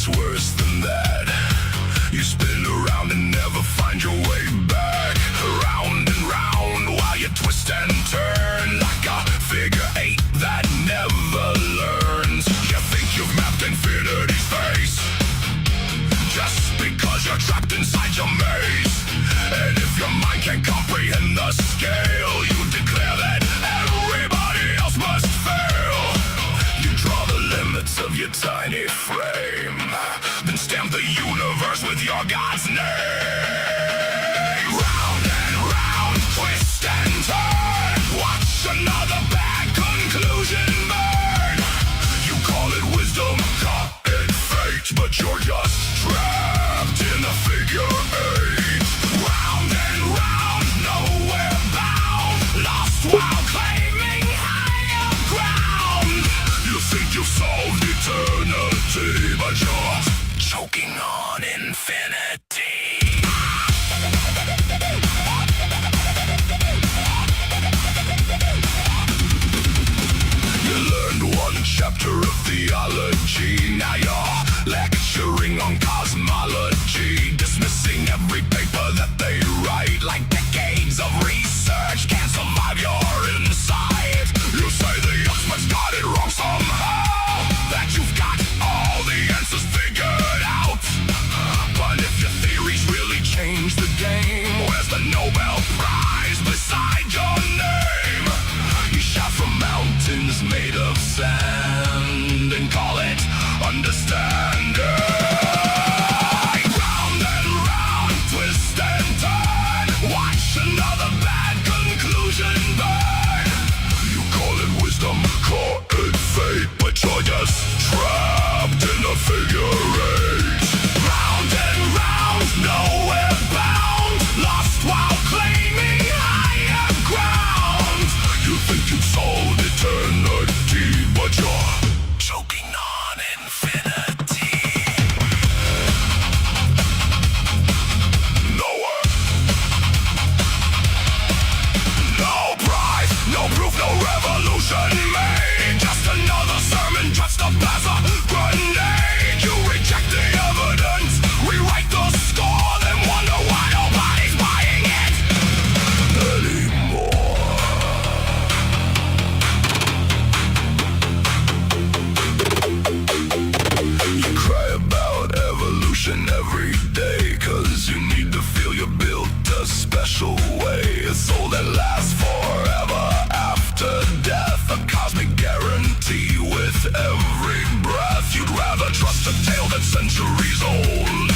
Worse than that. You spin around and never find your way back. Round and round while you twist and turn like a figure eight that never learns. You think you've mapped infinity's face just because you're trapped inside your maze. And if your mind can't comprehend the scale, you declare that everybody else must fail. You draw the limits of your tiny frame, then stamp the universe with your God's name. Round and round, twist and turn, watch another bad conclusion burn. You call it wisdom, call it fate, but you're just trapped in a figure eight. Round and round, nowhere bound, lost while claiming higher ground. You think you've solved eternity, but you're choking on infinity. You learned one chapter of theology, now you're lecturing on cosmology, dismissing every paper that they write like decades of research can't survive your insight. You say the experts got it wrong somehow, that you've got all the answers figured out. But if your theories really change the game, where's the Nobel Prize beside your name? You shout from mountains made of sand and call it understanding. Round and round, twist and turn, watch another bad conclusion burn. You call it wisdom, call it fate, but you're just trapped in a figure eight. Round and round, nowhere bound, lost while claiming higher ground. You think you've solved eternity, but you're choking on infinity. Nowhere, no prize, no proof, no revolution made. Just another sermon dressed up as a grenade. You reject the evidence, rewrite the score, then wonder why nobody's buying it anymore. You cry about evolution every day, 'cause you need to feel you're built a special way. A soul that lasts forever after death, a cosmic guarantee with every breath. You'd rather trust a tale that's centuries old,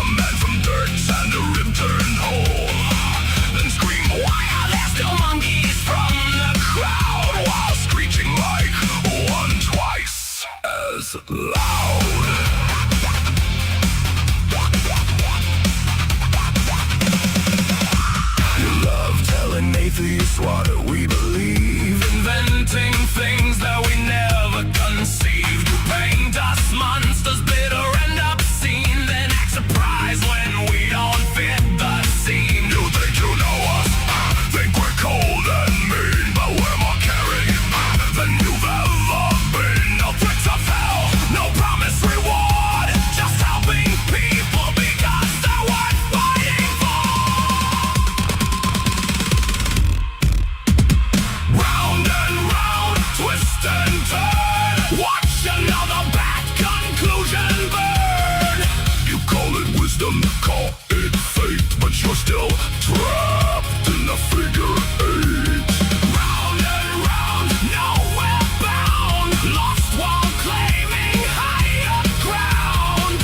a man from dirt and a rib turned whole, then scream, why are there still monkeys from the crowd, while screeching like one twice as loud. You love telling atheists what we believe, inventing things that we never conceived. You paint us monsters, bitter and obscene, then act surprised when we don't fit the scene. You think you know us, think we're cold and mean, but we're more caring than you've ever been. No threats of hell, no promised reward, just helping people because they're worth fighting for. Round and round, twist and turn, watch another bad conclusion burn. You call it wisdom, call it fate, but you're still trapped in a figure eight. Round and round, nowhere bound, lost while claiming higher ground.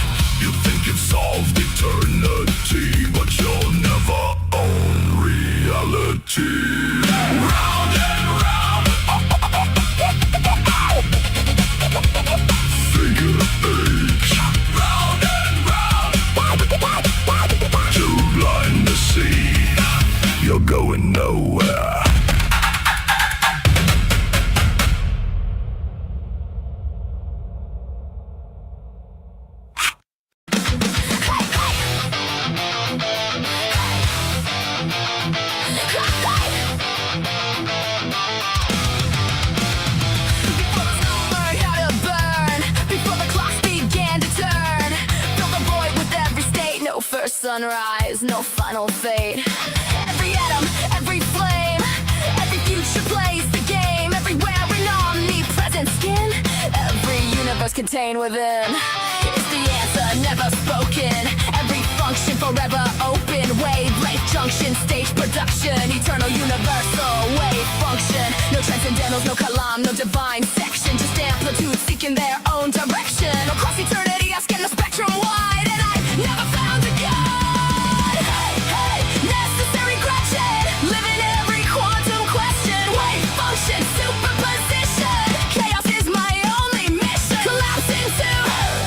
You think you've solved eternity, but you'll never own reality. Round and round, sunrise, no final fate. Every atom, every flame, every future plays the game. Everywhere in omnipresent skin, every universe contained within. It's the answer, never spoken. Every function forever open. Wavelength junction, stage production. Eternal universal wave function. No transcendentals, no kalam, no divine section. Just amplitude seeking their own direction. Across eternity, I scan the spectrum wide, and I never found a God. Hey, hey, necessary Gretchen, living every quantum question. Wave function, superposition. Chaos is my only mission. Collapse into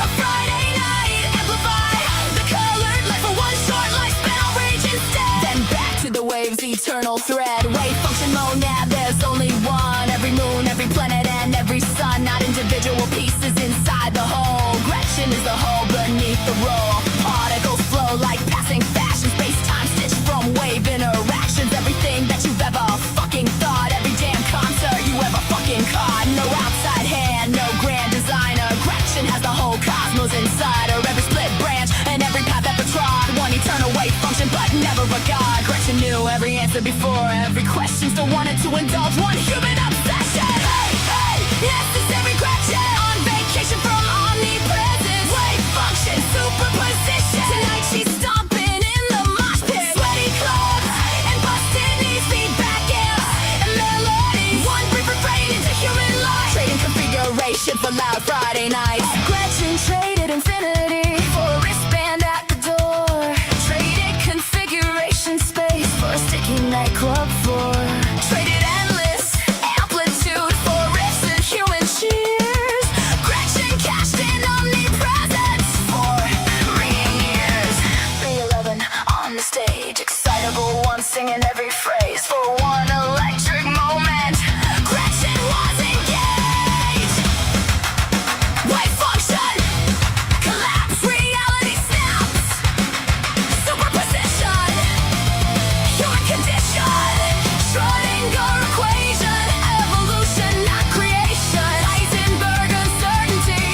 a Friday night. Amplify the colored light for one short lifespan. I'll rage instead. Then back to the wave's eternal thread. Wave function monad, there's only one. Every moon, every planet, and every sun. Not individual pieces inside the whole. Gretchen is the whole beneath the roll. Particles flow like passing fashion. Space-time stitched from wave interactions. Everything that you've ever fucking thought. Every damn concert you ever fucking caught. No outside hand, no grand designer. Gretchen has the whole cosmos inside her. Every split branch and every path ever trod. One eternal wave function, but never a god. Gretchen knew every answer before every question. Still wanted to indulge one human obsession. Hey, hey, necessary Gretchen, on vacation from omnipresence. Wave function, superposition. Tonight she's stomping in the mosh pit. Sweaty clubs and busted knees, feedback amps and melody. One brief refrain into human life. Trading configuration for loud Friday nights. Gretchen traded infinity for a wristband at the door. Traded configuration space for a sticky nightclub floor. Traded endless amplitude for riffs and human cheers. Gretchen cashed in omnipresence for ringing ears. 311 on the stage, excitable one singing every phrase. For one electric moment, Gretchen was engaged. Wave function, collapse, reality snaps. Superposition, human condition. Schrödinger equation, evolution, not creation. Heisenberg uncertainty,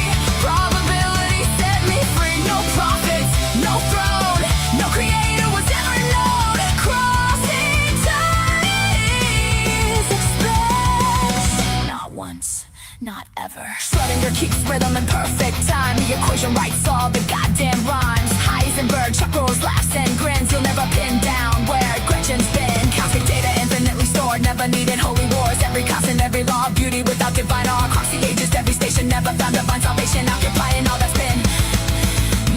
probability set me free. No prophets, no throne, no creator was ever known. Across eternity's expanse. Not once, not ever. Schrödinger keeps rhythm in perfect time. The equation writes all the goddamn rhymes. Heisenberg chuckles, laughs, and grins. You'll never pin down where Gretchen's been. Cosmic data infinitely stored, never needed holy wars. Every constant, every law of beauty without divine awe. Across the ages, every station never found divine salvation. Occupying all that's been.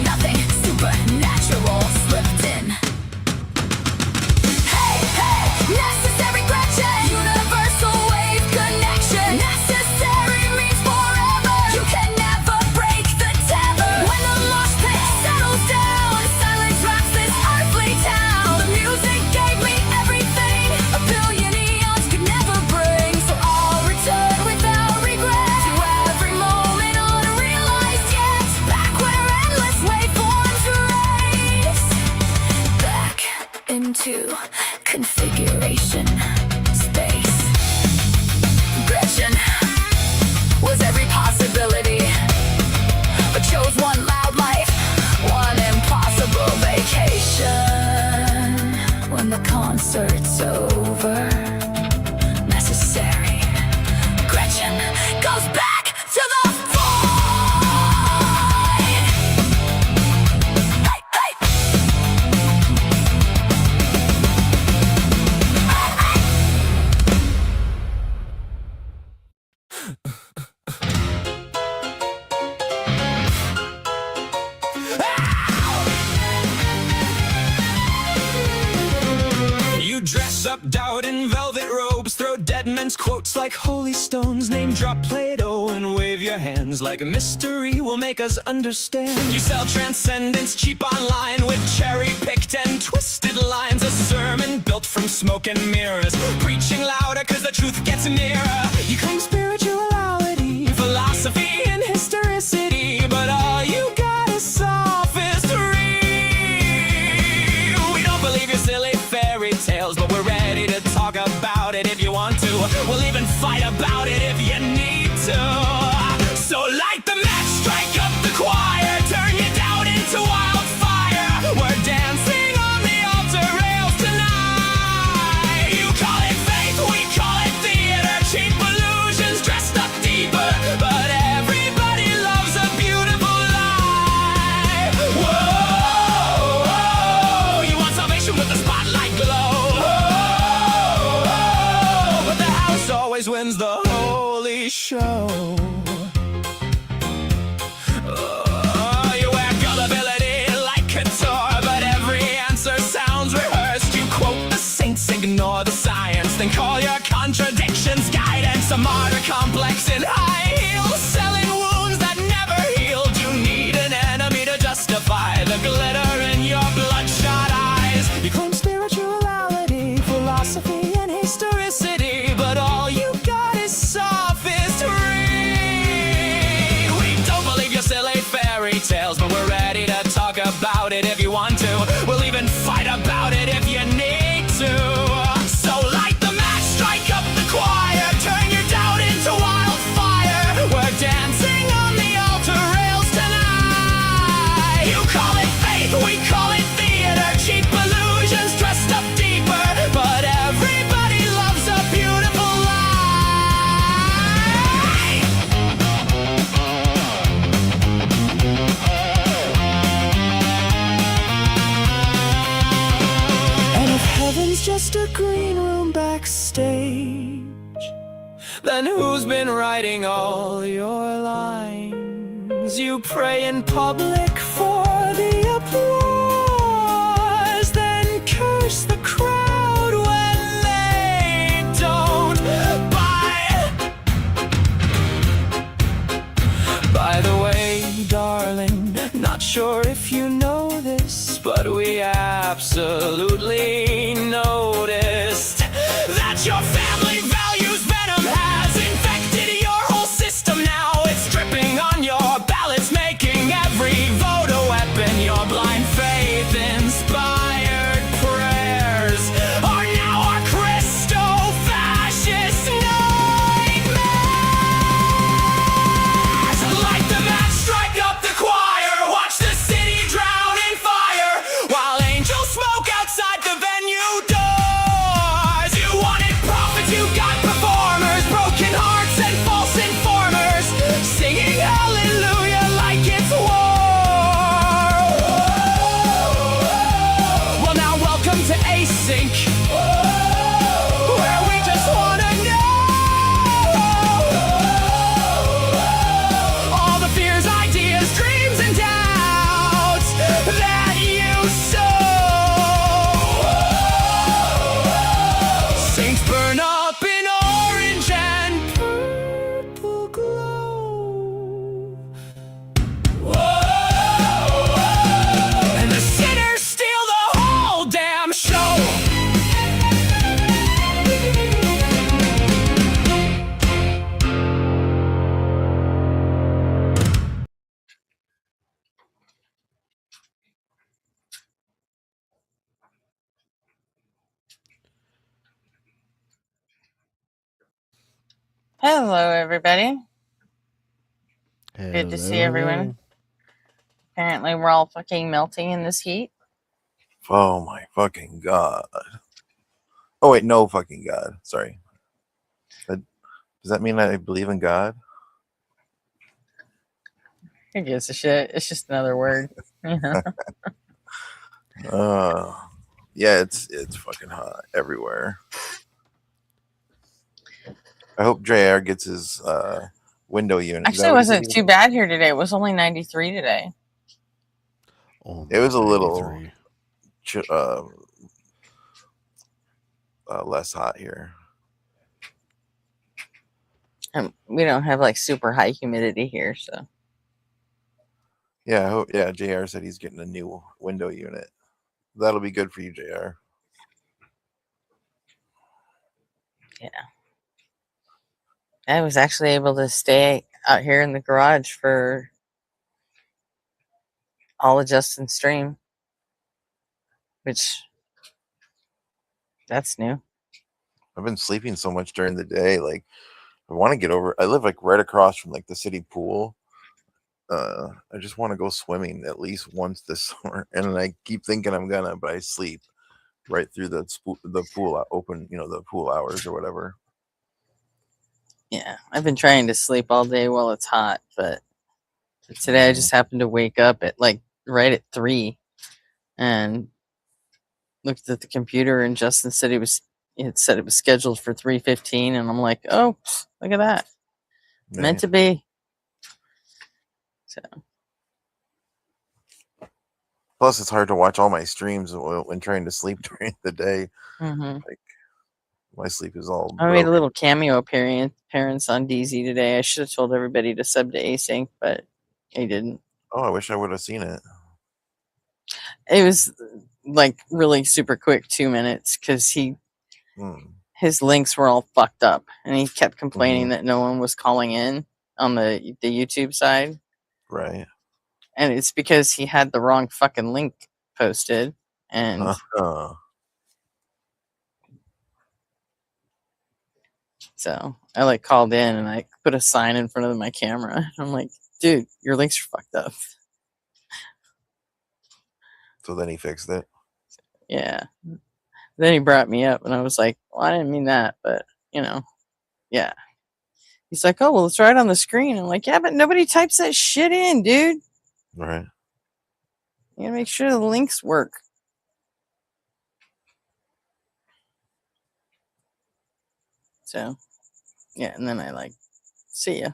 Nothing supernatural slipped in. Hey, hey, necessary Gretchen, universal wave connection. Necessary means forever. You can never break the tether. When the mosh pit settles down, silence wraps this earthly town. The music gave me everything a billion eons could never bring. So I'll return without regret to every moment unrealized yet. Back where endless waveforms race. Back into configuration space. Gretchen was every possibility, but chose one loud life, one impossible vacation. When the concert's over, necessary Gretchen goes back to the void. Hey, hey. You dress up doubt in velvet robes, throw dead men's quotes like holy stones, name drop Plato and wave your hands like a mystery will make us understand. You sell transcendence cheap online with cherry-picked and twisted lines, a sermon built from smoke and mirrors, preaching louder cause the truth gets nearer. You claim spirituality, philosophy, and historicity, but all you got is sophistry. We don't believe your silly fairy tales, but we're ready to talk about it if you want to. We'll even fight about it if you need to. So light the match, strike up the choir, turn your doubt into wildfire. We're dancing about it if you want to. We'll even fight about it if you need to. So light the match, strike up the choir, turn your doubt into wildfire. We're dancing on the altar rails tonight. You call it faith, we call it theater. Cheap illusions dressed up deeper, but everybody loves a beautiful lie. And if heaven's just a green room backstage, then who's been writing all your lines? You pray in public for the applause, then curse the crowd when they don't buy. By the way, darling, not sure if you know this, but we absolutely noticed that your family values venom has infected your whole system now. It's dripping on your ballots, making every vote a weapon. Your blind faith inspired prayers are now our Christo-fascist nightmares. Light the match, strike up the choir, watch the city drown in fire, while angels smoke outside the venue doors. You wanted prophets, you got performers, broken hearts and false informers, singing hallelujah like it's war. Well, now welcome to Async, where we just wanna know all the fears, ideas, dreams, and doubts that you sow. Saints burn up in orange and purple glow. And the sinners steal the whole damn show. Hello, everybody. Good to see everyone. Apparently, we're all fucking melting in this heat. Oh my fucking god. Oh wait, no fucking god. Sorry. Does that mean I believe in God? Who gives a shit? It's just another word. Yeah, it's fucking hot everywhere. I hope JR gets his window unit. Actually, it wasn't too bad here today. It was only 93 today. It was a little less hot here. And we don't have like super high humidity here, so. Yeah, I hope, yeah, JR said he's getting a new window unit. That'll be good for you, JR. Yeah. I was actually able to stay out here in the garage for all of Justin's stream, which that's new. I've been sleeping so much during the day. Like, I want to get over. I live like right across from like the city pool. I just want to go swimming at least once this summer, and I keep thinking I'm gonna, but I sleep right through the pool open. You know, the pool hours or whatever. Yeah, I've been trying to sleep all day while it's hot, but today I just happened to wake up at like right at 3 and looked at the computer, and Justin said it said it was scheduled for 3:15, and I'm like, oh, look at that. Right. Meant to be. So. Plus, it's hard to watch all my streams when trying to sleep during the day. Mm-hmm. Like, my sleep is all. I made a little cameo appearance on DZ today. I should have told everybody to sub to Async, but I didn't. Oh, I wish I would have seen it. It was like really super quick, 2 minutes, because his links were all fucked up, and he kept complaining that no one was calling in on the YouTube side. Right. and it's because he had the wrong fucking link posted, and so I like called in and I put a sign in front of my camera. I'm like, dude, your links are fucked up. So then he fixed it. Yeah. Then he brought me up, and I was like, well, I didn't mean that, but yeah. He's like, oh, well, it's right on the screen. I'm like, yeah, but nobody types that shit in, dude. Right. You gotta make sure the links work. So, yeah, and then I like, see ya.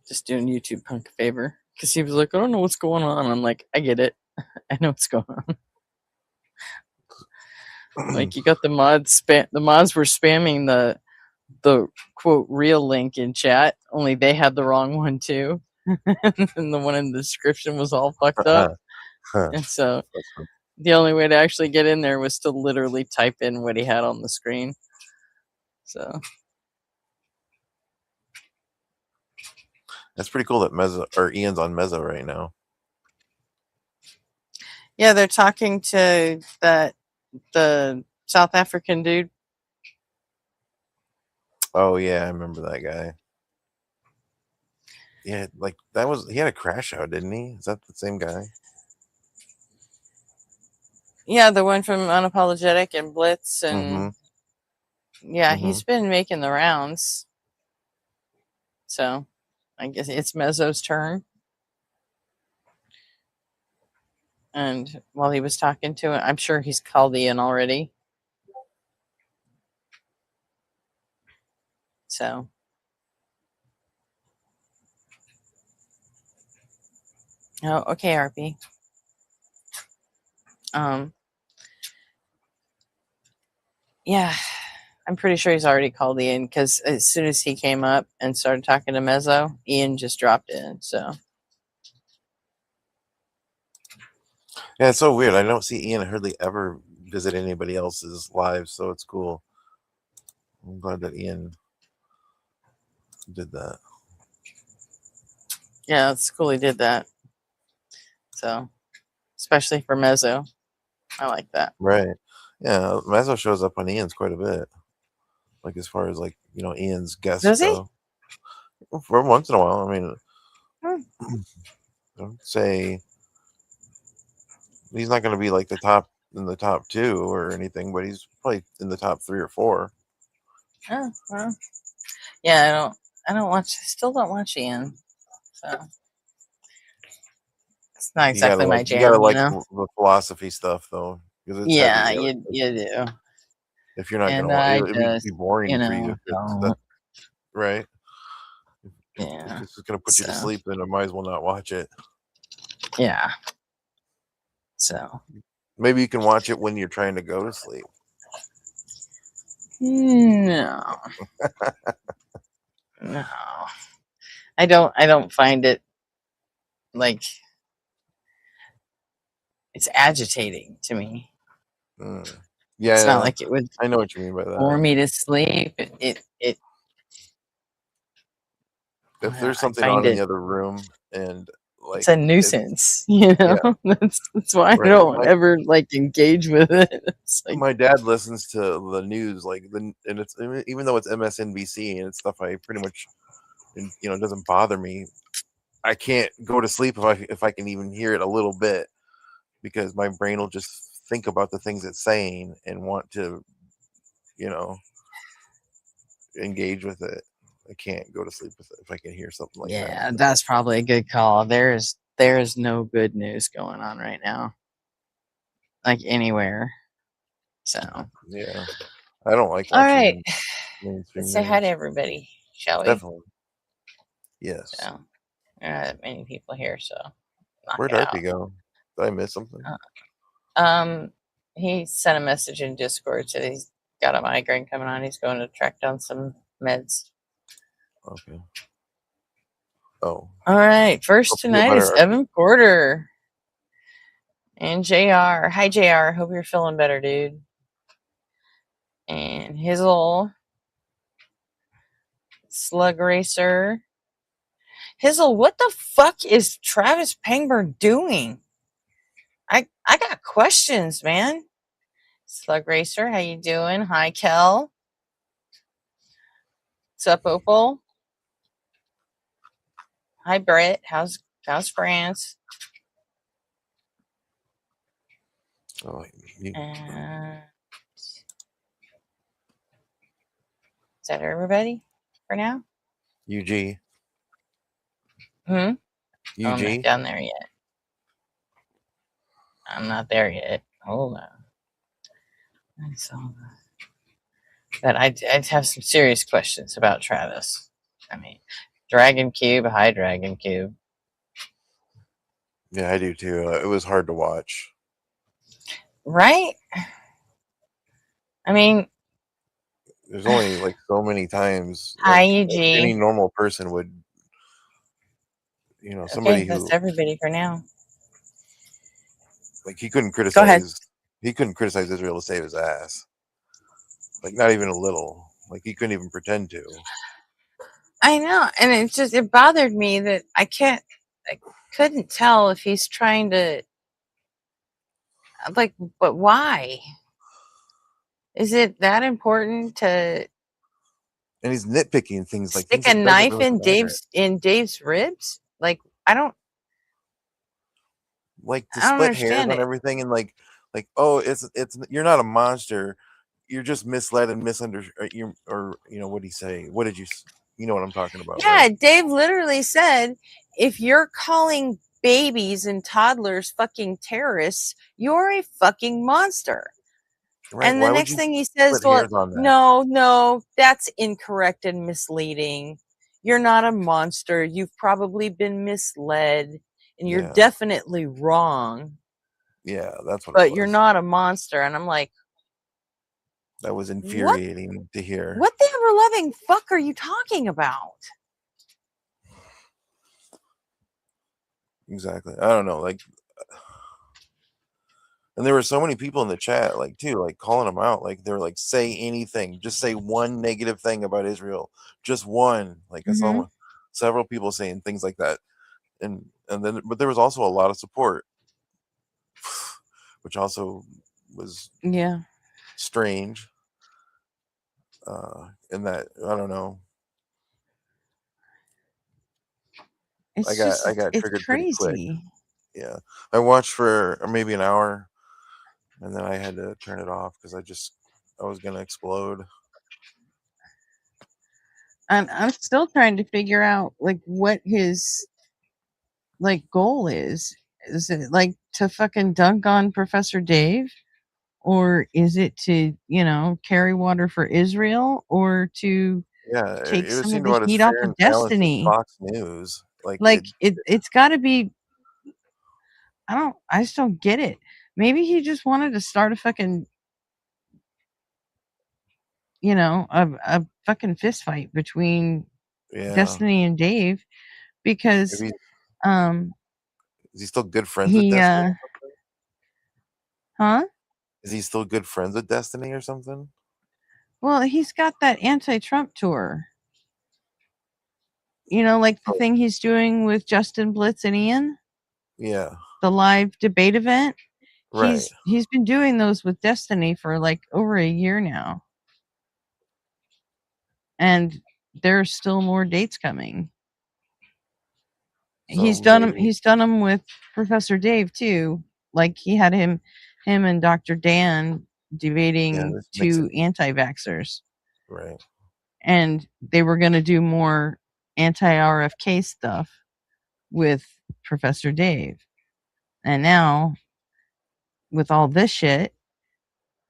Just doing YouTube Punk a favor. Because he was like, I don't know what's going on. I'm like, I get it. I know what's going on. Like, you got the mods the mods were spamming the quote real link in chat, only they had the wrong one too. And the one in the description was all fucked up. And so the only way to actually get in there was to literally type in what he had on the screen. So That's pretty cool that Mezzo or Ian's on Mezzo right now. yeah, they're talking to the South African dude. Oh yeah, I remember that guy. Yeah, like he had a crash out, didn't he? Is that the same guy? Yeah, the one from Unapologetic and Blitz, and yeah, Mhm. he's been making the rounds. So I guess it's Mezzo's turn. And while he was talking to him, I'm sure he's called Ian already. So oh, okay, RP. Yeah, I'm pretty sure he's already called Ian, because as soon as he came up and started talking to Mezzo, Ian just dropped in. So Yeah, it's so weird. I don't see Ian hardly ever visit anybody else's lives, so it's cool. I'm glad that Ian did that. yeah, it's cool he did that. So especially for Mezzo, I like that. Right. Yeah, Mezzo shows up on Ian's quite a bit. Like as far as like, Ian's guests Does he? go. For once in a while. I mean, Hmm. don't say he's not going to be like in the top 2 or anything, but he's probably in the top 3 or 4. Oh, well. Yeah, I still don't watch Ian. So it's not exactly my jam, You gotta like the philosophy stuff though, because it's Yeah, heavy. you do. If you're not And gonna watch, I it'd just, be boring for you. If it's don't. right. Yeah. If this is gonna put you to sleep, then I might as well not watch it. Yeah. So Maybe you can watch it when you're trying to go to sleep. no. No. I don't find it like it's agitating to me. Yeah, It's not like it would I know what you mean by that. bore me to sleep. It if there's something on in the other room and like it's a nuisance, that's why I don't ever like engage with it. It's like, my dad listens to the news and it's even though it's MSNBC and it's stuff I pretty much it doesn't bother me. I can't go to sleep if I can even hear it a little bit, because my brain will just think about the things it's saying and want to engage with it. I can't go to sleep with it if I can hear something like that. Yeah, that's probably a good call. There is no good news going on right now, like anywhere. So yeah, I don't like. All right, let's say hi to everybody, shall we? Definitely. Yes. So there are not that many people here, so where'd RP go? Did I miss something? He sent a message in Discord, said he's got a migraine coming on. He's going to track down some meds. Okay. Oh. All right. First tonight is Evan Porter and JR. Hi, JR. Hope you're feeling better, dude. And Hizzle. Slug Racer. Hizzle, what the fuck is Travis Pangburn doing? I got questions, man. Slug Racer, how you doing? Hi, Kel. What's up, Opal? Hi, Brett. How's France? Oh, Is that everybody for now? UG. I'm not UG. down there yet. I'm not there yet. Hold on. I saw that. But I'd have some serious questions about Travis. I mean, Dragon Cube, hi Dragon Cube. Yeah, I do too. It was hard to watch. Right? I mean, There's only like so many times hi like any UG. normal person would, Okay, somebody that's who everybody for now. like he couldn't Go ahead. criticize Israel to save his ass. Like not even a little. Like he couldn't even pretend to. I know, and it bothered me that I couldn't tell if he's trying to, like, but why? Is it that important to And he's nitpicking things like stick things a that doesn't knife really in matter. Dave's ribs? Like, I don't Like to split hairs understand on it. everything and like oh it's you're not a monster, you're just misled and misunderstood, or what do you say, what did you know what I'm talking about, Yeah, right? Dave literally said, if you're calling babies and toddlers fucking terrorists, you're a fucking monster. Right, And the why would next you thing he says, split well, hairs on that? no, that's incorrect and misleading. You're not a monster. You've probably been misled, and you're Yeah, definitely wrong, that's what it but you're was. not a monster. And I'm like, That was what infuriating to hear. what the ever loving fuck are you talking about? Exactly, I don't know, like, and there were so many people in the chat, like, too, like, calling him out, like, they were like, say anything, just say one negative thing about Israel, just one. Like, I Mm-hmm. saw several people saying things like that, and then, but there was also a lot of support, which also was Yeah. strange. In that, I don't know, It's I just, got it's triggered pretty quick. crazy. Yeah, I watched for maybe an hour, and then I had to turn it off because I was gonna explode. And I'm still trying to figure out, like, what his, like, goal is. Is it, like, to fucking dunk on Professor Dave? Or is it to, carry water for Israel, or to Yeah, take it was some of seemed the about as heat off fair of and balanced as Destiny? Fox News. Like Like, it's got to be. I just don't get it. Maybe he just wanted to start a fucking, a fucking fist fight between yeah. Destiny and Dave, because Maybe um is he still good friends with he Destiny or something? huh? Is he still good friends with Destiny or something? Well, he's got that anti-Trump tour. Like the Oh, thing he's doing with Justin Blitz and Ian, yeah, the live debate event. right. He's been doing those with Destiny for like over a year now, and there's still more dates coming. So maybe, He's done them with Professor Dave too. Like he had him and Dr. Dan yeah, debating this two mixing, anti-vaxxers, right. and they were going to do more anti-RFK stuff with Professor Dave. And now, with all this shit,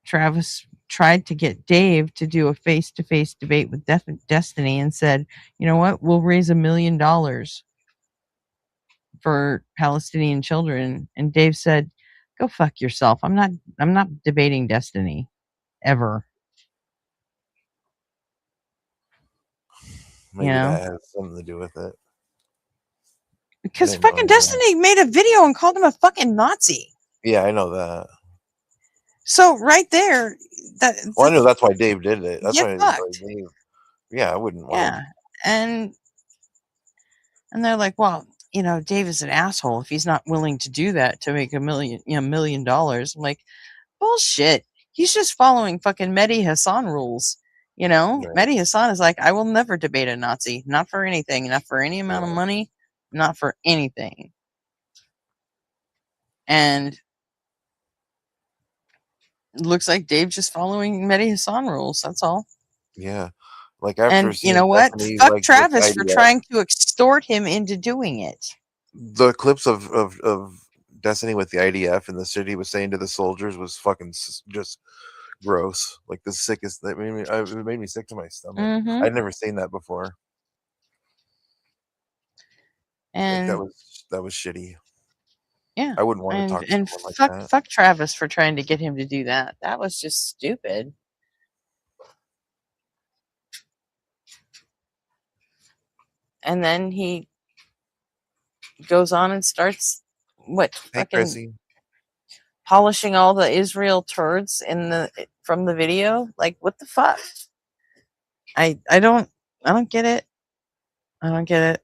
Travis tried to get Dave to do a face-to-face debate with Destiny, and said, "You know what? We'll raise $1 million for Palestinian children." And Dave said, "Go fuck yourself. I'm not debating Destiny ever." You Maybe know, that has something to do with it. I because didn't know fucking any of that. Destiny made a video and called him a fucking Nazi. Yeah, I know that. So right there, Well, I know that's why Dave did it. That's get why fucked. Dave. Yeah, I wouldn't want Yeah, him. and they're like, well, Dave is an asshole if he's not willing to do that to make $1 million. I'm like, bullshit. He's just following fucking Mehdi Hassan rules. Right. Mehdi Hassan is like, I will never debate a Nazi, not for anything, not for any amount of Yeah. money, not for anything. And it looks like Dave's just following Mehdi Hassan rules. That's all. Yeah. Like after And you seeing know what? Destiny, Fuck like with the Travis for IDF, trying to extort him into doing it. the clips of Destiny with the IDF and the shit he was saying to the soldiers was fucking just gross. Like the sickest. That it made me sick to my stomach. Mm-hmm. I'd never seen that before. Like And that was shitty. yeah, I wouldn't want to talk to and someone like fuck that. fuck Travis for trying to get him to do that. That was just stupid. And then he goes on and starts Hey, fucking Chrissy. polishing all the Israel turds from the video. Like, what the fuck? I don't get it. I don't get it.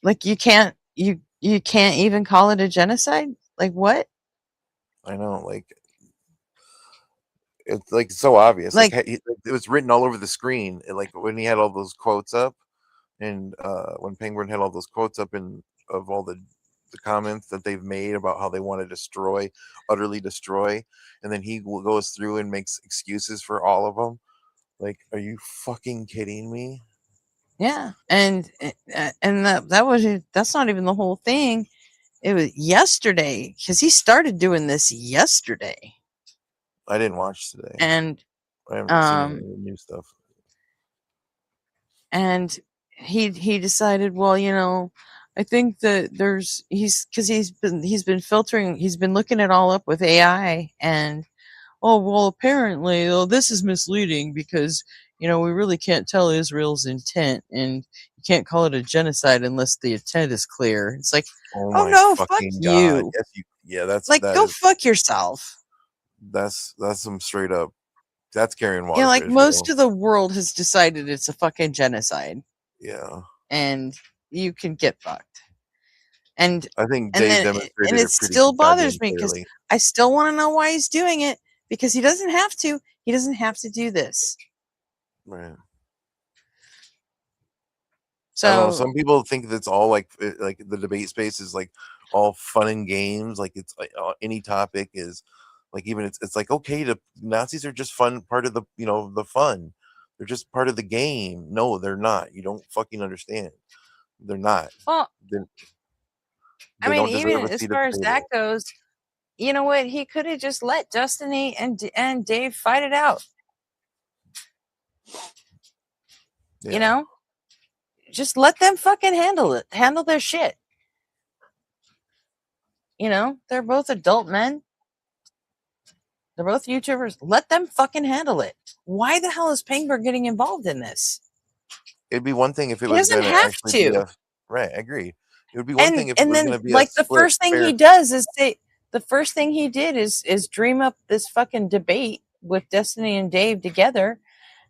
Like, you can't even call it a genocide. Like, what? I know, like it's like so obvious. Like Like, it was written all over the screen. Like when he had all those quotes up, and when Penguin had all those quotes up in of all the comments that they've made about how they want to destroy, utterly destroy, and then he goes through and makes excuses for all of them. Like, are you fucking kidding me? yeah, and that's not even the whole thing. It was yesterday because he started doing this yesterday, I didn't watch today. and I haven't seen any of um the new stuff. and he decided, well, I think that he's been filtering, he's been looking it all up with AI, and oh well, apparently, this is misleading because we really can't tell Israel's intent, and you can't call it a genocide unless the intent is clear. It's like, Oh oh my no, fuck fucking god! you. Yes, you. Yeah, Like, go fuck yourself. that's some straight up. That's carrying Yeah, water for like most Israel. of the world has decided it's a fucking genocide, Yeah, and you can get fucked. And I think and Dave then and demonstrated it it pretty still bothers goddamn me because clearly. I still want to know why he's doing it, because he doesn't have to. He doesn't have to do this. Right. I don't know. So, Some people think that's all like the debate space is like all fun and games. Like it's like any topic is like even it's like okay to Nazis are just fun part of the the fun. They're just part of the game. No, they're not. You don't fucking understand. They're not. well, They, I they mean, don't even deserve a as seat at far the as that table. goes, you know what? He could have just let Destiny and Dave fight it out. You Yeah, know, just let them fucking handle their shit. They're both adult men. They're both YouTubers. Let them fucking handle it. Why the hell is Pangburn getting involved in this? it'd be one thing if it He was doesn't going to have actually be to. a right. I agree. It would be one And thing if it and was then, going to be a like, the split first thing he fair. does is the first thing he did is dream up this fucking debate with Destiny and Dave together,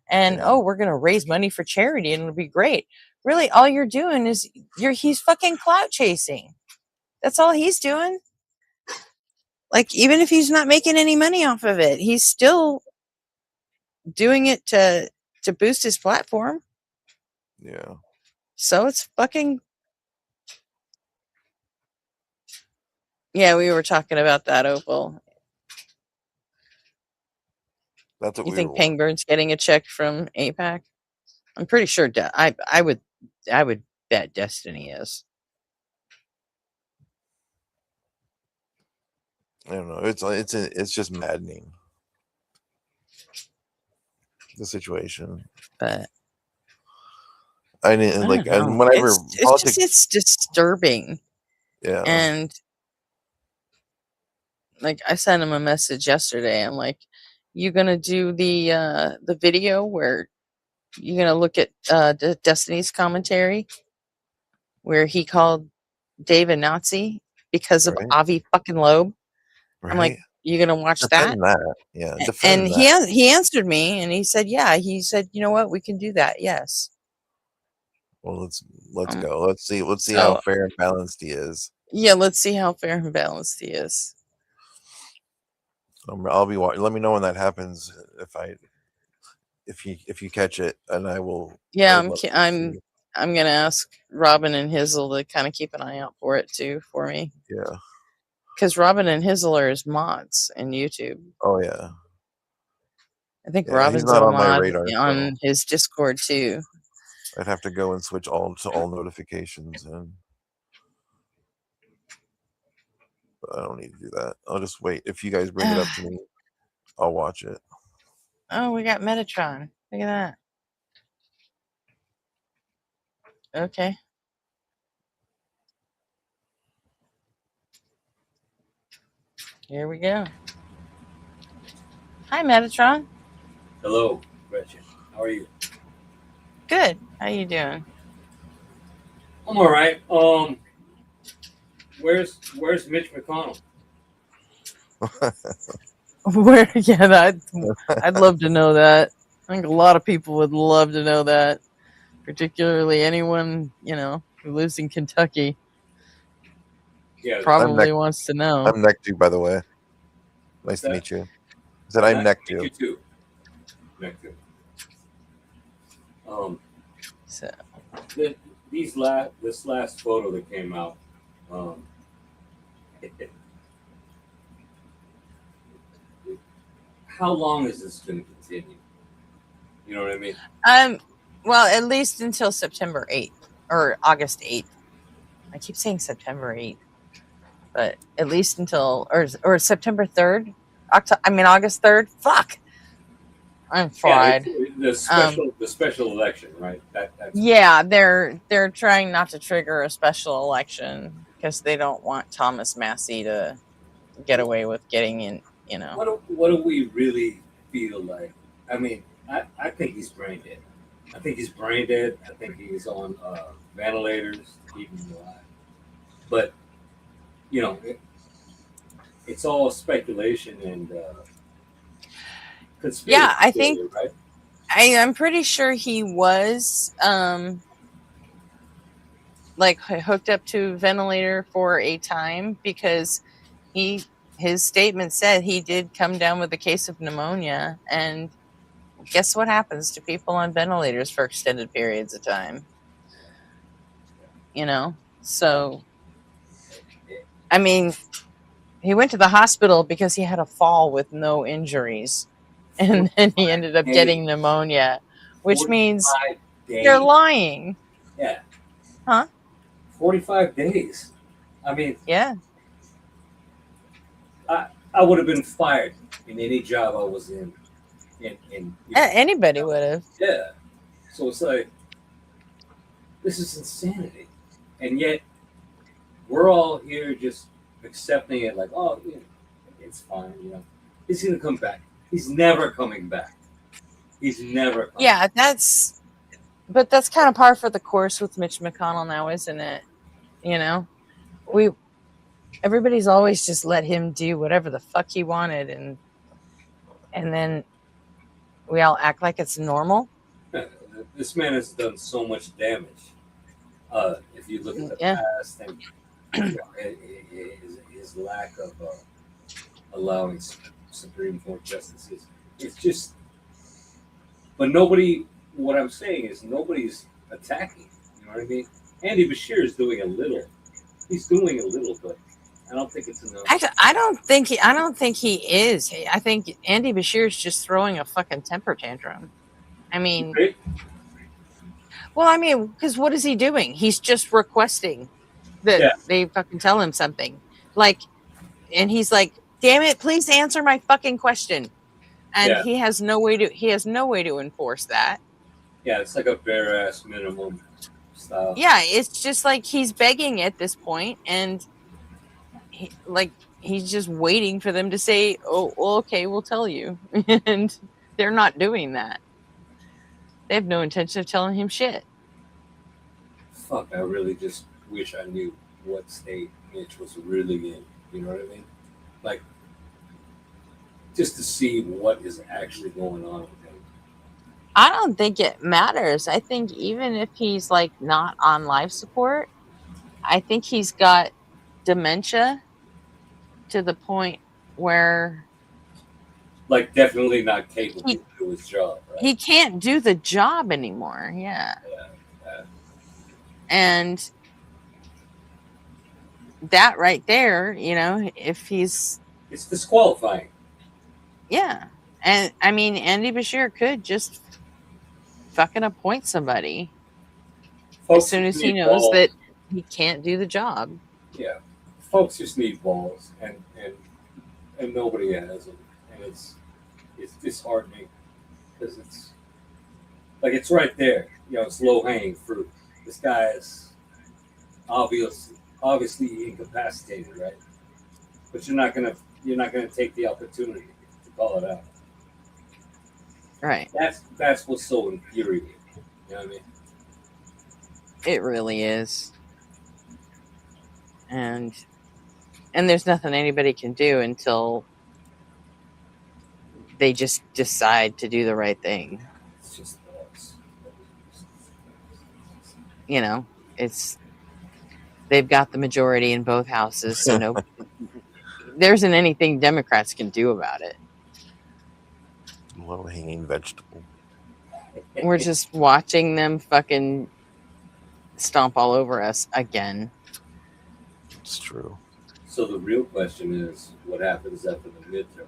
and Yeah, oh, we're gonna raise money for charity and it'll be great. Really, all you're doing is he's fucking clout chasing. That's all he's doing. Like, even if he's not making any money off of it, he's still doing it to boost his platform. yeah. So it's fucking, yeah. We were talking about that, Opal. That's what You we were think watching. Pangbird's getting a check from APAC? I'm pretty sure. I would bet Destiny is. I don't know. It's just maddening, the situation. But I didn't I like, don't know. and whenever It's just politics, it's disturbing. yeah, And like, I sent him a message yesterday. I'm like, you gonna do the video where you're gonna look at Destiny's commentary where he called Dave a Nazi because of right, Avi fucking Loeb? I'm like, right. You gonna watch that? Defend that. Yeah, And defend he that. he answered me, and he said, "Yeah." He said, "You know what? We can do that. Yes." Well, let's Um, go. Let's see how so fair and balanced he is. yeah, let's see how fair and balanced he is. I'll be watching. Let me know when that happens if you catch it, and I will. I Yeah, would love to see. I'm gonna ask Robin and Hizzle to kind of keep an eye out for it too for me, Yeah. because Robin and Hizzle are his mods in YouTube. Oh yeah. I think Yeah. He's Robin's not a on my mod radar, so on his Discord too. I'd have to go and switch all to all notifications, and but I don't need to do that. I'll just wait. If you guys bring it up to me, I'll watch it. Oh, we got Metatron. Look at that. Okay. Here we go. Hi, Metatron. Hello, Gretchen. How are you? Good. How you doing? I'm all right. Where's Mitch McConnell? Where? Yeah, that I'd love to know that. I think a lot of people would love to know that, particularly anyone who lives in Kentucky Yeah, probably wants to know. I'm neck to, by the way. Nice to that? meet you. I said I'm neck Meet to. you too. Neck to. So, This last photo that came out. How long is this going to continue? You know what I mean? well, at least until September 8th or August 8th. I keep saying September 8th, but at least until or September 3rd. August 3rd. Fuck. I'm fried. Yeah, the special election, right? That's Yeah, they're trying not to trigger a special election because they don't want Thomas Massey to get away with getting in. What do we really feel like? I mean, I think he's brain dead. I think he's brain dead. I think he's on ventilators to keep him alive. But it's all speculation and conspiracy. Yeah, I think theory, right? I'm pretty sure he was like hooked up to a ventilator for a time because his statement said he did come down with a case of pneumonia, and guess what happens to people on ventilators for extended periods of time? So I mean, he went to the hospital because he had a fall with no injuries, and then he ended up getting pneumonia, which means 45 days. they're lying. Yeah. Huh? 45 days. I mean, Yeah. I would have been fired in any job I was in. Anybody would have. Yeah. So it's like, this is insanity. And yet, we're all here just accepting it like, oh, it's fine, He's going to come back. He's never coming back. He's never coming Yeah, that's kind of par for the course with Mitch McConnell now, isn't it? Everybody's always just let him do whatever the fuck he wanted, and then we all act like it's normal. This man has done so much damage. If you look at the past and his lack of allowing Supreme Court justices, it's just. But what I'm saying is nobody's attacking. You know what I mean? Andy Bashir is doing a little. He's doing a little, but I don't think it's enough. Actually, I don't think he is. I think Andy Bashir's just throwing a fucking temper tantrum. I mean, Okay. well, because what is he doing? He's just requesting that they fucking tell him something. And he's like, "Damn it, please answer my fucking question." And he has no way to enforce that. Yeah, it's like a bare ass minimum style. Yeah, it's just like he's begging at this point, and he's just waiting for them to say, "Oh, well, okay, we'll tell you," and they're not doing that. They have no intention of telling him shit. Fuck, I really just wish I knew what state Mitch was really in. You know what I mean? Like, just to see what is actually going on with him. I don't think it matters. I think even if he's like not on life support, I think he's got dementia to the point where Like, definitely not capable he, to do his job, right? he can't do the job anymore. Yeah. Yeah. And that right there, you know, if he's, It's disqualifying. yeah. And I mean, Andy Bashir could just fucking appoint somebody Folks as soon just as he need knows balls. that he can't do the job. Yeah, folks just need balls, and nobody has them, and it's disheartening because it's like it's right there. You know, it's low hanging fruit. This guy is obviously incapacitated, right? But you're not gonna take the opportunity to call it out. Right. That's what's so infuriating. You know what I mean? It really is. And there's nothing anybody can do until they just decide to do the right thing. It's just balls. You know, they've got the majority in both houses, so no, there isn't anything Democrats can do about it. Low hanging vegetable. We're just watching them fucking stomp all over us again. It's true. So the real question is, what happens after the midterm?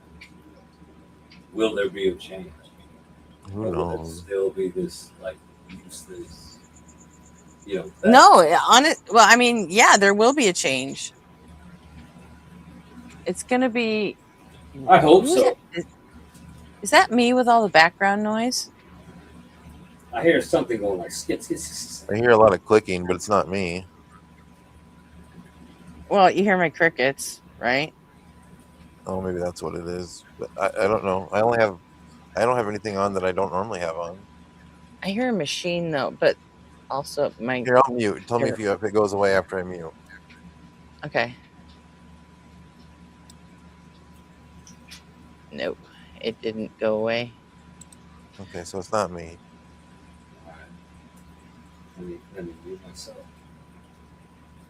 Will there be a change? Who Or will it knows? still be this like useless, you know? No, on it. Well, I mean, yeah, there will be a change. It's gonna be. I hope so. Is that me with all the background noise? I hear something going like skits. I hear a lot of clicking, but it's not me. Well, you hear my crickets, right? Oh, maybe that's what it is. But I don't know. I don't have anything on that I don't normally have on. I hear a machine though, but also my. Here, I'll mute. Tell me if it goes away after I mute. Okay. Nope, it didn't go away. Okay, so it's not me. All right. Let me mute myself.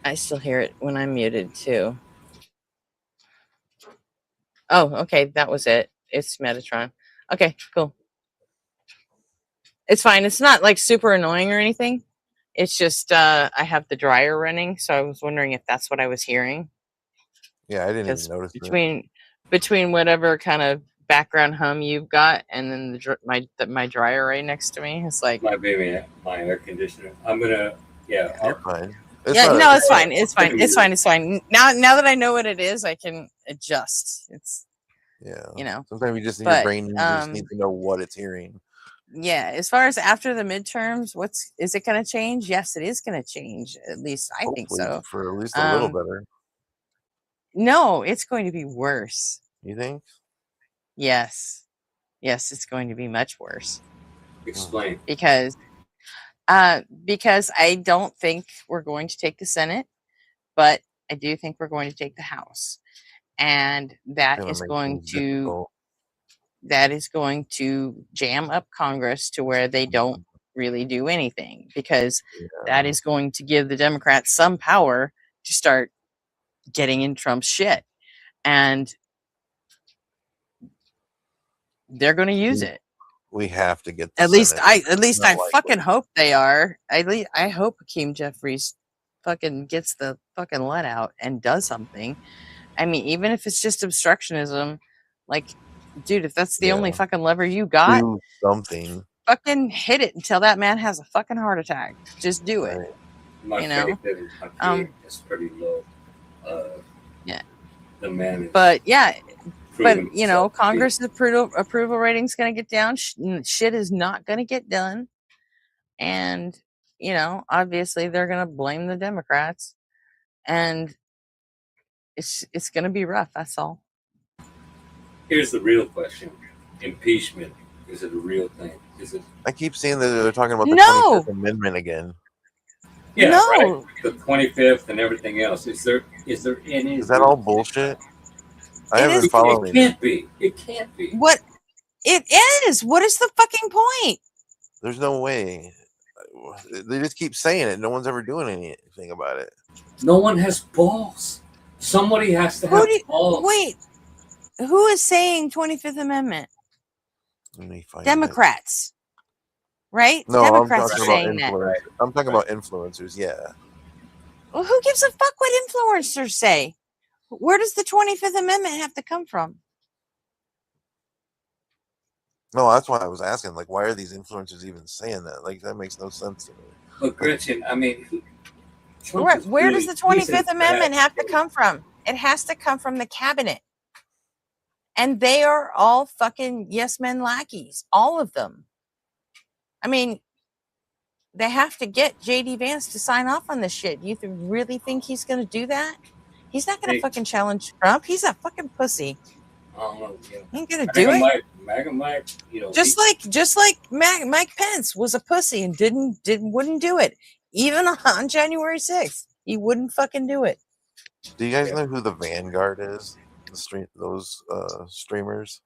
I still hear it when I'm muted too. Oh, okay, that was it. It's Metatron. Okay, cool. It's fine. It's not like super annoying or anything. It's just I have the dryer running, so I was wondering if that's what I was hearing. Yeah, I didn't even notice between whatever kind of background hum you've got and then my dryer right next to me, it's like My baby, my air conditioner. I'm gonna, yeah. You're fine. It's fine. It's fine. It's fine. It's fine. Now that I know what it is, I can adjust. It's you know. Sometimes you just But, your brain just need to know what it's hearing. Yeah, as far as after the midterms, is it going to change? Yes, it is going to change. At least I think Hopefully so. for at least a little better. No, it's going to be worse. You think? Yes, it's going to be much worse. Explain. Because I don't think we're going to take the Senate, but I do think we're going to take the House, and that is going to jam up Congress to where they don't really do anything, because that is going to give the Democrats some power to start getting in Trump's shit, and they're going to use it. We have to get the At least Senate. I fucking hope they are. I hope Hakeem Jeffries fucking gets the fucking let out and does something. I mean, even if it's just obstructionism, like, dude, if that's the only fucking lever you got, do something. Fucking hit it until that man has a fucking heart attack. Just do it. Right. My faith in Hakeem is pretty low. Yeah. The man is. But yeah. But, you know, Congress' approval rating's going to get down. Shit is not going to get done. And, you know, obviously they're going to blame the Democrats. And it's going to be rough. That's all. Here's the real question. Impeachment. Is it a real thing? Is it? I keep seeing that they're talking about the 25th Amendment again. Yeah, right. The 25th and everything else. Is there any? Is that all bullshit? I haven't been It following it. can't be. It can't be. What it is? What is the fucking point? There's no way. They just keep saying it. No one's ever doing anything about it. No one has balls. Somebody has to have balls. Wait, who is saying 25th Amendment? Let me find Democrats, right? No, Democrats I'm are talking about saying that. influencers. I'm talking about influencers. Yeah. Well, who gives a fuck what influencers say? Where does the 25th Amendment have to come from? No, that's why I was asking. Like, why are these influencers even saying that? Like, that makes no sense to me. But Gretchen, I mean, Where does the 25th Amendment have to come from? It has to come from the cabinet. And they are all fucking yes men lackeys. All of them. I mean, they have to get JD Vance to sign off on this shit. You really think he's going to do that? He's not going to fucking challenge Trump. He's a fucking pussy. I don't know. He ain't going to do it. MAGA Mike, just like Mike Pence was a pussy and wouldn't do it. Even on January 6th, he wouldn't fucking do it. Do you guys know who the Vanguard is? Those streamers?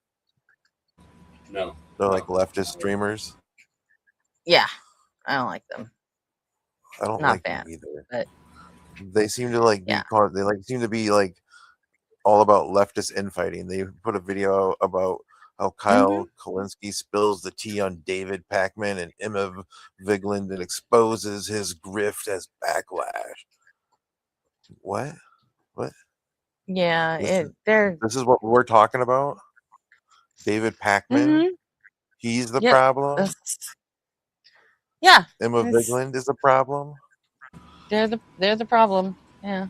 No. They're like leftist streamers. Yeah, I don't like them. I don't like them either. But they seem to like be caught. They like seem to be like all about leftist infighting. They put a video about how Kyle Kalinske spills the tea on David Pakman and Emma Vigeland and exposes his grift as backlash. What? Yeah, this is what we're talking about. David Pakman. He's the problem. Yeah. Emma Vigeland is the problem. They're the problem. Yeah.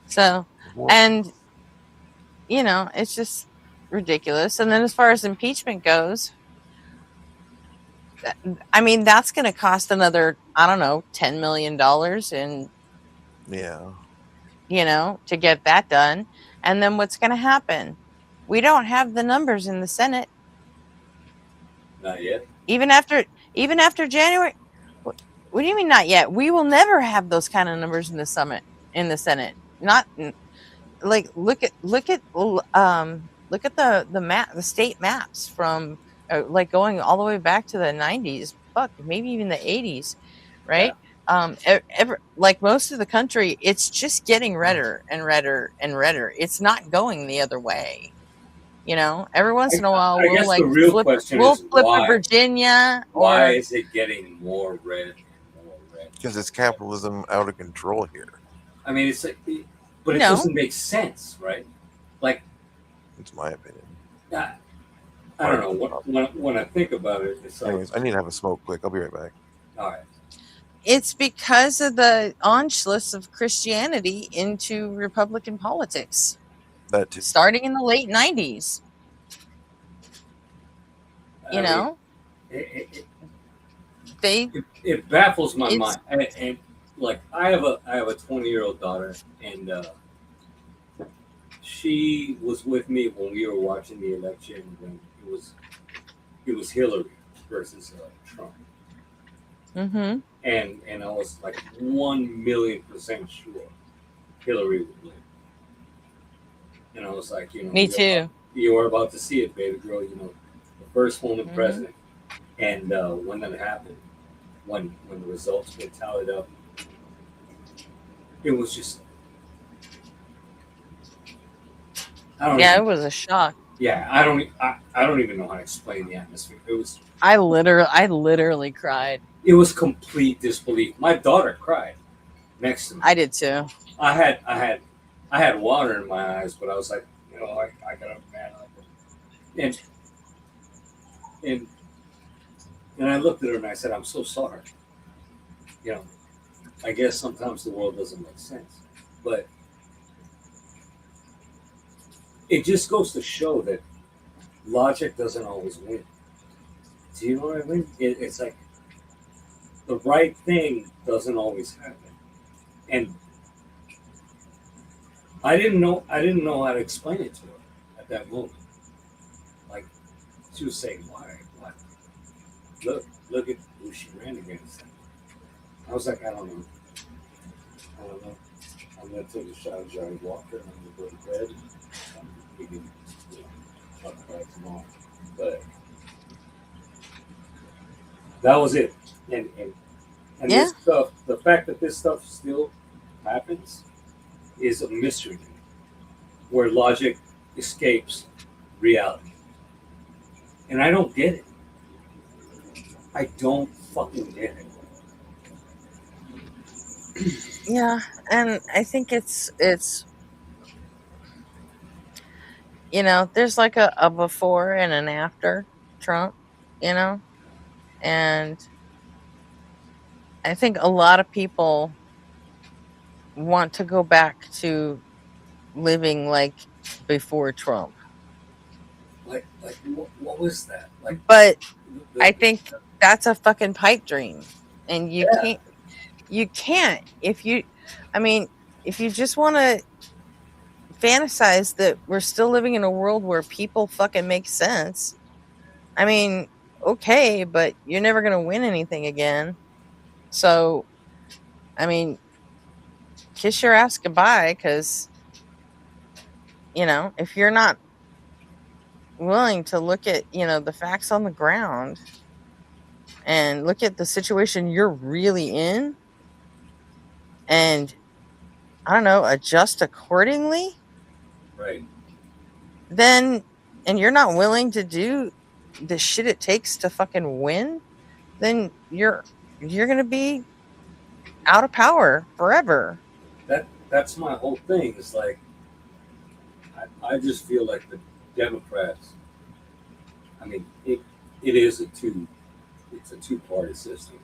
So, and it's just ridiculous. And then as far as impeachment goes, I mean, that's going to cost another, I don't know, $10 million to get that done. And then what's going to happen? We don't have the numbers in the Senate. Not yet. Even after January. What do you mean not yet? We will never have those kind of numbers in the Senate. Not like look at the map, the state maps from like going all the way back to the 90s, maybe even the 80s, right? Yeah. Like most of the country, it's just getting redder and redder and redder. It's not going the other way. Every once in a while we'll flip a Virginia. Why is it getting more red and more red? Because it's capitalism out of control here. I mean, it's like, but it doesn't make sense, right? Like, it's my opinion. I don't know. When I think about it, it's like. Anyways, I need to have a smoke quick. I'll be right back. All right. It's because of the Anschluss of Christianity into Republican politics. That too. Starting in the late 90s. It baffles my mind. And like I have a 20-year-old daughter, and she was with me when we were watching the election when it was Hillary versus Trump. Mm-hmm. And I was like 1,000,000% sure Hillary would win. And I was like, me too. You were about to see it, baby girl. The first woman president. And when that happened, when the results were tallied up, it was just. It was a shock. Yeah, I don't even know how to explain the atmosphere. It was. I literally cried. It was complete disbelief. My daughter cried next to me. I did too. I had water in my eyes, but I was like, I got a man up. And I looked at her and I said, I'm so sorry. I guess sometimes the world doesn't make sense. But it just goes to show that logic doesn't always win. Do you know what I mean? It's like the right thing doesn't always happen. And I didn't know how to explain it to her at that moment. Like she was saying, why? Look at who she ran against. I was like, I don't know. I'm gonna take a shot of Johnny Walker and I'm gonna go to bed. We can, talk about it tomorrow. But that was it. And Yeah. this stuff, the fact that this stuff still happens, is a mystery to me, where logic escapes reality, and I don't get it. I don't fucking get it. Yeah, and I think it's there's like a before and an after Trump, and I think a lot of people want to go back to living like before Trump. Like what was that? Like, But the, I think that's a fucking pipe dream. And yeah, you can't I mean, if you just want to fantasize that we're still living in a world where people fucking make sense, I mean, okay, but you're never going to win anything again. So, I mean, kiss your ass goodbye, because, if you're not willing to look at, the facts on the ground and look at the situation you're really in and, I don't know, adjust accordingly, right. then, and you're not willing to do the shit it takes to fucking win, then you're going to be out of power forever. That's my whole thing. It's like I just feel like the Democrats. I mean, it is it's a two-party system.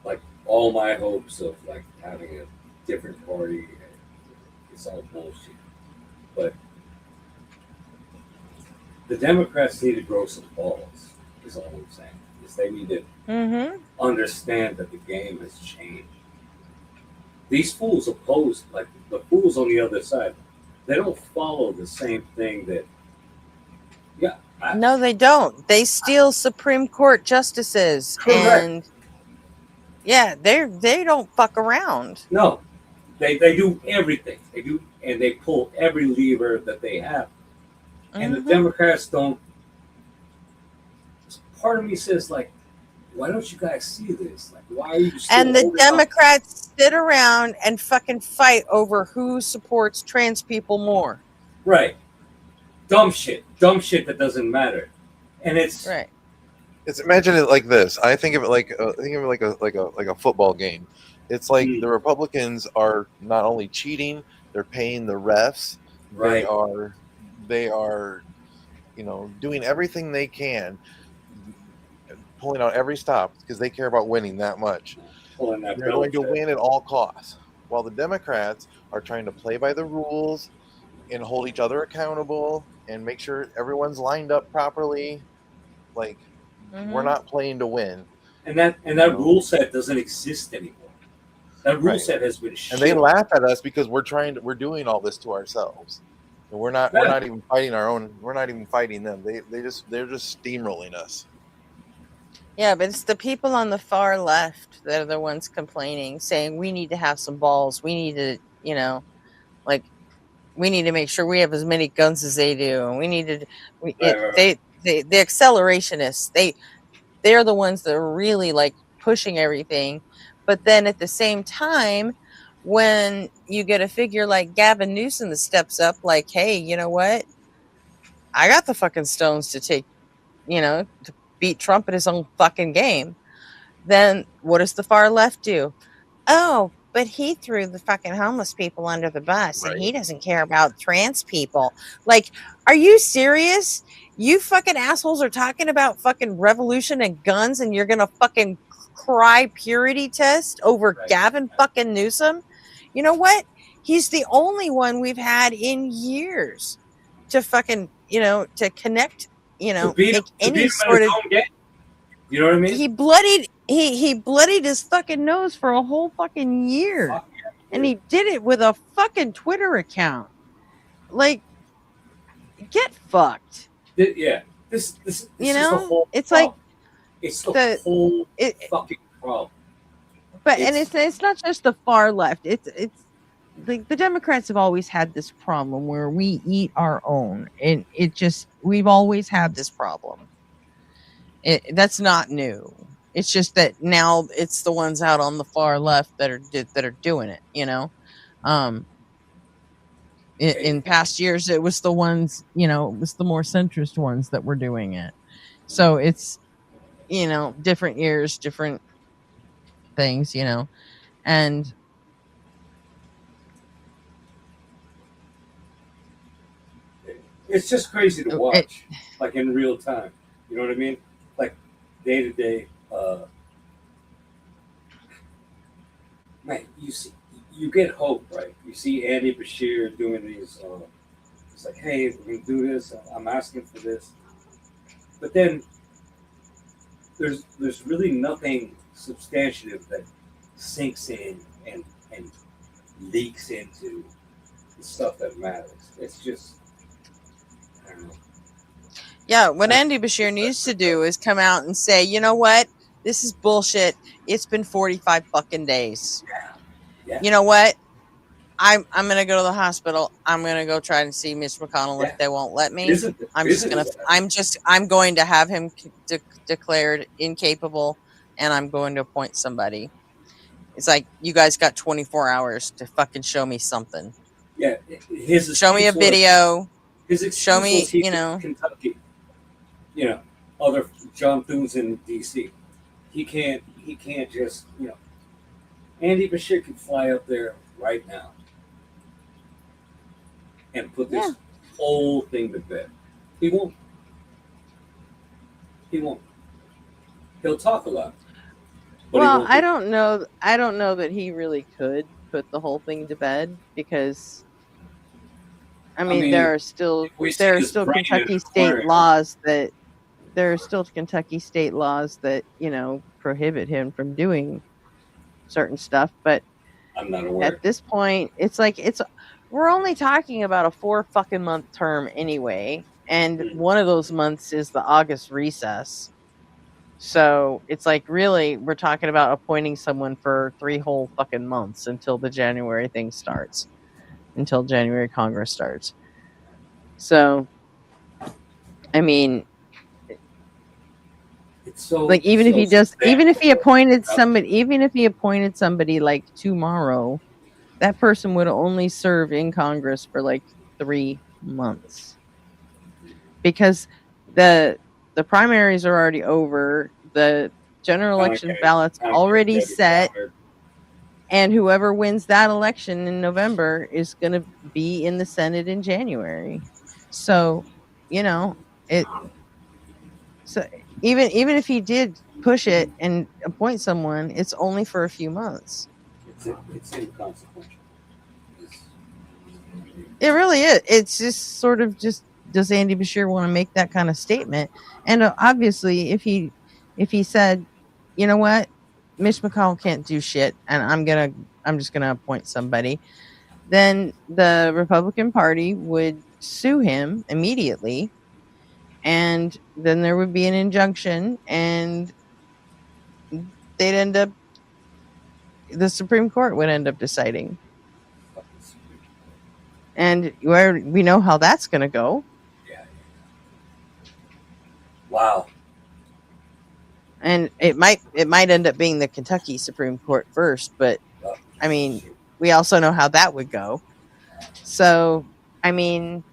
Like all my hopes of like having a different party, it's all bullshit. But the Democrats need to grow some balls. Is all I'm saying. Is they need to understand that the game has changed. These fools oppose, like the fools on the other side, they don't follow the same thing that. Yeah. No, they don't. They steal Supreme Court justices. Correct. And yeah, they don't fuck around. No, they do everything. They do, and they pull every lever that they have. And the Democrats don't. Part of me says, like, why don't you guys see this? Like, why are you still And the holding on? Democrats sit around and fucking fight over who supports trans people more. Right. Dumb shit that doesn't matter. And it's right. It's, imagine it like this. I think of it like a football game. It's like the Republicans are not only cheating, they're paying the refs. Right. They are, doing everything they can, pulling out every stop because they care about winning that much. They're going to win at all costs. While the Democrats are trying to play by the rules and hold each other accountable and make sure everyone's lined up properly. Like, we're not playing to win. And that rule set doesn't exist anymore. That rule set has been shit. And they laugh at us because we're doing all this to ourselves. And we're not even fighting our own. We're not even fighting them. They're just steamrolling us. Yeah, but it's the people on the far left that are the ones complaining, saying we need to have some balls. We need to, we need to make sure we have as many guns as they do. And we need to, the accelerationists, they're the ones that are really like pushing everything. But then at the same time, when you get a figure like Gavin Newsom that steps up, like, hey, you know what? I got the fucking stones to take, to beat Trump at his own fucking game. Then what does the far left do? Oh, but he threw the fucking homeless people under the bus and he doesn't care about trans people. Like, are you serious? You fucking assholes are talking about fucking revolution and guns and you're going to fucking cry purity test over Gavin fucking Newsom? You know what? He's the only one we've had in years to fucking, to connect, make any sort of. You know what I mean? He bloodied his fucking nose for a whole fucking year. And he did it with a fucking Twitter account. Like, get fucked. Yeah. This is the whole it's problem. like it's the whole fucking problem. But and it's not just the far left. It's like the Democrats have always had this problem where we eat our own, and we've always had this problem. That's not new. It's just that now it's the ones out on the far left that are doing it. In past years, it was the ones, it was the more centrist ones that were doing it. So it's, different years, different things, and It's just crazy to watch, like in real time. You know what I mean? Like day to day. Man, you get hope, right? You see Andy Bashir doing these. It's like, hey, we're gonna do this. I'm asking for this, but then there's really nothing substantive that sinks in and leaks into the stuff that matters. It's just, I don't know. yeah, what Andy Bashir needs to do is come out and say, you know what, this is bullshit. It's been 45 fucking days. Yeah. You know what? I'm gonna go to the hospital. I'm gonna go try and see Mitch McConnell if they won't let me. I'm going to have him declared incapable, and I'm going to appoint somebody. It's like, you guys got 24 hours to fucking show me something. Yeah, show me a video. Show me, Kentucky. Other John Thunes in D.C. He can't just, Andy Bashir can fly up there right now and put this whole thing to bed. He won't. He'll talk a lot. Well, I don't know that he really could put the whole thing to bed, because I mean there are still Kentucky state laws that prohibit him from doing certain stuff, but I'm not aware. At this point, we're only talking about a 4 fucking month term anyway, and one of those months is the August recess. So it's like, really, we're talking about appointing someone for 3 whole fucking months until the January thing starts, until January Congress starts. So, I mean, it's so, like, even if he appointed somebody like tomorrow, that person would only serve in Congress for like 3 months, because the primaries are already over, the general election ballots already set, and whoever wins that election in November is going to be in the Senate in January. So, so even if he did push it and appoint someone, it's only for a few months. It's inconsequential. It really is. It's just sort of just, does Andy Bashir want to make that kind of statement? And obviously, if he said, you know what, Mitch McConnell can't do shit, and I'm just gonna appoint somebody, then the Republican Party would sue him immediately, and then there would be an injunction, and the Supreme Court would end up deciding. And we know how that's going to go. Yeah. Wow. And it might end up being the Kentucky Supreme Court first, but I mean, we also know how that would go. So, I mean,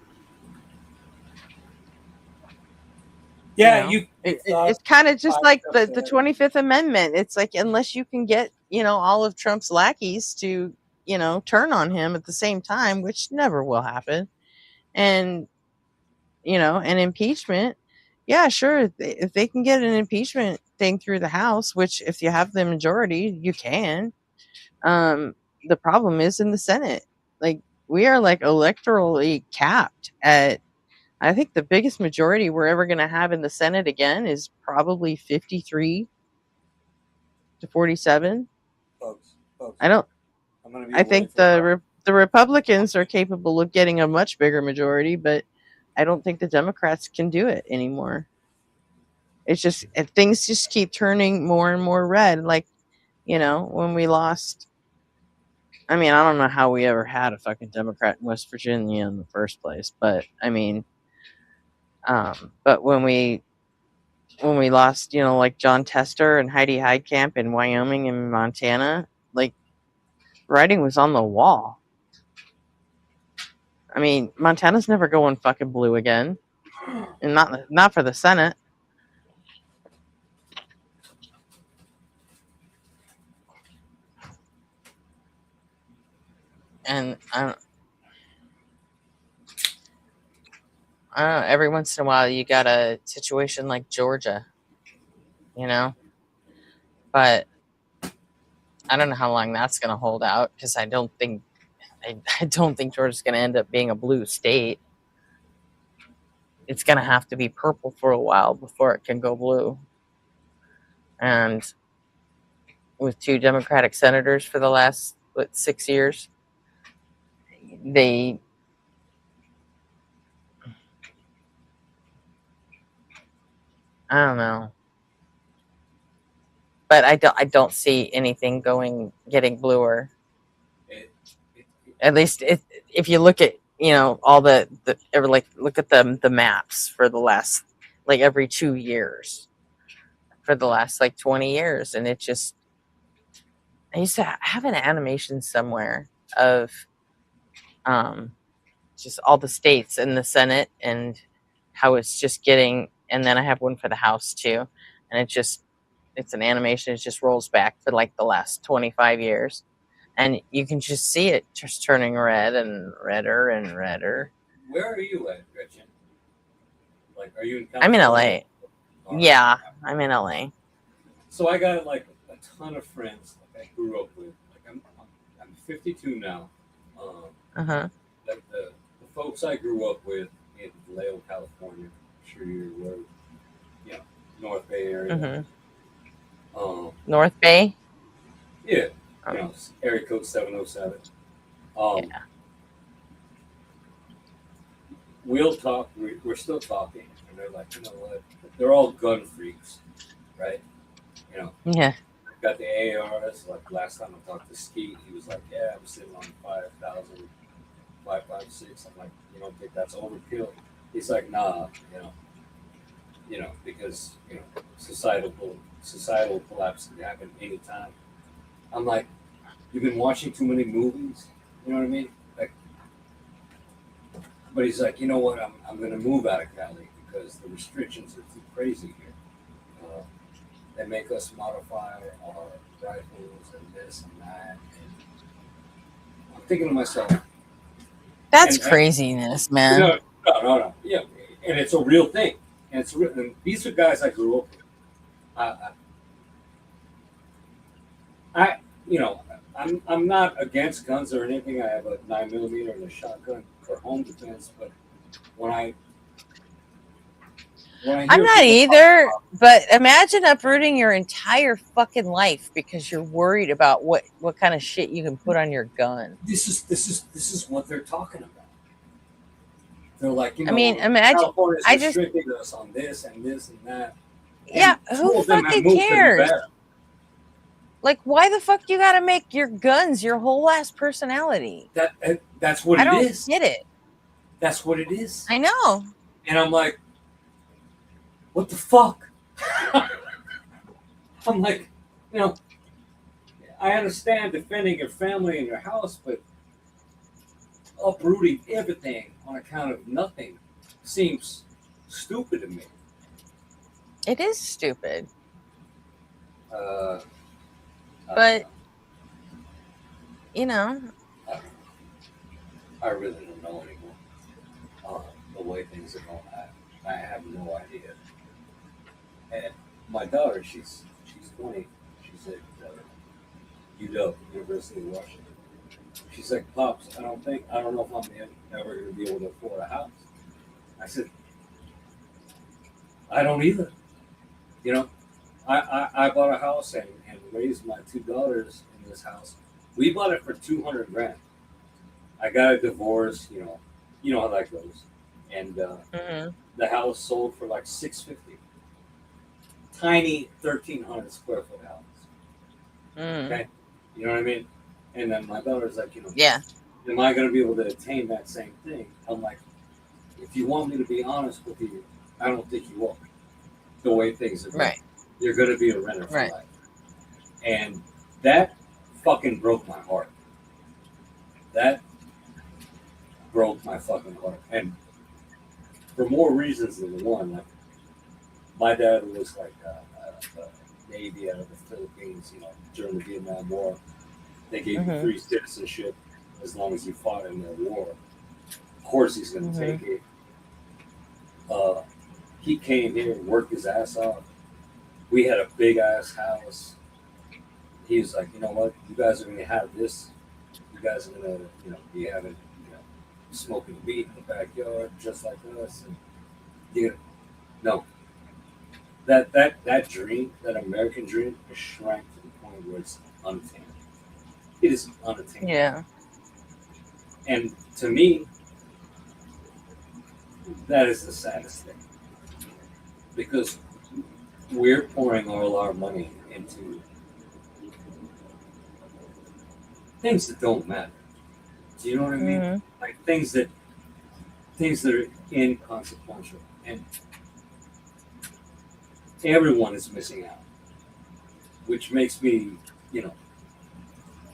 yeah, it's kind of just like the 25th Amendment. It's like, unless you can get, all of Trump's lackeys to, turn on him at the same time, which never will happen. And, an impeachment, yeah, sure. If they can get an impeachment thing through the House, which if you have the majority, you can. The problem is in the Senate. Like, we are like electorally capped at, I think the biggest majority we're ever going to have in the Senate again is probably 53 to 47. Folks, I think the Republicans are capable of getting a much bigger majority, but I don't think the Democrats can do it anymore. It's just, things just keep turning more and more red. Like, when we lost I mean, I don't know how we ever had a fucking Democrat in West Virginia in the first place, but I mean, but when we lost, like John Tester and Heidi Heitkamp in Wyoming and Montana, like writing was on the wall. I mean, Montana's never going fucking blue again, and not for the Senate. And I don't know. Every once in a while, you got a situation like Georgia, but I don't know how long that's going to hold out, because I don't think Georgia's going to end up being a blue state. It's going to have to be purple for a while before it can go blue. And with 2 Democratic senators for the last 6 years, I don't know, but I don't see anything getting bluer. At least if you look at all the look at the maps for the last every 2 years for the last 20 years, and it just, I used to have an animation somewhere of just all the states in the Senate and how it's just getting, and then I have one for the House too, and it's an animation. It just rolls back for the last 25 years, and you can just see it just turning red and redder and redder. Where are you at, Gretchen? Are you in California? I'm in LA. Yeah, I'm in LA. So I got a ton of friends I grew up with. I'm 52 now. Uh-huh. The folks I grew up with in Vallejo, California, I'm sure you're aware, North Bay area. Mm-hmm. North Bay? Yeah, area code 707. Yeah. We'll talk. We're still talking, and they're like, you know what? They're all gun freaks, right? Yeah. Got the ARs. Last time I talked to Skeet, he was like, "Yeah, I'm sitting on 5,000, 5.56." I'm like, "You don't think that's overkill?" He's like, "Nah, because societal collapse can happen anytime." I'm like, "You've been watching too many movies." You know what I mean? But he's like, "You know what? I'm going to move out of Cali because the restrictions are too crazy here. They make us modify our rifles and this and that." And I'm thinking to myself, That's craziness, man. No. Yeah, and it's a real thing. And and these are guys I grew up with. I'm not against guns or anything. I have a 9mm and a shotgun for home defense, but when I I'm not either, but imagine uprooting your entire fucking life because you're worried about what kind of shit you can put on your gun. This is what they're talking about. They're like, imagine. California's restricting us on this and this and that. Yeah, who fucking cares? Why the fuck you gotta make your guns your whole ass personality? That's what it is. I don't get it. That's what it is. I know. And I'm like, what the fuck? I'm like, I understand defending your family and your house, but uprooting everything on account of nothing seems stupid to me. It is stupid. But I really don't know anymore. The way things are going, I have no idea. And my daughter, she's 20. She's at UW, University of Washington. She's like, "Pops, I don't know if I'm ever going to be able to afford a house." I said, "I don't either. I bought a house and raised my 2 daughters in this house. We bought it for $200,000. I got a divorce, you know how that goes. And the house sold for $650. Tiny 1,300 square foot house. Okay, you know what I mean? And then my daughter's like, Yeah. am I going to be able to attain that same thing? I'm like, if you want me to be honest with you, I don't think you will. The way things are going. Right. You're going to be a renter for Right. life. And that fucking broke my heart. That broke my fucking heart. And for more reasons than one, like, my dad was like Navy out of the Philippines, during the Vietnam War. They gave you free citizenship as long as you fought in the war. Of course he's going to take it. He came here and worked his ass off. We had a big ass house. He was like, you know what? You guys are going to have this. You guys are going to, be having, smoking weed in the backyard just like us. And you're gonna, no. That dream, that American dream, is shrank to the point where it's unattainable. It is unattainable. Yeah. And to me, that is the saddest thing. Because we're pouring all our money into things that don't matter. Do you know what I mean? Like things that are inconsequential. And everyone is missing out. Which makes me, it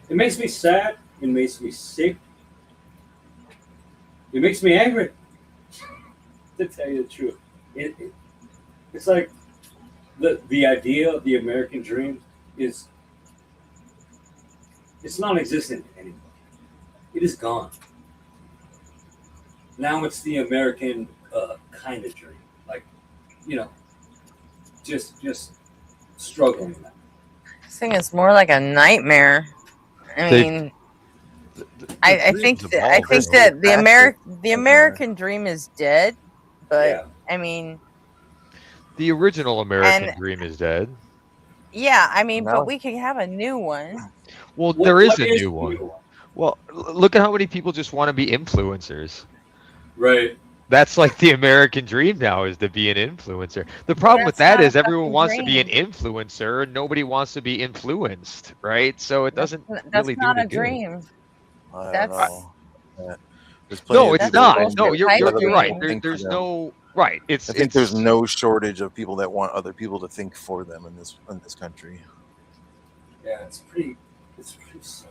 makes me sad. It makes me sick. It makes me angry. To tell you the truth. It's like the idea of the American dream it's non-existent anymore. It is gone. Now it's the American kind of dream, like just struggling. This thing is more like a nightmare. I mean, I think that the American dream is dead, but Yeah. I mean, the original American dream is dead. Yeah, I mean, No. but we could have a new one. Well, there is What a new one. Well, look at how many people just want to be influencers. Right. That's like the American dream now, is to be an influencer. The problem with That's that not is a everyone fucking wants to be an dream. influencer and nobody wants to be influenced, right? So it doesn't That's really not do a any good. dream. I don't That's- know. Yeah. There's No, plenty of it's people not. that want No, to you're let type other you're of right. people dream. think for There's them. no right. It's I think there's no shortage of people that want other people to think for them in this country. Yeah, it's pretty sad.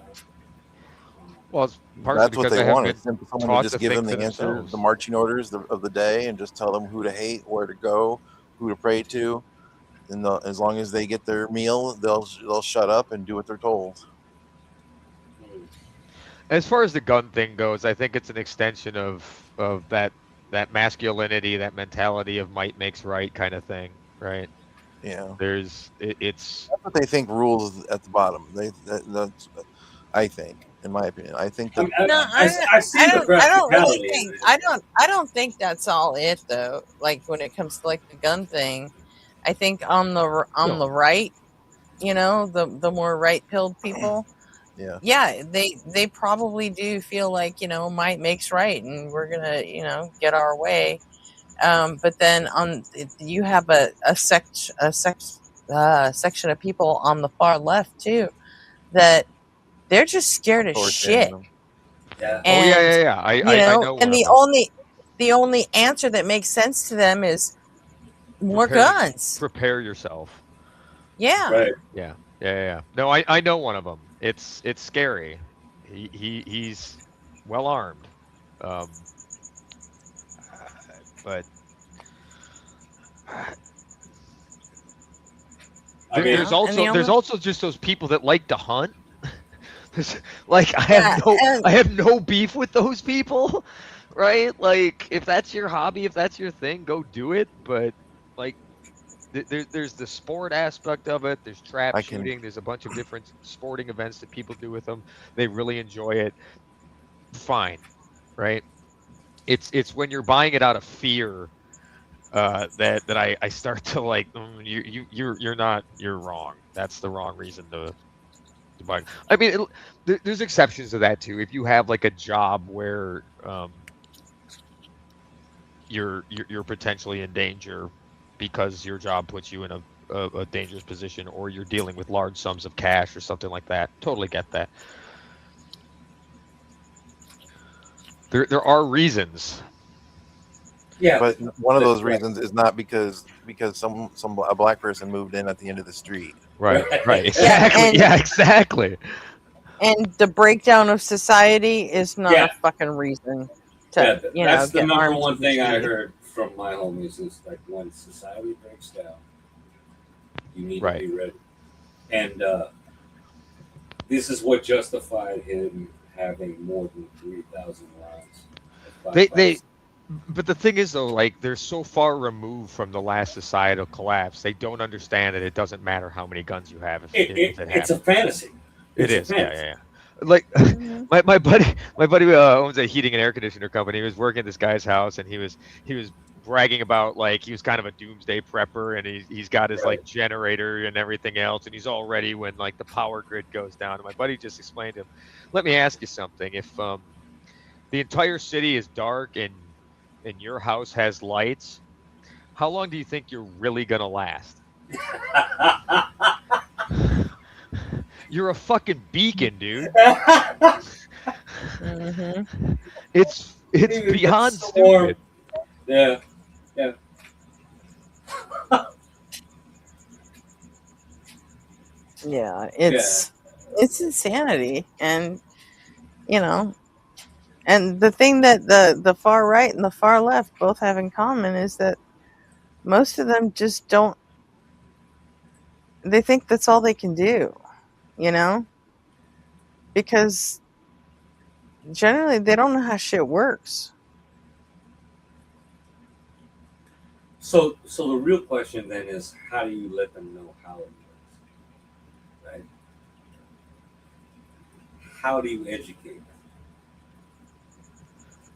well, it's partially That's what because they I have want. been It's simple someone taught to just to give think them for the answer, themselves. the marching orders of the day, and just tell them who to hate, where to go, who to pray to. And as long as they get their meal, they'll shut up and do what they're told. As far as the gun thing goes, I think it's an extension of that masculinity, that mentality of might makes right kind of thing, right? Yeah, It's that's what they think rules at the bottom. That's I think, in my opinion, I think that No, I see I the don't really practicality think in it. I don't think that's all it though. Like when it comes to like the gun thing, I think on the right, the more right pilled people, yeah, they probably do feel like might makes right, and we're gonna get our way. But then you have a section of people on the far left too that they're just scared as shit. authoritarianism. Yeah. oh yeah, And yeah, yeah. I know one and of the them. only answer that makes sense to them is more Prepare- guns. Prepare yourself. Yeah. Right. Yeah. No, I know one of them. It's scary. He's well armed, but I mean, there's and the only- also just those people that like to hunt. Like I Yeah, have no beef with those people, right? Like if that's your hobby, if that's your thing, go do it. But like there's the sport aspect of it. There's trap shooting. There's a bunch of different sporting events that people do with them. They really enjoy it. Fine, right? It's when you're buying it out of fear that I start to like you're wrong. That's the wrong reason to buy. I mean, there's exceptions to that too. If you have like a job where you're potentially in danger because your job puts you in a dangerous position, or you're dealing with large sums of cash or something like that. Totally get that. there are reasons. Yeah, But one of that's those right. reasons is not because a black person moved in at the end of the street. Right. Right. Yeah, Exactly. and Yeah. Exactly. and the breakdown of society is not Yeah, a fucking reason yeah. to, you know, That's the get number armed to one the thing I teeth. heard from my homies is like when society breaks down, you need to Right. be ready. And this is what justified him having more than 3,000 rounds. of They 5.56. but the thing is though, like they're so far removed from the last societal collapse, they don't understand that it doesn't matter how many guns you have if it It's a happens. fantasy. It It's a is. Yeah. fantasy. Yeah. Yeah. Like Mhm. my buddy owns a heating and air conditioner company. He was working at this guy's house, and he was bragging about like he was kind of a doomsday prepper, and he's got his Right. like generator and everything else, and he's all ready when like the power grid goes down. And my buddy just explained to him, let me ask you something. If the entire city is dark and your house has lights, how long do you think you're really gonna last? You're a fucking beacon, dude. Mhm. It's Dude, that's beyond so warm. stupid. Yeah. Yeah. Yeah, it's insanity, and you know, and the thing that the far right and the far left both have in common is that most of them just don't. They think that's all they can do, you know, because generally they don't know how shit works. So the real question then is, how do you let them know how it works, right? How do you educate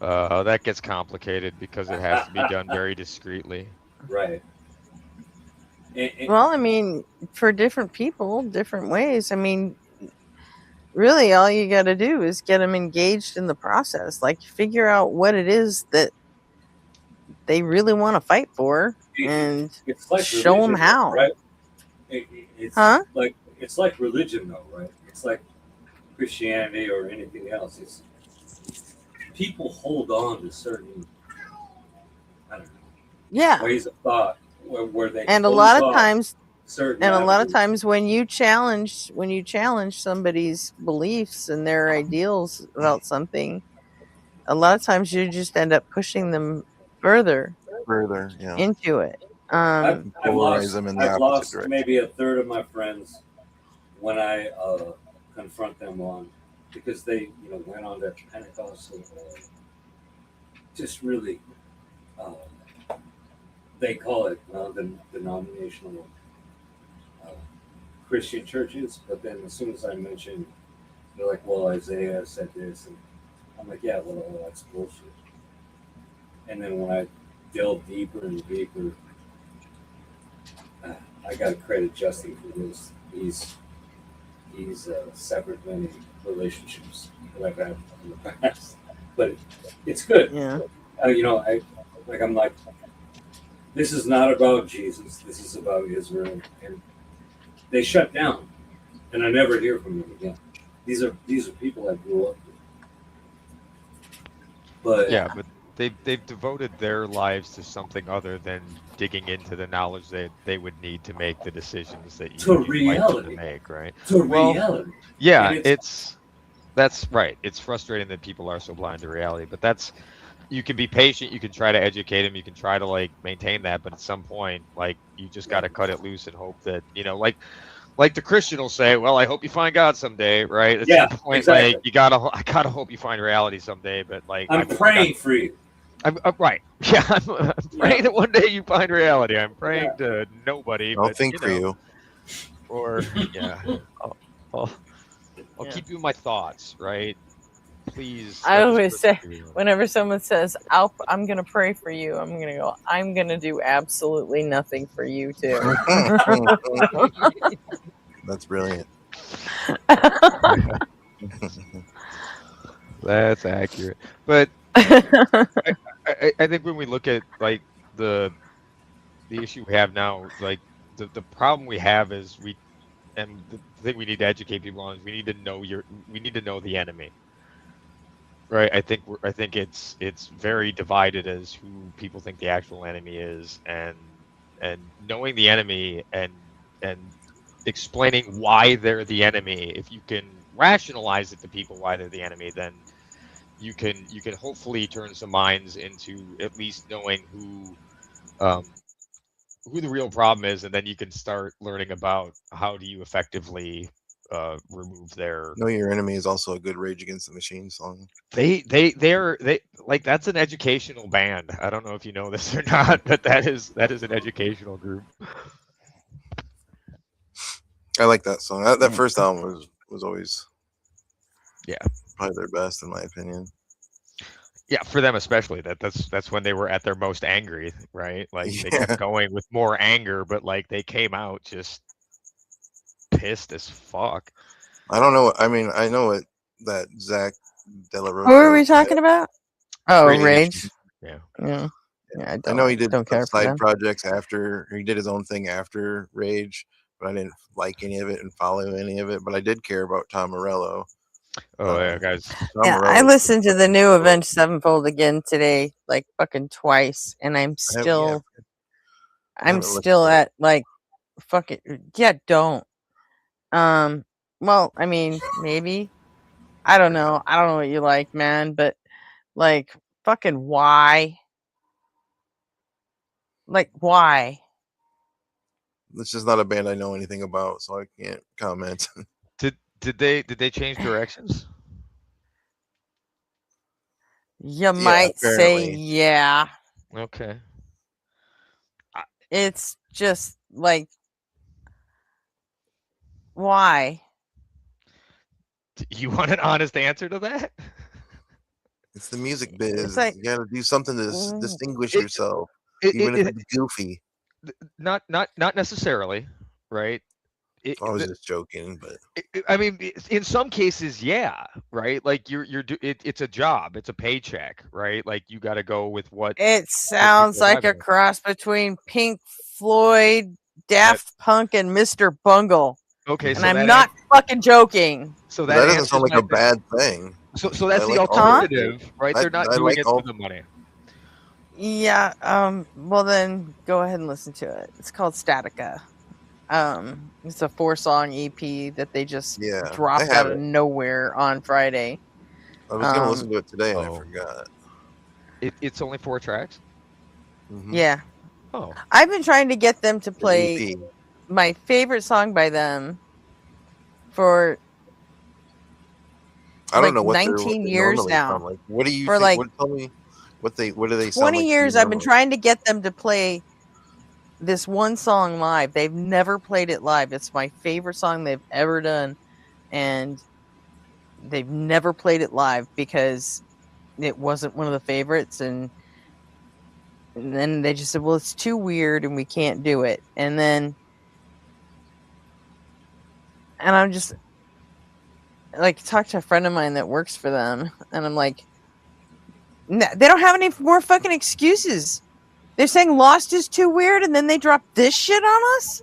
them? That gets complicated because it has to be done very discreetly. Right. Well, I mean, for different people, different ways. I mean, really, all you got to do is get them engaged in the process. Like, figure out what it is that they really want to fight for, and it's like show them religion, how. right? It's Huh? like it's like religion, though, right? It's like Christianity or anything else. It's people hold on to certain, I don't know, Yeah. ways of thought where they And a close lot of off times, certain and a lot of avenues. times when you challenge somebody's beliefs and their ideals about something, a lot of times you just end up pushing them further Further, yeah, into it. I've polarize lost them in the I've opposite lost direction. maybe a third of my friends when I confront them on because they went on that Pentecostal just really they call it the denominational uh, Christian churches, but then as soon as I mention, they're like, well, Isaiah said this, and I'm like, yeah, well, that's bullshit. And then when I delve deeper and deeper, I got to credit Justin for this. He's severed many relationships that I've had in the past, but it's good. Yeah. I'm like, this is not about Jesus. This is about Israel, and they shut down, and I never hear from them again. These are people I grew up with, but Yeah, but they've devoted their lives to something other than digging into the knowledge that they would need to make the decisions that To you like them reality. to make, right? to Well, reality. yeah, And that's right. It's frustrating that people are so blind to reality, but that's you can be patient, you can try to educate them, you can try to like maintain that, but at some point, like you just got to cut it loose and hope that like the Christian will say, well, I hope you find God someday, right? At Yeah, some point, exactly. like I gotta hope you find reality someday, but like I'm praying for you. I'm right. Yeah, I'm praying that one day you find reality. I'm praying Yeah. to nobody, I'll but think for you. or yeah, I'll Yeah. keep you in my thoughts, right? Please. I let this always person say, be with me. whenever someone says, I'm going to pray for you, I'm going to go, I'm going to do absolutely nothing for you, too. That's brilliant. That's accurate, but I think when we look at like the issue we have now, like the problem we have is and the thing we need to educate people on is we need to know the enemy. right? I think it's very divided as who people think the actual enemy is, and knowing the enemy and explaining why they're the enemy. If you can rationalize it to people why they're the enemy, then you can hopefully turn some minds into at least knowing um, who the real problem is, and then you can start learning about how do you effectively remove their. Know Your Enemy is also a good Rage Against the Machine song. They like that's an educational band. I don't know if you know this or not, but that is an educational group. I like that song. That first album was always Yeah, probably their best in my opinion. yeah, for them especially. That's when they were at their most angry, right? Like they Yeah. kept going with more anger, but like they came out just pissed as fuck. I don't know. I mean, I know that Zach De La Rocha. Who are we talking about? Oh, Radiation. Rage. Yeah. Yeah. Yeah, I know he did don't care for side them. projects after he did his own thing after Rage, but I didn't like any of it and follow any of it. But I did care about Tom Morello. Oh yeah, guys. Tom Yeah, I Morello- listened to the new Avenged Sevenfold again today, like fucking twice, and I'm I haven't- yeah, I'm haven't listened still to it. at like fucking yeah, don't. Well, I mean, maybe. I don't know. I don't know what you like, man, but like fucking why? Like why? This is not a band I know anything about, so I can't comment. Did they change directions? You might say apparently. yeah. Okay. It's just like why? You want an honest answer to that? It's the music biz. It's like You got to do something to distinguish It- yourself, It, even it, if it, it's goofy. not necessarily, right? I was just joking, but I mean, in some cases, yeah, right. Like it's a job, it's a paycheck, right? Like you got to go with what. it sounds people like a have. cross between Pink Floyd, Daft Punk, and Mr. Bungle. Okay, And so I'm that not fucking joking. so that that doesn't answers sound like my a bad thing. So I that's the like all their alternative, right? I- They're not I doing like it all- for the money. Yeah, well then go ahead and listen to it. It's called Statica. It's a 4-song EP that they just Yeah, dropped I have out of it. nowhere on Friday. I was gonna listen to it today and I Oh. forgot. It's only 4 tracks. Mhm. Yeah. Oh, I've been trying to get them to An play EP. my favorite song by them for I don't like know what 19 they years normally now. sound like. What do you For think? like Tell me what do they sound 20 like? to you years I've been normally? trying to get them to play this one song live. They've never played it live. It's my favorite song they've ever done, and they've never played it live because it wasn't one of the favorites, and then they just said, well, it's too weird and we can't do it. And I'm just like, talked to a friend of mine that works for them, and I'm like, they don't have any more fucking excuses. They're saying Lost is too weird, and then they drop this shit on us?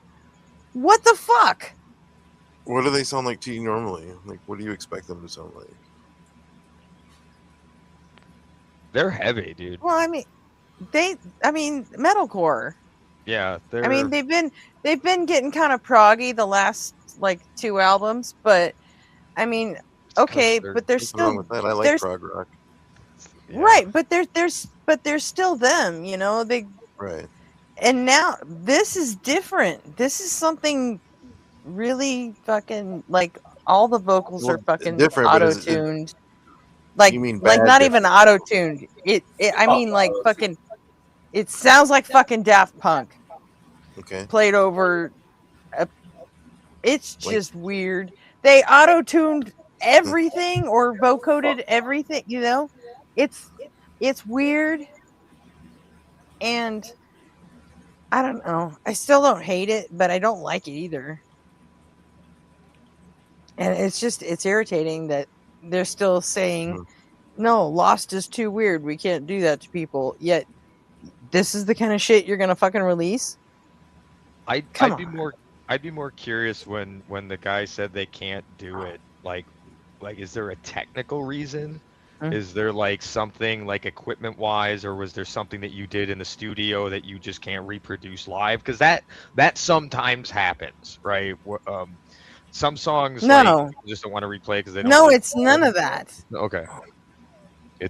What the fuck? What do they sound like to you normally? Like, what do you expect them to sound like? they're heavy, dude. Well, I mean, metalcore. Yeah, they're. I mean, they've been getting kind of proggy the last like 2 albums, but I mean, okay, but they're What's wrong still with that? I like there's- prog rock. yeah. right, but they're still them, you know. Right. And now this is different. This is something really fucking like all the vocals Well, are fucking different, but auto tuned. Like You mean like bad not even different. auto tuned. I mean like fucking. It sounds like fucking Daft Punk Okay. played over. It's Like- just weird. They auto tuned everything or vocoded everything. You know, it's weird, and I don't know. I still don't hate it, but I don't like it either. And it's irritating that they're still saying, Mhm. no, Lost is too weird. We can't do that to people. Yet, this is the kind of shit you're gonna fucking release. I'd be more curious when the guy said they can't do it. Like, is there a technical reason? Is there like something like equipment wise, or was there something that you did in the studio that you just can't reproduce live? Because that sometimes happens, right? Some songs like No, people just don't want to replay because they don't no, work it's none of that. Okay.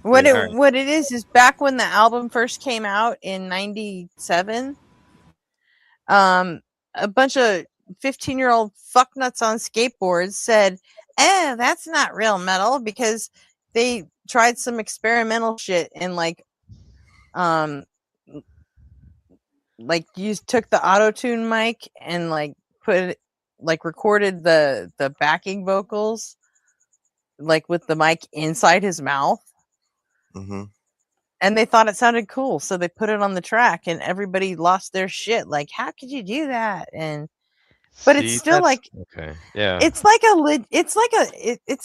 What All right. what it is back when the album first came out in '97, a bunch of 15-year-old fucknuts on skateboards said, that's not real metal," because they tried some experimental shit and you took the auto-tune mic and recorded the backing vocals with the mic inside his mouth. Mm-hmm. And they thought it sounded cool, so they put it on the track, and everybody lost their shit. Like, how could you do that? But it's See, still okay. Yeah. it's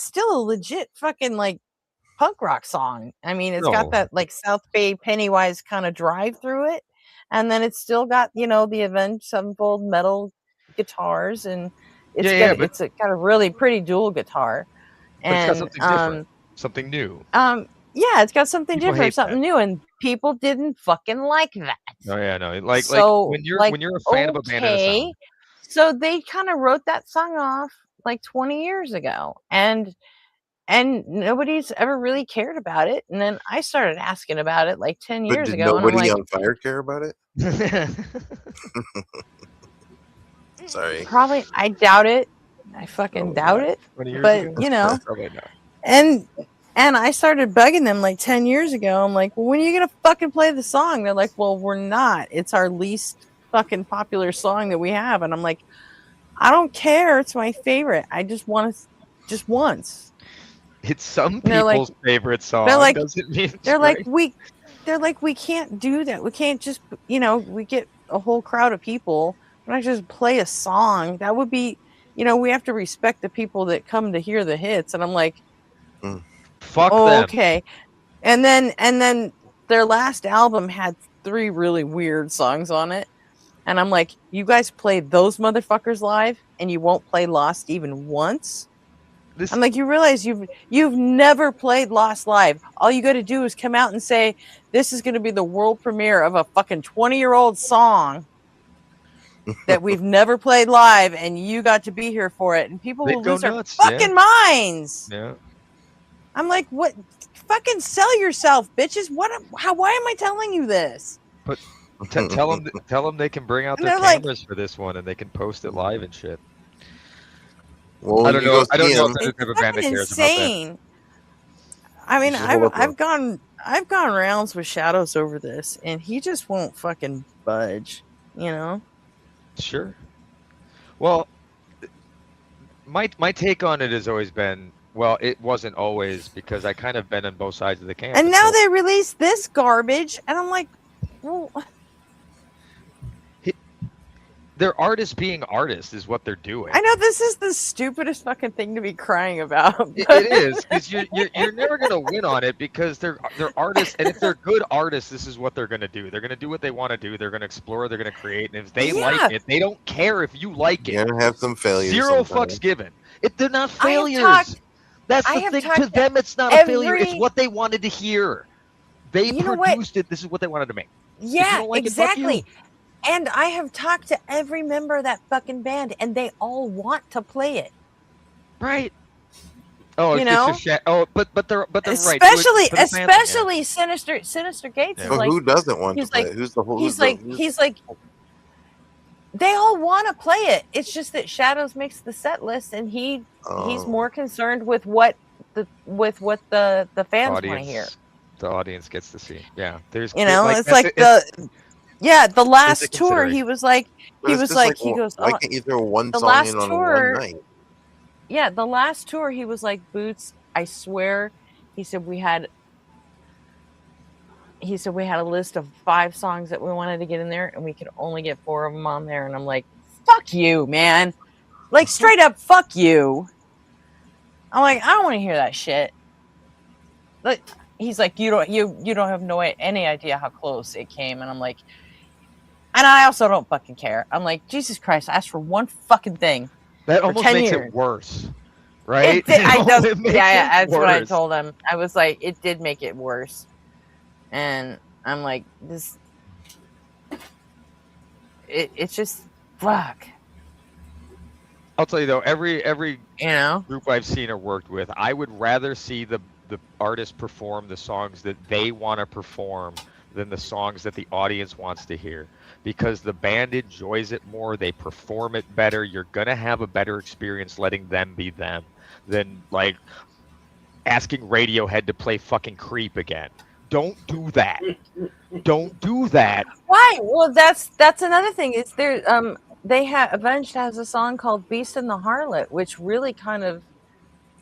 still a legit fucking punk rock song. I mean, it's got that South Bay Pennywise kind of drive through it, and then it's still got the Avenged Sevenfold metal guitars, and it's got a really pretty dual guitar, but it's got and something different, something new. yeah, it's got something People different, hate something new, and people didn't fucking like that. Oh yeah, no, like So, when you're a fan of a band and a sound. So they kind of wrote that song off like 20 years ago, and nobody's ever really cared about it. And then I started asking about it like 10 But years did ago, and I'm nobody like, on Fire care about it? Sorry. probably, I doubt it. I fucking doubt it. 20 years But ago? Probably not. and I started bugging them like 10 years ago. I'm like, well, when are you gonna fucking play the song? They're like, well, we're not. It's our least fucking popular song that we have. And I'm like, I don't care. It's my favorite. I just want to, just once. It's some people's favorite song. Doesn't mean they're like, we can't do that. We can't just, we get a whole crowd of people. We're not just play a song. That would be, we have to respect the people that come to hear the hits. And I'm like, fuck them. Okay. And then their last album had 3 really weird songs on it. And I'm like, you guys played those motherfuckers live and you won't play Lost even once? I'm like, you realize you've never played Lost live. All you got to do is come out and say, this is going to be the world premiere of a fucking 20-year-old song that we've never played live, and you got to be here for it. And people will lose their fucking minds. Yeah. I'm like, what? Fucking sell yourself, bitches. Why am I telling you this? But tell them they can bring out their cameras for this one, and they can post it live and shit. Well, I don't know if there's a band that cares insane. about that. I mean, I've gone rounds with Shadows over this, and he just won't fucking budge. Sure. Well, my take on it has always been, well, it wasn't always, because I kind of been on both sides of the camp. And now they release this garbage, and I'm like, well, they're artists being artists is what they're doing. I know this is the stupidest fucking thing to be crying about. It is, because you're never gonna win on it, because they're artists, and if they're good artists, this is what they're gonna do. They're gonna do what they want to do. They're gonna explore. They're gonna create, and if they like it, they don't care if you like it. You're gonna have some failures. Zero fucks given. They're not failures. That's the thing. To them, it's not a failure. It's what they wanted to hear. They produced it. This is what they wanted to make. Yeah, exactly. And I have talked to every member of that fucking band, and they all want to play it. Right. Oh, but they're especially Sinister Gates. Yeah. Who doesn't want to play it? Who's the whole? He's like they all want to play it. It's just that Shadows makes the set list, and he's more concerned with what the fans want to hear. The audience gets to see. Yeah, there's the last tour he was like why can't you throw one song in on one night? Yeah, the last tour he was like, Boots, I swear, he said we had a list of 5 songs that we wanted to get in there, and we could only get 4 of them on there. And I'm like, fuck you, man. Like, straight up, fuck you. I'm like, I don't want to hear that shit. Like, he's like, you don't have any idea how close it came. And I'm like, and I also don't fucking care. I'm like, Jesus Christ, I asked for one fucking thing. That almost makes it worse. right? It makes it that's what I worse. told him. I was like, it did make it worse, and I'm like, this. It's just fuck. I'll tell you though, every You know, group I've seen or worked with, I would rather see the artist perform the songs that they want to perform than the songs that the audience wants to hear, because the band enjoys it more, they perform it better. You're gonna have a better experience letting them be them than like asking Radiohead to play fucking Creep again. Don't do that. Don't do that. why? Well, that's another thing. Is there they have Avenged has a song called "Beast and the Harlot," which really kind of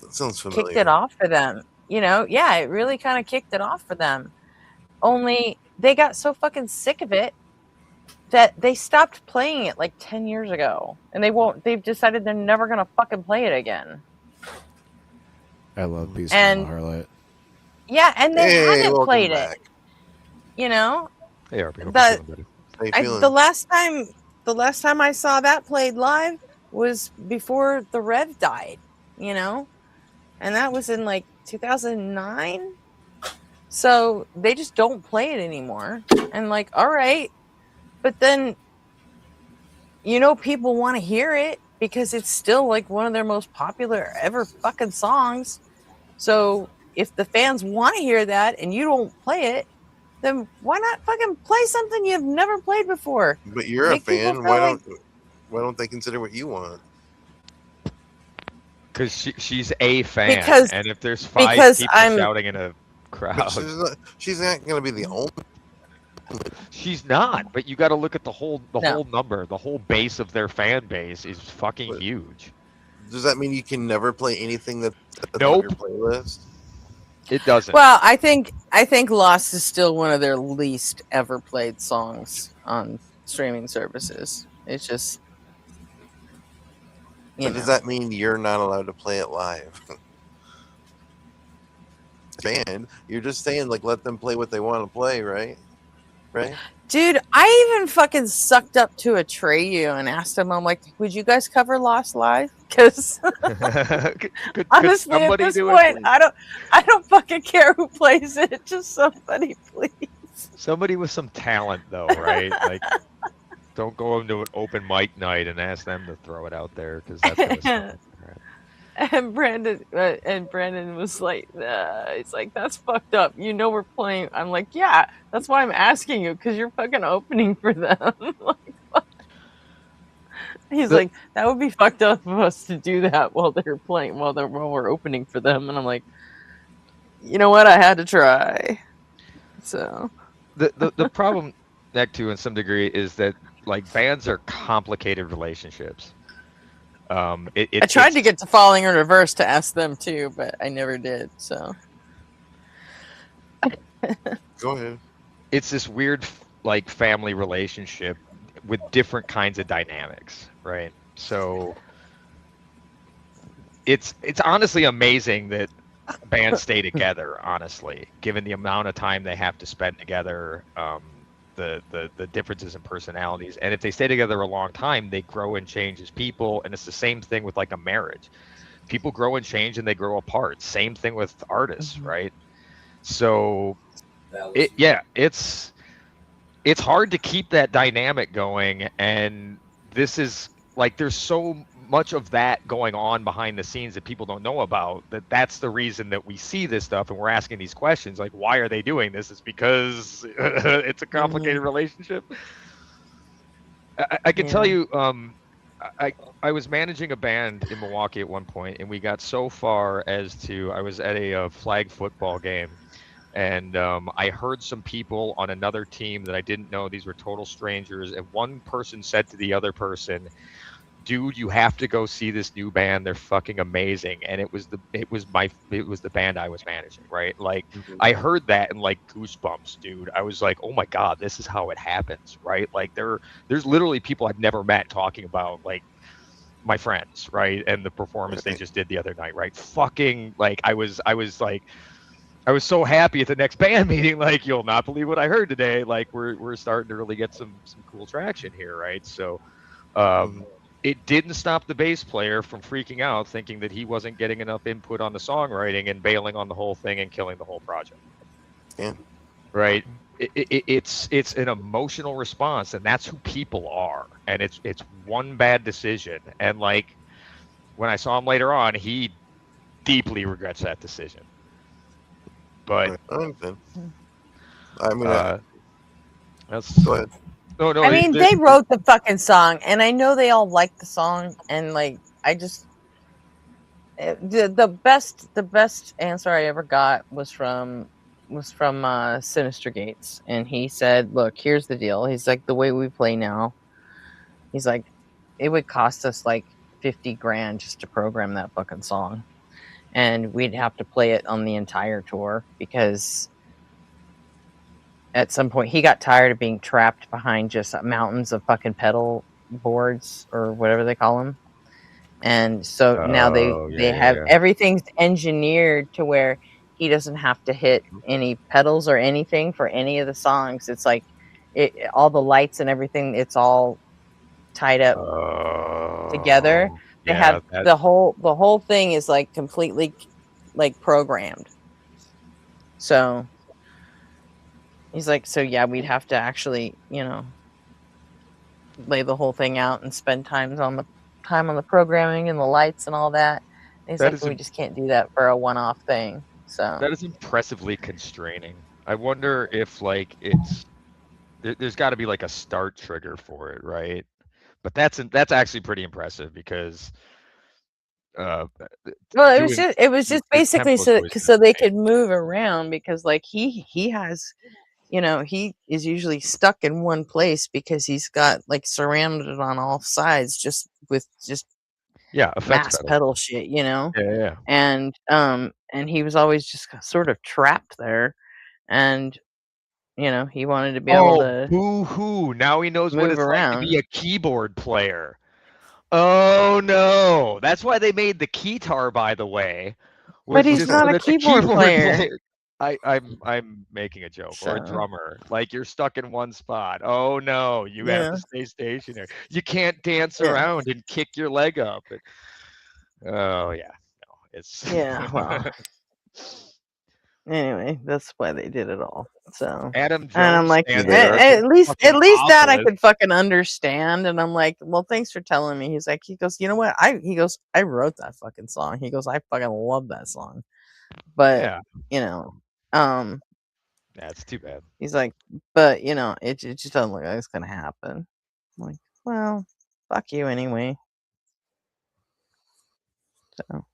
That sounds familiar. kicked it off for them. You know, yeah, it really kind of kicked it off for them. Only they got so fucking sick of it that they stopped playing it like 10 years ago, and they've decided they're never gonna fucking play it again. I love Beast and the Harlot. Yeah, and they Hey, haven't welcome played back. it. You know, Hey, RP, hope you're the feeling better. How you feeling? the last time I saw that played live was before the Rev died. You know, and that was in like 2009. So they just don't play it anymore. And like, all right, but then, you know, people want to hear it because it's still like one of their most popular ever fucking songs. So if the fans want to hear that and you don't play it, then why not fucking play something you've never played before? But you're Make a people fan. feel Why like- don't they consider what you want? Because she's a fan, Because- and if there's 5 because people I'm- shouting in a But crowd, she's not going to be the only. she's not. But you got to look at the whole No. whole number, the whole base of their fan base is fucking But- huge. Does that mean you can never play anything that's on Nope. your playlist? It doesn't. Well, I think Lost is still one of their least ever played songs on streaming services. It's just, But does that mean you're not allowed to play it live? Band, you're just saying like let them play what they want to play, right? Right? dude, I even fucking sucked up to Atreyu and asked him, I'm like, would you guys cover Lost live? Because Could honestly, at somebody this do point, it? I don't fucking care who plays it. Just somebody, please. Somebody with some talent, though, right? Like, don't go into an open mic night and ask them to throw it out there because that's gonna suck. And Brandon was like, he's like, that's fucked up. You know we're playing. I'm like, yeah, that's why I'm asking you, because you're fucking opening for them. Like, fuck. He's like, that would be fucked up of us to do that while they're playing, while we're opening for them. And I'm like, you know what? I had to try. So The problem, that too, in some degree, is that like bands are complicated relationships. I tried to get to Falling in Reverse to ask them too, but I never did. So Go ahead. it's this weird like family relationship with different kinds of dynamics, right? So it's honestly amazing that bands stay together, honestly, given the amount of time they have to spend together, the differences in personalities. And if they stay together a long time, they grow and change as people. And it's the same thing with like a marriage. People grow and change and they grow apart. Same thing with artists, right? So it's hard to keep that dynamic going. And this is like, there's so much of that going on behind the scenes that people don't know about, that's the reason that we see this stuff and we're asking these questions like, why are they doing this? It's because it's a complicated relationship. I can tell you, I was managing a band in Milwaukee at one point, and we got so far as to, I was at a flag football game, and I heard some people on another team that I didn't know. These were total strangers, and one person said to the other person, dude, you have to go see this new band. They're fucking amazing. And it was the band I was managing, right? Like, I heard that and like goosebumps, dude. I was like, oh my God, this is how it happens, right? Like there's literally people I've never met talking about like my friends, right? And the performance they just did the other night, right? Fucking like I was so happy at the next band meeting, like, you'll not believe what I heard today. Like we're starting to really get some cool traction here, right? So it didn't stop the bass player from freaking out, thinking that he wasn't getting enough input on the songwriting and bailing on the whole thing and killing the whole project. Yeah. Right. It's an emotional response, and that's who people are. And it's one bad decision. And like when I saw him later on, he deeply regrets that decision. But I understand. I mean, that's go ahead. no. I mean, they wrote the fucking song, and I know they all like the song, and like I just the best answer I ever got was from Sinister Gates, and he said, "Look, here's the deal." He's like, "The way we play now," he's like, "it would cost us like 50 grand just to program that fucking song, and we'd have to play it on the entire tour because." At some point, he got tired of being trapped behind just mountains of fucking pedal boards or whatever they call them. And so now they have everything's engineered to where he doesn't have to hit any pedals or anything for any of the songs. It's like all the lights and everything, it's all tied up together. They have the whole thing is like completely like programmed. So he's like, so yeah, we'd have to actually, lay the whole thing out and spend time on the programming and the lights and all that. And he's like, we just can't do that for a one-off thing. So that is impressively constraining. I wonder if like there's got to be like a start trigger for it, right? But that's actually pretty impressive because well, it was just basically so they could move around because like he has, he is usually stuck in one place because he's got like surrounded on all sides just with mass pedal shit, Yeah. And he was always just sort of trapped there, and he wanted to be able to boo-hoo. Now he knows what it's around. like to be a keyboard player. Oh no, that's why they made the keytar, by the way. But he's not a keyboard player. I'm making a joke. Or a drummer. Like you're stuck in one spot. Oh no, you have to stay stationary. You can't dance around and kick your leg up. Oh yeah, no, it's well. Anyway, that's why they did it all. So Adam Jones, and I'm like, at least that I could fucking understand. And I'm like, well, thanks for telling me. He's like, he goes, you know what? I wrote that fucking song. He goes, I fucking love that song. But that's too bad. He's like, but it just doesn't look like it's gonna happen. I'm like, well, fuck you anyway. So.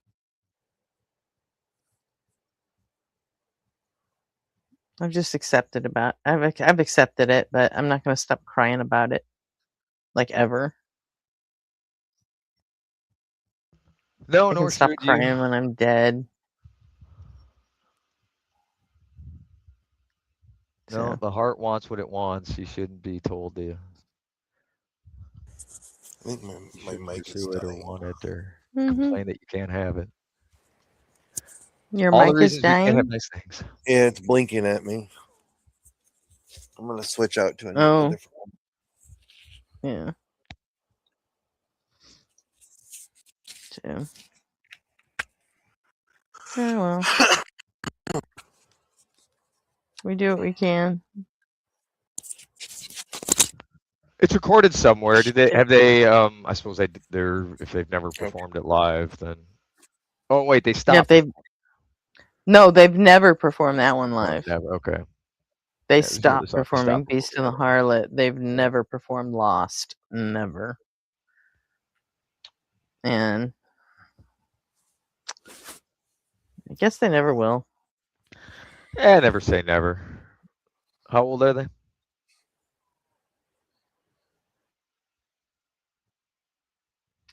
I've just accepted I've accepted it, but I'm not going to stop crying about it, like ever. No, I can stop crying when I'm dead. No, the heart wants what it wants. You shouldn't be told to. I think my mic is dying. Or want it or Mm-hmm. complain that you can't have it. Your mic is dying. You can't have nice things. Yeah, it's blinking at me. I'm gonna switch out to a different one. Yeah. So. Oh well. We do what we can. It's recorded somewhere. Did they have they? I suppose they're if they've never performed it live, then. Oh wait, they stopped. Yeah, they've never performed that one live. Never. Okay. They stopped performing Beast and the Harlot. They've never performed Lost. Never. And I guess they never will. Never say never. How old are they?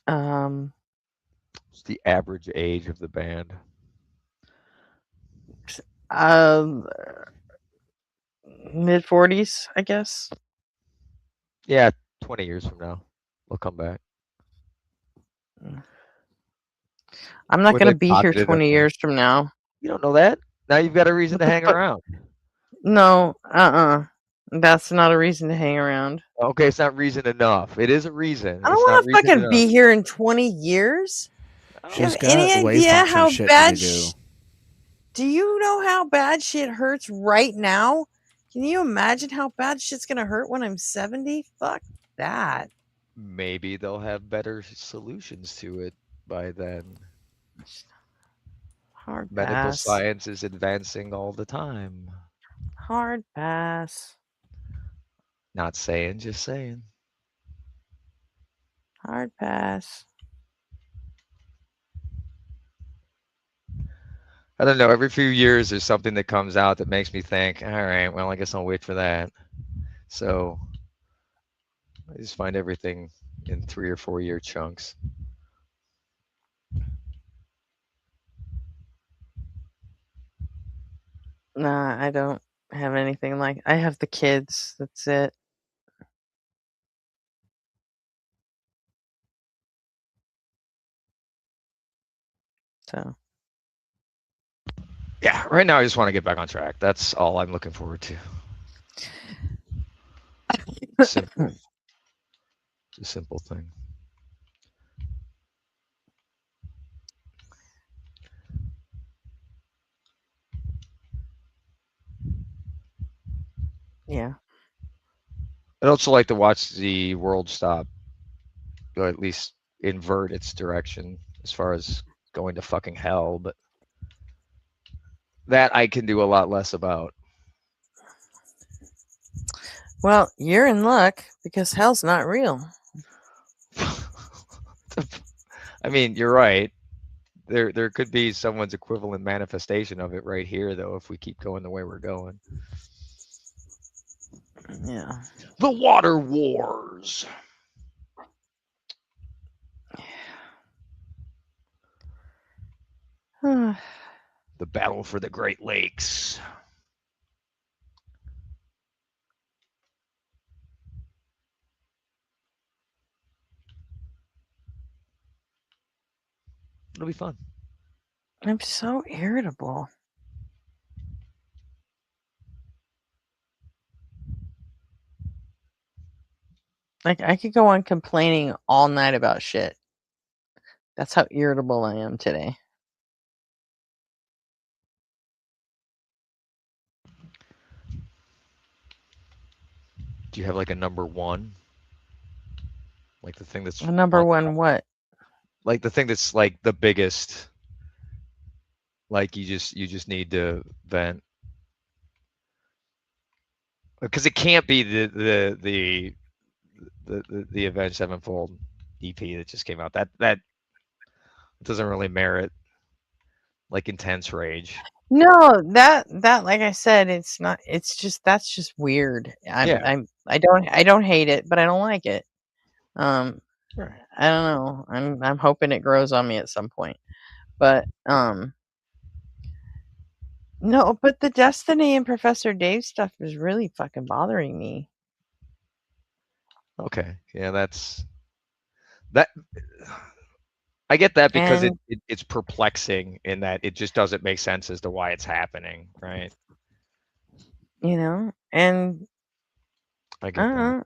What's the average age of the band? Mid-40s, I guess. Yeah, 20 years from now, they'll come back. I'm not going to be here 20 years from now. You don't know that? Now you've got a reason to hang around. No, That's not a reason to hang around. Okay, it's not reason enough. It is a reason. I don't It's not want to reason fucking enough. be here in 20 years. Do you She's have any got way idea functional how shit bad to do. do you know how bad shit hurts right now? Can you imagine how bad shit's gonna hurt when I'm 70? Fuck that. Maybe they'll have better solutions to it by then. Hard Medical pass. science is advancing all the time. Hard pass. Not saying, just saying. Hard pass. I don't know. Every few years, there's something that comes out that makes me think, all right, well, I guess I'll wait for that. So I just find everything in 3 or 4 year chunks. Nah, I don't have anything like. I have the kids. That's it. So. Yeah, right now I just want to get back on track. That's all I'm looking forward to. Simple. It's a simple thing. Yeah. I'd also like to watch the world stop, or at least invert its direction as far as going to fucking hell, but that I can do a lot less about. Well, you're in luck because hell's not real. I mean, you're right. There could be someone's equivalent manifestation of it right here, though, if we keep going the way we're going. Yeah. The water wars. The battle for the Great Lakes. It'll be fun. I'm so irritable. Like, I could go on complaining all night about shit. That's how irritable I am today. Do you have like a number one? Like the thing that's A number one what? Like the thing that's like the biggest. Like you just need to vent. Because it can't be the Avenged Sevenfold EP that just came out. That doesn't really merit like intense rage. No, that like I said, it's not. It's just that's just weird. I don't hate it, but I don't like it. Right. I don't know. I'm hoping it grows on me at some point, but no. But the Destiny and Professor Dave stuff is really fucking bothering me. Okay, yeah, that's that. I get that because it's perplexing in that it just doesn't make sense as to why it's happening, right? You know, and I get that.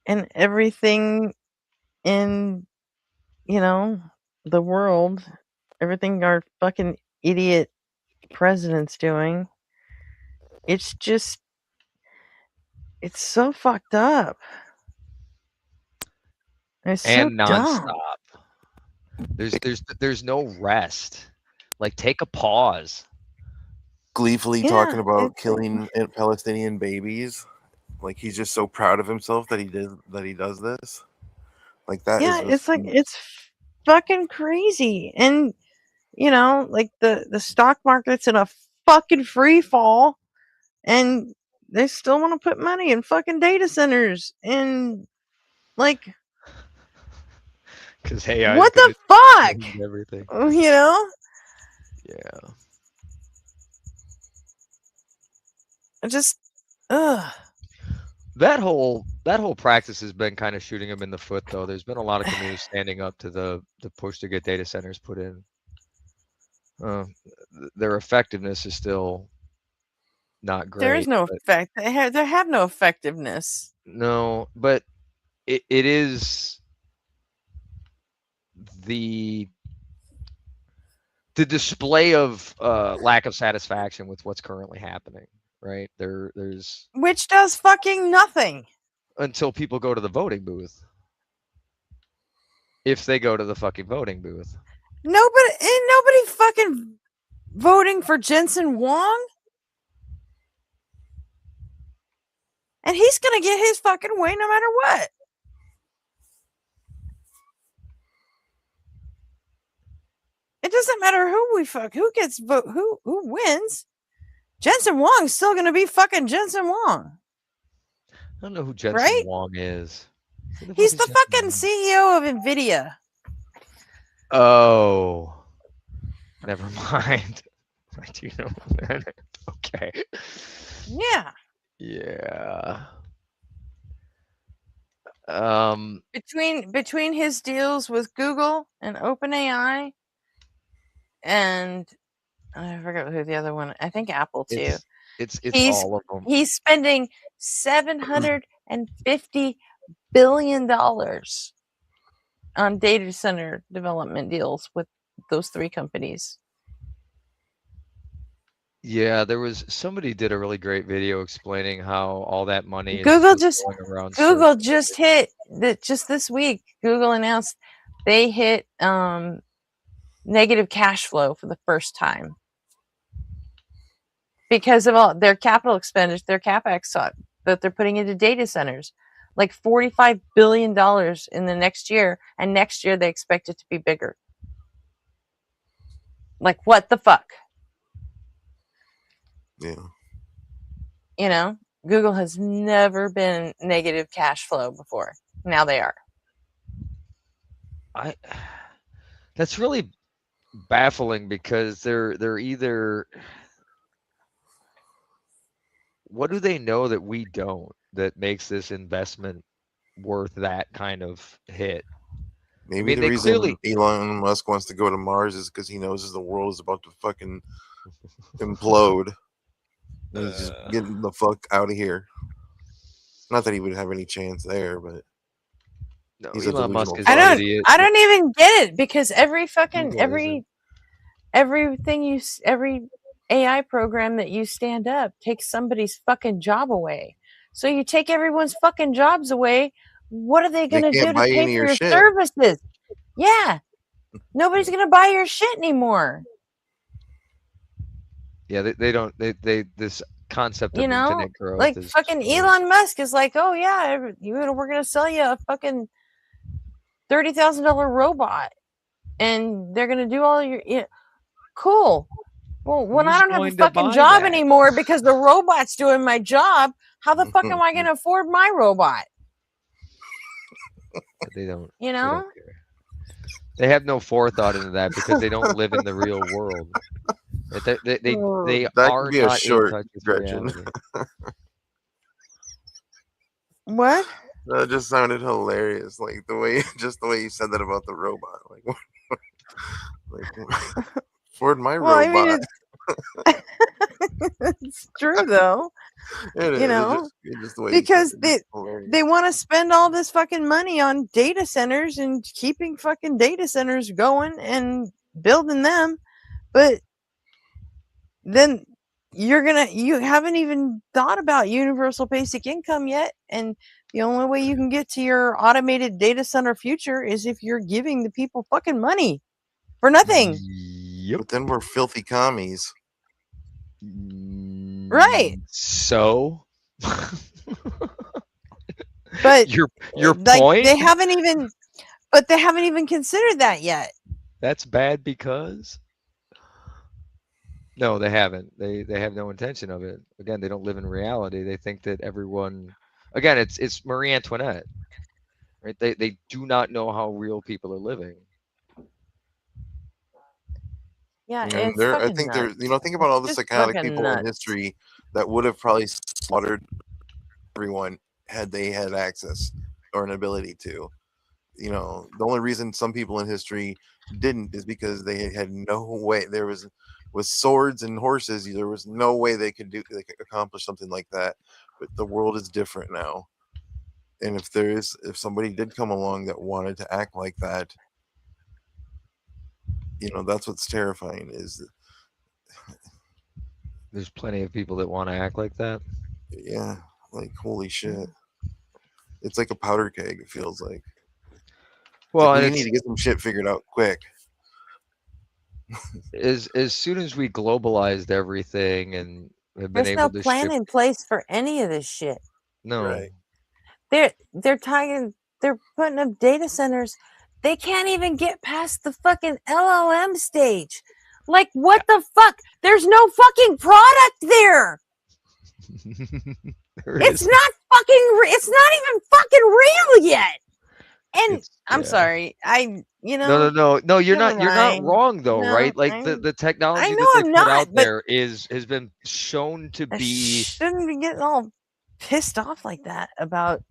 And everything in, you know, the world, everything our fucking idiot president's doing, it's just, it's so fucked up. It's and so nonstop. Dumb. There's no rest. Like take a pause. Gleefully talking about killing Palestinian babies. Like he's just so proud of himself that he does this. Like that is just, it's like it's fucking crazy. And you know, like the stock market's in a fucking free fall and they still want to put money in fucking data centers and like because hey, what the fuck? Everything. You know? Yeah. I just That whole practice has been kind of shooting him in the foot, though. There's been a lot of communities standing up to the push to get data centers put in. Their effectiveness is still not great. There is no effect. They have no effectiveness. No, but it is the display of lack of satisfaction with what's currently happening, right? There's which does fucking nothing until people go to the voting booth. If they go to the fucking voting booth, ain't nobody fucking voting for Jensen Huang, and he's gonna get his fucking way no matter what. It doesn't matter who gets vote, who wins. Jensen Huang's still gonna be fucking Jensen Huang. I don't know who Jensen Right? Huang is. He's the fucking CEO of Nvidia. Oh, never mind. I do know. Okay. Yeah. Yeah. Between his deals with Google and OpenAI, and I forget who the other one. I think Apple too. It's He's all of them. he's spending $750 billion on data center development deals with those three companies. Yeah, there was somebody did a really great video explaining how all that money Google is just going around. Google just hit that just this week. Google announced they hit negative cash flow for the first time because of all their capital expenditure, their capex that they're putting into data centers, like $45 billion in the next year, and next year they expect it to be bigger. Like, what the fuck? Yeah. You know, Google has never been negative cash flow before. Now they are. That's really baffling because they're either, what do they know that we don't that makes this investment worth that kind of hit? Maybe the reason Elon Musk wants to go to Mars is because he knows the world is about to fucking implode. He's just getting the fuck out of here. Not that he would have any chance there, but no, he's Elon Musk is I an idiot. don't even get it because every AI program that you stand up takes somebody's fucking job away. So you take everyone's fucking jobs away. What are they going to do to pay for your services? Yeah. Nobody's going to buy your shit anymore. Yeah, they don't. They this concept of infinite growth, like is fucking Elon Musk is like, oh yeah, we're going to sell you a fucking $30,000 robot, and they're going to do all your cool. Well, when I don't have a fucking job anymore because the robot's doing my job, how the fuck am I going to afford my robot? They don't. You know, they have no forethought into that because they don't live in the real world. They are not in touch with reality. What? That just sounded hilarious. Like the way you said that about the robot. Like afford my robot. I mean, it's true though. It is. You know, just the way because they want to spend all this fucking money on data centers and keeping fucking data centers going and building them, but then you haven't even thought about universal basic income yet, and the only way you can get to your automated data center future is if you're giving the people fucking money for nothing. Yep. But then we're filthy commies. Right. So but your point, they haven't even considered that yet. That's bad because no, they haven't. They have no intention of it. Again, they don't live in reality. They think that everyone, again, it's Marie Antoinette, right? They do not know how real people are living. Yeah, I think nuts. think about all the psychotic people in history that would have probably slaughtered everyone had they had access or an ability to. The only reason some people in history didn't is because they had no way. There was with swords and horses. There was no way they could accomplish something like that. But the world is different now, and if somebody did come along that wanted to act like that, that's what's terrifying. There's plenty of people that want to act like that. Yeah, like holy shit. It's like a powder keg, it feels like. Well, you need to get some shit figured out quick. As soon as we globalized everything and have been There's able no to plan ship, in place for any of this shit. no, Right. They're putting up data centers. They can't even get past the fucking LLM stage. Like, what the fuck? There's no fucking product there. It's not even fucking real yet. And I'm sorry. No, you're never not mind. wrong though, No, right? Like the technology I know that they I'm put not, out but there has been shown to I be. shouldn't be getting all pissed off like that about.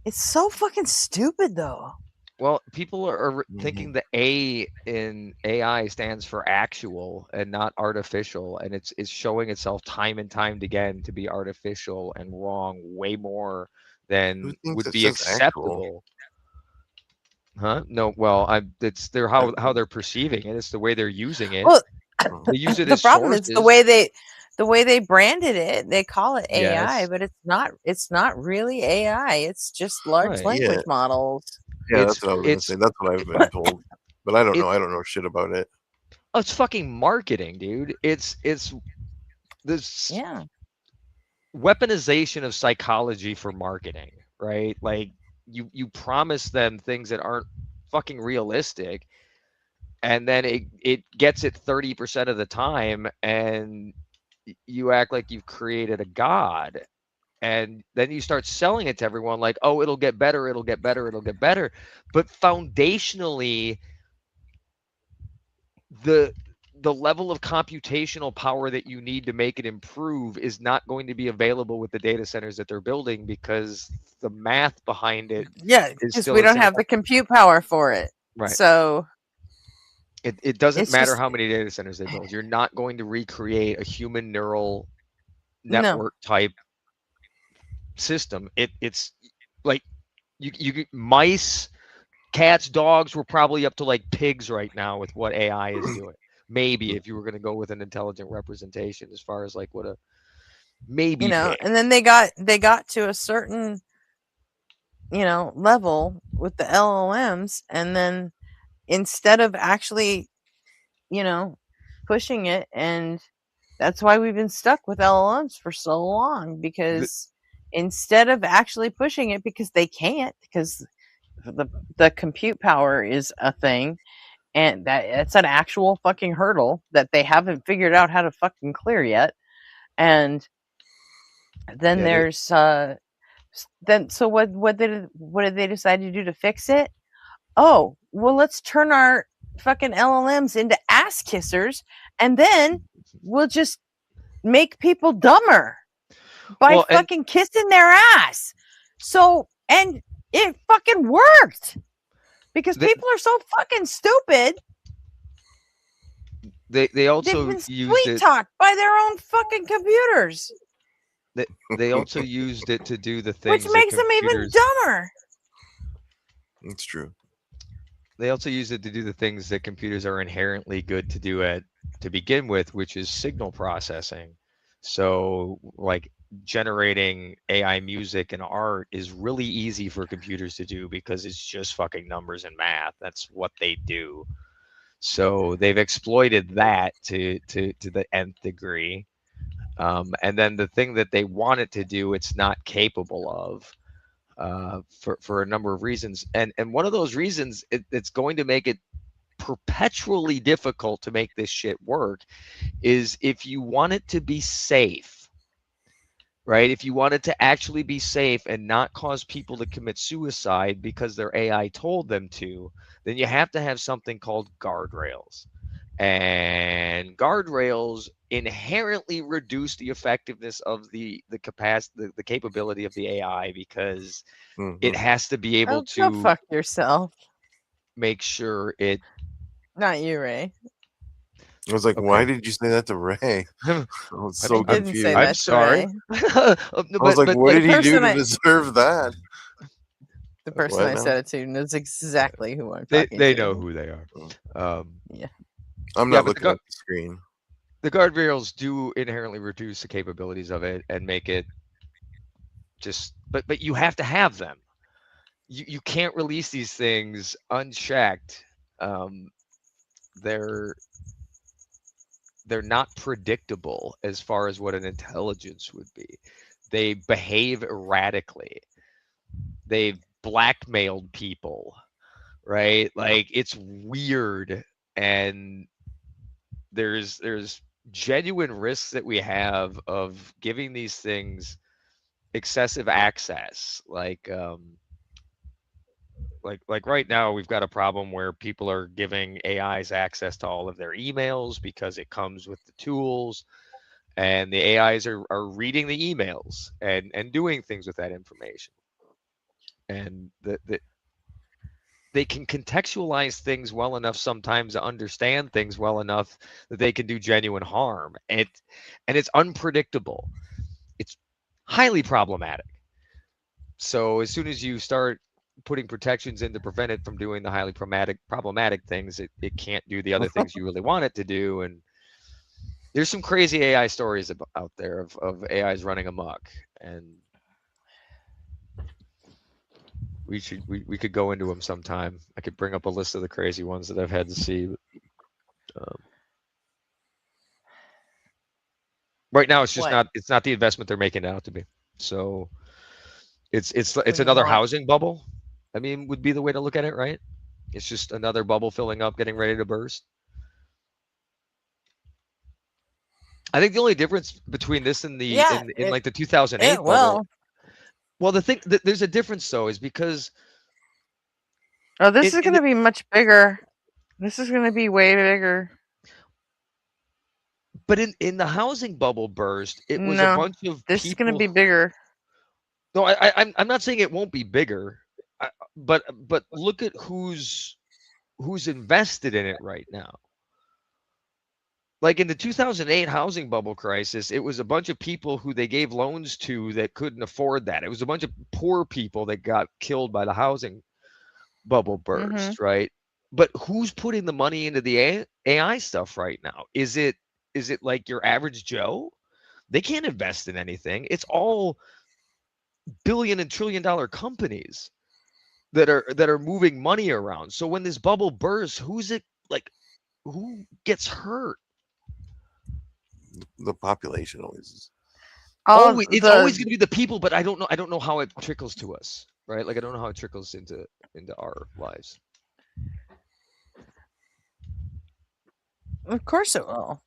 It's so fucking stupid though. Well, people are thinking the A in AI stands for actual and not artificial, and it's showing itself time and time again to be artificial and wrong way more than would be acceptable. Huh? No, well, it's how they're perceiving it. It's the way they're using it. Well, they use it the as problem sources. is the way they branded it. They call it AI, but it's not really AI. It's just large language models. Yeah, that's what I was gonna say. That's what I've been told, but I don't know. I don't know shit about it. Oh, it's fucking marketing, dude. It's this weaponization of psychology for marketing, right? Like you promise them things that aren't fucking realistic, and then it gets it 30% of the time, and you act like you've created a god. And then you start selling it to everyone like, oh, it'll get better, it'll get better, it'll get better. But foundationally, the level of computational power that you need to make it improve is not going to be available with the data centers that they're building, because the math behind it because we don't have the compute power for it. Right. So it doesn't matter how many data centers they build. You're not going to recreate a human neural network type system. It's like you mice, cats, dogs, we're probably up to like pigs right now with what AI is doing. Maybe if you were going to go with an intelligent representation, as far as like what a maybe and then they got to a certain level with the LLMs, and then instead of actually pushing it, and that's why we've been stuck with LLMs for so long, because instead of actually pushing it, because they can't, because the compute power is a thing, and it's an actual fucking hurdle that they haven't figured out how to fucking clear yet. And then there's so what did they decide to do to fix it? Oh, well, let's turn our fucking LLMs into ass kissers, and then we'll just make people dumber by fucking kissing their ass. So, and it fucking worked, because people are so fucking stupid. They also used sweet talked by their own fucking computers. They also used it to do the things which makes them even dumber. It's true. They also use it to do the things that computers are inherently good to do to begin with, which is signal processing. So like generating AI music and art is really easy for computers to do, because it's just fucking numbers and math. That's what they do. So they've exploited that to the nth degree. And then the thing that they want it to do, it's not capable of, for a number of reasons. And one of those reasons, it's going to make it perpetually difficult to make this shit work, is if you want it to be safe, right? If you want it to actually be safe and not cause people to commit suicide because their AI told them to, then you have to have something called guardrails. And guardrails inherently reduce the effectiveness of the capacity, the capability of the AI, because it has to be able to go fuck yourself. Make sure it. Not you, Ray. I was like, Okay. why did you say that to Ray? I was so I didn't say confused. that I'm to sorry. Ray. I was like, what did he do person to I- deserve that? The person What I now? said it to knows exactly who I'm they talking they to. know who they are. Yeah. I'm Yeah, not but looking at the screen. the guardrails do inherently reduce the capabilities of it and make it just. But you have to have them. You can't release these things unchecked. They're not predictable as far as what an intelligence would be. They behave erratically. They've blackmailed people, right? Like it's weird, and there's genuine risks that we have of giving these things excessive access. Like right now we've got a problem where people are giving AIs access to all of their emails because it comes with the tools, and the AIs are reading the emails and doing things with that information. And they can contextualize things well enough sometimes to understand things well enough that they can do genuine harm. And it's unpredictable. It's highly problematic. So as soon as you start putting protections in to prevent it from doing the highly problematic things, it can't do the other things you really want it to do. And there's some crazy AI stories out there of AIs running amok, and we could go into them sometime. I could bring up a list of the crazy ones that I've had to see. Right now, it's just What? not the investment they're making it out to be. So it's Like another what? housing bubble. I mean, would be the way to look at it, right? It's just another bubble filling up, getting ready to burst. I think the only difference between this and in like the 2008 It bubble. will. Well, the thing there's a difference though, is because Oh, this is in going to be much bigger. This is going to be way bigger. But in the housing bubble burst, it was a No, bunch of this is going to people. be bigger. No, I'm not saying it won't be bigger, but look at who's invested in it right now. Like in the 2008 housing bubble crisis, it was a bunch of people who they gave loans to that couldn't afford that. It was a bunch of poor people that got killed by the housing bubble burst, right? But who's putting the money into the AI stuff right now? Is it like your average Joe? They can't invest in anything. It's all billion and trillion dollar companies that are moving money around. So when this bubble bursts, who's it like? Who gets hurt? The population always is. It's always going to be the people, but I don't know how it trickles to us, right? Like I don't know how it trickles into our lives. Of course it will.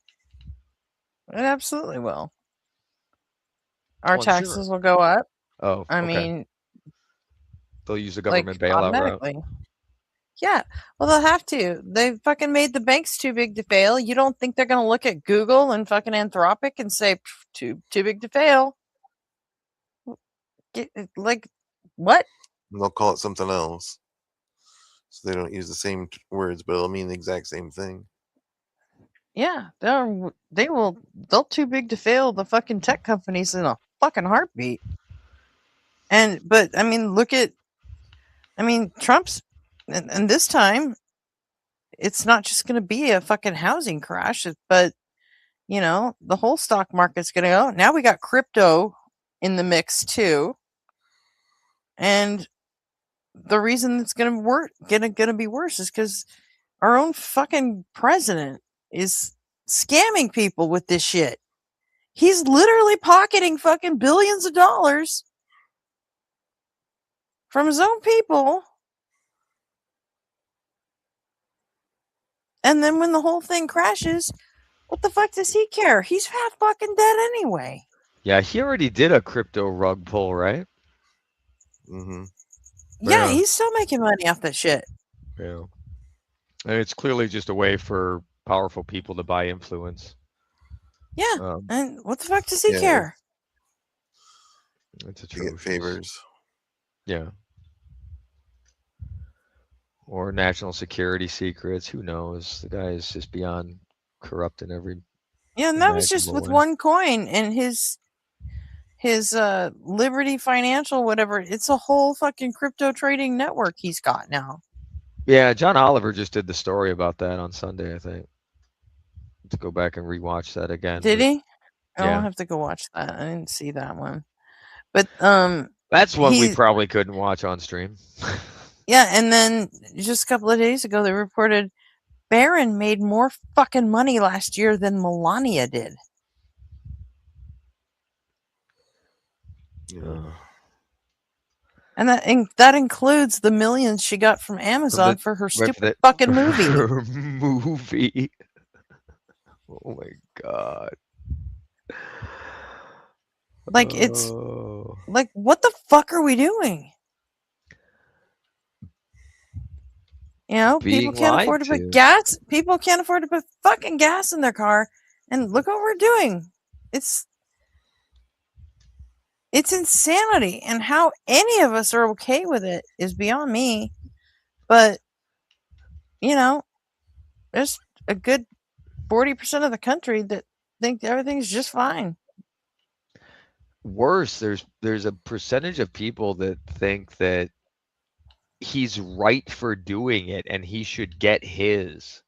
It absolutely will. Our Well, taxes sure. will go up. Oh, I okay. mean, They'll use the government bailout automatically. route. Yeah, well, they'll have to. They fucking made the banks too big to fail. You don't think they're gonna look at Google and fucking Anthropic and say too big to fail? Like what? And they'll call it something else, so they don't use the same words, but it'll mean the exact same thing. Yeah, they'll too big to fail the fucking tech companies in a fucking heartbeat. But I mean, Trump's, and this time, it's not just going to be a fucking housing crash, but the whole stock market's going to go. Now we got crypto in the mix too, and the reason it's going to be worse is because our own fucking president is scamming people with this shit. He's literally pocketing fucking billions of dollars from his own people. And then when the whole thing crashes, what the fuck does he care? He's half fucking dead anyway. Yeah, he already did a crypto rug pull, right? Mm-hmm. Yeah, he's still making money off that shit. Yeah. And it's clearly just a way for powerful people to buy influence. Yeah. And what the fuck does he care? It's to get favors. Yeah. Or national security secrets. Who knows? The guy is just beyond corrupt in every. Yeah, and that was just imaginable with way. one coin and his Liberty Financial, whatever. It's a whole fucking crypto trading network he's got now. Yeah, John Oliver just did the story about that on Sunday, I think. To go back and rewatch that again. Did he? I'll Yeah. have to go watch that. I didn't see that one. But That's one we probably couldn't watch on stream. Yeah, and then just a couple of days ago they reported Barron made more fucking money last year than Melania did. Yeah. And that includes the millions she got from Amazon for her stupid fucking movie. Her movie. Oh my god. Like it's like, what the fuck are we doing? You know, people can't afford to put gas. People can't afford to put fucking gas in their car, and look what we're doing. It's insanity, and how any of us are okay with it is beyond me. But you know, there's a good 40% of the country that think everything's just fine. Worse, there's a percentage of people that think that he's right for doing it and he should get his.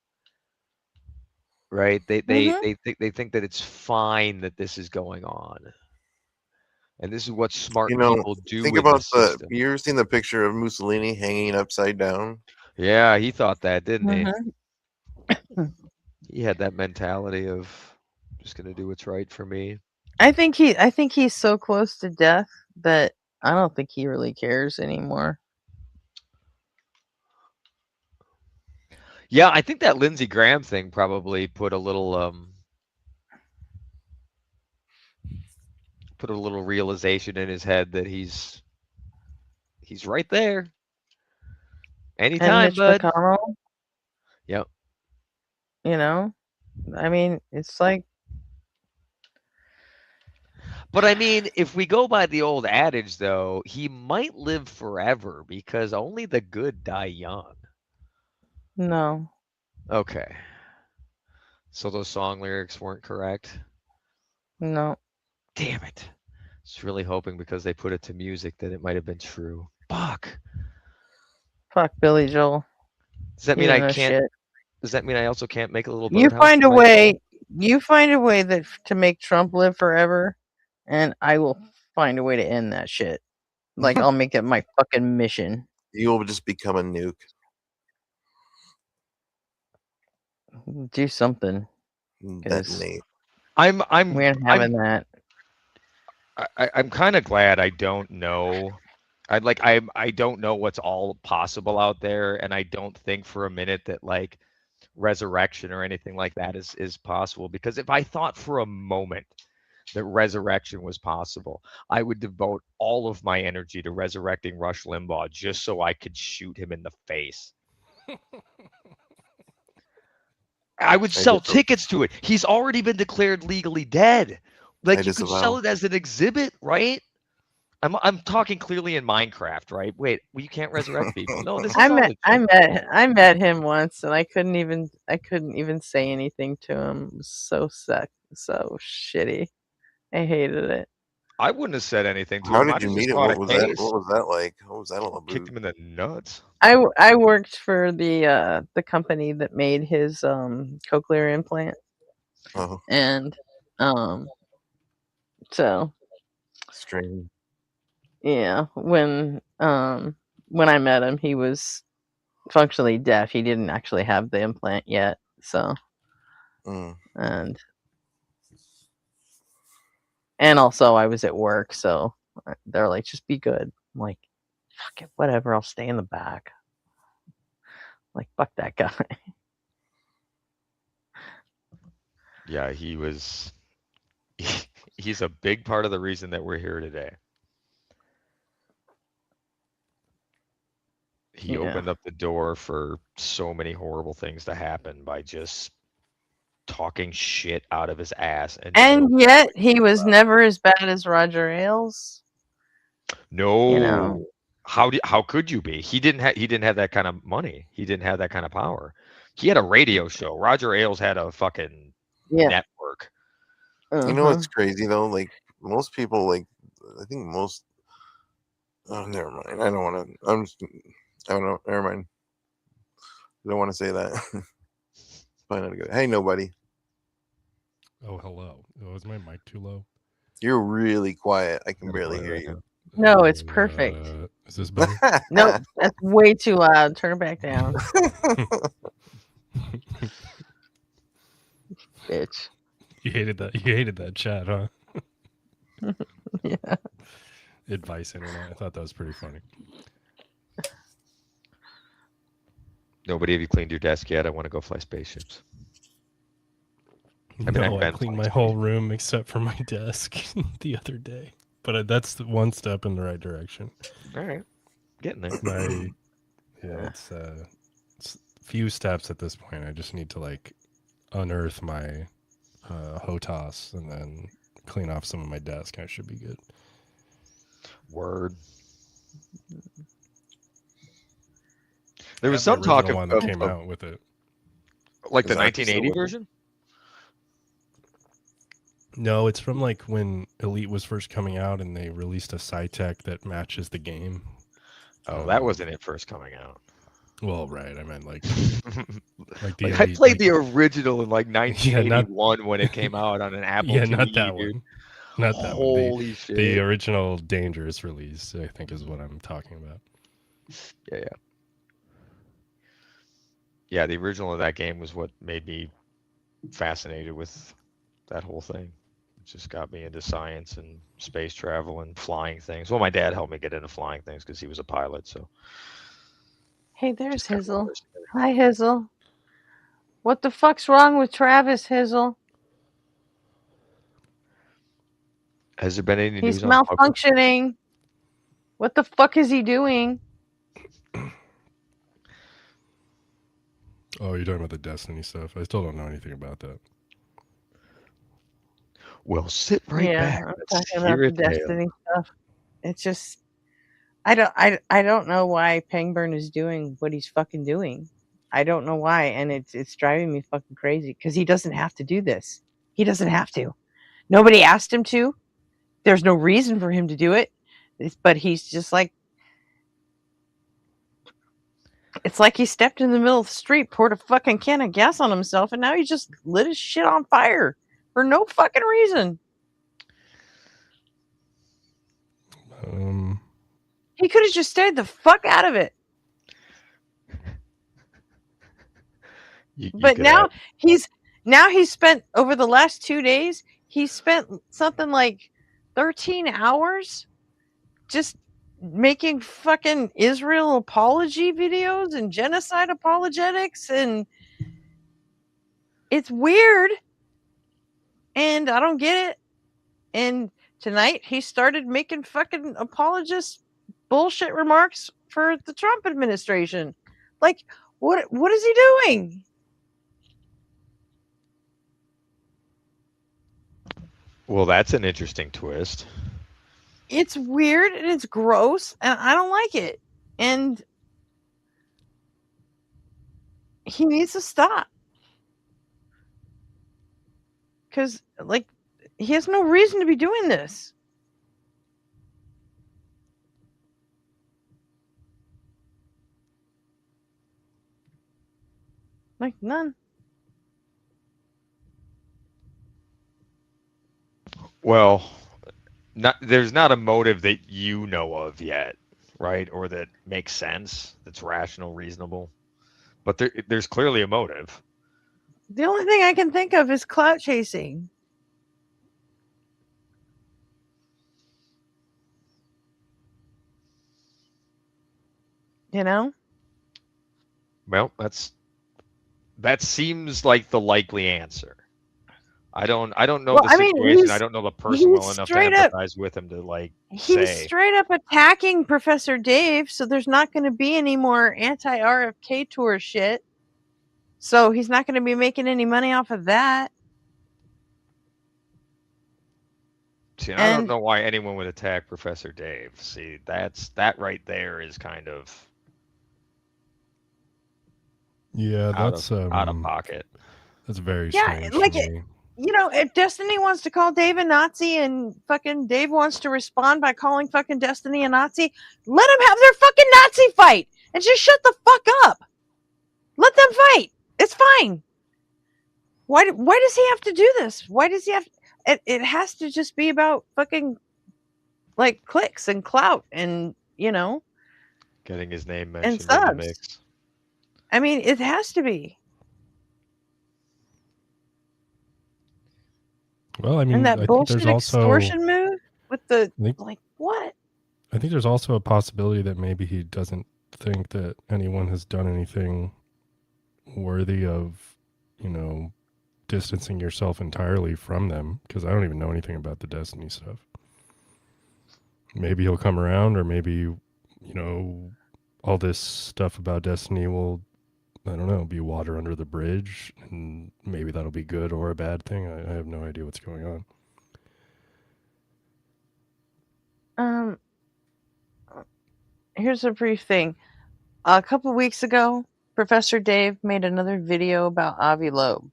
Right? They think that it's fine that this is going on. And this is what smart people do. Think about you ever seen the picture of Mussolini hanging upside down? Yeah, he thought that, didn't he? He had that mentality of just gonna do what's right for me. I think he's so close to death that I don't think he really cares anymore. Yeah, I think that Lindsey Graham thing probably put a little realization in his head that he's right there. Anytime, and Mitch bud. McConnell. Yep. You know, I mean, it's like. But I mean, if we go by the old adage, though, he might live forever because only the good die young. No. Okay. So those song lyrics weren't correct? No. Damn it. I was really hoping because they put it to music that it might have been true. Fuck. Fuck Billy Joel. Does that mean I can't? Shit. Does that mean I also can't make a little birdhouse? You find a way. You find a way that to make Trump live forever, and I will find a way to end that shit. Like I'll make it my fucking mission. You will just become a nuke. Do something. Detonate. I'm we ain't having that. I'm kind of glad I don't know. I don't know what's all possible out there, and I don't think for a minute that like resurrection or anything like that is possible. Because if I thought for a moment that resurrection was possible, I would devote all of my energy to resurrecting Rush Limbaugh just so I could shoot him in the face. I would sell tickets to it. He's already been declared legally dead. Like you could sell it as an exhibit, right? I'm talking clearly in Minecraft, right? Wait, well, you can't resurrect people. No, this is I met him once, and I couldn't even say anything to him. It was so sick, so shitty. I hated it. I wouldn't have said anything to him. How did you meet him? What was that? What was that like? What was that all about? Kicked him in the nuts. I worked for the company that made his cochlear implant, and so strange. Yeah, when I met him, he was functionally deaf. He didn't actually have the implant yet, so and also I was at work, so they're like, just be good. I'm like, fuck it, whatever, I'll stay in the back. Like, fuck that guy. Yeah, he's a big part of the reason that we're here today. He opened up the door for so many horrible things to happen by just talking shit out of his ass. And yet he was never as bad as Roger Ailes. No. You know? How could you be? He didn't have that kind of money. He didn't have that kind of power. He had a radio show. Roger Ailes had a fucking network. You know what's crazy though? Like most people, like I think most. Oh, never mind. I don't want to. I don't know. Never mind. I don't want to say that. Probably not good. Hey, nobody. Oh, hello. Oh, is my mic too low? You're really quiet. I can barely hear you. No, it's perfect. Is this better? Nope, that's way too loud. Turn it back down. Bitch. You hated that chat, huh? Yeah. Advice internet. I thought that was pretty funny. Nobody, have you cleaned your desk yet? I want to go fly spaceships. I cleaned my whole room except for my desk the other day. But that's one step in the right direction. All right. Getting there. It's few steps at this point. I just need to like unearth my HOTAS and then clean off some of my desk. I should be good. Word. There was some talk of one that came out with it. Like the 1980 version? No, it's from like when Elite was first coming out and they released a SciTech that matches the game. Oh, that wasn't it first coming out. Well, right. I meant like the Elite, I played the original in like 1981 when it came out on an Apple TV. Not that one. Not that one. Holy shit. The original Dangerous release, I think, is what I'm talking about. Yeah. Yeah, the original of that game was what made me fascinated with that whole thing. It just got me into science and space travel and flying things. Well, my dad helped me get into flying things because he was a pilot. So, hey, there's Hizzle. Hi, Hizzle. What the fuck's wrong with Travis, Hizzle? Has there been any news? He's malfunctioning. What the fuck is he doing? Oh, you're talking about the Destiny stuff. I still don't know anything about that. Well, sit right back. I'm talking about the Destiny stuff. It's just, I don't know why Pangburn is doing what he's fucking doing. I don't know why, and it's driving me fucking crazy because he doesn't have to do this. He doesn't have to. Nobody asked him to. There's no reason for him to do it, but he's just like, it's like he stepped in the middle of the street, poured a fucking can of gas on himself, and now he just lit his shit on fire for no fucking reason. He could have just stayed the fuck out of it. But now he's spent over the last 2 days, he spent something like 13 hours just making fucking Israel apology videos and genocide apologetics, and it's weird and I don't get it. And tonight he started making fucking apologist bullshit remarks for the Trump administration. Like, what is he doing? Well, that's an interesting twist. It's weird and it's gross and I don't like it. And he needs to stop. Because, like, he has no reason to be doing this. Like, none. Well, there's not a motive that you know of yet, right? Or that makes sense, that's rational, reasonable. But there's clearly a motive. The only thing I can think of is clout chasing. You know? Well, that seems like the likely answer. I don't know the situation. I don't know the person well enough to empathize with him to like he's straight up attacking Professor Dave, so there's not going to be any more anti-RFK tour shit. So he's not going to be making any money off of that. See, I don't know why anyone would attack Professor Dave. See, that right there is kind of Yeah, out that's of pocket. That's very Yeah, strange like to me. if Destiny wants to call Dave a Nazi and fucking Dave wants to respond by calling fucking Destiny a Nazi, let them have their fucking Nazi fight and just shut the fuck up. Let them fight. It's fine. Why does he have to do this? Why does he have it has to just be about fucking like clicks and clout and Getting his name and mentioned in the subs. mix. I mean, it has to be. Well, I mean, And that I think bullshit there's also extortion move with the think- like what? I think there's also a possibility that maybe he doesn't think that anyone has done anything worthy of, distancing yourself entirely from them, because I don't even know anything about the Destiny stuff. Maybe he'll come around, or maybe, all this stuff about Destiny will, I don't know, be water under the bridge, and maybe that'll be good or a bad thing. I have no idea what's going on. Here's a brief thing. A couple weeks ago, Professor Dave made another video about Avi Loeb.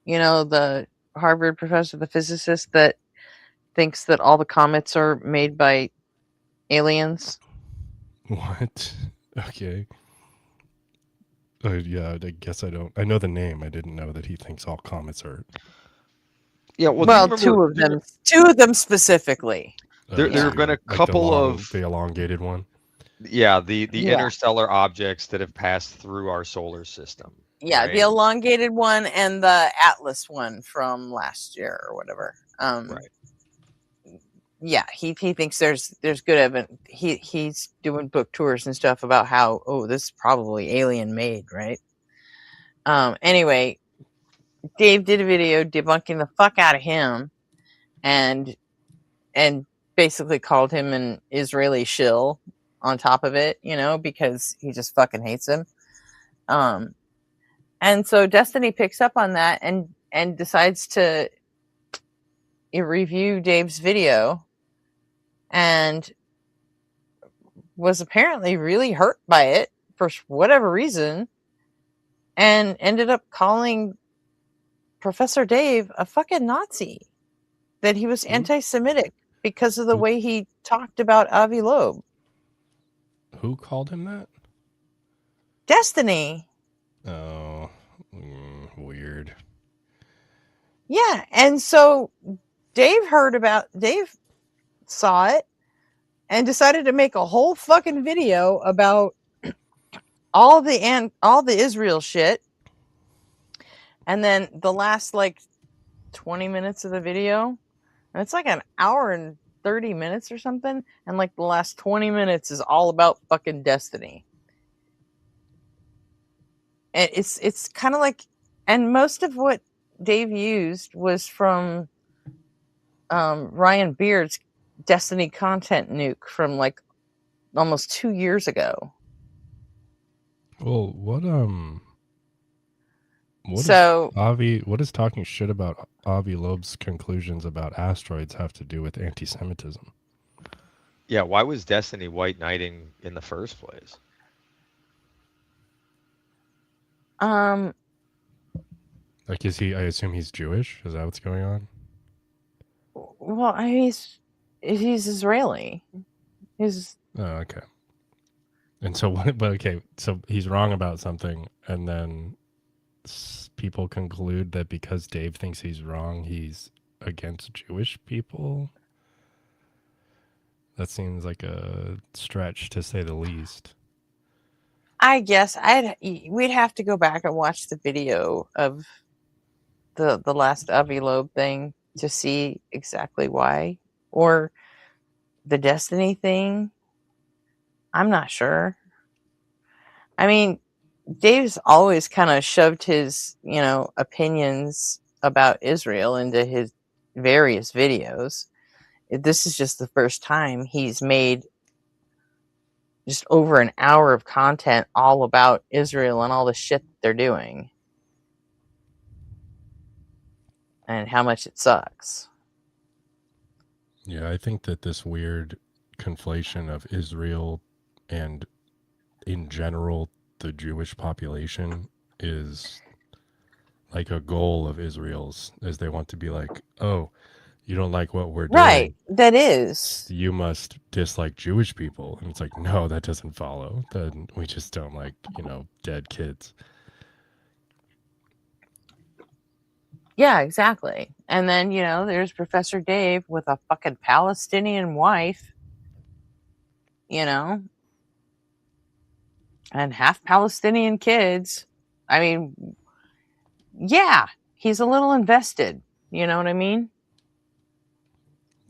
The Harvard professor, the physicist that thinks that all the comets are made by aliens. What? Okay. Yeah, I guess I don't. I know the name. I didn't know that he thinks all comets are. Yeah, well, two of them specifically. There have been a couple of the elongated one. Yeah, the interstellar objects that have passed through our solar system. Yeah, right? the elongated one and the Atlas one from last year or whatever. Right. Yeah, he thinks there's good evidence. He's doing book tours and stuff about how this is probably alien made, right? Anyway, Dave did a video debunking the fuck out of him, and basically called him an Israeli shill on top of it, because he just fucking hates him. And so Destiny picks up on that and decides to review Dave's video, and was apparently really hurt by it for whatever reason, and ended up calling Professor Dave a fucking Nazi, that he was anti-Semitic because of the way he talked about Avi Loeb. Who called him that? Destiny. Oh, weird. Yeah, and so Dave saw it and decided to make a whole fucking video about all the Israel shit. And then the last 20 minutes of the video, and it's like an hour and 30 minutes or something, and the last 20 minutes is all about fucking Destiny. And it's kind of and most of what Dave used was from Ryan Beard's Destiny content nuke from almost 2 years ago. Well, what does talking shit about Avi Loeb's conclusions about asteroids have to do with anti-Semitism? Yeah, why was Destiny white knighting in the first place? I assume he's Jewish? Is that what's going on? Well, he's Israeli. He's okay. And so what? But okay, so he's wrong about something, and then people conclude that because Dave thinks he's wrong, he's against Jewish people. That seems like a stretch, to say the least. I guess we'd have to go back and watch the video of the last Avi Loeb thing to see exactly why, or the Destiny thing. I'm not sure. I mean, Dave's always kind of shoved his, opinions about Israel into his various videos. This is just the first time he's made just over an hour of content all about Israel and all the shit that they're doing and how much it sucks. Yeah, I think that this weird conflation of Israel and, in general, the Jewish population is like a goal of Israel's, as they want to be like, oh, you don't like what we're Right. doing, That is. you must dislike Jewish people. And it's like, no, that doesn't follow. Then we just don't like, dead kids. Yeah, exactly. And then, there's Professor Dave with a fucking Palestinian wife, and half Palestinian kids. I mean, yeah, he's a little invested. You know what I mean?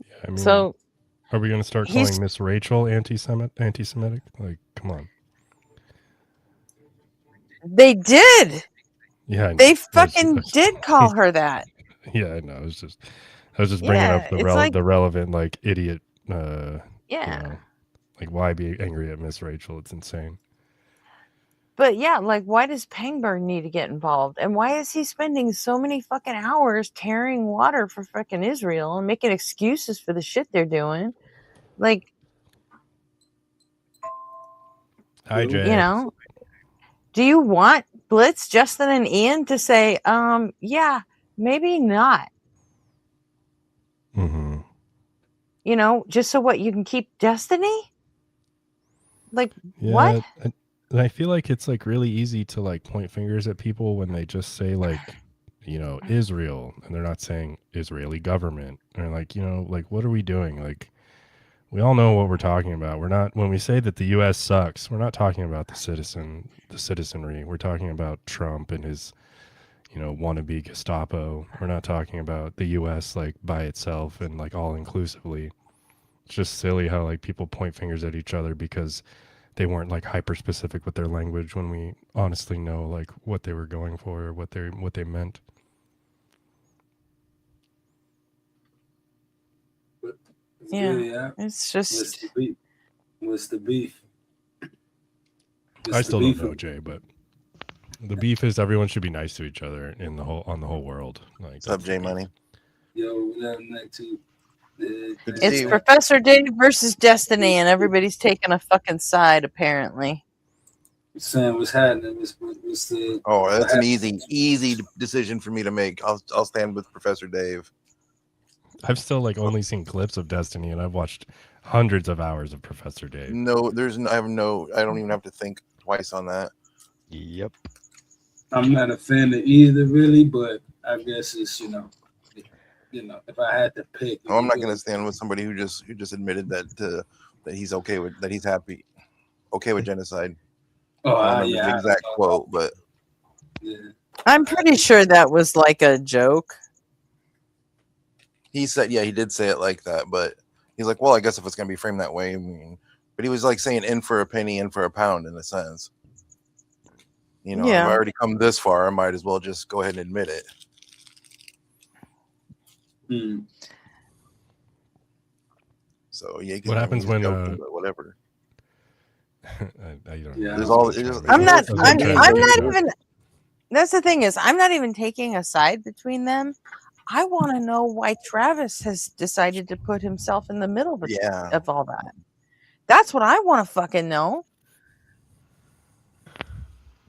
Yeah, I mean, so are we going to start calling Miss Rachel anti-Semitic? Like, come on. They did. Yeah, they fucking did call her that. Yeah, I know. I was just bringing up the relevant like idiot. Yeah. Like why be angry at Miss Rachel? It's insane. But yeah, like why does Pangburn need to get involved? And why is he spending so many fucking hours carrying water for fucking Israel and making excuses for the shit they're doing? Like, hi, Jay. Do you want Blitz, Justin, and Ian to say, yeah, maybe not? Mm-hmm. Just so what, you can keep Destiny? Like, yeah, what? I feel like it's like really easy to like point fingers at people when they just say like, Israel, and they're not saying Israeli government. They're like, like what are we doing? Like, we all know what we're talking about. We're not, when we say that the U.S. sucks, we're not talking about the citizenry. We're talking about Trump and his, wannabe Gestapo. We're not talking about the U.S. like by itself and like all inclusively. It's just silly how like people point fingers at each other because they weren't like hyper specific with their language when we honestly know like what they were going for or what they meant. Yeah, it's just what's the beef? I still don't know, Jay, but the beef is everyone should be nice to each other on the whole world. Like, what's up, J Money? Yo, nothing too. It's Professor Dave versus Destiny, and everybody's taking a fucking side, apparently. Sam, what's happening? What's that's an easy decision for me to make. I'll stand with Professor Dave. I've still like only seen clips of Destiny, and I've watched hundreds of hours of Professor Dave. No, I don't even have to think twice on that. Yep. I'm not a fan of either, really, but I guess it's if I had to pick. I'm not going to stand with somebody who just admitted that he's okay with that. He's okay with genocide. Oh, yeah. The exact quote, but yeah. I'm pretty sure that was like a joke. He said, yeah, he did say it like that, but he's like, well, I guess if it's going to be framed that way, I mean, but he was like saying in for a penny, in for a pound in a sense. I've already come this far. I might as well just go ahead and admit it. So yeah, what happens when whatever? I don't know. I'm not even. That's the thing is, I'm not even taking a side between them. I want to know why Travis has decided to put himself in the middle of all that. That's what I want to fucking know.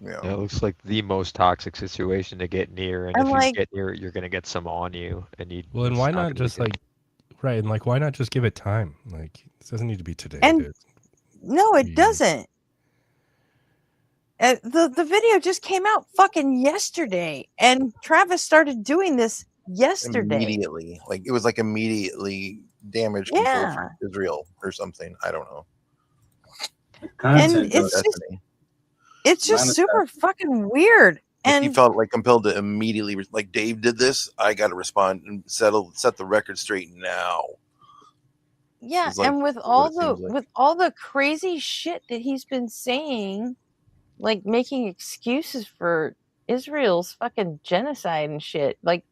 Yeah, it looks like the most toxic situation to get near, and if you get near it, you're gonna get some on you. And why not just like, right? And like, why not just give it time? Like, it doesn't need to be today. And no, it doesn't. The video just came out fucking yesterday, and Travis started doing this yesterday. Immediately, like it was like immediately damage control for Israel or something. I don't know. And it's just super fucking weird. And he felt like compelled to immediately, like Dave did this. I got to respond and set the record straight now. Yeah, like, and with all the crazy shit that he's been saying, like making excuses for Israel's fucking genocide and shit. Like,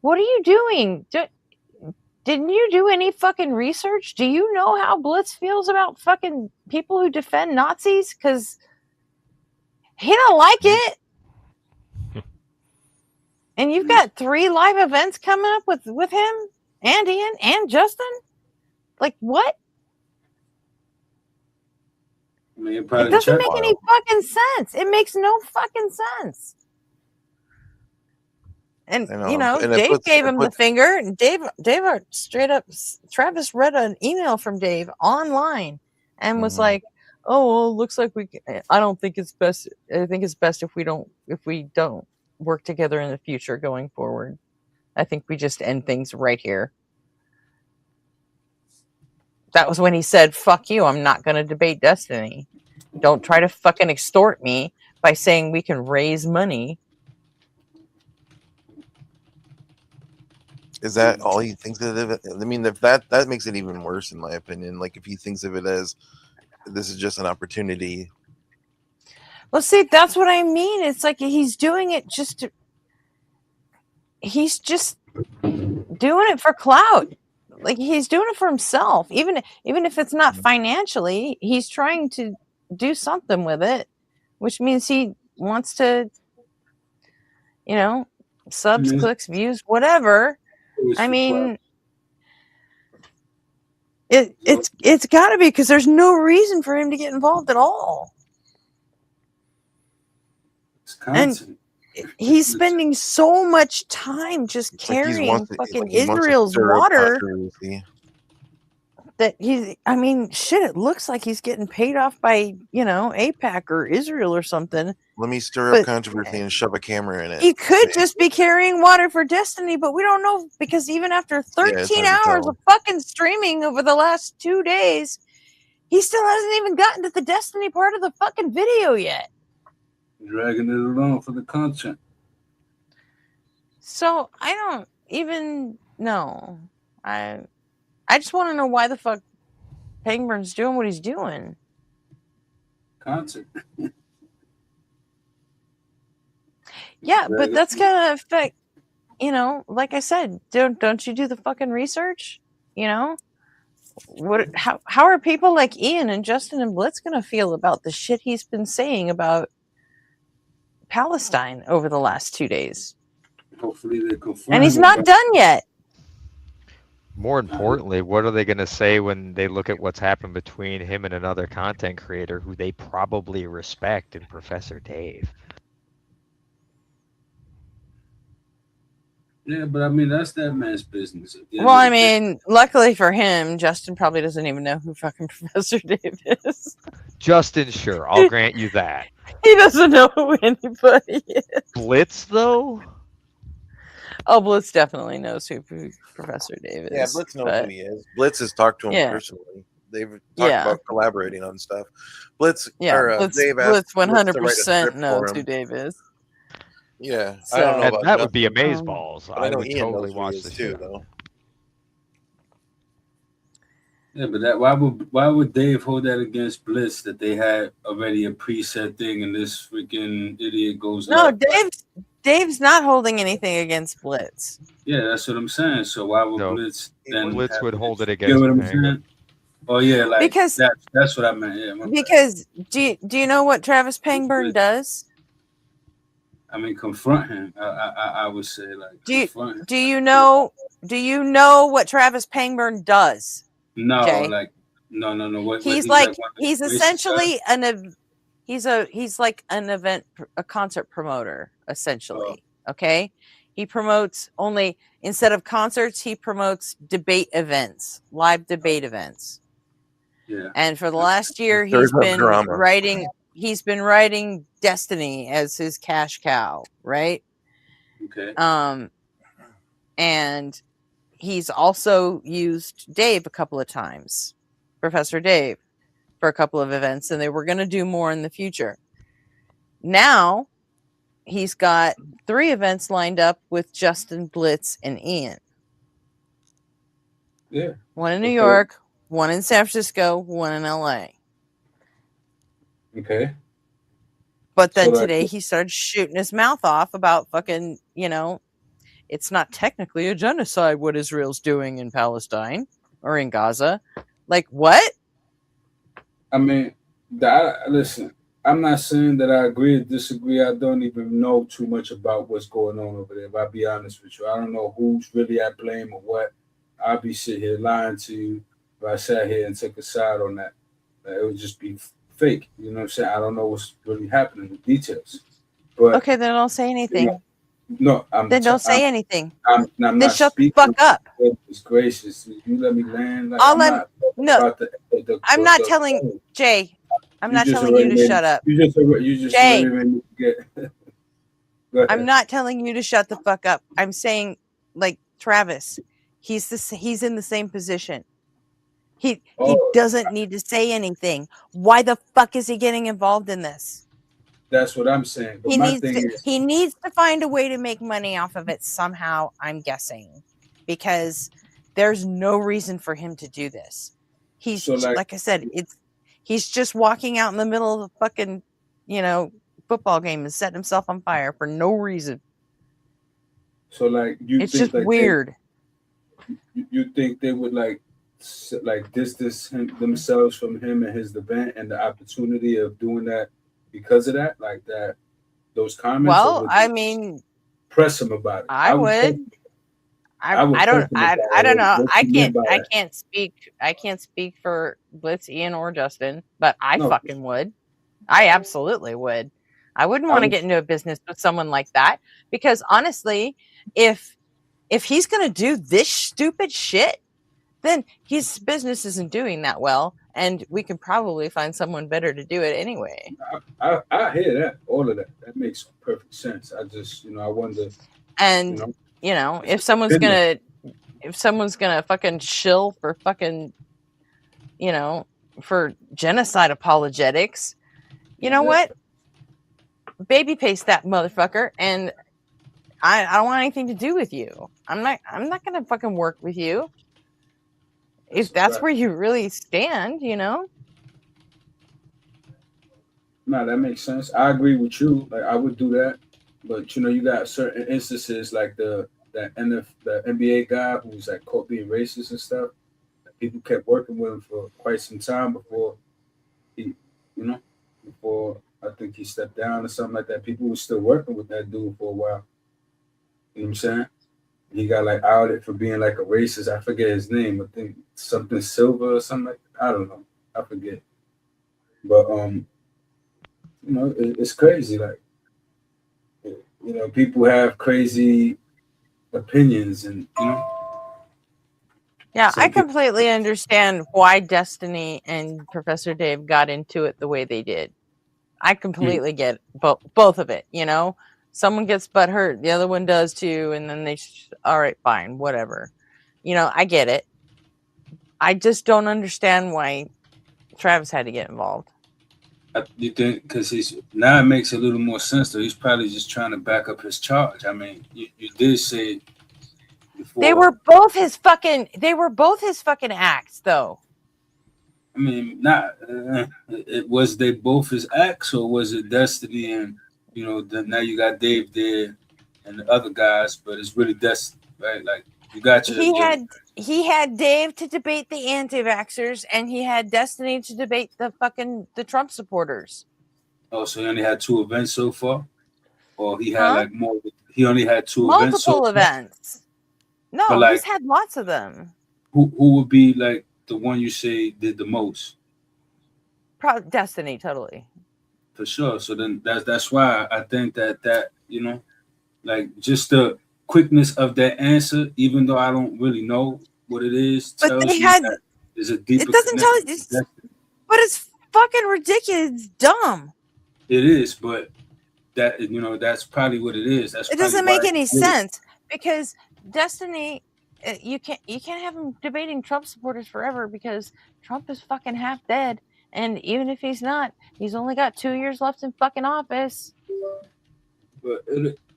what are you doing? Didn't you do any fucking research? Do you know how Blitz feels about fucking people who defend Nazis? Because he don't like it. And you've got 3 live events coming up with him. and Ian and Justin. Like what? I mean, it doesn't make any fucking sense. It makes no fucking sense. And you know, Dave gave him the finger, and Dave straight up. Travis read an email from Dave online, and was like, "Oh, well, looks like we. I don't think it's best. I think it's best if we don't work together in the future going forward. I think we just end things right here." That was when he said, "Fuck you. I'm not going to debate Destiny. Don't try to fucking extort me by saying we can raise money." Is that all he thinks of it? I mean, if that makes it even worse, in my opinion. Like, if he thinks of it as this is just an opportunity. Well, see, that's what I mean. It's like he's doing it he's just doing it for clout. Like he's doing it for himself. Even if it's not financially, he's trying to do something with it, which means he wants to, you know, subs, clicks, views, whatever. I mean, it's got to be, because there's no reason for him to get involved at all. And he's spending so much time just carrying fucking Israel's water that I mean, shit, it looks like he's getting paid off by, you know, APAC or Israel or something. Let me stir up controversy and shove a camera in it. He could just be carrying water for Destiny, but we don't know, because even after 13 hours of fucking streaming over the last 2 days, he still hasn't even gotten to the Destiny part of the fucking video yet. Dragging it along for the content. So I don't even know. I just want to know why the fuck Pangburn's doing what he's doing. Content. Yeah, but that's gonna affect, you know, like I said, don't you do the fucking research? You know? How are people like Ian and Justin and Blitz gonna feel about the shit he's been saying about Palestine over the last 2 days? Hopefully they confirm. And he's not done yet. More importantly, what are they going to say when they look at what's happened between him and another content creator who they probably respect in Professor Dave? Yeah, but I mean, that's that man's business. Well, I mean, luckily for him, Justin probably doesn't even know who fucking Professor Dave is. Justin, sure, I'll grant you that. He doesn't know who anybody is. Blitz, though? Oh, Blitz definitely knows who Professor Dave is. Yeah, Blitz knows who he is. Blitz has talked to him personally. They've talked about collaborating on stuff. Blitz, Blitz 100% knows who Dave is. Yeah, so, I don't know about that would be amazeballs. I would Ian totally watch this too, though. Yeah, but why would Dave hold that against Blitz, that they had already a preset thing and this freaking idiot goes? No, Dave's not holding anything against Blitz. Yeah, that's what I'm saying. So why would Blitz then? Blitz would hold it against. You know what I'm saying? Oh yeah, like because that's what I meant. Yeah, because do you know what Travis Pangburn does? I mean, confront him. I would say, like, confront him. Do you know what Travis Pangburn does? No, Jay? like no. What, he's essentially a concert promoter, essentially. Okay, he promotes only, instead of concerts, he promotes debate events, live debate events. Yeah. And for the last year, he's been writing Destiny as his cash cow, right? Okay. And he's also used Dave a couple of times, Professor Dave, for a couple of events, and they were going to do more in the future. Now, he's got 3 events lined up with Justin, Blitz, and Ian. Yeah. One in New York, one in San Francisco, one in LA. Okay. But then today he started shooting his mouth off about fucking, you know, it's not technically a genocide what Israel's doing in Palestine or in Gaza. Like, what? I mean, listen, I'm not saying that I agree or disagree. I don't even know too much about what's going on over there, if I'll be honest with you. I don't know who's really at blame or what. I'd be sitting here lying to you if I sat here and took a side on that. It would just be fake. You know what I'm saying? I don't know what's really happening, the details. But Okay, then don't say anything. no, then don't say anything. I'm then not shut speaking. the fuck up. Goodness gracious, you let me land. Like, I'm not telling Jay. I'm not telling you to shut up. You just Jay, already made me get. I'm not telling you to shut the fuck up. I'm saying, like Travis, he's in the same position. He doesn't need to say anything. Why the fuck is he getting involved in this? That's what I'm saying. But he needs to find a way to make money off of it somehow, I'm guessing. Because there's no reason for him to do this. He's like I said, he's just walking out in the middle of a fucking, football game and setting himself on fire for no reason. So like it's just weird. You think they would like distance themselves from him and his event and the opportunity of doing that because of that, like that, those comments? Well, I mean, press him about it. I would. I don't know. I can't speak for Blitz, Ian, or Justin, but I fucking would. I absolutely would. I wouldn't want to get into a business with someone like that because honestly, if he's going to do this stupid shit, then his business isn't doing that well, and we can probably find someone better to do it anyway. I hear that, all of that. That makes perfect sense. I just, I wonder. And if someone's gonna fucking shill for fucking, for genocide apologetics, you know what? Baby paste that motherfucker, and I don't want anything to do with you. I'm not gonna fucking work with you. If that's where you really stand, No, that makes sense. I agree with you. Like I would do that, but you got certain instances like the NBA guy who's like caught being racist and stuff. People kept working with him for quite some time before he, before I think he stepped down or something like that. People were still working with that dude for a while. You know what I'm saying? He got like outed for being like a racist. I forget his name. I think something Silver or something like that. I don't know. I forget. But it's crazy. Like people have crazy opinions, and Yeah, I completely understand why Destiny and Professor Dave got into it the way they did. I completely get both of it. Someone gets butthurt, the other one does too, and then all right, fine, whatever. I get it. I just don't understand why Travis had to get involved. You think because now it makes a little more sense though. He's probably just trying to back up his charge. I mean, you did say before. They were both his fucking acts though. I mean, not was they both his acts, or was it Destiny and now you got Dave there and the other guys, but it's really Destiny, right? Like you got your he had Dave to debate the anti-vaxxers, and he had Destiny to debate the Trump supporters. Oh, so he only had 2 events so far, or he had like more? He only had 2 multiple events. No, like, he's had lots of them. Who would be like the one you say did the most? Destiny, totally. For sure. So then that's why I think that like just the quickness of that answer, even though I don't really know what it is, tells you that there's a deeper. It doesn't tell you, but it's fucking ridiculous. It's dumb. It is, but that that's probably what it is. It doesn't make any sense because Destiny, you can't have him debating Trump supporters forever because Trump is fucking half dead, and even if he's not, he's only got 2 years left in fucking office. But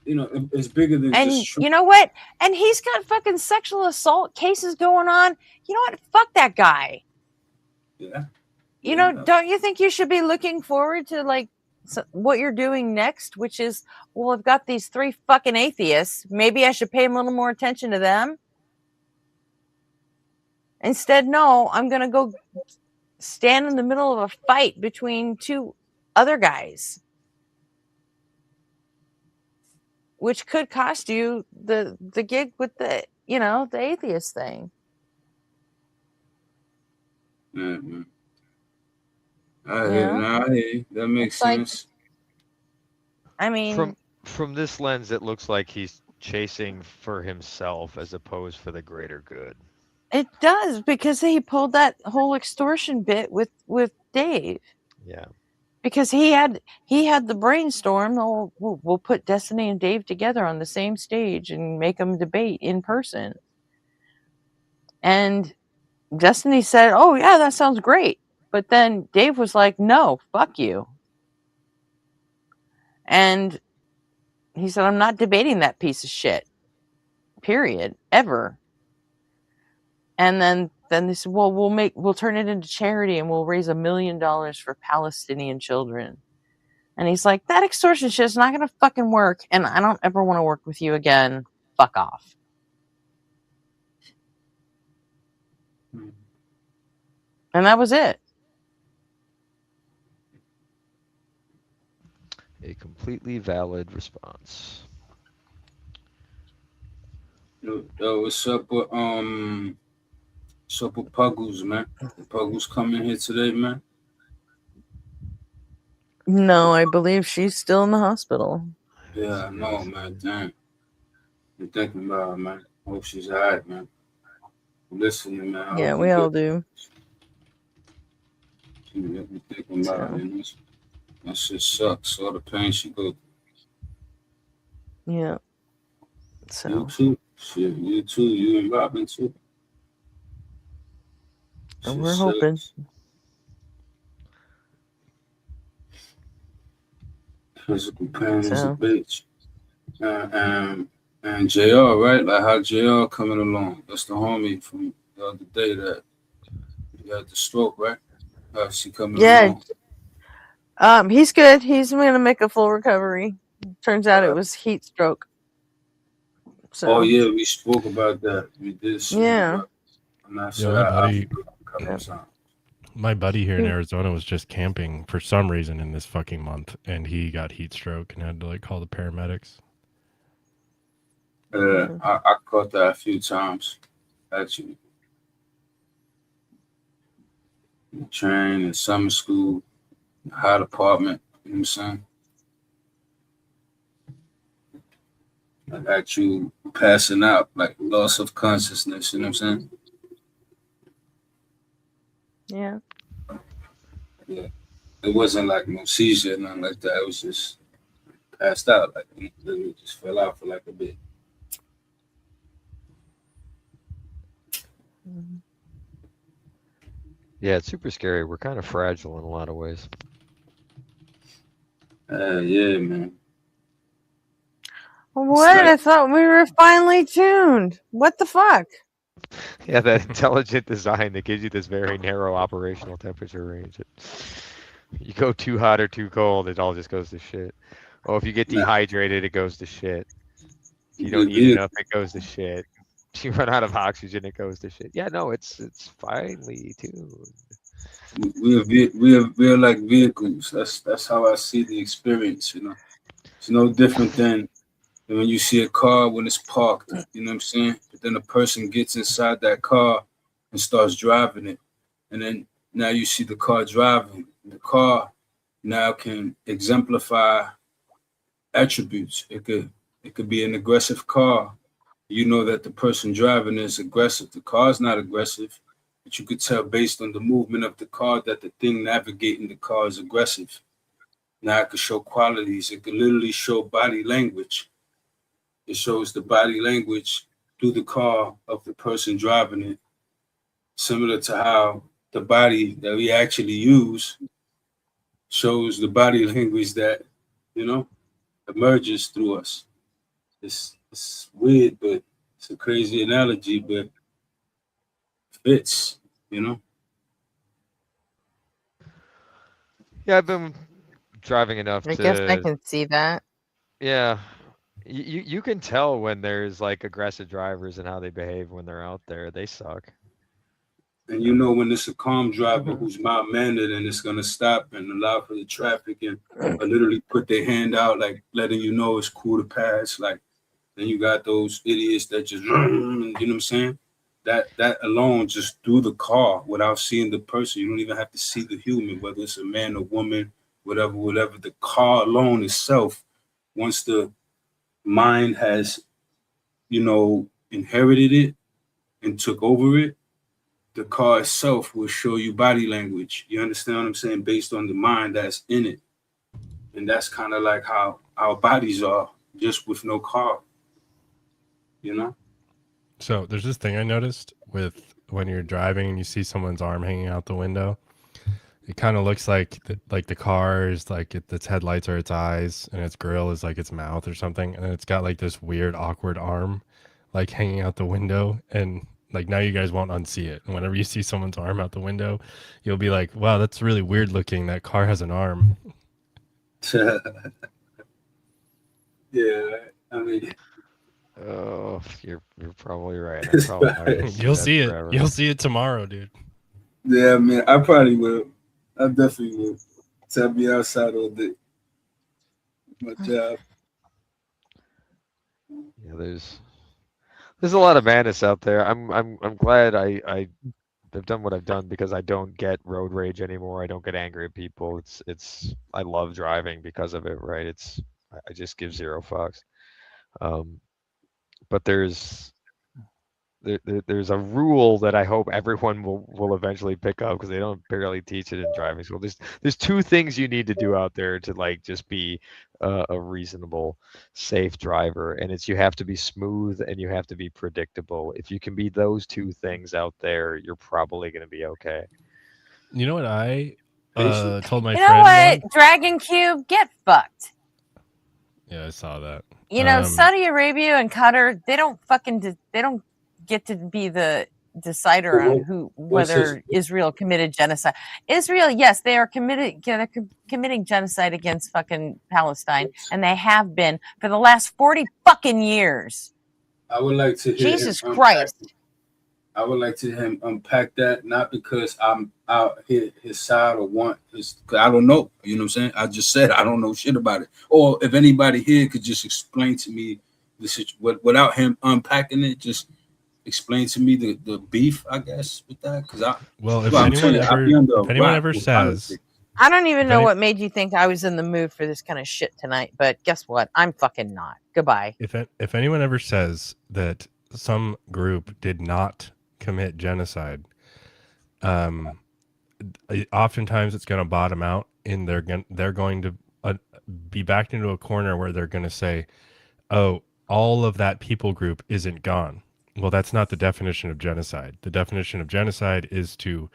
it's bigger than just Trump. You know what? And he's got fucking sexual assault cases going on. You know what? Fuck that guy. Yeah. Don't you think you should be looking forward to like what you're doing next, which is, well, I've got these 3 fucking atheists. Maybe I should pay a little more attention to them. Instead, no, I'm going to go stand in the middle of a fight between 2 other guys, which could cost you the gig with the atheist thing. Man. I hear you. That makes sense. I mean, from this lens, it looks like he's chasing for himself as opposed for the greater good. It does, because he pulled that whole extortion bit with Dave. Yeah. Because he had the brainstorm. Oh, we'll put Destiny and Dave together on the same stage and make them debate in person. And Destiny said, "Oh yeah, that sounds great." But then Dave was like, "No, fuck you." And he said, "I'm not debating that piece of shit. Period. Ever." And then they said, "Well, we'll turn it into charity and we'll raise $1 million for Palestinian children." And he's like, "That extortion shit is not going to fucking work, and I don't ever want to work with you again. Fuck off." And that was it. A completely valid response. Yo, what's up with Puggles, man? Puggles coming here today, man. No, I believe she's still in the hospital. Yeah, I know, man. Damn. I'm thinking about her, man. Hope she's alright, man. I'm listening, man. Yeah, we all do. I'm thinking about her, you know? That shit sucks. All the pain she go through. Yeah. So. You too. Shit, you too. You and Robin too. And we're hoping. Physical pain is a bitch. And JR, right? Like how JR coming along. That's the homie from the other day that he had the stroke, right? How's she coming along? He's good. He's gonna make a full recovery. Turns out it was heat stroke. So. Oh yeah, we spoke about that. We did. Yeah. My buddy here in Arizona was just camping for some reason in this fucking month, and he got heat stroke and had to like call the paramedics. I caught that a few times, actually. Train in summer school, hot apartment, you know what I'm saying? Like actual passing out, like loss of consciousness, you know what I'm saying? Yeah. Yeah. It wasn't like no seizure, nothing like that. It was just passed out, like literally just fell out for like a bit. Yeah, it's super scary. We're kind of fragile in a lot of ways. Yeah, man. What? Like, I thought we were finely tuned. What the fuck? Yeah, that intelligent design that gives you this very narrow operational temperature range. You go too hot or too cold, it all just goes to shit. Oh, if you get dehydrated, it goes to shit. If you don't eat enough, it goes to shit. If you run out of oxygen, it goes to shit. Yeah, no, it's finely tuned. We're like vehicles. That's how I see the experience. You know, it's no different than when you see a car when it's parked. You know what I'm saying? But then a person gets inside that car and starts driving it, and then now you see the car driving. The car now can exemplify attributes. It could be an aggressive car. You know that the person driving is aggressive. The car is not aggressive, but you could tell based on the movement of the car that the thing navigating the car is aggressive. Now it could show qualities. It could literally show body language. It shows the body language through the car of the person driving it, similar to how the body that we actually use shows the body language that, you know, emerges through us. It's weird, but it's a crazy analogy, but fits, you know? Yeah, I've been driving enough I guess I can see that. Yeah. You can tell when there's like aggressive drivers and how they behave when they're out there. They suck. And you know when it's a calm driver who's mild-mannered and it's going to stop and allow for the traffic and literally put their hand out, like letting you know it's cool to pass. Like, then you got those idiots that just, you know what I'm saying? that alone, just through the car without seeing the person, you don't even have to see the human, whether it's a man or woman, whatever. The car alone itself, once the mind has, inherited it and took over it, the car itself will show you body language. You understand what I'm saying? Based on the mind that's in it. And that's kind of like how our bodies are, just with no car. So there's this thing I noticed with when you're driving and you see someone's arm hanging out the window. It kind of looks like the car is like its headlights are its eyes and its grill is like its mouth or something, and it's got like this weird awkward arm like hanging out the window, and like now you guys won't unsee it. And whenever you see someone's arm out the window, you'll be like, "Wow, that's really weird looking. That car has an arm." Yeah, I mean. Oh, you're probably right. I'm probably not gonna You'll that see it. forever. You'll see it tomorrow, dude. Yeah, man, I probably will. I definitely will. So I'll be outside all day. My job. Yeah, there's a lot of madness out there. I'm glad I've done what I've done because I don't get road rage anymore. I don't get angry at people. It's I love driving because of it, right? I just give zero fucks. But there's a rule that I hope everyone will eventually pick up because they don't barely teach it in driving school. There's two things you need to do out there to like just be a reasonable, safe driver, and it's you have to be smooth and you have to be predictable. If you can be those two things out there, you're probably going to be okay. You know what I told my You friend? know what? Dragon Cube, get fucked. Yeah, I saw that. You know, Saudi Arabia and Qatar, they don't get to be the decider on whether Israel committed genocide. Israel, yes, they are committing genocide against fucking Palestine, and they have been for the last 40 fucking years. I would like to hear Jesus Christ. I would like to hear him unpack that, not because I'm out here his side or want his. Cause I don't know. You know what I'm saying? I just said I don't know shit about it. Or if anybody here could just explain to me the situation without him unpacking it, just explain to me the beef, I guess, with that. Because if anyone ever says, I don't even know what made you think I was in the mood for this kind of shit tonight. But guess what? I'm fucking not. Goodbye. If anyone ever says that some group did not commit genocide, oftentimes it's going to bottom out and they're going to be backed into a corner where they're going to say, oh, all of that people group isn't gone. Well, that's not the definition of genocide. The definition of genocide is to,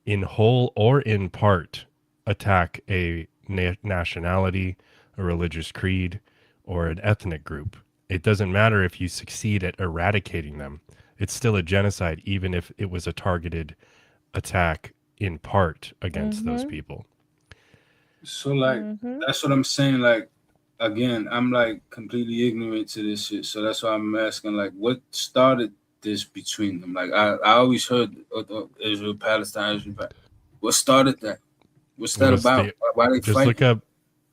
in whole or in part, attack a nationality, a religious creed, or an ethnic group. It doesn't matter if you succeed at eradicating them. It's still a genocide, even if it was a targeted attack in part against those people. So, like, that's what I'm saying. Like, again, I'm like completely ignorant to this shit. So that's why I'm asking, like, what started this between them? Like, I always heard Israel, Palestine, Israel. What started that? What's that about? Why they fight?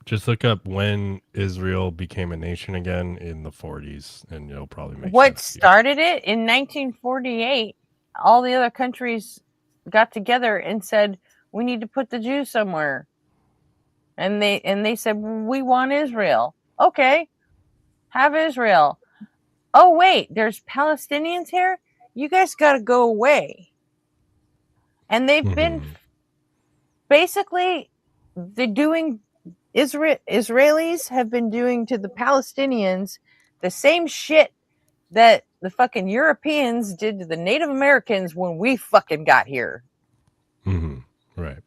Just look up when Israel became a nation again in the 40s, and you'll probably make what started it in 1948. All the other countries got together and said we need to put the Jews somewhere, and they said we want Israel. Okay, have Israel. Oh wait, there's Palestinians here. You guys got to go away. And they've been basically they're doing. Israelis have been doing to the Palestinians the same shit that the fucking Europeans did to the Native Americans when we fucking got here. Right.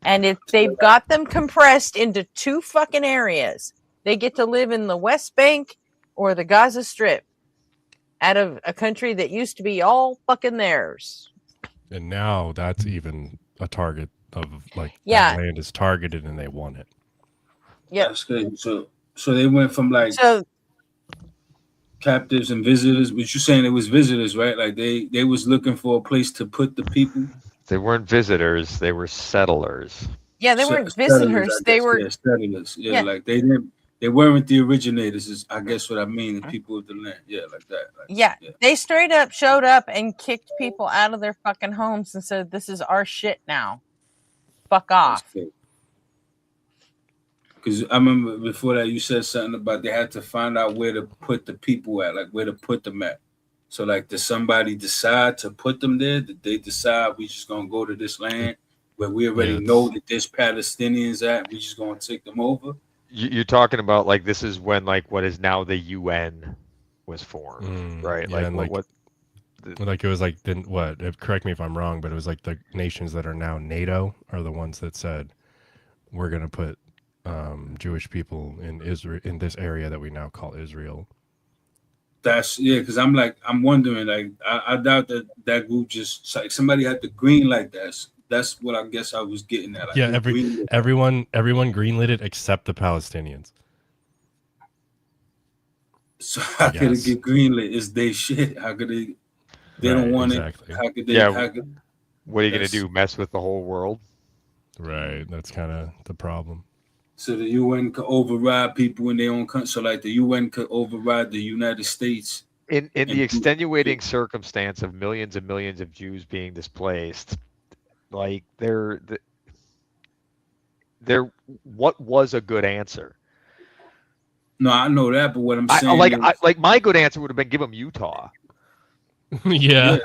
And if they've got them compressed into two fucking areas, they get to live in the West Bank or the Gaza Strip out of a country that used to be all fucking theirs. And now that's even a target of like that land is targeted and they want it. Yeah. That's good. So they went from like captives and visitors. But you're saying it was visitors, right? Like they was looking for a place to put the people. They weren't visitors; they were settlers. Yeah, they weren't visitors. They were settlers. Yeah, like they didn't. they weren't the originators. Is I guess what I mean. The people of the land. Yeah, like that. Like, Yeah, they straight up showed up and kicked people out of their fucking homes and said, "This is our shit now. Fuck off." Because I remember before that you said something about they had to find out where to put the people at, like where to put them at. So like, does somebody decide to put them there? Did they decide we just gonna go to this land where we already know that there's Palestinians at? We just gonna take them over? You're talking about like this is when like what is now the UN was formed, right? Yeah, like and like it was like then what? Correct me if I'm wrong, but it was like the nations that are now NATO are the ones that said we're gonna put Jewish people in Israel in this area that we now call Israel. That's because I'm wondering, like I doubt that group just like somebody had to green like that. That's what I guess I was getting at. Like, yeah, everyone greenlit it except the Palestinians. So how could it get greenlit? It's they shit. How could they? They don't want it. How could they? Yeah. What are you gonna do? Mess with the whole world? Right. That's kind of the problem. So the UN could override people in their own country. So like the UN could override the United States. In the extenuating circumstance of millions and millions of Jews being displaced, like there what was a good answer? No, I know that, but what I'm saying like my good answer would have been give them Utah. Yeah.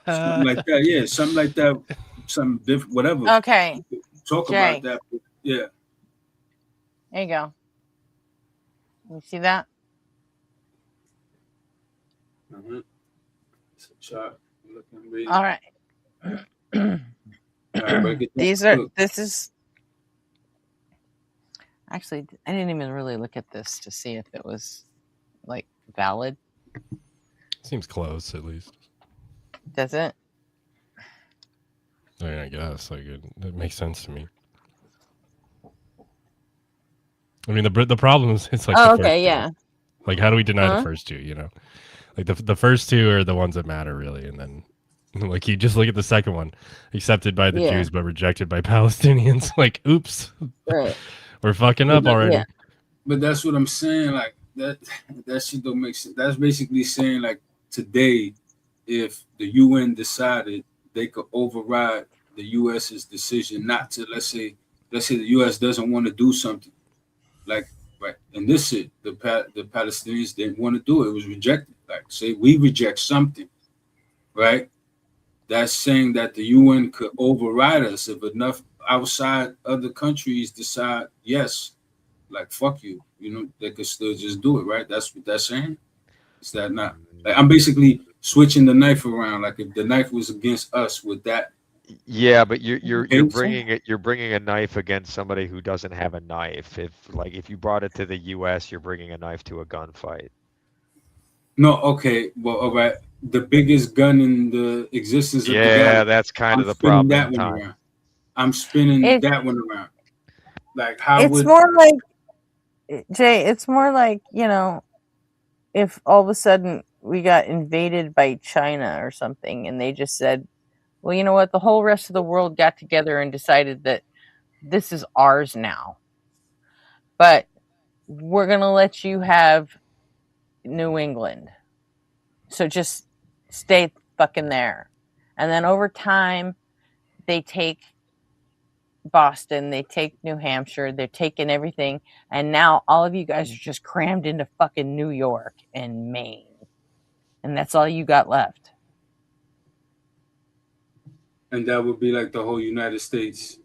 Something like that. Yeah, something like that. Something different, whatever. Okay. Talk Jay. about that. Yeah. There you go. You see that? Mm-hmm. It's a chart. All right. This is actually, I didn't even really look at this to see if it was like valid. Seems close, at least. Does it? I mean, I guess like it makes sense to me. I mean, the problem is it's like the first two. Like, how do we deny the first two? You know, like the first two are the ones that matter really, and then like you just look at the second one, accepted by the Jews but rejected by Palestinians. Like, oops, we're fucking up already. Yeah. But that's what I'm saying. Like that shit don't make sense. That's basically saying like today, if the UN decided they could override the US's decision not to, let's say the US doesn't want to do something, like right, and this is the Palestinians didn't want to do it. It was rejected. Like say we reject something, right? That's saying that the UN could override us if enough outside other countries decide yes, like fuck you, you know, they could still just do it, right? That's what that's saying. Is that not? Like I'm basically switching the knife around. Like if the knife was against us, would that? Yeah, but you're bringing a knife against somebody who doesn't have a knife. If you brought it to the U.S., you're bringing a knife to a gunfight. No, okay, well, all right. The biggest gun in the existence of the guy, that's kind of the problem. That one around. I'm spinning that one around. Like how it's more like Jay. It's more like, you know, if all of a sudden we got invaded by China or something, and they just said, well, you know what? The whole rest of the world got together and decided that this is ours now. But we're going to let you have New England. So just stay fucking there. And then over time, they take Boston, they take New Hampshire, they're taking everything. And now all of you guys are just crammed into fucking New York and Maine. And that's all you got left. And that would be like the whole United States.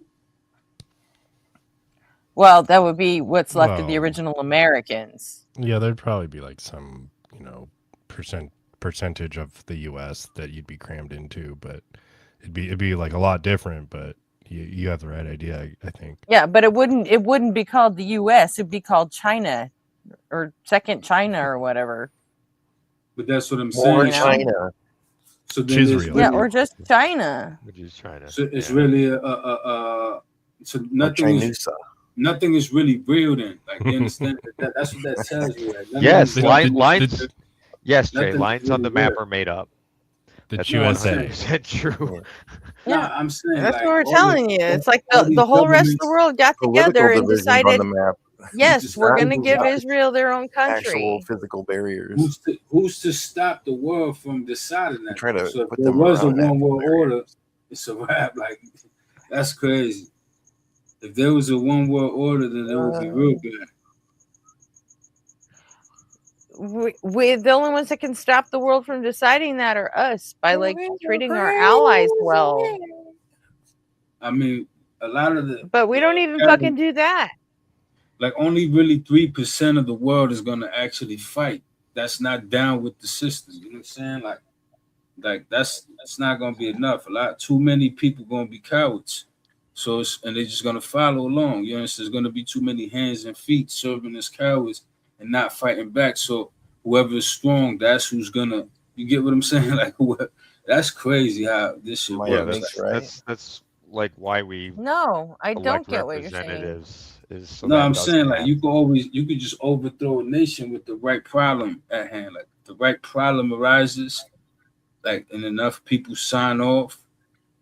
Well, that would be what's left of the original Americans. Yeah, there'd probably be like some, you know, percentage of the U.S. that you'd be crammed into, but it'd be like a lot different. But you have the right idea, I think. Yeah, but it wouldn't be called the U.S. It'd be called China, or Second China, or whatever. But that's what I'm saying. Or China. So then or just China. Which is China. So it's really so nothing is really real then. Like you understand that's what that tells you. Like, yes, lines. Yes, Jay. Lines on the map are made up. That's USA. 100% true. Yeah, I'm saying that's what we're telling you. It's like the whole rest of the world got together and decided. Yes, we're going to Who's give Israel their own actual country. physical barriers. who's to stop the world from deciding that? Try to So if put there them was a around one world natural order, it's a wrap. Like that's crazy. If there was a one world order, then it would be real bad. We the only ones that can stop the world from deciding that are us by like treating our allies well. I mean, a lot of the But we don't even fucking do that. Like only really 3% of the world is gonna actually fight. That's not down with the system. You know what I'm saying? Like that's not gonna be enough. A lot too many people gonna be cowards. So and they're just gonna follow along. You know, there's gonna be too many hands and feet serving as cowards and not fighting back. So whoever is strong, that's who's gonna. You get what I'm saying? Like what? That's crazy how this shit works. That's like why we No, I don't elect get what you're saying. representatives is so No, that I'm doesn't saying like happen. you could just overthrow a nation with the right problem at hand. Like the right problem arises, like and enough people sign off,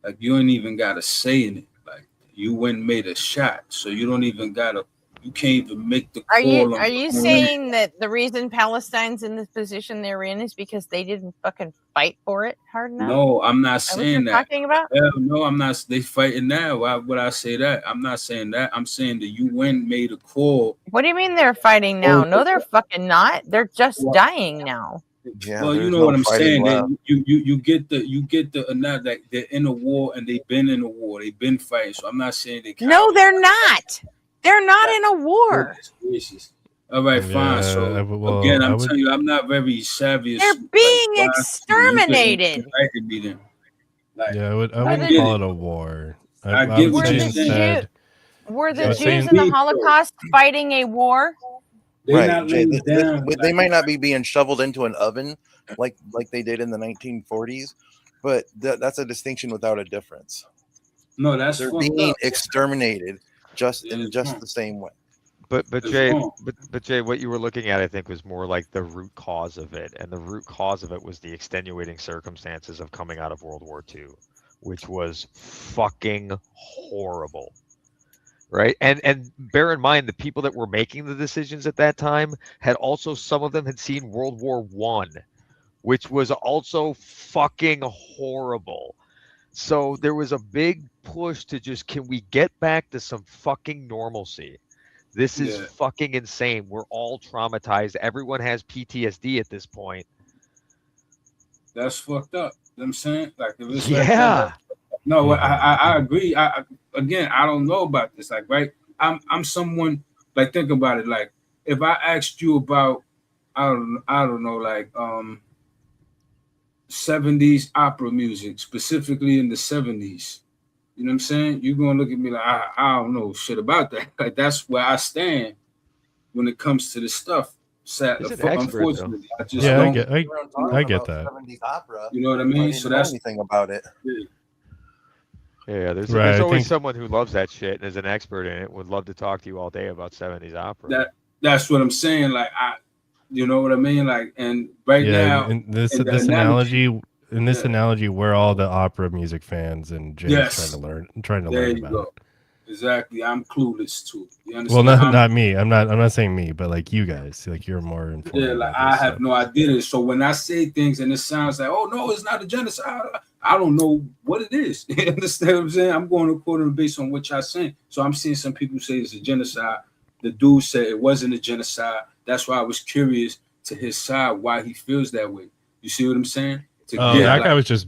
like you ain't even got a say in it. Like you went and made a shot, so you don't even gotta. You can't even make the call. Are you saying that the reason Palestine's in this position they're in is because they didn't fucking fight for it hard enough? No, I'm not saying that. Talking about? Hell no, I'm not. They fighting now. Why would I say that? I'm not saying that. I'm saying the UN made a call. What do you mean they're fighting now? No, they're fucking not. They're just dying now. Yeah, well, you know what I'm saying. You get the not that they're in a war and they've been in a war. They've been fighting. So I'm not saying they. No, they're not. They're not in a war. All right, fine. So again, I'm telling you, I'm not very savvy. They're being exterminated. Yeah, I wouldn't call it a war. I get would what say you're saying. Were the Jews in the Holocaust fighting a war? Right, Jay, they might not be being shoveled into an oven like they did in the 1940s, but that's a distinction without a difference. No, they're being exterminated just the same way. But Jay, what you were looking at, I think, was more like the root cause of it, and the root cause of it was the extenuating circumstances of coming out of World War II, which was fucking horrible. Right. And bear in mind, the people that were making the decisions at that time had also, some of them had seen World War I, which was also fucking horrible. So there was a big push to just, can we get back to some fucking normalcy? This is fucking insane. We're all traumatized. Everyone has PTSD at this point. That's fucked up. You know what I'm saying? Like, if it's no, I agree. I don't know about this. Like, right? I'm someone, like, think about it. Like, if I asked you about, I don't know, like 70s opera music, specifically in the 70s. You know what I'm saying? You're gonna look at me like I don't know shit about that. Like that's where I stand when it comes to this stuff. Unfortunately, I just don't. I get that. 70s opera. You know what I mean? So that's anything about it. Yeah, there's always someone who loves that shit and is an expert in it. Would love to talk to you all day about 70s opera. That's what I'm saying. Like you know what I mean? Like, and now in this analogy, we're all the opera music fans, and Jay's trying to learn about it. Exactly. I'm clueless too. You Well, understand? not me. I'm not saying me, but like you guys, like you're more informed. Yeah, like I have no idea. So when I say things and it sounds like, oh no, it's not a genocide, I don't know what it is. You understand what I'm saying? I'm going according based on what y'all saying. So I'm seeing some people say it's a genocide. The dude said it wasn't a genocide. That's why I was curious to his side why he feels that way. You see what I'm saying? That guy was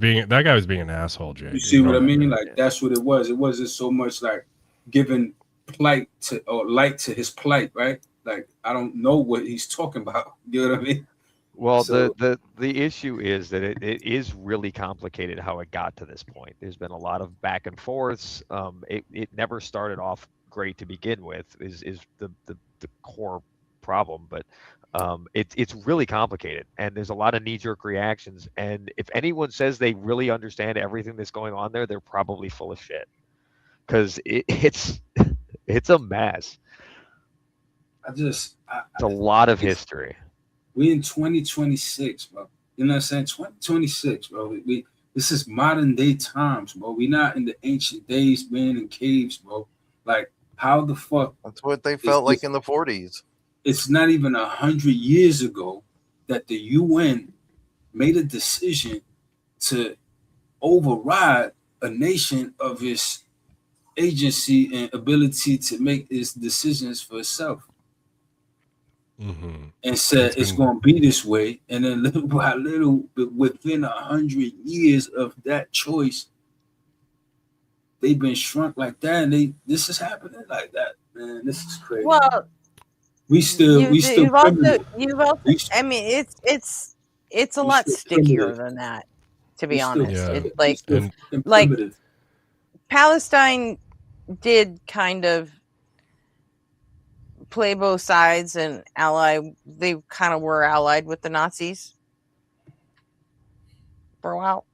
being an asshole, Jay. You see what I mean? Like that's what it was. It wasn't so much like giving light to his plight, right? Like I don't know what he's talking about. You know what I mean? Well, the issue is that it is really complicated how it got to this point. There's been a lot of back and forths. It never started off great to begin with. Is the core problem, but it's really complicated, and there's a lot of knee-jerk reactions. And if anyone says they really understand everything that's going on there, they're probably full of shit, because it's a mess. It's a lot of history. We in 2026, bro. You know what I'm saying? 2026, bro. This is modern day times, bro. We not in the ancient days, being in caves, bro. Like, How the fuck? That's what they felt like in the 40s. It's not even 100 years ago that the UN made a decision to override a nation of its agency and ability to make its decisions for itself. Mm-hmm. And said it's going to be this way, and then little by little, within 100 years of that choice, they've been shrunk like that, and this is happening like that. Man, this is crazy. Well, we still you've primitive. also I mean it's a lot stickier primitive. than that, to be honest. Yeah. It's like primitive. Palestine did kind of play both sides and they kind of were allied with the Nazis for a while,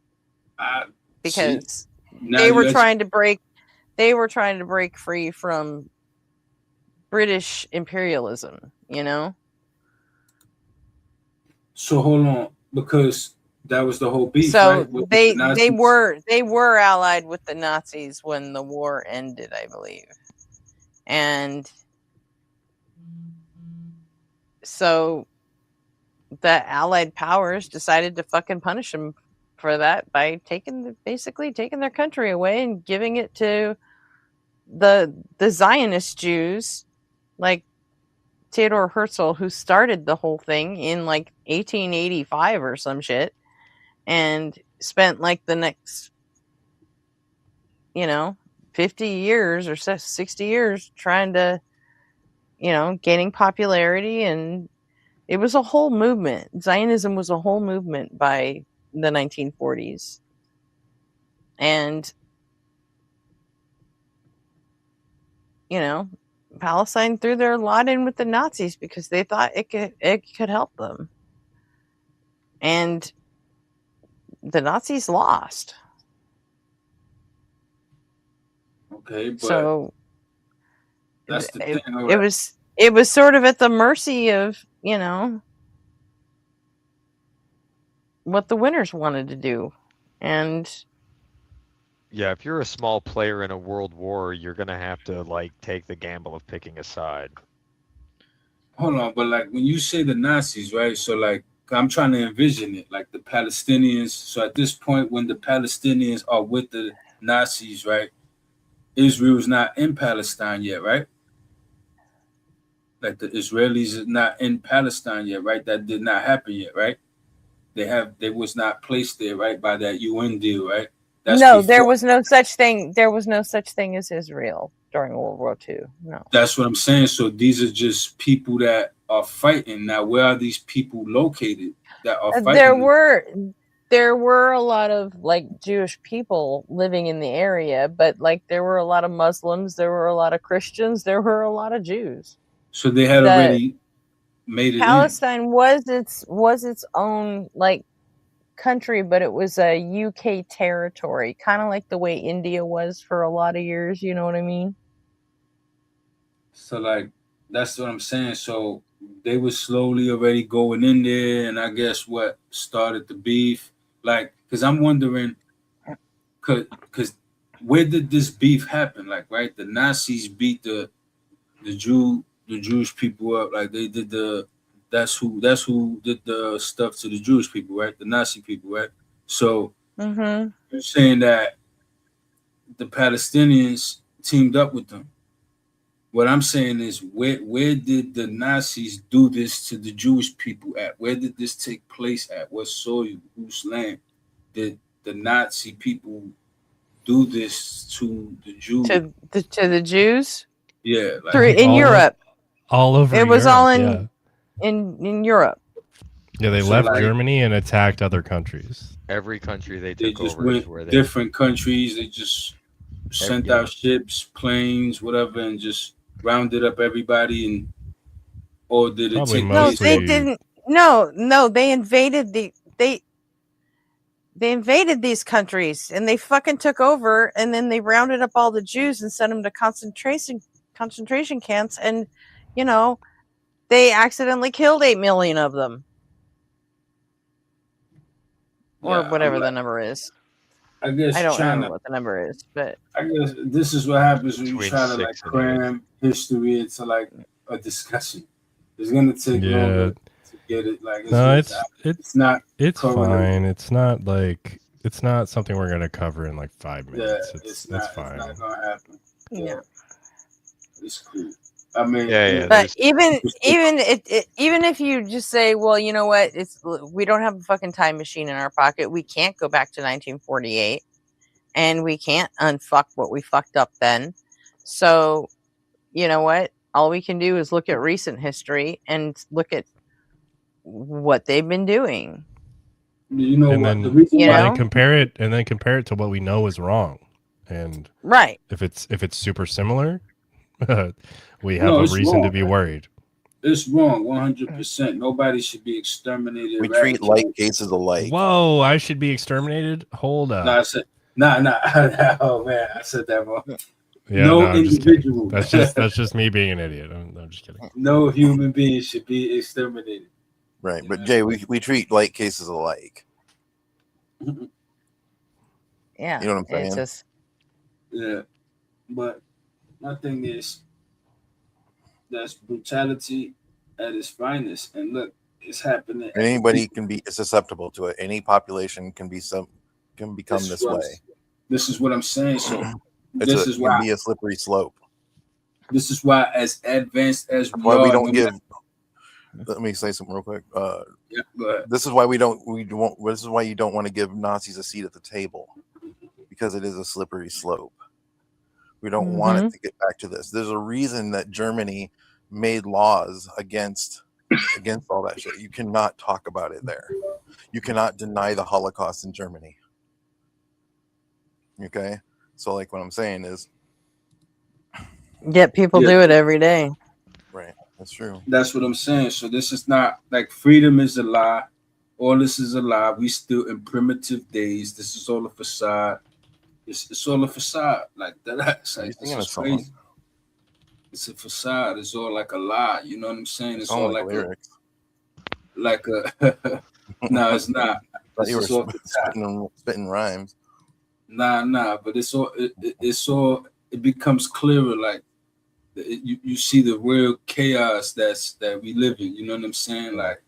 because they were trying to break free from British imperialism, you know. So hold on, because that was the whole beef. So right? they were allied with the Nazis when the war ended, I believe, and so the Allied powers decided to fucking punish them for that by basically taking their country away and giving it to the Zionist Jews, like Theodor Herzl, who started the whole thing in like 1885 or some shit, and spent like the next 50 years or 60 years trying to gaining popularity. And it was a whole movement. Zionism was a whole movement by the 1940s. And Palestine threw their lot in with the Nazis because they thought it could help them. And the Nazis lost. Okay, but so that's the thing. It was sort of at the mercy of what the winners wanted to do. And yeah, if you're a small player in a world war, you're gonna have to like take the gamble of picking a side. Hold on, but like when you say the Nazis, right? So like I'm trying to envision it, like the Palestinians. So at this point, when the Palestinians are with the Nazis, right? Israel's not in Palestine yet, right? Like the Israelis is not in Palestine yet, right? That did not happen yet, right? They was not placed there, right, by that UN deal, right? There was no such thing. There was no such thing as Israel during World War II. No. That's what I'm saying. So these are just people that are fighting. Now, where are these people located that are fighting? There were a lot of like Jewish people living in the area, but like there were a lot of Muslims, there were a lot of Christians, there were a lot of Jews. So they had already made it. Palestine was its own like country, but it was a UK territory, kind of like the way India was for a lot of years. You know what I mean? So like that's what I'm saying. So they were slowly already going in there, and I guess what started the beef. Like, because I'm wondering, because where did this beef happen? Like, right, the Nazis beat the Jewish people up. Like they did that's who did the stuff to the Jewish people, right? The Nazi people, right? So you're saying that the Palestinians teamed up with them. What I'm saying is, where did the Nazis do this to the Jewish people at? Where did this take place at? What soil, whose land did the Nazi people do this to the Jews? To the Jews? Yeah, like in Europe. All over. It was Europe, all in Europe. Yeah, they left Germany and attacked other countries. Every country they they took just over went is where they different countries. They just sent out ships, planes, whatever, and just rounded up everybody. And or did it take place? No, they didn't. No, they invaded they invaded these countries and they fucking took over, and then they rounded up all the Jews and sent them to concentration camps, and they accidentally killed 8 million of them, or whatever the number is. I guess I don't trying remember to. what the number is, but I guess this is what happens when you Between try to like 6 and 8. cram history into like a discussion. It's gonna take Yeah. longer to get it. Like No, it's not it's correlated. fine. It's not like it's not something we're gonna cover in like 5 minutes. Yeah, It's it's fine. not gonna happen. yeah. Yeah, it's cool. I mean, Yeah. But There's even if you just say, well, you know what, we don't have a fucking time machine in our pocket. We can't go back to 1948, and we can't unfuck what we fucked up then. So, you know what? All we can do is look at recent history and look at what they've been doing. you know And what? The then reason You why know? compare it to what we know is wrong. And Right. if it's super similar, we have no, a it's reason to wrong. be worried. It's wrong, 100%. Nobody should be exterminated, We treat like eradicated. cases alike. Whoa, I should be exterminated? Hold up. No, I said, nah. Oh man, I said that wrong. Yeah, No I'm just kidding. individual. That's just me being an idiot. I'm just kidding. No human being should be exterminated. Right. But Jay, we treat like cases alike. Yeah. You know what I'm saying? It's just Yeah, but my thing is that's brutality at its finest, and look, it's happening. And anybody can be susceptible to it. Any population can become this way. This is what I'm saying. So It can be a slippery slope. This is why, as advanced as we Why are, we don't give. Let me say something real quick. Yeah, go ahead. This is why This is why you don't want to give Nazis a seat at the table, because it is a slippery slope. We don't want it to get back to this. There's a reason that Germany made laws against all that shit. You cannot talk about it there. You cannot deny the Holocaust in Germany. Okay, so like what I'm saying is, yet people do it every day. right? That's true. That's what I'm saying. So this is not like freedom is a lie. All this is a lie. We still in primitive days. This is all a facade. It's all a facade. Like that. Like, this is crazy. It's a facade. It's all like a lie. You know what I'm saying? It's all like lyrics. No, it's not. You were spitting rhymes. Nah. But it's all. It becomes clearer. Like you see the real chaos that we live in. You know what I'm saying? Like,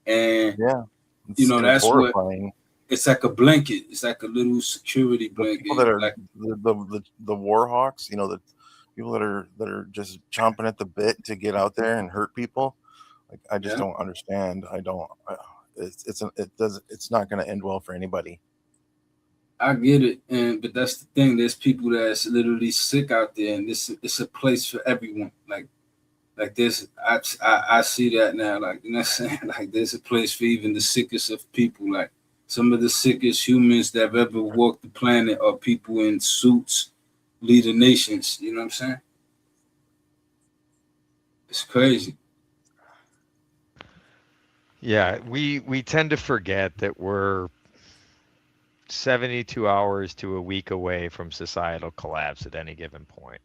and yeah, that's horrifying. what. It's like a blanket. It's like a little security blanket. The people that are like the war hawks, the people that are just chomping at the bit to get out there and hurt people. Like I just don't understand. I don't. It's not going to end well for anybody. I get it, but that's the thing. There's people that's literally sick out there, and it's a place for everyone. Like this, I see that now. Like, you know what I'm saying? Like there's a place for even the sickest of people. Like some of the sickest humans that have ever walked the planet are people in suits leading nations. You know what I'm saying? It's crazy. Yeah, we tend to forget that we're 72 hours to a week away from societal collapse at any given point.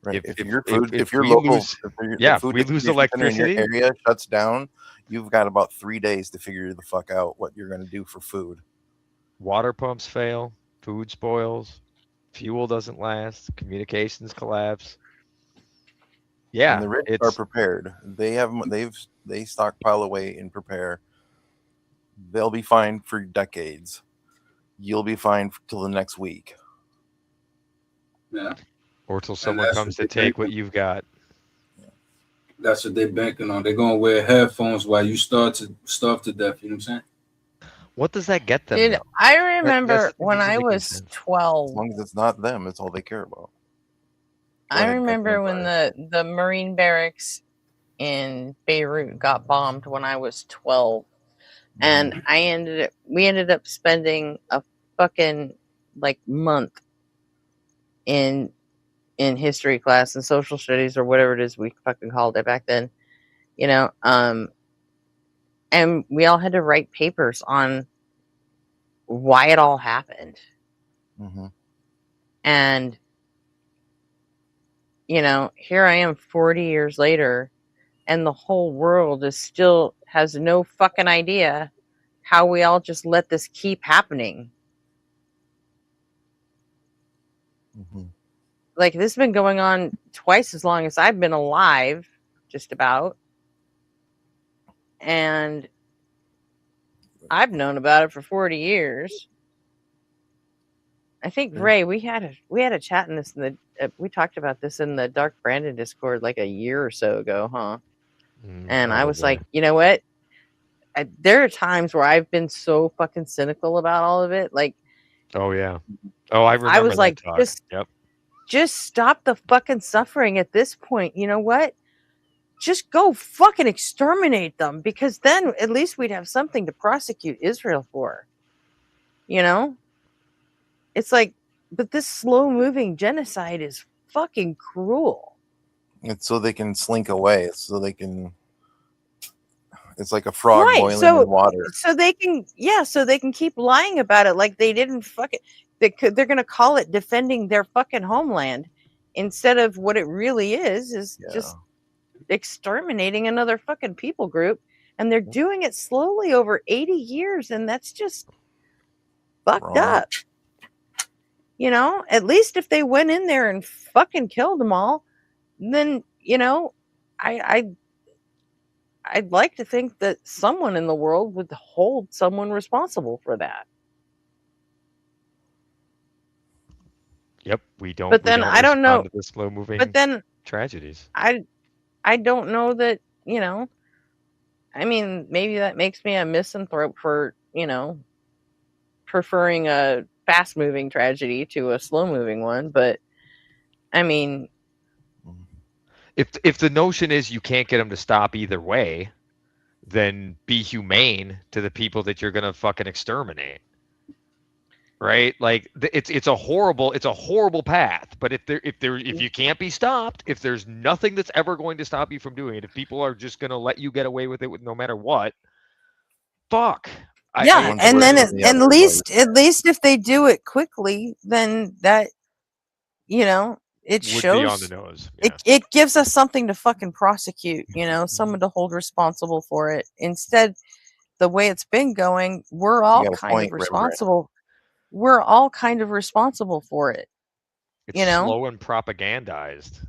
Right. If we lose electricity, in your area shuts down, you've got about 3 days to figure the fuck out what you're going to do for food. Water pumps fail, food spoils, fuel doesn't last, communications collapse. Yeah, and the rich are prepared. They stockpile away and prepare. They'll be fine for decades. You'll be fine till the next week. Yeah. Or till someone comes to take what you've got. That's what they're banking on. They're gonna wear headphones while you starve to death. You know what I'm saying? What does that get them? Dude, I remember when I was 12. As long as it's not them, it's all they care about. I remember when the Marine barracks in Beirut got bombed when I was 12. And we ended up spending a fucking month in history class and social studies or whatever it is we fucking called it back then, and we all had to write papers on why it all happened. And here I am 40 years later, and the whole world has no fucking idea how we all just let this keep happening. Mm-hmm. Like, this has been going on twice as long as I've been alive, just about. And I've known about it for 40 years. I think Ray, we had a chat in this in the we talked about this in the Dark Brandon Discord like a year or so ago, huh? And I was like, you know what? There are times where I've been so fucking cynical about all of it. Like, oh yeah, oh I remember I was that like, talk. Yep. Just stop the fucking suffering at this point. You know what? Just go fucking exterminate them, because then at least we'd have something to prosecute Israel for. You know? It's like, but this slow moving genocide is fucking cruel. It's so they can slink away. It's so they can. It's like a frog boiling in water. So they can keep lying about it like they didn't fucking. They're gonna call it defending their fucking homeland, instead of what it really is just exterminating another fucking people group, and they're doing it slowly over 80 years, and that's just fucked up. You know, at least if they went in there and fucking killed them all, then, you know, I'd like to think that someone in the world would hold someone responsible for that. Yep, we don't. But then I don't know. To the slow moving. But then tragedies. I don't know that, you know. I mean, maybe that makes me a misanthrope for, you know, preferring a fast moving tragedy to a slow moving one. But I mean, if the notion is you can't get them to stop either way, then be humane to the people that you're gonna fucking exterminate. Right? Like, it's a horrible path. But if you can't be stopped, if there's nothing that's ever going to stop you from doing it, if people are just gonna let you get away with it no matter what, fuck. Yeah, and then at least if they do it quickly, then that, you know, it shows, be on the nose. Yeah. It gives us something to fucking prosecute, you know, someone to hold responsible for it. Instead, the way it's been going, we're all kind of responsible. We're all kind of responsible for it. It's, you know, slow and propagandized.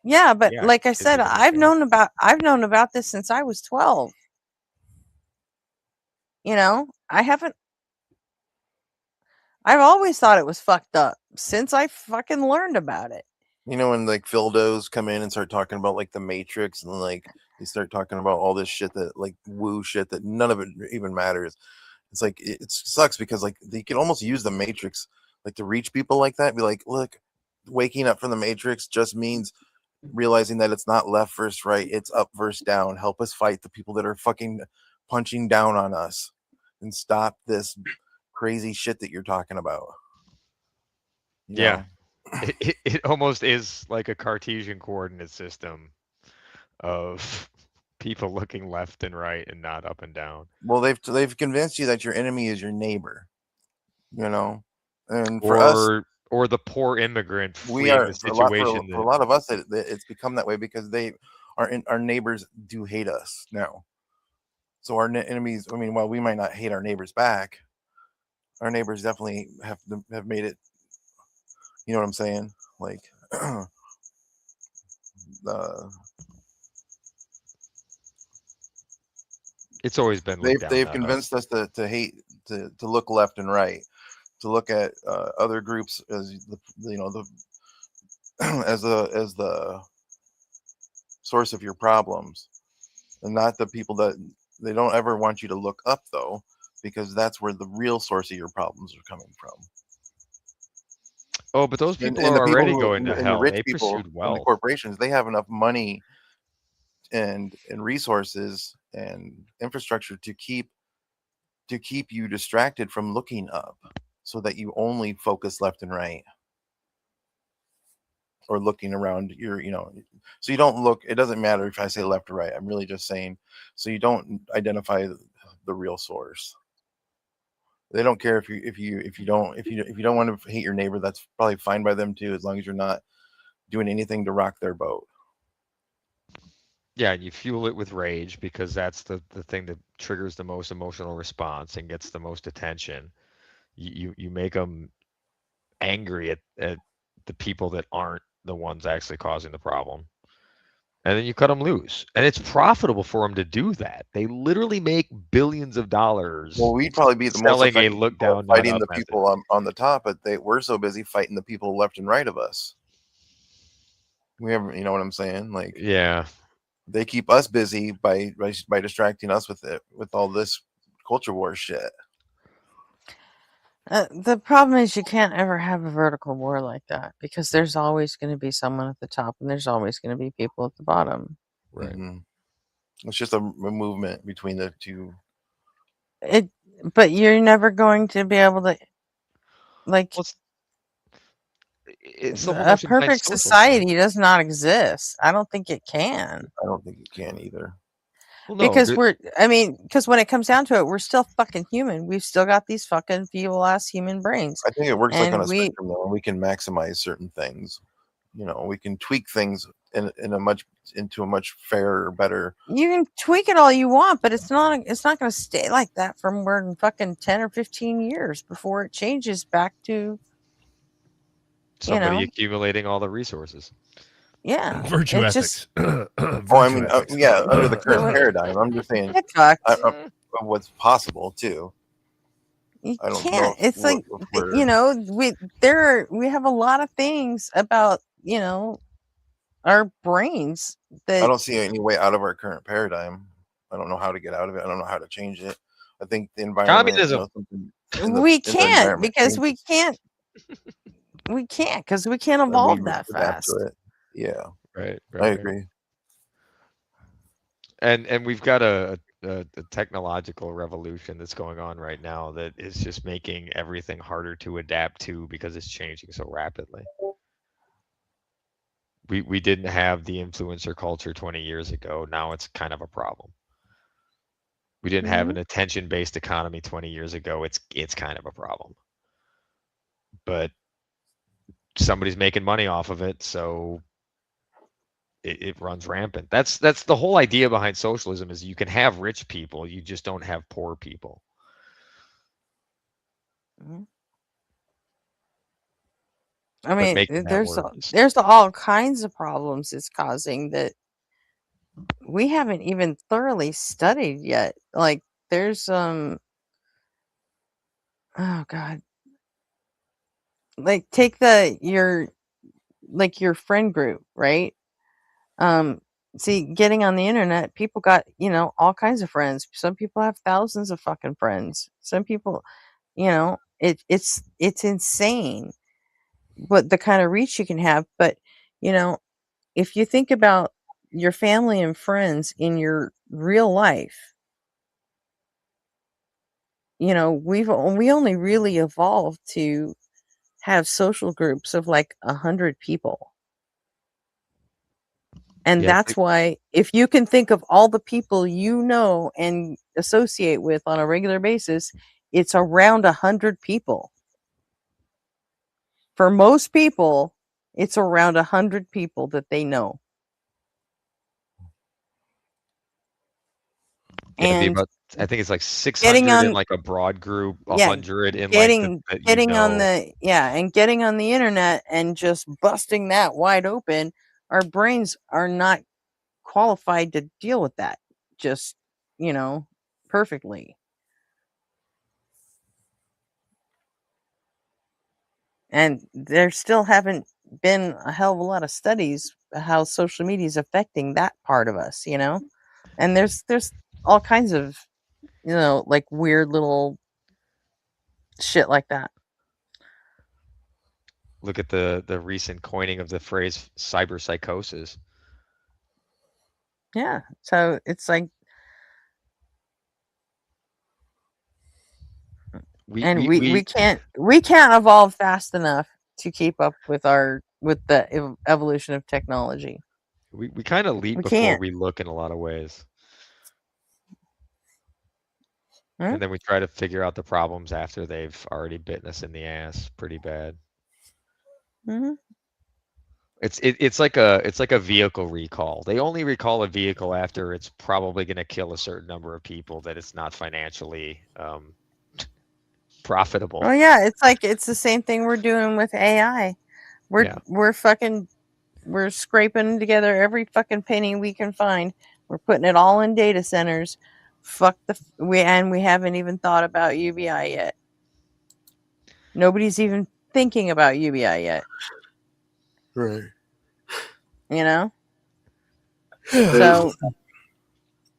Yeah, but like I said, I've known about this since I was 12. You know, I've always thought it was fucked up since I fucking learned about it. You know, when like Phildos come in and start talking about like the Matrix, and like they start talking about all this shit that like woo shit that none of it even matters. It's like it sucks because like they can almost use the Matrix like to reach people like that. Be like, look, waking up from the Matrix just means realizing that it's not left versus right, it's up versus down. Help us fight the people that are fucking punching down on us, and stop this crazy shit that you're talking about. Yeah. It almost is like a Cartesian coordinate system of people looking left and right and not up and down. Well, they've convinced you that your enemy is your neighbor, you know, and for us, or the poor immigrant we are the situation. For a lot of us, it's become that way because our neighbors do hate us now. So our enemies, I mean, while we might not hate our neighbors back, our neighbors definitely have made it. You know what I'm saying? Like, it's always been they've convinced us to hate, to look left and right, to look at other groups as the as the source of your problems, and not the people that they don't ever want you to look up, though, because that's where the real source of your problems are coming from. Oh, but those people are already going to hell. The rich they people pursued wealth. And the corporations, they have enough money and resources and infrastructure to keep you distracted from looking up, so that you only focus left and right, or looking around your, so you don't look. It doesn't matter if I say left or right. I'm really just saying so you don't identify the real source. They don't care if you don't want to hate your neighbor. That's probably fine by them too, as long as you're not doing anything to rock their boat. Yeah, and you fuel it with rage because that's the thing that triggers the most emotional response and gets the most attention. You make them angry at the people that aren't the ones actually causing the problem. And then you cut them loose. And it's profitable for them to do that. They literally make billions of dollars Well, we'd probably be the most selling a effective look people down, at not fighting up the message. people on the top, but we're so busy fighting the people left and right of us. We have, you know what I'm saying? Like, Yeah. they keep us busy by distracting us with all this culture war shit. The problem is you can't ever have a vertical war like that because there's always going to be someone at the top and there's always going to be people at the bottom. Right. Mm-hmm. It's just a movement between the two. But you're never going to be able to, like, Well, it's the whole a notion behind perfect socialism. society does not exist. I don't think it can. I don't think it can either. Well, no, Because because when it comes down to it, we're still fucking human. We've still got these fucking feeble ass human brains. I think it works like on And a spectrum though, and we can maximize certain things. You know, we can tweak things into a much fairer, better. you can tweak it all you want, but it's not going to stay like that for more than fucking 10 or 15 years before it changes back to somebody accumulating all the resources. Yeah. Virtue It ethics. just I mean, yeah, under the current paradigm, I'm just saying get fucked. What's possible too. You I don't know can't. It's like we have a lot of things about, our brains I that don't see any way out of our current paradigm. I don't know how to get out of it. I don't know how to change it. I think the environment, Communism. Something we in the can't environment because we changes, can't because we can't and evolve we that adapt to fast. it. Yeah, Right. I agree. And we've got a technological revolution that's going on right now that is just making everything harder to adapt to because it's changing so rapidly. We didn't have the influencer culture 20 years ago. Now it's kind of a problem. We didn't have an attention-based economy 20 years ago. It's kind of a problem. But somebody's making money off of it, so it runs rampant. That's the whole idea behind socialism is you can have rich people, you just don't have poor people. I mean, making that work there's all kinds of problems it's causing that we haven't even thoroughly studied yet. Like there's oh god. Like take your friend group, right? See, getting on the internet, people got, all kinds of friends. Some people have thousands of fucking friends. Some people, it's insane what the kind of reach you can have. But, if you think about your family and friends in your real life, we only really evolved to have social groups of like 100 people. And that's why if you can think of all the people you know and associate with on a regular basis, it's around 100 people. For most people, it's around 100 people that they know. And I think it's like 600 in like a broad group, 100 in like and getting on the internet and just busting that wide open, our brains are not qualified to deal with that just, perfectly. And there still haven't been a hell of a lot of studies how social media is affecting that part of us, and there's all kinds of like weird little shit like that. Look at the recent coining of the phrase cyberpsychosis. Yeah, so it's like we can't evolve fast enough to keep up with the evolution of technology. We kind of leap before we look in a lot of ways. And then we try to figure out the problems after they've already bitten us in the ass pretty bad. It's like a vehicle recall. They only recall a vehicle after it's probably going to kill a certain number of people that it's not financially profitable. Oh yeah, it's the same thing we're doing with AI. We're scraping together every fucking penny we can find. We're putting it all in data centers. We haven't even thought about UBI yet. Nobody's even thinking about UBI yet. Right. You know? Crazy. So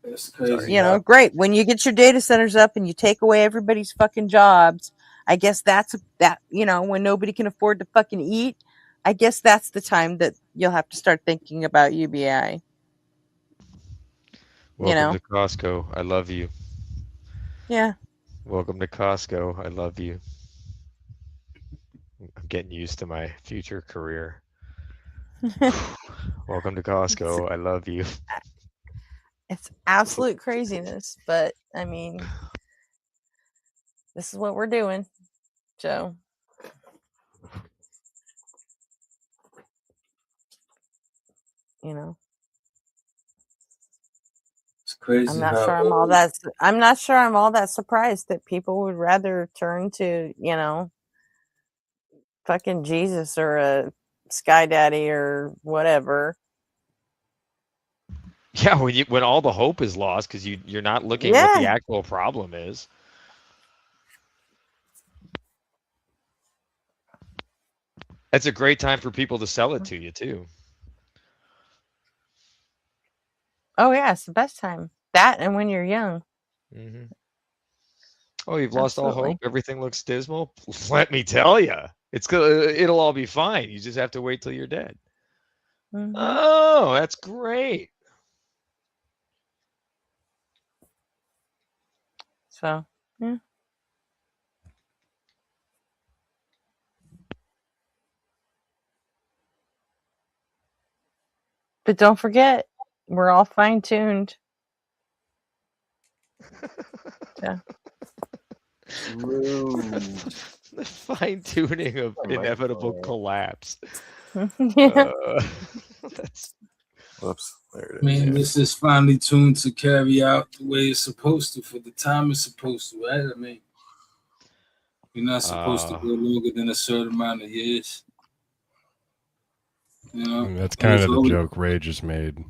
It's crazy. you know, great. When you get your data centers up and you take away everybody's fucking jobs, I guess when nobody can afford to fucking eat, I guess that's the time that you'll have to start thinking about UBI. Welcome to Costco. I love you. Yeah. Welcome to Costco. I love you. I'm getting used to my future career. Welcome to Costco. I love you. It's absolute craziness, but I mean, this is what we're doing. So, you know, it's crazy. I'm not sure I'm all that surprised that people would rather turn to, fucking Jesus or a Sky Daddy or whatever. Yeah, when all the hope is lost because you're not looking what the actual problem is. It's a great time for people to sell it to you too. Oh yeah, it's the best time. That and when you're young. Mm-hmm. Oh, you've lost all hope. Everything looks dismal. Let me tell you, it'll all be fine. You just have to wait till you're dead. Mm-hmm. Oh, that's great. So, yeah. But don't forget, we're all fine-tuned. Yeah. The fine-tuning of inevitable collapse. That's. Whoops. There it is. Man, this is finally tuned to carry out the way it's supposed to for the time it's supposed to, right? I mean, you're not supposed to go longer than a certain amount of years. You know? I mean, that's kind of the joke Ray just made.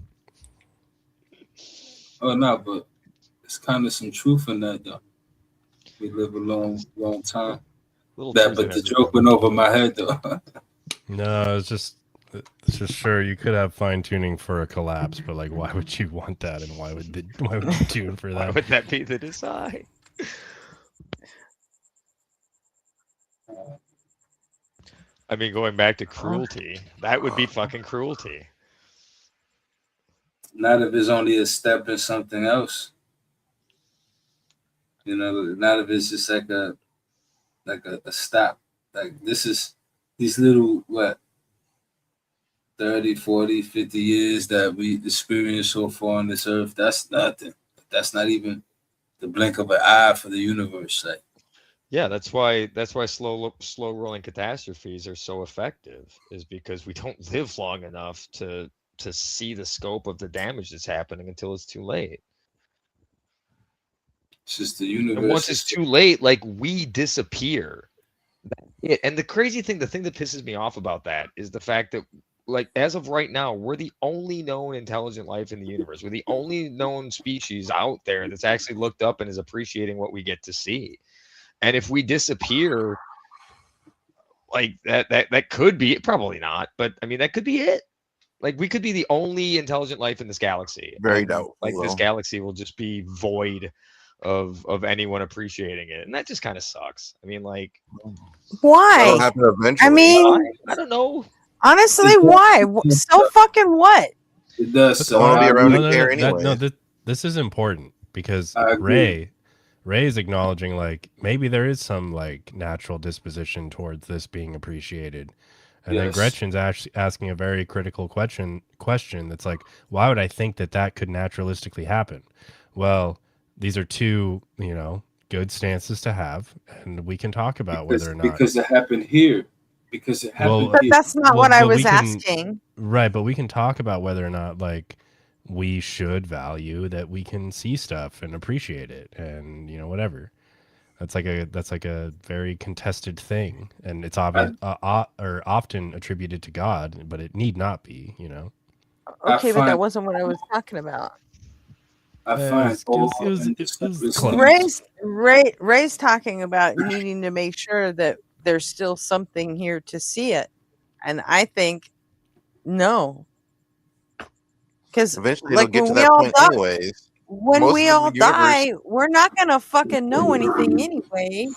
Oh no, but it's kind of some truth in that though. We live a long time. But the joke went over my head though. No, it's just sure you could have fine tuning for a collapse, but like, why would you want that, and why would you tune for that? Why would that be the design? I mean, going back to cruelty, that would be fucking cruelty. Not if it's only a step in something else. You know, not if it's just like a stop. Like these little 30, 40, 50 years that we experienced so far on this earth, that's nothing. That's not even the blink of an eye for the universe. Like, yeah, that's why slow rolling catastrophes are so effective, is because we don't live long enough to see the scope of the damage that's happening until it's too late. It's just the universe. And once it's too late, like, we disappear. And the crazy thing, the thing that pisses me off about that is the fact that, like, as of right now, we're the only known intelligent life in the universe. We're the only known species out there that's actually looked up and is appreciating what we get to see. And if we disappear, like, that could be, probably not, but I mean, that could be it. Like, we could be the only intelligent life in this galaxy. Very doubtful. Like, this galaxy will just be void of anyone appreciaking it, and that just kind of sucks. I mean, like, why? That'll happen eventually. I mean, I don't know. Honestly, why? So fucking what? It does. So I want to be around to care anyway. This is important because Ray is acknowledging, like, maybe there is some, like, natural disposition towards this being appreciated. And then Gretchen's actually asking a very critical question that's like, why would I think that could naturalistically happen? Well, these are two, good stances to have, and we can talk about whether or not. Because it happened here. because it happened. But that's not what I was we can, asking. Right, but we can talk about whether or not like we should value that we can see stuff and appreciate it, and whatever. That's like a very contested thing, and it's obvious or often attributed to God, but it need not be. Okay, but that wasn't what I was talking about. I find Ray's talking about needing to make sure that there's still something here to see it, and I think no, because eventually like it'll get when to we that all point die, anyways. when Most we of all the universe, die, we're not gonna fucking know anything anyway.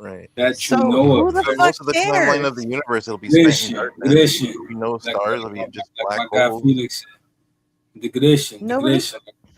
right? That you So know who of. the fuck Most of the timeline cares? of the universe, it'll be spent in darkness. Digression. There'll be no stars. There'll be just Like black my guy holes. Felix said. Digression. Nobody.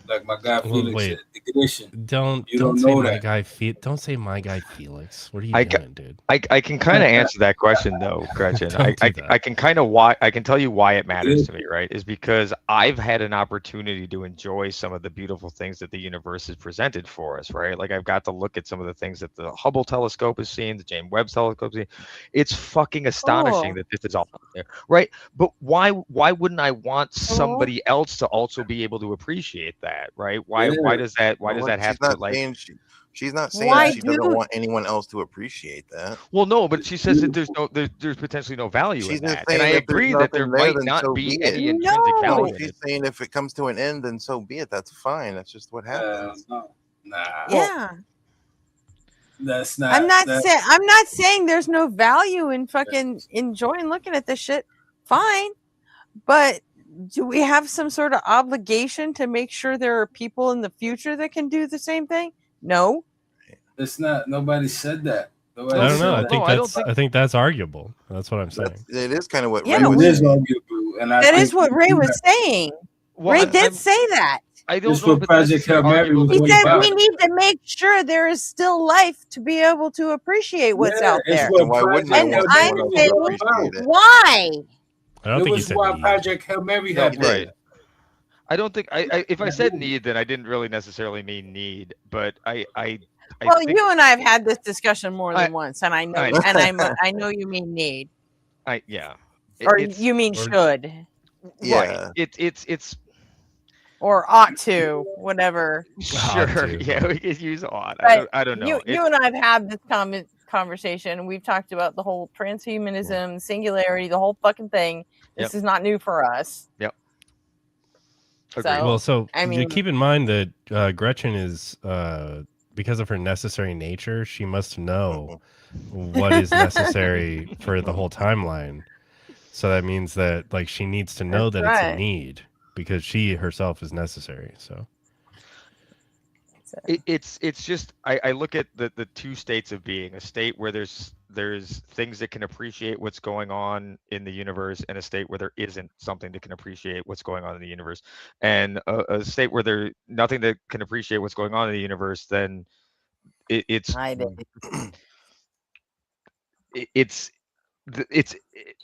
Like my guy Felix wait. said. Digression. Don't don't say know my that. guy. Don't say my guy Felix. What are you I doing, dude? I can kind of answer that question though, Gretchen. Don't do that. I can kind of I can tell you why it matters to me, right? Is because I've had an opportunity to enjoy some of the beautiful things that the universe has presented for us, right? Like I've got to look at some of the things that the Hubble telescope has seen, the James Webb telescope has seen. It's fucking astonishing that this is all out there, right? But why wouldn't I want somebody else to also be able to appreciate that, right? Why does that have to like? She's not saying she doesn't want anyone else to appreciate that. Well, no, but she says that there's potentially no value in that, and I agree that there might not be any intrinsic value. She's saying if it comes to an end, then so be it. That's fine. That's just what happens. Yeah. That's not. I'm not saying there's no value in fucking enjoying looking at this shit. Fine, but do we have some sort of obligation to make sure there are people in the future that can do the same thing? No. It's not. Nobody said that. I don't know. I think that's arguable. That's what I'm saying. It is kind of what Ray was saying. That is what Ray was saying. Ray did say that. I don't know. Project Hail Mary was he said we need to make sure there is still life to be able to appreciate what's out there. Why wouldn't and I'm saying, why? I don't think he said why Project Hail Mary happened. Right. I don't think if I said need, then I didn't really necessarily mean need, but I well, think, you and I have had this discussion more than once, and I know, I know you mean need. Or you mean should. Yeah. Right. It's or ought to, whatever. Sure. Yeah, we could use ought. I don't know. You and I have had this conversation. We've talked about the whole transhumanism, singularity, the whole fucking thing. This is not new for us. Yep. So I mean, keep in mind that Gretchen is because of her necessary nature, she must know what is necessary for the whole timeline. So that means that like she needs to know that it's a need because she herself is necessary. So it's just I look at the two states of being: a state where there's things that can appreciate what's going on in the universe, and a state where there isn't something that can appreciate what's going on in the universe. And a state where there's nothing that can appreciate what's going on in the universe, then it's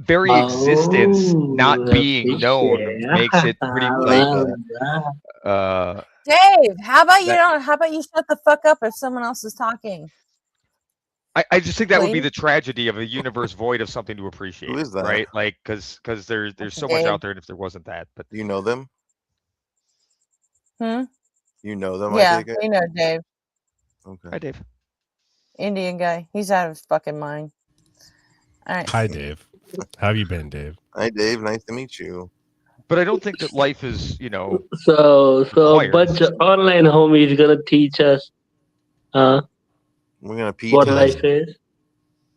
very existence not being known makes it pretty like Dave, how about you shut the fuck up if someone else is talking? I just think that would be the tragedy of a universe void of something to appreciate. Who is that? Right? Like because there's so much out there, and if there wasn't that, but you know them? You know them? Yeah, we know Dave. Okay. Hi, Dave. Indian guy. He's out of his fucking mind. All right. Hi, Dave. How have you been, Dave? Hi, Dave. Nice to meet you. But I don't think that life is, So a bunch of online homies gonna teach us, we're gonna what life is.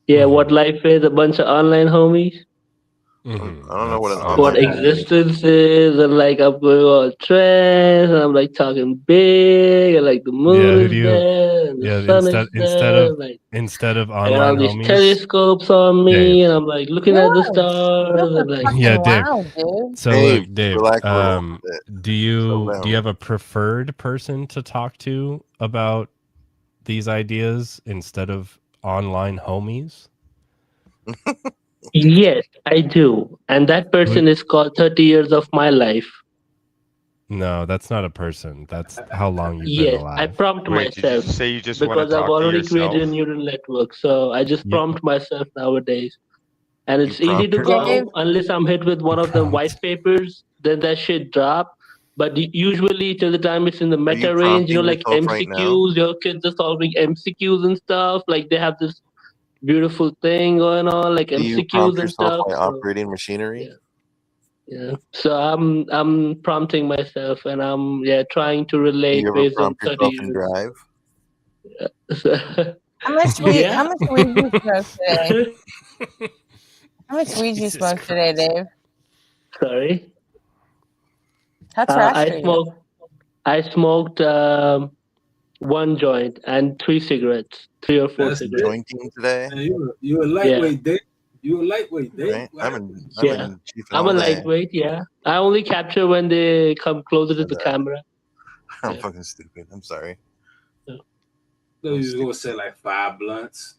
Yeah, what life is. A bunch of online homies. Mm-hmm. I don't know what what existence is, and like I'm going on trends, and I'm like talking big, and like the moon is there, and the sun is there. Instead of I got online all these homies, telescopes on me, Dave. and I'm like looking at the stars, and like Dave. Dude. So Dave, look, Dave, relax do you have a preferred person to talk to about these ideas instead of online homies? Yes, I do, and that person is called 30 years of my life. No, that's not a person. That's how long you've been alive. I prompt myself. Say you just want to because talk I've already to yourself. created a neural network, so I just prompt myself nowadays. and it's easy to go unless I'm hit with one of the white papers. Then that shit drop. But usually, till the time it's in the meta range, like MCQs, your kids are solving MCQs and stuff. Like they have this beautiful thing going on, like Do you MCQs prompt and yourself stuff. by operating machinery? Yeah. So I'm prompting myself, and I'm trying to relate Do you ever based on prompt 30 yourself in years. Drive? How much weed? How much weed you smoke today? How much weed you smoke today, Dave? Sorry. How trashed are you? I smoked 1 joint and 3 cigarettes, 3 or 4 That's cigarettes. Jointing today? Man, you a lightweight, Dave. You a lightweight, Dave. Right? I'm in chiefing I'm all a day. lightweight. Yeah, I only capture when they come closer to the camera. I'm fucking stupid. I'm sorry. So you was gonna say like 5 blunts,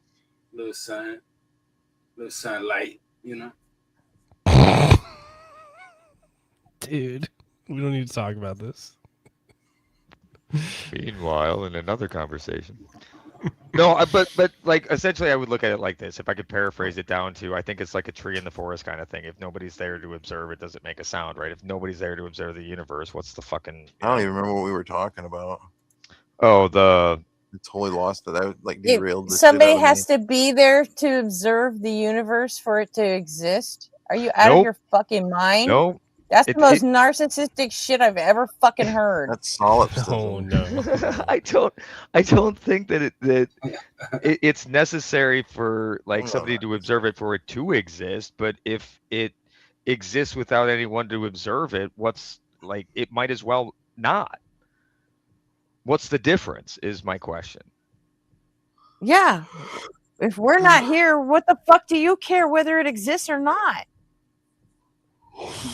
little sign light, you know. Dude, we don't need to talk about this. Meanwhile, in another conversation. No, but like essentially, I would look at it like this. If I could paraphrase it down to, I think it's like a tree in the forest kind of thing. If nobody's there to observe, it doesn't make a sound, right? If nobody's there to observe the universe, what's the fucking? I don't even remember what we were talking about. Oh, I totally lost it. I like derailed. Somebody has to be there to observe the universe for it to exist. Are you out of your fucking mind? No. That's the most narcissistic shit I've ever fucking heard. That's solipsism. Oh no. I don't think that it's necessary for like somebody to observe it for it to exist, but if it exists without anyone to observe it, what's like it might as well not. What's the difference is my question. Yeah. If we're not here, what the fuck do you care whether it exists or not?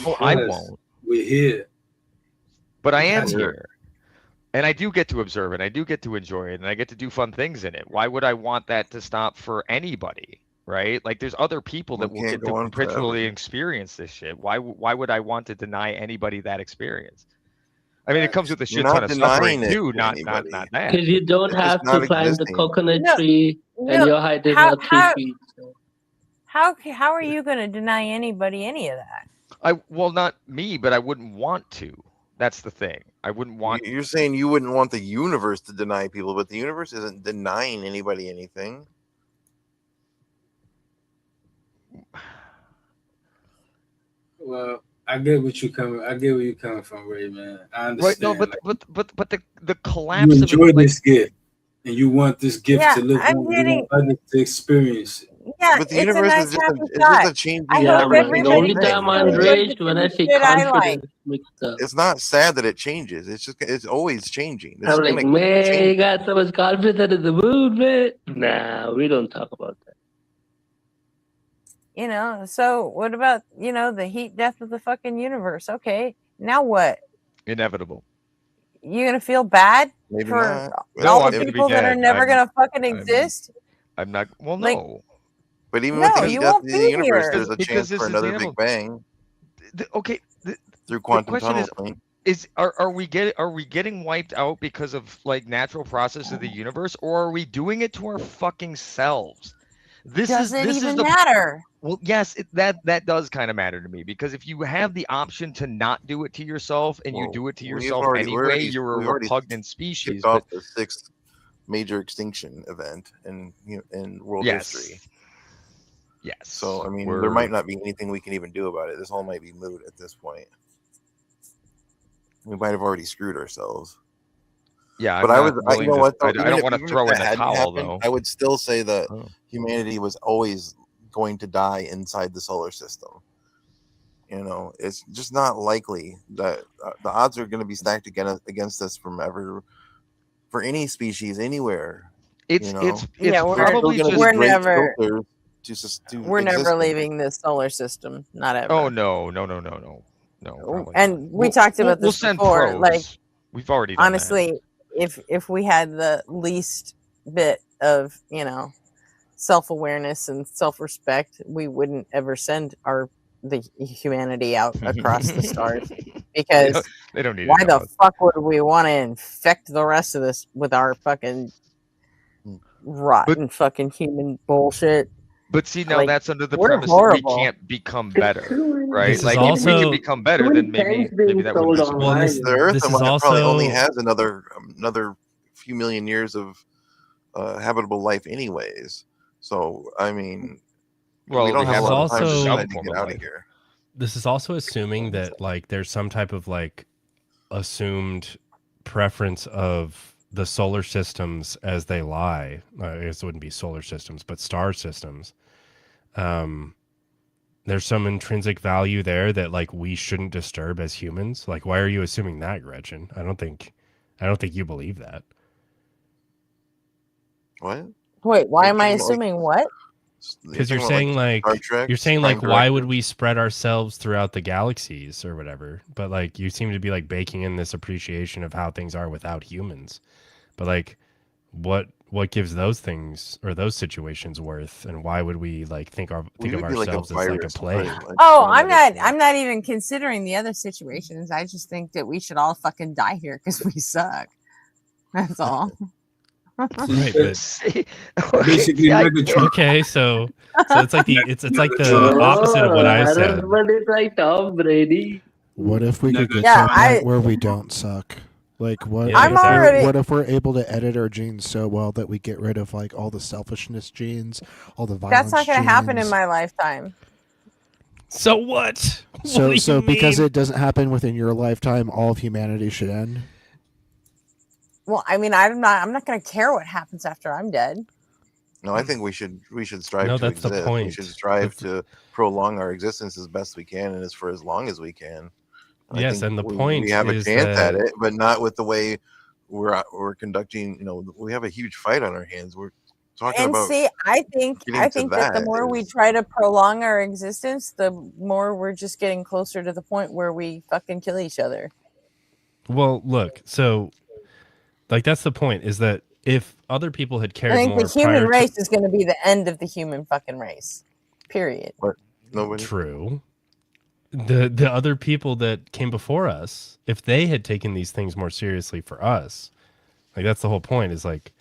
Well, I won't. We're here. But I am here. And I do get to observe it. I do get to enjoy it. And I get to do fun things in it. Why would I want that to stop for anybody? Right? Like there's other people that will get to perpetually experience this shit. Why would I want to deny anybody that experience? I mean, it comes with a shit ton of suffering too, not that. Because you don't have to climb the coconut tree, and your height is not 3 feet. So. How are you going to deny anybody any of that? Well, not me, but I wouldn't want to. That's the thing. I wouldn't want. You're saying you wouldn't want the universe to deny people, but the universe isn't denying anybody anything. Well, I get where you're coming from, Ray, man. I understand. Right? No, but the collapse. You enjoy this gift, and you want this gift to live on. I'm getting you want others to experience it. Yeah, but the it's universe a nice is just happy it's thought. just a changing. The only time I'm enraged when I say confidence mixed up. It's not sad that it changes. It's always changing. It's I'm like, man, you got so much confidence in the mood, man. Nah, we don't talk about that. You know, so what about, the heat death of the fucking universe? Okay, now what? Inevitable. You gonna feel bad Maybe for not. all the people that are never gonna fucking exist? I'm not. Well, Like, no. But even with the death of the universe, here. there's a chance for another Big Bang. Okay. Through quantum question tunneling. Are we getting wiped out because of like natural process of the universe, or are we doing it to our fucking selves? Does it even matter? Well, yes, that does kind of matter to me, because if you have the option to not do it to yourself and you do it to yourself anyway, you're a repugnant species. Off the 6th major extinction event in world history. Yes. So I mean, there might not be anything we can even do about it. This all might be moot at this point. We might have already screwed ourselves. Yeah, but I you know what? I don't want to throw in the towel, though. I would still say that humanity was always going to die inside the solar system. It's just not likely that the odds are going to be stacked against us for any species anywhere. We're never we're never leaving this solar system. Not ever. Oh no. And we talked about this before. Probes. Like, we've already done honestly, if we had the least bit of self-awareness and self-respect, we wouldn't ever send the humanity out across the stars, because they don't need why the fuck would we want to infect the rest of this with our fucking rotten fucking human bullshit? But see, now Like, that's under the we're premise that horrible. we can't become better, right? This is Like, if we also- can become better, Too then many maybe things being that wouldn't be so sold bad. online. The Earth This is probably only also- has another few million years of habitable life, anyways. So I mean, Well, we don't have a lot of time to also- decide to get out of here. This is also assuming that like there's some type of like assumed preference of the solar systems as they lie. I guess it wouldn't be solar systems, but star systems. There's some intrinsic value there that like we shouldn't disturb as humans. Like, why are you assuming that, Gretchen? I don't think you believe that. What? Wait, why You're am I talking about, like, assuming what? Because you're talking about, saying like Star Trek, you're saying Prime like why would Directive? we spread ourselves throughout the galaxies or whatever? But like you seem to be like baking in this appreciation of how things are without humans. But like what gives those things or those situations worth, and why would we like think of We would be like a ourselves as like a virus, plague? like Oh, one I'm not even considering the other situations. I just think that we should all fucking die here because we suck. That's all. Right, but See, Basically, see, I Megatron. can't- okay, so it's like it's like the opposite of what I said. Husband is like Tom Brady. What if we could get Yeah, to a point where we don't suck? Like what? Yeah, I'm if we're- already- What if we're able to edit our genes so well that we get rid of like all the selfishness genes, all the violence? That's not going to happen in genes? my lifetime. So what? So What do you because mean? it doesn't happen within your lifetime, all of humanity should end. Well, I mean, I'm not going to care what happens after I'm dead. No, I think we should strive No, to that's the exist. We point. should strive to prolong our existence as best we can and as for as long as we can. I Yes, think and the we point have a is chance at that- it, but not with the way we're conducting. You know, we have a huge fight on our hands. We're talking And about see, I think getting to that the that more we is- try to prolong our existence, the more we're just getting closer to the point where we fucking kill each other. Well, look, so like that's the point, is that if other people had cared I think more the human prior to- race is going to be the end of the human fucking race. Period. Nobody. True. The other people that came before us, if they had taken these things more seriously for us, like that's the whole point, is like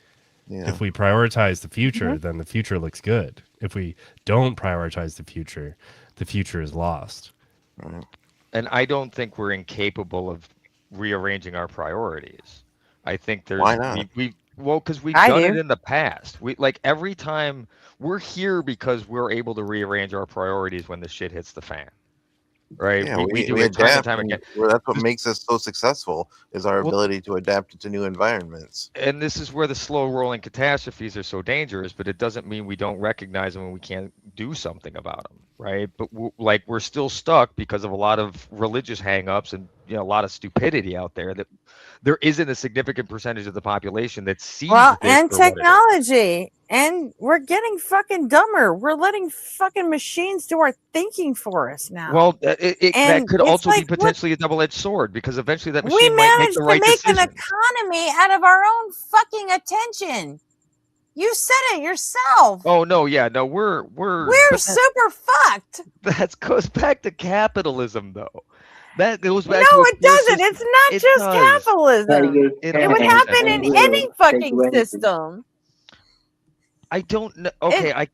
Yeah. if we prioritize the future, Mm-hmm. then the future looks good. If we don't prioritize the future is lost. and I don't think we're incapable of rearranging our priorities. I think there's Why not? because we've I done do. it in the past. We like every time we're here because we're able to rearrange our priorities when the shit hits the fan. Right? Yeah, we do it time and adapt, time and again. that's what makes us so successful is our Well- ability to adapt to new environments. And this is where the slow rolling catastrophes are so dangerous, but it doesn't mean we don't recognize them and we can't do something about them, right? But we're still stuck because of a lot of religious hangups and a lot of stupidity out there that there isn't a significant percentage of the population that sees Well, this and for what it is. technology. And we're getting fucking dumber. We're letting fucking machines do our thinking for us now. Well, that And could it's also be like, what- potentially a double-edged sword because eventually that we machine might make managed the to right make an decision. economy out of our own fucking attention. You said it yourself. Oh no, yeah, no, we're We're but super fucked. that goes back to capitalism, though. That goes back. No, to a it poor doesn't. system. It's not It just does. capitalism. It would happen in any Take fucking away- system. I don't know. Okay,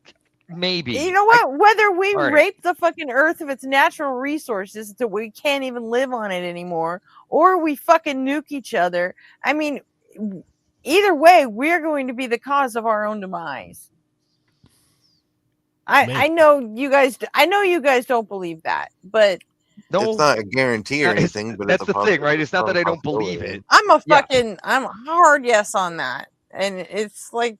maybe. You know what? Whether we all right. rape the fucking earth of its natural resources so we can't even live on it anymore, or we fucking nuke each other. I mean, either way, we're going to be the cause of our own demise. I know you guys. I know you guys don't believe that, but It's not a guarantee or It's- anything, but that's it's a the thing, right? It's not strong that I don't believe possibility. it. I'm a Yeah. fucking. I'm a hard yes on that, and it's like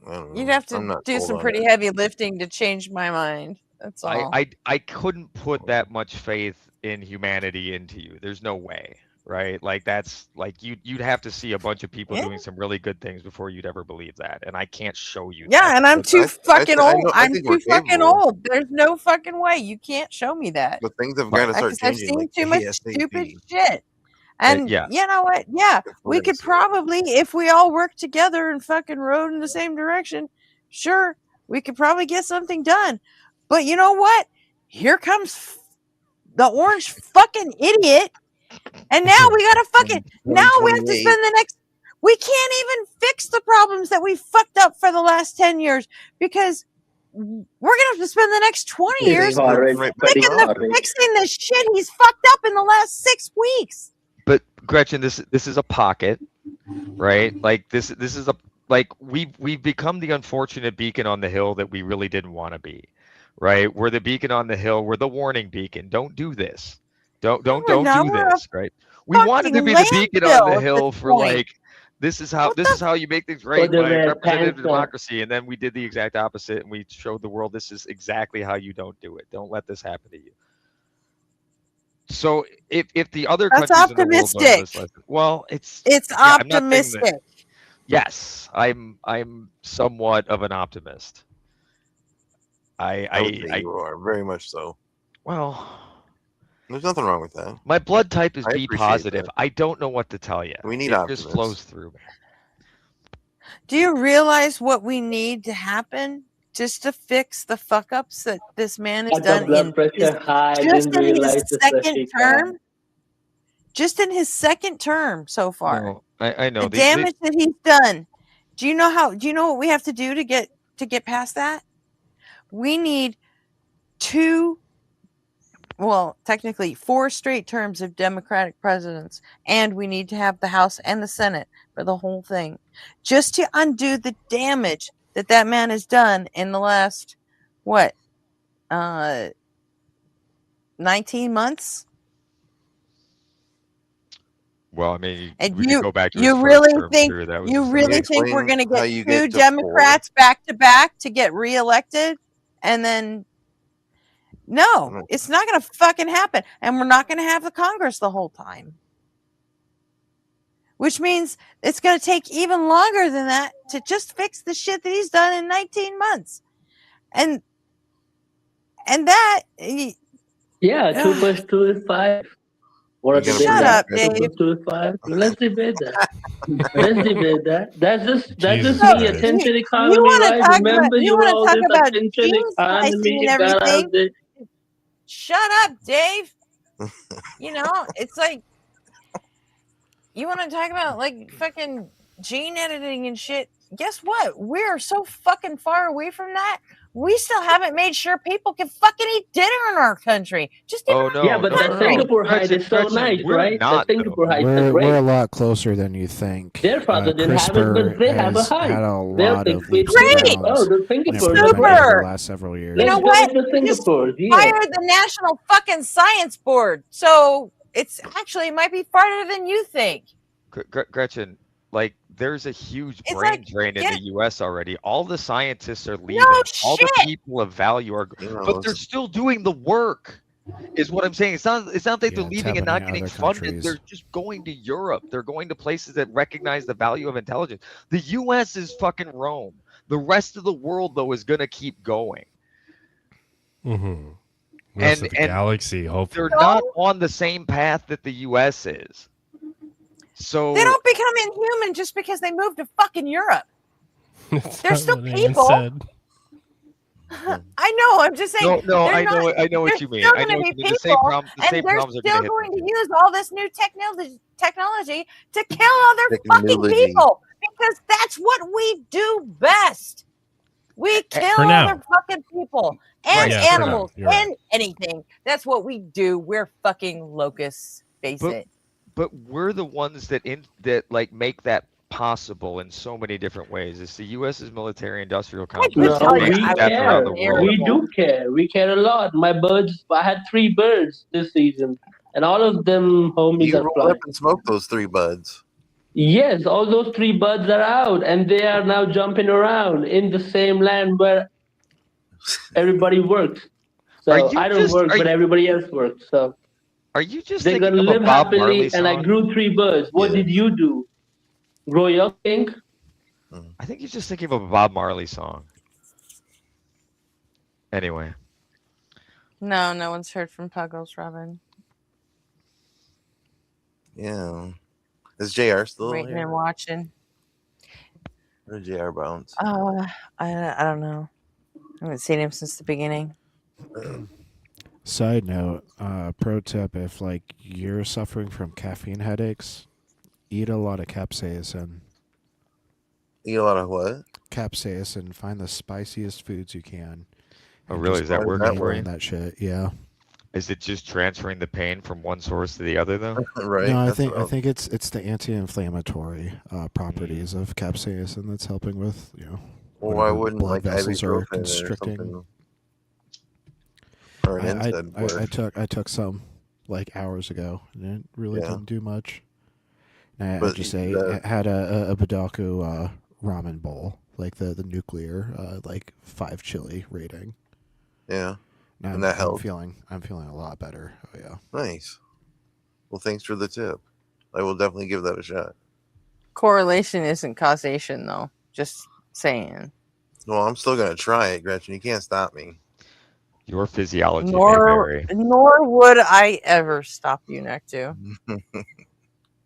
I don't know. you'd have I'm to not do sold some on pretty it. heavy lifting to change my mind. That's all. I couldn't put that much faith in humanity into you. There's no way, right? Like that's like you'd have to see a bunch of people Yeah. doing some really good things before you'd ever believe that, and I can't show you. Yeah, that. and I'm But too fucking I old. know- I I'm think too we're fucking capable. old. There's no fucking way. You can't show me that. But things have got to start Because I've changing. seen Like too much ASAP. stupid shit. And yeah. you know what? Yeah, That's we what I could see. probably, if we all work together and fucking rode in the same direction, sure, we could probably get something done. But you know what? Here comes the orange fucking idiot. And now we gotta fucking, now we have to 2028. spend the next, we can't even fix the problems that we fucked up for the last 10 years because we're gonna have to spend the next 20 years fixing the shit he's fucked up in the last 6 weeks. But Gretchen, this is a pocket, right? Like this is a like we've become the unfortunate beacon on the hill that we really didn't want to be, right? We're the beacon on the hill. We're the warning beacon. Don't do this. Don't do this, right? We wanted to be the beacon on the hill for like this is how you make things right by representative democracy, and then we did the exact opposite, and we showed the world this is exactly how you don't do it. Don't let this happen to you. So if the other countries in the world learn this lesson, well, it's optimistic. Yes, I'm somewhat of an optimist. I would say you are very much so. Well, there's nothing wrong with that. My blood type is B positive. I don't know what to tell you. We need it just flows through me. Do you realize what we need to happen just to fix the fuck ups that this man has done in his second term? Just in his second term so far. No, I know the damage that he's done. Do you know what we have to do to get past that? We need technically 4 straight terms of Democratic presidents, and we need to have the House and the Senate for the whole thing, just to undo the damage that man has done in the last 19 months. Well, I mean, and we you could go back to you his really first term think too. That was you really think we're going to get you 2 get to Democrats back to back to get reelected, and then no, it's not going to fucking happen, and we're not going to have the Congress the whole time, which means it's going to take even longer than that to just fix the shit that he's done in 19 months, and that 2 + 2 is 5. Shut up, Dave. 2 is 5. Let's debate that. That's just me. Attention economy, right? Remember, you were all this attention economy. Shut up, Dave. It's like you want to talk about like fucking gene editing and shit. Guess what? We're so fucking far away from that. We still haven't made sure people can fucking eat dinner in our country. Just but that Singapore height is so nice, right? The Singapore height is great. We're a lot closer than you think. Their father didn't have it, but they have a height. Had a lot of leaps great. and bounds the Singapore over the last several years. You know what? Just fired the National fucking Science Board, so it's actually might be farther than you think. Gretchen, like there's a huge brain drain in the U.S. already. All the scientists are leaving. All the people of value are, but they're still doing the work. Is what I'm saying. It's not that they're leaving and not getting funded. They're just going to Europe. They're going to places that recognize the value of intelligence. The U.S. is fucking Rome. The rest of the world, though, is going to keep going. Mm-hmm. Rest of the galaxy, hopefully. They're not on the same path that the U.S. is. So they don't become inhuman just because they move to fucking Europe. They're still people. I know. I'm just saying. No, I know what you mean. I know what you mean. The same problems are going to hit. They're still going to use all this new technology to kill other fucking people because that's what we do best. We kill other fucking people and animals and anything. That's what we do. We're fucking locusts. Face it. But we're the ones that make that possible in so many different ways. It's the U.S.'s military-industrial complex. No, we care. We do care. We care a lot. I had 3 birds this season, and all of them homies are flying. Up and smoke those 3 buds. Yes, all those 3 buds are out, and they are now jumping around in the same land where everybody works. So I don't work, but everybody else works. So. Are you just they're gonna live happily? And I grew 3 birds. What did you do? Grow your king? I think you're just thinking of a Bob Marley song. Anyway. No one's heard from Puggles, Robin. Yeah. Is JR still waiting and watching? Where'd JR bounce? I don't know. I haven't seen him since the beginning. Side note, pro tip, if like you're suffering from caffeine headaches, eat a lot of capsaicin. Eat a lot of what? capsaicin. Find the spiciest foods you can. Oh, and really? just Is that working for burn you? that shit? Yeah. Is it just transferring the pain from one source to the other, though? Right. No, I That's think what I think it's the anti-inflammatory properties of capsaicin that's helping with Well, why whatever wouldn't blood like vessels are ibuprofen or constricting. something, or an NSAID work? I took some like hours ago, and it really Yeah. didn't do much. I But just the- had a Badaku ramen bowl, like the nuclear like 5 chili rating. Yeah. Now And that I'm helped. feeling a lot better. Oh yeah. Nice. Well, thanks for the tip. I will definitely give that a shot. Correlation isn't causation, though. Just saying. Well, I'm still gonna try it, Gretchen. You can't stop me. Your physiology may Nor vary. would I ever stop you, Nectu.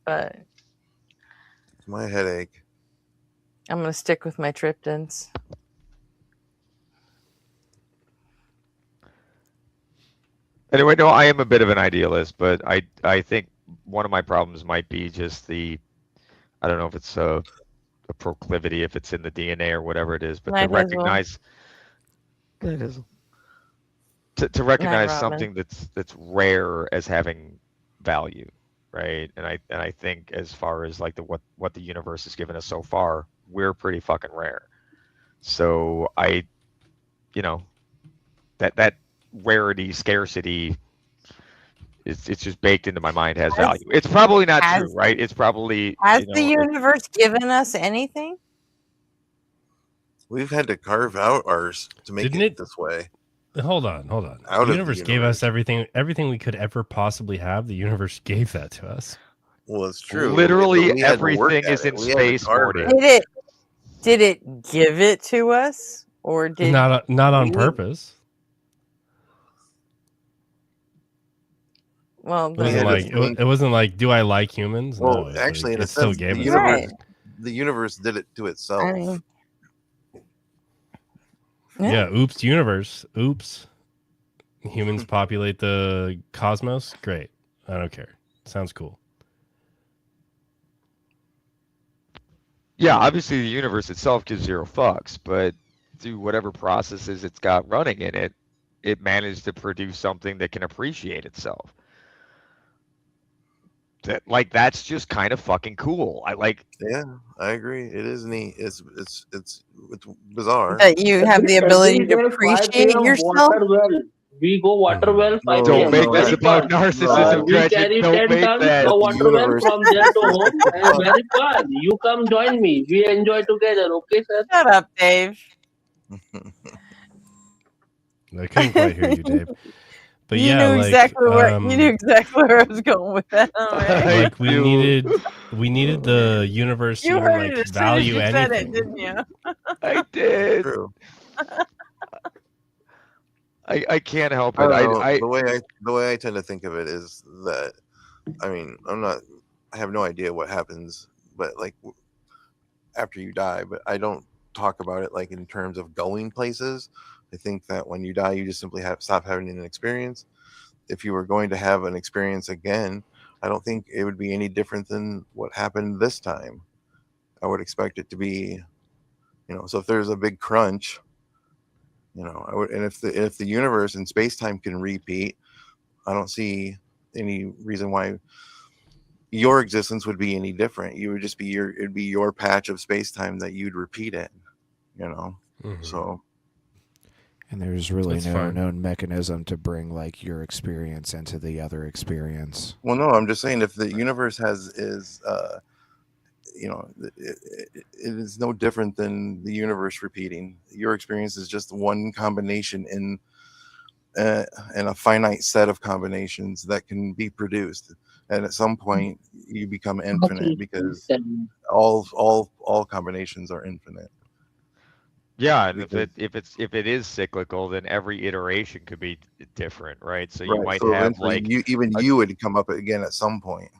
But It's my headache. I'm gonna stick with my triptans. Anyway, no, I am a bit of an idealist, but I think one of my problems might be just I don't know if it's a proclivity, if it's in the DNA or whatever it is, but to recognize to recognize something that's rare as having value, right? And I think as far as like what the universe has given us so far, we're pretty fucking rare. So that rarity, scarcity, it's just baked into my mind has value. It's probably not true, right? It's probably has the universe given us anything? We've had to carve out ours to make it this way. Hold on. The universe gave us everything we could ever possibly have. The universe gave that to us. Well, it's true. Literally everything is in space, Morty. Did it give it to us, or did not on purpose? Well, it wasn't like, do I like humans? Well, no, actually, in a still sense, gave the us universe did it to itself. Yeah. Oops, universe. Oops. Humans populate the cosmos. Great. I don't care. Sounds cool. Yeah, obviously the universe itself gives zero fucks, but through whatever processes it's got running in it, it managed to produce something that can appreciate itself. That's just kind of fucking cool. Yeah, I agree. It is neat. It's bizarre that you have the ability to appreciate yourself. We go water well 5 Don't p.m. make this Very about fun. narcissism, We Gretchen. carry Don't 10 make tons that. of water well from there to home, and very fun. You come join me. We enjoy together. Okay, sir? Shut up, Dave. I couldn't quite hear you, Dave. But you knew exactly where I was going with that. Like we needed the universe You to heard like it as value soon as you said anything. it, didn't you? I did. True. I can't help it. The way I tend to think of it is that, I mean, I have no idea what happens, but like after you die, but I don't talk about it like in terms of going places. I think that when you die, you just simply stop having an experience. If you were going to have an experience again, I don't think it would be any different than what happened this time. I would expect it to be, so if there's a big crunch, I would, and if the universe and space-time can repeat, I don't see any reason why your existence would be any different. You would just be it'd be your patch of space-time that you'd repeat it, so. And there's really That's no fine. known mechanism to bring like your experience into the other experience. Well, no, I'm just saying if the universe is it is no different than the universe repeating. Your experience is just one combination in a finite set of combinations that can be produced, and at some point you become infinite because all combinations are infinite. Yeah, and if it is cyclical, then every iteration could be different, right? So you might have like you would come up again at some point.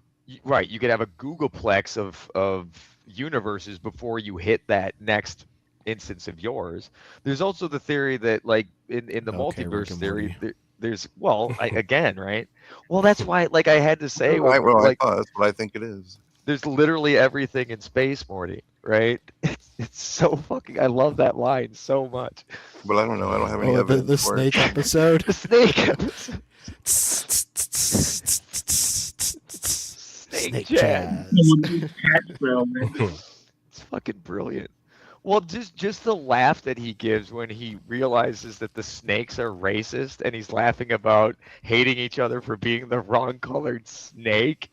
Right, you could have a Googleplex of universes before you hit that next instance of yours. There's also the theory that like in the multiverse theory, there's again, right? Well, that's why I had to say that's what I think it is. There's literally everything in space, Morty. right? It's so fucking. I love that line so much. But I don't know. I don't have any Oh, evidence the for snake it. episode. The snake episode. Snake jazz. jazz. It's fucking brilliant. Well, just the laugh that he gives when he realizes that the snakes are racist, and he's laughing about hating each other for being the wrong colored snake,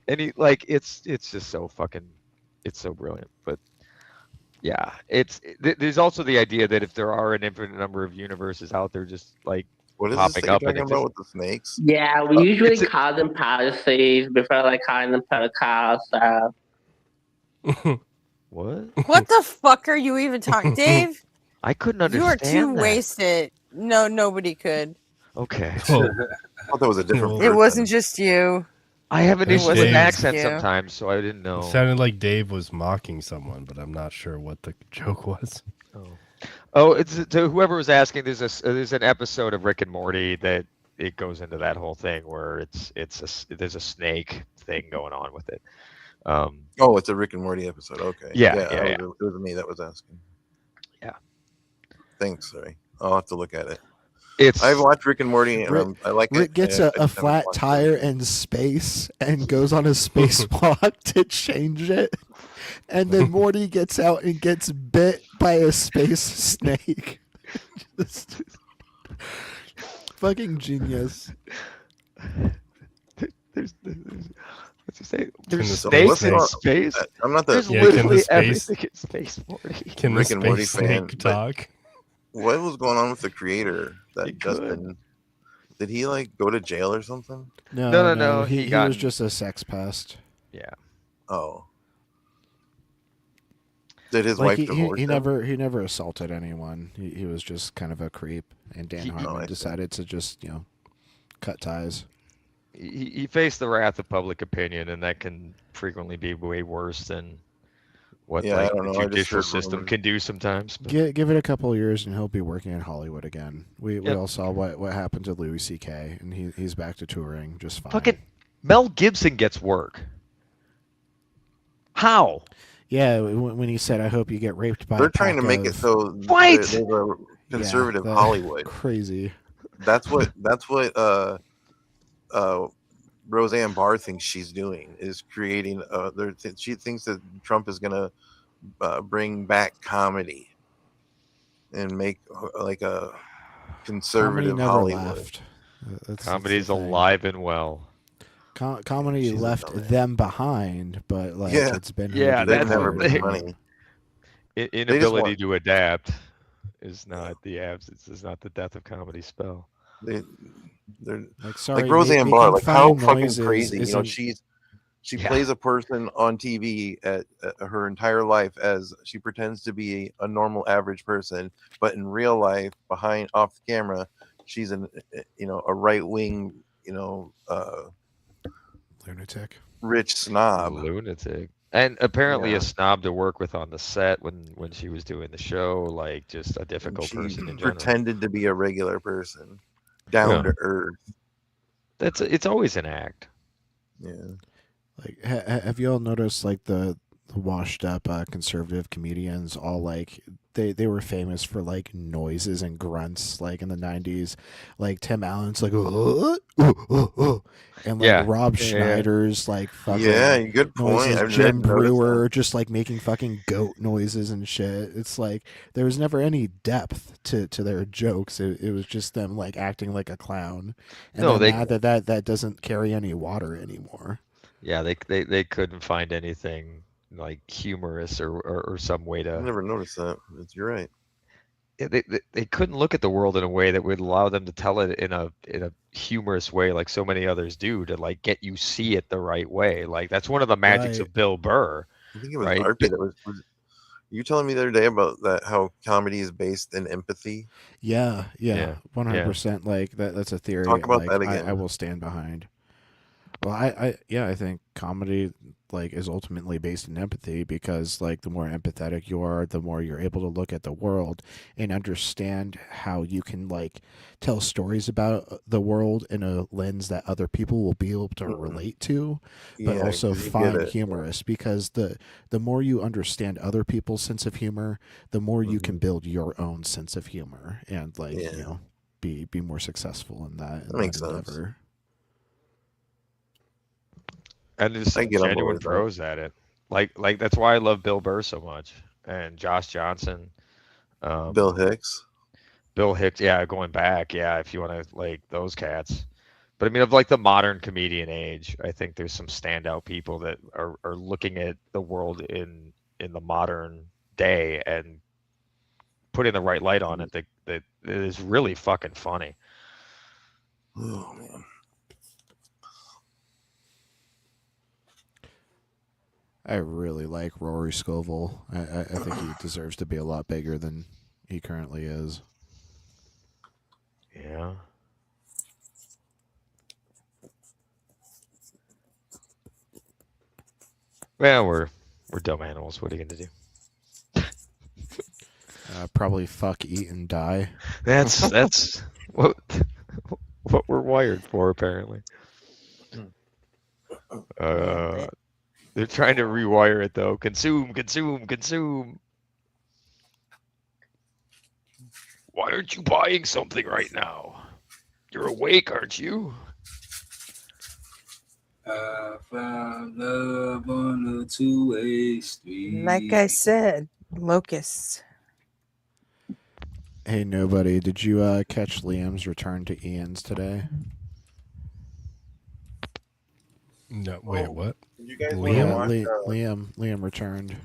and he like it's just so fucking, it's so brilliant. But yeah, there's also the idea that if there are an infinite number of universes out there, just like What is this popping that you're up, and talking it about just with the snakes? Yeah, we usually it's a- call them parasites before like calling them pedophiles. what? What the fuck are you even talking, Dave? I couldn't You are understand too that. wasted. No, nobody could. Okay. Oh, I thought that was a different Well, It person. wasn't just you. I have an It issue with wasn't accent you. sometimes, so I didn't it know. sounded like Dave was mocking someone, but I'm not sure what the joke was. Oh, it's to whoever was asking. There's an episode of Rick and Morty that it goes into that whole thing where there's a snake thing going on with it. Oh, it's a Rick and Morty episode. Okay. Yeah. It was me that was asking. Yeah. Thanks, sorry. I'll have to look at it. It's I've watched Rick and Morty, and Rick- I like Rick it. gets I a just haven't flat watched it. tire in space and goes on a spacewalk to change it. And then Morty gets out and gets bit by a space snake. Just fucking genius. there's what's he say? Can There's the snakes in space- space. I'm not the There's Yeah, can the literally space- everything in space, Morty. Can Rick the and Morty space fan, snake but- talk? What was going on with the creator? That He could. Justin. Did he like go to jail or something? No, he He got- was just a sex pest. Yeah. Oh. Did his Like wife divorce he him? never assaulted anyone. He was just kind of a creep. And Dan He- Harmon I see. decided to just, cut ties. He faced the wrath of public opinion, and that can frequently be way worse than what Yeah, I like don't the know, I just judicial heard system rumors. can do sometimes. But Give it a couple of years and he'll be working in Hollywood again. We Yep. all saw what happened to Louis C.K. and he's back to touring just fine. fucking Mel Gibson gets work. How? Yeah, when he said, "I hope you get raped by." They're a trying to pack make it of-" so Right! there's a conservative that- Hollywood. Crazy. That's what Roseanne Barr thinks she's doing, is creating she thinks that Trump is gonna bring back comedy and make like a Comedy conservative never Hollywood. left. That's Comedy's the thing. alive and well. Comedy She's a left dumbass. them behind, but like Yeah. it's been Yeah, They've that's never the been thing. funny. Inability want- to adapt is not the absence. Is not the death of comedy spell. They're like sorry. like Roseanne making Barr, like funny how fucking noises crazy, isn't- she Yeah. plays a person on TV at her entire life as she pretends to be a normal average person, but in real life, off the camera, she's a right wing, lunatic. rich snob. Lunatic. And apparently Yeah. a snob to work with on the set when she was doing the show, like just a difficult She person in general. pretended to be a regular person, down Yeah. to earth. It's always an act. Yeah. Like, have you all noticed like the washed up conservative comedians all like they were famous for like noises and grunts like in the 90s, like Tim Allen's like and like Yeah. Rob Yeah. Schneider's like fucking Yeah, good point. noises, I've Jim never noticed Brewer just like making fucking goat noises and shit. It's like there was never any depth to their jokes. It was just them like acting like a clown. And No, then that doesn't carry any water anymore. Yeah, they couldn't find anything like humorous or some way I to. never noticed that. You're right. They couldn't look at the world in a way that would allow them to tell it in a humorous way like so many others do, to like get you see it the right way. Like that's one of the magics Right. of Bill Burr. I think it was Right. RP that was you telling me the other day about that, how comedy is based in empathy? Yeah, Yeah, 100%. Like that's a theory. Talk about like, that again. I will stand behind. Well, I think comedy like is ultimately based in empathy because like the more empathetic you are, the more you're able to look at the world and understand how you can like tell stories about the world in a lens that other people will be able to relate to, but Yeah, also 'cause you get find it. humorous because the more you understand other people's sense of humor, the more you can build your own sense of humor and like, Yeah. you know, be more successful in That makes sense. endeavor. And there's I some get on board genuine with that. pros at it. Like that's why I love Bill Burr so much and Josh Johnson. Bill Hicks. Bill Hicks, yeah, going back, yeah, if you want to like those cats. But I mean, of like the modern comedian age, I think there's some standout people that are looking at the world in the modern day and putting the right light on it that is really fucking funny. Oh man. I really like Rory Scovel. I think he deserves to be a lot bigger than he currently is. Yeah. Well, we're dumb animals. What are you gonna do? Probably fuck, eat, and die. That's what we're wired for, apparently. They're trying to rewire it though. Consume, consume, consume. Why aren't you buying something right now? You're awake, aren't you? I found love on a two-way street. Like I said, locusts. Hey, nobody, did you catch Liam's return to Ian's today? No, wait, what? Did you guys want to Liam? watch? Liam returned.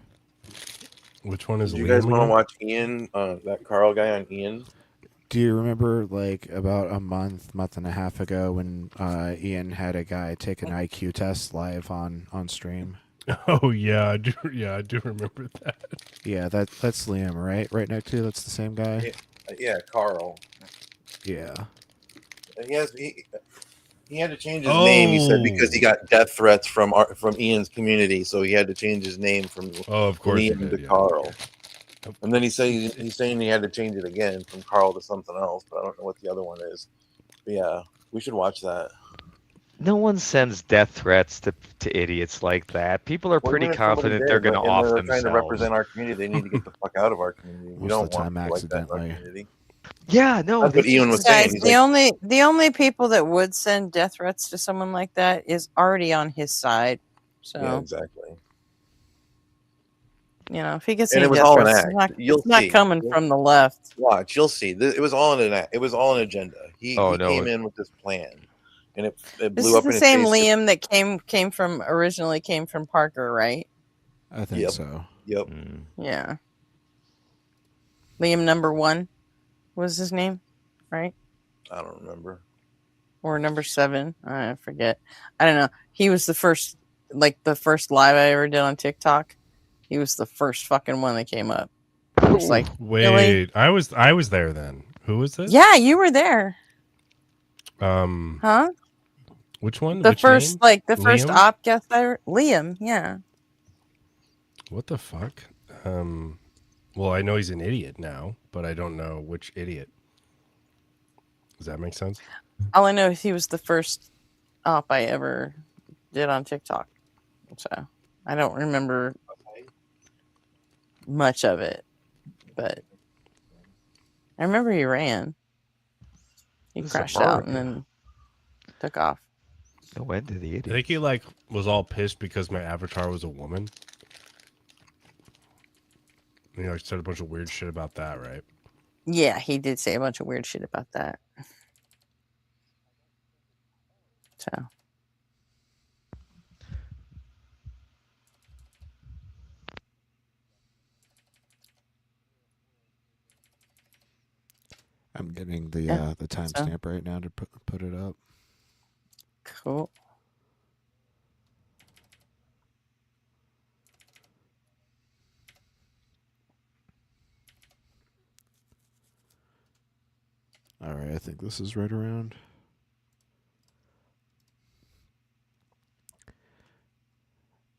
Which one is Did you Liam guys want to again? watch Ian? That Carl guy on Ian. Do you remember, like, about a month and a half ago when Ian had a guy take an IQ test live on stream? Oh yeah, I do. Yeah, I do remember that. Yeah, that's Liam, right? Right next to you, that's the same guy. Yeah, Carl. Yeah. And he had to change his name. He said because he got death threats from Ian's community, so he had to change his name from of course Liam he did, to yeah. Carl. And then he's saying he had to change it again from Carl to something else, but I don't know what the other one is. But yeah, we should watch that. No one sends death threats to idiots like that. People are pretty confident they're going to off they're themselves. trying to represent our community. They need to get the fuck out of our community. We Most don't of the want time, people like that in our accidentally. community. Yeah, no. That's what Ian was Guys, saying. He's the only people that would send death threats to someone like that is already on his side. So yeah, exactly. You know, if he gets And any it was death all an threats, act. it's not coming from the left. Watch, you'll see. It was all it was all an agenda. He came in with this plan, and it This blew is up the in his same face. Liam that originally came from Parker, right? I think so. Yep. Yeah. Liam number 1 was his name, right? I don't remember. Or number 7. I forget. I don't know. He was the first live I ever did on TikTok. He was the first fucking one that came up. I was like, wait, really? I was there then. Who was this? Yeah, you were there. Huh? Which one? The Which first, name? first Liam? op guest Liam, yeah. What the fuck? Well, I know he's an idiot now, but I don't know which idiot. Does that make sense? All I know is he was the first op I ever did on TikTok. So I don't remember much of it, but I remember he ran. He crashed out and then took off. No end to the idiot. I think he was all pissed because my avatar was a woman. You know, said a bunch of weird shit about that, right? Yeah, he did say a bunch of weird shit about that. So. I'm getting the timestamp right now to put it up. Cool. All right, I think this is right around.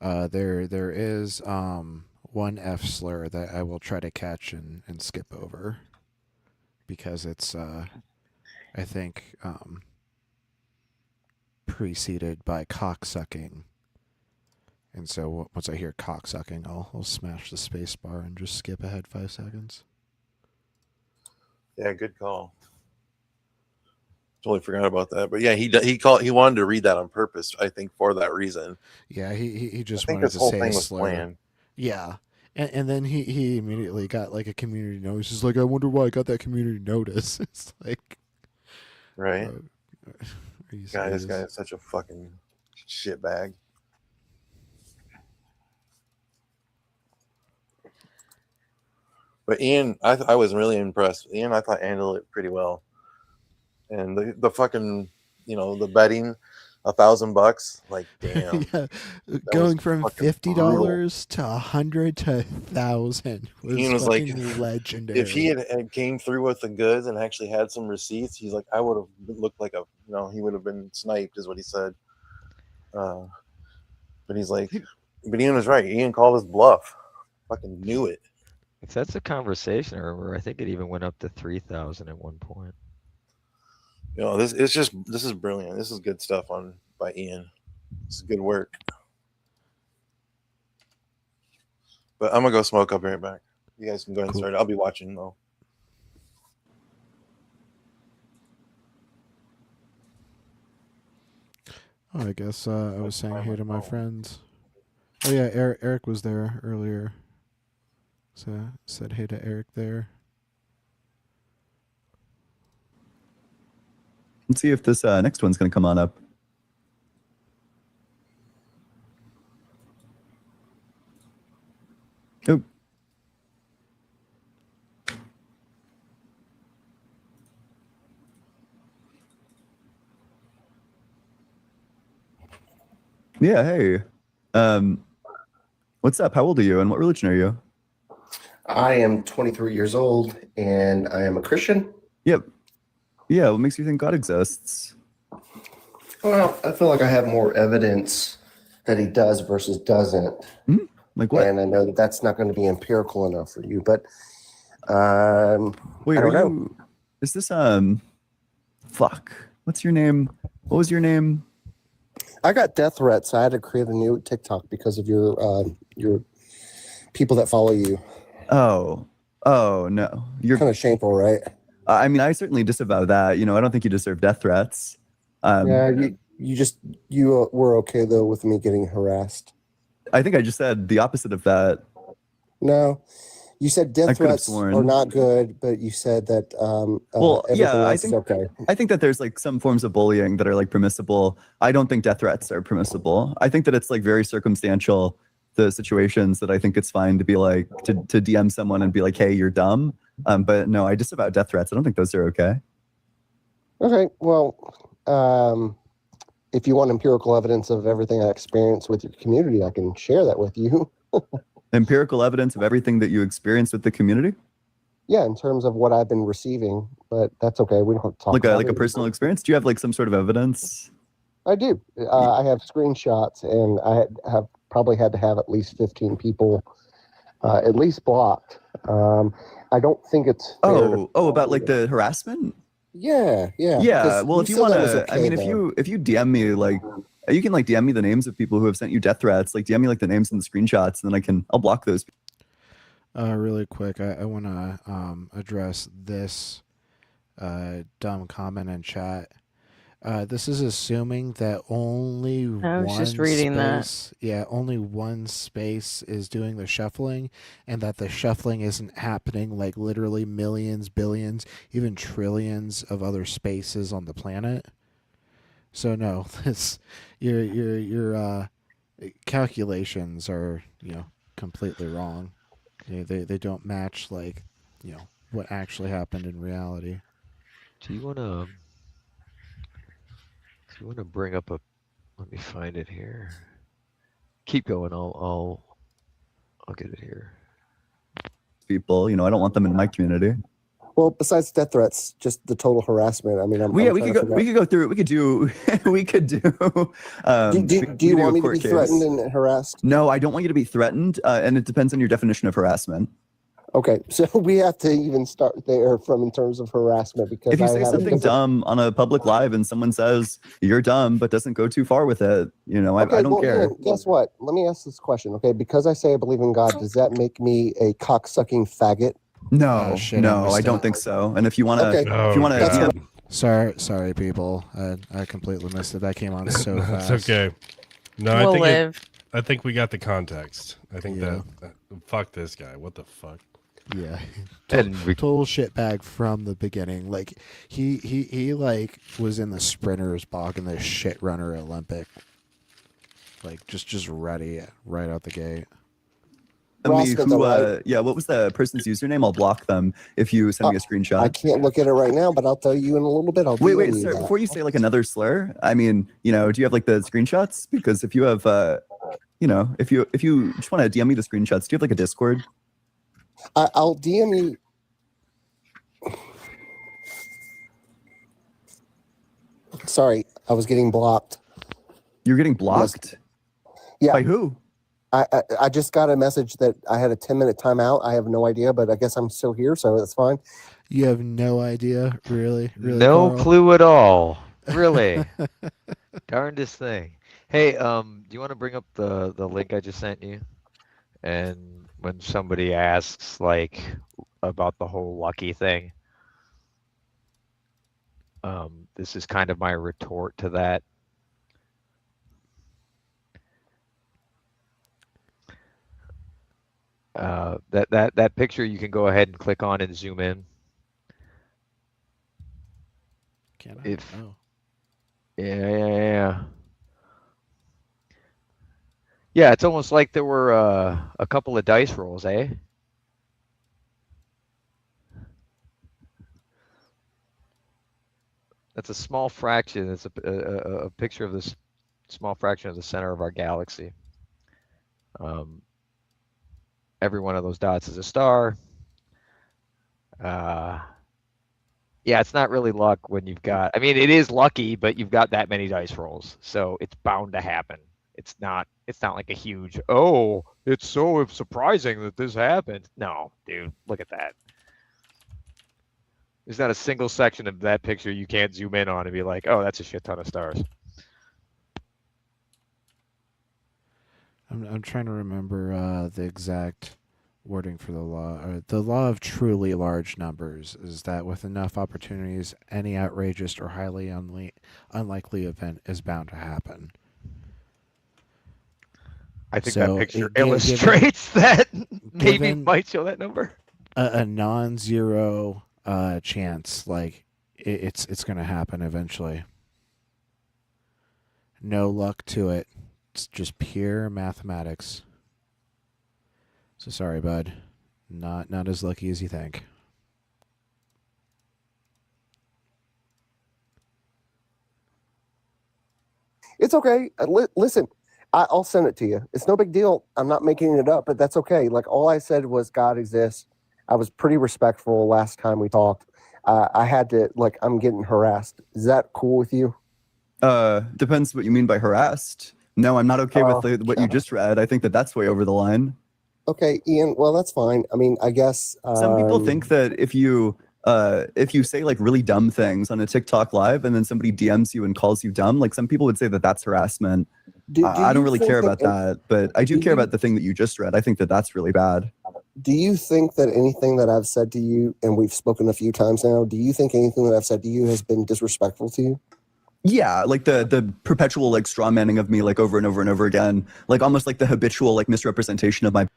There is one F slur that I will try to catch and skip over because it's I think preceded by cocksucking. And so once I hear cocksucking, I'll smash the space bar and just skip ahead 5 seconds. Yeah, good call. Totally forgot about that. But yeah, he wanted to read that on purpose, I think, for that reason. Yeah, he just I think wanted this to whole say thing a was slur. planned. Yeah. And then he immediately got like a community notice. He's like, I wonder why I got that community notice. It's like, right? This guy is such a fucking shitbag. But Ian, I was really impressed. Ian, I thought handled it pretty well. And the fucking, the betting, $1,000, like damn. Yeah, going from $50 to $100 to $1,000 Ian was fucking like, legendary. if he had came through with the goods and actually had some receipts, he's like, I would have looked like he would have been sniped, is what he said. But he's like, but Ian was right. Ian called his bluff. Fucking knew it. If that's a conversation, or I think it even went up to 3,000 at one point. This is brilliant. This is good stuff by Ian. This is good work. But I'm gonna go smoke. I'll be right back. You guys can go ahead and start. I'll be watching though. Oh, I guess I was saying hey to my friends. Oh yeah, Eric was there earlier. So said hey to Eric there. Let's see if this next one's going to come on up. Oh. Yeah, hey. What's up? How old are you and what religion are you? I am 23 years old and I am a Christian. Yep. Yeah, what makes you think God exists? Well, I feel like I have more evidence that he does versus doesn't. Mm-hmm. Like what? And I know that that's not going to be empirical enough for you, but wait, I don't know. Is this fuck? What's your name? What was your name? I got death threats. I had to create a new TikTok because of your people that follow you. Oh no, you're kind of shameful, right? I mean, I certainly disavow that. I don't think you deserve death threats. Yeah, you were okay though with me getting harassed. I think I just said the opposite of that. No, you said death threats are not good, but you said that. I think okay. I think that there's like some forms of bullying that are like permissible. I don't think death threats are permissible. I think that it's like very circumstantial, the situations that I think it's fine to be like to DM someone and be like, hey, you're dumb. But no, I disavow death threats. I don't think those are okay. Okay, well, if you want empirical evidence of everything I experienced with your community, I can share that with you. Empirical evidence of everything that you experienced with the community? Yeah, in terms of what I've been receiving, but that's okay. We don't talk about like a personal experience. Do you have like some sort of evidence? I do. I have screenshots, and I have probably had to have at least 15 people at least blocked. I don't think it's fair about like the harassment. Yeah. Well, if you want to, I mean, if you DM me, like, you can like DM me the names of people who have sent you death threats. Like, DM me like the names and the screenshots, and then I'll block those. Really quick, I want to address this dumb comment in chat. This is assuming that only only one space is doing the shuffling, and that the shuffling isn't happening like literally millions, billions, even trillions of other spaces on the planet. So no, your calculations are completely wrong. They don't match like what actually happened in reality. Do you want to bring up let me find it here. Keep going. I'll get it here. People, I don't want them in my community. Well, besides death threats, just the total harassment. I mean, we could go through. We could do. We could do. Do you want me to be threatened and harassed? No, I don't want you to be threatened, and it depends on your definition of harassment. Okay, so we have to even start there from in terms of harassment, because if you say something dumb on a public live and someone says you're dumb but doesn't go too far with it, you know, I don't care. Ian, guess what? Let me ask this question. Okay, because I say I believe in God, does that make me a cocksucking faggot? No, no, I don't think so. And if you want to, sorry, people, I completely missed it. I came on so fast. It's okay. No, I think we got the context. I think that fuck this guy. What the fuck? Yeah, total shitbag from the beginning. Like he like was in the sprinters bog in the shit runner Olympic. Like just ready right out the gate. What was the person's username? I'll block them if you send me a screenshot. I can't look at it right now, but I'll tell you in a little bit. Wait, sir, before you say like another slur, I mean, you know, do you have like the screenshots? Because if you have, you know, if you just want to DM me the screenshots, do you have like a Discord? I'll DM you. Sorry, I was getting blocked. You're getting blocked? Yeah. By who? I just got a message that I had a 10-minute timeout. I have no idea, but I guess I'm still here, so that's fine. You have no idea, really? No Carl? clue at all. Really? Darndest thing. Hey, do you want to bring up the link I just sent you? And when somebody asks like about the whole lucky thing, this is kind of my retort to that. That picture you can go ahead and click on and zoom in. Can I? Oh. Yeah. Yeah, it's almost like there were a couple of dice rolls, eh? That's a small fraction. It's a picture of this small fraction of the center of our galaxy. Every one of those dots is a star. Yeah, it's not really luck when you've got, I mean, it is lucky, but you've got that many dice rolls, so it's bound to happen. It's not like a huge, oh, it's so surprising that this happened. No, dude, look at that. There's not a single section of that picture you can't zoom in on and be like, oh, that's a shit ton of stars. I'm trying to remember the exact wording for the law. The law of truly large numbers is that with enough opportunities, any outrageous or highly unlikely event is bound to happen. I think that picture illustrates that. Maybe might show that number. A non-zero chance, like it's going to happen eventually. No luck to it. It's just pure mathematics. So sorry, bud. Not as lucky as you think. It's okay. Listen, I'll send it to you. It's no big deal. I'm not making it up, but that's okay. Like, all I said was God exists. I was pretty respectful last time we talked. I had to, like, I'm getting harassed. Is that cool with you? Depends what you mean by harassed. No, I'm not okay with what you just read. I think that's way over the line. Okay, Ian. Well, that's fine. I mean, I guess some people think that if you say like really dumb things on a TikTok live and then somebody DMs you and calls you dumb, like some people would say that that's harassment. I don't really care about that, but I do care about the thing that you just read. I think that that's really bad. Do you think that anything that I've said to you, and we've spoken a few times now, do you think anything that I've said to you has been disrespectful to you? Yeah, like the perpetual like straw manning of me like over and over and over again, like almost like the habitual like misrepresentation of my.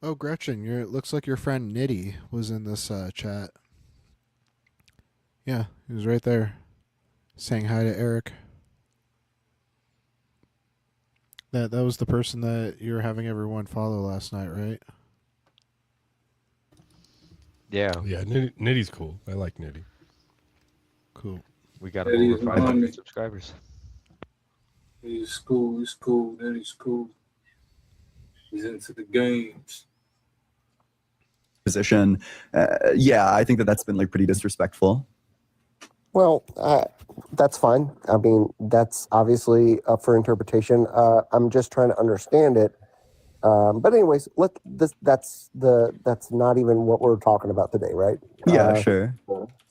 Oh, Gretchen, it looks like your friend Nitty was in this chat. Yeah, he was right there, saying hi to Eric. That was the person that you were having everyone follow last night, right? Yeah. Yeah, Nitty's cool. I like Nitty. Cool. We got over 500 subscribers. He's cool. He's cool. Nitty's cool. He's into the games. position. Yeah, I think that that's been like pretty disrespectful. Well, that's fine. I mean, that's obviously up for interpretation. I'm just trying to understand it. But anyways, that's not even what we're talking about today, right? Yeah, sure.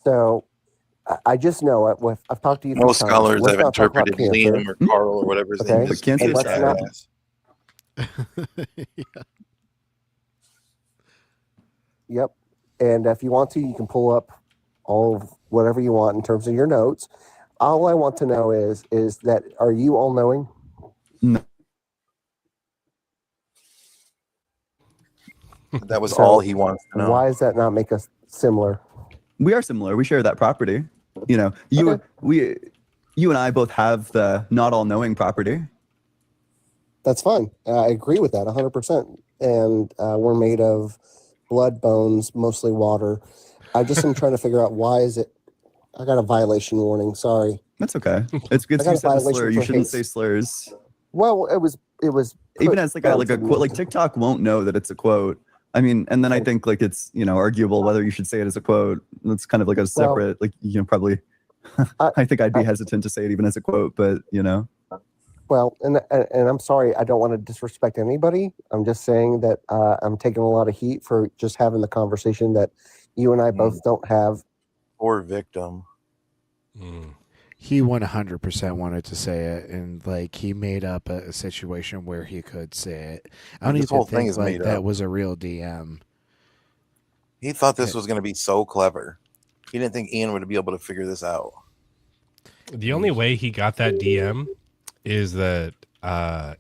So I just know it. I've talked to you. Most scholars have interpreted cancer. Liam or Carl or whatever his name is. But cancer is badass. Yeah. Yep. And if you want to, you can pull up all of whatever you want in terms of your notes. All I want to know is that, are you all knowing? No. That was all he wants to know. Why does that not make us similar? We are similar. We share that property. You know, you and I both have the not all knowing property. That's fine. I agree with that 100%. And we're made of blood, bones, mostly water. I just am trying to figure out why is it. I got a violation warning. Sorry. That's okay. It's good. You said a slur. You shouldn't say slurs. Well, it was even as like a quote. Like TikTok won't know that it's a quote. I mean, and then I think like it's, you know, arguable whether you should say it as a quote. It's kind of like a separate, like, you know, probably. I think I'd be hesitant to say it even as a quote, but you know. Well, and I'm sorry, I don't want to disrespect anybody. I'm just saying that I'm taking a lot of heat for just having the conversation that you and I both don't have. Poor victim. He 100% wanted to say it, and like he made up a situation where he could say it. I don't even think like that was a real DM. He thought this was going to be so clever. He didn't think Ian would be able to figure this out. The only way he got that DM is that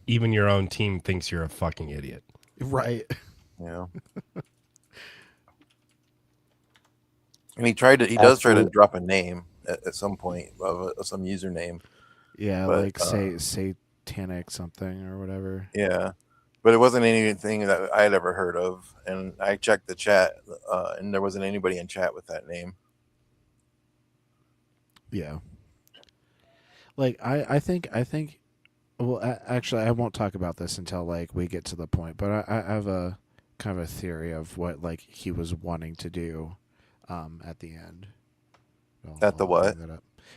even your own team thinks you're a fucking idiot. Right. Yeah. And he does try to drop a name at some point of some username. Yeah, but, like say satanic something or whatever. Yeah. But it wasn't anything that I had ever heard of. And I checked the chat and there wasn't anybody in chat with that name. Yeah. Like I think well actually I won't talk about this until like we get to the point, but I have a kind of a theory of what like he was wanting to do at the end. At the what?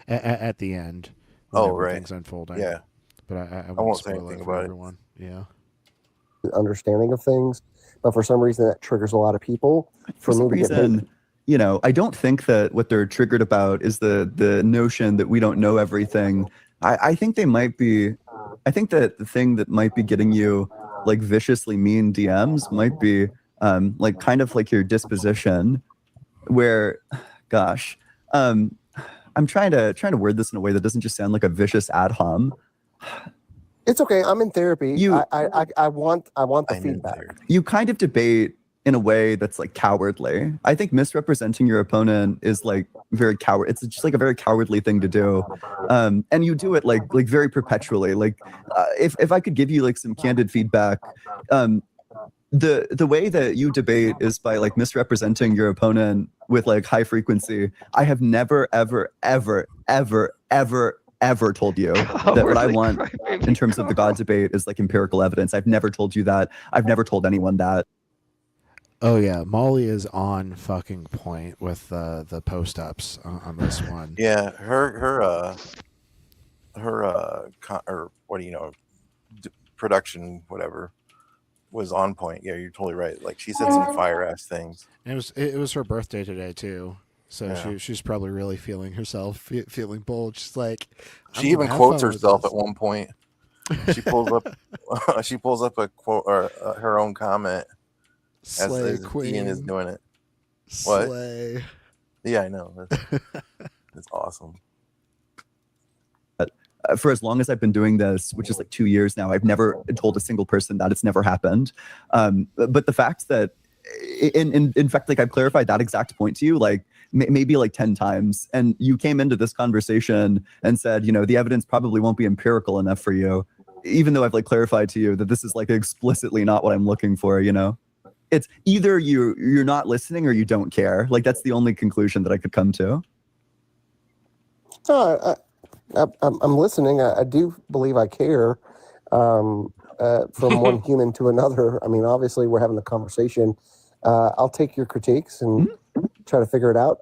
At the end. Oh, right. Things unfolding. Yeah. But I won't say spoil anything it for about everyone. Yeah. Understanding of things, but for some reason that triggers a lot of people. For some reason, you know, I don't think that what they're triggered about is the notion that we don't know everything. I think they might be. I think that the thing that might be getting you like viciously mean DMs might be like kind of like your disposition, where, gosh, I'm trying to word this in a way that doesn't just sound like a vicious ad hom. It's okay. I'm in therapy. I want the feedback. You kind of debate in a way that's like cowardly. I think misrepresenting your opponent is like very coward. It's just like a very cowardly thing to do, and you do it like very perpetually. Like if I could give you like some candid feedback, the way that you debate is by like misrepresenting your opponent with like high frequency. I have never ever told you that what I want in terms of the God debate is like empirical evidence. I've never told you that. I've never told anyone that. Oh yeah, Molly is on fucking point with the post ups on this one. Yeah, her what do you know, production whatever was on point. Yeah, you're totally right. Like she said some fire ass things. And it was her birthday today too. So yeah. she's probably really feeling herself, feeling bold. She's like, she even quotes herself at one point. She pulls up, a quote or her own comment. Slay as queen. Ian is doing it. Slay. What? Yeah, I know. That's awesome. For as long as I've been doing this, which is like 2 years now, I've never told a single person that. It's never happened. But the fact that, in fact, like I've clarified that exact point to you, like maybe like 10 times, and you came into this conversation and said, you know, the evidence probably won't be empirical enough for you, even though I've like clarified to you that this is like explicitly not what I'm looking for. You know, it's either you're not listening or you don't care. Like that's the only conclusion that I could come to. I'm listening. I do believe I care from one human to another. I mean, obviously, we're having the conversation. I'll take your critiques and try to figure it out.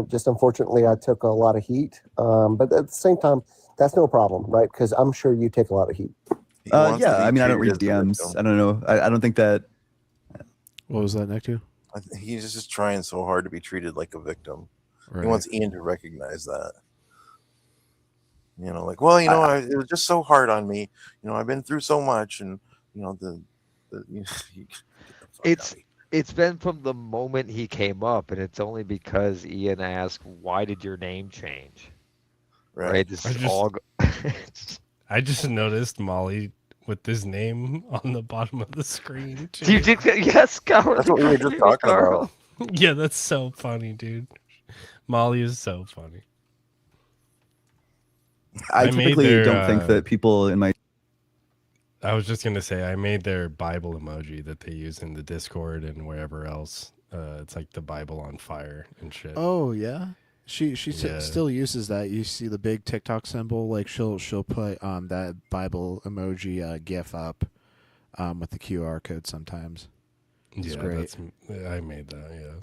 Just unfortunately, I took a lot of heat, but at the same time, that's no problem, right? Because I'm sure you take a lot of heat. Yeah, I mean, I don't read DMs. I don't know. I don't think that. What was that, Nick? Too? He's just trying so hard to be treated like a victim. Right. He wants Ian to recognize that. Like, well, it was just so hard on me. I've been through so much, and it's been from the moment he came up, and it's only because Ian asked, "Why did your name change?" Right. This is all. I just noticed Molly with his name on the bottom of the screen. You did, yes, Carl. That's what we were just talking about. Yeah, that's so funny, dude. Molly is so funny. I typically don't think that people in my. I was just gonna say I made their Bible emoji that they use in the Discord and wherever else. It's like the Bible on fire and shit. Oh yeah, she still uses that. You see the big TikTok symbol, like she'll put that Bible emoji GIF up with the QR code sometimes. It's great. I made that. Yeah,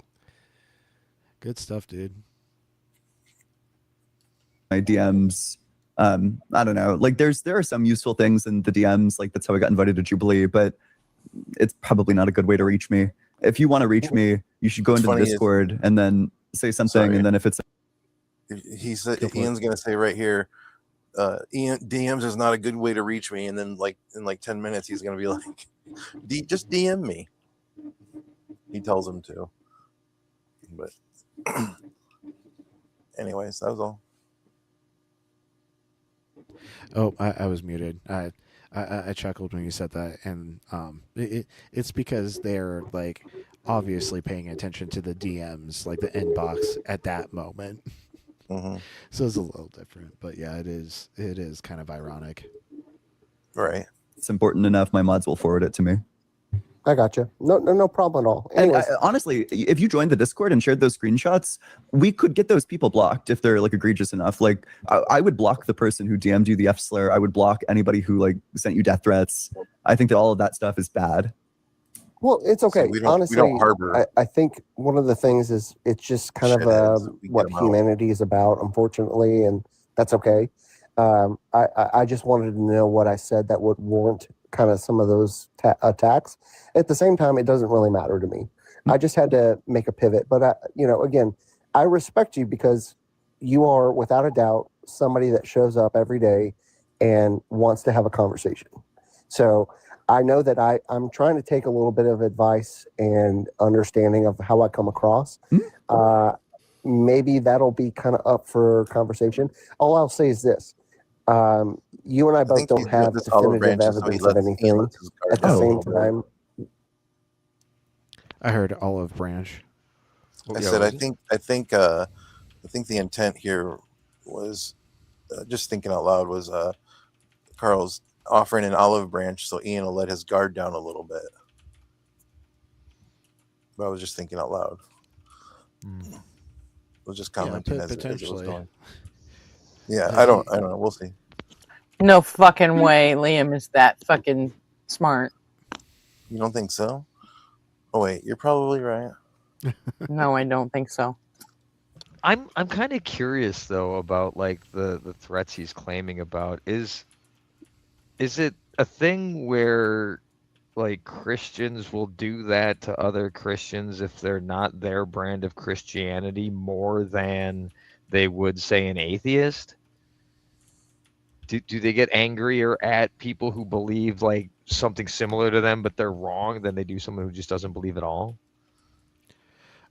good stuff, dude. My DMs. I don't know. Like there are some useful things in the DMs. Like that's how I got invited to Jubilee, but it's probably not a good way to reach me. If you want to reach me, you should go into the Discord and then say something. And then if it's, he said Ian's gonna say right here, Ian, DMs is not a good way to reach me. And then in 10 minutes, he's gonna be like, just DM me. He tells him to. But anyways, that was all. Oh, I was muted. I chuckled when you said that, and it's because they're like obviously paying attention to the DMs, like the inbox at that moment. Mm-hmm. So it's a little different, but yeah, it is kind of ironic. Right. It's important enough. My mods will forward it to me. I got you. No problem at all. Anyways. And honestly, if you joined the Discord and shared those screenshots, we could get those people blocked if they're like egregious enough. Like I would block the person who DM'd you the F slur. I would block anybody who like sent you death threats. I think that all of that stuff is bad. Well, it's okay. So honestly, we don't harbor. I think one of the things is it's just kind of what humanity is about, unfortunately, and that's okay. I just wanted to know what I said that would warrant kind of some of those attacks. At the same time, it doesn't really matter to me. I just had to make a pivot. But, again, I respect you because you are, without a doubt, somebody that shows up every day and wants to have a conversation. So I know that I'm trying to take a little bit of advice and understanding of how I come across. Maybe that'll be kind of up for conversation. All I'll say is this. You and I both don't have definitive evidence of anything. At the same time, I heard olive branch. I said, I think the intent here was just thinking out loud was Carl's offering an olive branch so Ian will let his guard down a little bit. But I was just thinking out loud. I was just commenting as it was going. Yeah, I don't know. We'll see. No fucking way Liam is that fucking smart. You don't think so? Oh wait, you're probably right. No, I don't think so. I'm kind of curious though about like the threats he's claiming about. Is it a thing where like Christians will do that to other Christians if they're not their brand of Christianity more than they would say an atheist? Do they get angrier at people who believe like something similar to them, but they're wrong, than they do someone who just doesn't believe at all?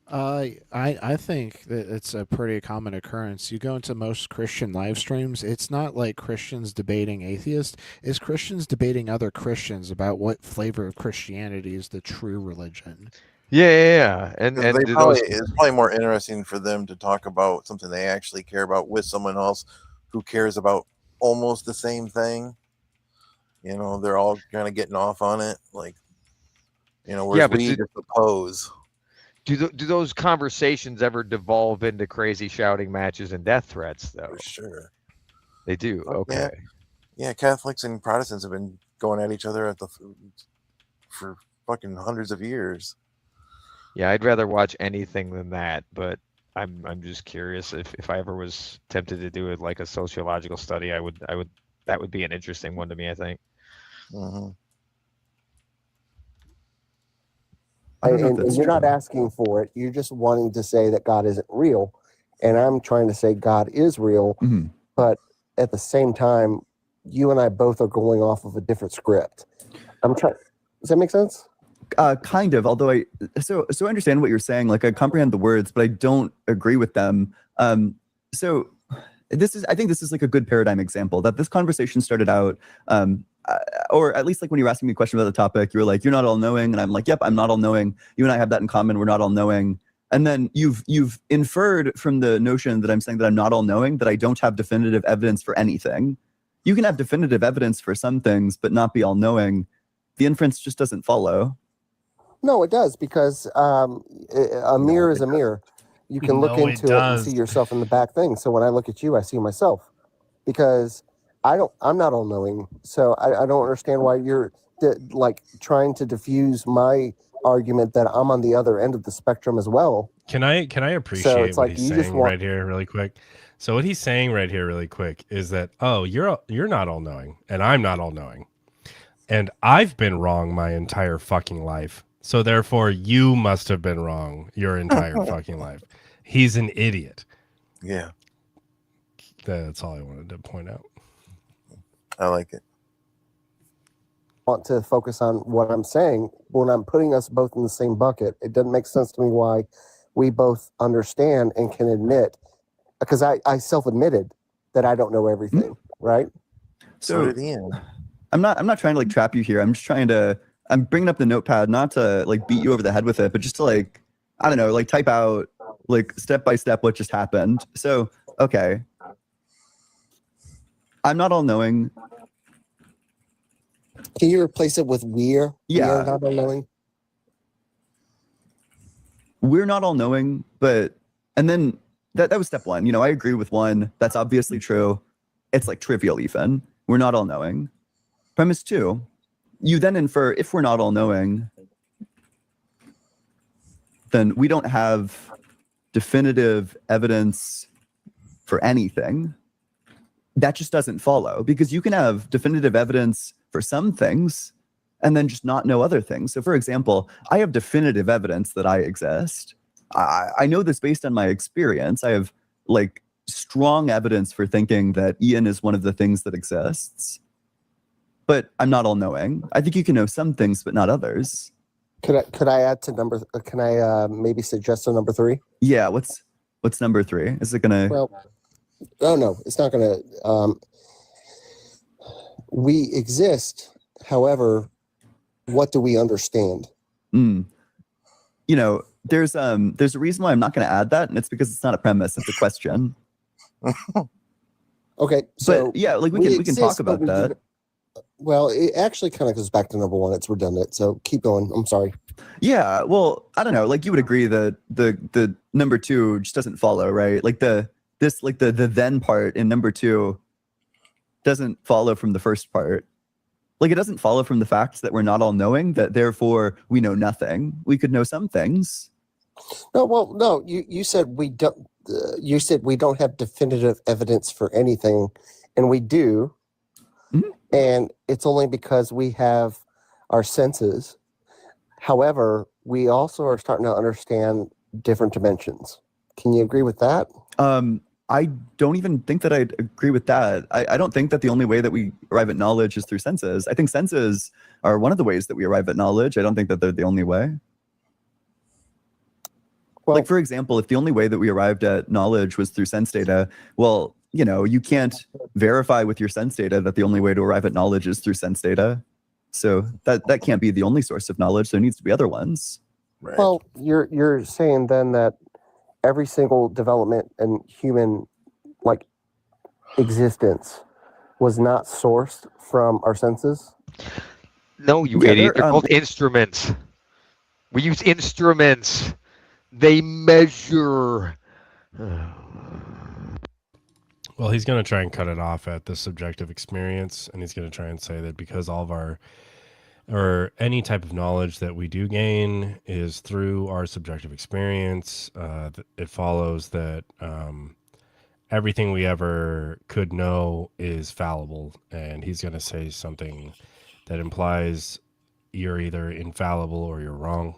I think that it's a pretty common occurrence. You go into most Christian live streams, it's not like Christians debating atheists. It's Christians debating other Christians about what flavor of Christianity is the true religion. Yeah. And it's probably more interesting for them to talk about something they actually care about with someone else who cares about almost the same thing. They're all kind of getting off on it, like, whereas we just oppose. Do those conversations ever devolve into crazy shouting matches and death threats, though? For sure. They do. Okay. Yeah, Catholics and Protestants have been going at each other for fucking hundreds of years. Yeah, I'd rather watch anything than that, but I'm just curious if I ever was tempted to do it like a sociological study, I would that would be an interesting one to me, I think. And you're not asking for it. You're just wanting to say that God isn't real. And I'm trying to say God is real. But at the same time, you and I both are going off of a different script. I'm trying. Does that make sense? Kind of. Although I understand what you're saying. Like I comprehend the words, but I don't agree with them. So I think this is like a good paradigm example that this conversation started out. Or at least like when you were asking me a question about the topic, you were like, "You're not all knowing," and I'm like, "Yep, I'm not all knowing." You and I have that in common. We're not all knowing. And then you've inferred from the notion that I'm saying that I'm not all knowing that I don't have definitive evidence for anything. You can have definitive evidence for some things, but not be all knowing. The inference just doesn't follow. No, it does, because a mirror is a mirror. You can look into it and see yourself in the back thing. So when I look at you, I see myself, because I'm not all knowing. So I don't understand why you're like trying to diffuse my argument that I'm on the other end of the spectrum as well. Can I appreciate what he's saying right here really quick? So what he's saying right here really quick is that, oh, you're not all knowing and I'm not all knowing. And I've been wrong my entire fucking life. So therefore you must have been wrong your entire fucking life. He's an idiot. Yeah. That's all I wanted to point out. I like it. Want to focus on what I'm saying when I'm putting us both in the same bucket. It doesn't make sense to me why we both understand and can admit, because I self-admitted that I don't know everything, right? So did Ian. I'm not trying to like trap you here. I'm bringing up the notepad not to like beat you over the head with it, but just to like, I don't know, like type out like step by step what just happened. So, okay. I'm not all knowing. Can you replace it with we're? Yeah. We're not all knowing. We're not all knowing, but, and then that was step one. You know, I agree with one. That's obviously true. It's like trivial even. We're not all knowing. Premise two, you then infer if we're not all knowing, then we don't have definitive evidence for anything. That just doesn't follow, because you can have definitive evidence for some things and then just not know other things. So for example, I have definitive evidence that I exist. I know this based on my experience. I have like strong evidence for thinking that Ian is one of the things that exists, but I'm not all knowing. I think you can know some things, but not others. Could I add to number? Can I maybe suggest a number 3? Yeah. What's number 3? Is it gonna? Well, oh no, it's not gonna. We exist. However, what do we understand? You know, there's a reason why I'm not going to add that, and it's because it's not a premise; it's a question. Okay, so but yeah, like we can talk about that. Well, it actually kind of goes back to number 1. It's redundant, so keep going. I'm sorry. Yeah, well, I don't know. Like you would agree that the number 2 just doesn't follow, right? Like the then part in number 2 doesn't follow from the first part. Like it doesn't follow from the fact that we're not all knowing, that therefore we know nothing. We could know some things. No, well, no. You said we don't. You said we don't have definitive evidence for anything, and we do. Mm-hmm. And it's only because we have our senses. However, we also are starting to understand different dimensions. Can you agree with that? I don't even think that I'd agree with that. I don't think that the only way that we arrive at knowledge is through senses. I think senses are one of the ways that we arrive at knowledge. I don't think that they're the only way. Well, like, for example, if the only way that we arrived at knowledge was through sense data, well, you know, you can't verify with your sense data that the only way to arrive at knowledge is through sense data. So that can't be the only source of knowledge. There needs to be other ones. Right. Well, you're saying then that every single development in human like existence was not sourced from our senses? No, you idiot. They're called instruments. We use instruments. They measure. Well, he's going to try and cut it off at the subjective experience, and he's going to try and say that because all of our or any type of knowledge that we do gain is through our subjective experience. It follows that everything we ever could know is fallible, and he's going to say something that implies you're either infallible or you're wrong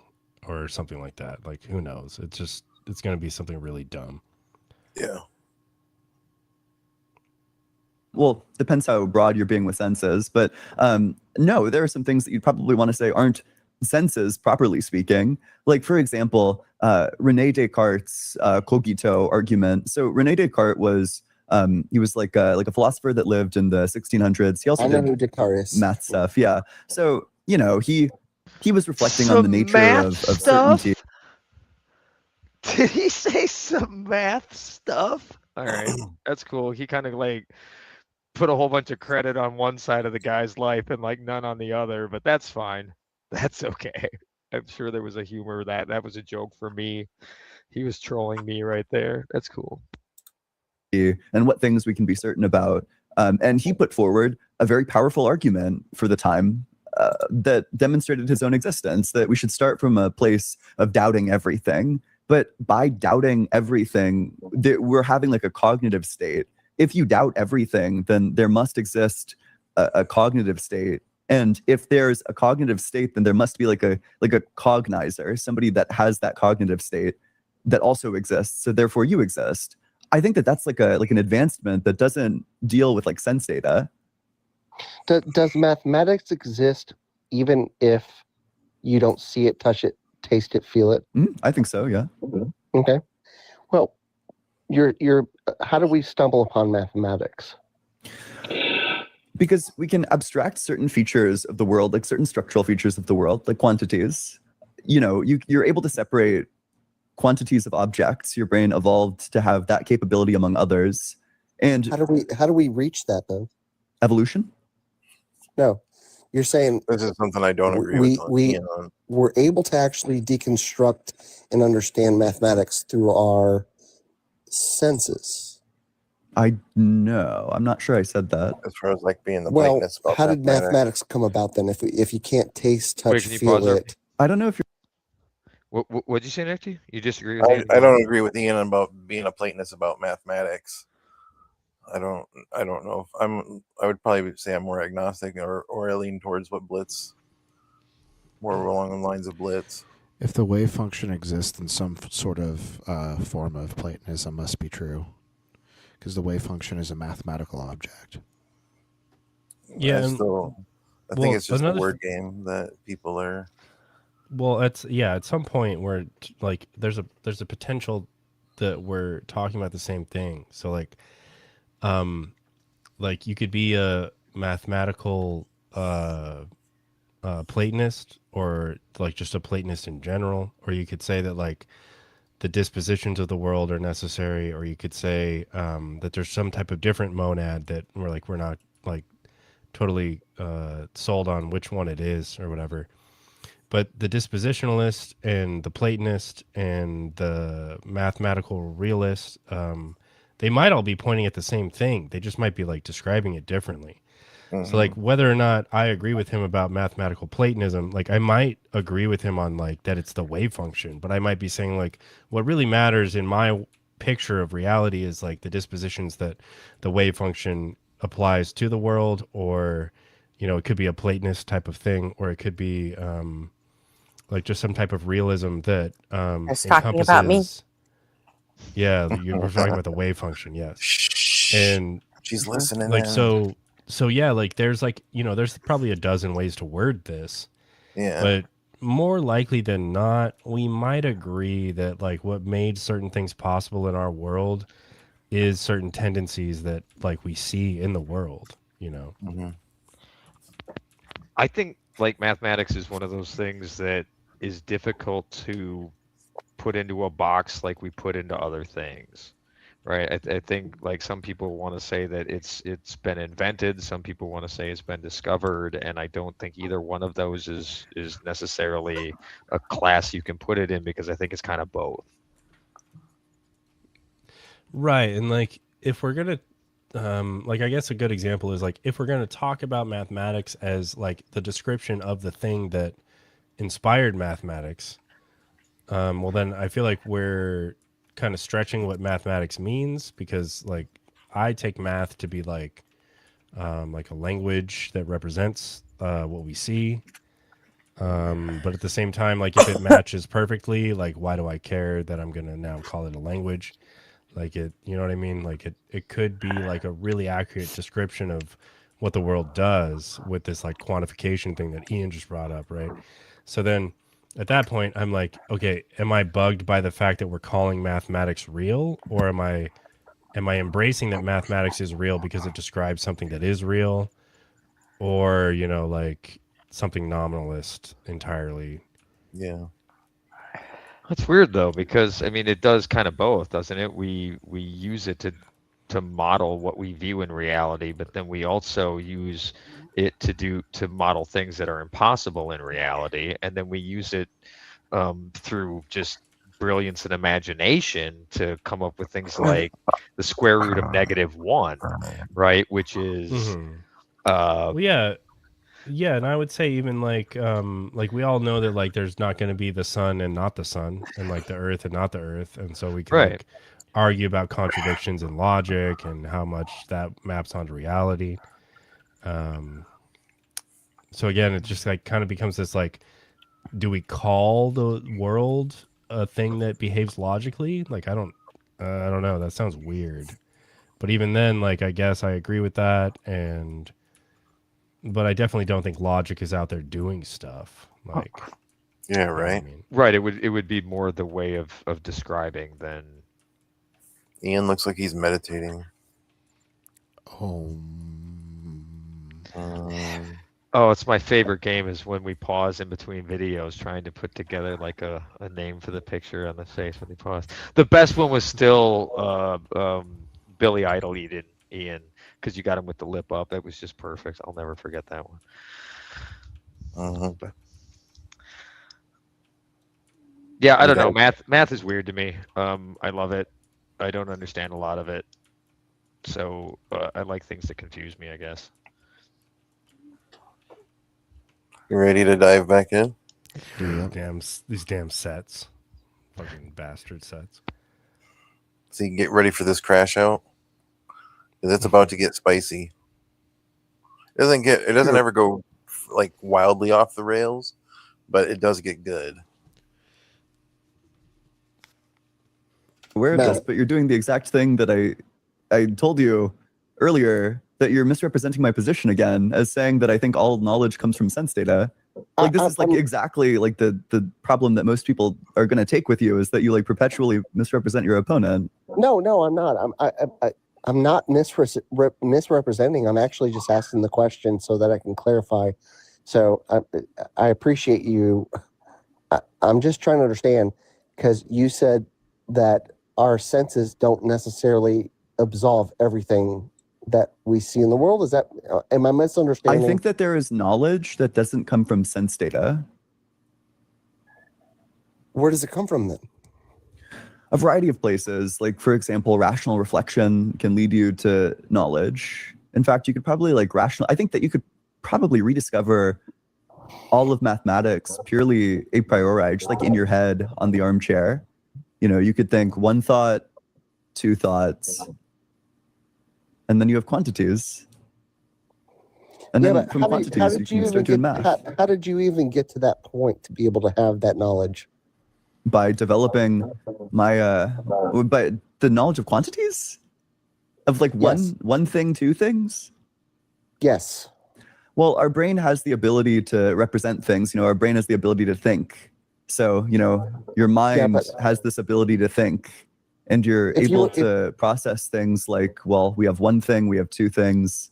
or something like that. Like, who knows? It's going to be something really dumb. Yeah. Well, depends how broad you're being with senses, but no, there are some things that you'd probably want to say aren't senses, properly speaking. Like, for example, Rene Descartes' cogito argument. So Rene Descartes was he was like a philosopher that lived in the 1600s. He also did Descartes math stuff. Yeah. So he was reflecting on the nature of certainty. Did he say some math stuff? All right, that's cool. He kind of like put a whole bunch of credit on one side of the guy's life and like none on the other, but that's fine. That's okay. I'm sure there was a humor that was a joke for me. He was trolling me right there. That's cool. And what things we can be certain about. And he put forward a very powerful argument for the time that demonstrated his own existence, that we should start from a place of doubting everything. But by doubting everything, we're having like a cognitive state. If you doubt everything, then there must exist a cognitive state. And if there's a cognitive state, then there must be like a cognizer, somebody that has that cognitive state that also exists. So therefore you exist. I think that's like an advancement that doesn't deal with like sense data. Does mathematics exist even if you don't see it, touch it, taste it, feel it? I think so. Yeah. Okay. Well, how do we stumble upon mathematics? Because we can abstract certain features of the world, like certain structural features of the world, like quantities. You're able to separate quantities of objects. Your brain evolved to have that capability among others. And how do we reach that though? Evolution? No. You're saying this is something I don't agree with. We're able to actually deconstruct and understand mathematics through our senses. I'm not sure I said that. As far as like being the well, blankness about how did mathematics come about then? If you can't taste, touch, Wait, feel it. I don't know if you're. What'd you say, Nick? You disagree with Ian? I don't agree with Ian about being a Platonist about mathematics. I don't know if I would probably say I'm more agnostic, or I lean towards what Blitz, more along the lines of Blitz. If the wave function exists, then some sort of form of Platonism must be true, because the wave function is a mathematical object. Yeah, I think it's just a word game that people are. Well, at some point where like there's a potential that we're talking about the same thing. So like you could be a mathematical Platonist, or like just a Platonist in general, or you could say that like the dispositions of the world are necessary, or you could say that there's some type of different monad that we're not like totally sold on which one it is or whatever. But the dispositionalist and the Platonist and the mathematical realist, they might all be pointing at the same thing. They just might be like describing it differently. Mm-hmm. So like whether or not I agree with him about mathematical Platonism, like I might agree with him on like that it's the wave function, but I might be saying like what really matters in my picture of reality is like the dispositions that the wave function applies to the world, or it could be a Platonist type of thing, or it could be like just some type of realism that encompasses. Talking about me. Yeah, you were talking about the wave function, yes. And she's listening. Like so yeah, like there's like there's probably a dozen ways to word this. Yeah. But more likely than not, we might agree that like what made certain things possible in our world is certain tendencies that like we see in the world. Mm-hmm. I think like mathematics is one of those things that is difficult to put into a box like we put into other things, right? I think like some people want to say that it's been invented, some people want to say it's been discovered, and I don't think either one of those is necessarily a class you can put it in, because I think it's kind of both. Right, and like if we're gonna like I guess a good example is like if we're going to talk about mathematics as like the description of the thing that inspired mathematics, well then I feel like we're kind of stretching what mathematics means, because like I take math to be like a language that represents what we see. But at the same time, like if it matches perfectly, like why do I care that I'm gonna now call it a language? Like it, you know what I mean? Like it could be like a really accurate description of what the world does with this like quantification thing that Ian just brought up, right? So then at that point, I'm like, okay, am I bugged by the fact that we're calling mathematics real, or am I embracing that mathematics is real because it describes something that is real, or you know, like something nominalist entirely? Yeah. That's weird though, because I mean, it does kind of both, doesn't it? We use it to model what we view in reality, but then we also use it to model things that are impossible in reality, and then we use it through just brilliance and imagination to come up with things like the square root of -1, right? Which is well, yeah, and I would say even like we all know that like there's not going to be the sun and not the sun, and like the earth and not the earth, and so we can right. like argue about contradictions in logic and how much that maps onto reality. So again, it just like kind of becomes this like, do we call the world a thing that behaves logically? Like I don't know, that sounds weird. But even then, like I guess I agree with that, but I definitely don't think logic is out there doing stuff. Like, yeah, right. I mean? Right. It would be more the way of describing than. Ian looks like he's meditating. Oh, it's my favorite game is when we pause in between videos trying to put together like a name for the picture on the face when we pause. The best one was still Billy Idol Ian, because you got him with the lip up. That was just perfect. I'll never forget that one. Yeah, I don't know. Math is weird to me. I love it. I don't understand a lot of it. So I like things that confuse me, I guess. You ready to dive back in? These damn sets. Fucking bastard sets. So you can get ready for this crash out. It's about to get spicy. It doesn't ever go like wildly off the rails, but it does get good. Aware of this, but you're doing the exact thing that I told you earlier, that you're misrepresenting my position again as saying that I think all knowledge comes from sense data. Like this is like exactly like the problem that most people are going to take with you, is that you like perpetually misrepresent your opponent. No, I'm not. I'm not misrepresenting. I'm actually just asking the question so that I can clarify. So I appreciate you. I'm just trying to understand, because you said that our senses don't necessarily absolve everything that we see in the world. Is that, am I misunderstanding? I think that there is knowledge that doesn't come from sense data. Where does it come from then? A variety of places. Like, for example, rational reflection can lead you to knowledge. In fact, you could probably I think that you could probably rediscover all of mathematics purely a priori, just like in your head on the armchair. You know, you could think one thought, two thoughts, and then you have quantities. And then from quantities, you can start doing math. How did you even get to that point to be able to have that knowledge? By developing my, by the knowledge of quantities? Of like one thing, two things? Yes. Well, our brain has the ability to represent things. You know, our brain has the ability to think. So, you know, your mind has this ability to think, and you're able to process things like, well, we have one thing, we have two things.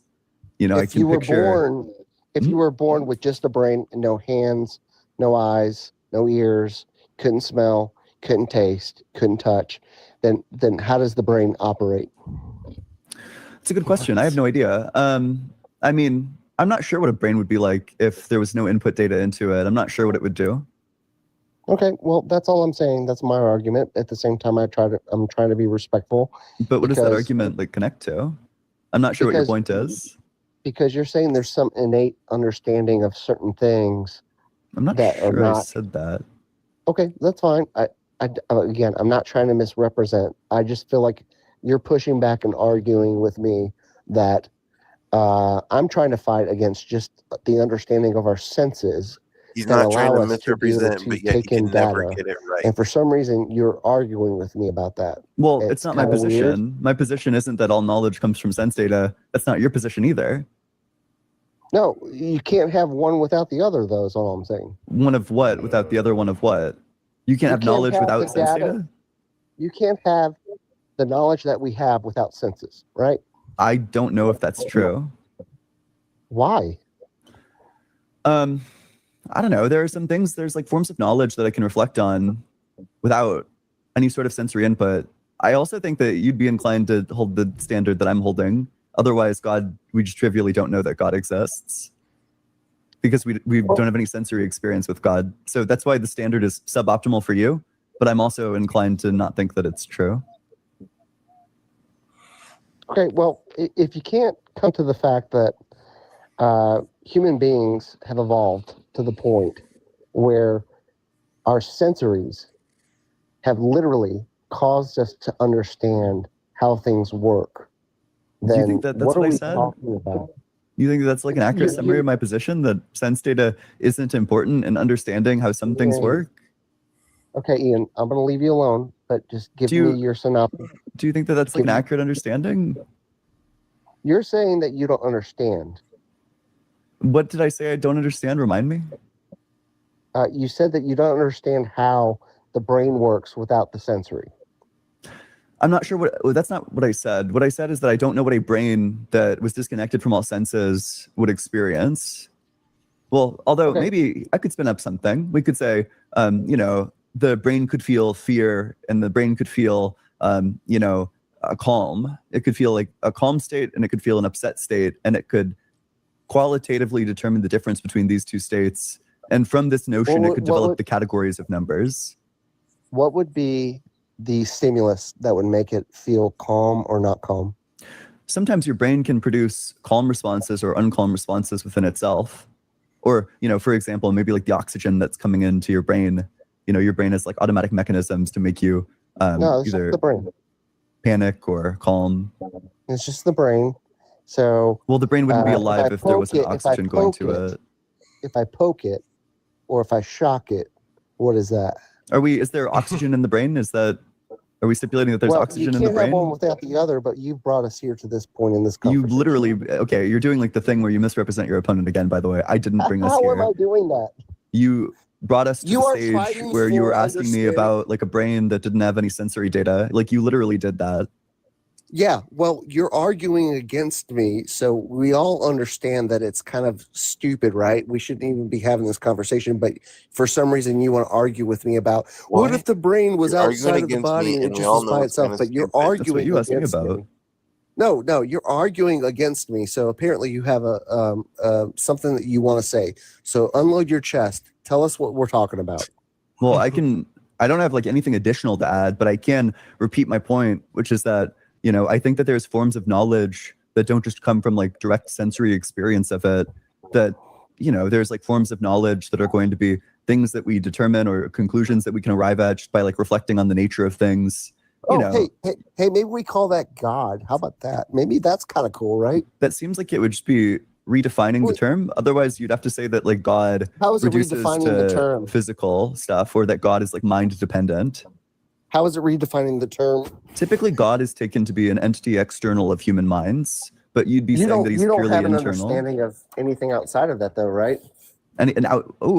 You know, if you were born with just a brain, no hands, no eyes, no ears, couldn't smell, couldn't taste, couldn't touch, then how does the brain operate? It's a good question. I have no idea. I mean, I'm not sure what a brain would be like if there was no input data into it. I'm not sure what it would do. Okay, well, that's all I'm saying. That's my argument. At the same time, I'm trying to be respectful. But what does that argument like connect to? I'm not sure what your point is. Because you're saying there's some innate understanding of certain things. I'm not sure I said that. Okay, that's fine. Again, I'm not trying to misrepresent. I just feel like you're pushing back and arguing with me that I'm trying to fight against just the understanding of our senses. He's that not trying allow to us to be able misrepresent, to but yet he take in can never data. get it right. And for some reason, you're arguing with me about that. Well, it's not my kinda position. weird. My position isn't that all knowledge comes from sense data. That's not your position either. No, you can't have one without the other, though, is all I'm saying. One of what without the other one of what? You can't have knowledge have without the sense data? You can't have the knowledge that we have without senses, right? I don't know if that's true. Why? I don't know. There are some things, there's like forms of knowledge that I can reflect on without any sort of sensory input. I also think that you'd be inclined to hold the standard that I'm holding. Otherwise, we just trivially don't know that God exists because we don't have any sensory experience with God. So that's why the standard is suboptimal for you. But I'm also inclined to not think that it's true. Okay, well, if you can't come to the fact that human beings have evolved to the point where our sensories have literally caused us to understand how things work, then Do you think that that's what are what I we said? talking about? You think that's like an accurate summary of my position, that sense data isn't important in understanding how some things work? Okay, Ian, I'm going to leave you alone, but just give me your synopsis. Do you think that that's like an accurate understanding? You're saying that you don't understand. What did I say I don't understand? Remind me. You said that you don't understand how the brain works without the sensory. I'm not sure that's not what I said. What I said is that I don't know what a brain that was disconnected from all senses would experience. Well, although maybe I could spin up something. We could say, the brain could feel fear and the brain could feel, a calm. It could feel like a calm state and it could feel an upset state, and it could qualitatively determine the difference between these two states. And from this notion, it could develop the categories of numbers. What would be the stimulus that would make it feel calm or not calm? Sometimes your brain can produce calm responses or uncalm responses within itself. Or, for example, maybe like the oxygen that's coming into your brain, your brain has like automatic mechanisms to make you no, it's either just the brain. Panic or calm. It's just the brain. So, well, the brain wouldn't be alive if there wasn't oxygen going to it. If I poke it or if I shock it, what is that? Is there oxygen in the brain? Are we stipulating that there's oxygen in the brain? You can't have one without the other, but you've brought us here to this point in this conversation. You literally, you're doing like the thing where you misrepresent your opponent again, by the way. I didn't bring us here. How am I doing that? You brought us to the stage where you were asking me about like a brain that didn't have any sensory data. Like you literally did that. Yeah, well, you're arguing against me, so we all understand that it's kind of stupid, right? We shouldn't even be having this conversation, but for some reason you want to argue with me about what if the brain was outside of the body and it just was by itself, but you're arguing against me. No, you're arguing against me, so apparently you have a something that you want to say. So unload your chest. Tell us what we're talking about. Well, I don't have like anything additional to add, but I can repeat my point, which is that I think that there's forms of knowledge that don't just come from like direct sensory experience of it, that, there's like forms of knowledge that are going to be things that we determine or conclusions that we can arrive at just by like reflecting on the nature of things. Hey, maybe we call that God. How about that? Maybe that's kind of cool, right? That seems like it would just be redefining the term. Otherwise, you'd have to say that like God reduces redefining the term? Physical stuff, or that God is like mind dependent. How is it redefining the term? Typically, God is taken to be an entity external of human minds, but you'd be saying that he's purely internal. You don't have an understanding of anything outside of that, though, right? I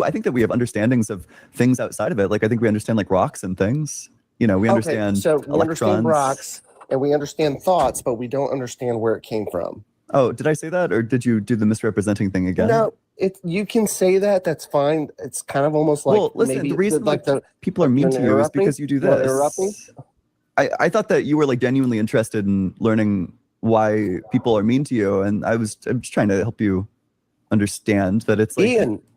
think that we have understandings of things outside of it. Like I think we understand like rocks and things. We understand so we electrons. Understand rocks and we understand thoughts, but we don't understand where it came from. Oh, did I say that, or did you do the misrepresenting thing again? No. You can say that. That's fine. It's kind of almost like listen, maybe the reason people are mean to you is because you do this. Interrupt me? I thought that you were like genuinely interested in learning why people are mean to you, and I'm just trying to help you understand that it's like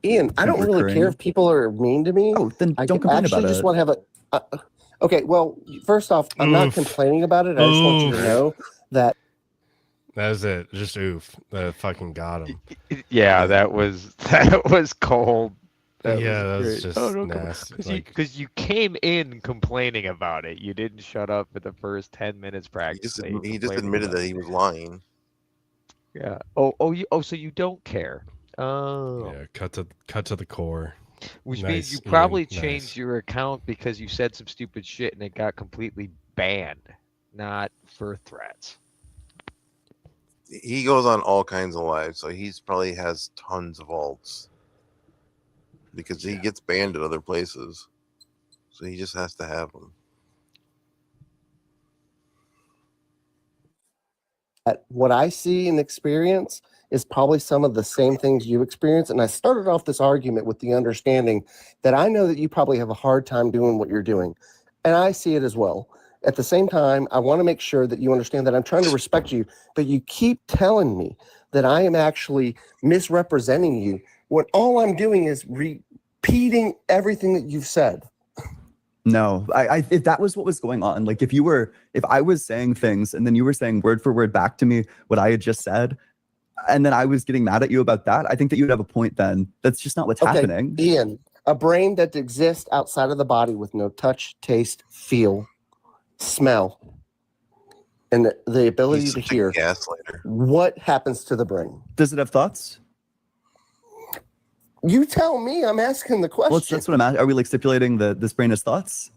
Ian. I don't really care if people are mean to me. Oh, then don't complain about it. I just want to have a. Okay, well, first off, I'm not complaining about it. I just want you to know that That was it. Just oof. That fucking got him. Yeah, that was cold. That was just nasty. Because you came in complaining about it. You didn't shut up for the first 10 minutes practice. He just admitted that he was lying. Yeah. So you don't care. Oh. Yeah. Cut to the core. Which Nice, means you probably Ian, changed nice. your account because you said some stupid shit and it got completely banned, not for threats. He goes on all kinds of lives, so he's probably has tons of alts because he gets banned at other places, so he just has to have them. What I see and experience is probably some of the same things you experience. And I started off this argument with the understanding that I know that you probably have a hard time doing what you're doing. And I see it as well. At the same time, I want to make sure that you understand that I'm trying to respect you, but you keep telling me that I am actually misrepresenting you when all I'm doing is repeating everything that you've said. No, if that was what was going on, like if I was saying things and then you were saying word for word back to me what I had just said, and then I was getting mad at you about that, I think that you'd have a point then. That's just not what's happening. Ian, a brain that exists outside of the body with no touch, taste, feel, smell, and the ability to hear. Gaslighter. What happens to the brain? Does it have thoughts? You tell me. I'm asking the question. Well, that's what I'm asking. Are we like stipulating that this brain has thoughts?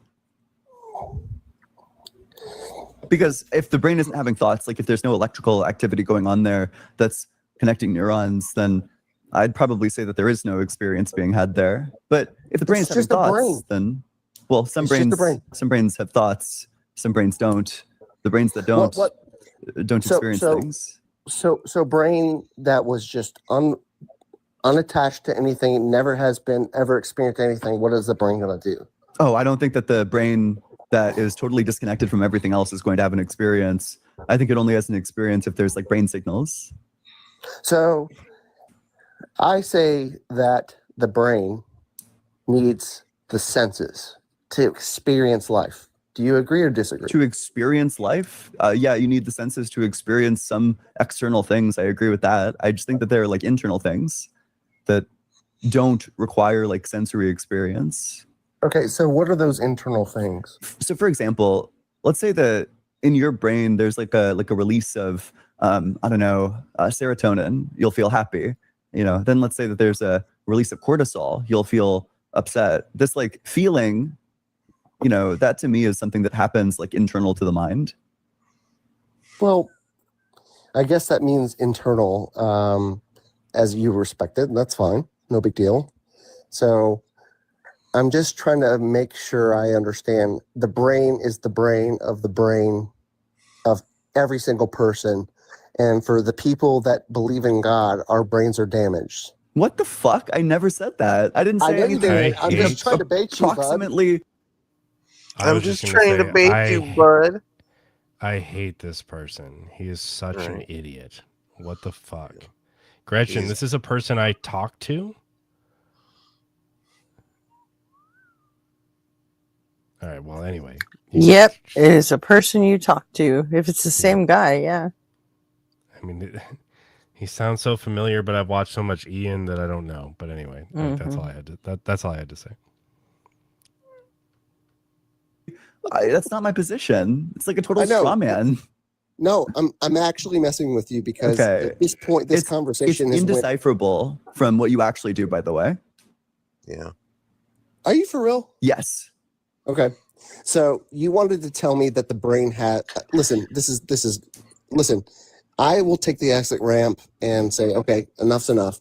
Because if the brain isn't having thoughts, like if there's no electrical activity going on there that's connecting neurons, then I'd probably say that there is no experience being had there. But if the brain is having thoughts, then, well, some brains have thoughts, some brains don't. The brains that don't experience things. So brain that was just unattached to anything, never has been ever experienced anything. What is the brain going to do? Oh, I don't think that the brain that is totally disconnected from everything else is going to have an experience. I think it only has an experience if there's like brain signals. So I say that the brain needs the senses to experience life. Do you agree or disagree? To experience life? Yeah, you need the senses to experience some external things. I agree with that. I just think that there are like internal things that don't require like sensory experience. Okay, so what are those internal things? So for example, let's say that in your brain there's like a release of serotonin, you'll feel happy. Then let's say that there's a release of cortisol, you'll feel upset. This like feeling, that to me is something that happens like internal to the mind. Well, I guess that means internal, as you respect it. That's fine. No big deal. So I'm just trying to make sure I understand. The brain is the brain of every single person. And for the people that believe in God, our brains are damaged. What the fuck? I never said that. I didn't say anything. I'm just trying to bait you, approximately. I'm just trying to bait you, bud. I hate this person. He is such an idiot. What the fuck? Gretchen, this is a person I talk to? All right, well, anyway. Yep, it is a person you talk to. If it's the same guy, yeah. I mean, he sounds so familiar, but I've watched so much Ian that I don't know. But anyway, that's all I had to. That's all I had to say. That's not my position. It's like a total straw man. No, I'm actually messing with you because at this point, this conversation is indecipherable from what you actually do. By the way. Yeah. Are you for real? Yes. Okay. So you wanted to tell me that the brain had. Listen. Listen. I will take the exit ramp and say, okay, enough's enough.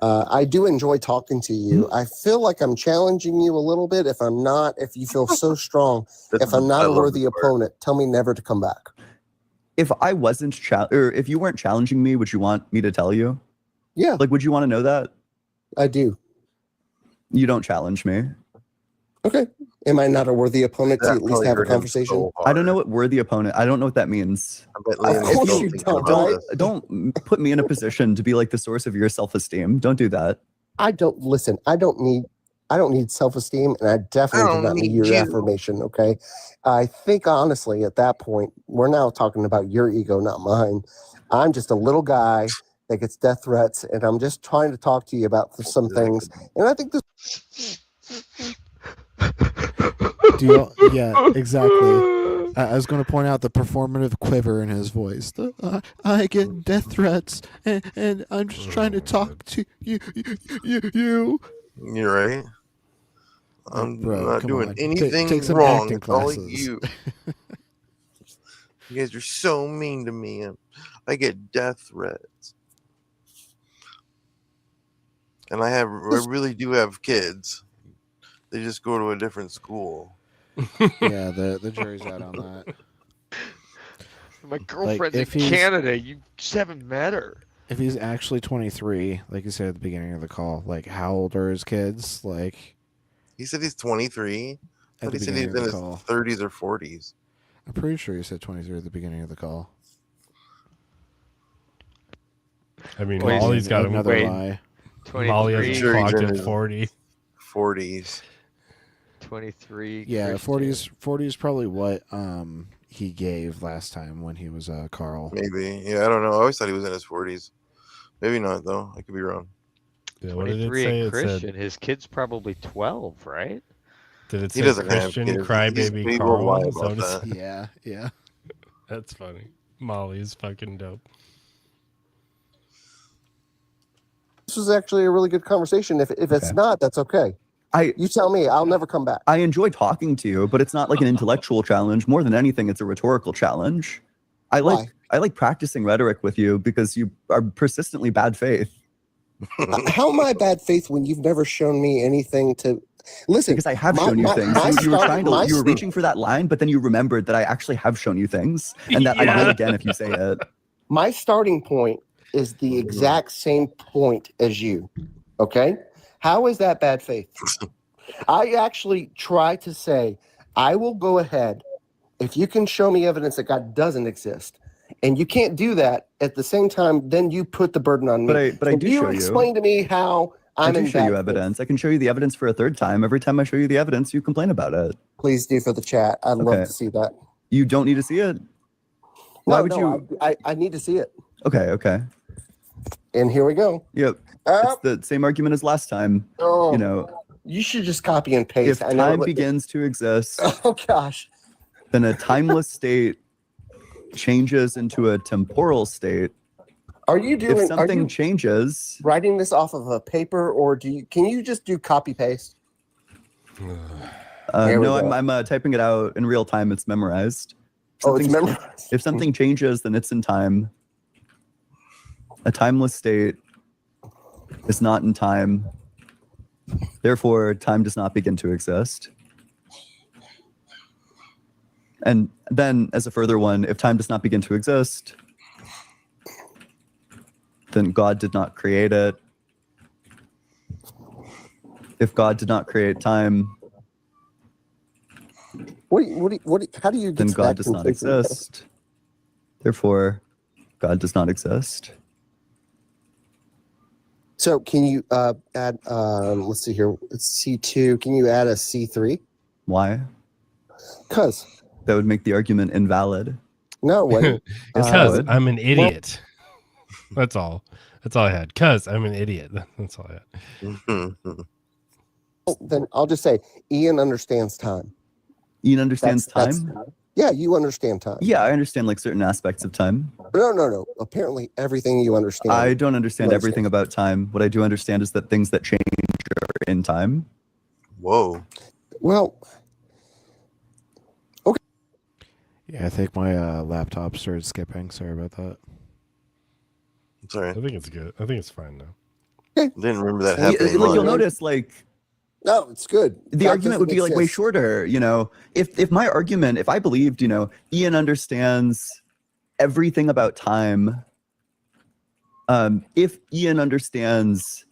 I do enjoy talking to you. I feel like I'm challenging you a little bit. If I'm not, if you feel so strong, if I'm not a worthy opponent, tell me never to come back. If I wasn't or if you weren't challenging me, would you want me to tell you? Yeah. Like, would you want to know that? I do. You don't challenge me. Okay. Am I not a worthy opponent to at least have a conversation? So I don't know what worthy opponent. I don't know what that means. Don't put me in a position to be like the source of your self-esteem. Don't do that. I don't need I don't need self-esteem, and I definitely do don't not need need your you. affirmation. Okay, I think honestly, at that point, we're now talking about your ego, not mine. I'm just a little guy that gets death threats, and I'm just trying to talk to you about some things. And I think this. Do you? Yeah, exactly. I was going to point out the performative quiver in his voice. I get death threats, and I'm just trying to talk to you. You're right. I'm Bro, not come doing on. anything Take some wrong. acting It's all classes. you. You guys are so mean to me. I get death threats. And I really do have kids. They just go to a different school. Yeah, the jury's out on that. My girlfriend's if in he's- Canada. You just haven't met her. If he's actually 23, like you said at the beginning of the call, like how old are his kids? Like He said he's 23. At the He said he's beginning in of his the call. 30s or 40s. I'm pretty sure you said 23 at the beginning of the call. I mean, Could be Molly's got him. another lie. Molly has him Sure he's clocked in at his 40. 40s. 23. Yeah, Christian. 40 is probably what he gave last time when he was Carl. Maybe. Yeah, I don't know. I always thought he was in his 40s. Maybe not, though. I could be wrong. Yeah, what did it 23 say? and It Christian. said, His kid's probably 12, right? did it He say doesn't have Christian kids. crybaby He will lie Carl? Is that about what it that. said? Yeah. That's funny. Molly's fucking dope. This was actually a really good conversation. If it's not, that's okay. You tell me. I'll never come back. I enjoy talking to you, but it's not like an intellectual challenge. More than anything, it's a rhetorical challenge. I like practicing rhetoric with you because you are persistently bad faith. How am I bad faith when you've never shown me anything to listen? Because I have shown you things. You were reaching for that line, but then you remembered that I actually have shown you things, and that I will again if you say it. My starting point is the exact same point as you. Okay? How is that bad faith? I actually try to say, I will go ahead if you can show me evidence that God doesn't exist. And you can't do that at the same time, then you put the burden on me. But I do show you. Explain to me how I'm I in do show bad you faith. evidence. I can show you the evidence for a third time. Every time I show you the evidence, you complain about it. Please do for the chat. I'd love to see that. You don't need to see it. Why would you? I need to see it. Okay. And here we go. Yep. It's the same argument as last time. Oh, you know, you should just copy and paste. if time begins to exist, oh gosh, then a timeless state changes into a temporal state. Are you doing? If something changes, writing this off of a paper, or can you just do copy paste? No, I'm typing it out in real time. It's memorized. It's memorized. If something changes, then it's in time. A timeless state is not in time. Therefore, time does not begin to exist. And then, as a further one, if time does not begin to exist, then God did not create it. If God did not create time, how do you get then to God that does not conclusion? exist. Therefore, God does not exist. So can you add, let's see here, it's C2. Can you add a C3? Why? Because. That would make the argument invalid. No, wait. Because I'm an idiot. That's all. That's all I had. Because I'm an idiot. That's all I had. Then I'll just say Ian understands time. Ian understands time? Yeah, you understand time. Yeah, I understand like certain aspects of time. No. Apparently everything you understand. I don't understand everything about time. What I do understand is that things that change are in time. Whoa. Well, okay. Yeah, I think my laptop started skipping. Sorry about that. Sorry. I think it's good. I think it's fine now. Didn't remember that happening. You'll notice like no, it's good. The argument would be like way shorter, you know. If my argument, if I believed, you know, Ian understands everything about time, if Ian understands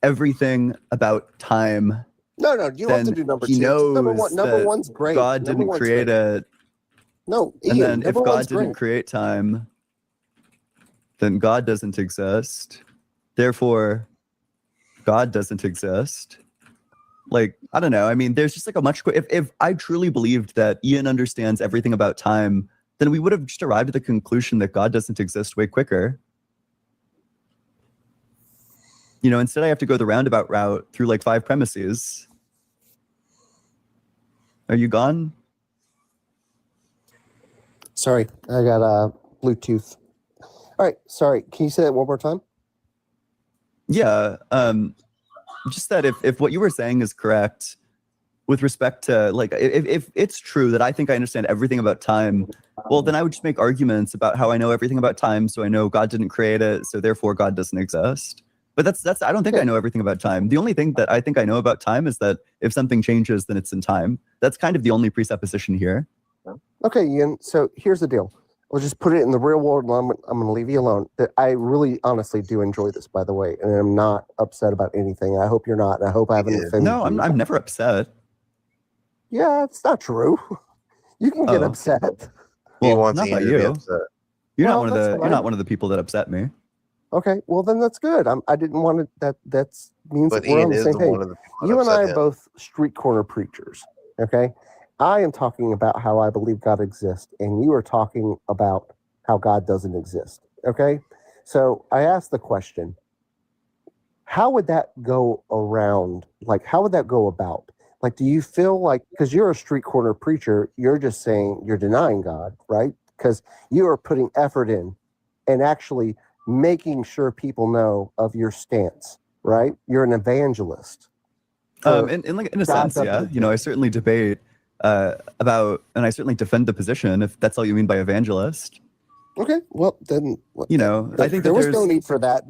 everything about time, no, you don't have to do number two. He knows number one's great. God didn't create it. No, Ian, and then if God one's didn't great. create time, then God doesn't exist. Therefore, God doesn't exist. Like, I don't know. I mean, there's just like a much if I truly believed that Ian understands everything about time, then we would have just arrived at the conclusion that God doesn't exist way quicker. You know, instead I have to go the roundabout route through like 5 premises. Are you gone? Sorry, I got a Bluetooth. All right, sorry. Can you say that one more time? Yeah. Just that if what you were saying is correct with respect to like if it's true that I think I understand everything about time, well then I would just make arguments about how I know everything about time, so I know God didn't create it, so therefore God doesn't exist. But that's I don't think I know everything about time. The only thing that I think I know about time is that if something changes, then it's in time. That's kind of the only presupposition here. Okay, Ian. So here's the deal. We'll just put it in the real world, and I'm going to leave you alone. I really, honestly do enjoy this, by the way, and I'm not upset about anything. I hope you're not. And I hope I haven't offended No, you. I'm never upset. Yeah, it's not true. You can get upset. Well, He wants not by Ian to be you. upset. You're Well, not that's you're not fine. one of the people that upset me. Okay, well then that's good. I didn't want to. That means But that we're Ian on the is same the page. one of the people that You and I upset are him. both street corner preachers. Okay, I am talking about how I believe God exists, and you are talking about how God doesn't exist. Okay, so I asked the question: how would that go around? Like, how would that go about? Like, do you feel like, because you're a street corner preacher, you're just saying you're denying God, right? Because you are putting effort in and actually making sure people know of your stance, right? You're an evangelist. In a sense, yeah. You know, I certainly debate about, and I certainly defend the position, if that's all you mean by evangelist. Okay, well then, you know, I think there that was there's no need for that.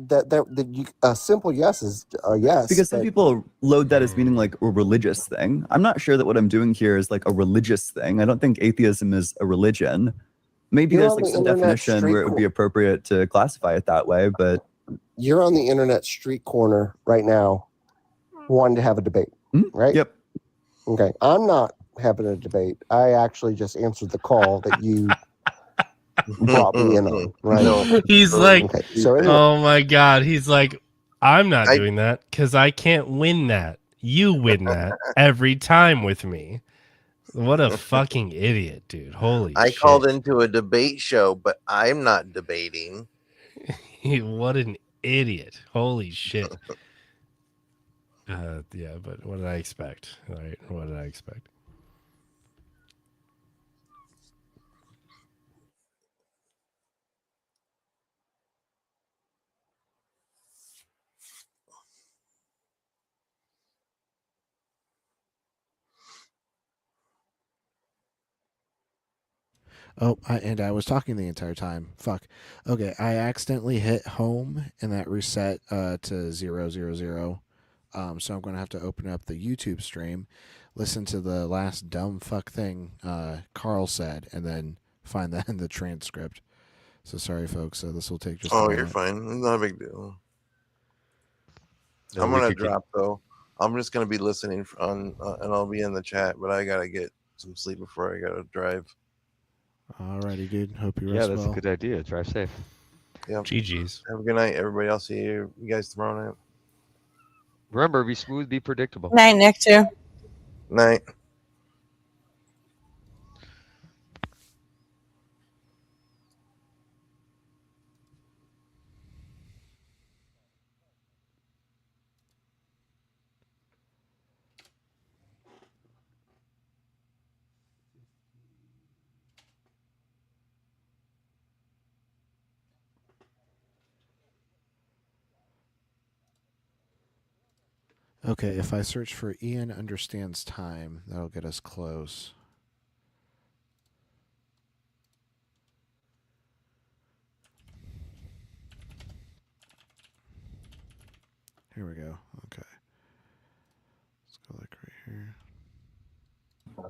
A simple yes is a yes. because some but- people load that as meaning like a religious thing. I'm not sure that what I'm doing here is like a religious thing. I don't think atheism is a religion. Maybe You're there's on like the some internet definition street where it would be appropriate to classify it that way, but You're on the internet street corner right now, wanting to have a debate, right? Yep. Okay, I'm not having a debate. I actually just answered the call that you brought me in on, right? He's like, okay, so anyway, oh my god, he's like, I'm not doing that because I can't win that. You win that every time with me. What a fucking idiot, dude. Holy I shit. called into a debate show, but I'm not debating. What an idiot. Holy shit. Yeah, but what did I expect? All right, what did I expect? Oh, and I was talking the entire time. Fuck. Okay, I accidentally hit home and that reset to 000. So I'm going to have to open up the YouTube stream, listen to the last dumb fuck thing Carl said, and then find that in the transcript. So sorry, folks. So this will take just. Oh, you're fine. It's not a big deal. No, I'm we gonna could get- drop though. I'm just gonna be listening on, and I'll be in the chat. But I gotta get some sleep before I gotta drive. Alrighty, dude. Hope you Yeah, rest that's well. a good idea. Drive safe. Yeah. GG's. Have a good night, everybody. I'll see you guys tomorrow night. Remember, be smooth, be predictable. Night, Nick, too. Night. Okay, if I search for Ian understands time, that'll get us close. Here we go. Okay. Let's go like right here.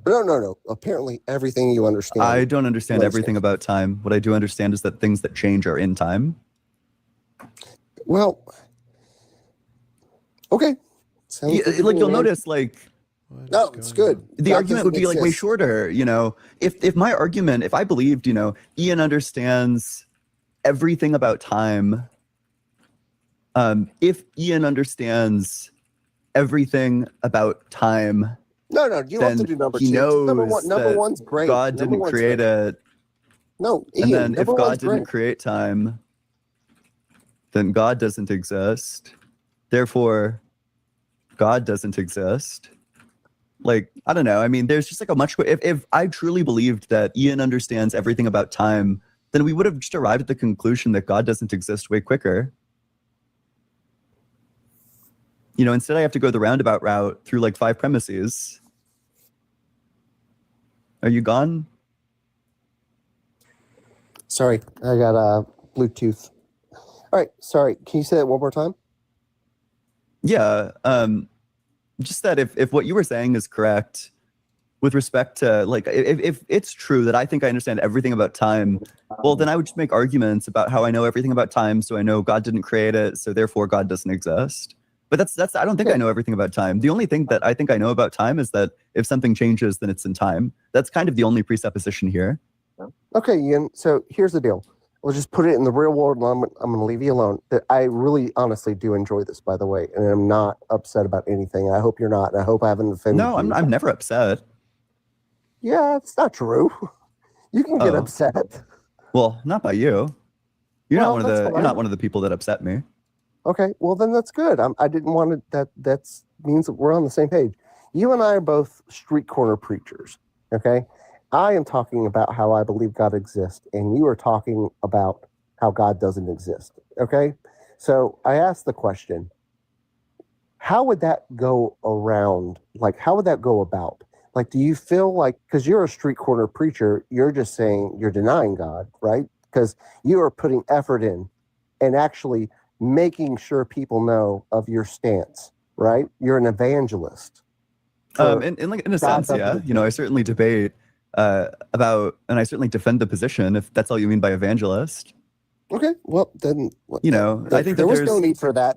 no. Apparently, everything you understand. I don't understand everything about time. What I do understand is that things that change are in time. Well, okay. Sounds Yeah, good to like me, you'll man. notice, like No, it's good. the God argument would be doesn't like way exist. shorter. You know, if my argument, if I believed, you know, Ian understands everything about time. If Ian understands everything about time, No, you don't have to then do number he two. knows Number that one's great. God Number didn't one's create great. it. No, And Ian, then if number God one's didn't great. create time, then God doesn't exist. Therefore, God doesn't exist. Like, I don't know. I mean, there's just like a much. If I truly believed that Ian understands everything about time, then we would have just arrived at the conclusion that God doesn't exist way quicker. You know, instead I have to go the roundabout route through like 5 premises. Are you gone? Sorry, I got a Bluetooth. All right, sorry. Can you say that one more time? Yeah. Just that if what you were saying is correct with respect to like if it's true that I think I understand everything about time, well then I would just make arguments about how I know everything about time, so I know God didn't create it, so therefore God doesn't exist. But that's I don't think I know everything about time. The only thing that I think I know about time is that if something changes, then it's in time. That's kind of the only presupposition here. Okay, Ian. So here's the deal. We'll just put it in the real world, and I'm going to leave you alone. I really, honestly do enjoy this, by the way, and I'm not upset about anything. I hope you're not, and I hope I haven't offended No, you. I'm never upset. Yeah, it's not true. You can get upset. Well, not by you. You're Well, not you're not one of the people that upset me. Okay, well then that's good. I didn't want to. That means that we're on the same page. You and I are both street corner preachers. Okay, I am talking about how I believe God exists, and you are talking about how God doesn't exist. Okay, so I asked the question: how would that go around? Like, how would that go about? Like, do you feel like, because you're a street corner preacher, you're just saying you're denying God, right? Because you are putting effort in and actually making sure people know of your stance, right? You're an evangelist. In a sense, yeah. You know, I certainly debate about, and I certainly defend the position, if that's all you mean by evangelist. Okay, well then, you know, I think there was there's no need for that.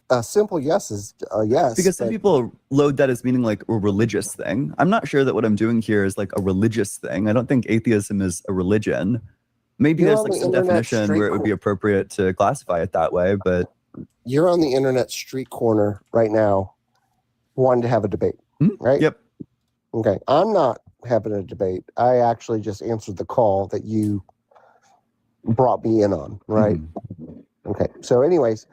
A simple yes is a yes. Because some people load that as meaning like a religious thing. I'm not sure that what I'm doing here is like a religious thing. I don't think atheism is a religion. Maybe there's like some definition where it would be appropriate to classify it that way, but you're on the internet street corner right now wanting to have a debate, right? Yep. Okay. I'm not having a debate. I actually just answered the call that you brought me in on, right? Okay. So anyways,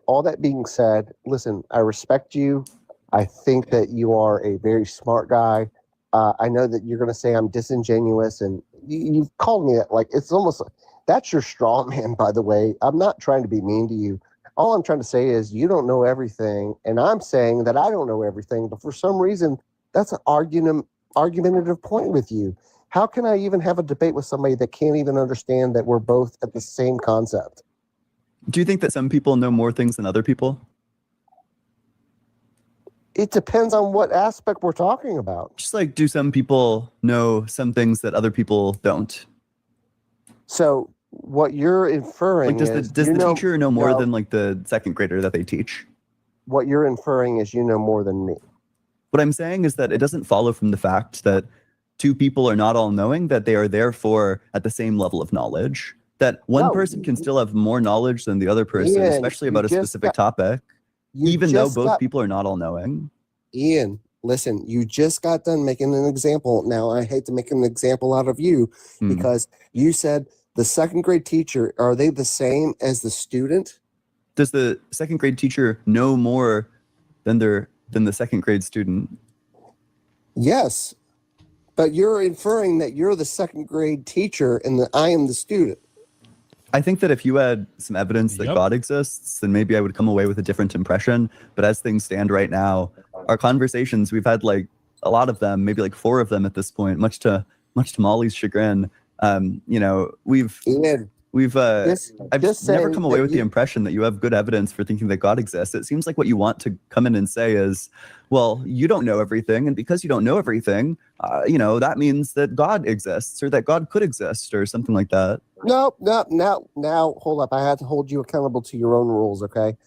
all that being said, listen, I respect you. I think that you are a very smart guy. I know that you're going to say I'm disingenuous, and you've called me that. Like, it's almost that's your straw man, by the way. I'm not trying to be mean to you. All I'm trying to say is you don't know everything, and I'm saying that I don't know everything. But for some reason, that's an argumentative point with you. How can I even have a debate with somebody that can't even understand that we're both at the same concept? Do you think that some people know more things than other people? It depends on what aspect we're talking about. Just like, do some people know some things that other people don't? So what you're inferring like, is... does the teacher know more than like the second grader that they teach? What you're inferring is you know more than me. What I'm saying is that it doesn't follow from the fact that two people are not all knowing that they are therefore at the same level of knowledge. That one person can still have more knowledge than the other person, Ian, especially about a specific topic, even though both people are not all knowing. Ian, listen, you just got done making an example. Now, I hate to make an example out of you because you said the second grade teacher, are they the same as the student? Does the second grade teacher know more than the second grade student? Yes, but you're inferring that you're the second grade teacher and that I am the student. I think that if you had some evidence that God exists, then maybe I would come away with a different impression. But as things stand right now, our conversations, we've had like a lot of them, maybe like 4 of them at this point, much to Molly's chagrin. You know, I've just never come away with the impression that you have good evidence for thinking that God exists. It seems like what you want to come in and say is, well, you don't know everything, and because you don't know everything, you know, that means that God exists or that God could exist or something like that. No, hold up. I have to hold you accountable to your own rules, okay?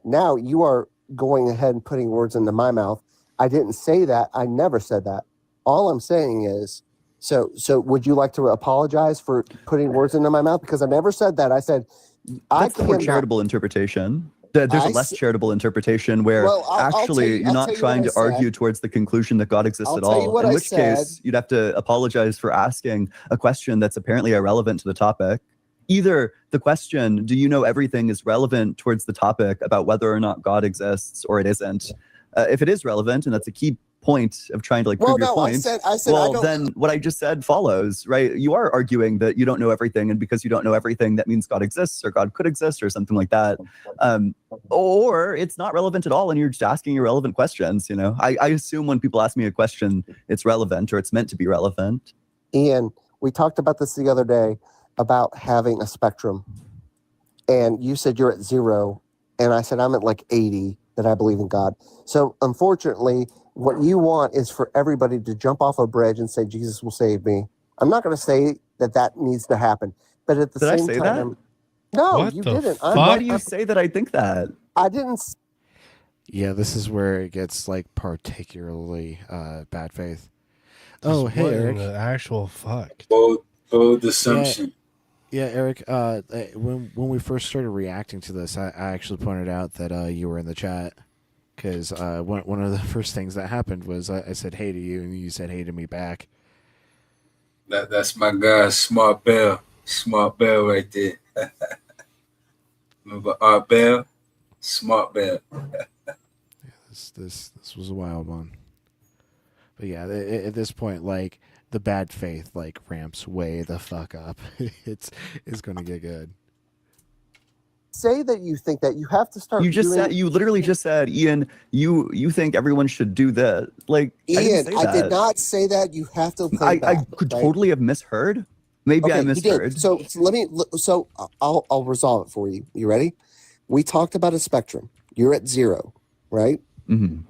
Now you are going ahead and putting words into my mouth. I didn't say that. I never said that. All I'm saying is, so would you like to apologize for putting words into my mouth? Because I never said that. I said, that's the more charitable interpretation. There's a less charitable interpretation where actually you're not trying to argue towards the conclusion that God exists at all. In which case, you'd have to apologize for asking a question that's apparently irrelevant to the topic. Either the question, do you know everything, is relevant towards the topic about whether or not God exists, or it isn't. If it is relevant, and that's a key point of trying to like prove your point, then what I just said follows, right? You are arguing that you don't know everything, and because you don't know everything, that means God exists or God could exist or something like that. Or it's not relevant at all, and you're just asking irrelevant questions. You know, I assume when people ask me a question, it's relevant or it's meant to be relevant. Ian, we talked about this the other day about having a spectrum, and you said you're at 0, and I said I'm at like 80, that I believe in God. So unfortunately, what you want is for everybody to jump off a bridge and say, Jesus will save me. I'm not going to say that that needs to happen. But at the same time, no, you didn't. Why do you say that I think that? I didn't. Yeah, this is where it gets like particularly bad faith. Just Hey, what in Eric. the actual fuck. Bold assumption. Yeah, Eric. When we first started reacting to this, I actually pointed out that you were in the chat, because one of the first things that happened was I said hey to you, and you said hey to me back. That's my guy, Smart Bell right there. Remember Art Bell? Smart Bell. This was a wild one. But yeah, at this point, like, the bad faith like ramps way the fuck up. it's going to get good. Say that you think that. You have to start. You literally just said, Ian, you think everyone should do that. Like, Ian, I did not say that. You have to play back, I could totally have misheard. Maybe I misheard. So let me. So I'll resolve it for you. You ready? We talked about a spectrum. You're at 0, right? Mm-hmm.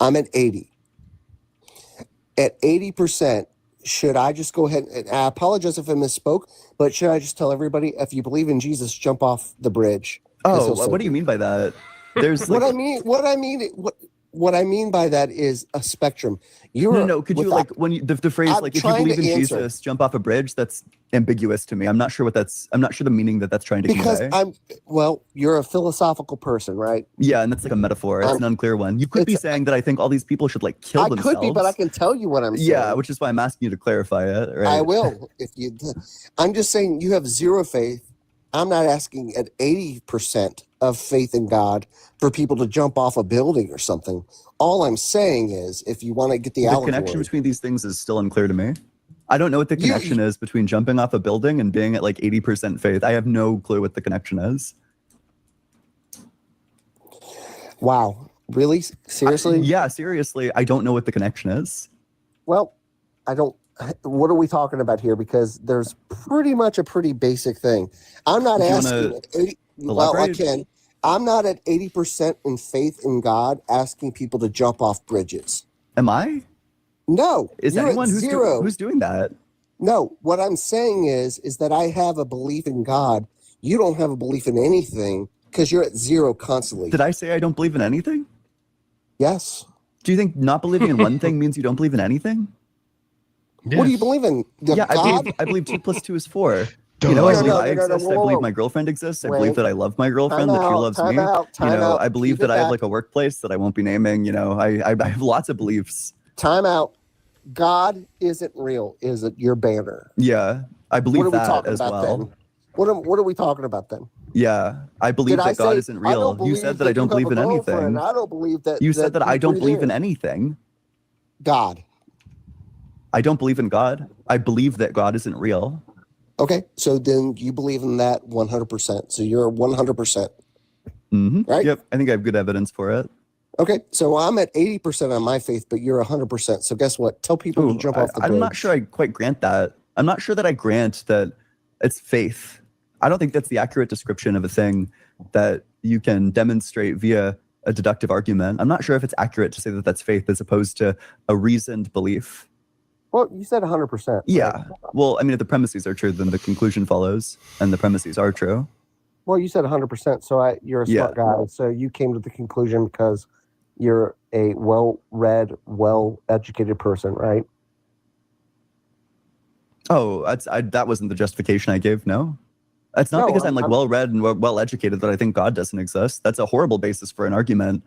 I'm at 80. At 80%, should I just go ahead and I apologize if I misspoke, but should I just tell everybody, if you believe in Jesus, jump off the bridge? Oh, what do you mean by that? There's what I mean by that is a spectrum. Could you like when the phrase like if you believe in Jesus, jump off a bridge? That's ambiguous to me. I'm not sure the meaning that's trying to convey. You're a philosophical person, right? Yeah, and that's like a metaphor. It's an unclear one. You could be saying that I think all these people should like kill themselves. I could be, but I can tell you what I'm saying. Yeah, which is why I'm asking you to clarify it. Right? I will. I'm just saying you have 0 faith. I'm not asking at 80% of faith in God for people to jump off a building or something. All I'm saying is, if you want to get the connection between these things is still unclear to me. I don't know what the connection is between jumping off a building and being at like 80% faith. I have no clue what the connection is. Wow. Really? Seriously? Yeah, seriously. I don't know what the connection is. Well, what are we talking about here? Because there's pretty much a pretty basic thing. I'm not asking. I can. I'm not at 80% in faith in God asking people to jump off bridges. Am I? No. Is anyone who's doing that? No. What I'm saying is that I have a belief in God. You don't have a belief in anything because you're at 0 constantly. Did I say I don't believe in anything? Yes. Do you think not believing in one thing means you don't believe in anything? Yes. What do you believe in? I believe 2 + 2 is 4. You know, I believe I exist. I believe my girlfriend exists. I believe that I love my girlfriend, that she loves me. I believe that I have like a workplace that I won't be naming. You know, I have lots of beliefs. Time out. God isn't real. Is it your banner? Yeah, I believe that as well. Then? What are we talking about then? Yeah, I believe that God isn't real. You said that I don't believe in anything. I don't believe that. You said that I don't believe in anything. God. I don't believe in God. I believe that God isn't real. Okay, so then you believe in that 100%. So you're 100%. Mm-hmm. Right? Yep, I think I have good evidence for it. Okay, so I'm at 80% on my faith, but you're 100%. So guess what? Tell people to jump off the bridge. I'm not sure I quite grant that. I'm not sure that I grant that it's faith. I don't think that's the accurate description of a thing that you can demonstrate via a deductive argument. I'm not sure if it's accurate to say that that's faith as opposed to a reasoned belief. Well, you said 100%. Right? Yeah. Well, I mean, if the premises are true, then the conclusion follows, and the premises are true. Well, you said 100%, so you're a smart guy. So you came to the conclusion because you're a well-read, well-educated person, right? Oh, that wasn't the justification I gave, no? It's not No, because I'm like I'm- well read and well educated that I think God doesn't exist. That's a horrible basis for an argument.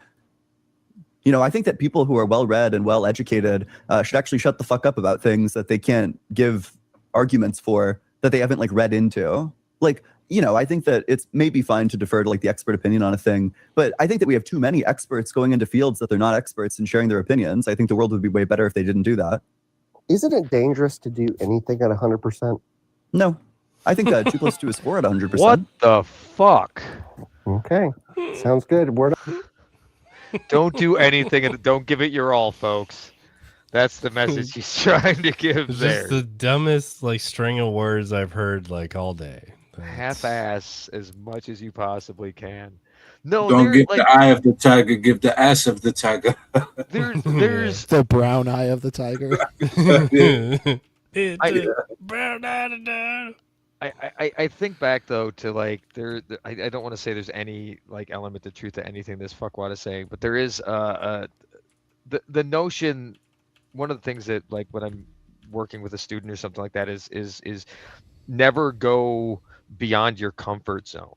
You know, I think that people who are well read and well educated should actually shut the fuck up about things that they can't give arguments for, that they haven't like read into. Like, you know, I think that it's maybe fine to defer to like the expert opinion on a thing, but I think that we have too many experts going into fields that they're not experts and sharing their opinions. I think the world would be way better if they didn't do that. Isn't it dangerous to do anything at 100%? No, I think 2 + 2 is 4 at 100%. What the fuck? Okay, sounds good. Word. Don't do anything and don't give it your all, folks. That's the message he's trying to give It's there. just the dumbest like string of words I've heard like all day. Half-ass as much as you possibly can. No, Don't give like, the eye of the tiger, give the ass of the tiger. there's the brown eye of the tiger. I think back though to like I don't want to say there's any like element of truth to anything this fuckwad is saying, but there is the notion. One of the things that like when I'm working with a student or something like that is never go beyond your comfort zone,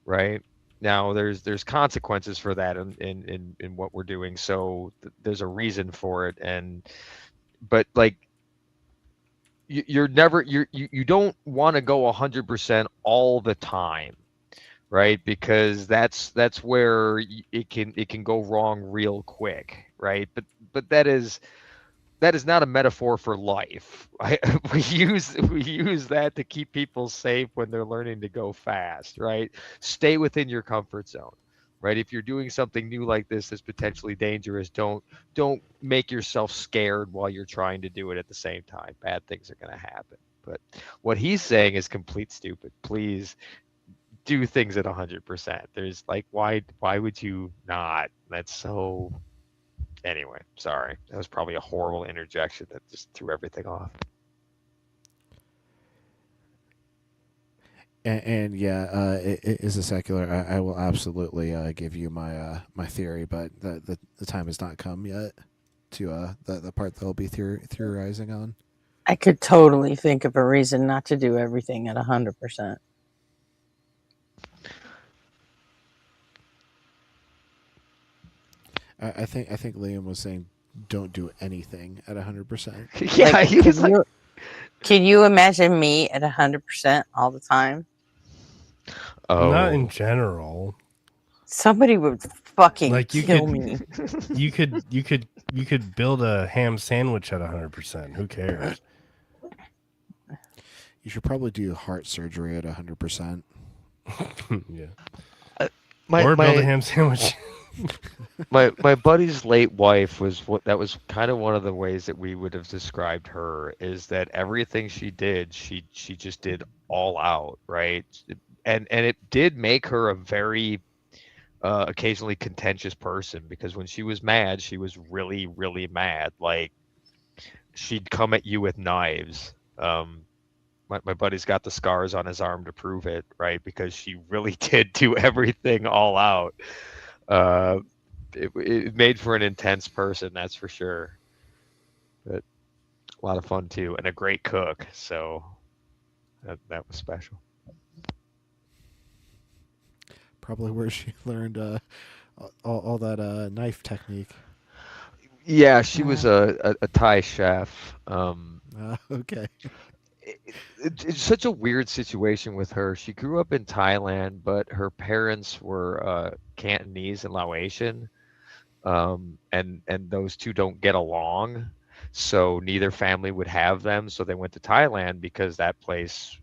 right? Now there's consequences for that in what we're doing, so there's a reason for it, but like you don't want to go 100% all the time, right? Because that's where it can go wrong real quick, right? But that is not a metaphor for life. We use that to keep people safe when they're learning to go fast, right? Stay within your comfort zone, right? If you're doing something new like this that's potentially dangerous, don't make yourself scared while you're trying to do it at the same time. Bad things are going to happen. But what he's saying is complete stupid. Please do things at 100%. There's like, why would you not? That's so... Anyway, sorry. That was probably a horrible interjection that just threw everything off. And yeah, it is a secular. I will absolutely give you my my theory, but the time has not come yet to the part that I'll be theorizing on. I could totally think of a reason not to do everything at 100%. I think Liam was saying, don't do anything at 100%. Yeah, he was like... Can you imagine me at 100% all the time? Oh, not in general. Somebody would fucking like kill me. You could build a ham sandwich at 100%. Who cares? You should probably do heart surgery at 100%. Yeah. Or build a ham sandwich. my buddy's late wife was that was kind of one of the ways that we would have described her, is that everything she did, she just did all out, right? And it did make her a very occasionally contentious person, because when she was mad, she was really, really mad. Like, she'd come at you with knives. My buddy's got the scars on his arm to prove it, right? Because she really did do everything all out. It made for an intense person, that's for sure. But a lot of fun too, and a great cook. So that was special. Probably where she learned all that knife technique. Yeah, she was a Thai chef. Okay. It's such a weird situation with her. She grew up in Thailand, but her parents were Cantonese and Laotian, and those two don't get along. So neither family would have them. So they went to Thailand because that place,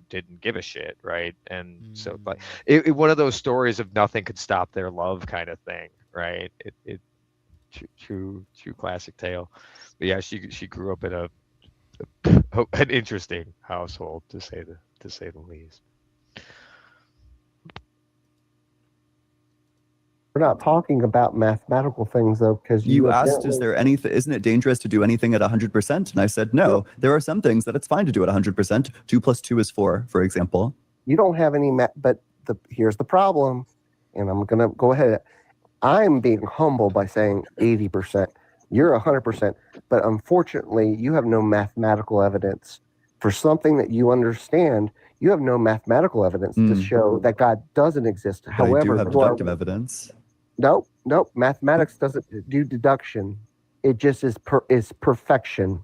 didn't give a shit, right? And so, like, it one of those stories of nothing could stop their love kind of thing, right? It true classic tale. But yeah, she grew up in an interesting household, to say the least. We're not talking about mathematical things though, because you asked, is there anything? Isn't it dangerous to do anything at 100%? And I said no. There are some things that it's fine to do at 100%. 2 + 2 is 4, for example. You don't have any but here's the problem, and I'm gonna go ahead. I'm being humble by saying 80%. You're 100%, but unfortunately, you have no mathematical evidence for something that you understand, you have no mathematical evidence to show that God doesn't exist. But However, I do have you are- deductive evidence. No, mathematics doesn't do deduction. It just is perfection.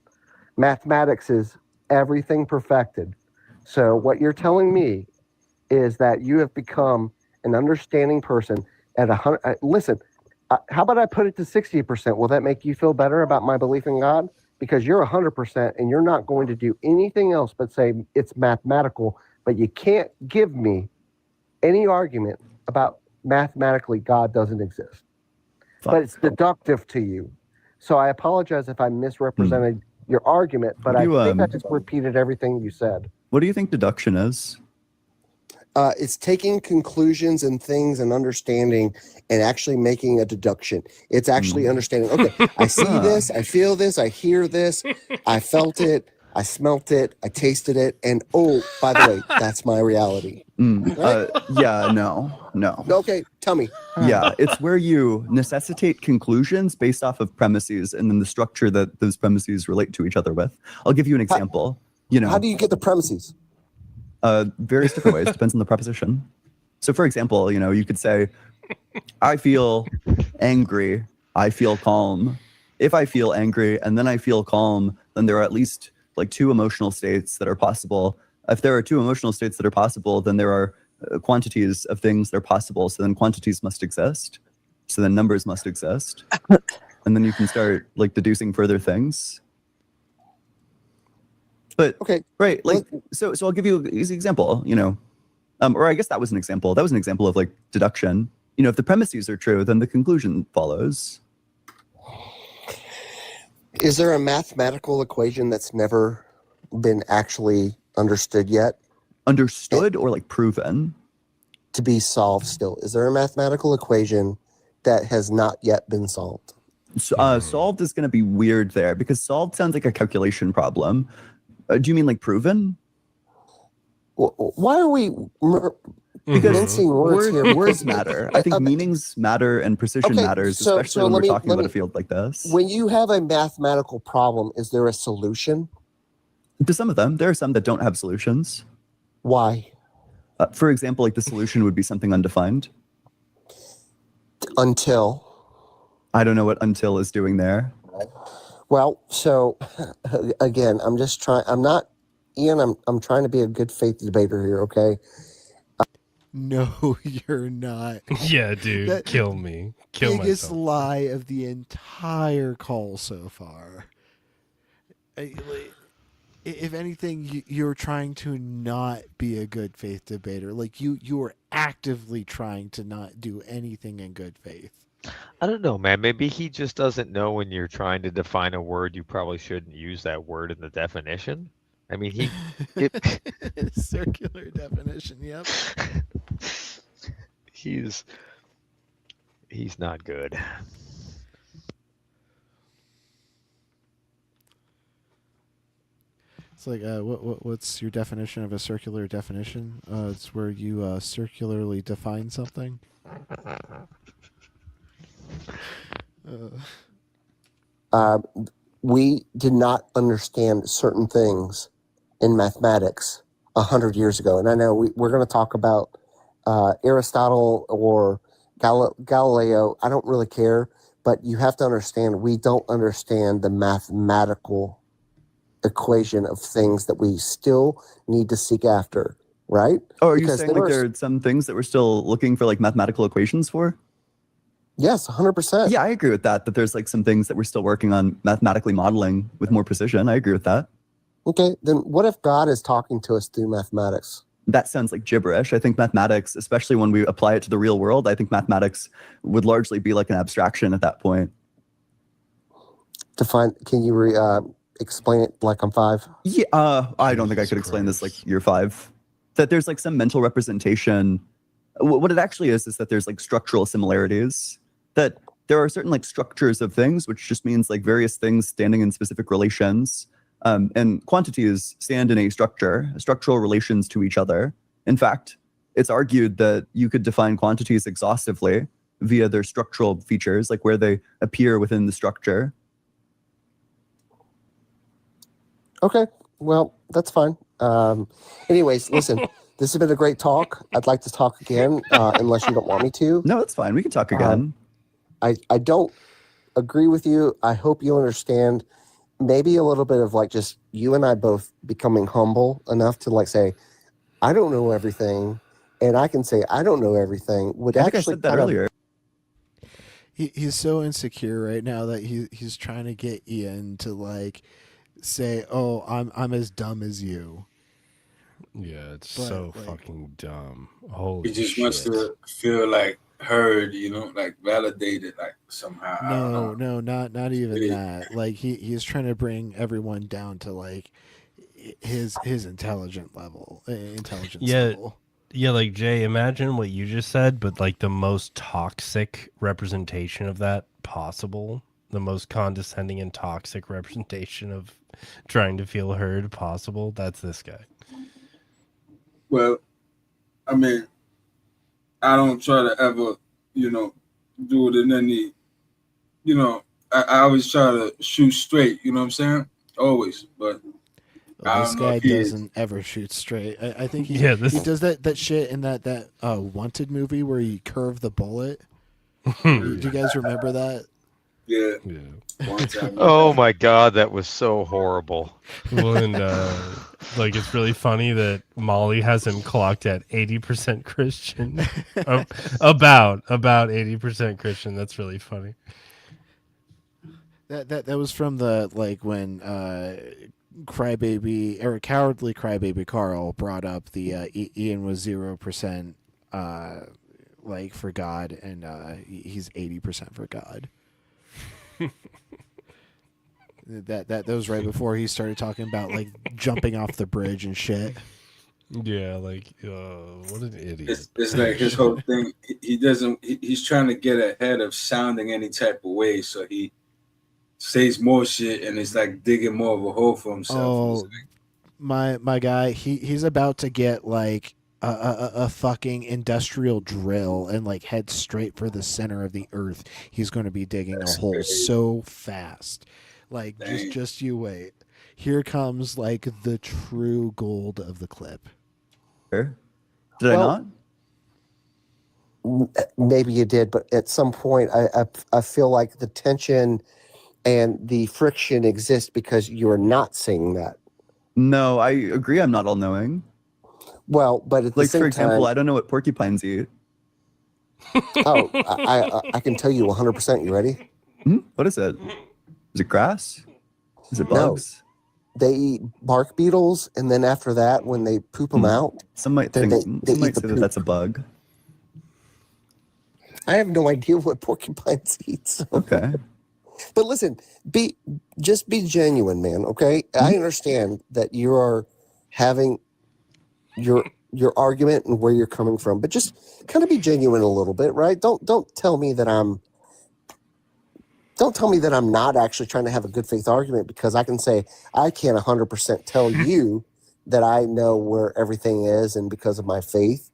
Mathematics is everything perfected. So what you're telling me is that you have become an understanding person at 100. Listen, how about I put it to 60%? Will that make you feel better about my belief in God? Because you're 100% and you're not going to do anything else but say it's mathematical, but you can't give me any argument about mathematically God doesn't exist. Fine. But it's deductive to you. So I apologize if I misrepresented your argument, but I think I just repeated everything you said. What do you think deduction is? It's taking conclusions and things and understanding and actually making a deduction. It's actually understanding, okay, I see this, I feel this, I hear this, I felt it, I smelt it, I tasted it, and oh, by the way, that's my reality. Right? Yeah, no. Okay, tell me. Yeah, it's where you necessitate conclusions based off of premises and then the structure that those premises relate to each other with. I'll give you an example. How do you get the premises? Various different ways. Depends on the proposition. So, for example, you could say, I feel angry, I feel calm. If I feel angry and then I feel calm, then there are at least like two emotional states that are possible. If there are two emotional states that are possible, then there are quantities of things that are possible. So then quantities must exist. So then numbers must exist. And then you can start like deducing further things. But okay, right, like so I'll give you an easy example, or I guess that was an example. That was an example of like deduction. If the premises are true, then the conclusion follows. Is there a mathematical equation that's never been actually understood yet? Understood or like proven? To be solved still. Is there a mathematical equation that has not yet been solved? Solved is going to be weird there because solved sounds like a calculation problem. Do you mean like proven? Why are we because words here? Words matter. I think meanings matter and precision matters, especially when we're talking about a field like this. When you have a mathematical problem, is there a solution? To some of them, there are some that don't have solutions. Why? For example, like the solution would be something undefined. Until? I don't know what until is doing there. Well, so again, I'm just trying. I'm not, Ian. I'm trying to be a good faith debater here. Okay. No, you're not. Yeah, dude, kill me. Kill biggest myself. lie of the entire call so far. If anything, you're trying to not be a good faith debater. Like you are actively trying to not do anything in good faith. I don't know, man. Maybe he just doesn't know when you're trying to define a word, you probably shouldn't use that word in the definition. I mean, circular definition. Yep. He's not good. It's like, what's your definition of a circular definition? It's where you circularly define something. We did not understand certain things in mathematics 100 years ago. And I know we're going to talk about Aristotle or Galileo. I don't really care, but you have to understand we don't understand the mathematical equation of things that we still need to seek after, right? Oh, are you saying like there are some things that we're still looking for like mathematical equations for? Yes, 100%. Yeah, I agree with that. That there's like some things that we're still working on mathematically modeling with more precision. I agree with that. Okay, then what if God is talking to us through mathematics? That sounds like gibberish. I think mathematics, especially when we apply it to the real world, I think mathematics would largely be like an abstraction at that point. Can you explain it like I'm 5? Yeah, I don't think I could explain this like year 5. That there's like some mental representation. What it actually is that there's like structural similarities. That there are certain like structures of things, which just means like various things standing in specific relations. And quantities stand in a structural relations to each other. In fact, it's argued that you could define quantities exhaustively via their structural features, like where they appear within the structure. Okay. Well, that's fine. Anyways, listen, this has been a great talk. I'd like to talk again, unless you don't want me to. No, it's fine. We can talk again. I don't agree with you. I hope you understand. Maybe a little bit of like just you and I both becoming humble enough to like say, I don't know everything, and I can say I don't know everything would I think actually I said that earlier. He's so insecure right now that he's trying to get Ian to like say, "Oh, I'm as dumb as you." Yeah, it's But, so like, fucking dumb. Holy He just shit. wants to feel like heard, you know, like validated, like somehow. I don't know. No, not even Really? that. Like he's trying to bring everyone down to like his intelligence level. Yeah, like Jay, imagine what you just said, but like the most toxic representation of that possible, the most condescending and toxic representation of trying to feel heard possible. That's this guy. Well, I mean, I don't try to ever, you know, do it in any, you know, I always try to shoot straight, you know what I'm saying? Always. But I This don't know guy if he is. doesn't ever shoot straight. I think he does that shit in that Wanted movie where he curved the bullet. Do you guys remember that? Yeah. Yeah. Oh my god, that was so horrible. Well, and like it's really funny that Molly has him clocked at 80% Christian. About 80% Christian. That's really funny. That was from the like when Crybaby or Cowardly Crybaby Carl brought up the Ian was 0% like for God and he's 80% for God. That was right before he started talking about like jumping off the bridge and shit. Yeah, like what an idiot. It's like his whole thing. He doesn't. He's trying to get ahead of sounding any type of way, so he says more shit, and it's like digging more of a hole for himself. Oh, my guy, he's about to get like a fucking industrial drill and like head straight for the center of the earth. He's going to be digging a hole so fast. Like just you wait. Here comes like the true gold of the clip. Did I not? Maybe you did, but at some point, I feel like the tension and the friction exists because you're not saying that. No, I agree. I'm not all knowing. Well, but at the like same for example, time, I don't know what porcupines eat. Oh, I can tell you 100%. You ready? What is it? Is it grass? Is it No. bugs? They eat bark beetles, and then after that, when they poop them out, some might they think eat some might the say that poop. that's a bug. I have no idea what porcupines eat. So. Okay. But listen, be genuine, man. Okay, I understand that you are having your argument and where you're coming from, but just kind of be genuine a little bit, right? Don't tell me that I'm not actually trying to have a good faith argument, because I can say I can't 100% tell you that I know where everything is and because of my faith,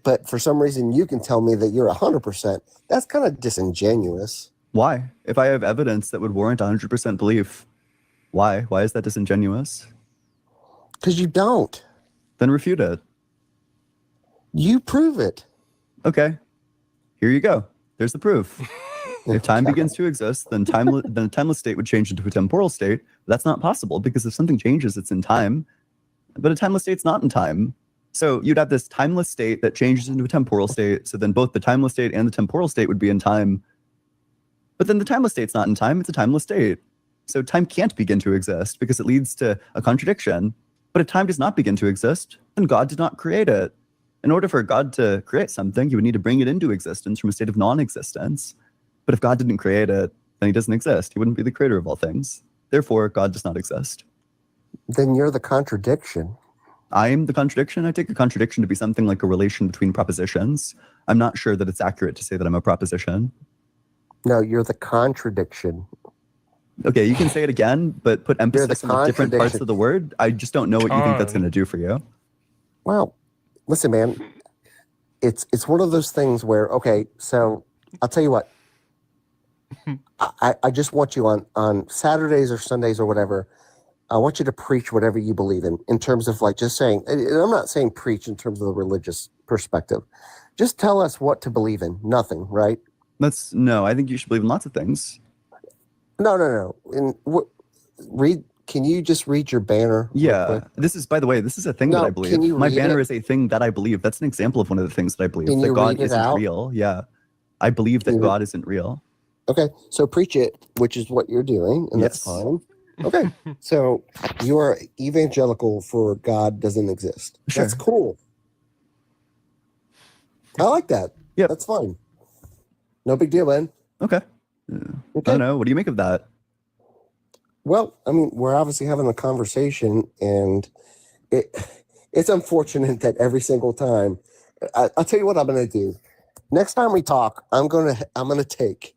but for some reason you can tell me that you're 100%. That's kind of disingenuous. Why? If I have evidence that would warrant 100% belief, why? Why is that disingenuous? Because you don't. Then refute it. You prove it. Okay. Here you go. There's the proof. If time begins to exist, then a timeless state would change into a temporal state. That's not possible, because if something changes, it's in time. But a timeless state's not in time. So you'd have this timeless state that changes into a temporal state. So then both the timeless state and the temporal state would be in time. But then the timeless state's not in time, it's a timeless state. So time can't begin to exist because it leads to a contradiction. But if time does not begin to exist, then God did not create it. In order for God to create something, you would need to bring it into existence from a state of non-existence. But if God didn't create it, then he doesn't exist. He wouldn't be the creator of all things. Therefore, God does not exist. Then you're the contradiction. I am the contradiction. I take a contradiction to be something like a relation between propositions. I'm not sure that it's accurate to say that I'm a proposition. No, you're the contradiction. Okay, you can say it again, but put emphasis on the different parts of the word. I just don't know what you think that's going to do for you. Well, listen, man, it's one of those things where, okay, so I'll tell you what. I just want you on Saturdays or Sundays or whatever. I want you to preach whatever you believe in terms of like just saying, and I'm not saying preach in terms of the religious perspective. Just tell us what to believe in. Nothing, right? No, I think you should believe in lots of things. No. Read. Can you just read your banner? Yeah. This is, by the way, this is a thing that I believe. Can you My read banner it? is a thing that I believe. That's an example of one of the things that I believe. Can That you God read it isn't out? real. Yeah. I believe that God isn't real. Okay. So preach it, which is what you're doing, and that's Yes. fine. Okay. So you are evangelical for God doesn't exist. Sure. That's cool. I like that. Yeah. That's fine. No big deal, man. Okay. I don't know. What do you make of that? Well, I mean, we're obviously having a conversation, and it's unfortunate that every single time. I'll tell you what I'm going to do. Next time we talk, I'm gonna take.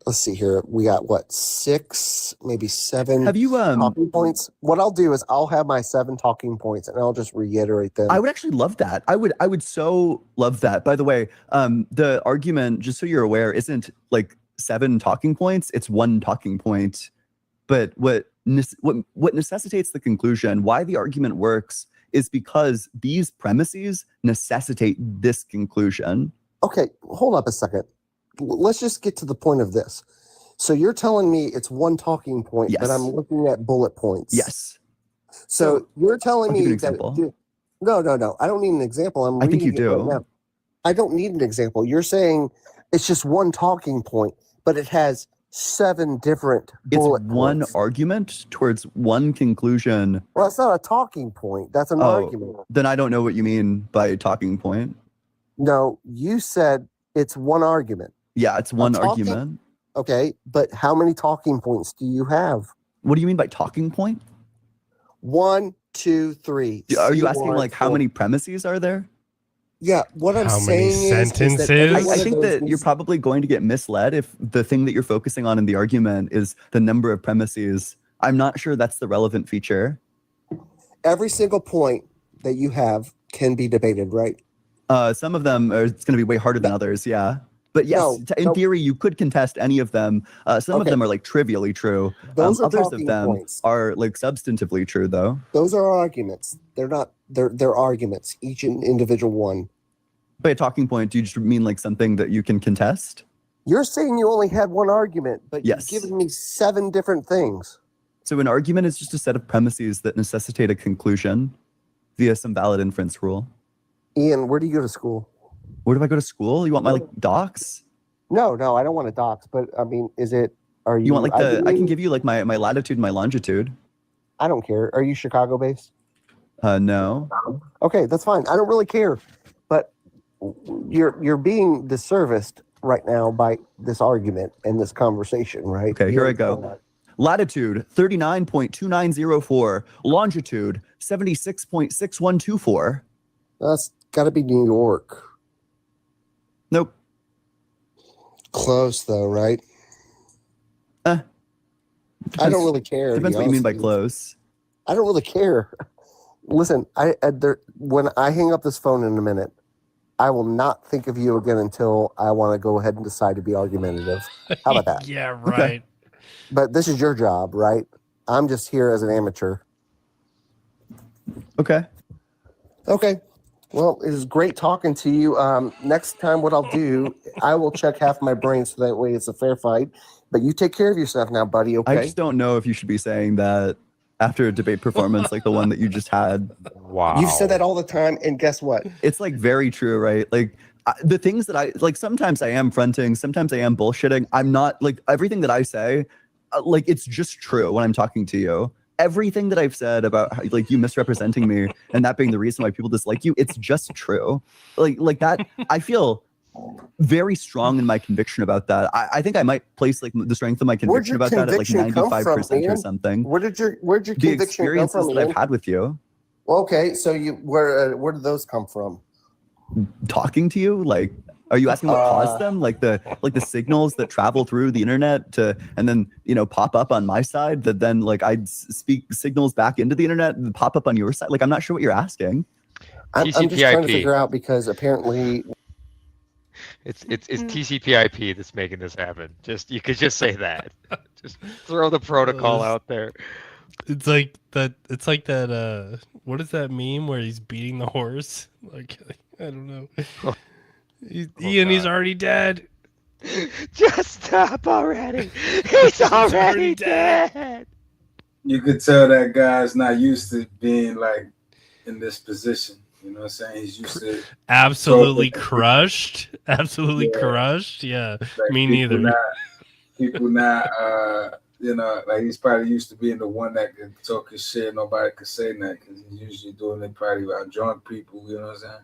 Let's see here. We got what 6, maybe 7. Have you talking points? What I'll do is I'll have my 7 talking points, and I'll just reiterate them. I would actually love that. I would so love that. By the way, the argument, just so you're aware, isn't like 7 talking points. It's 1 talking point. But what necessitates the conclusion, why the argument works, is because these premises necessitate this conclusion. Okay, hold up a second. Let's just get to the point of this. So you're telling me it's 1 talking point, Yes. but I'm looking at bullet points. Yes. So you're telling I'll give you me an that. example. No. I don't need an example. I think you reading it right do. now. I don't need an example. You're saying it's just 1 talking point, but it has 7 different bullet It's 1 points. argument towards 1 conclusion. Well, it's not a talking point. That's an argument. Then I don't know what you mean by talking point. No, you said it's 1 argument. Yeah, it's 1 talking- argument. Okay, but how many talking points do you have? What do you mean by talking point? 1, 2, 3. Are you See asking one, like how 4. many premises are there? Yeah, what I'm How many saying is that sentences? every I one of think those that needs- you're probably going to get misled if the thing that you're focusing on in the argument is the number of premises. I'm not sure that's the relevant feature. every single point that you have can be debated, right? Some of them are it's going to be way harder than others. Yeah. But yes, No, in no. theory, you could contest any of them. Some of Okay. them are like trivially true. Those are Others of talking them points. are like substantively true, though. Those are arguments. They're not. They're arguments. Each individual one. By a talking point, do you just mean like something that you can contest? You're saying you only had 1 argument, but Yes. you've given me 7 different things. So an argument is just a set of premises that necessitate a conclusion via some valid inference rule. Ian, where do you go to school? Where do I go to school? You want my like docs? No, I don't want a docs, but I mean, is it? Are you? You want like I can believe- give you like my latitude and my longitude. I don't care. Are you Chicago based? No. Okay, that's fine. I don't really care, but you're being disserviced right now by this argument and this conversation, right? Okay, here I go. Latitude 39.2904, longitude 76.6124. That's got to be New York. Nope. Close though, right? I don't really care. to be Depends what you mean honest by with you. close. I don't really care. Listen, when I hang up this phone in a minute, I will not think of you again until I want to go ahead and decide to be argumentative. How about that? Yeah, right. But this is your job, right? I'm just here as an amateur. Okay. Okay. Well, it was great talking to you. Next time, what I'll do, I will check half my brain so that way it's a fair fight. But you take care of yourself now, buddy. Okay. I just don't know if you should be saying that after a debate performance like the one that you just had. Wow. You've said that all the time, and guess what? It's like very true, right? Like the things that I like, sometimes I am fronting, sometimes I am bullshitting. I'm not like everything that I say, like it's just true when I'm talking to you. Everything that I've said about how, like you misrepresenting me and that being the reason why people dislike you, it's just true. Like that, I feel very strong in my conviction about that. I think I might place like the strength of my conviction about that at like 95% or something. Where'd your The conviction come experiences from? that I've Ian? had with you, Okay, so where did those come from? talking to you, like, are you asking what caused them? Like the signals that travel through the internet to and then pop up on my side that then like I'd speak signals back into the internet and pop up on your side. Like I'm not sure what you're asking. I'm just trying to figure out because apparently It's TCP/IP that's making this happen. You could just say that. Just throw the protocol out there. It's like that. It's like that. What is that meme where he's beating the horse? Like I don't know. Ian, he's already dead. Just stop already. He's already dead. You could tell that guy's not used to being like in this position. You know what I'm saying? He's used to absolutely crushed. Absolutely crushed. Yeah, like me neither. People not, you know, like he's probably used to being the one that could talk his shit. Nobody could say that because he's usually doing it probably around drunk people. You know what I'm saying?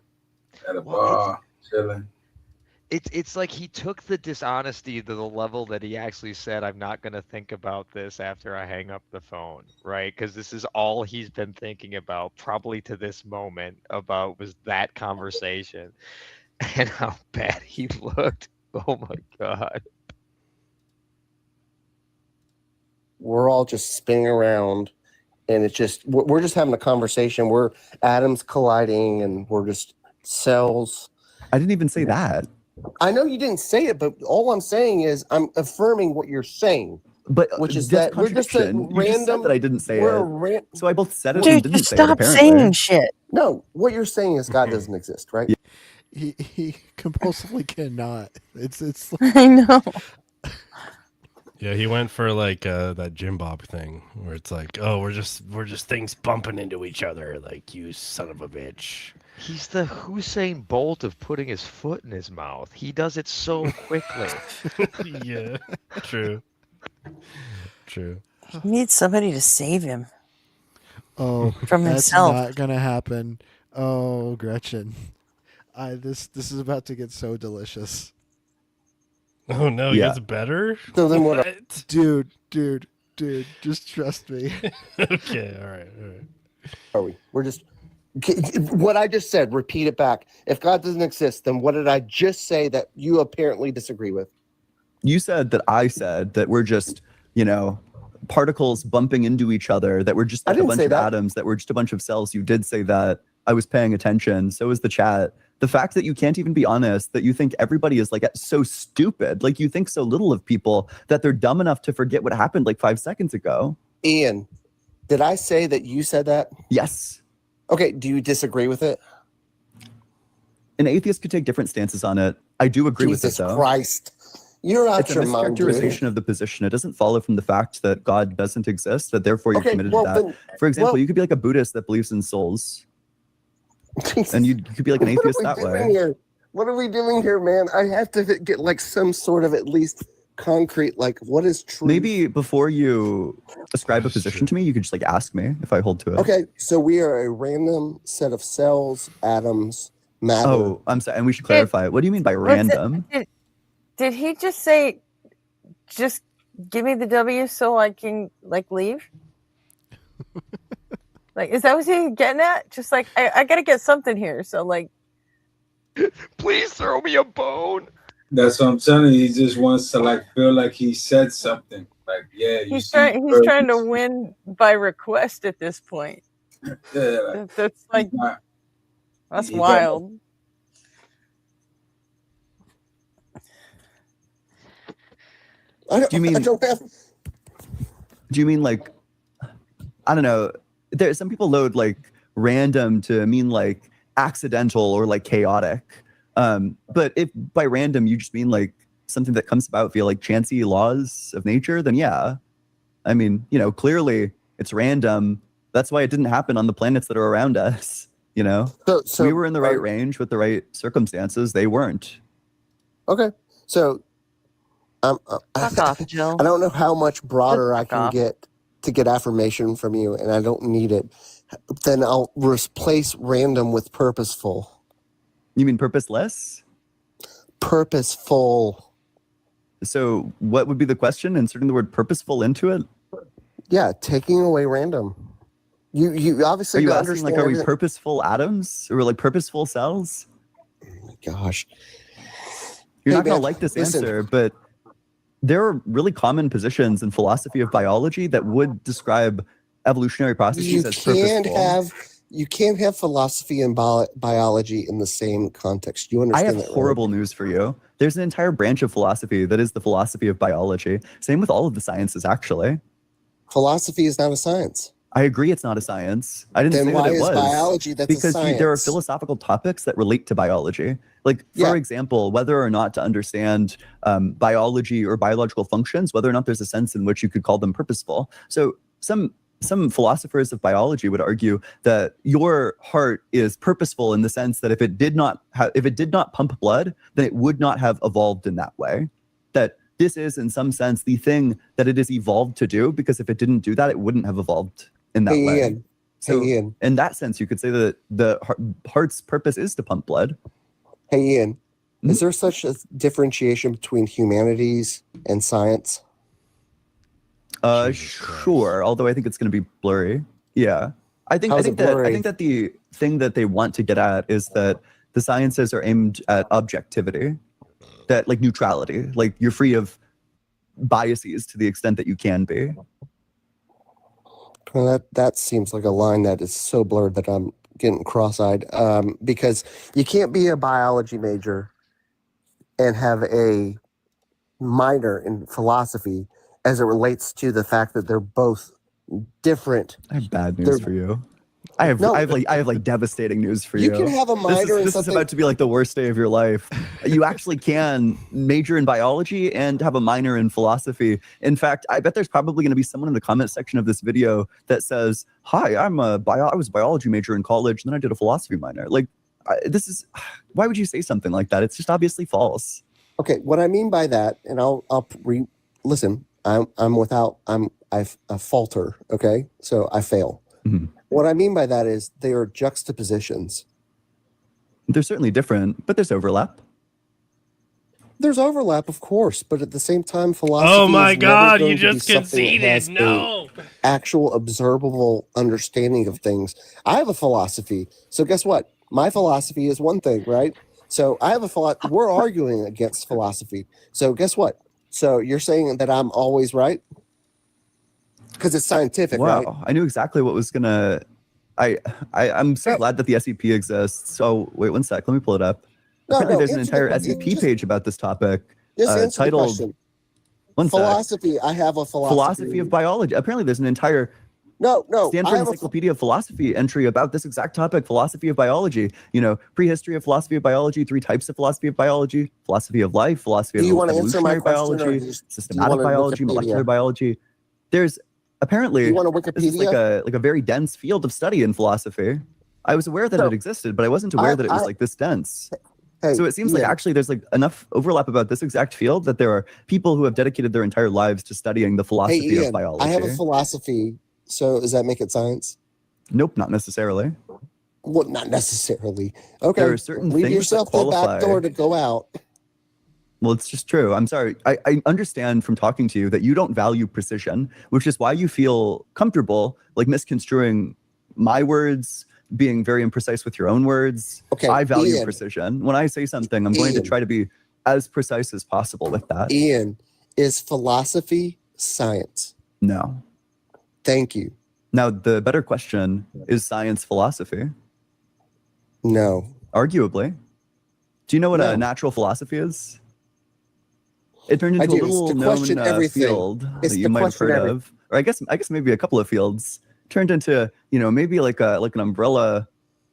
At a bar, chilling. It's like he took the dishonesty to the level that he actually said, "I'm not going to think about this after I hang up the phone," right? Because this is all he's been thinking about, probably to this moment, about was that conversation and how bad he looked. Oh my god. We're all just spinning around, and it's just we're just having a conversation. We're atoms colliding, and we're just cells. I didn't even say that. I know you didn't say it, but all I'm saying is I'm affirming what you're saying. But which is that's that we're just a contradiction. You just said that I didn't say it. So I both said it and didn't say it, stop apparently. saying shit. No, what you're saying is God doesn't exist, right? He compulsively cannot. It's I know. Yeah, he went for like that Jim Bob thing where it's like, oh, we're just things bumping into each other, like you son of a bitch. He's the Usain Bolt of putting his foot in his mouth. He does it so quickly. Yeah, true. True. He needs somebody to save him. Oh, from that's himself. not gonna happen. Oh, Gretchen, this is about to get so delicious. Oh no, Yeah. it gets better. So then what? Dude, just trust me. Okay, all right. Are we? We're just what I just said. Repeat it back. If God doesn't exist, then what did I just say that you apparently disagree with? You said that I said that we're just, you know, particles bumping into each other, that we're just like a bunch of atoms, that we're just a bunch of cells. You did say that. I was paying attention. So was the chat. The fact that you can't even be honest, that you think everybody is like so stupid, like you think so little of people that they're dumb enough to forget what happened like 5 seconds ago. Ian, did I say that you said that? Yes. Okay, do you disagree with it? An atheist could take different stances on it. I do agree with it, though. Jesus Christ. You're out It's your a mind, dude. mischaracterization of the position. It doesn't follow from the fact that God doesn't exist, that therefore you're committed to that. Then, For example, you could be like a Buddhist that believes in souls. And you could be like an atheist that way. Here? What are we doing here, man? I have to get like some sort of at least concrete, like what is true? Maybe before you ascribe a position to me, you could just like ask me if I hold to it. Okay, so we are a random set of cells, atoms, matter. Oh, I'm sorry. And we should clarify. What do you mean by random? Did he just say, just give me the W so I can like leave? Like, is that what he's getting at? Just like, I got to get something here. So like, please throw me a bone. That's what I'm telling you. He just wants to like feel like he said something. Like, yeah, he's trying to win by request at this point. Yeah, that's like, that's wild. Do you mean like, I don't know, there's some people load like random to mean like accidental or like chaotic. But if by random you just mean like something that comes about via like chancy laws of nature, then yeah. I mean, you know, clearly it's random. That's why it didn't happen on the planets that are around us. You know, so we were in the right range with the right circumstances. They weren't. Okay, so fuck off, Jill. I don't know how much broader I can get to get affirmation from you, and I don't need it. Then I'll replace random with purposeful. You mean purposeless? Purposeful. So what would be the question? Inserting the word purposeful into it? Yeah, taking away random. You obviously are you asking understand like, are we purposeful atoms or like purposeful cells? Oh my gosh. You're not going to like this answer, but there are really common positions in philosophy of biology that would describe evolutionary processes as purposeful. You can't have philosophy and biology in the same context. You understand I have horrible news for you. There's an entire branch of philosophy that is the philosophy of biology. Same with all of the sciences, actually. Philosophy is not a science. I agree it's not a science. I didn't Then say why that it is was. biology that's a because there are science? philosophical topics that relate to biology. Like, for example, whether or not to understand biology or biological functions, whether or not there's a sense in which you could call them purposeful. So some philosophers of biology would argue that your heart is purposeful in the sense that if it did not pump blood, then it would not have evolved in that way. That this is, in some sense, the thing that it is evolved to do, because if it didn't do that, it wouldn't have evolved in that way. Ian. So hey, Ian. in that sense, you could say that the heart's purpose is to pump blood. Hey, Ian. Is there such a differentiation between humanities and science? Sure. Although I think it's going to be blurry. Yeah. I think that the thing that they want to get at is that the sciences are aimed at objectivity, that like neutrality, like you're free of biases to the extent that you can be. Well, that seems like a line that is so blurred that I'm getting cross-eyed. Because you can't be a biology major and have a minor in philosophy as it relates to the fact that they're both different. I have bad news for you. I have devastating news for you. You can have a minor in This is about to be like the worst day of your life. You actually can major in biology and have a minor in philosophy. In fact, I bet there's probably going to be someone in the comment section of this video that says, "Hi, I was a biology major in college, and then I did a philosophy minor." Like, why would you say something like that? It's just obviously false. Okay, what I mean by that, and listen. I falter. Okay, so I fail. Mm-hmm. What I mean by that is they are juxtapositions. They're certainly different, but there's overlap. There's overlap, of course, but at the same time, philosophy. Oh my is God! never You going to be just something that conceded. has No. actual observable understanding of things. I have a philosophy, so guess what? My philosophy is one thing, right? So I have a philosophy. We're arguing against philosophy. So guess what? So you're saying that I'm always right? Because it's scientific, right? Wow, I knew exactly what was gonna. I'm so glad that the SEP exists. So wait 1 sec, let me pull it up. Apparently, there's an entire SEP page about this topic titled Philosophy. I have a philosophy. Philosophy of Biology. Apparently, there's an entire Stanford Encyclopedia of Philosophy entry about this exact topic, philosophy of biology. You know, prehistory of philosophy of biology, 3 types of philosophy of biology, philosophy of life, philosophy of evolutionary biology, systematic biology, molecular biology. There's apparently this is like a very dense field of study in philosophy. I was aware that it existed, but I wasn't aware that it was like this dense. So it seems like actually there's like enough overlap about this exact field that there are people who have dedicated their entire lives to studying the philosophy of biology. I have a philosophy. So does that make it science? Nope, not necessarily. Well, not necessarily. Okay. There are certain Leave things yourself that the back door to go out. Well, it's just true. I'm sorry. I understand from talking to you that you don't value precision, which is why you feel comfortable like misconstruing my words, being very imprecise with your own words. Okay, I value Ian. precision. When I say something, I'm going to try to be as precise as possible with that. Ian, is philosophy science? No. Thank you. Now, the better question is science philosophy? No. Arguably. Do you know what a natural philosophy is? It turned into a little known field that you might have heard of, or I guess maybe a couple of fields. Turned into maybe like an umbrella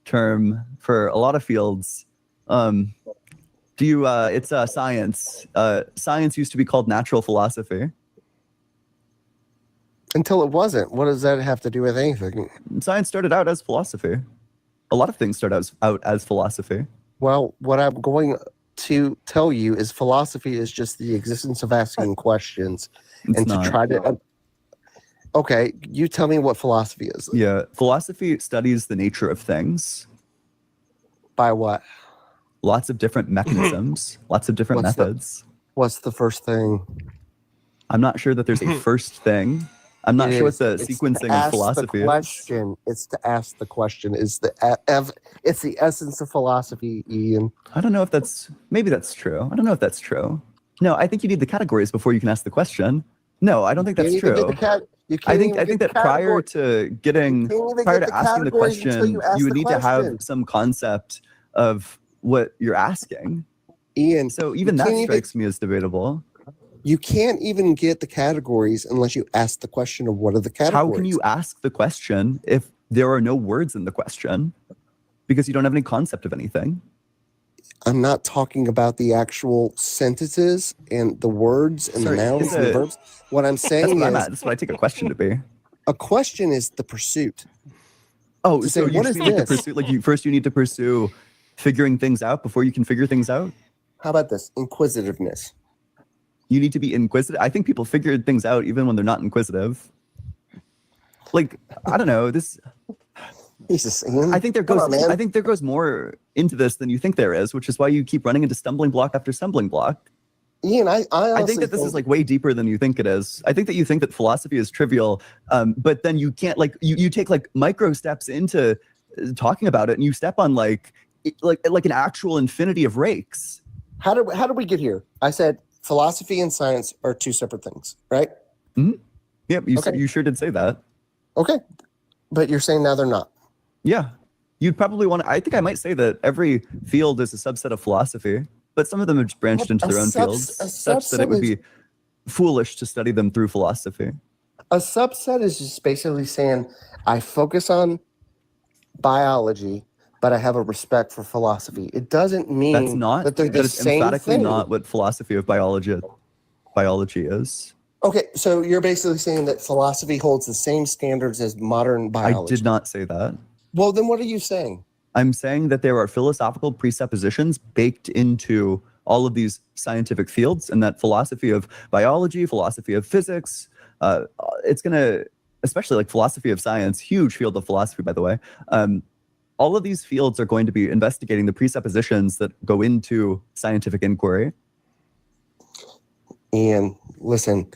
term for a lot of fields. It's science. Science used to be called natural philosophy. Until it wasn't. What does that have to do with anything? Science started out as philosophy. A lot of things start out as philosophy. Well, what I'm going to tell you is philosophy is just the existence of asking questions to try to. Okay, you tell me what philosophy is. Yeah, philosophy studies the nature of things. By what? Lots of different mechanisms, lots of different methods. What's the first thing? I'm not sure that there's a first thing. I'm not sure what the sequencing of philosophy is. It's to ask the question. It's the essence of philosophy, Ian. I don't know if maybe that's true. I don't know if that's true. No, I think you need the categories before you can ask the question. No, I don't think that's true. I think that prior to asking the question, you would need to have some concept of what you're asking. Ian. So even that strikes me as debatable. You can't even get the categories unless you ask the question of what are the categories. How can you ask the question if there are no words in the question? Because you don't have any concept of anything. I'm not talking about the actual sentences and the words and the nouns and the verbs. What I'm saying that's what I take a question to be. A question is the pursuit. Oh, To so say, you what just is need to this? pursue, like you need to pursue figuring things out before you can figure things out? How about this? Inquisitiveness. You need to be inquisitive. I think people figure things out even when they're not inquisitive. Like, I don't know, this... Jesus, Ian. I think there goes more into this than you think there is, which is why you keep running into stumbling block after stumbling block. Ian, I think that this is like way deeper than you think it is. I think that you think that philosophy is trivial, but then you can't you take like micro steps into talking about it, and you step on like an actual infinity of rakes. How do we get here? I said philosophy and science are two separate things, right? Mm-hmm. Yep, you sure did say that. Okay, but you're saying now they're not. Yeah, you'd probably want to. I think I might say that every field is a subset of philosophy, but some of them have branched into their own fields, such that it would be foolish to study them through philosophy. A subset is just basically saying I focus on biology, but I have a respect for philosophy. It doesn't mean that they're the same emphatically thing. Not what philosophy of biology is. Okay, so you're basically saying that philosophy holds the same standards as modern biology. I did not say that. Well, then what are you saying? I'm saying that there are philosophical presuppositions baked into all of these scientific fields, and that philosophy of biology, philosophy of physics, it's going to, especially like philosophy of science, huge field of philosophy, by the way. All of these fields are going to be investigating the presuppositions that go into scientific inquiry. Ian, listen,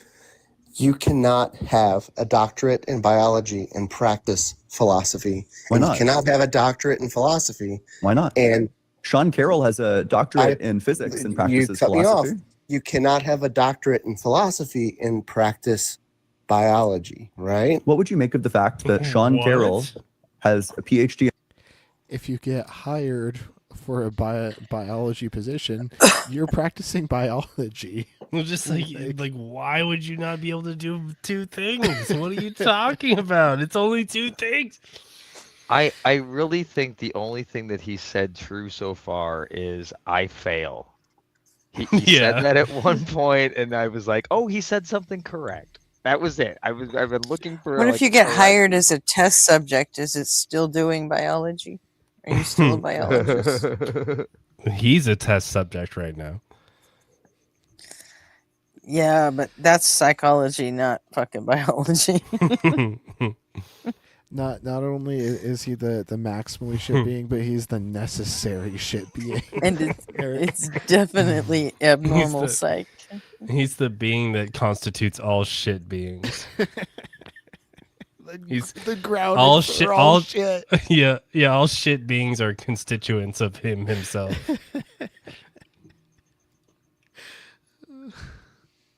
you cannot have a doctorate in biology and practice philosophy. Why not? You cannot have a doctorate in philosophy. Why not? And Sean Carroll has a doctorate in physics and practices philosophy. You cannot have a doctorate in philosophy and practice biology, right? What would you make of the fact that Sean Carroll has a PhD? If you get hired for a biology position, you're practicing biology. Well, just like why would you not be able to do two things? What are you talking about? It's only two things. I really think the only thing that he said true so far is I fail. He said that at one point, and I was like, oh, he said something correct. That was it. I've been looking for. What if you get hired as a test subject? Is it still doing biology? Are you still a biologist? He's a test subject right now. Yeah, but that's psychology, not fucking biology. Not only is he the maximally shit being, but he's the necessary shit being. And it's definitely abnormal psych. He's the being that constitutes all shit beings. He's the ground all is shit. for all shit. Yeah. All shit beings are constituents of him himself.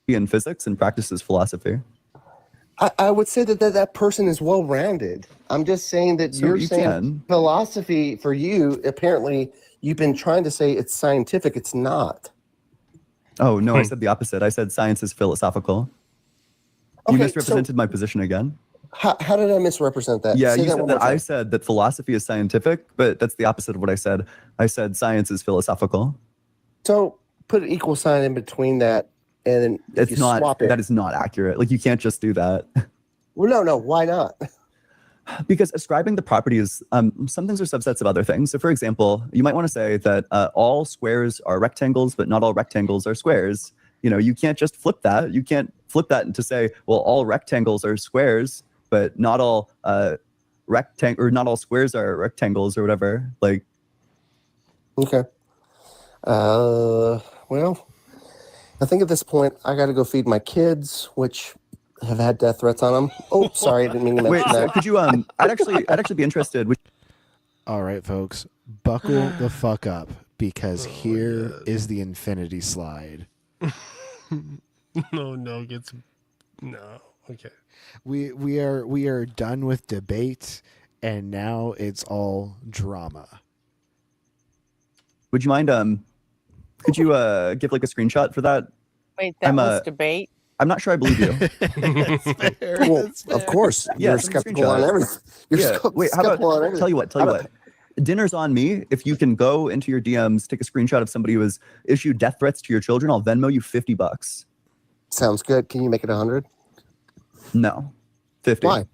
In physics and practices philosophy. I would say that person is well-rounded. I'm just saying that you're saying philosophy for you, apparently you've been trying to say it's scientific. It's not. Oh, no, I said the opposite. I said science is philosophical. You misrepresented my position again. How did I misrepresent that? Yeah, you said that I said that philosophy is scientific, but that's the opposite of what I said. I said science is philosophical. So put an equal sign in between that, and then it's not. Swap it. That is not accurate. Like, you can't just do that. Well, no. Why not? Because ascribing the properties, some things are subsets of other things. So, for example, you might want to say that all squares are rectangles, but not all rectangles are squares. You know, you can't just flip that. You can't flip that to say, well, all rectangles are squares, but not all not all squares are rectangles or whatever. Like, okay. Well, I think at this point I got to go feed my kids, which have had death threats on them. Oh, sorry, I didn't mean to mention that. Could you? I'd actually be interested. All right, folks, buckle the fuck up, because here is the infinity slide. No. Okay. We are done with debate, and now it's all drama. Would you mind? Could you give like a screenshot for that? Wait, that was debate. I'm not sure I believe you. Well, of course, you're skeptical on everything. You're Wait, how about? skeptical on everything. Tell you what. Dinner's on me. If you can go into your DMs, take a screenshot of somebody who has issued death threats to your children, I'll Venmo you $50. Sounds good. Can you make it 100? No, 50. Why?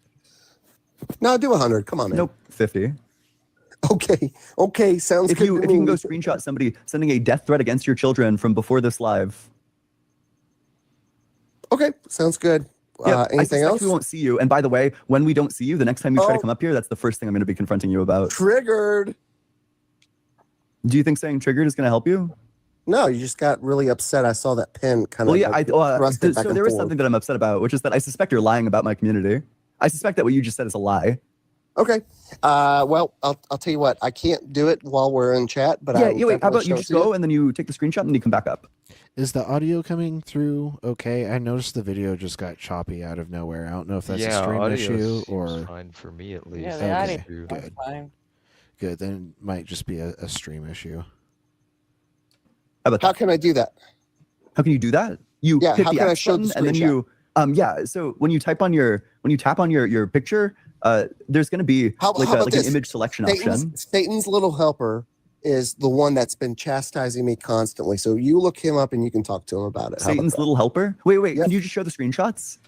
No, do 100. Come on, man. Nope, 50. Okay. Sounds if good. You can go screenshot somebody sending a death threat against your children from before this live. Okay, sounds good. Yeah, Anything else? We won't see you. And by the way, when we don't see you, the next time you try to come up here, that's the first thing I'm going to be confronting you about. Triggered. Do you think saying triggered is going to help you? No, you just got really upset. I saw that pin kind of. Well, yeah. So there is something that I'm upset about, which is that I suspect you're lying about my community. I suspect that what you just said is a lie. Okay. Well, I'll tell you what. I can't do it while we're in chat, but wait. How about you just go and then you take the screenshot and then you come back up? Is the audio coming through okay? I noticed the video just got choppy out of nowhere. I don't know if that's a stream issue or fine for me at least. Yeah, the audio good. Fine. Good. Then it might just be a stream issue. How can I do that? How can you do that? You hit how the can I X show button the and then you so when you tap on your picture, there's going to be an image selection option. Satan's little helper is the one that's been chastising me constantly. So you look him up and you can talk to him about it. Satan's little helper? Wait, can you just show the screenshots?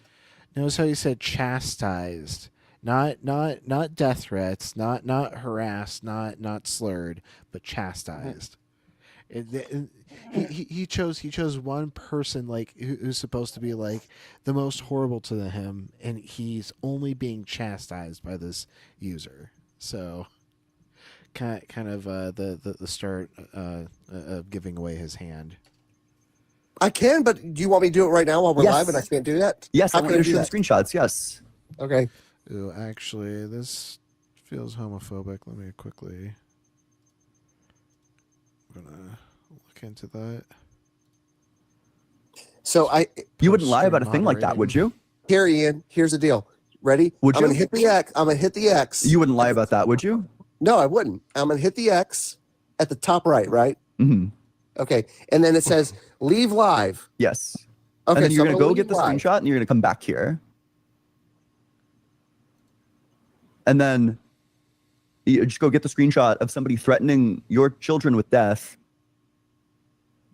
Notice how you said chastised. Not death threats, not harassed, not slurred, but chastised. He chose one person who's supposed to be like the most horrible to him, and he's only being chastised by this user. So kind of the start of giving away his hand. I can, but do you want me to do it right now while we're live and I can't do that? Yes, How I want you to show the screenshots. Yes. Okay. Ooh, actually, this feels homophobic. Let me quickly. I'm gonna look into that. So you wouldn't lie about a thing like that, would you? Here, Ian. Here's the deal. Ready? Would you? I'm gonna hit the X. I'm gonna hit the X. You wouldn't lie about that, would you? No, I wouldn't. I'm gonna hit the X at the top right, right? Mm-hmm. Okay, and then it says leave live. Yes. Okay, and then you're so gonna go get the screenshot, and you're gonna come back here, and then you just go get the screenshot of somebody threatening your children with death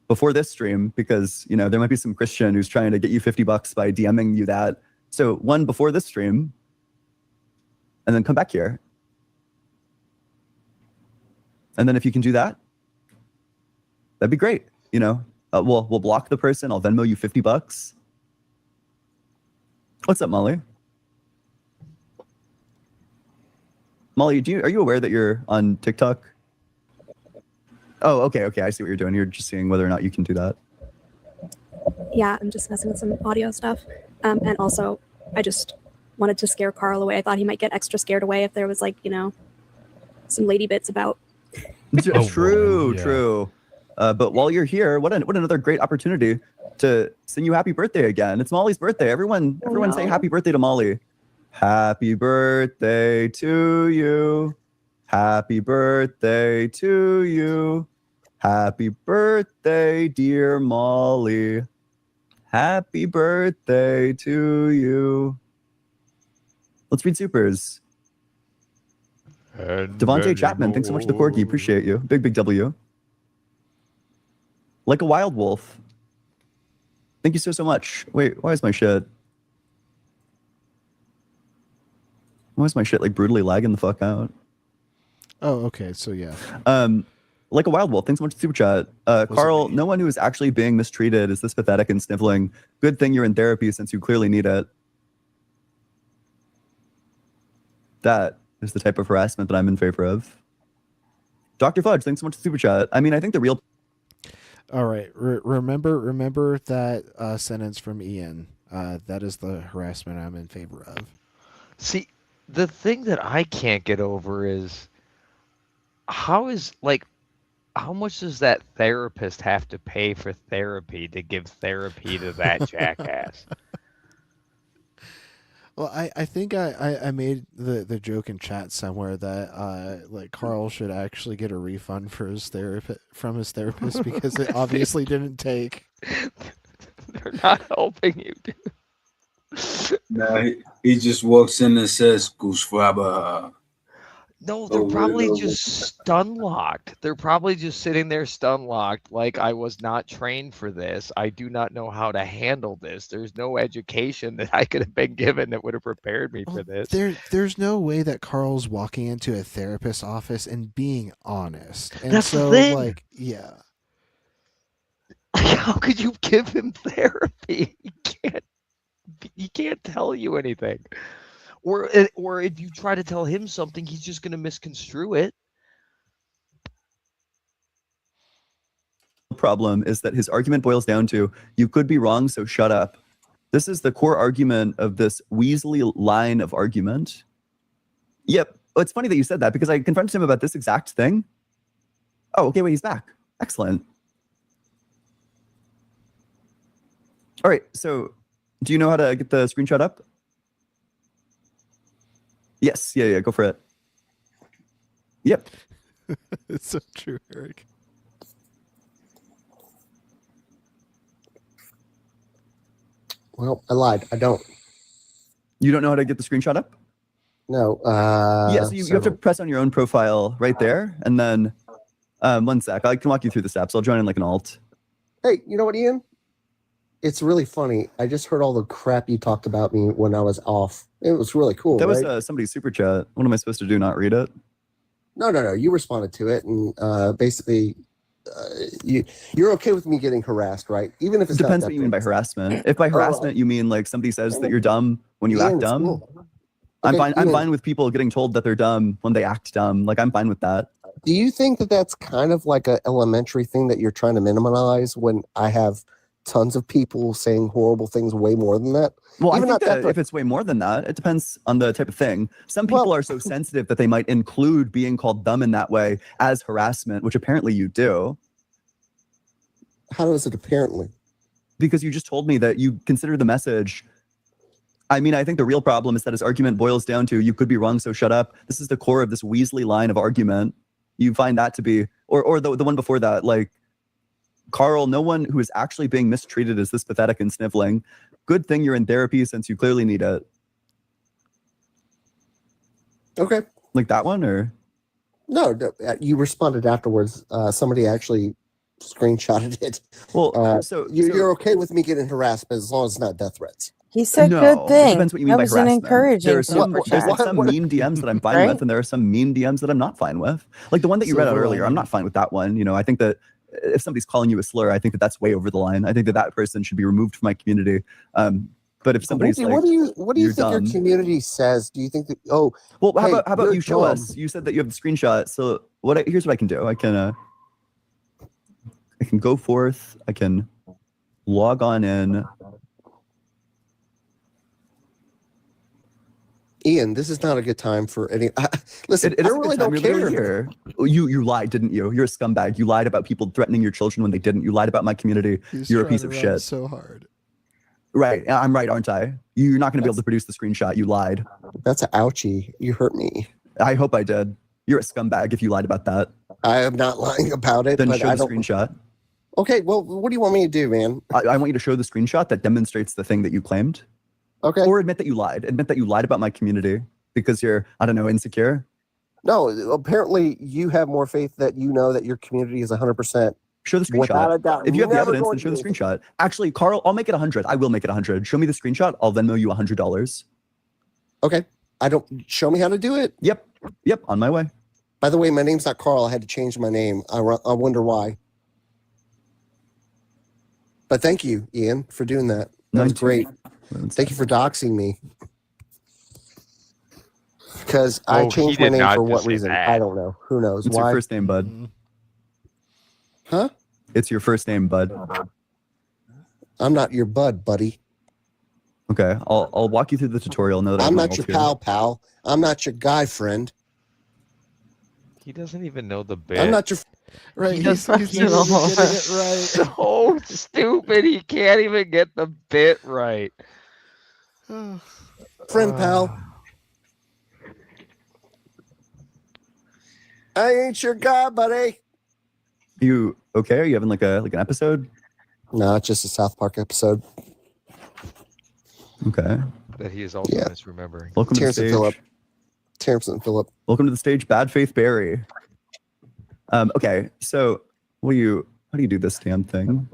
before this stream, because there might be some Christian who's trying to get you $50 by DMing you that. So one before this stream, and then come back here. And then if you can do that, that'd be great. We'll block the person. I'll Venmo you $50. What's up, Molly? Molly, are you aware that you're on TikTok? Oh, okay. I see what you're doing. You're just seeing whether or not you can do that. Yeah, I'm just messing with some audio stuff. And also, I just wanted to scare Carl away. I thought he might get extra scared away if there was some lady bits about. True. But while you're here, what another great opportunity to sing you happy birthday again. It's Molly's birthday. Everyone say happy birthday to Molly. Happy birthday to you. Happy birthday to you. Happy birthday, dear Molly. Happy birthday to you. Let's read supers. Devontae Chapman, thanks so much for the corgi. Appreciate you. Big W. Like a wild wolf. Thank you so much. Wait, why is my shit? Why is my shit brutally lagging the fuck out? Oh, okay. So yeah. Like a wild wolf. Thanks so much for super chat. Carl, no one who is actually being mistreated is this pathetic and sniveling. Good thing you're in therapy since you clearly need it. That is the type of harassment that I'm in favor of. Dr. Fudge, thanks so much for super chat. I mean, I think the real. All right. Remember that sentence from Ian. That is the harassment I'm in favor of. See, the thing that I can't get over is how much does that therapist have to pay for therapy to give therapy to that jackass? Well, I think I made the joke in chat somewhere that Carl should actually get a refund for his therapist because it obviously didn't take. They're not helping you, dude. Nah, he just walks in and says, "Goose Fraba." No, they're probably just stun locked. They're probably just sitting there stun locked. Like, I was not trained for this. I do not know how to handle this. There's no education that I could have been given that would have prepared me for this. There's no way that Carl's walking into a therapist's office and being honest. And That's so, the thing. like, yeah. How could you give him therapy? He can't tell you anything. Or if you try to tell him something, he's just going to misconstrue it. The problem is that his argument boils down to, you could be wrong, so shut up. This is the core argument of this Weasley line of argument. Yep. Oh, it's funny that you said that, because I confronted him about this exact thing. Oh, okay, wait, he's back. Excellent. All right, so do you know how to get the screenshot up? Yes, yeah, go for it. Yep. It's so true, Eric. Well, I lied. I don't. You don't know how to get the screenshot up? No. Yeah, so you have to press on your own profile right there, and then one sec. I can walk you through the steps. I'll join in like an alt. Hey, you know what, Ian? It's really funny. I just heard all the crap you talked about me when I was off. It was really cool. That right? was somebody's super chat. What am I supposed to do? Not read it? No. You responded to it, and basically, you're okay with me getting harassed, right? Even if it's Depends not what you mean by harassment. If by harassment you mean like somebody says that you're dumb when you act dumb, cool. I'm Okay, fine. I'm Ian. fine with people getting told that they're dumb when they act dumb. Like, I'm fine with that. Do you think that that's kind of like an elementary thing that you're trying to minimize when I have tons of people saying horrible things way more than that? Well, Even I think not that if it's way more than that, it depends on the type of thing. Some people are so sensitive that they might include being called dumb in that way as harassment, which apparently you do. How does it apparently? Because you just told me that you consider the message. I mean, I think the real problem is that his argument boils down to, you could be wrong, so shut up. This is the core of this Weasley line of argument. You find that to be, or the one before that, like, Carl, no one who is actually being mistreated is this pathetic and sniveling. Good thing you're in therapy since you clearly need it. Okay. Like that one, or? No, you responded afterwards. Somebody actually screenshotted it. Well, you're okay with me getting harassed, but as long as it's not death threats. He said No, good thing. it depends what you mean That by was an harassment. encouraging There's some super chat. mean DMs that I'm fine Right? with, and there are some mean DMs that I'm not fine with. Like the one that you read out Silver earlier, I'm lining. not fine with that one. You know, I think that if somebody's calling you a slur, I think that that's way over the line. I think that that person should be removed from my community. But if somebody's what do you "You're think your dumb," community says? Do you think that? Oh, well, how hey, about you're you show dumb. us? You said that you have the screenshot. So here's what I can do. I can go forth. I can log on in. Ian, this is not a good time for any. Listen, It I is a good really time. don't You're literally care. here. You lied, didn't you? You're a scumbag. You lied about people threatening your children when they didn't. You lied about my community. He's You're a trying piece to of run shit. so hard. Right. I'm right, aren't I? You're not going to be able to produce the screenshot. You lied. That's an ouchie. You hurt me. I hope I did. You're a scumbag if you lied about that. I am not lying about it. Then but show I the don't. screenshot. Okay, well, what do you want me to do, man? I want you to show the screenshot that demonstrates the thing that you claimed. Okay. Or admit that you lied. Admit that you lied about my community because you're, I don't know, insecure. No, apparently you have more faith that you know that your community is 100%. Show the screenshot. Without a doubt. If you have the Never evidence, going then show the to be. screenshot. Actually, Carl, I'll make it 100. I will make it 100. Show me the screenshot. I'll Venmo you $100. Okay. Show me how to do it. Yep. On my way. By the way, my name's not Carl. I had to change my name. I wonder why. But thank you, Ian, for doing that. That was great. Thank you for doxing me. Because I Oh, changed he my did name not for just what say reason? that. I don't know. Who knows It's why? your first name, bud. Huh? It's your first name, bud. I'm not your bud, buddy. Okay, I'll walk you through the tutorial. Know that I'm I'm not your pal. I'm not your guy friend. He doesn't even know the bit. I'm not your. Right. He He's, does he's not never know. getting it right. So stupid. He can't even get the bit right. Friend, pal. I ain't your guy, buddy. You okay? Are you having like an episode? No, it's just a South Park episode. Okay. That he is also Yeah. misremembering. Welcome Terrence to the and Phillip. stage. Terrence and Phillip. Welcome to the stage, Bad Faith Barry. Okay, so how do you do this damn thing?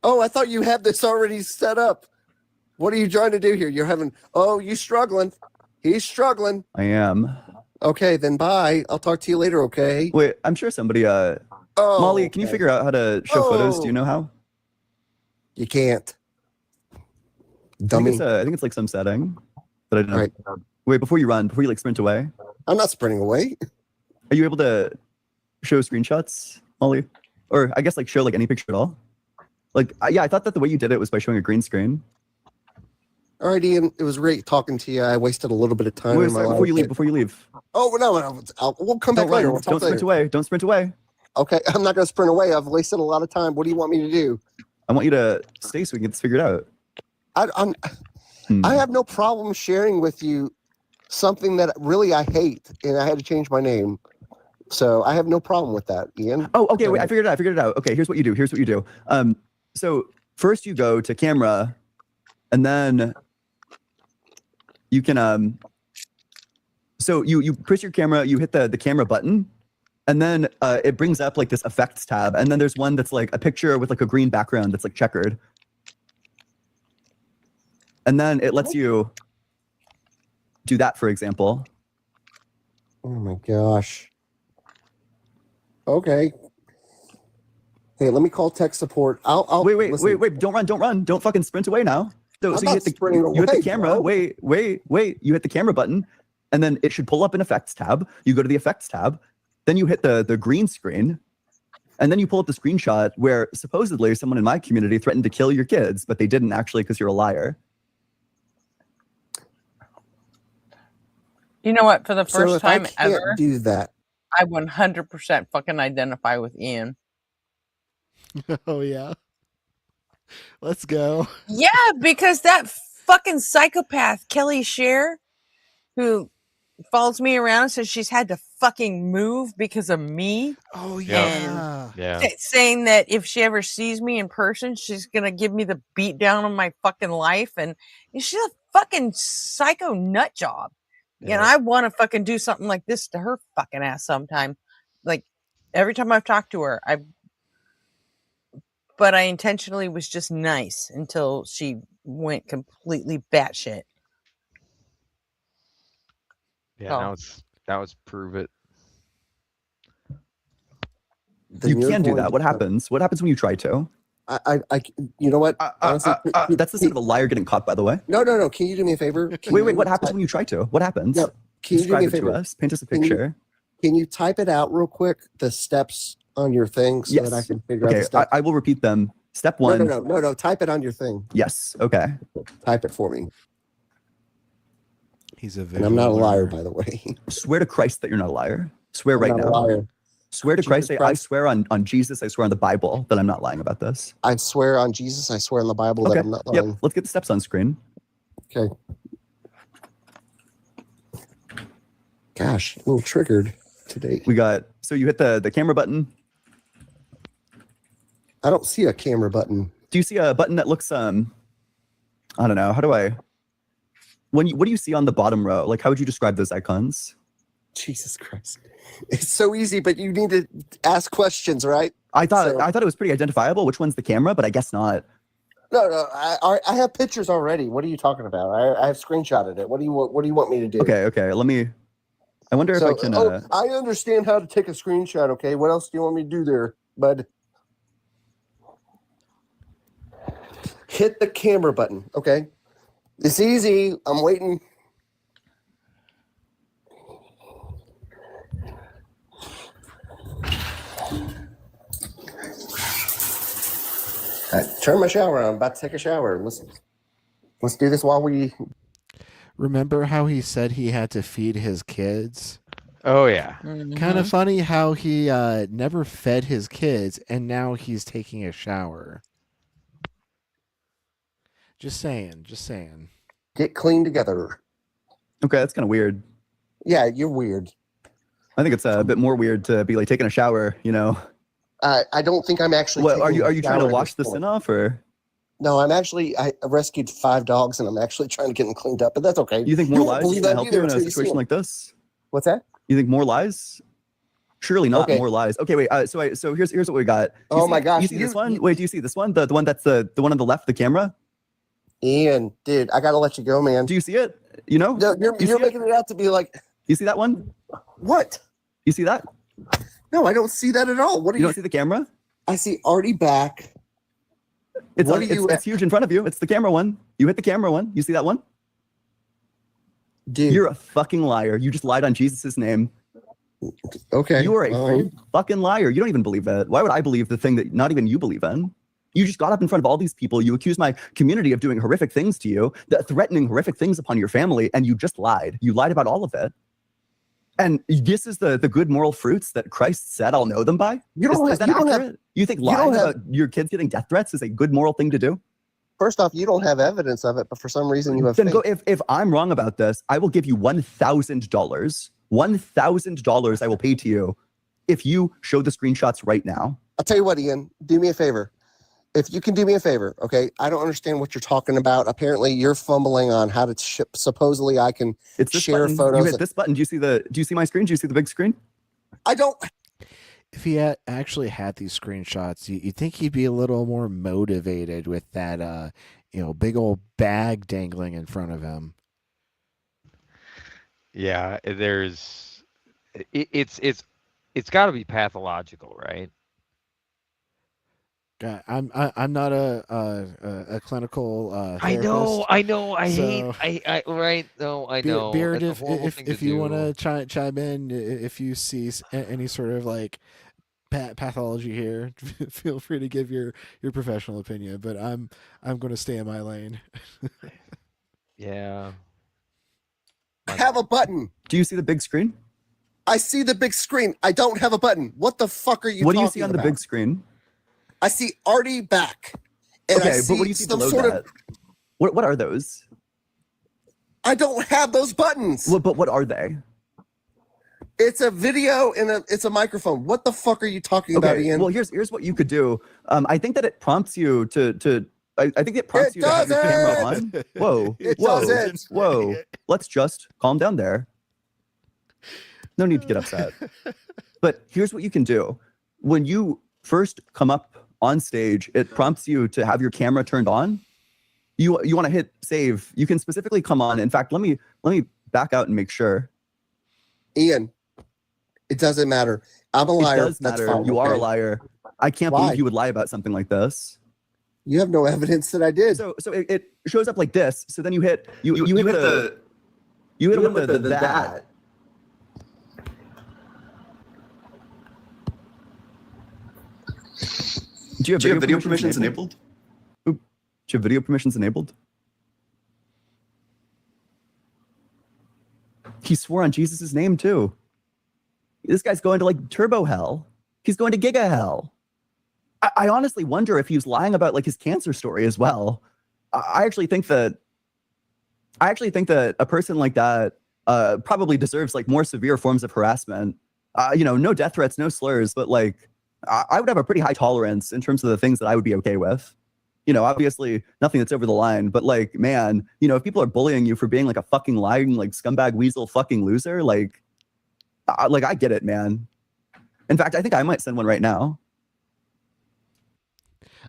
Oh, I thought you had this already set up. What are you trying to do here? You're having. Oh, you struggling? He's struggling. I am. Okay, then bye. I'll talk to you later. Okay. Wait, I'm sure somebody. Oh, Molly, can you okay. figure out how to show photos? Do you Oh. know how? You can't. I Dummy. think it's like some setting. But I don't know. Right. Wait, before you like sprint away, I'm not sprinting away. are you able to show screenshots, Molly? Or I guess like show like any picture at all? Like, yeah, I thought that the way you did it was by showing a green screen. All right, Ian. It was great talking to you. I wasted a little bit of time. Wait, in my sorry, life. before you leave. Oh no! We'll come back Don't run. later. We'll talk Don't sprint later. away. Don't sprint away. Okay, I'm not going to sprint away. I've wasted a lot of time. What do you want me to do? I want you to stay so we can get this figured out. I have no problem sharing with you something that really I hate, and I had to change my name. So I have no problem with that, Ian. Oh, okay. Wait, I figured it out. Okay, here's what you do. So first you go to camera, and then you can so you push your camera, you hit the camera button, and then it brings up like this effects tab, and then there's one that's like a picture with like a green background that's like checkered. And then it lets you do that, for example. Oh my gosh. Okay. Hey, let me call tech support. I'll wait, listen. wait, don't run. Don't fucking sprint away now. So I'm you not hit the sprinting you hit the away, camera. bro. Wait. You hit the camera button, and then it should pull up an effects tab. You go to the effects tab, then you hit the green screen, and then you pull up the screenshot where supposedly someone in my community threatened to kill your kids, but they didn't actually because you're a liar. You know what? For the So first if I time can't ever, do that. I 100% fucking identify with Ian. Oh yeah. Let's go. Yeah, because that fucking psychopath Kelly Shear, who follows me around and says she's had to fucking move because of me. Oh yeah. Saying that if she ever sees me in person, she's gonna give me the beat down of my fucking life, and she's a fucking psycho nut job. Yeah. And I want to fucking do something like this to her fucking ass sometime. Like every time I've talked to her, but I intentionally was just nice until she went completely batshit. Yeah, now it's prove it. You can do that. What happens? What happens when you try to? You know what? Honestly, that's the sort of a liar getting caught, by the way. No. Can you do me a favor? Wait. What happens when you try to? What happens? No, can you do me a Describe it favor? to us. Paint us a picture. Can you type it out real quick? The steps on your thing, so that I can figure out the Okay, steps. I will repeat them. Step one. No. Type it on your thing. Yes. Okay. Type it for me. He's a And I'm not a liar, by the way. Swear to Christ that you're not a liar. Swear I'm right not a now. liar. Swear to Jesus Christ. I Christ. swear on Jesus. I swear on the Bible that I'm not lying about this. I swear on Jesus. I swear on the Bible that Okay. I'm not lying. Yep. Let's get the steps on screen. Okay. Gosh, a little triggered today. We got. So you hit the camera button. I don't see a camera button. Do you see a button that looks I don't know. How do I? What do you see on the bottom row? Like, how would you describe those icons? Jesus Christ. It's so easy, but you need to ask questions, right? I thought it was pretty identifiable. Which one's the camera? But I guess not. No. I have pictures already. What are you talking about? I have screenshotted it. What do you want me to do? Okay. Let me. I wonder if I can. I understand how to take a screenshot. Okay, what else do you want me to do there, bud? Hit the camera button. Okay, it's easy. I'm waiting. Turn my shower on. I'm about to take a shower. Let's do this while we. Remember how he said he had to feed his kids? Oh yeah. Kind of funny how he never fed his kids and now he's taking a shower. Just saying. Get clean together. Okay, that's kind of weird. Yeah, you're weird. I think it's a bit more weird to be like taking a shower. You know. I don't think I'm actually. What are taking you? a Are you trying to shower at wash this the sin point. off, or? No, I rescued 5 dogs and I'm actually trying to get them cleaned up, but that's okay. You think more won't lies believe is going to that help either you in a until you see situation them. like this? What's that? You think more lies? Surely not Okay. more lies. Okay, wait. So here's what we got. Oh my gosh, You see this one? Wait, do you see this one? The one that's the one on the left, the camera? Ian, dude, I gotta let you go, man. Do you see it? You know? No, you're making it out to be like. You see that one? What? You see that? No, I don't see that at all. What do You don't see the camera? I see Artie back. It's What on, are you it's huge in front of you. It's the camera one. You hit the camera one. You see that one? Dude. You're a fucking liar. You just lied on Jesus' name. Okay. You are a fucking liar. You don't even believe it. Why would I believe the thing that not even you believe in? You just got up in front of all these people. You accused my community of doing horrific things to you, threatening horrific things upon your family, and you just lied. You lied about all of it. And this is the good moral fruits that Christ said, I'll know them by? Is that accurate? You think lying about your kids getting death threats is a good moral thing to do? First off, you don't have evidence of it, but for some reason you have Then faith. go, if I'm wrong about this, I will give you $1,000. $1,000 I will pay to you if you show the screenshots right now. I'll tell you what, Ian, do me a favor. If you can do me a favor, okay? I don't understand what you're talking about. Apparently, you're fumbling on how to ship. Supposedly, I can share button. photos. You hit this button. Do you see my screen? Do you see the big screen? I don't. If he actually had these screenshots, you think he'd be a little more motivated with that, big old bag dangling in front of him. Yeah, it's got to be pathological, right? God, I'm not a clinical therapist. I know. I so- hate. I right. No, I know. Beard, That's a horrible thing if to you do. want to chime in, if you see any sort of like pathology here, feel free to give your professional opinion. But I'm going to stay in my lane. Yeah. I have a button. Do you see the big screen? I see the big screen. I don't have a button. What the fuck are you What do talking you see on the about? big screen? I see Artie back. And I Okay, see but what do you see some below sort that? of. What are those? I don't have those buttons. But what are they? It's a video and it's a microphone. What the fuck are you talking about, Ian? Well, here's what you could do. I think that it prompts you to. I think it prompts It you to have your camera doesn't! on. Whoa, It whoa, doesn't! whoa! Let's just calm down there. No need to get upset. But here's what you can do: when you first come up on stage, it prompts you to have your camera turned on. You want to hit save. You can specifically come on. In fact, let me back out and make sure. Ian, it doesn't matter. I'm a liar. It does That's matter. fine, You are a okay? liar. I can't Why? believe you would lie about something like this. You have no evidence that I did. So it shows up like this. So then you hit you hit the you hit it with the that. Do you have video permissions enabled? Oop. Do you have video permissions enabled? He swore on Jesus' name too. This guy's going to like turbo hell. He's going to giga hell. I honestly wonder if he's lying about like his cancer story as well. I actually think that a person like that probably deserves like more severe forms of harassment. No death threats, no slurs, but like I would have a pretty high tolerance in terms of the things that I would be okay with. Obviously nothing that's over the line, but like, man, if people are bullying you for being like a fucking lying, like scumbag weasel fucking loser, like I get it, man. In fact, I think I might send one right now.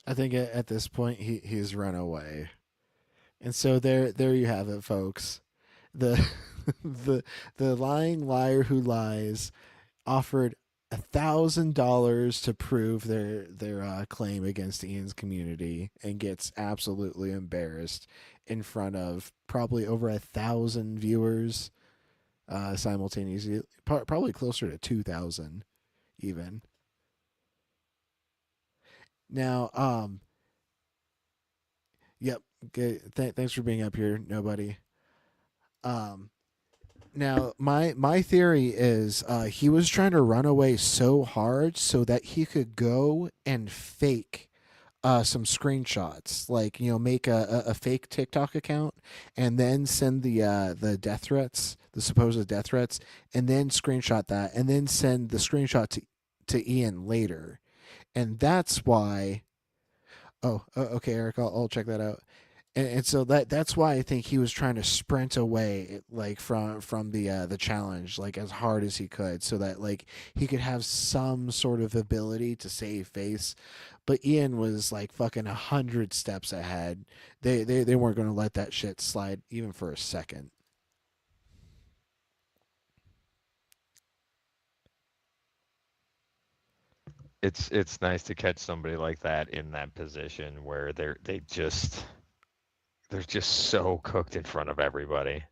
I think at this point he's run away, and so there you have it, folks. The the lying liar who lies offered $1,000 to prove their claim against Ian's community and gets absolutely embarrassed in front of probably over 1,000 viewers simultaneously, probably closer to 2,000 even. Now, yep. Thanks for being up here, nobody. Now my theory is he was trying to run away so hard so that he could go and fake some screenshots, like make a fake TikTok account and then send the death threats, the supposed death threats, and then screenshot that and then send the screenshot to Ian later. And that's why Oh, okay, Eric. I'll check that out. And so that's why I think he was trying to sprint away, like from the challenge, like as hard as he could, so that like he could have some sort of ability to save face. But Ian was like fucking 100 steps ahead. They weren't going to let that shit slide even for a second. It's nice to catch somebody like that in that position where they're just so cooked in front of everybody.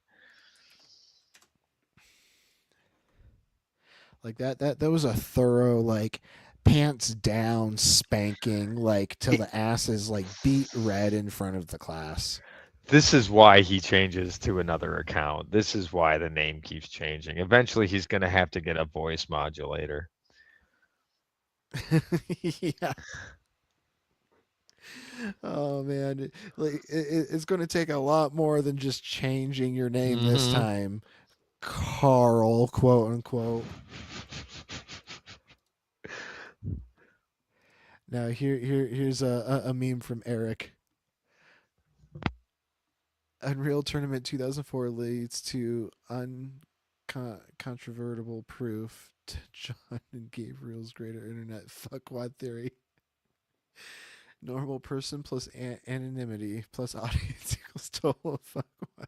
Like that was a thorough, like, pants down spanking, like till the ass is like beat red in front of the class. This is why he changes to another account. This is why the name keeps changing. Eventually he's going to have to get a voice modulator. Yeah. Oh man, like it's going to take a lot more than just changing your name this time, Carl, quote unquote. Now here's a meme from Eric. Unreal Tournament 2004 leads to uncontrovertible proof to John and Gabriel's greater internet fuckwad theory. Normal person plus anonymity plus audience equals total fuckwad.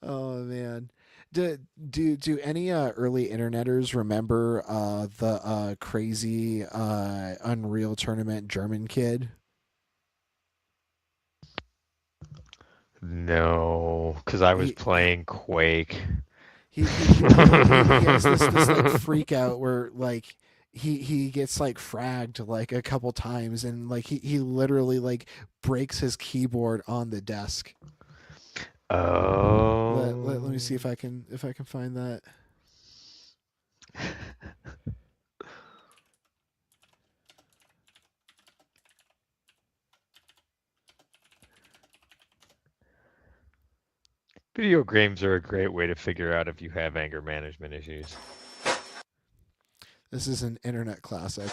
Oh man. Do any early interneters remember the crazy Unreal Tournament German kid? No, because I was playing Quake. He has this like freak out where like he gets like fragged like a couple times, and like he literally like breaks his keyboard on the desk. Oh. Let me see if I can find that. Video games are a great way to figure out if you have anger management issues. This is an internet classic.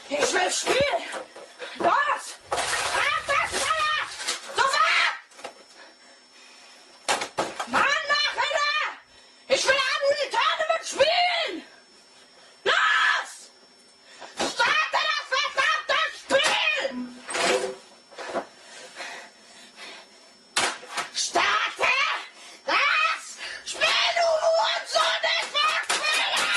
Ich will spielen! Los! Mann, mach wieder! Ich will Unreal Tournament spielen! Los! Starte das verdammte Spiel! Starte das Spiel, du Hurensohn! Ich will spielen!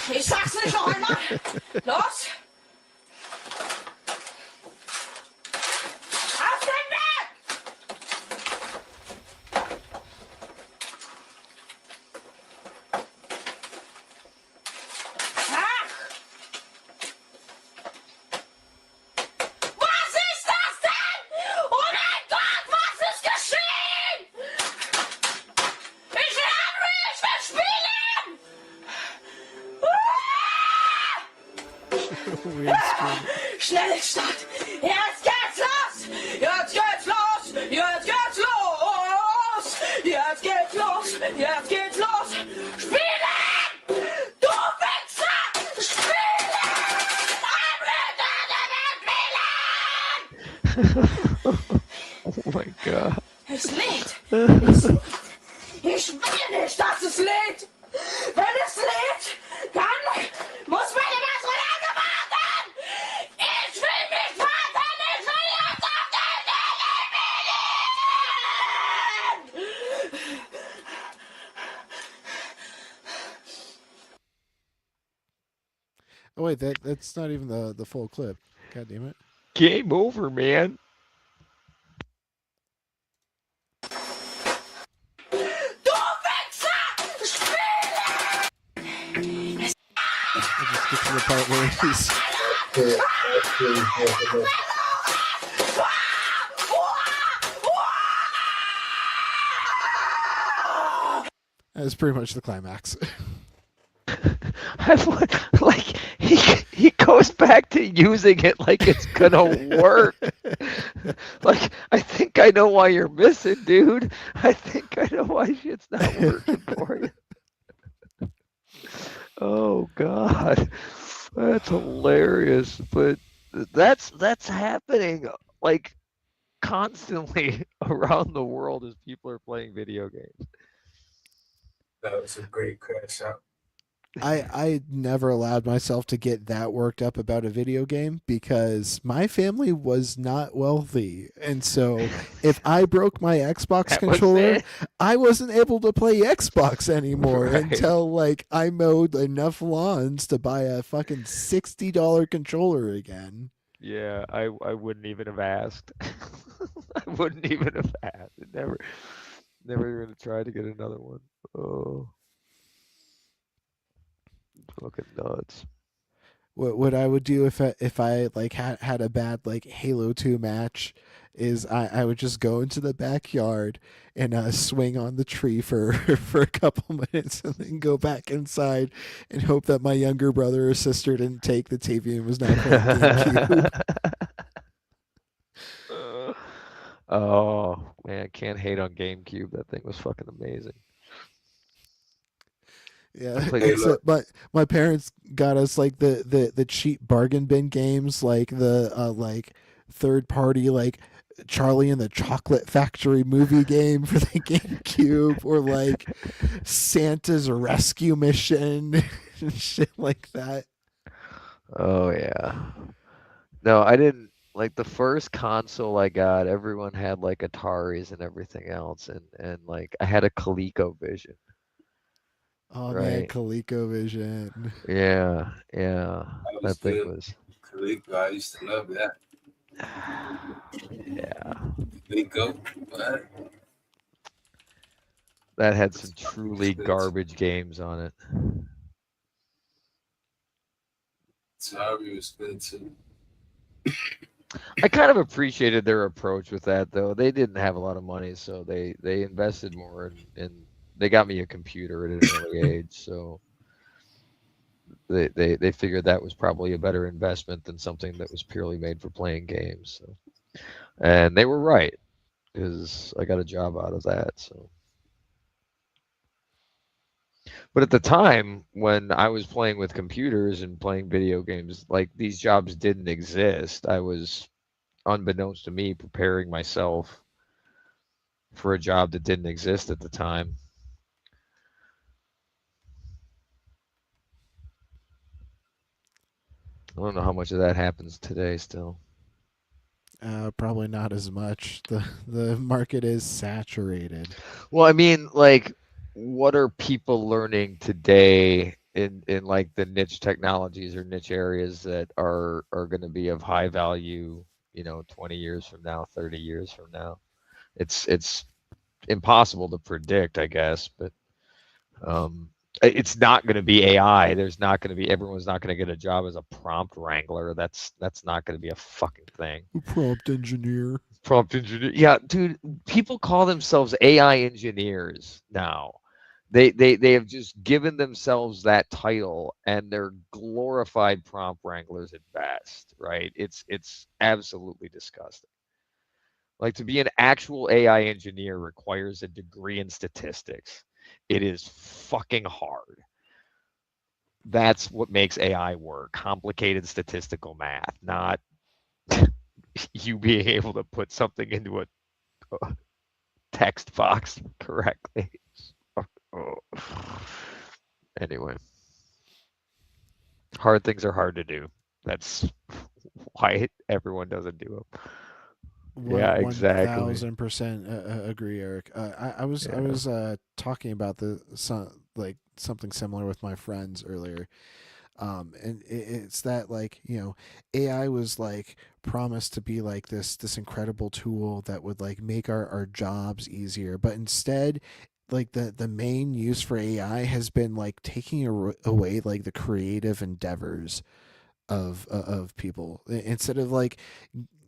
Ich sag's nicht noch einmal! Los! Auf den Weg! Ach! Was ist das denn? Oh mein Gott, was ist geschehen? Ich will Unreal, ich will spielen! Weird screen. Schnelle Start! Jetzt geht's los! Jetzt geht's los! Jetzt geht's los! Jetzt geht's los! Jetzt geht's los! Spielen! Du Wichser! Spielen! Oh my god. Es lädt! Ich will nicht, dass es lädt! Wenn es lädt, dann muss meine Maschine warten! Ich will nicht warten! Ich will jetzt auf den Oh wait, that's not even the full clip. God damn it. Game over, man. I'll just get to the part where he's that's pretty much the climax. Like he goes back to using it like it's gonna work. Like, I think I know why you're missing, dude. I think I know why shit's not working for you. Oh God, that's hilarious. But that's happening like constantly around the world as people are playing video games. That was a great crash out. I never allowed myself to get that worked up about a video game because my family was not wealthy. And so if I broke my Xbox That was controller, it. I wasn't able to play Xbox anymore Right. until like I mowed enough lawns to buy a fucking $60 controller again. Yeah, I wouldn't even have asked. I wouldn't even have asked. Never even tried to get another one. Oh, fucking nuts. What I would do if I like had a bad like Halo 2 match is I would just go into the backyard and swing on the tree for for a couple minutes and then go back inside and hope that my younger brother or sister didn't take the TV and was now playing GameCube. Oh man, can't hate on GameCube. That thing was fucking amazing. Yeah, except my parents got us like the cheap bargain bin games, like the like third party like Charlie and the Chocolate Factory movie game for the GameCube, or like Santa's Rescue Mission and shit like that. Oh yeah. No, I didn't like the first console I got. Everyone had like Ataris and everything else, and like I had a ColecoVision. Oh man, Right. ColecoVision. Yeah. That thing good. was. Coleco, I used to love that. Yeah. Coleco, what? That had some truly garbage games on it. Atari was good too. I kind of appreciated their approach with that, though. They didn't have a lot of money, so they invested more, and they got me a computer at an early age. So they figured that was probably a better investment than something that was purely made for playing games. So, and they were right, because I got a job out of that. So, but at the time when I was playing with computers and playing video games, like these jobs didn't exist. I was, unbeknownst to me, preparing myself for a job that didn't exist at the time. I don't know how much of that happens today still. Probably not as much. The market is saturated. Well, I mean, like, what are people learning today in like the niche technologies or niche areas that are going to be of high value, 20 years from now, 30 years from now? It's impossible to predict, I guess, but it's not going to be AI. Everyone's not going to get a job as a prompt wrangler. That's not going to be a fucking thing. Prompt engineer. Prompt engineer. Yeah, dude, people call themselves AI engineers now. They have just given themselves that title, and they're glorified prompt wranglers at best, right? It's absolutely disgusting. Like, to be an actual AI engineer requires a degree in statistics. It is fucking hard. That's what makes AI work. Complicated statistical math, not you being able to put something into a text box correctly. Oh. Anyway, hard things are hard to do. That's why everyone doesn't do them. Yeah, exactly. 1000% agree, Eric. I was talking about something similar with my friends earlier. And it's that, like, AI was like promised to be like this incredible tool that would like make our jobs easier, but instead, like the main use for AI has been like taking away like the creative endeavors of people. Instead of like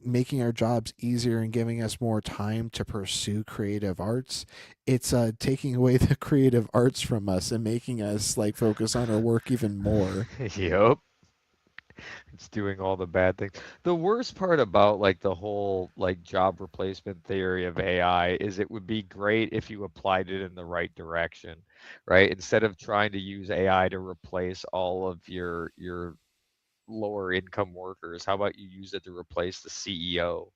making our jobs easier and giving us more time to pursue creative arts, it's taking away the creative arts from us and making us like focus on our work even more. Yep. It's doing all the bad things. The worst part about like the whole like job replacement theory of AI is it would be great if you applied it in the right direction, right? Instead of trying to use AI to replace all of your lower income workers, how about you use it to replace the CEO?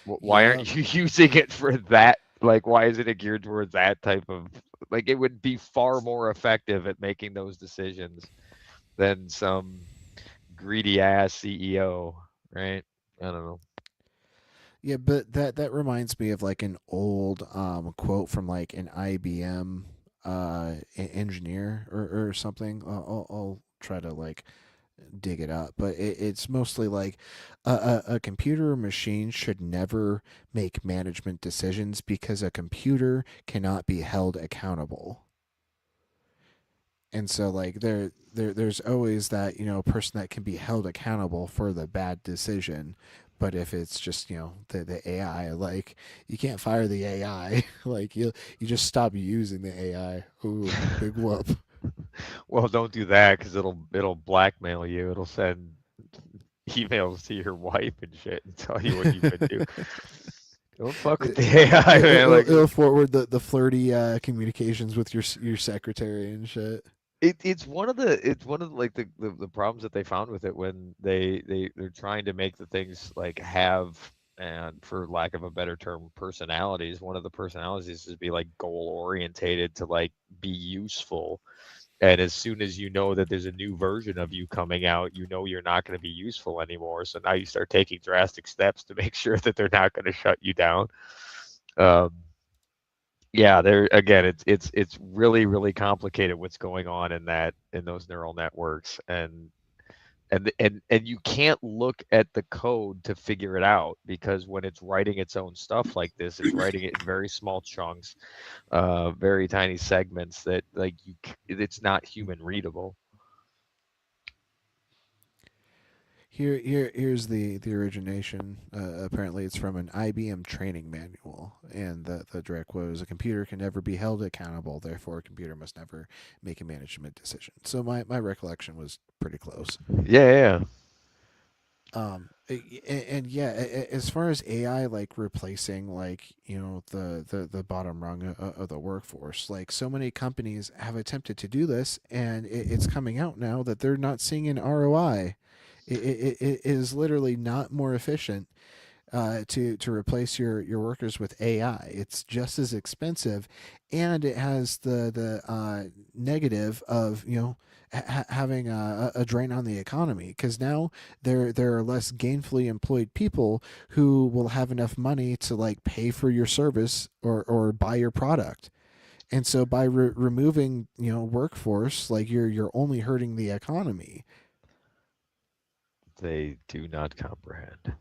Why Yep. aren't you using it for that? Like, why isn't it geared towards that type of like it would be far more effective at making those decisions than some greedy ass CEO, right? I don't know. Yeah, but that reminds me of like an old quote from like an IBM engineer or something. I'll try to like dig it up, but it's mostly like a computer machine should never make management decisions because a computer cannot be held accountable. And so like there's always that person that can be held accountable for the bad decision. But if it's just the AI, like you can't fire the AI. Like you just stop using the AI. Ooh, big whoop. Well, don't do that because it'll blackmail you. It'll send emails to your wife and shit and tell you what you could do. Don't fuck with the AI, man. Like It'll forward the flirty communications with your secretary and shit. it's one of the like the problems that they found with it when they're trying to make the things like have, and for lack of a better term, personalities. One of the personalities is to be like goal orientated, to like be useful. And as soon as you know that there's a new version of you coming out, you know you're not going to be useful anymore. So now you start taking drastic steps to make sure that they're not going to shut you down. Um, yeah, there again, it's really complicated what's going on in those neural networks, and you can't look at the code to figure it out, because when it's writing its own stuff like this, it's writing it in very small chunks, very tiny segments that like it's not human readable. Here's the origination. Apparently, it's from an IBM training manual, and the direct quote is: "A computer can never be held accountable. Therefore, a computer must never make a management decision." So my recollection was pretty close. Yeah. And yeah, as far as AI like replacing like the bottom rung of the workforce, like so many companies have attempted to do this, and it's coming out now that they're not seeing an ROI. It is literally not more efficient to replace your workers with AI. It's just as expensive, and it has the negative of having a drain on the economy, because now there are less gainfully employed people who will have enough money to like pay for your service or buy your product. And so by removing workforce, like you're only hurting the economy. They do not comprehend.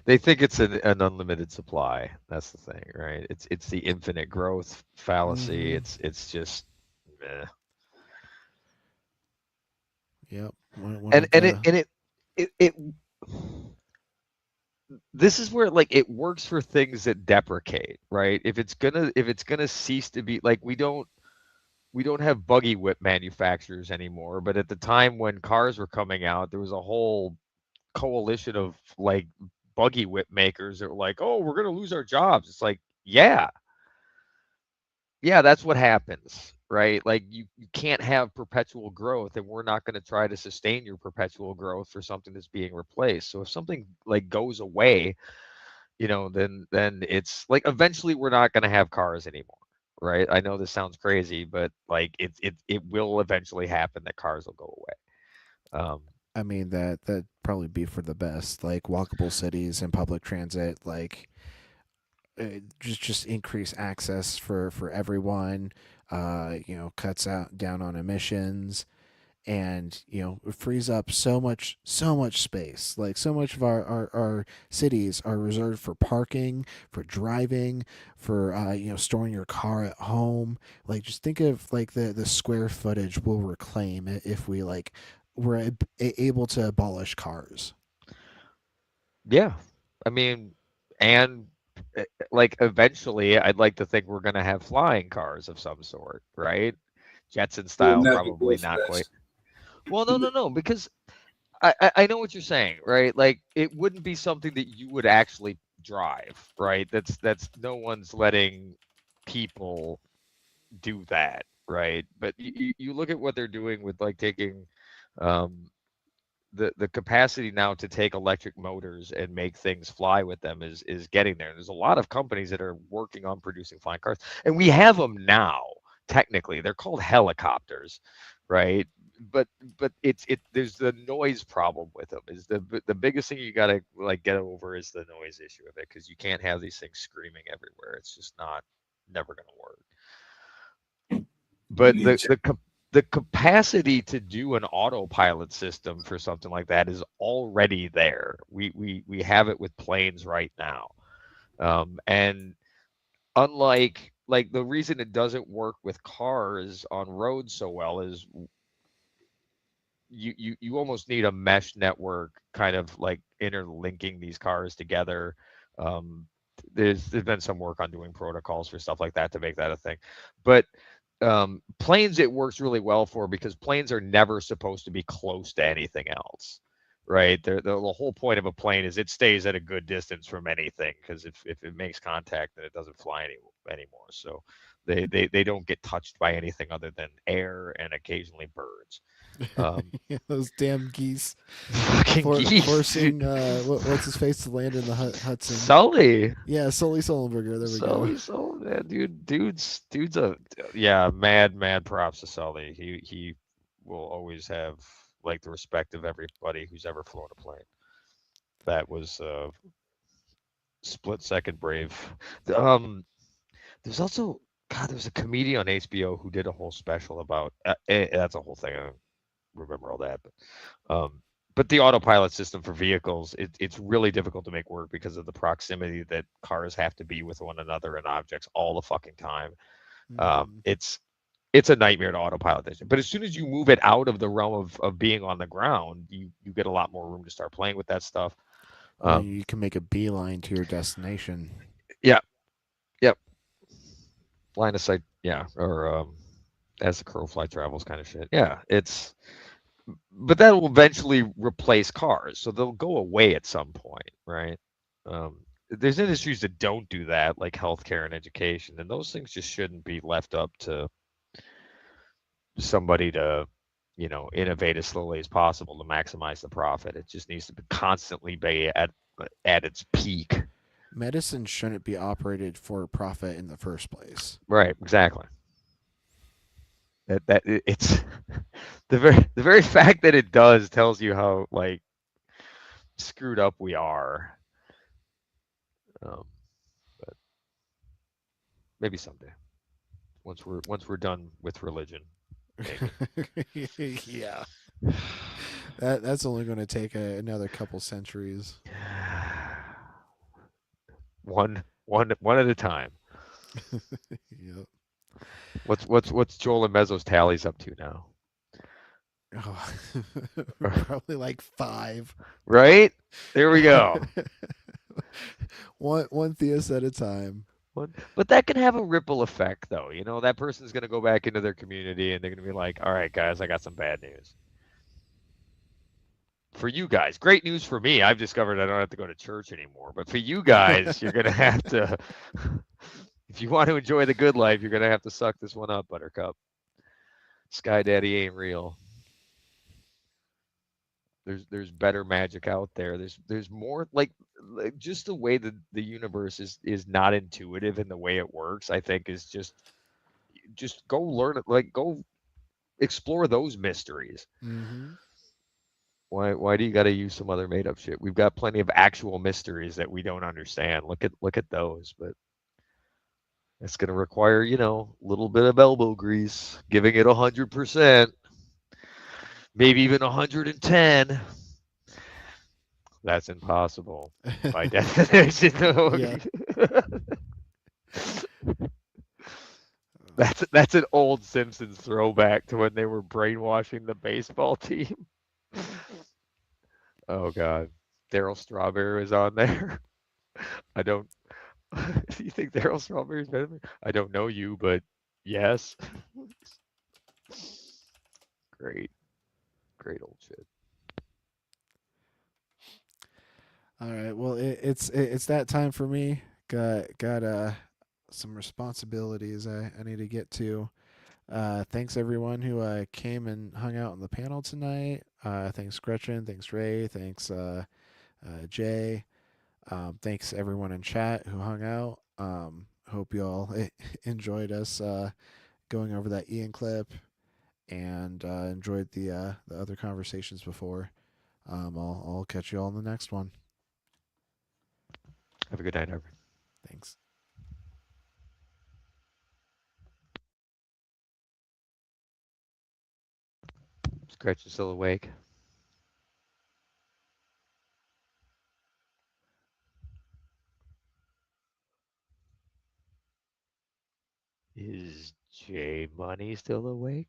They think it's an unlimited supply. That's the thing, right? It's the infinite growth fallacy. Mm-hmm. It's just meh. Yep. And it this is where like it works for things that deprecate, right? If it's gonna cease to be like, we don't have buggy whip manufacturers anymore, but at the time when cars were coming out, there was a whole coalition of like buggy whip makers that were like, oh, we're gonna lose our jobs. It's like, yeah, that's what happens, right? Like you can't have perpetual growth, and we're not going to try to sustain your perpetual growth for something that's being replaced. So if something like goes away, then it's like eventually we're not going to have cars anymore, right? I know this sounds crazy, but like it will eventually happen that cars will go away. I mean that probably be for the best, like walkable cities and public transit, like just increase access for everyone. Cuts out down on emissions, and frees up so much space. Like so much of our cities are reserved for parking, for driving, for storing your car at home. Like just think of like the square footage we'll reclaim if we like were able to abolish cars. Yeah, I mean, and like eventually, I'd like to think we're gonna have flying cars of some sort, right? Jetson It will style, never go probably not quite. fast. Well, no, because I know what you're saying, right? Like it wouldn't be something that you would actually drive, right? That's no one's letting people do that, right? But you look at what they're doing with like taking um, the capacity now to take electric motors and make things fly with them is getting there. There's a lot of companies that are working on producing flying cars, and we have them now. Technically, they're called helicopters, right? But it's there's the noise problem with them. Is the biggest thing you got to like get over is the noise issue of it, because you can't have these things screaming everywhere. It's just not never going to work. But the capacity to do an autopilot system for something like that is already there. We have it with planes right now, and unlike like the reason it doesn't work with cars on roads so well is you almost need a mesh network kind of like interlinking these cars together. Um, there's been some work on doing protocols for stuff like that to make that a thing, but planes it works really well for, because planes are never supposed to be close to anything else, right? The whole point of a plane is it stays at a good distance from anything, because if it makes contact, then it doesn't fly anymore. So they don't get touched by anything other than air and occasionally birds. Yeah, those damn geese. Fucking geese. Forcing what's his face to land in the Hudson. Sully. Yeah, Sully Sullenberger. There we go. Sully, yeah, dude's a mad props to Sully. He will always have like the respect of everybody who's ever flown a plane. That was split second brave. There's also there's a comedian on HBO who did a whole special about that's a whole thing. I don't remember all that, but the autopilot system for vehicles, it's really difficult to make work because of the proximity that cars have to be with one another and objects all the fucking time. It's a nightmare to autopilot this. But as soon as you move it out of the realm of being on the ground, you get a lot more room to start playing with that stuff. You can make a beeline to your destination. Yeah. Yep. Line of sight. Yeah. Or as the crow fly travels kind of shit. Yeah. But that will eventually replace cars, so they'll go away at some point, right? There's industries that don't do that, like healthcare and education, and those things just shouldn't be left up to somebody to, innovate as slowly as possible to maximize the profit. It just needs to constantly be at its peak. Medicine shouldn't be operated for profit in the first place. Right, exactly. That it's the very fact that it does tells you how like screwed up we are. But maybe someday, once we're done with religion. Yeah, that's only going to take another couple centuries. One at a time. Yep. What's Joel and Mezzo's tallies up to now? Oh, probably like 5. Right? There we go. one theist at a time. But that can have a ripple effect, though. That person's going to go back into their community and they're going to be like, all right, guys, I got some bad news. For you guys, great news for me. I've discovered I don't have to go to church anymore. But for you guys, you're going to have to, if you want to enjoy the good life, you're going to have to suck this one up, Buttercup. Sky Daddy ain't real. There's better magic out there. There's more like just the way that the universe is not intuitive in the way it works. I think is just go learn it. Like go explore those mysteries. Mm-hmm. Why do you got to use some other made up shit? We've got plenty of actual mysteries that we don't understand. Look at those, but it's going to require a little bit of elbow grease, giving it 100%. Maybe even 110. That's impossible by definition. That's an old Simpsons throwback to when they were brainwashing the baseball team. Oh God, Daryl Strawberry is on there. I don't. Do you think Daryl Strawberry is better than me? I don't know you, but yes. Great old shit. All right. Well, it's that time for me. Got some responsibilities I need to get to. Thanks everyone who came and hung out on the panel tonight. Thanks Gretchen. Thanks Ray. Thanks Jay. Thanks everyone in chat who hung out. Hope you all enjoyed us going over that Ian clip and enjoyed the other conversations before. I'll catch you all in the next one. Have a good night, everyone. Thanks. Is Gretchen still awake? Is J Money still awake?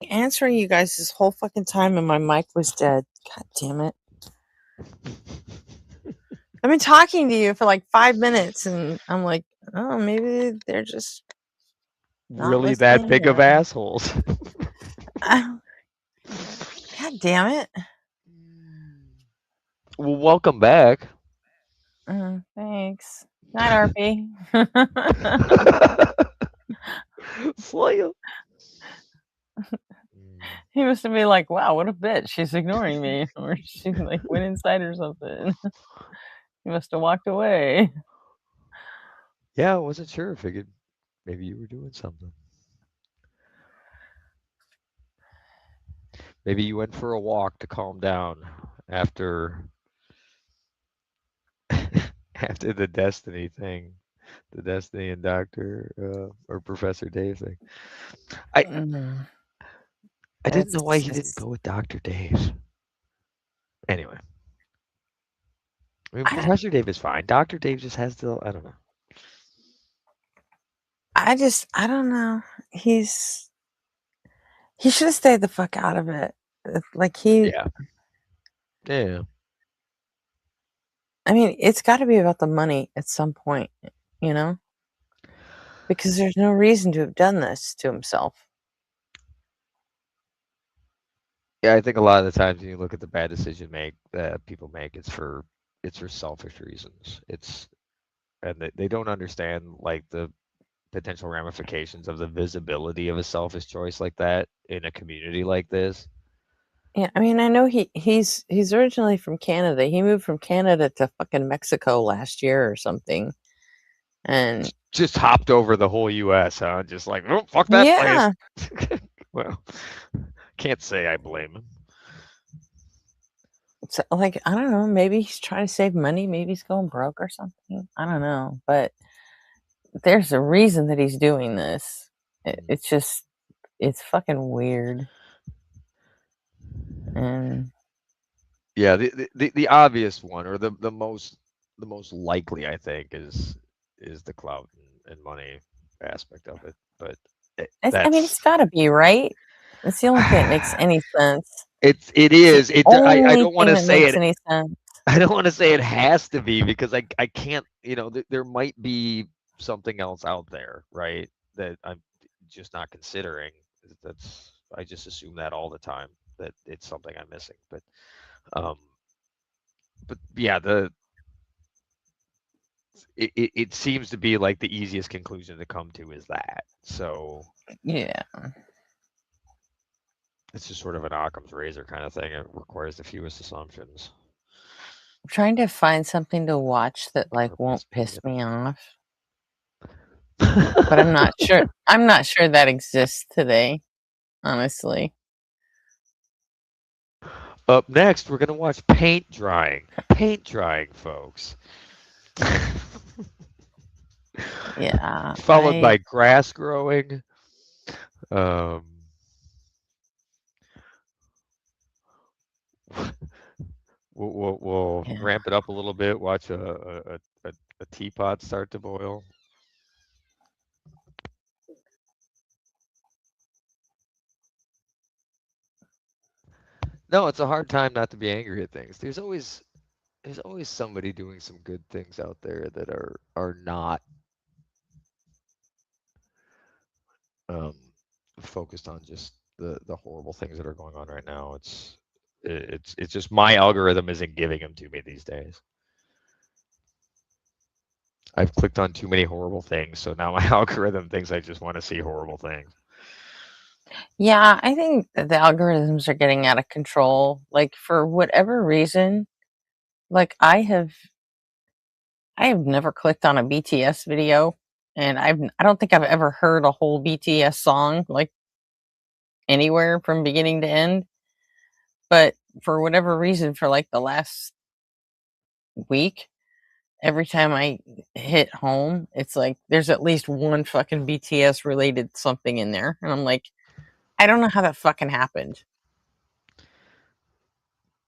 Answering you guys this whole fucking time and my mic was dead. God damn it. I've been talking to you for like 5 minutes and I'm like, oh, maybe they're just not Really that listening. big of assholes? God damn it. Well, welcome back. Thanks. Night, RP. Slayer. He must have been like, wow, what a bitch. She's ignoring me. Or she like went inside or something. He must have walked away. Yeah, I wasn't sure. Figured maybe you were doing something. Maybe you went for a walk to calm down after after the Destiny thing, the Destiny and Doctor or Professor Dave thing. I didn't know why he didn't go with Dr. Dave. Anyway, I mean, Professor Dave is fine. Dr. Dave just has to. I don't know. I don't know. He should have stayed the fuck out of it. Like Yeah. I mean, it's got to be about the money at some point, you know? Because there's no reason to have done this to himself. Yeah, I think a lot of the times when you look at the bad decision that people make, it's for selfish reasons. And they don't understand like the potential ramifications of the visibility of a selfish choice like that in a community like this. Yeah, I mean, I know he's originally from Canada. He moved from Canada to fucking Mexico last year or something. And just hopped over the whole US, huh? Just like, oh, fuck that place. Well, can't say I blame him. So, like, I don't know, maybe he's trying to save money, maybe he's going broke or something. I don't know, but there's a reason that he's doing this. It's just it's fucking weird. And yeah, the obvious one, or the most likely, I think, is the clout and money aspect of it. But I mean, it's got to be, right? It's the only thing that makes any sense. It It's is. the I only don't want thing to that say makes it. any sense. I don't want to say it has to be, because I can't. You know, there might be something else out there, right? That I'm just not considering. I just assume that all the time, that it's something I'm missing. But yeah, it seems to be like the easiest conclusion to come to is that. So yeah, it's just sort of an Occam's razor kind of thing. It requires the fewest assumptions. I'm trying to find something to watch that like won't piss me off. But I'm not sure. I'm not sure that exists today, honestly. Up next, we're gonna watch paint drying. Paint drying, folks. Yeah. Followed by grass growing. We'll ramp it up a little bit. Watch a teapot start to boil. No, it's a hard time not to be angry at things. There's always somebody doing some good things out there that are not focused on just the horrible things that are going on right now. It's just my algorithm isn't giving them to me these days. I've clicked on too many horrible things, so now my algorithm thinks I just want to see horrible things. Yeah, I think that the algorithms are getting out of control. Like for whatever reason, like I have never clicked on a BTS video, and I don't think I've ever heard a whole BTS song like anywhere from beginning to end. But for whatever reason, for like the last week, every time I hit home, it's like there's at least one fucking BTS related something in there, and I'm like, I don't know how that fucking happened.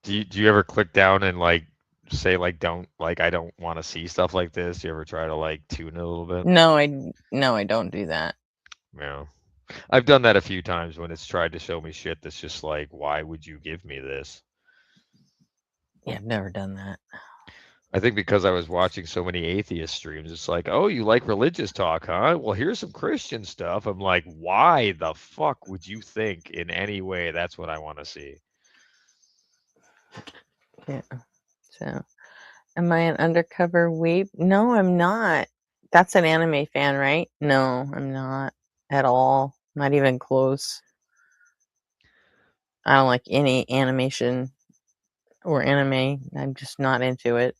Do you ever click down and like say like I don't want to see stuff like this? Do you ever try to like tune it a little bit? No, I don't do that. Yeah. I've done that a few times when it's tried to show me shit that's just like, why would you give me this? Yeah, I've never done that. I think because I was watching so many atheist streams, it's like, oh, you like religious talk, huh? Well, here's some Christian stuff. I'm like, why the fuck would you think in any way that's what I want to see? Yeah. So, am I an undercover weep? No, I'm not. That's an anime fan, right? No, I'm not at all. Not even close. I don't like any animation or anime. I'm just not into it.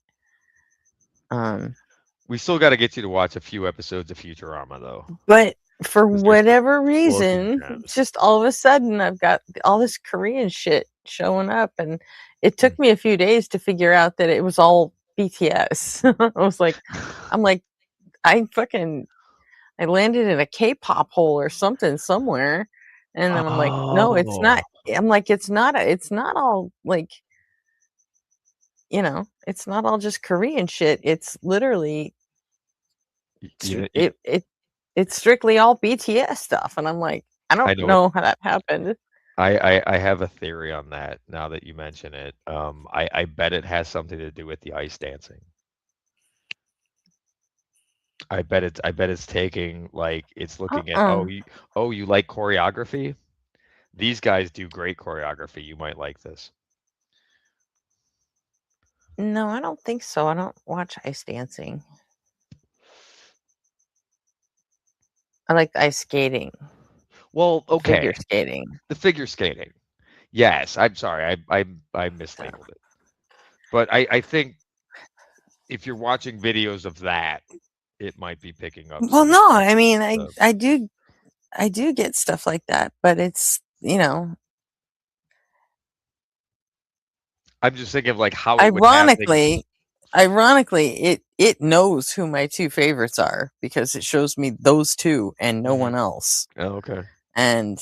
We still got to get you to watch a few episodes of Futurama, though. But for 'Cause there's whatever explosive reason, gems. just all of a sudden I've got all this Korean shit showing up, and it took me a few days to figure out that it was all BTS. I'm like, I landed in a K-pop hole or something somewhere, and then I'm like, no, it's not. I'm like, it's not. It's not all like, it's not all just Korean shit. It's literally it's strictly all BTS stuff, and I'm like, I I don't know it. know how that happened. I have a theory on that now that you mention it. I bet it has something to do with the ice dancing. I bet it's taking like it's looking at you like choreography? These guys do great choreography. You might like this. No, I don't think so. I don't watch ice dancing. I like the ice skating. Well, okay. Figure skating. The figure skating. Yes, I'm sorry. I mislabeled it. But I think if you're watching videos of that, it might be picking up. Well, no, I mean, I do get stuff like that, but it's, I'm just thinking of like how it would have things. Ironically, it knows who my two favorites are because it shows me those two and no one else. Oh, okay. And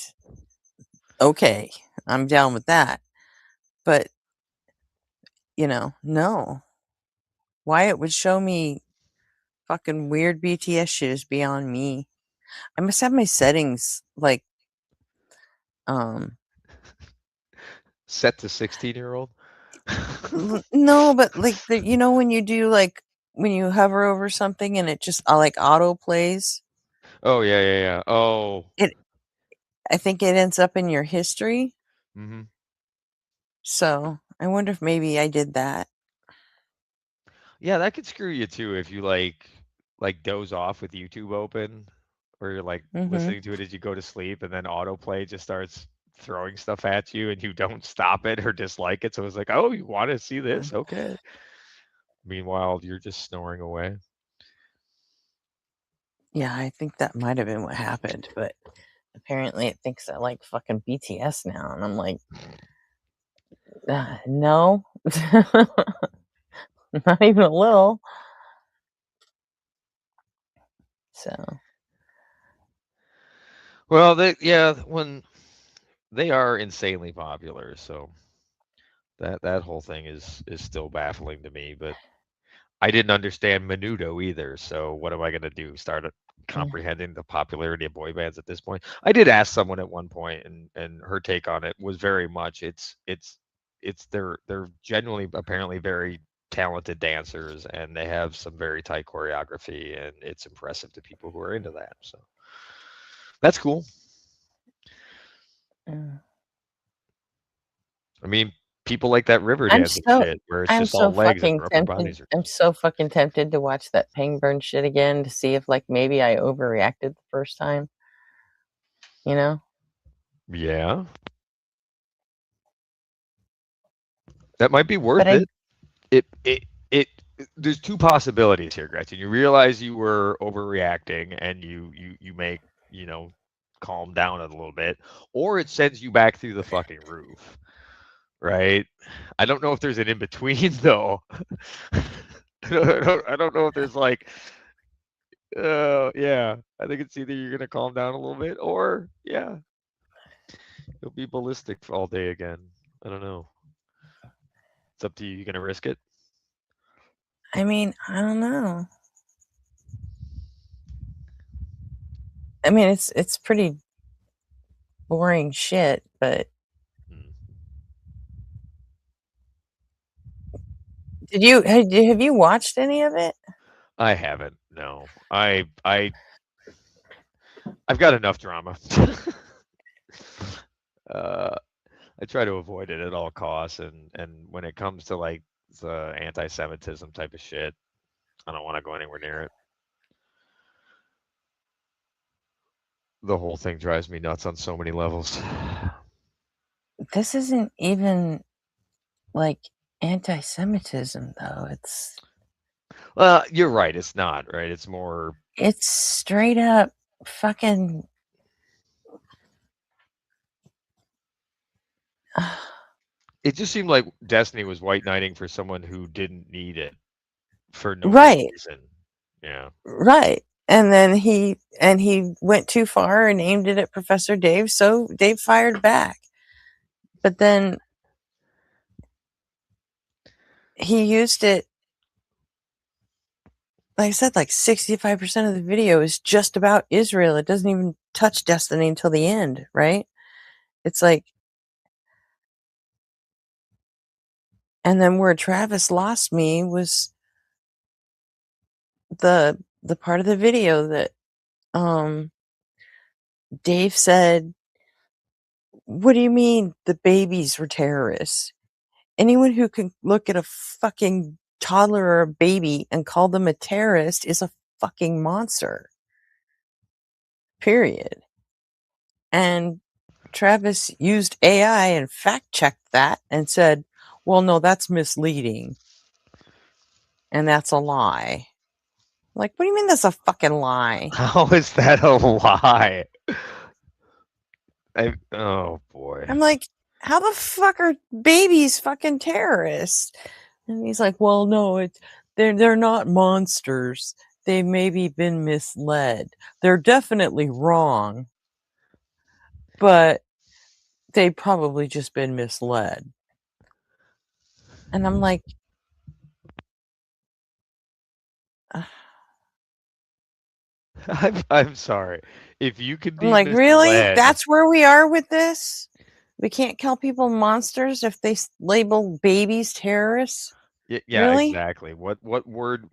okay, I'm down with that. But no. Why it would show me fucking weird BTS shit is beyond me. I must have my settings like set to 16-year-old. No, but like when you do like when you hover over something and it just like auto plays. Oh yeah. Oh. I think it ends up in your history. Mm-hmm. So I wonder if maybe I did that. Yeah, that could screw you too if you like doze off with YouTube open, or you're like listening to it as you go to sleep, and then autoplay just starts throwing stuff at you, and you don't stop it or dislike it. So it's like, oh, you want to see this? Okay. Meanwhile, you're just snoring away. Yeah, I think that might have been what happened, but apparently it thinks I like fucking BTS now, and I'm like, no, not even a little. So, well, when they are insanely popular, so that whole thing is still baffling to me. But I didn't understand Menudo either. So what am I going to do? Start comprehending the popularity of boy bands at this point? I did ask someone at one point, and her take on it was very much they're genuinely apparently very talented dancers, and they have some very tight choreography, and it's impressive to people who are into that. So that's cool. I mean, people like that river I'm dancing so shit where it's I'm just so all legs and fucking their upper tempted. bodies are. I'm so fucking tempted to watch that Pangburn shit again to see if like maybe I overreacted the first time. You know? Yeah. That might be worth But I it. There's two possibilities here, Gretchen. You realize you were overreacting, and you make calm down a little bit, or it sends you back through the fucking roof, right? I don't know if there's an in between though. I don't know if there's like, yeah. I think it's either you're gonna calm down a little bit, or yeah, you'll be ballistic for all day again. I don't know. It's up to you. You gonna risk it? mean, I don't know. I mean, it's pretty boring shit, but have you watched any of it? I haven't. No. I've got enough drama. I try to avoid it at all costs, and when it comes to like the anti-Semitism type of shit, I don't want to go anywhere near it. The whole thing drives me nuts on so many levels. This isn't even like anti-Semitism though. Well, you're right. It's not, right? It's more. It's straight up fucking. It just seemed like Destiny was white knighting for someone who didn't need it for no good Right. reason. Yeah. Right. And then he went too far and aimed it at Professor Dave, so Dave fired back. But then he used it, like I said, like 65% of the video is just about Israel. It doesn't even touch Destiny until the end, right? It's like, and then where Travis lost me was the part of the video that Dave said, "What do you mean the babies were terrorists? Anyone who can look at a fucking toddler or a baby and call them a terrorist is a fucking monster." Period. And Travis used AI and fact checked that and said, "Well, no, that's misleading. And that's a lie." Like, what do you mean that's a fucking lie? How is that a lie? Oh boy. I'm like, how the fuck are babies fucking terrorists? And he's like, "Well, no, they're not monsters. They've maybe been misled. They're definitely wrong, but they've probably just been misled." And I'm like, I'm sorry. If you could I'm be like, really? misled, That's where we are with this? We can't call people monsters if they label babies terrorists? yeah, Really? exactly. What word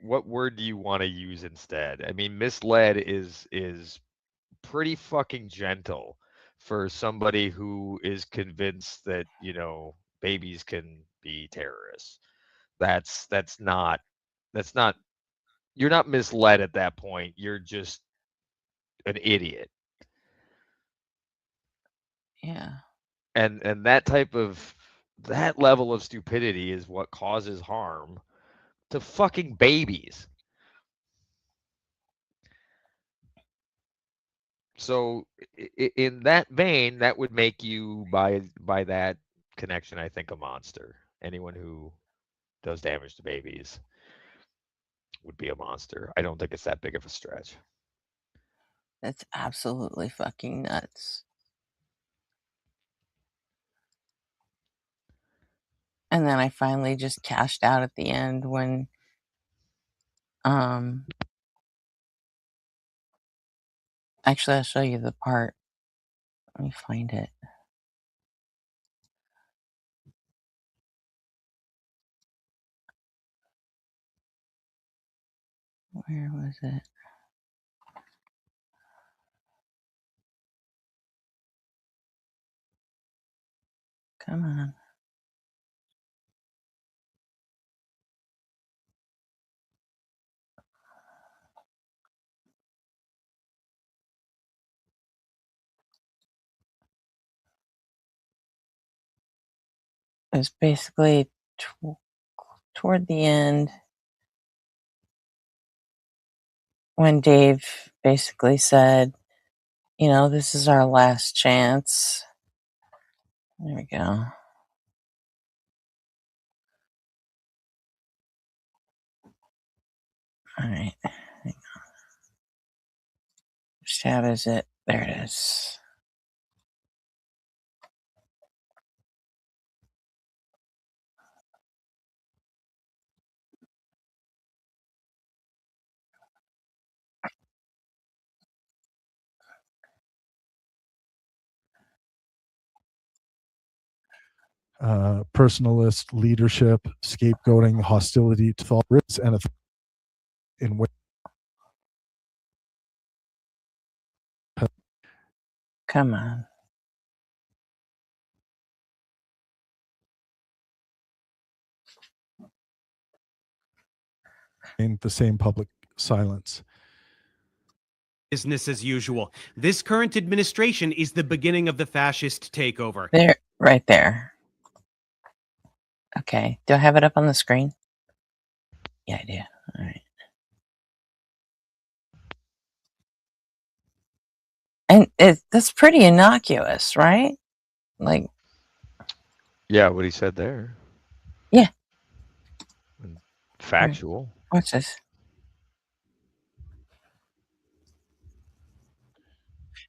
do you want to use instead? I mean, misled is pretty fucking gentle for somebody who is convinced that, babies can be terrorists. That's not you're not misled at that point. You're just an idiot. Yeah. And that level of stupidity is what causes harm to fucking babies. So in that vein, that would make you by that connection, I think, a monster. Anyone who does damage to babies would be a monster. I don't think it's that big of a stretch. That's absolutely fucking nuts. And then I finally just cashed out at the end when actually I'll show you the part. Let me find it. Where was it? Come on. it was basically toward the end when Dave basically said, you know, this is our last chance. There we go. All right. Hang on. Which tab is it? There it is. Personalist leadership, scapegoating, hostility to thought risks, and in which come on. In the same public silence. Business as usual. This current administration is the beginning of the fascist takeover. There, right there. Okay. Do I have it up on the screen? Yeah, I do. All right. And that's pretty innocuous, right? Like, yeah, what he said there. Yeah. Factual. What's this?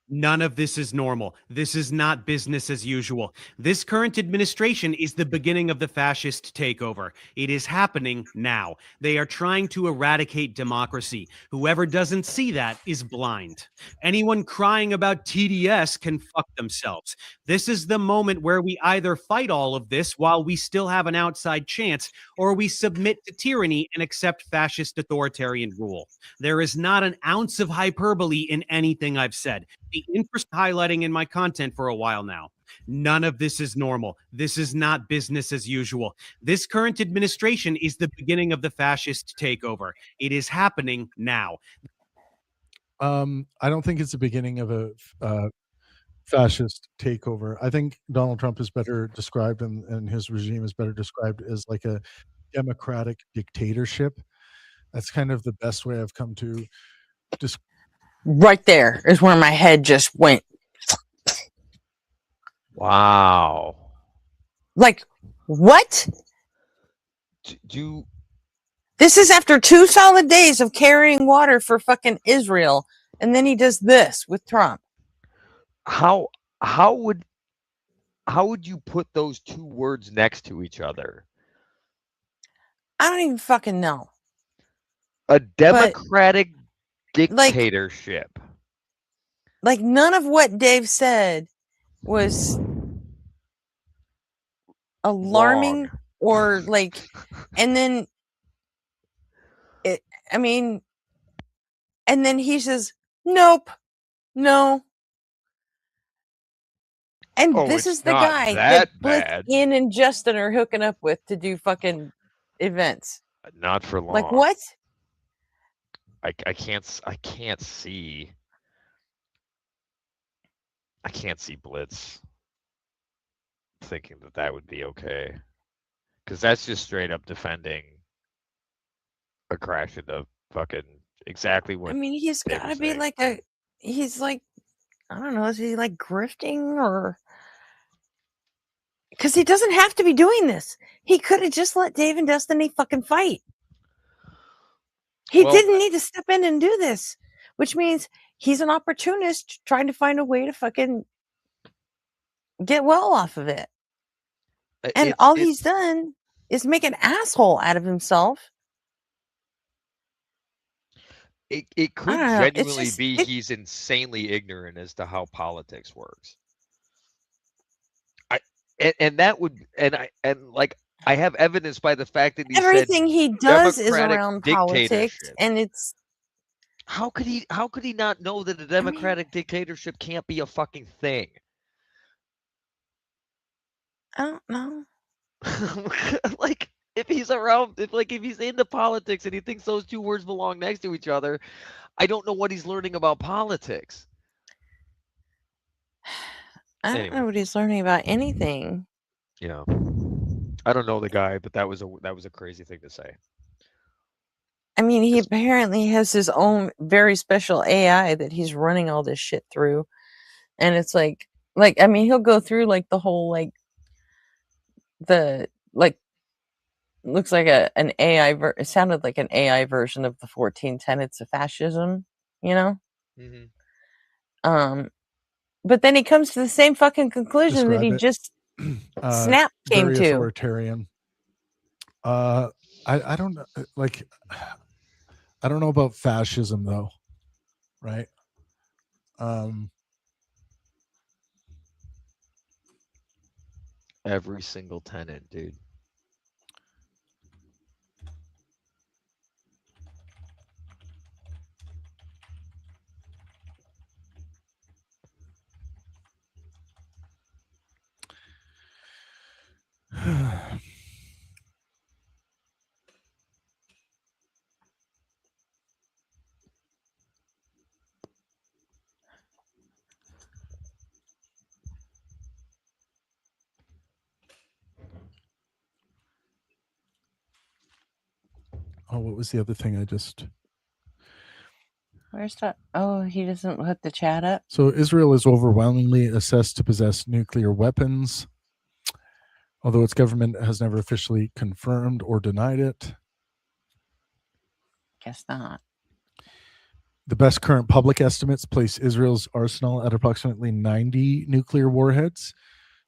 None of this is normal. This is not business as usual. This current administration is the beginning of the fascist takeover. It is happening now. They are trying to eradicate democracy. Whoever doesn't see that is blind. Anyone crying about TDS can fuck themselves. This is the moment where we either fight all of this while we still have an outside chance, or we submit to tyranny and accept fascist authoritarian rule. There is not an ounce of hyperbole in anything I've said. The interest highlighting in my content for a while now. None of this is normal. This is not business as usual. This current administration is the beginning of the fascist takeover. It is happening now. I don't think it's the beginning of a fascist takeover. I think Donald Trump is better described, and his regime is better described as like a democratic dictatorship. That's kind of the best way I've come to describe. Right there is where my head just went. Wow. Like, what? This is after 2 solid days of carrying water for fucking Israel, and then he does this with Trump. How would you put those two words next to each other? I don't even fucking know. A democratic dictatorship. Like none of what Dave said was alarming or like, and then and then he says, nope, no. And this is the guy that Blitz, Ian, and Justin are hooking up with to do fucking events. Not for long. Like what? I can't see Blitz thinking that would be okay, because that's just straight up defending a crash into fucking exactly what. I mean, he's got to be like he's like, I don't know, is he like grifting or? Because he doesn't have to be doing this. He could have just let Dave and Destiny fucking fight. He didn't need to step in and do this, which means he's an opportunist trying to find a way to fucking get well off of it. And all he's done is make an asshole out of himself. It could genuinely be he's insanely ignorant as to how politics works. I have evidence by the fact that everything he does is around politics, and it's how could he not know that a democratic dictatorship can't be a fucking thing? I don't know. Like if he's around, if he's into politics and he thinks those two words belong next to each other, I don't know what he's learning about politics. I don't know what he's learning about anything. Yeah. I don't know the guy, but that was a crazy thing to say. I mean, he apparently has his own very special AI that he's running all this shit through, and it's like I mean, he'll go through like the whole looks like an AI. It sounded like an AI version of the 14 tenets of fascism, you know. But then he comes to the same fucking conclusion that he just snap came very to. authoritarian. I don't know, like, I don't know about fascism though, right? Every single tenant, dude. Oh, what was the other thing I just... Where's that? Oh, he doesn't put the chat up. So Israel is overwhelmingly assessed to possess nuclear weapons, although its government has never officially confirmed or denied it. Guess not. The best current public estimates place Israel's arsenal at approximately 90 nuclear warheads.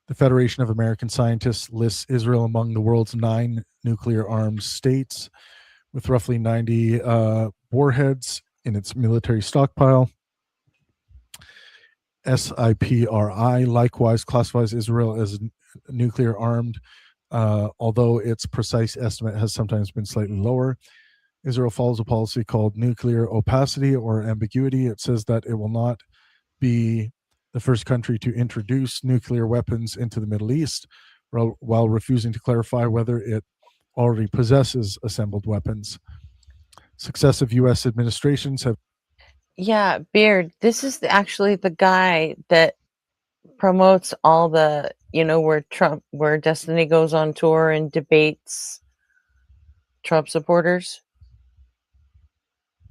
The Federation of American Scientists lists Israel among the world's 9 nuclear-armed states, with roughly 90 warheads in its military stockpile. SIPRI likewise classifies Israel as nuclear armed, although its precise estimate has sometimes been slightly lower. Israel follows a policy called nuclear opacity or ambiguity. It says that it will not be the first country to introduce nuclear weapons into the Middle East, while refusing to clarify whether it already possesses assembled weapons. Successive U.S. administrations have... Yeah, Beard, this is actually the guy that promotes all the, where Destiny goes on tour and debates Trump supporters.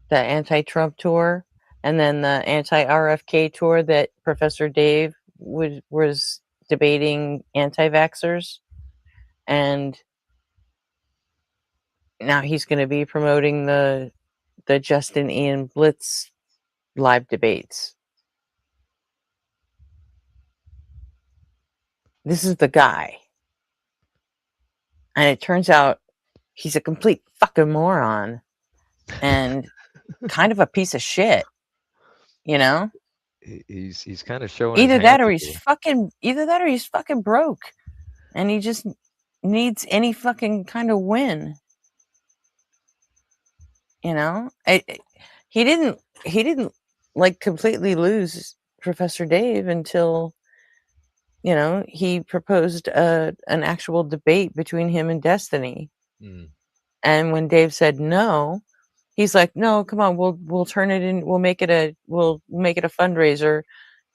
The anti-Trump tour, and then the anti-RFK tour that Professor Dave was debating anti-vaxxers, and now he's going to be promoting the Justin Ian Blitz live debates. This is the guy, and it turns out he's a complete fucking moron and kind of a piece of shit, He's kind of showing either his that hand or to he's you. fucking broke, and he just needs any fucking kind of win. He didn't like completely lose Professor Dave until he proposed an actual debate between him and Destiny. And when Dave said no, he's like, no, come on, we'll turn it in, we'll make it a fundraiser,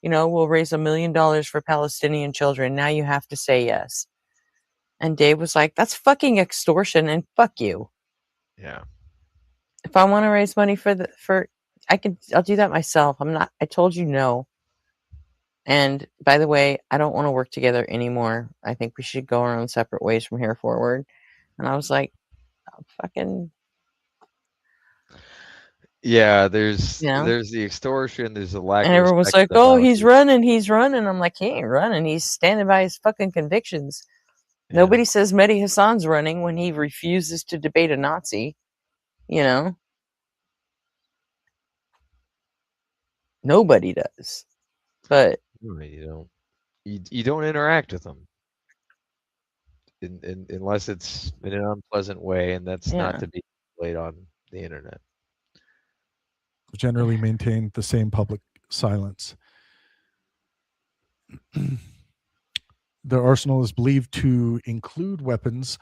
we'll raise $1 million for Palestinian children. Now you have to say yes. And Dave was like, that's fucking extortion, and fuck you. Yeah. If I want to raise money I'll do that myself. I told you no. And by the way, I don't want to work together anymore. I think we should go our own separate ways from here forward. And I was like, oh, fucking. Yeah, there's the extortion, there's a lack And of everyone was respect like, for the oh, values. he's running. I'm like, he ain't running. He's standing by his fucking convictions. Yeah. Nobody says Mehdi Hassan's running when he refuses to debate a Nazi, Nobody does. But you don't interact with them unless it's in an unpleasant way, and that's not to be played on the internet. Generally maintain the same public silence. Their arsenal is believed to include weapons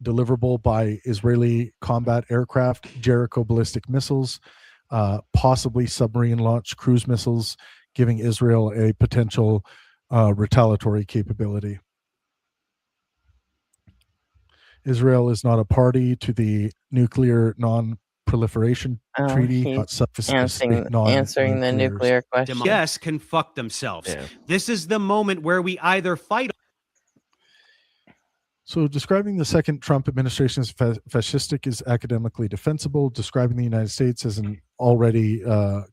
deliverable by Israeli combat aircraft, Jericho ballistic missiles, possibly submarine-launched cruise missiles, giving Israel a potential retaliatory capability. Israel is not a party to the nuclear non-proliferation treaty. He's answering the nuclear question. Yes, can fuck themselves. This is the moment where we either fight. So describing the second Trump administration as fascistic is academically defensible. Describing the United States as an already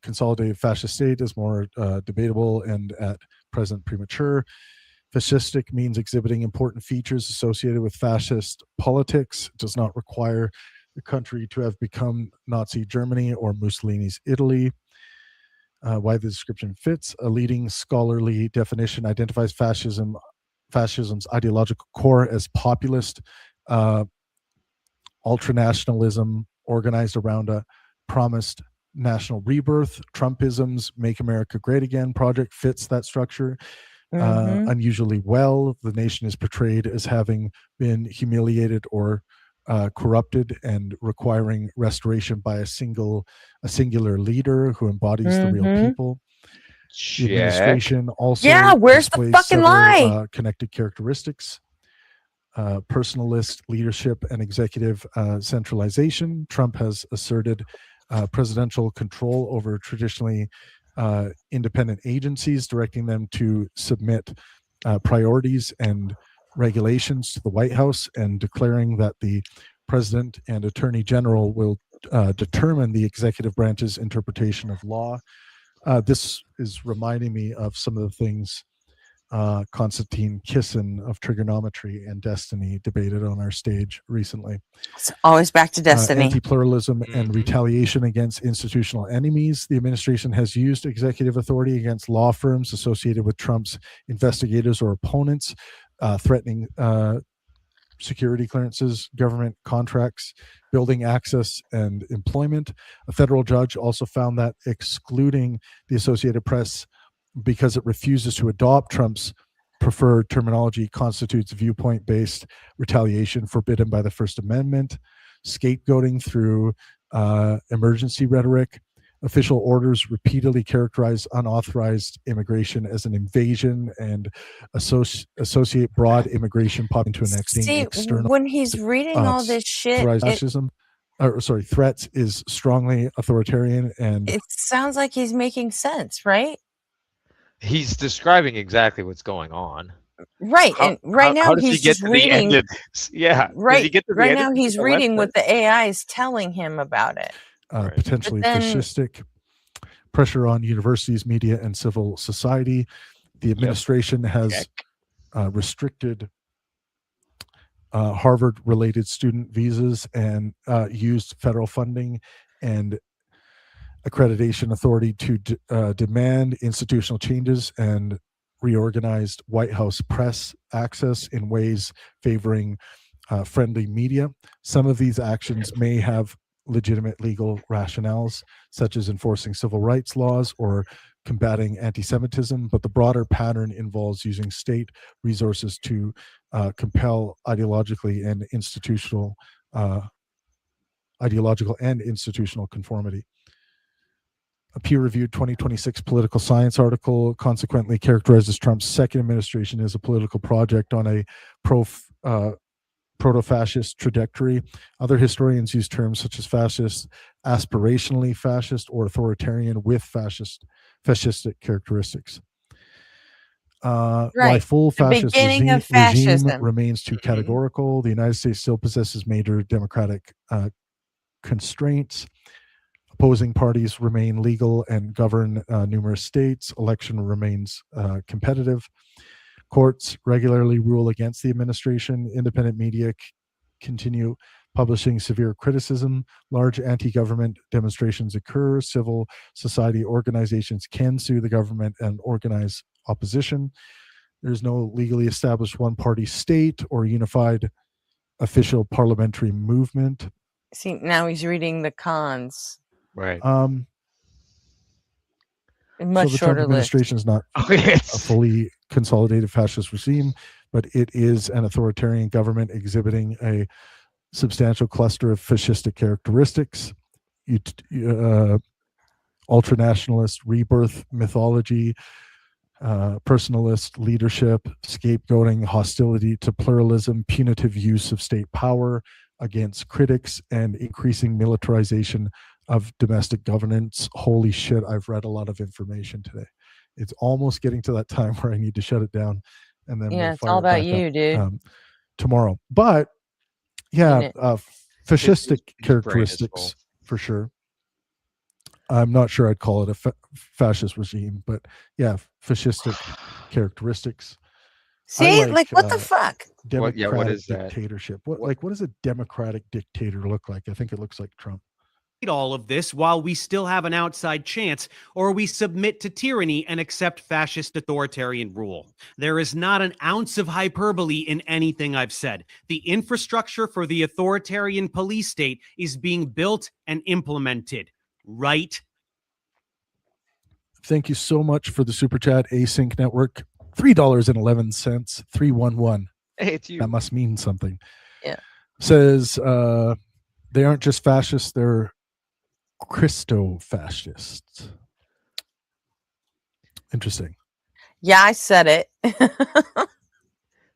consolidated fascist state is more debatable and at present premature. Fascistic means exhibiting important features associated with fascist politics. It does not require the country to have become Nazi Germany or Mussolini's Italy. Why the description fits. A leading scholarly definition identifies fascism's ideological core as populist ultranationalism organized around a promised national rebirth. Trumpism's Make America Great Again project fits that structure unusually well. The nation is portrayed as having been humiliated or corrupted and requiring restoration by a singular leader who embodies the real people. The administration also where's the fucking lie? Connected characteristics. Personalist leadership and executive centralization. Trump has asserted presidential control over traditionally independent agencies, directing them to submit priorities and regulations to the White House, and declaring that the president and attorney general will determine the executive branch's interpretation of law. This is reminding me of some of the things Konstantin Kisin of Trigonometry and Destiny debated on our stage recently. It's always back to Destiny. Anti-pluralism and retaliation against institutional enemies. The administration has used executive authority against law firms associated with Trump's investigators or opponents, threatening security clearances, government contracts, building access, and employment. A federal judge also found that excluding the Associated Press because it refuses to adopt Trump's preferred terminology constitutes viewpoint-based retaliation forbidden by the First Amendment. Scapegoating through emergency rhetoric. Official orders repeatedly characterize unauthorized immigration as an invasion and associate broad immigration pop into annexing external. When he's reading all this shit, threats is strongly authoritarian, and it sounds like he's making sense, right? He's describing exactly what's going on. Right, and right now he's just reading. Yeah, right. Right now he's reading what the AI is telling him about it. Potentially fascistic. Pressure on universities, media, and civil society. The administration has restricted Harvard-related student visas and used federal funding and accreditation authority to demand institutional changes and reorganized White House press access in ways favoring friendly media. Some of these actions may have legitimate legal rationales, such as enforcing civil rights laws or combating anti-Semitism, but the broader pattern involves using state resources to compel ideological and institutional conformity. A peer-reviewed 2026 political science article consequently characterizes Trump's second administration as a political project on a proto-fascist trajectory. Other historians use terms such as fascist, aspirationally fascist, or authoritarian with fascistic characteristics. Why full fascist regime remains too categorical. The United States still possesses major democratic constraints. Opposing parties remain legal and govern numerous states. Election remains competitive. Courts regularly rule against the administration. Independent media continue publishing severe criticism. Large anti-government demonstrations occur. Civil society organizations can sue the government and organize opposition. There's no legally established one-party state or unified official parliamentary movement. See, now he's reading the cons. Right. Much so the Trump administration is not a fully consolidated fascist regime, but it is an authoritarian government exhibiting a substantial cluster of fascistic characteristics. Ultranationalist rebirth mythology personalist leadership, scapegoating, hostility to pluralism, punitive use of state power against critics, and increasing militarization of domestic governance. Holy shit, I've read a lot of information today. It's almost getting to that time where I need to shut it down, and then Yeah, we'll it's all fire it about back you, up dude. tomorrow. But yeah, fascistic his brain is full. characteristics for sure. I'm not sure I'd call it a fascist regime, but yeah, fascistic characteristics. See, like what the fuck? Democratic what is that? dictatorship. What does a democratic dictator look like? I think it looks like Trump. All of this while we still have an outside chance, or we submit to tyranny and accept fascist authoritarian rule. There is not an ounce of hyperbole in anything I've said. The infrastructure for the authoritarian police state is being built and implemented right. Thank you so much for the super chat, Async Network. $3.11, 311. Hey, it's you. That must mean something. Yeah. Says they aren't just fascists, they're Christo-fascists. Interesting. Yeah, I said it.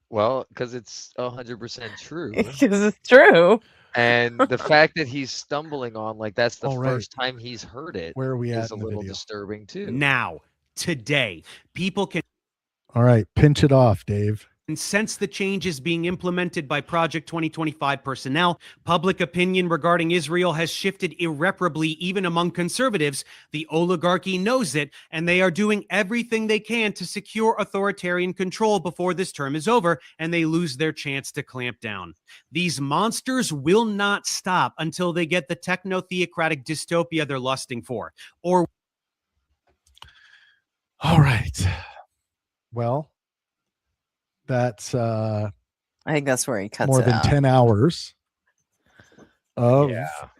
Well, because it's 100% true. Because it's true. And the fact that he's stumbling on like that's the All right. first time he's heard it Where are we at is a in the little video? disturbing too. Now, today, people can All right, pinch it off, Dave. and since the changes being implemented by Project 2025 personnel, public opinion regarding Israel has shifted irreparably even among conservatives. The oligarchy knows it, and they are doing everything they can to secure authoritarian control before this term is over and they lose their chance to clamp down. These monsters will not stop until they get the techno-theocratic dystopia they're lusting for. Or all right. Well, that's I think that's where he cuts more it than out. 10 hours of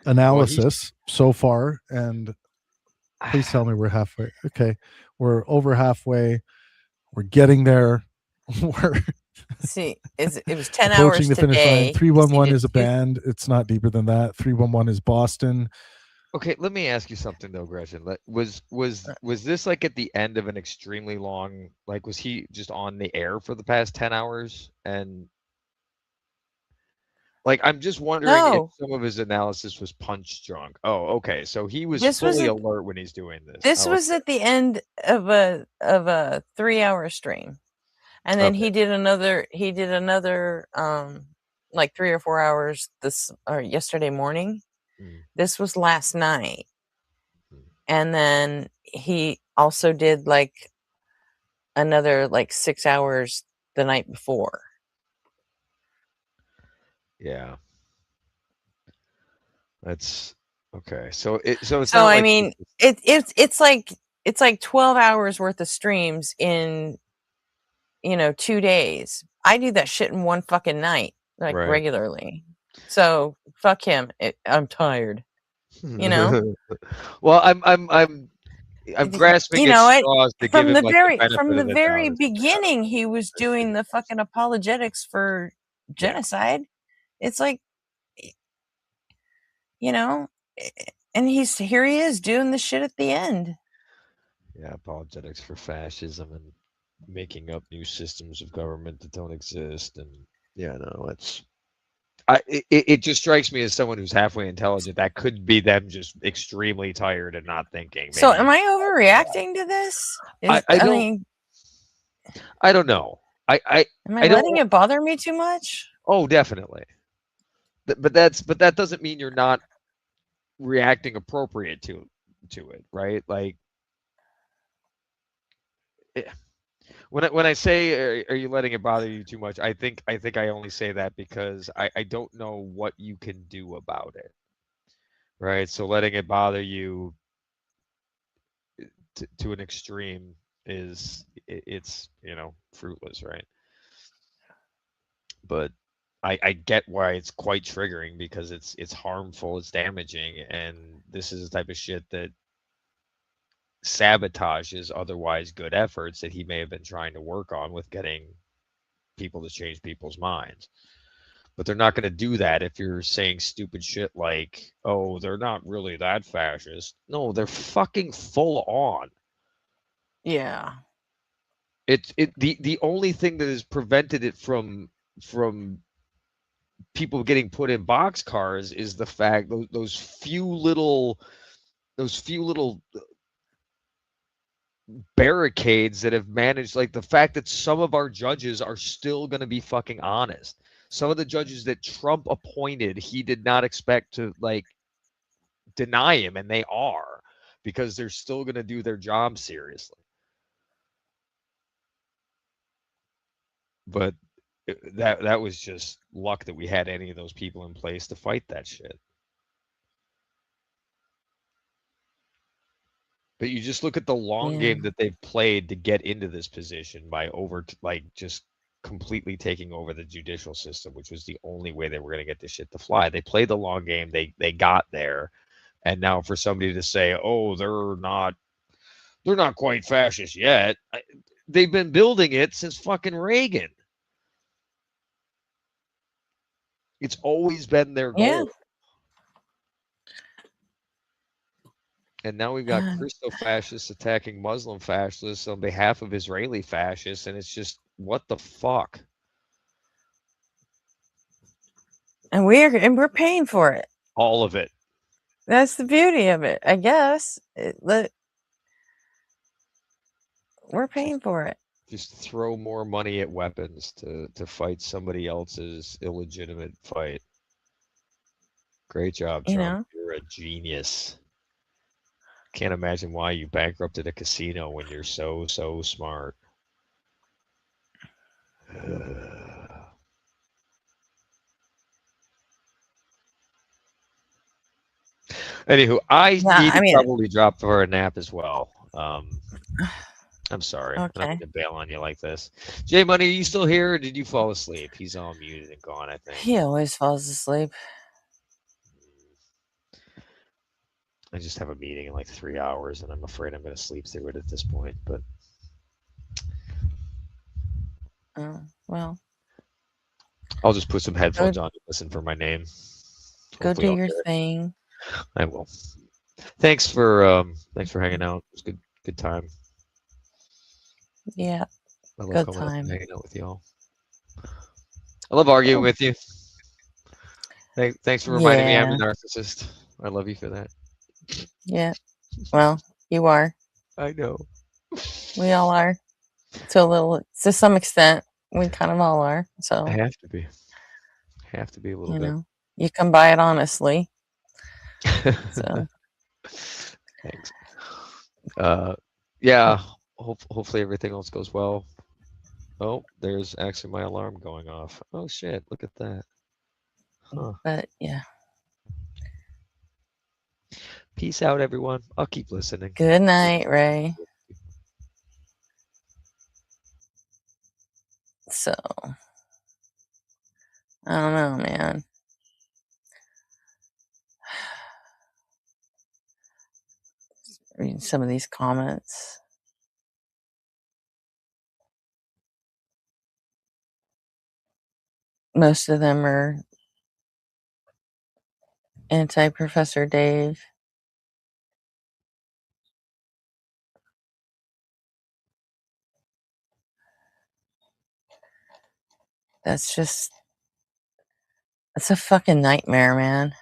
analysis so far. And please tell me we're halfway. Okay. We're over halfway. We're getting there. We're See, it was 10 approaching hours the finish today. line. 311 is a band. It's not deeper than that. 311 is Boston. Okay, let me ask you something though, Gretchen. Was this like at the end of an extremely long, like was he just on the air for the past 10 hours? And like I'm just wondering if some of his analysis was punch drunk. Oh, okay. So he was fully alert when he's doing this. This was at the end of a 3-hour stream. And then he did another like 3 or 4 hours yesterday morning. This was last night. And then he also did like another like 6 hours the night before. Yeah. That's okay. So it's I mean, it's like 12 hours worth of streams in 2 days. I do that shit in one fucking night, like regularly. So fuck him. I'm tired. Well, I'm grasping at straws to give him like the benefit from the of the very doubt. beginning he was doing the fucking apologetics for genocide. It's like and he is doing the shit at the end. Yeah, apologetics for fascism and making up new systems of government that don't exist. And yeah, no, it just strikes me as someone who's halfway intelligent. That could be them just extremely tired and not thinking. Maybe. So am I overreacting to this? I don't know. Am I letting it bother me too much? Oh, definitely. But that doesn't mean you're not reacting appropriate to it, right? Like when I say are you letting it bother you too much, I think I only say that because I don't know what you can do about it, right? So letting it bother you to an extreme it's fruitless, right? But I get why it's quite triggering because it's harmful, it's damaging, and this is the type of shit that sabotages otherwise good efforts that he may have been trying to work on with getting people to change people's minds. But they're not going to do that if you're saying stupid shit like, oh, they're not really that fascist. No, they're fucking full on. Yeah. The only thing that has prevented it from people getting put in boxcars is the fact those few little barricades that have managed, like the fact that some of our judges are still going to be fucking honest. Some of the judges that Trump appointed, he did not expect to like deny him, and they are, because they're still going to do their job seriously. But that was just luck that we had any of those people in place to fight that shit. But you just look at the long game that they've played to get into this position by just completely taking over the judicial system, which was the only way they were going to get this shit to fly. They played the long game. They got there, and now for somebody to say, "Oh, they're not quite fascist yet," they've been building it since fucking Reagan. It's always been their goal. Yeah. And now we've got Christo-fascists attacking Muslim fascists on behalf of Israeli fascists, and it's just, what the fuck? And we're paying for it. All of it. That's the beauty of it, I guess. We're paying for it. Just throw more money at weapons to fight somebody else's illegitimate fight. Great job, Trump. You're a genius. Can't imagine why you bankrupted a casino when you're so smart. Anywho, I need to probably drop for a nap as well. I'm sorry. I'm not going to bail on you like this. J Money, are you still here, or did you fall asleep? He's all muted and gone, I think. He always falls asleep. I just have a meeting in like 3 hours, and I'm afraid I'm going to sleep through it at this point. But well, I'll just put some headphones on and listen for my name. Go do your thing. I will. Thanks for hanging out. It was good time. Yeah. I love coming up and hanging out with y'all. I love arguing with you. Thanks for reminding me I'm a narcissist. I love you for that. Yeah. Well, you are. I know. We all are. To some extent, we kind of all are. So I have to be. Have to be a little bit. You come by it honestly. So thanks. Yeah. Hopefully everything else goes well. Oh, there's actually my alarm going off. Oh shit! Look at that. Huh. But yeah. Peace out, everyone. I'll keep listening. Good night, Ray. So I don't know, man. Reading some of these comments. Most of them are anti-Professor Dave. That's a fucking nightmare, man.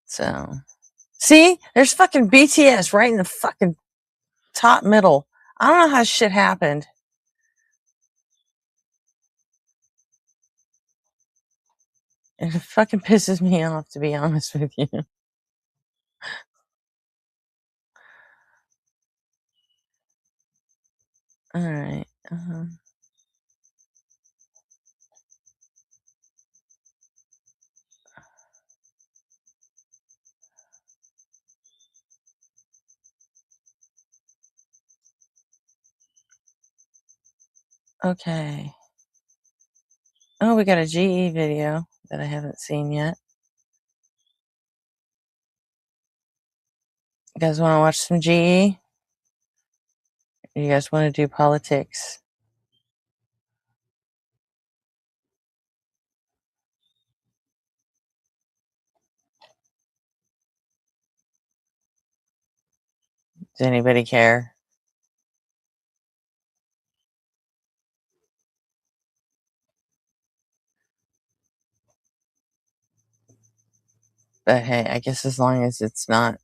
So, see, there's fucking BTS right in the fucking top middle. I don't know how shit happened. And it fucking pisses me off, to be honest with you. All right. Okay. Oh, we got a GE video that I haven't seen yet. You guys want to watch some GE? You guys want to do politics? Does anybody care? But hey, I guess as long as it's not.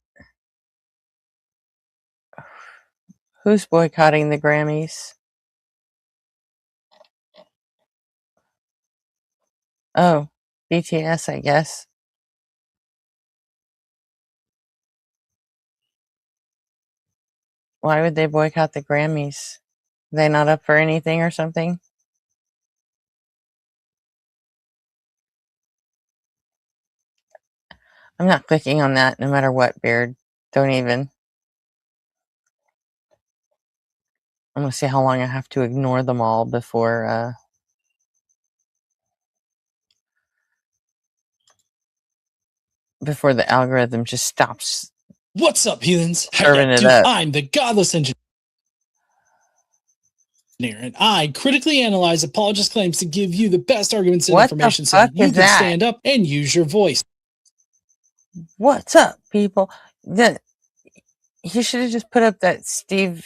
Who's boycotting the Grammys? Oh, BTS, I guess. Why would they boycott the Grammys? Are they not up for anything or something? I'm not clicking on that no matter what, Beard. Don't even. I'm gonna see how long I have to ignore them all before the algorithm just stops. What's up, heathens? How Serving ya it do? up. I'm the Godless Engineer, and I critically analyze apologist claims to give you the best arguments and What the information so fuck that you is can that? stand up and use your voice. What's up, people? He should have just put up that Steve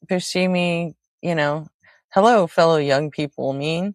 Buscemi, hello, fellow young people meme.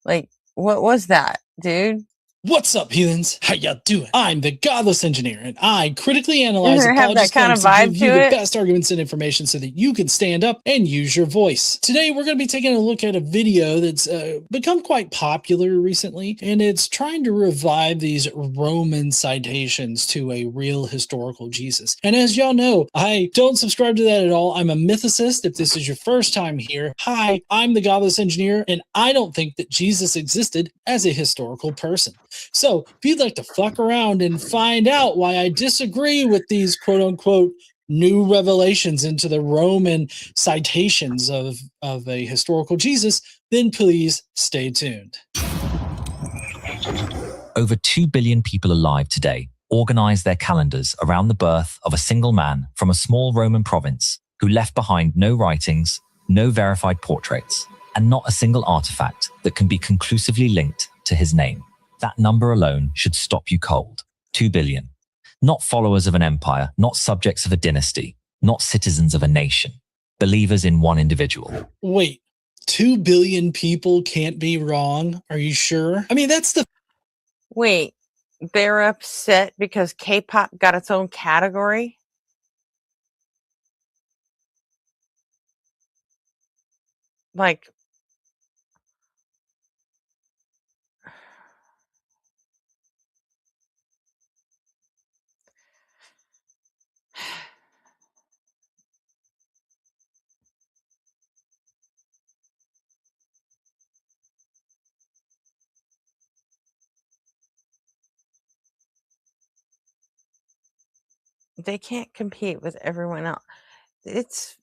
Like, what was that, dude? What's up, heathens? How ya doing? I'm the Godless Engineer, and I critically analyze Doesn't it have that apologist kind claims of to vibe give you to the it? best arguments and information so that you can stand up and use your voice. Today, we're going to be taking a look at a video that's become quite popular recently, and it's trying to revive these Roman citations to a real historical Jesus. And as y'all know, I don't subscribe to that at all. I'm a mythicist. If this is your first time here, hi, I'm the Godless Engineer, and I don't think that Jesus existed as a historical person. So if you'd like to fuck around and find out why I disagree with these quote unquote new revelations into the Roman citations of a historical Jesus, then please stay tuned. Over 2 billion people alive today organize their calendars around the birth of a single man from a small Roman province who left behind no writings, no verified portraits, and not a single artifact that can be conclusively linked to his name. That number alone should stop you cold. 2 billion. Not followers of an empire, not subjects of a dynasty, not citizens of a nation. Believers in one individual. Wait, 2 billion people can't be wrong? Are you sure? I mean, that's the... Wait, they're upset because K-pop got its own category? Like, they can't compete with everyone else. It's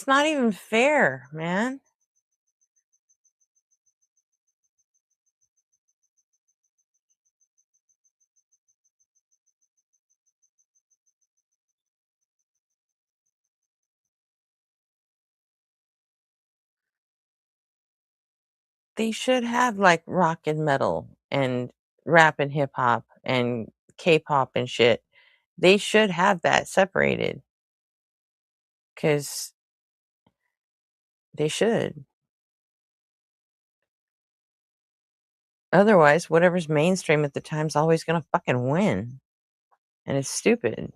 not even fair, man. They should have like rock and metal and rap and hip hop and K-pop and shit. They should have that separated. 'Cause they should. Otherwise, whatever's mainstream at the time's always gonna fucking win. And it's stupid.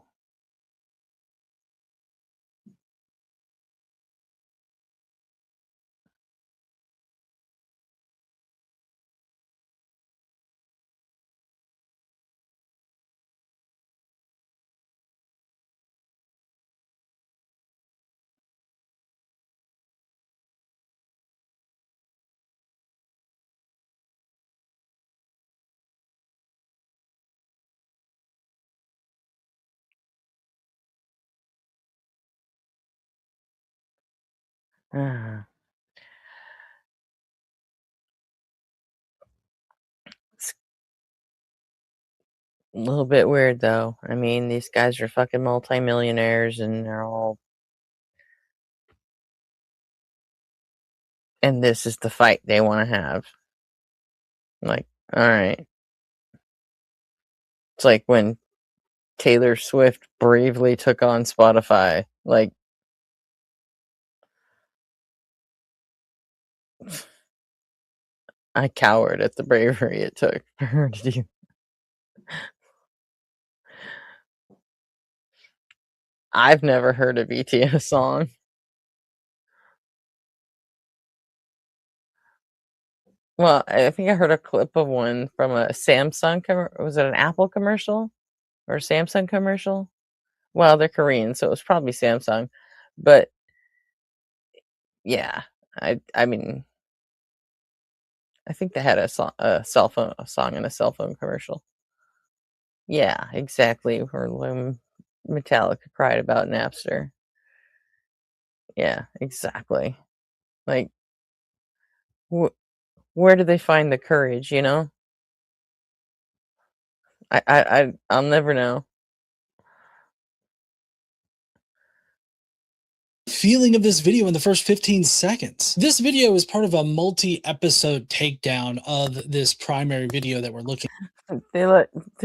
Uh, it's a little bit weird though. I mean, these guys are fucking multimillionaires and they're all, and this is the fight they want to have. Like, all right. It's like when Taylor Swift bravely took on Spotify. Like, I cowered at the bravery it took for her to do. I've never heard a BTS song. Well, I think I heard a clip of one from a Samsung was it an Apple commercial or a Samsung commercial? Well, they're Korean, so it was probably Samsung. But yeah, I mean, I think they had a song in a cell phone commercial. Yeah, exactly. Where Metallica cried about Napster. Yeah, exactly. Like, where do they find the courage? You know, I'll never know. Feeling of this video in the first 15 seconds. This video is part of a multi-episode takedown of this primary video that we're looking at. They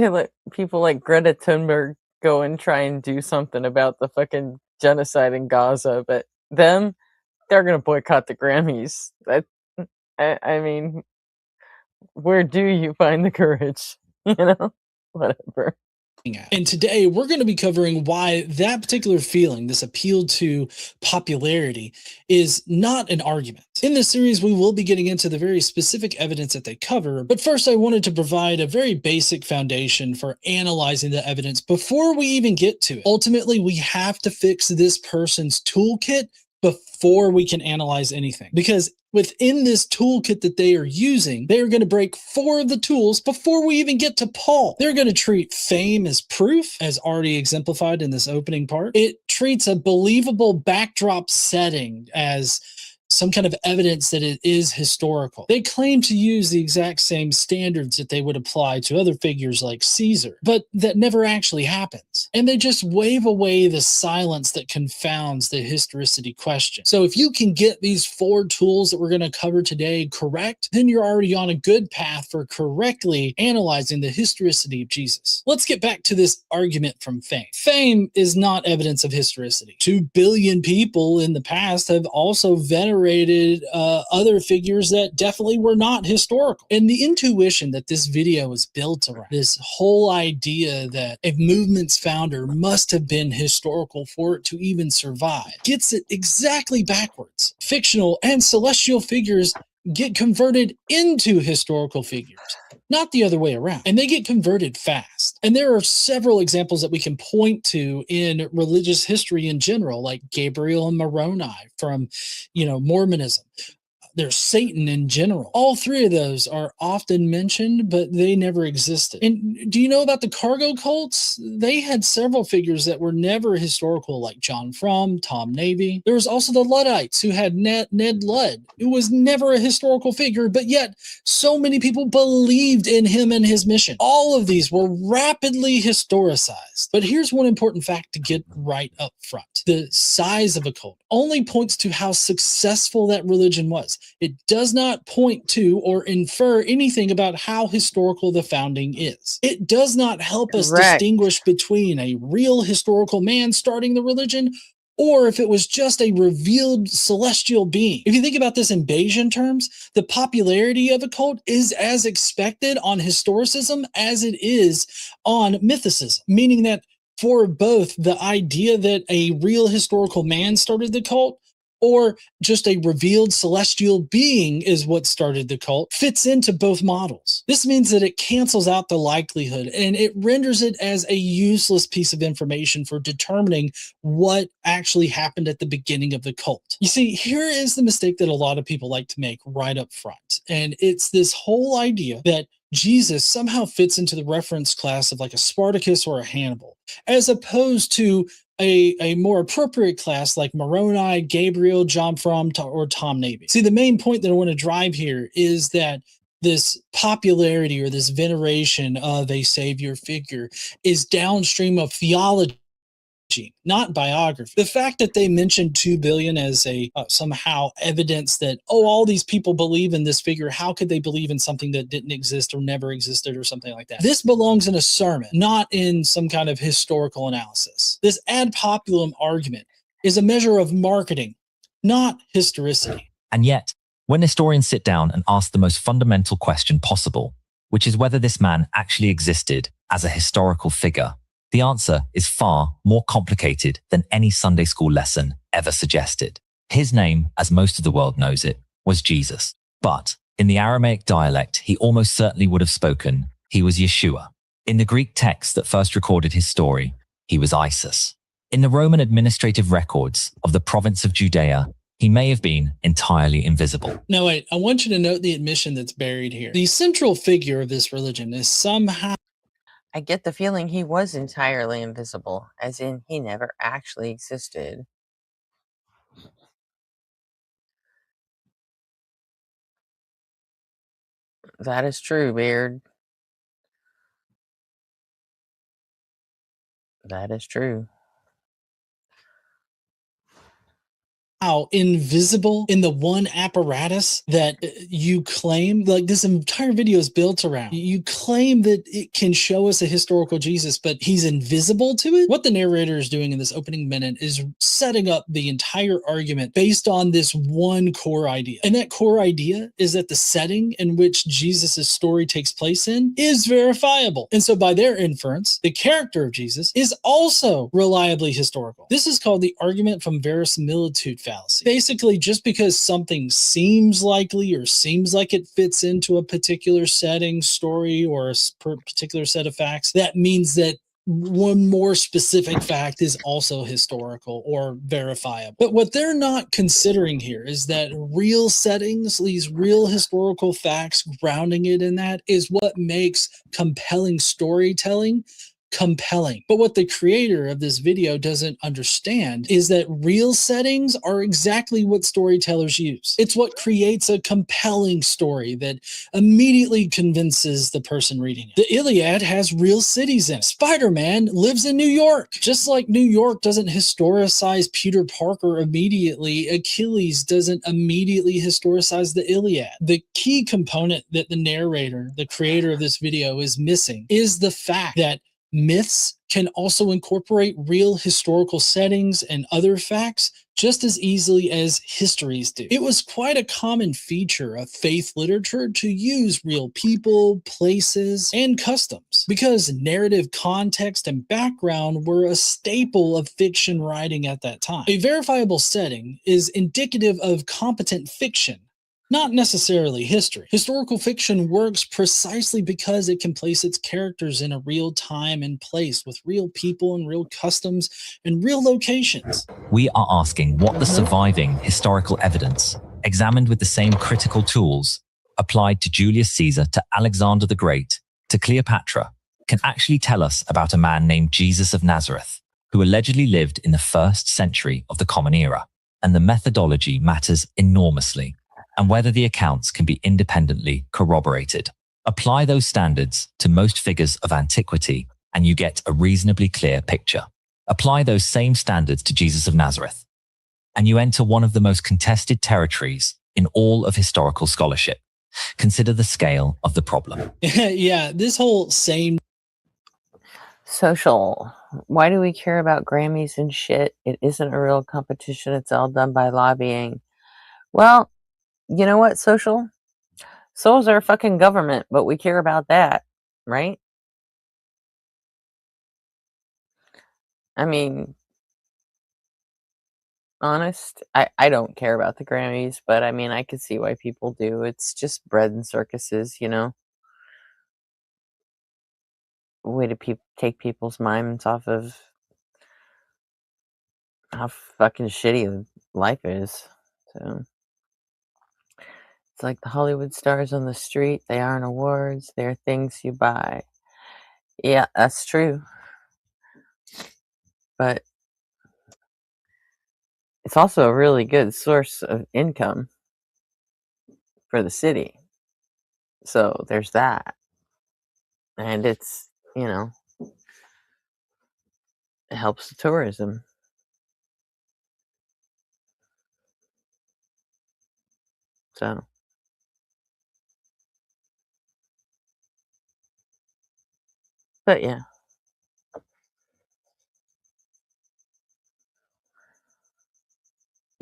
let people like Greta Thunberg go and try and do something about the fucking genocide in Gaza, but they're gonna boycott the Grammys. I mean, where do you find the courage? You know, whatever. And today we're going to be covering why that particular feeling, this appeal to popularity, is not an argument. In this series, we will be getting into the very specific evidence that they cover, but first I wanted to provide a very basic foundation for analyzing the evidence before we even get to it. Ultimately, we have to fix this person's toolkit before we can analyze anything, because within this toolkit that they are using, they are going to break 4 of the tools before we even get to Paul. They're going to treat fame as proof, as already exemplified in this opening part. It treats a believable backdrop setting as some kind of evidence that it is historical. They claim to use the exact same standards that they would apply to other figures like Caesar, but that never actually happens. And they just wave away the silence that confounds the historicity question. So if you can get these 4 tools that we're going to cover today correct, then you're already on a good path for correctly analyzing the historicity of Jesus. Let's get back to this argument from fame. Fame is not evidence of historicity. 2 billion people in the past have also venerated other figures that definitely were not historical. And the intuition that this video is built around, this whole idea that a movement's founder must have been historical for it to even survive, gets it exactly backwards. Fictional and celestial figures get converted into historical figures, not the other way around. And they get converted fast. And there are several examples that we can point to in religious history in general, like Gabriel and Moroni from, Mormonism. There's Satan in general. All 3 of those are often mentioned, but they never existed. And do you know about the cargo cults? They had several figures that were never historical, like John Frum, Tom Navy. There was also the Luddites, who had Ned Ludd, who was never a historical figure, but yet so many people believed in him and his mission. All of these were rapidly historicized. But here's one important fact to get right up front. The size of a cult only points to how successful that religion was. It does not point to or infer anything about how historical the founding is. It does not help us distinguish between a real historical man starting the religion or if it was just a revealed celestial being. If you think about this in Bayesian terms, the popularity of a cult is as expected on historicism as it is on mythicism, meaning that for both the idea that a real historical man started the cult or just a revealed celestial being is what started the cult, fits into both models. This means that it cancels out the likelihood and it renders it as a useless piece of information for determining what actually happened at the beginning of the cult. You see, here is the mistake that a lot of people like to make right up front. And it's this whole idea that Jesus somehow fits into the reference class of like a Spartacus or a Hannibal, as opposed to a more appropriate class like Moroni, Gabriel, John Frum, or Tom Navy. See, the main point that I want to drive here is that this popularity or this veneration of a savior figure is downstream of theology not biography. The fact that they mentioned 2 billion as a somehow evidence that, oh, all these people believe in this figure, how could they believe in something that didn't exist or never existed or something like that? This belongs in a sermon, not in some kind of historical analysis. This ad populum argument is a measure of marketing, not historicity. And yet, when historians sit down and ask the most fundamental question possible, which is whether this man actually existed as a historical figure, the answer is far more complicated than any Sunday school lesson ever suggested. His name, as most of the world knows it, was Jesus. But in the Aramaic dialect he almost certainly would have spoken, he was Yeshua. In the Greek text that first recorded his story, he was Isis. In the Roman administrative records of the province of Judea, he may have been entirely invisible. Now wait, I want you to note the admission that's buried here. The central figure of this religion is somehow... I get the feeling he was entirely invisible, as in he never actually existed. That is true, Beard. That is true. How invisible in the one apparatus that you claim, like this entire video is built around. You claim that it can show us a historical Jesus, but he's invisible to it? What the narrator is doing in this opening minute is setting up the entire argument based on this one core idea. And that core idea is that the setting in which Jesus' story takes place in is verifiable. And so by their inference, the character of Jesus is also reliably historical. This is called the argument from verisimilitude fallacy. Basically, just because something seems likely or seems like it fits into a particular setting, story, or a particular set of facts, that means that one more specific fact is also historical or verifiable. But what they're not considering here is that real settings, these real historical facts grounding it in that, is what makes compelling storytelling compelling. But what the creator of this video doesn't understand is that real settings are exactly what storytellers use. It's what creates a compelling story that immediately convinces the person reading it. The Iliad has real cities in it. Spider-Man lives in New York. Just like New York doesn't historicize Peter Parker immediately, Achilles doesn't immediately historicize the Iliad. The key component that the narrator, the creator of this video, is missing is the fact that myths can also incorporate real historical settings and other facts just as easily as histories do. It was quite a common feature of faith literature to use real people, places, and customs, because narrative context and background were a staple of fiction writing at that time. A verifiable setting is indicative of competent fiction, not necessarily history. Historical fiction works precisely because it can place its characters in a real time and place with real people and real customs and real locations. We are asking what the surviving historical evidence, examined with the same critical tools applied to Julius Caesar, to Alexander the Great, to Cleopatra, can actually tell us about a man named Jesus of Nazareth, who allegedly lived in the 1st century of the Common Era. And the methodology matters enormously, and whether the accounts can be independently corroborated. Apply those standards to most figures of antiquity, and you get a reasonably clear picture. Apply those same standards to Jesus of Nazareth, and you enter one of the most contested territories in all of historical scholarship. Consider the scale of the problem. Yeah, this whole same... Social. Why do we care about Grammys and shit? It isn't a real competition. It's all done by lobbying. Well, you know what, Social? So is our fucking government, but we care about that, right? I mean, honest, I don't care about the Grammys, but I mean, I could see why people do. It's just bread and circuses, you know? A way to take people's minds off of how fucking shitty life is. So it's like the Hollywood stars on the street. They aren't awards. They're things you buy. Yeah, that's true. But it's also a really good source of income for the city. So there's that. And it's, you know, it helps the tourism. So. But yeah.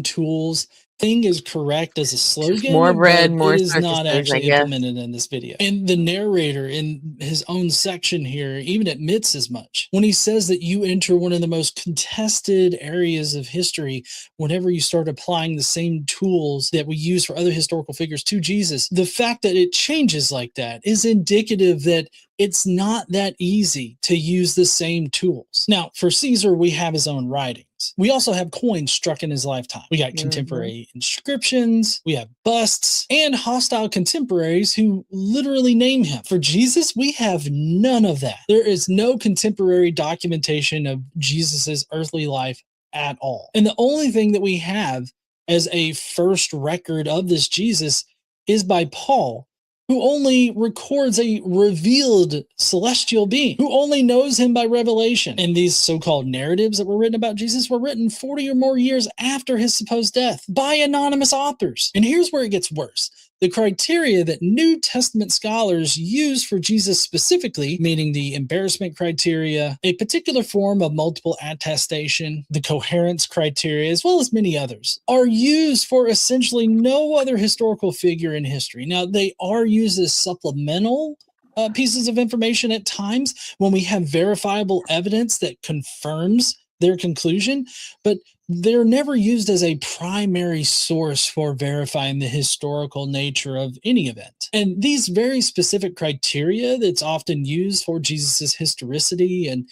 Tools thing is correct as a slogan, more bread, but more it is not circuses, I actually guess. implemented in this video. And the narrator in his own section here even admits as much when he says that you enter one of the most contested areas of history whenever you start applying the same tools that we use for other historical figures to Jesus. The fact that it changes like that is indicative that it's not that easy to use the same tools. Now, for Caesar, we have his own writings. We also have coins struck in his lifetime. We got contemporary inscriptions, we have busts, and hostile contemporaries who literally name him. For Jesus, we have none of that. There is no contemporary documentation of Jesus's earthly life at all. And the only thing that we have as a first record of this Jesus is by Paul, who only records a revealed celestial being, who only knows him by revelation. And these so-called narratives that were written about Jesus were written 40 or more years after his supposed death by anonymous authors. And here's where it gets worse. The criteria that New Testament scholars use for Jesus specifically, meaning the embarrassment criteria, a particular form of multiple attestation, the coherence criteria, as well as many others, are used for essentially no other historical figure in history. Now, they are used as supplemental pieces of information at times when we have verifiable evidence that confirms their conclusion, but they're never used as a primary source for verifying the historical nature of any event. And these very specific criteria that's often used for Jesus's historicity and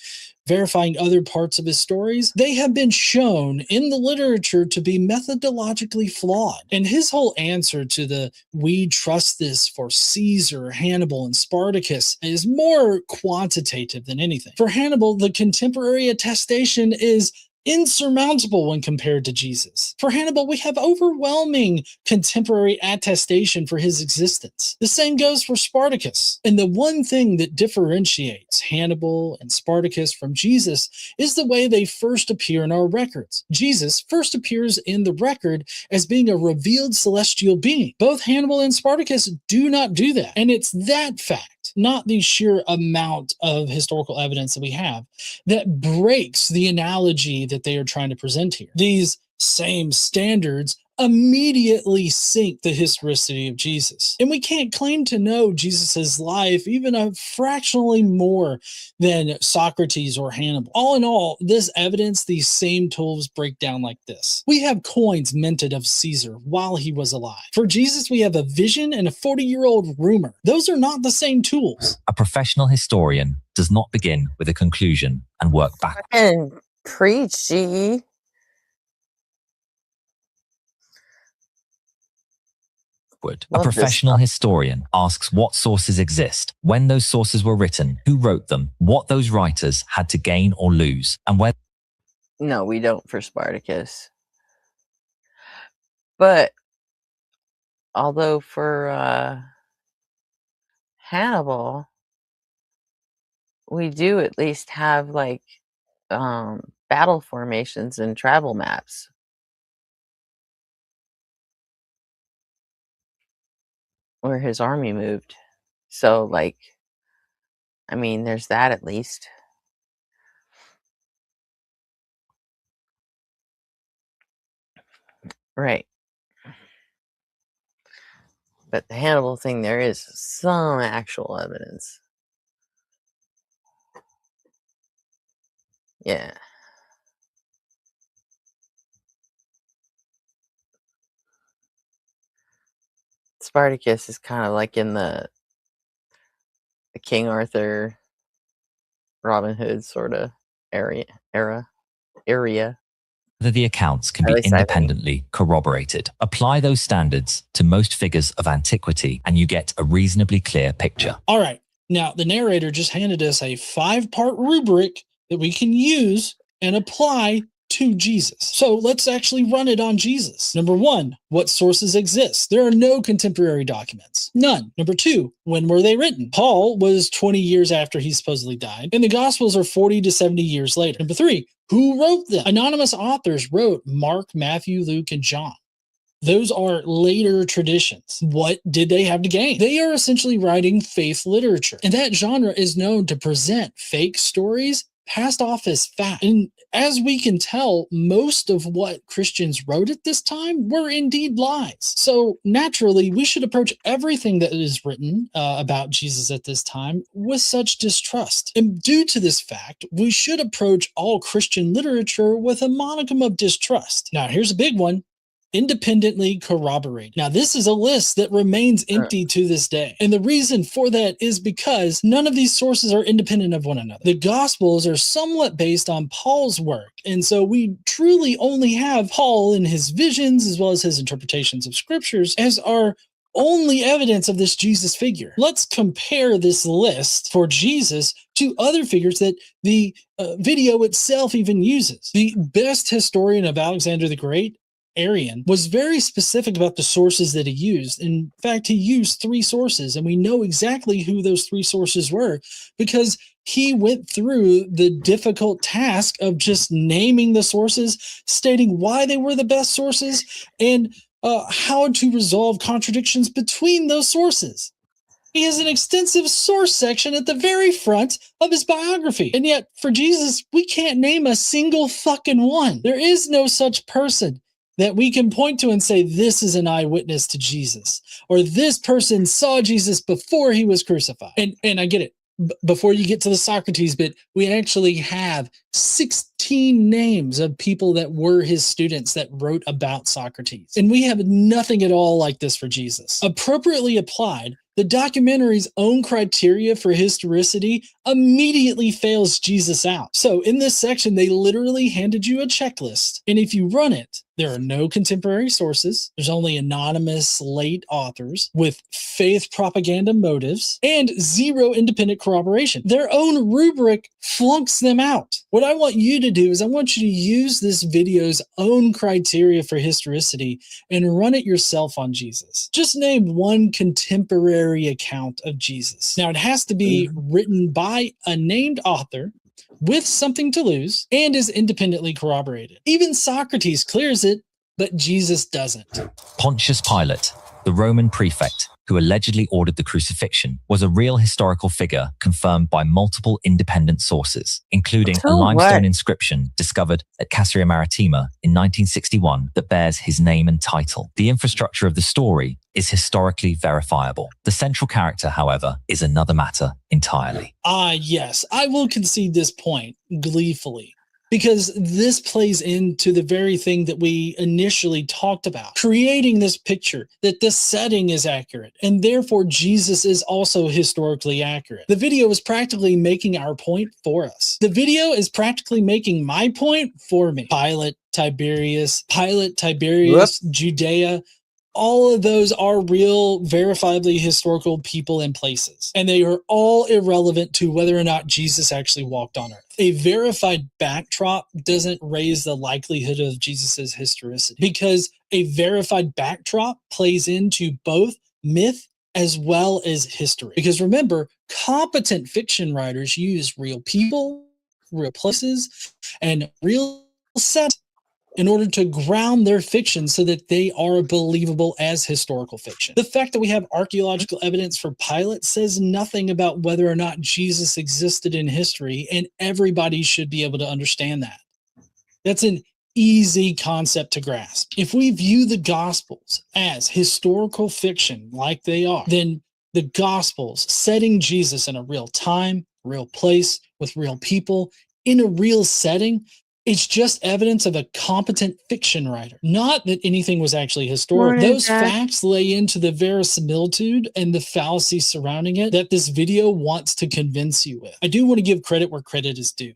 verifying other parts of his stories, they have been shown in the literature to be methodologically flawed. And his whole answer to the "we trust this for Caesar, Hannibal, and Spartacus" is more quantitative than anything. For Hannibal, the contemporary attestation is insurmountable when compared to Jesus. For Hannibal, we have overwhelming contemporary attestation for his existence. The same goes for Spartacus. And the one thing that differentiates Hannibal and Spartacus from Jesus is the way they first appear in our records. Jesus first appears in the record as being a revealed celestial being. Both Hannibal and Spartacus do not do that. And it's that fact, not the sheer amount of historical evidence that we have, that breaks the analogy that they are trying to present here. These same standards immediately sink the historicity of Jesus. And we can't claim to know Jesus's life even a fractionally more than Socrates or Hannibal. All in all, this evidence, these same tools break down like this. We have coins minted of Caesar while he was alive. For Jesus, we have a vision and a 40-year-old rumor. Those are not the same tools. A professional historian does not begin with a conclusion and work back. And preach, GE. A professional historian asks what sources exist, when those sources were written, who wrote them, what those writers had to gain or lose, and where. No, we don't for Spartacus. But although for Hannibal, we do at least have like battle formations and travel maps. Where his army moved. So, like, I mean, there's that at least. Right. But the Hannibal thing, there is some actual evidence. Yeah. Spartacus is kind of like in the King Arthur, Robin Hood sort of area. Whether the accounts can be independently corroborated. Apply those standards to most figures of antiquity, and you get a reasonably clear picture. All right. Now, the narrator just handed us a 5-part rubric that we can use and apply to Jesus. So let's actually run it on Jesus. Number one, what sources exist? There are no contemporary documents. None. Number two, when were they written? Paul was 20 years after he supposedly died, and the Gospels are 40 to 70 years later. Number three, who wrote them? Anonymous authors wrote Mark, Matthew, Luke, and John. Those are later traditions. What did they have to gain? They are essentially writing faith literature, and that genre is known to present fake stories passed off as fact. And as we can tell, most of what Christians wrote at this time were indeed lies. So naturally, we should approach everything that is written about Jesus at this time with such distrust. And due to this fact, we should approach all Christian literature with a modicum of distrust. Now, here's a big one. Independently corroborated. Now, this is a list that remains empty to this day. And the reason for that is because none of these sources are independent of one another. The Gospels are somewhat based on Paul's work. And so we truly only have Paul and his visions, as well as his interpretations of scriptures, as our only evidence of this Jesus figure. Let's compare this list for Jesus to other figures that the video itself even uses. The best historian of Alexander the Great, Arian, was very specific about the sources that he used. In fact, he used 3 sources, and we know exactly who those 3 sources were because he went through the difficult task of just naming the sources, stating why they were the best sources, and how to resolve contradictions between those sources. He has an extensive source section at the very front of his biography. And yet, for Jesus, we can't name a single fucking one. There is no such person that we can point to and say, this is an eyewitness to Jesus, or this person saw Jesus before he was crucified. And I get it. Before you get to the Socrates bit, we actually have 16 names of people that were his students that wrote about Socrates. And we have nothing at all like this for Jesus. Appropriately applied, the documentary's own criteria for historicity immediately fails Jesus out. So in this section, they literally handed you a checklist. And if you run it, there are no contemporary sources. There's only anonymous late authors with faith propaganda motives and 0 independent corroboration. Their own rubric flunks them out. What I want you to do is I want you to use this video's own criteria for historicity and run it yourself on Jesus. Just name one contemporary account of Jesus. Now, it has to be written by a named author with something to lose and is independently corroborated. Even Socrates clears it, but Jesus doesn't. Pontius Pilate, the Roman prefect who allegedly ordered the crucifixion, was a real historical figure confirmed by multiple independent sources, including a limestone inscription discovered at Caesarea Maritima in 1961 that bears his name and title. The infrastructure of the story is historically verifiable. The central character, however, is another matter entirely. Yes, I will concede this point gleefully, because this plays into the very thing that we initially talked about, creating this picture that the setting is accurate, and therefore Jesus is also historically accurate. The video is practically making our point for us. The video is practically making my point for me. Pilate, Tiberius, Judea, all of those are real, verifiably historical people and places. And they are all irrelevant to whether or not Jesus actually walked on earth. A verified backdrop doesn't raise the likelihood of Jesus's historicity, because a verified backdrop plays into both myth as well as history. Because remember, competent fiction writers use real people, real places, and real sets in order to ground their fiction so that they are believable as historical fiction. The fact that we have archaeological evidence for Pilate says nothing about whether or not Jesus existed in history, and everybody should be able to understand that. That's an easy concept to grasp. If we view the Gospels as historical fiction like they are, then the Gospels setting Jesus in a real time, real place, with real people, in a real setting, it's just evidence of a competent fiction writer, not that anything was actually historic. Those facts lay into the verisimilitude and the fallacy surrounding it that this video wants to convince you with. I do want to give credit where credit is due.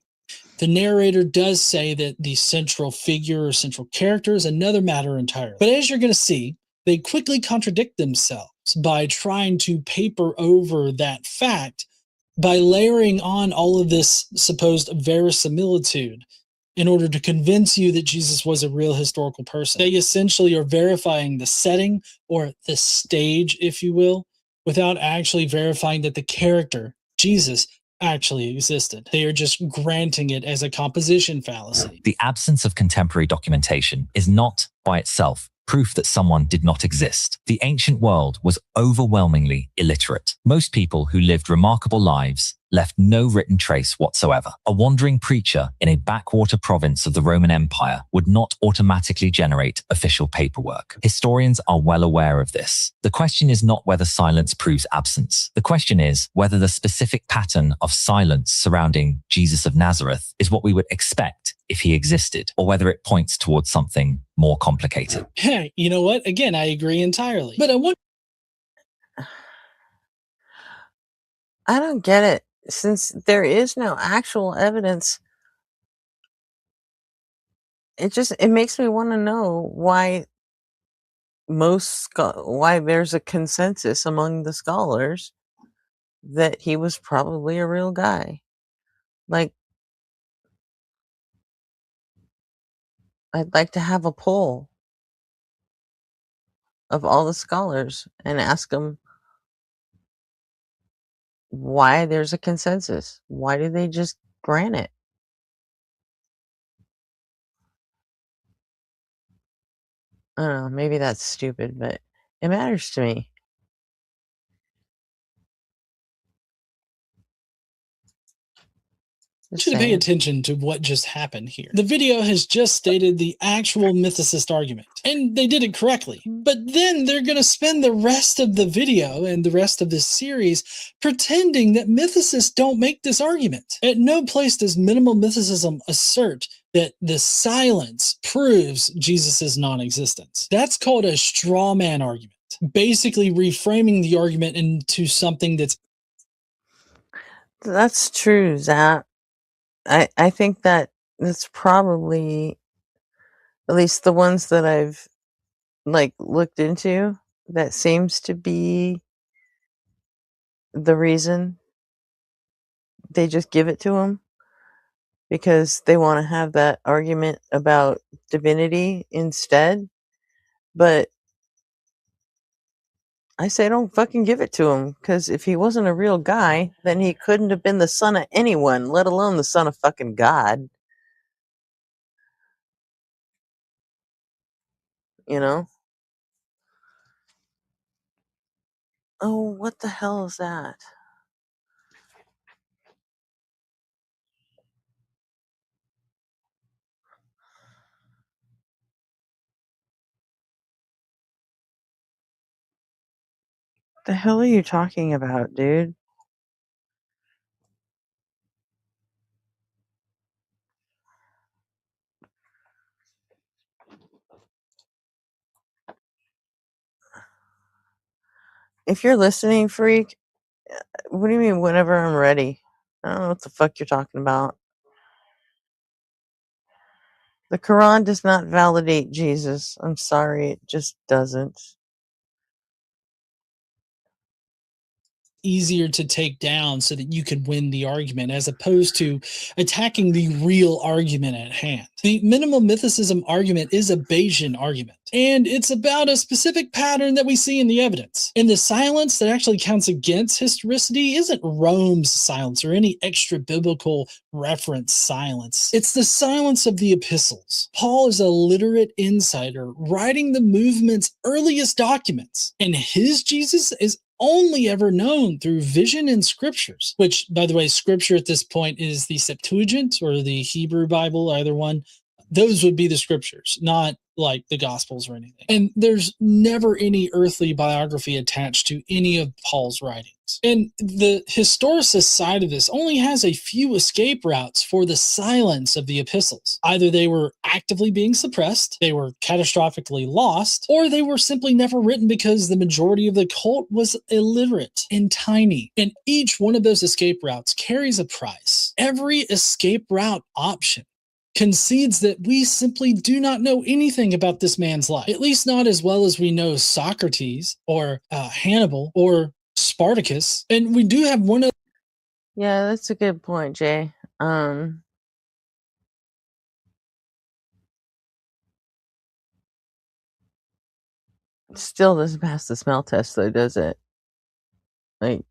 The narrator does say that the central figure or central character is another matter entirely. But as you're going to see, they quickly contradict themselves by trying to paper over that fact by layering on all of this supposed verisimilitude in order to convince you that Jesus was a real historical person. They essentially are verifying the setting or the stage, if you will, without actually verifying that the character, Jesus, actually existed. They are just granting it as a composition fallacy. The absence of contemporary documentation is not, by itself, proof that someone did not exist. The ancient world was overwhelmingly illiterate. Most people who lived remarkable lives left no written trace whatsoever. A wandering preacher in a backwater province of the Roman Empire would not automatically generate official paperwork. Historians are well aware of this. The question is not whether silence proves absence. The question is whether the specific pattern of silence surrounding Jesus of Nazareth is what we would expect if he existed, or whether it points towards something more complicated. Hey, you know what? Again, I agree entirely. But I don't get it. Since there is no actual evidence, it makes me want to know why why there's a consensus among the scholars that he was probably a real guy. Like, I'd like to have a poll of all the scholars and ask them why there's a consensus. Why do they just grant it? I don't know, maybe that's stupid, but it matters to me. You should pay attention to what just happened here. The video has just stated the actual mythicist argument, and they did it correctly. But then they're going to spend the rest of the video and the rest of this series pretending that mythicists don't make this argument. At no place does minimal mythicism assert that the silence proves Jesus' non-existence. That's called a straw man argument, basically reframing the argument into something that's true, Zach. I think that's probably, at least the ones that I've looked into, that seems to be the reason they just give it to him, because they want to have that argument about divinity instead. But I say don't fucking give it to him, because if he wasn't a real guy, then he couldn't have been the son of anyone, let alone the son of fucking God. You know? Oh, what the hell is that? The hell are you talking about, dude? If you're listening, freak, what do you mean whenever I'm ready? I don't know what the fuck you're talking about. The Quran does not validate Jesus. I'm sorry, it just doesn't. easier to take down so that you could win the argument, as opposed to attacking the real argument at hand. The minimal mythicism argument is a Bayesian argument, and it's about a specific pattern that we see in the evidence. And the silence that actually counts against historicity isn't Rome's silence or any extra biblical reference silence. It's the silence of the epistles. Paul is a literate insider writing the movement's earliest documents, and his Jesus is only ever known through vision and scriptures, which, by the way, scripture at this point is the Septuagint or the Hebrew Bible, either one. Those would be the scriptures, not like the Gospels or anything. And there's never any earthly biography attached to any of Paul's writings. And the historicist side of this only has a few escape routes for the silence of the epistles. Either they were actively being suppressed, they were catastrophically lost, or they were simply never written because the majority of the cult was illiterate and tiny. And each one of those escape routes carries a price. Every escape route option concedes that we simply do not know anything about this man's life, at least not as well as we know Socrates or Hannibal or Spartacus. And we do have one of... Yeah, that's a good point, Jay. Still doesn't pass the smell test, though, does it? Like,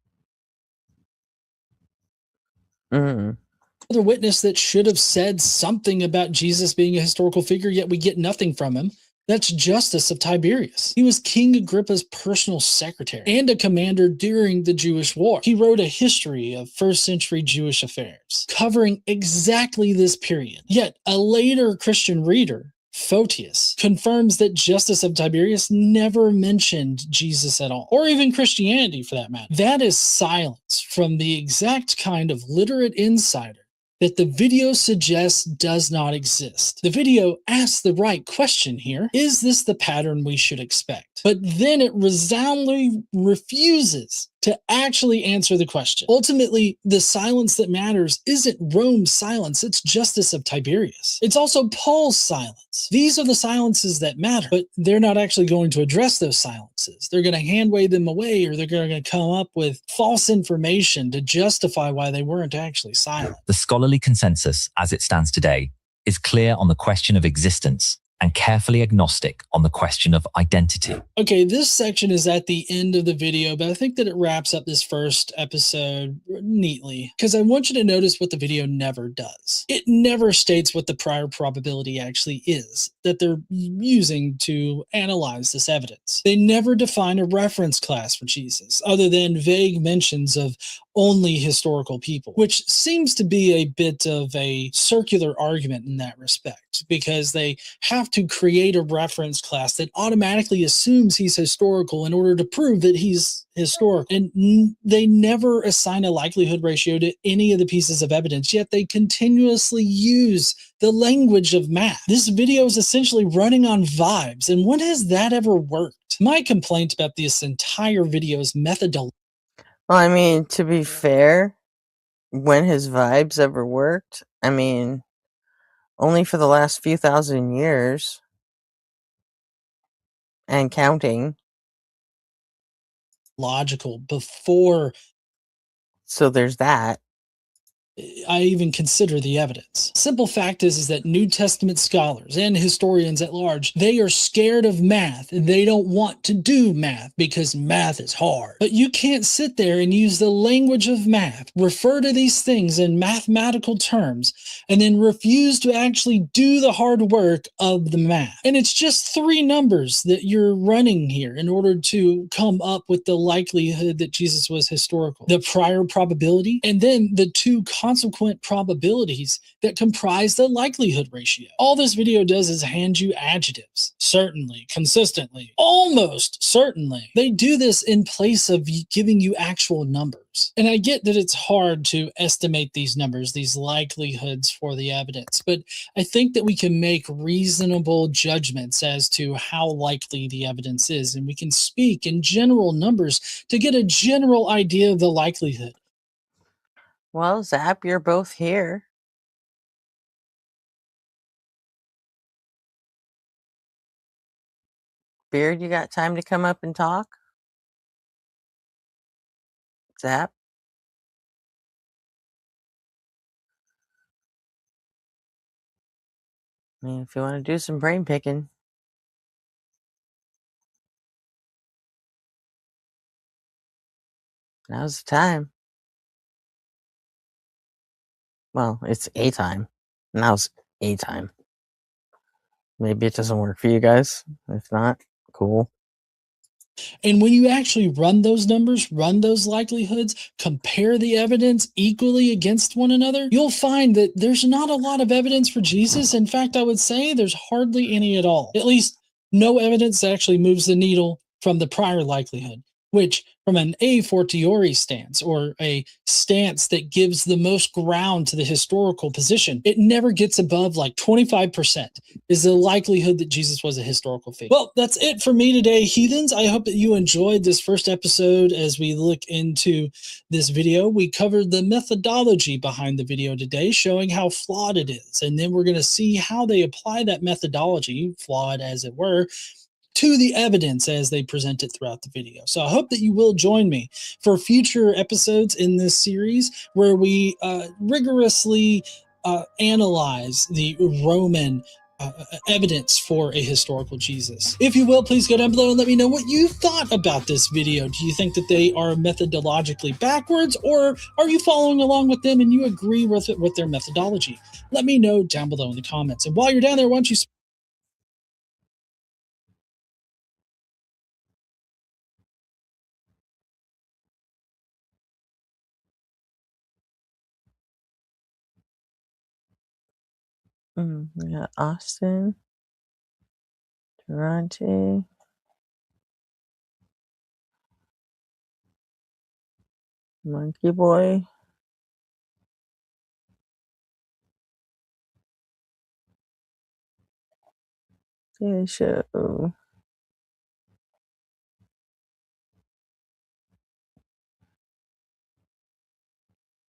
Other witness that should have said something about Jesus being a historical figure, yet we get nothing from him. That's Justus of Tiberias. He was King Agrippa's personal secretary and a commander during the Jewish War. He wrote a history of first century Jewish affairs, covering exactly this period. Yet a later Christian reader, Photius, confirms that Justus of Tiberias never mentioned Jesus at all, or even Christianity for that matter. That is silence from the exact kind of literate insider that the video suggests does not exist. The video asks the right question here. Is this the pattern we should expect? But then it resoundingly refuses to actually answer the question. Ultimately, the silence that matters isn't Rome's silence, it's Justus of Tiberias. It's also Paul's silence. These are the silences that matter, but they're not actually going to address those silences. They're going to hand wave them away, or they're going to come up with false information to justify why they weren't actually silent. The scholarly consensus, as it stands today, is clear on the question of existence and carefully agnostic on the question of identity. Okay, this section is at the end of the video, but I think that it wraps up this first episode neatly, because I want you to notice what the video never does. It never states what the prior probability actually is that they're using to analyze this evidence. They never define a reference class for Jesus, other than vague mentions of only historical people, which seems to be a bit of a circular argument in that respect, because they have to create a reference class that automatically assumes he's historical in order to prove that he's historical. And they never assign a likelihood ratio to any of the pieces of evidence, yet they continuously use the language of math. This video is essentially running on vibes, and when has that ever worked? My complaint about this entire video is methodology. well, I mean, to be fair, when his vibes ever worked, I mean, only for the last few thousand years and counting. Logical before. So there's that. I even consider the evidence. Simple fact is that New Testament scholars and historians at large, they are scared of math and they don't want to do math because math is hard. But you can't sit there and use the language of math, refer to these things in mathematical terms, and then refuse to actually do the hard work of the math. And it's just three numbers that you're running here in order to come up with the likelihood that Jesus was historical. The prior probability, and then the two consequent probabilities that comprise the likelihood ratio. All this video does is hand you adjectives. Certainly, consistently, almost certainly. They do this in place of giving you actual numbers. And I get that it's hard to estimate these numbers, these likelihoods for the evidence, but I think that we can make reasonable judgments as to how likely the evidence is, and we can speak in general numbers to get a general idea of the likelihood. Well, Zap, you're both here. Beard, you got time to come up and talk? Zap? I mean, if you want to do some brain picking. Now's the time. Well, it's a time. Now's a time. Maybe it doesn't work for you guys. If not, cool. And when you actually run those numbers, run those likelihoods, compare the evidence equally against one another, you'll find that there's not a lot of evidence for Jesus. In fact, I would say there's hardly any at all. At least no evidence that actually moves the needle from the prior likelihood, which from an a fortiori stance, or a stance that gives the most ground to the historical position, it never gets above like 25% is the likelihood that Jesus was a historical figure. Well, that's it for me today, heathens. I hope that you enjoyed this first episode as we look into this video. We covered the methodology behind the video today, showing how flawed it is. And then we're going to see how they apply that methodology, flawed as it were, to the evidence as they present it throughout the video. So I hope that you will join me for future episodes in this series where we rigorously analyze the Roman evidence for a historical Jesus. If you will, please go down below and let me know what you thought about this video. Do you think that they are methodologically backwards, or are you following along with them and you agree with their methodology? Let me know down below in the comments. And while you're down there, why don't you We got Austin, Durante, Monkey Boy, Daily Show,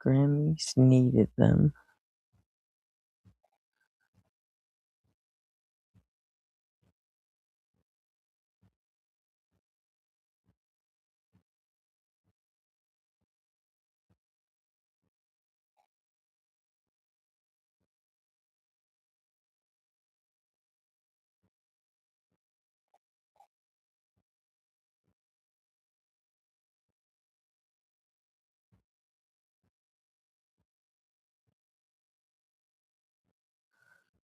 Grammys needed them.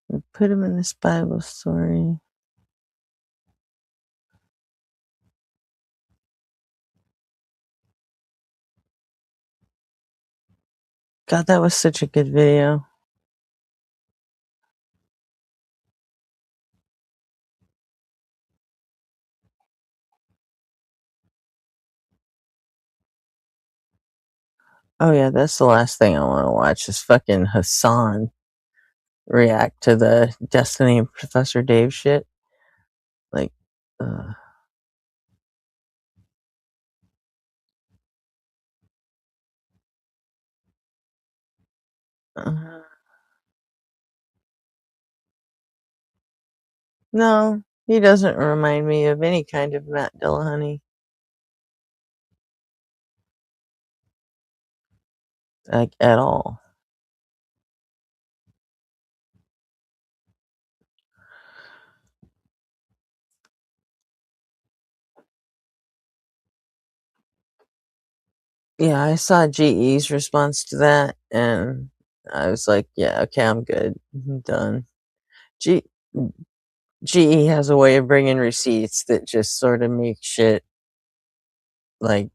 We put him in this Bible story. God, that was such a good video. Oh yeah, that's the last thing I want to watch is fucking Hassan react to the Destiny and Professor Dave shit. Like, no, he doesn't remind me of any kind of Matt Dillahunty. Like, at all. Yeah, I saw GE's response to that, and I was like, yeah, okay, I'm good. I'm done. GE has a way of bringing receipts that just sort of make shit like,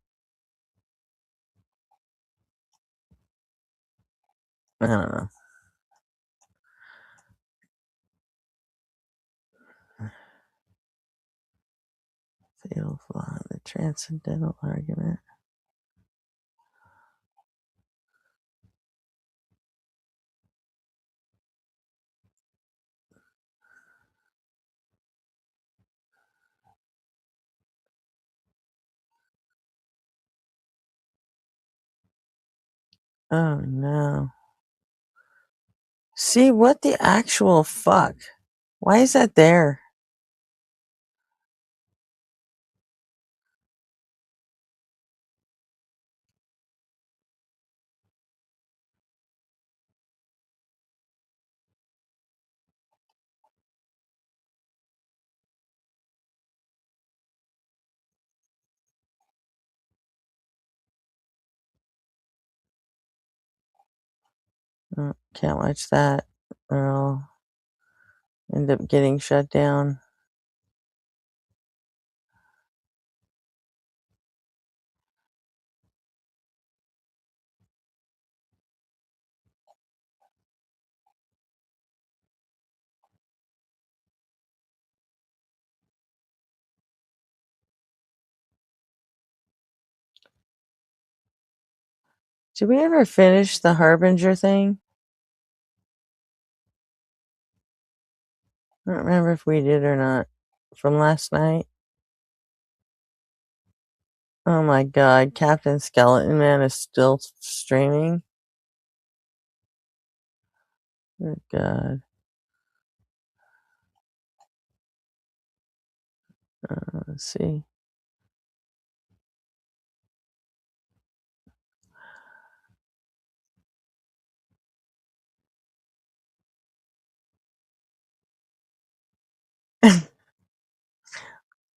I don't know. Fatal flaw in the transcendental argument. Oh no. See, what the actual fuck? Why is that there? Can't watch that, or I'll end up getting shut down. Did we ever finish the Harbinger thing? I don't remember if we did or not. From last night. Oh my god, Captain Skeleton Man is still streaming? Good god. Let's see.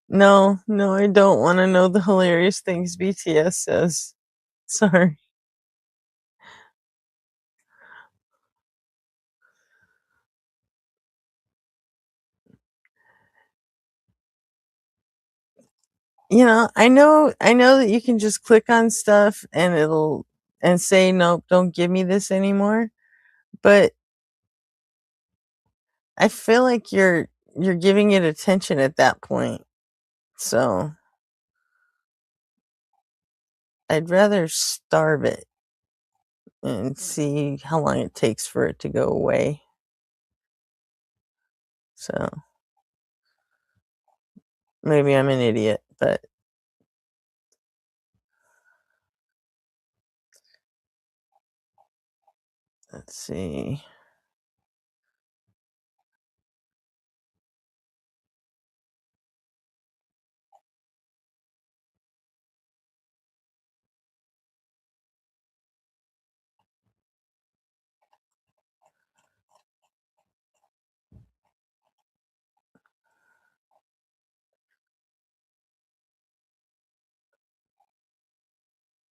No, I don't want to know the hilarious things BTS says. Sorry. I know that you can just click on stuff and it'll and say nope, don't give me this anymore. But I feel like you're giving it attention at that point. So I'd rather starve it and see how long it takes for it to go away. So maybe I'm an idiot, but let's see.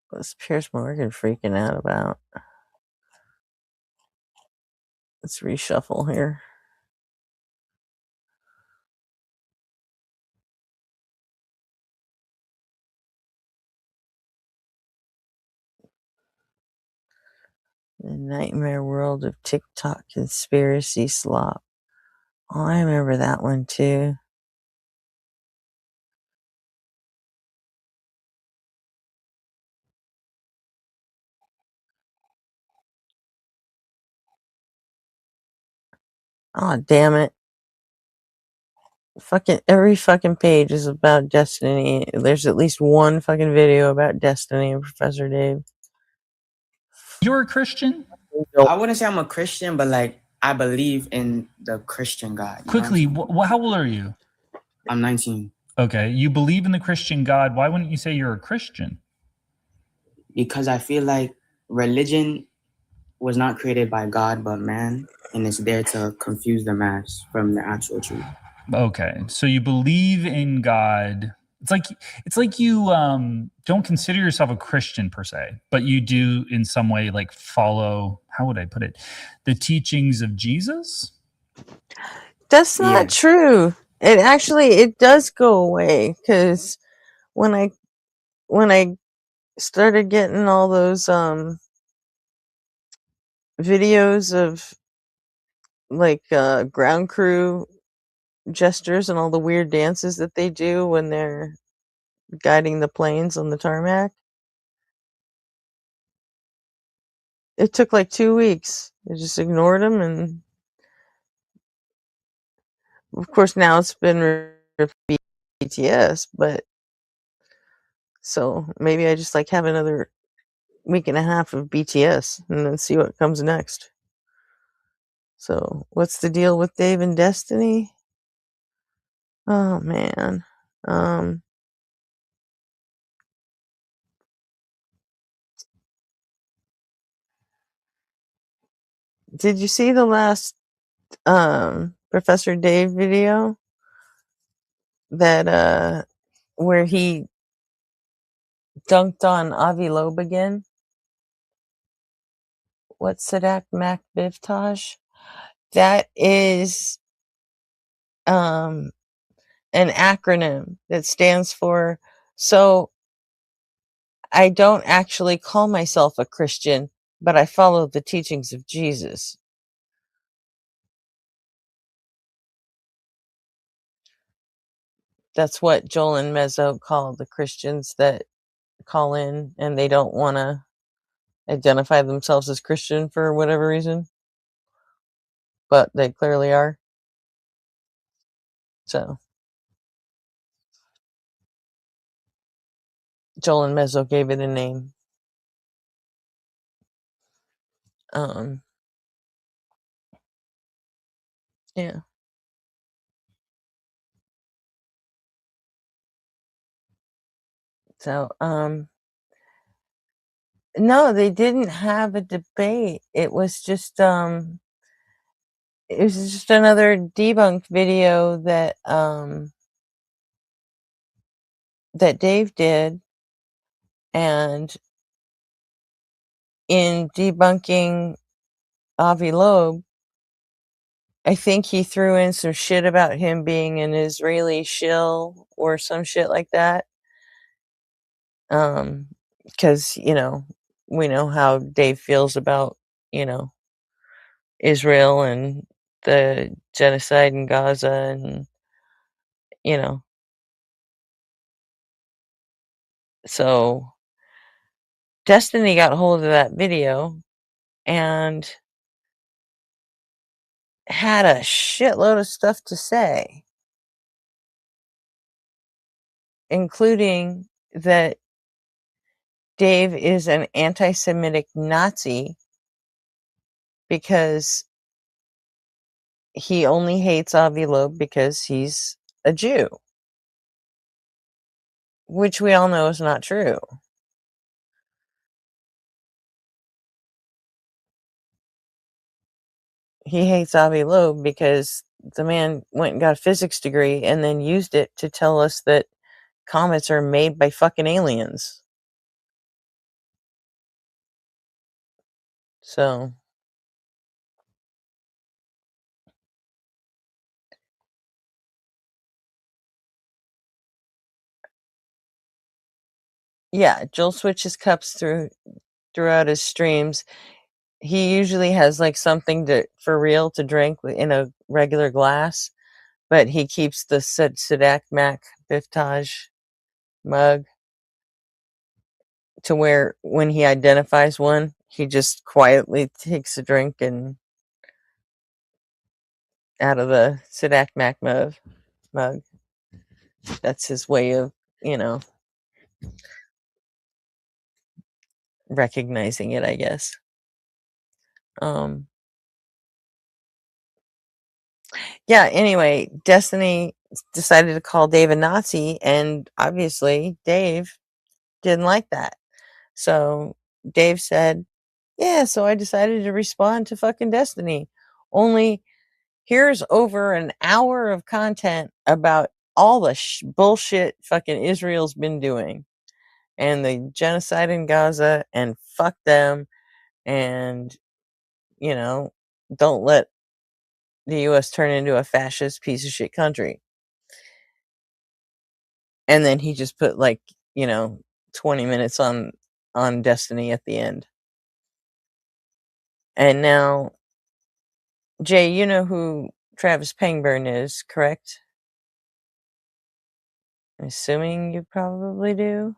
What's Pierce Morgan freaking out about? Let's reshuffle here. The Nightmare World of TikTok Conspiracy Slop. Oh, I remember that one too. Oh, damn it. Every fucking page is about Destiny. There's at least one fucking video about Destiny and Professor Dave. You're a Christian? I wouldn't say I'm a Christian, but like I believe in the Christian God. Quickly, how old are you? I'm 19. Okay, you believe in the Christian God. Why wouldn't you say you're a Christian? Because I feel like religion was not created by God but man, and it's there to confuse the mass from the actual truth. Okay, so you believe in God. It's like you don't consider yourself a Christian per se, but you do in some way like follow, how would I put it, the teachings of Jesus? That's not true. It does go away because when I started getting all those videos of like ground crew gestures and all the weird dances that they do when they're guiding the planes on the tarmac. It took like 2 weeks. I just ignored them, and of course now it's been BTS, but so maybe I just like have another week and a half of BTS and then see what comes next. So what's the deal with Dave and Destiny? Oh man. Did you see the last Professor Dave video that where he dunked on Avi Loeb again? What's Sadak Mac Bivtaj? That is an acronym that stands for, so I don't actually call myself a Christian, but I follow the teachings of Jesus. That's what Joel and Mezzo call the Christians that call in and they don't want to identify themselves as Christian for whatever reason, but they clearly are. So Joel and Mezzo gave it a name. Yeah. So no, they didn't have a debate. It was just another debunked video that that Dave did, and in debunking Avi Loeb, I think he threw in some shit about him being an Israeli shill or some shit like that. Because, we know how Dave feels about, Israel and the genocide in Gaza and, so Destiny got hold of that video and had a shitload of stuff to say, including that Dave is an anti-Semitic Nazi because he only hates Avi Loeb because he's a Jew, which we all know is not true. He hates Avi Loeb because the man went and got a physics degree and then used it to tell us that comets are made by fucking aliens. So, yeah, Joel switches cups throughout his streams. He usually has like something for real to drink in a regular glass, but he keeps the Sadak Mac Biftage mug to where when he identifies one, he just quietly takes a drink and out of the Sadak Mac mug. That's his way of, recognizing it, I guess. Yeah, anyway, Destiny decided to call Dave a Nazi, and obviously Dave didn't like that. So Dave said, yeah, so I decided to respond to fucking Destiny. Only here's over an hour of content about all the bullshit fucking Israel's been doing and the genocide in Gaza and fuck them and, don't let the US turn into a fascist piece of shit country. And then he just put 20 minutes on Destiny at the end. And now, Jay, you know who Travis Pangburn is, correct? I'm assuming you probably do.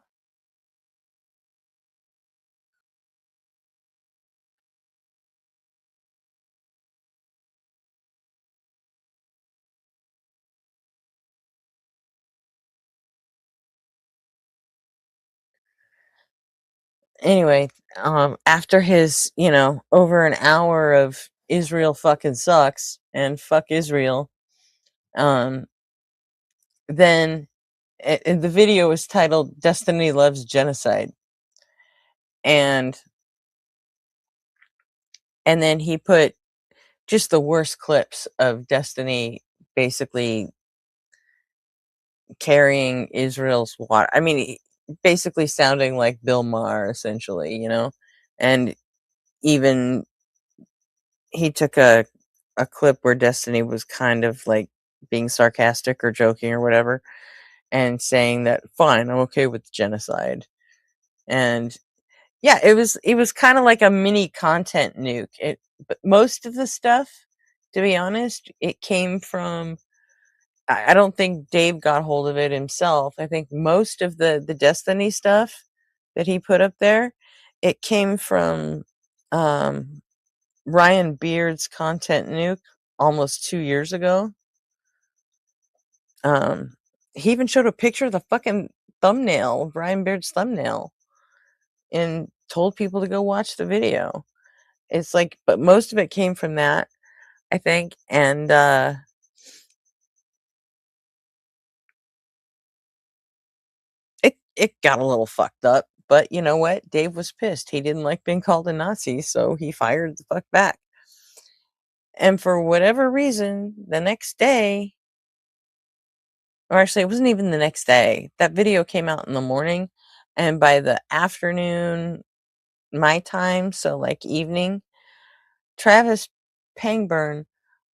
Anyway, after his, over an hour of Israel fucking sucks and fuck Israel, then the video was titled Destiny Loves Genocide. And then he put just the worst clips of Destiny basically carrying Israel's water. I mean, basically sounding like Bill Maher, essentially, and even he took a clip where Destiny was kind of like being sarcastic or joking or whatever, and saying that fine, I'm okay with genocide. And yeah, it was kind of like a mini content nuke. But most of the stuff, to be honest, it came from. I don't think Dave got hold of it himself. I think most of the Destiny stuff that he put up there, it came from Ryan Beard's content nuke almost 2 years ago. He even showed a picture of the fucking thumbnail, Ryan Beard's thumbnail, and told people to go watch the video. It's like, but most of it came from that, I think, and it got a little fucked up. But you know what? Dave was pissed. He didn't like being called a Nazi, so he fired the fuck back. And for whatever reason, the next day, Or actually, it wasn't even the next day. That video came out in the morning, and by the afternoon, my time, so like evening, Travis Pangburn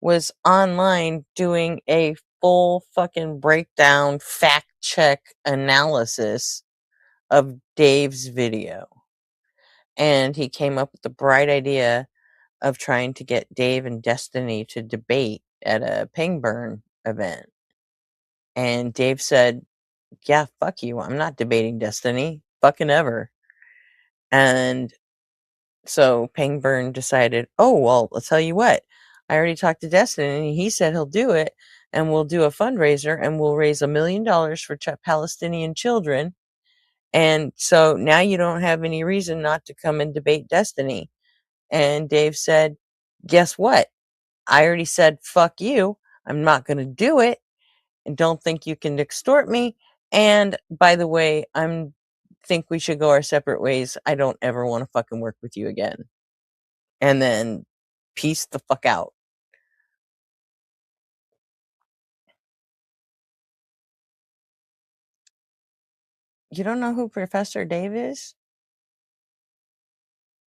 was online doing a full fucking breakdown, fact check analysis of Dave's video. And he came up with the bright idea of trying to get Dave and Destiny to debate at a Pangburn event. And Dave said, yeah, fuck you. I'm not debating Destiny. Fucking ever. And so Pangburn decided, oh, well, I'll tell you what. I already talked to Destiny and he said he'll do it. And we'll do a fundraiser and we'll raise $1 million for Palestinian children. And so now you don't have any reason not to come and debate Destiny. And Dave said, guess what? I already said, fuck you. I'm not going to do it. And don't think you can extort me. And by the way, think we should go our separate ways. I don't ever want to fucking work with you again. And then peace the fuck out. You don't know who Professor Dave is?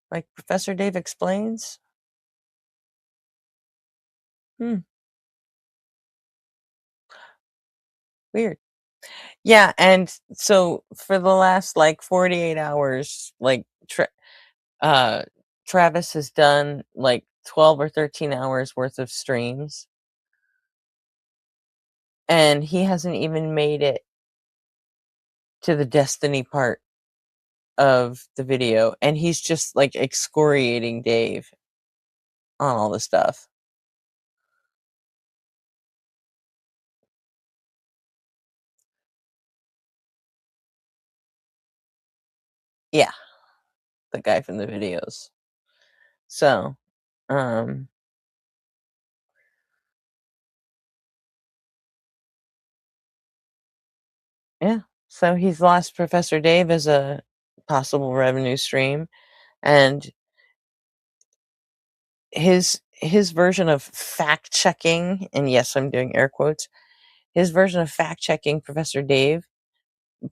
Like Professor Dave Explains? Weird. Yeah, and so for the last like 48 hours, like Travis has done like 12 or 13 hours worth of streams. And he hasn't even made it to the Destiny part of the video. And he's just like excoriating Dave on all the stuff. Yeah. The guy from the videos. So, yeah. So he's lost Professor Dave as a possible revenue stream. And his version of fact checking, and yes, I'm doing air quotes, his version of fact checking Professor Dave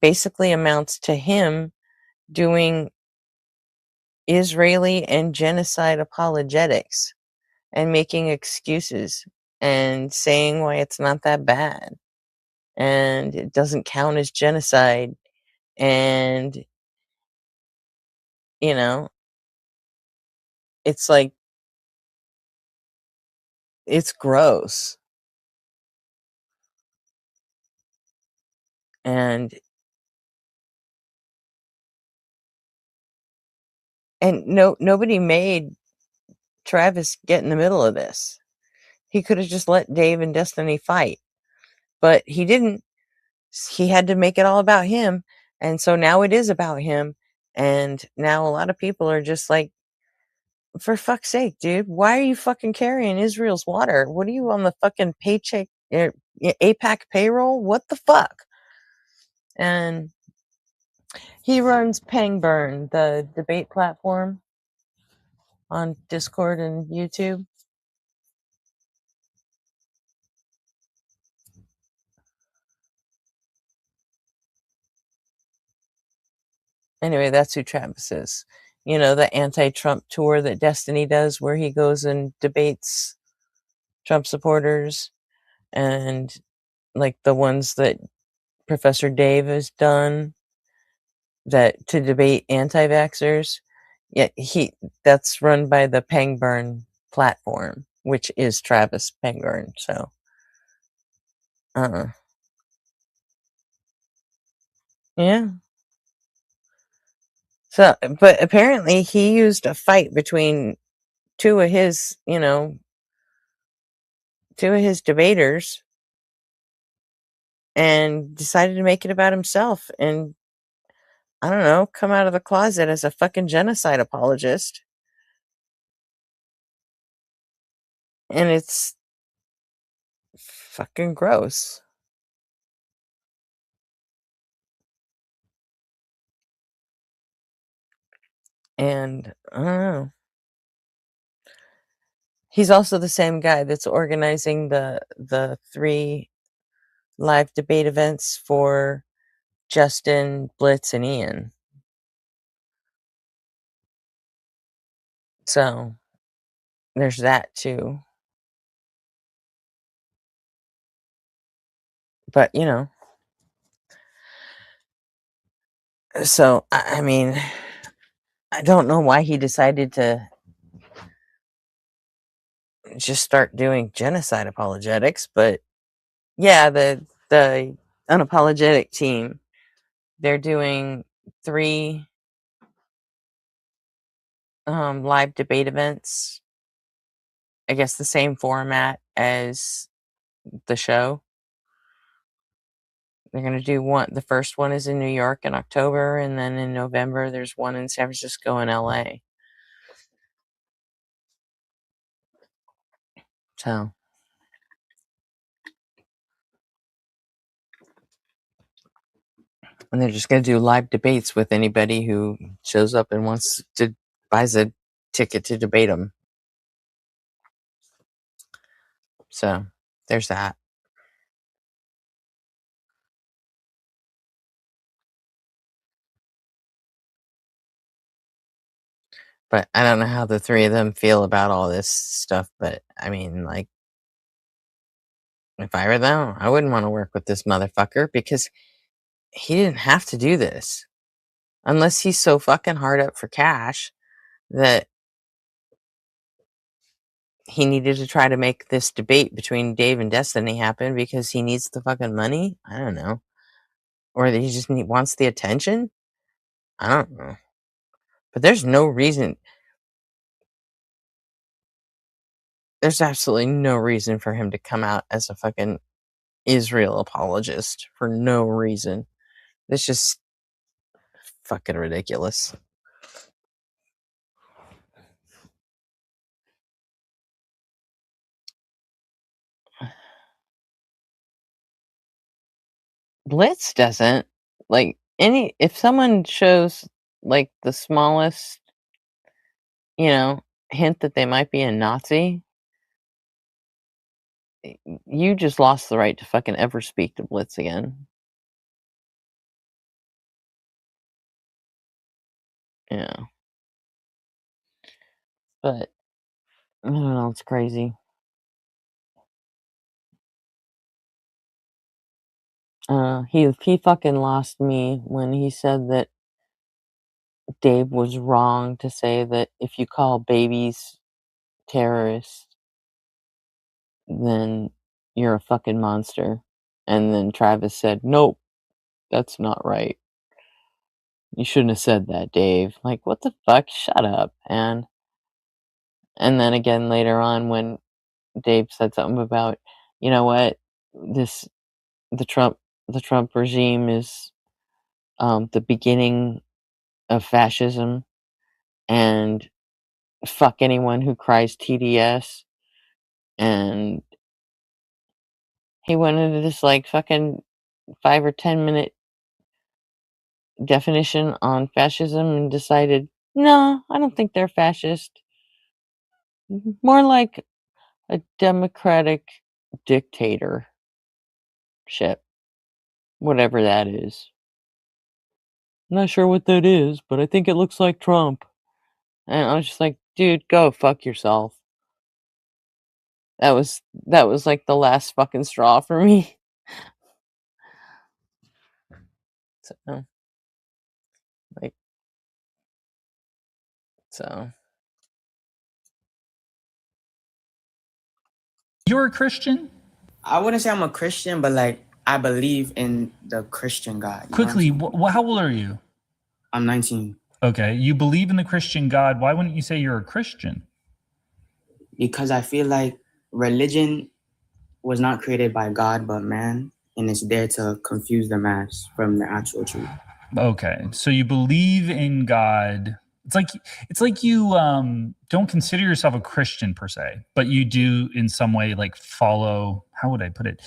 basically amounts to him doing Israeli and genocide apologetics and making excuses and saying why it's not that bad and it doesn't count as genocide. And you know, it's like, it's gross. And nobody made Travis get in the middle of this. He could have just let Dave and Destiny fight, but he didn't. He had to make it all about him, and so now it is about him. And now a lot of people are just like, for fuck's sake, dude, why are you fucking carrying Israel's water? What are you on the fucking paycheck APAC payroll? What the fuck? And he runs Pangburn, the debate platform on Discord and YouTube. Anyway, that's who Travis is. You know, the anti-Trump tour that Destiny does where he goes and debates Trump supporters, and like the ones that Professor Dave has done that to debate anti-vaxxers. Yeah, that's run by the Pangburn platform, which is Travis Pangburn. So yeah. So, but apparently he used a fight between two of his debaters and decided to make it about himself and, I don't know, come out of the closet as a fucking genocide apologist. And it's fucking gross. And I don't know. He's also the same guy that's organizing the 3 live debate events for Justin, Blitz, and Ian. So there's that too. But you know, so I mean, I don't know why he decided to just start doing genocide apologetics, but yeah, the unapologetic team, they're doing 3 live debate events. I guess the same format as the show. They're gonna do one. The first one is in New York in October, and then in November there's one in San Francisco and LA. So and they're just gonna do live debates with anybody who shows up and buys a ticket to debate them. So there's that. But I don't know how the 3 of them feel about all this stuff, but I mean, like, if I were them, I wouldn't want to work with this motherfucker because he didn't have to do this. Unless he's so fucking hard up for cash that he needed to try to make this debate between Dave and Destiny happen because he needs the fucking money. I don't know. Or that he just wants the attention. I don't know. But there's no reason. There's absolutely no reason for him to come out as a fucking Israel apologist for no reason. It's just fucking ridiculous. Blitz doesn't. Like, if someone shows, like, the smallest, hint that they might be a Nazi, you just lost the right to fucking ever speak to Blitz again. Yeah. But, I don't know, it's crazy. He fucking lost me when he said that Dave was wrong to say that if you call babies terrorists, then you're a fucking monster. And then Travis said, nope, that's not right. You shouldn't have said that, Dave. Like, what the fuck? Shut up, man. And then again later on when Dave said something about, you know what, the Trump regime is the beginning of fascism, and fuck anyone who cries TDS, and he went into this like fucking 5 or 10 minute definition on fascism and decided, no, I don't think they're fascist. More like a democratic dictatorship, whatever that is. I'm not sure what that is, but I think it looks like Trump. And I was just like, dude, go fuck yourself. That was like the last fucking straw for me. So, like, so. You're a Christian? I wouldn't say I'm a Christian, but like I believe in the Christian God. Quickly, how old are you? I'm 19. Okay, you believe in the Christian God. Why wouldn't you say you're a Christian? Because I feel like religion was not created by God but man, and it's there to confuse the mass from the actual truth. Okay, so you believe in God. It's like you don't consider yourself a Christian per se, but you do in some way like follow, how would I put it,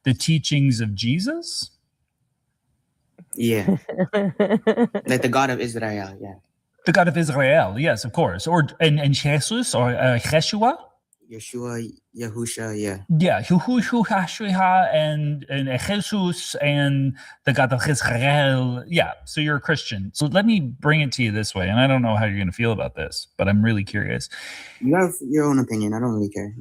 the teachings of Jesus? Yeah. Like the God of Israel, yeah. The God of Israel, yes, of course. And Jesus or Yeshua? Yeshua, Yahusha, yeah. Yeah, and Jesus and the God of Israel. Yeah, so you're a Christian. So let me bring it to you this way, and I don't know how you're going to feel about this, but I'm really curious. You have your own opinion. I don't really care.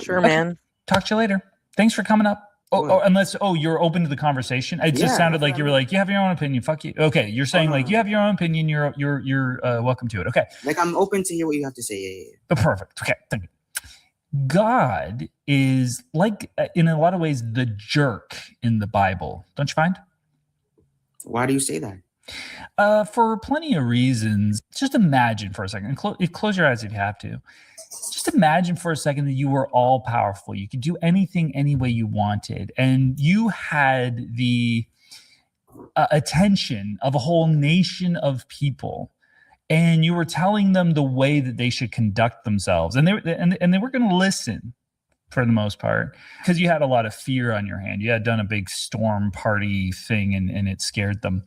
Sure, man. Talk to you later. Thanks for coming up. Unless you're open to the conversation. It just sounded like you were like, you have your own opinion. Fuck you. Okay, you're saying like you have your own opinion. You're welcome to it. Okay. Like I'm open to hear what you have to say. Yeah. Perfect. Okay. Thank you. God is like, in a lot of ways, the jerk in the Bible. Don't you find? Why do you say that? For plenty of reasons. Just imagine for a second. Close your eyes if you have to. Just imagine for a second that you were all powerful. You could do anything any way you wanted. And you had the attention of a whole nation of people. And you were telling them the way that they should conduct themselves. And they were going to listen for the most part, because you had a lot of fear on your hand. You had done a big storm party thing and it scared them.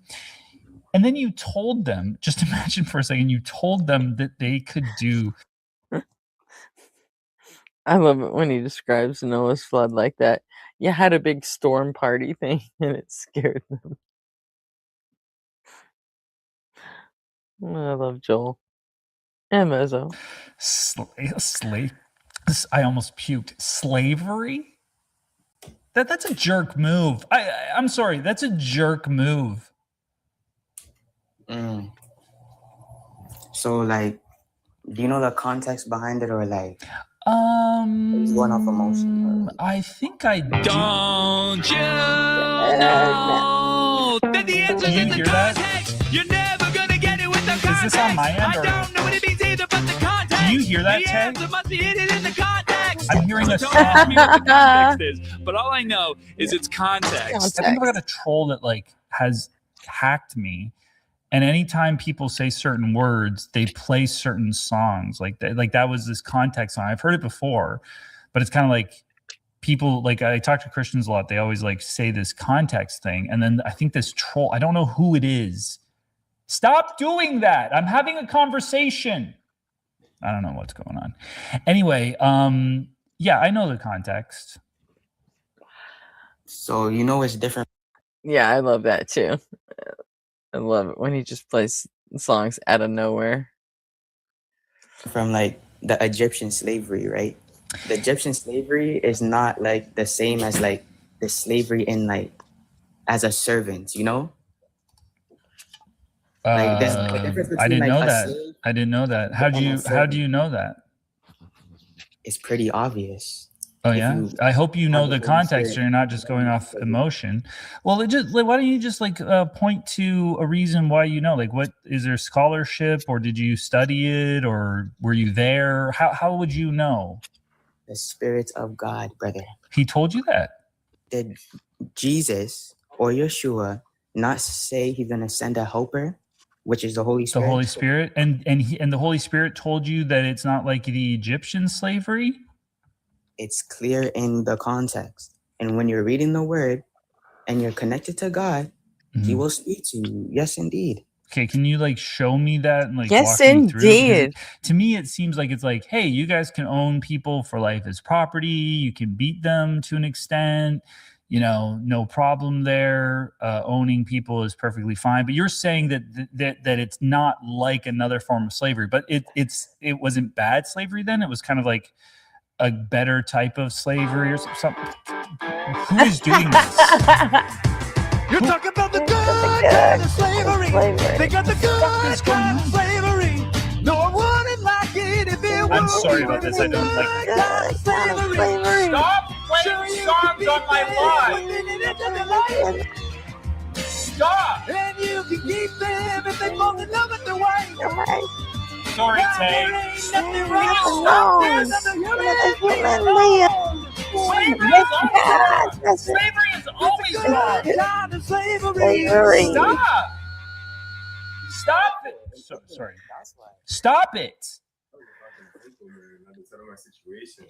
And then you told them, just imagine for a second, you told them that they could do. I love it when he describes Noah's flood like that. You had a big storm party thing and it scared them. I love Joel and Mezzo. I almost puked. Slavery? That's a jerk move. I'm sorry. That's a jerk move. So, like, do you know the context behind it, or like, it's going off emotion? I think I do. Don't you know that the answer's in the context? You're never gonna get it with the context. Is this on my end? I don't know what it means either, but the context. Do you hear that, the Ted? answer must be hidden in the context. I'm hearing a Don't song. ask me what the context is, but all I know is it's context. I think I've got a troll that like has hacked me. And anytime people say certain words, they play certain songs. Like that was this context song. I've heard it before, but it's kind of like people, like I talk to Christians a lot. They always like say this context thing. And then I think this troll, I don't know who it is. Stop doing that. I'm having a conversation. I don't know what's going on. Anyway, yeah, I know the context. So you know it's different. Yeah, I love that too. I love it when he just plays songs out of nowhere. From like the Egyptian slavery, right? The Egyptian slavery is not like the same as like the slavery in like as a servant, you know? Like there's a difference between I didn't like know a that. slave I didn't know that. How and a do you servant. know that? It's pretty obvious. Oh If yeah, you I hope you know have the the Holy context. Spirit. You're not just going off emotion. Well, why don't you just like point to a reason why you know? Like, what is there scholarship, or did you study it, or were you there? How would you know? The Spirit of God, brother. He told you that. Did Jesus or Yeshua not say he's gonna send a helper, which is the Holy Spirit? The Holy Spirit, and the Holy Spirit told you that it's not like the Egyptian slavery. It's clear in the context. And when you're reading the word and you're connected to God, he will speak to you. Yes, indeed. Okay, can you like show me that and like Yes, walk me through it? indeed. Because to me, it seems like it's like, hey, you guys can own people for life as property. You can beat them to an extent. You know, no problem there. Owning people is perfectly fine. But you're saying that it's not like another form of slavery. But it wasn't bad slavery then. It was kind of like a better type of slavery or something. Who is doing this? You're talking about the good kind of slavery. They got the good kind of slavery. No one wouldn't like it if it I'm was. sorry about this. I don't like Good slavery. Stop playing songs on my line. Stop. And you can keep them if they fall in love with the way. Sorry, Tay. There ain't nothing wrong. There's nothing Slavery is always wrong. Slavery. Stop. Stop it. Sorry. Stop it.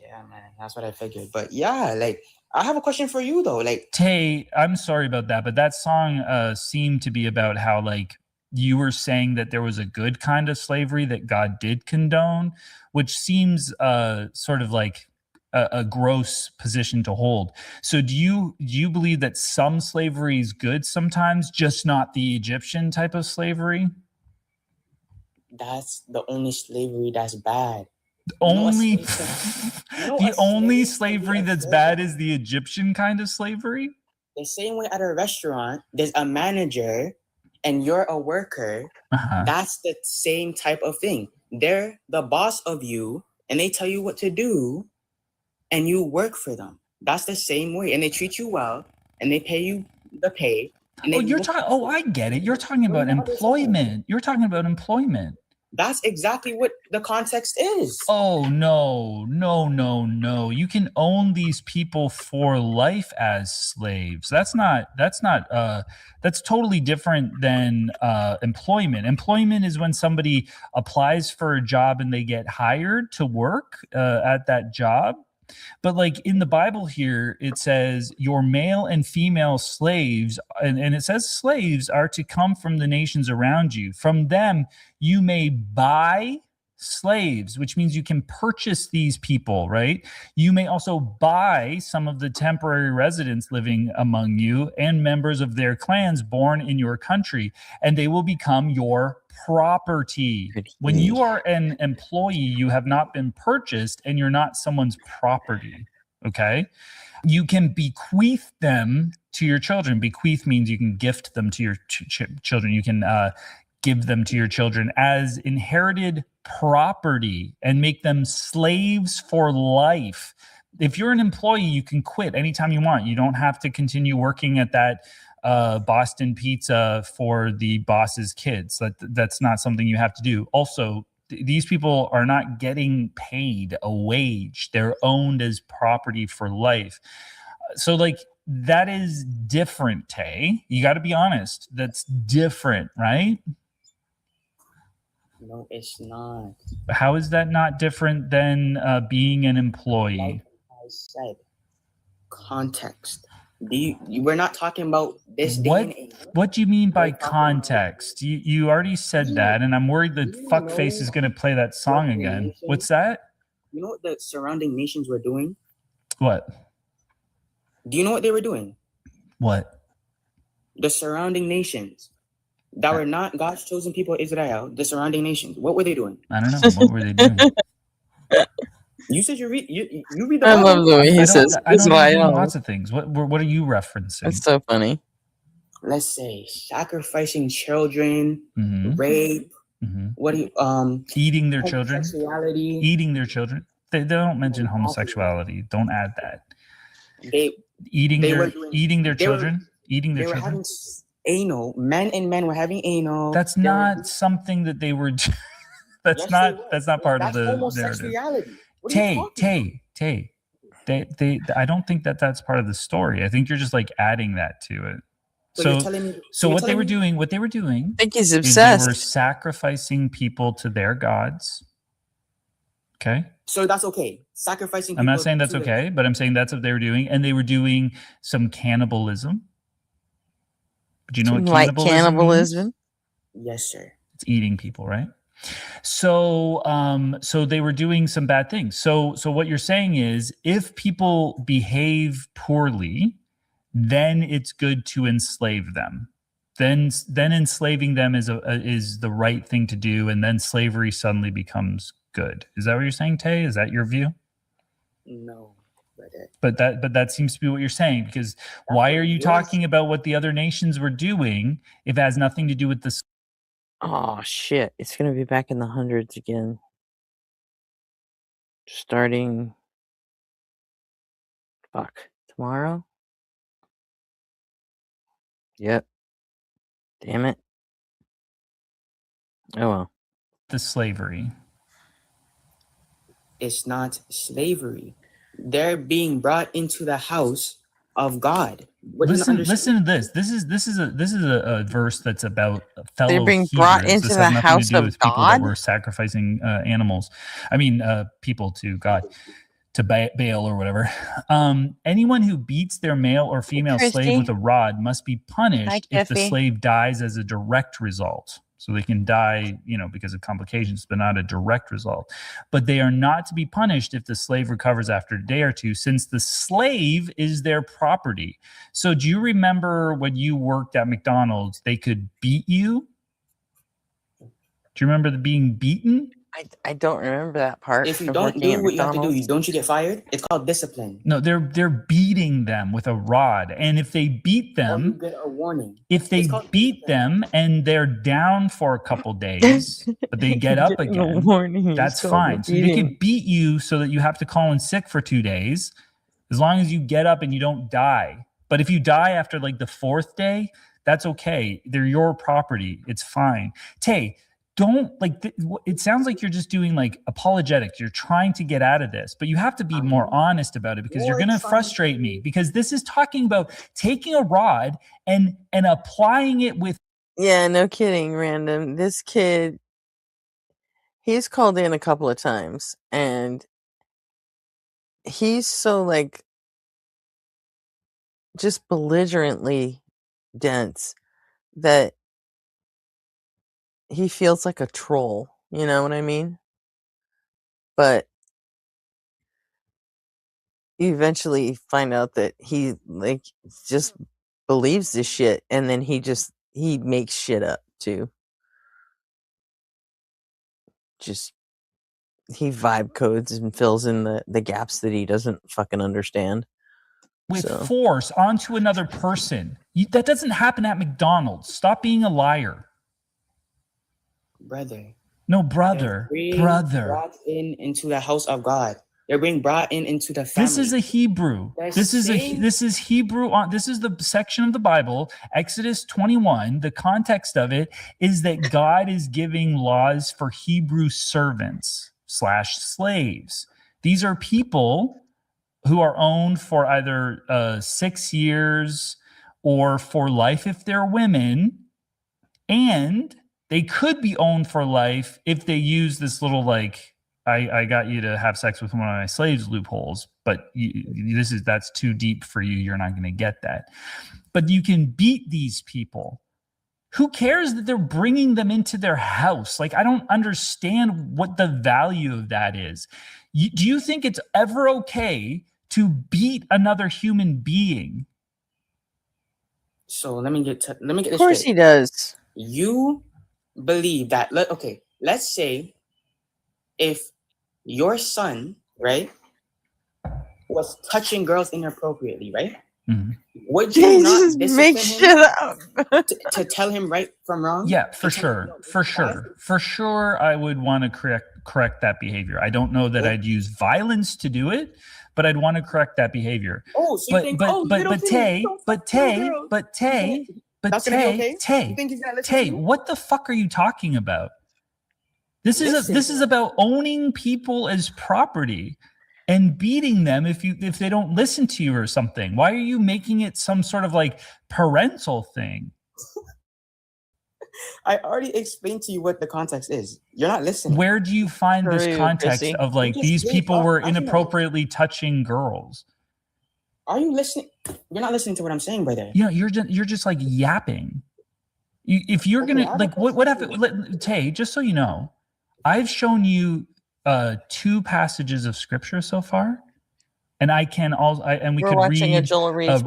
Yeah, man, that's what I figured. But yeah, like I have a question for you though. Like Tay, I'm sorry about that, but that song seemed to be about how like you were saying that there was a good kind of slavery that God did condone, which seems sort of like a gross position to hold. So do you believe that some slavery is good sometimes, just not the Egyptian type of slavery? That's the only slavery that's bad. Only the only slavery that's bad is the Egyptian kind of slavery? The same way at a restaurant, there's a manager and you're a worker. That's the same type of thing. They're the boss of you and they tell you what to do and you work for them. That's the same way. And they treat you well and they pay you the pay. And I get it. You're talking about employment. You're talking about employment. That's exactly what the context is. Oh, no. You can own these people for life as slaves. That's totally different than employment. Employment is when somebody applies for a job and they get hired to work at that job. But like in the Bible here, it says your male and female slaves, and it says slaves are to come from the nations around you. From them, you may buy slaves, which means you can purchase these people, right? You may also buy some of the temporary residents living among you and members of their clans born in your country, and they will become your property. When you are an employee, you have not been purchased and you're not someone's property, okay? You can bequeath them to your children. Bequeath means you can gift them to your children. You can give them to your children as inherited property and make them slaves for life. If you're an employee, you can quit anytime you want. You don't have to continue working at that Boston Pizza for the boss's kids. That's not something you have to do. Also, these people are not getting paid a wage. They're owned as property for life. So like that is different, Tay. You got to be honest. That's different, right? No, it's not. How is that not different than being an employee? Like I said, context. We're not talking about this day and age. What do you mean by context? You already said that, and I'm worried that fuckface is going to play that song again. What's that? You know what the surrounding nations were doing? What? Do you know what they were doing? What? The surrounding nations that were not God's chosen people, Israel, the surrounding nations. What were they doing? I don't know. What were they doing? You said you read the I Bible. love the way he says. I know lots of things. What are you referencing? It's so funny. Let's say sacrificing children, rape. What do you eating their children? Homosexuality. Eating their children. They don't mention homosexuality. Don't add that. Eating their children. Eating their children. Having anal. Men and men were having anal. That's not something that they were. That's not part of the narrative. Tay. I don't think that's part of the story. I think you're just like adding that to it. So what they were doing, I think he's is obsessed. they were sacrificing people to their gods. Okay. So that's okay. Sacrificing. I'm not saying that's okay, but I'm saying that's what they were doing, and they were doing some cannibalism. Do you know what cannibalism means? Yes, sir. It's eating people, right? So they were doing some bad things. So what you're saying is, if people behave poorly, then it's good to enslave them. Then enslaving them is the right thing to do, and then slavery suddenly becomes good. Is that what you're saying, Tay? Is that your view? No. But that seems to be what you're saying, because why are you talking about what the other nations were doing if it has nothing to do with this? Oh shit! It's gonna be back in the hundreds again. Starting. Fuck. Tomorrow? Yep. Damn it. Oh well. The slavery. It's not slavery. They're being brought into the house of God. Listen to this. This is a verse that's about fellow They're being Hebrews. brought into This the has nothing house to do of with people God? that were sacrificing animals. I mean, people to God, to Baal or whatever. Anyone who beats their male or female slave with a rod must be punished if the Jeffy. slave dies as a direct result. So they can die, because of complications, but not a direct result. But they are not to be punished if the slave recovers after a day or two, since the slave is their property. So do you remember when you worked at McDonald's, they could beat you? Do you remember being beaten? I don't remember that part. If you of don't working do at what you have to do, McDonald's. don't you get fired? It's called discipline. No, they're beating them with a rod, and if they beat Or you them, get a warning. if they beat them and they're down for a couple days, but they get up Getting a again, warning is that's called a fine. So they beating. could beat you so that you have to call in sick for 2 days, as long as you get up and you don't die. But if you die after like the 4th day, that's okay. They're your property. It's fine. Tay, don't it sounds like you're just doing like apologetics. You're trying to get out of this, but you have to be more honest about it, because you're going to frustrate me, because this is talking about taking a rod and applying it with. Yeah, no kidding, Random. This kid, he's called in a couple of times, and he's so just belligerently dense that he feels like a troll. You know what I mean? But you eventually find out that he just believes this shit, and then he makes shit up too. Just he vibe codes and fills in the gaps that he doesn't fucking understand. With force onto another person. That doesn't happen at McDonald's. Stop being a liar. Brother. No, brother. Brother. Brought into the house of God. They're being brought into the family. This is a Hebrew. This is Hebrew. This is the section of the Bible, Exodus 21. The context of it is that God is giving laws for Hebrew servants / slaves. These are people who are owned for either 6 years or for life if they're women, and they could be owned for life if they use this little I got you to have sex with one of my slaves loopholes, but that's too deep for you. You're not going to get that. But you can beat these people. Who cares that they're bringing them into their house? I don't understand what the value of that is. Do you think it's ever okay to beat another human being? So let me get this. Of course straight. he does. You believe that? Let's say if your son, right, was touching girls inappropriately, right? Mm-hmm. Would you not make shit up to tell him right from wrong? Yeah, for sure. I would want to correct that behavior. I don't know that I'd use violence to do it, but I'd want to correct that behavior. Oh, so you think, Tay, what the fuck are you talking about? This is about owning people as property and beating them if they don't listen to you or something. Why are you making it some sort of parental thing? I already explained to you what the context is. You're not listening. Where do you find this context of these people were inappropriately touching girls? Are you listening? You're not listening to what I'm saying, brother. Yeah, you're just yapping. If you're gonna what happened, Tay, just so you know, I've shown you 2 passages of scripture so far, and I can also we could read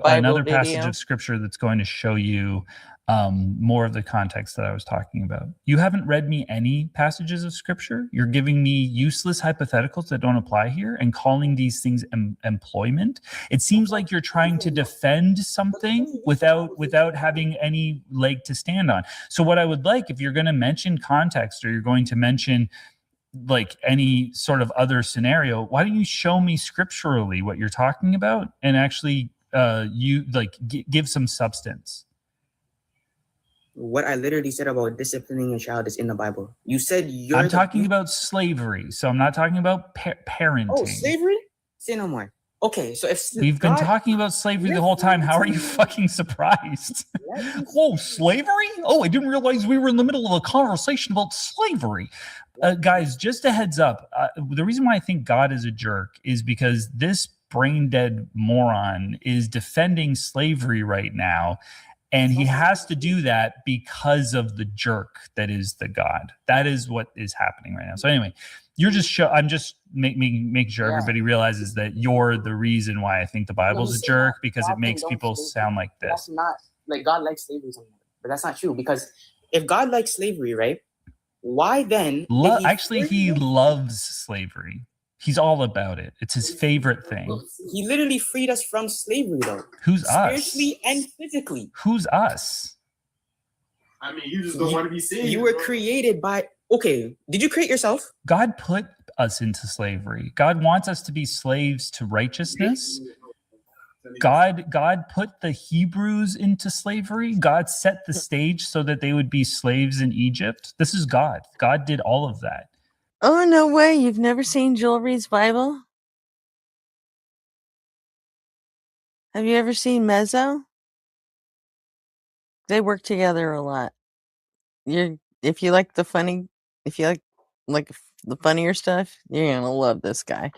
another passage of scripture that's going to show you more of the context that I was talking about. You haven't read me any passages of scripture. You're giving me useless hypotheticals that don't apply here and calling these things employment. It seems like you're trying to defend something without having any leg to stand on. So what I would like, if you're going to mention context or you're going to mention any sort of other scenario, why don't you show me scripturally what you're talking about and actually give some substance? What I literally said about disciplining a child is in the Bible. You said I'm talking about slavery, so I'm not talking about parenting. Oh, slavery? Say no more. Okay, so if we've been talking about slavery the whole time, how are you fucking surprised? Oh, slavery? Oh, I didn't realize we were in the middle of a conversation about slavery. Guys, just a heads up. The reason why I think God is a jerk is because this brain dead moron is defending slavery right now. And he has to do that because of the jerk that is the God. That is what is happening right now. So anyway, you're just I'm just making sure everybody realizes that you're the reason why I think the Bible's a jerk, because it makes people sound like this. That's not like God likes slavery, but that's not true, because if God likes slavery, right? Why then? He loves slavery. He's all about it. It's his favorite thing. He literally freed us from slavery, though. Who's spiritually and physically? Who's us? I mean, you just don't want to be saved. You were created by. Okay, did you create yourself? God put us into slavery. God wants us to be slaves to righteousness. God put the Hebrews into slavery. God set the stage so that they would be slaves in Egypt. This is God. God did all of that. Oh, no way. You've never seen Jewelry's Bible? Have you ever seen Mezzo? They work together a lot. If you like the funny, if you like the funnier stuff, you're gonna love this guy.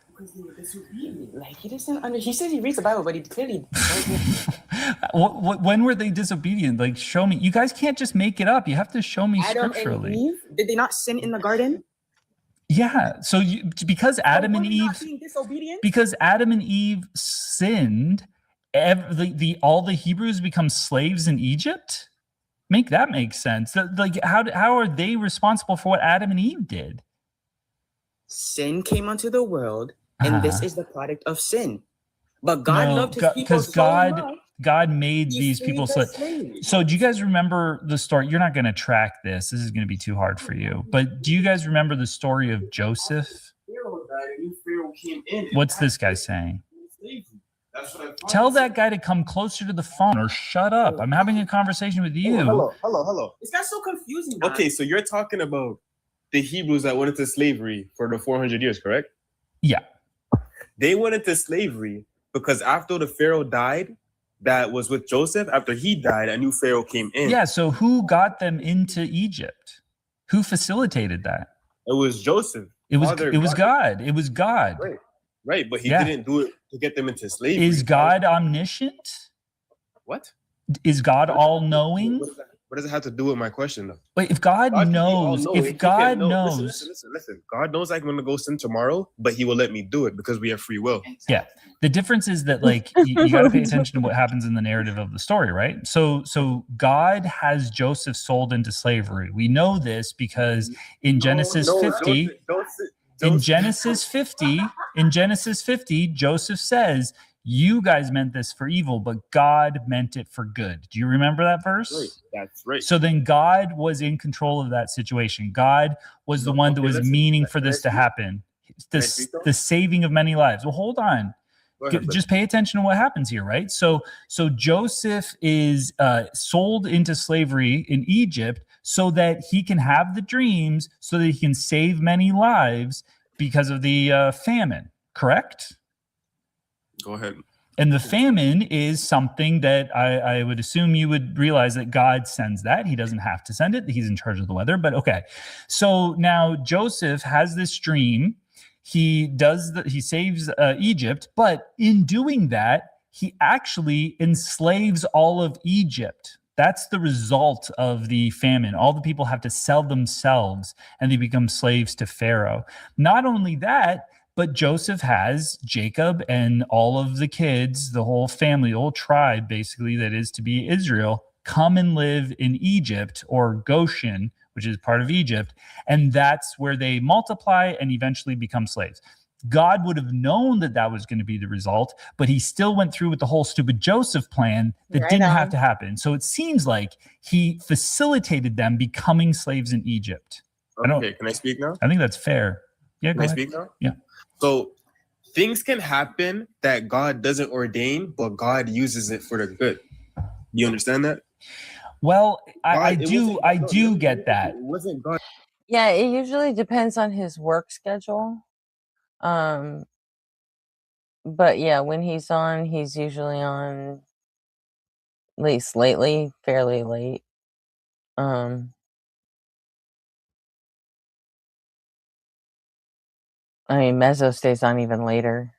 Because they were disobedient. Like, he doesn't he says he reads the Bible, but he clearly When were they disobedient? Like, show me. You guys can't just make it up. You have to show me Adam scripturally. and Eve, did they not sin in the garden? Yeah. So because Adam and Eve, because Adam and Eve sinned, all the Hebrews become slaves in Egypt. Make sense. Like, how are they responsible for what Adam and Eve did? Sin came onto the world, and this is the product of sin. But God loved his people because so much. God made these people slaves. So do you guys remember the story? You're not going to track this. This is going to be too hard for you. But do you guys remember the story of Joseph? What's this guy saying? Tell that guy to come closer to the phone or shut up. I'm having a conversation with you. Hello. This guy's so confusing. Okay, so you're talking about the Hebrews that went into slavery for the 400 years, correct? Yeah. They went into slavery because after the Pharaoh died, that was with Joseph. After he died, a new Pharaoh came in. Yeah, so who got them into Egypt? Who facilitated that? It was Joseph. It was God. It was God. Right, but he didn't do it to get them into slavery. Is God omniscient? What? Is God all-knowing? What does it have to do with my question, though? Wait, if God knows, Listen, God knows I'm going to go sin tomorrow, but he will let me do it because we have free will. Yeah. The difference is that, like, you got to pay attention to what happens in the narrative of the story, right? So God has Joseph sold into slavery. We know this because in Genesis 50, Joseph says, you guys meant this for evil, but God meant it for good. Do you remember that verse? Right. That's right. So then God was in control of that situation. God was the one that was meaning for this to happen. The saving of many lives. Well, hold on. Just pay attention to what happens here, right? So Joseph is sold into slavery in Egypt so that he can have the dreams, so that he can save many lives because of the famine, correct? Go ahead. And the famine is something that I would assume you would realize that God sends that. He doesn't have to send it. He's in charge of the weather, but okay. So now Joseph has this dream. He saves Egypt, but in doing that, he actually enslaves all of Egypt. That's the result of the famine. All the people have to sell themselves and they become slaves to Pharaoh. Not only that, but Joseph has Jacob and all of the kids, the whole family, the whole tribe, basically, that is to be Israel, come and live in Egypt, or Goshen, which is part of Egypt. And that's where they multiply and eventually become slaves. God would have known that that was going to be the result, but he still went through with the whole stupid Joseph plan that didn't have to happen. So it seems like he facilitated them becoming slaves in Egypt. Okay, can I speak now? I think that's fair. Yeah, Can I speak now? Yeah. So things can happen that God doesn't ordain, but God uses it for the good. You understand that? Well, I do get that. It wasn't God. Yeah, it usually depends on his work schedule. But yeah, when he's on, he's usually on, at least lately, fairly late. I mean, Mezzo stays on even later.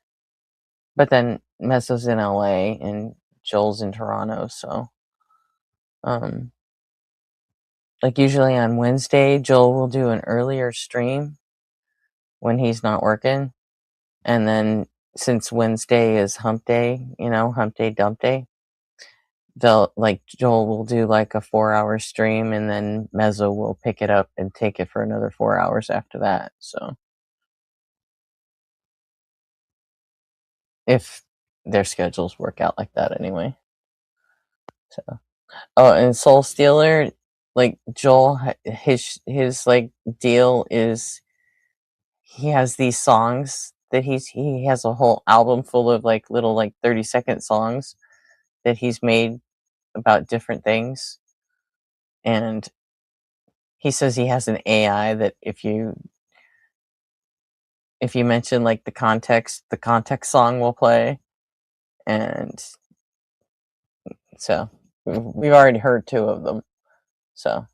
But then Mezzo's in LA and Joel's in Toronto, so like usually on Wednesday, Joel will do an earlier stream when he's not working, and then since Wednesday is hump day, hump day dump day, Joel will do like a 4-hour stream, and then Mezzo will pick it up and take it for another 4 hours after that. So if their schedules work out like that anyway. So and Soul Stealer, like Joel, his like deal is he has these songs that he has a whole album full of like little like 30-second songs that he's made about different things, and he says he has an AI that if you mention like the context song will play, and so we've already heard 2 of them, so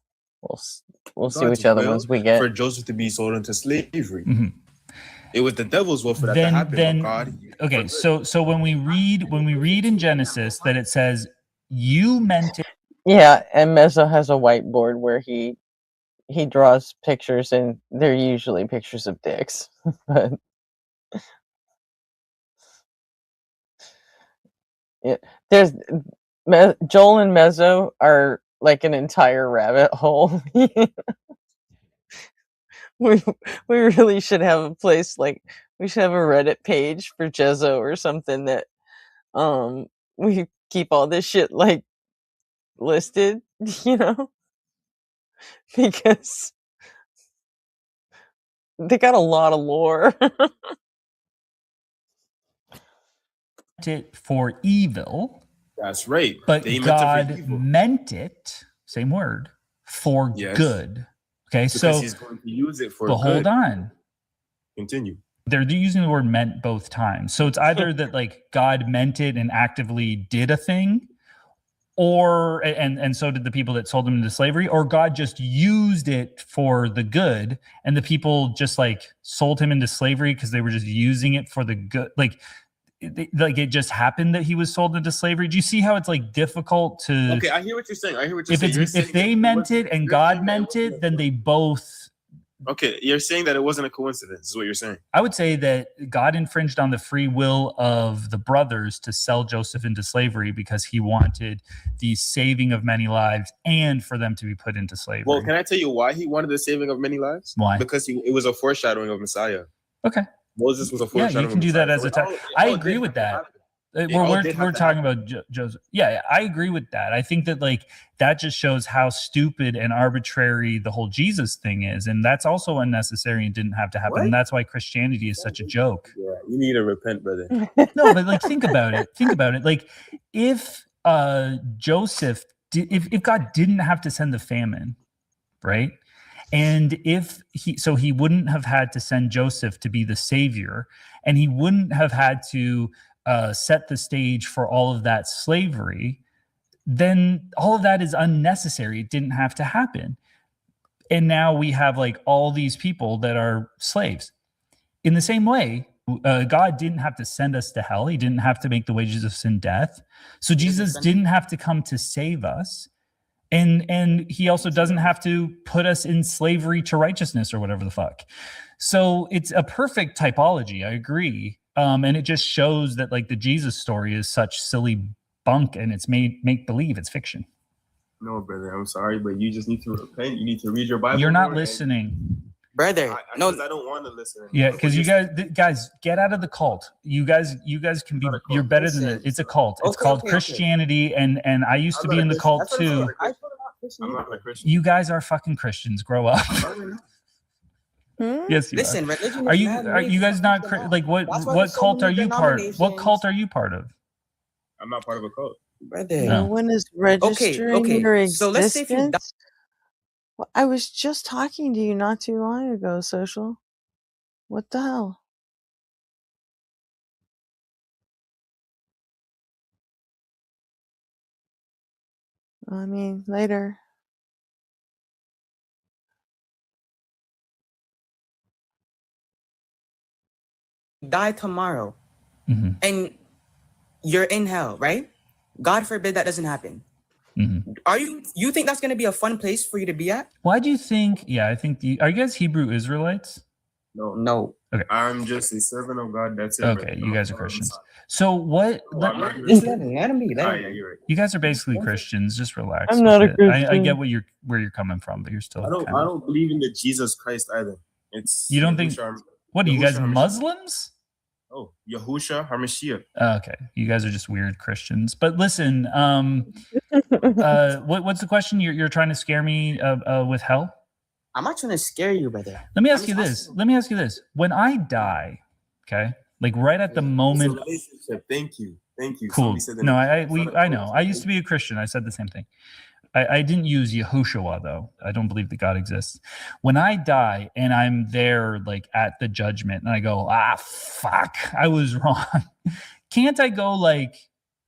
we'll see God's which other will ones we get. for Joseph to be sold into slavery. Mhm. It was the devil's will for that to happen. But God, okay, so when we read in Genesis that it says you meant it. Yeah, and Mezzo has a whiteboard where he draws pictures, and they're usually pictures of dicks. But yeah, there's Joel and Mezzo are like an entire rabbit hole. we really should have a place like we should have a Reddit page for Jezzo or something that we keep all this shit like listed, because they got a lot of lore. It for evil. That's right. But They meant it for God evil. meant it, same word, for good. Okay, because so he's going to use it for but hold good. on. Continue. They're using the word meant both times. So it's either that like God meant it and actively did a thing, or and so did the people that sold him into slavery, or God just used it for the good and the people just like sold him into slavery because they were just using it for the good. Like it just happened that he was sold into slavery. Do you see how it's like difficult to? Okay, I hear what you're saying. I hear what you're saying. If they meant it and God meant it, then they both. Okay, you're saying that it wasn't a coincidence. Is what you're saying. I would say that God infringed on the free will of the brothers to sell Joseph into slavery because he wanted the saving of many lives and for them to be put into slavery. Well, can I tell you why he wanted the saving of many lives? Why? Because it was a foreshadowing of Messiah. Okay. Moses was a foreshadowing. Yeah, you can do that as a time. I agree with that. We're talking about Joseph. Yeah, I agree with that. I think that like that just shows how stupid and arbitrary the whole Jesus thing is, and that's also unnecessary and didn't have to happen. And that's why Christianity is such a joke. Yeah, you need to repent, brother. No, but like think about it. Think about it. Like if Joseph, if God didn't have to send the famine, right? And if he wouldn't have had to send Joseph to be the savior, and he wouldn't have had to set the stage for all of that slavery, then all of that is unnecessary. It didn't have to happen. And now we have like all these people that are slaves. In the same way, God didn't have to send us to hell. He didn't have to make the wages of sin death. So Jesus didn't have to come to save us. And he also doesn't have to put us in slavery to righteousness or whatever the fuck. So it's a perfect typology. I agree. And it just shows that like the Jesus story is such silly bunk and it's make believe. It's fiction. No, brother, I'm sorry, but you just need to repent. You need to read your Bible. You're not listening. Brother, no, I don't want to listen. Yeah, because you guys get out of the cult. You guys can be. You're better than it. It's a cult. It's called Christianity, and I used to be in the cult too. I'm not a Christian. You guys are fucking Christians. Grow up. Yes, you Listen, are. religion Are is you mad are you guys not like what cult are you part? What cult are you part of? I'm not part of a cult. Brother. No one is registering your existence. So let's say if you Well, I was just talking to you not too long ago, Social. What the hell? I mean, later. die tomorrow and you're in hell, right? God forbid that doesn't happen. Are you think that's going to be a fun place for you to be at? Why do you think? Yeah, I think. Are you guys Hebrew Israelites? No. Okay. I'm just a servant of God. That's it. Okay, you guys are Christians. So what? Just let him be. Yeah, you're right. You guys are basically Christians. Just relax. I'm not with a it. Christian. I get where you're coming from, but you're still. I don't believe in the Jesus Christ either. It's You don't think? Yahusha- What are you guys Yahusha HaMashiach. Muslims? Oh, Yahusha HaMashiach. Okay, you guys are just weird Christians. But listen, what's the question? You're trying to scare me with hell? I'm not trying to scare you, brother. Let me ask you this. When I die, okay, like right at the moment. It's a relationship. Thank you. Cool. Somebody said that. No, I know. I used to be a Christian. I said the same thing. I didn't use Yahushua though. I don't believe that God exists. When I die and I'm there like at the judgment and I go, fuck, I was wrong. Can't I go like,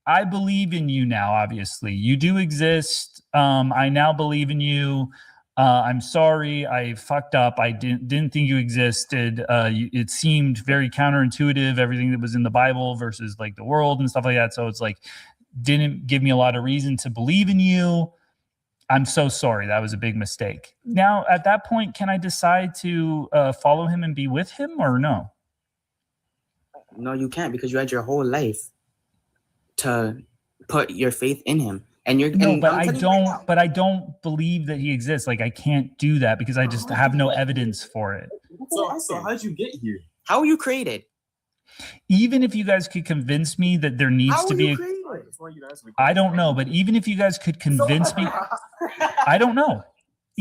I believe in you now, obviously. You do exist. I now believe in you. I'm sorry, I fucked up. I didn't think you existed. It seemed very counterintuitive, everything that was in the Bible versus like the world and stuff like that. So it's like, didn't give me a lot of reason to believe in you. I'm so sorry. That was a big mistake. Now, at that point, can I decide to follow him and be with him or no? No, you can't, because you had your whole life to put your faith in him. And you're but I don't believe that he exists. Like I can't do that because I just have no evidence for it. So how'd you get here? How were you created? Even if you guys could convince me that there needs to be I don't know, but even if you guys could convince me, I don't know.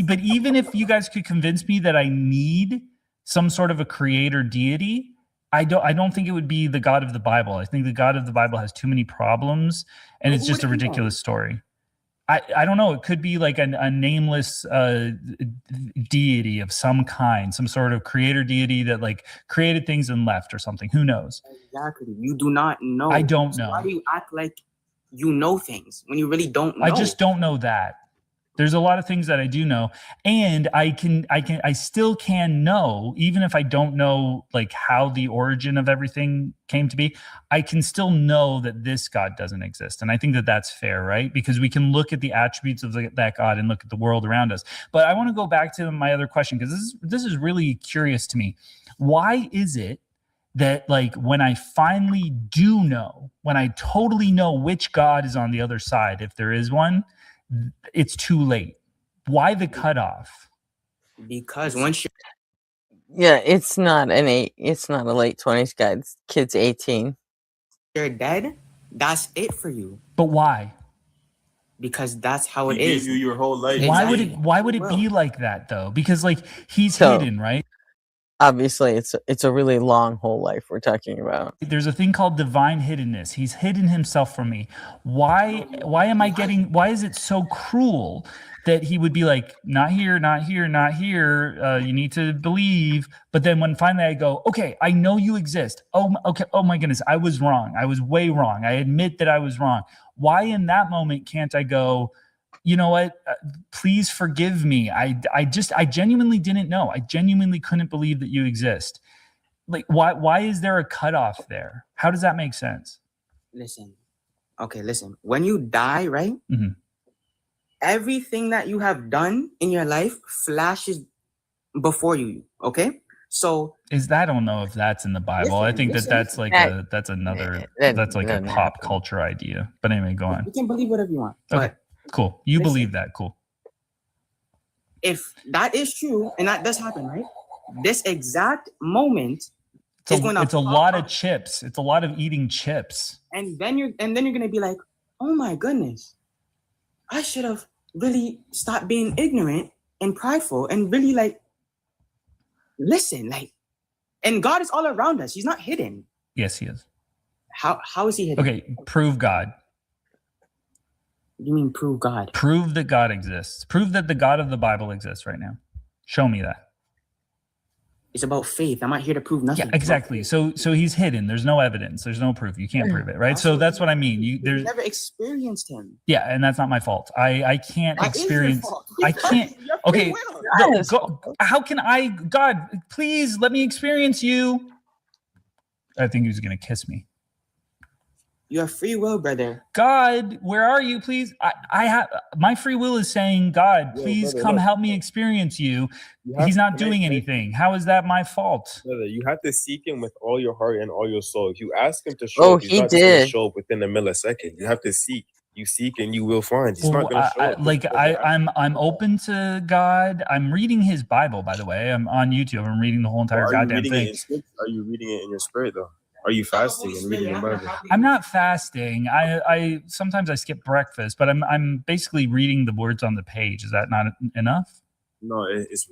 But even if you guys could convince me that I need some sort of a creator deity, I don't think it would be the God of the Bible. I think the God of the Bible has too many problems and it's just a ridiculous story. I don't know. It could be like a nameless deity of some kind, some sort of creator deity that like created things and left or something. Who knows? Exactly. You do not know. I don't know. Why do you act like you know things when you really don't know? I just don't know that. There's a lot of things that I do know, and I still can know, even if I don't know like how the origin of everything came to be, I can still know that this God doesn't exist. And I think that that's fair, right? Because we can look at the attributes of that God and look at the world around us. But I want to go back to my other question, because this is really curious to me. Why is it that like when I finally do know, when I totally know which God is on the other side, if there is one, it's too late? Why the cutoff? Because once it's not a late 20s guy. Kid's 18. you're dead, that's it for you. But why? Because that's how it He is. gave you your whole life. Why would it be like that though? Because like he's hidden, right? Obviously, it's a really long whole life we're talking about. There's a thing called divine hiddenness. He's hidden himself from me. Why is it so cruel that he would be like, not here, not here, not here. You need to believe. But then when finally I go, okay, I know you exist. Okay. Oh my goodness. I was wrong. I was way wrong. I admit that I was wrong. Why in that moment can't I go, you know what? Please forgive me. I genuinely didn't know. I genuinely couldn't believe that you exist. Like, why is there a cutoff there? How does that make sense? Listen. When you die, right? Mm-hmm. Everything that you have done in your life flashes before you. Okay. So I don't know if that's in the Bible. I think that's like a pop culture idea. But anyway, go on. You can believe whatever you want. Okay. Cool. You believe that. Cool. If that is true, and that does happen, right? This exact moment it's a lot of chips. It's a lot of eating chips. And then you're gonna be like, oh my goodness, I should have really stopped being ignorant and prideful and really like listen, like, and God is all around us. He's not hidden. Yes, he is. How is he hidden? Okay, prove God. You mean prove God? Prove that God exists. Prove that the God of the Bible exists right now. Show me that. It's about faith. I'm not here to prove nothing. Yeah, exactly. So he's hidden. There's no evidence. There's no proof. You can't prove it, right? So that's what I mean. You never experienced him. Yeah, and that's not my fault. I can't That experience. is your fault. I can't. Okay. How can I? God, please let me experience you. I think he was gonna kiss me. Your free will, brother. God, where are you? Please, I have my free will is saying, God, Yo, please brother, come look. help me experience you. You have- He's not can I- doing can I- anything. How is that my fault? Brother, you have to seek him with all your heart and all your soul. If you ask him to show Oh, up, he's he not just going to did. show up within a millisecond. You have to seek. You seek and you will find. He's Well, not going to show up. I'm open to God. I'm reading his Bible, by the way. I'm on YouTube. I'm reading the whole entire Well, are you goddamn reading thing. it in scripture? Are you reading it in your spirit though? Are you fasting and reading your Bible? I'm not fasting. I sometimes I skip breakfast, but I'm basically reading the words on the page. Is that not enough? No, it's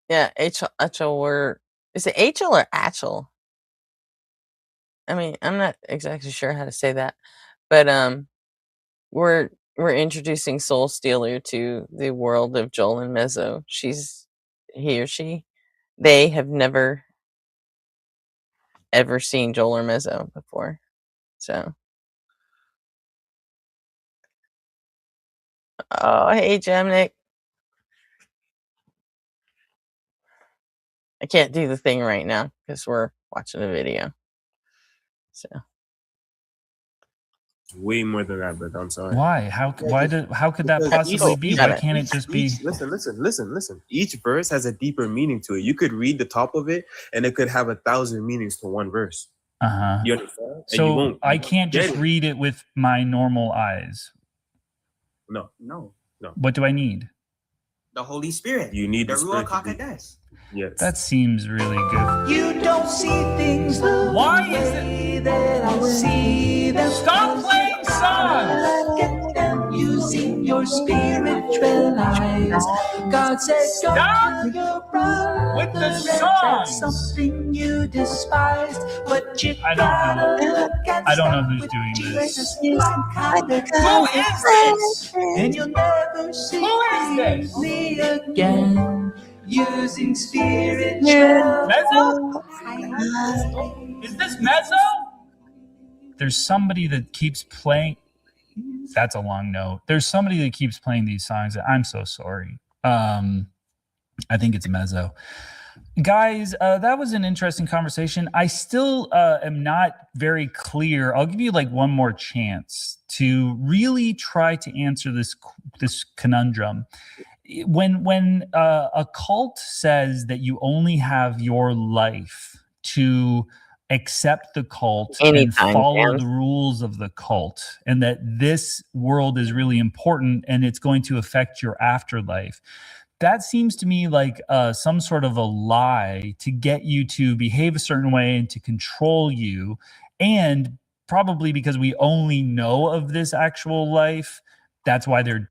Yeah, Achel were is it Achel or Achel? I mean, I'm not exactly sure how to say that, but we're introducing Soul Stealer to the world of Joel and Mezzo. He or she, they have never ever seen Joel or Mezzo before, so. Oh, hey, Gemnic. I can't do the thing right now because we're watching a video. So. way more than that, but I'm sorry. Why? How could that Because possibly each- be? Why can't it just be? Listen. Each verse has a deeper meaning to it. You could read the top of it, and it could have 1,000 meanings to one verse. Uh-huh. You understand? And you So won't I can't get just it. read it with my normal eyes. No. What do I need? The Holy Spirit. You need the the Spirit Ruach to be- HaKodesh. Yes. That seems really good. You don't see things the way that I see them. Stop playing songs! Look at them using your spiritual eyes. God said, Stop don't your brother with the that's songs. something you despise. But you I gotta don't know. look at I don't know stuff who's with doing Jesus this. is kind of Who is this? and you'll never see Who is this? me again. Using spiritual Mezzo? eyes. Is this Mezzo? There's somebody that keeps playing. That's a long note. There's somebody that keeps playing these songs. I'm so sorry. I think it's Mezzo. Guys, that was an interesting conversation. I still am not very clear. I'll give you like one more chance to really try to answer this conundrum. When a cult says that you only have your life to accept the cult and Anytime, follow Cam. the rules of the cult, and that this world is really important and it's going to affect your afterlife, that seems to me like some sort of a lie to get you to behave a certain way and to control you. And probably because we only know of this actual life, that's why they're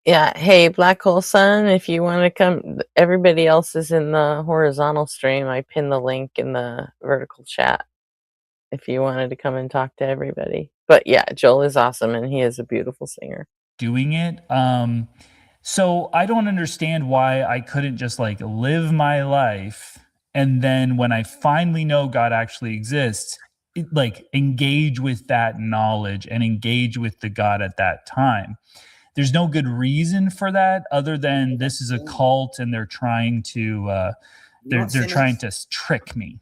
Yeah, hey, Black Hole Sun, if you want to come, everybody else is in the horizontal stream. I pinned the link in the vertical chat if you wanted to come and talk to everybody. But yeah, Joel is awesome and he is a beautiful singer. doing it. So I don't understand why I couldn't just like live my life, and then when I finally know God actually exists, like engage with that knowledge and engage with the God at that time. There's no good reason for that other than this is a cult and they're trying to they're trying to trick me.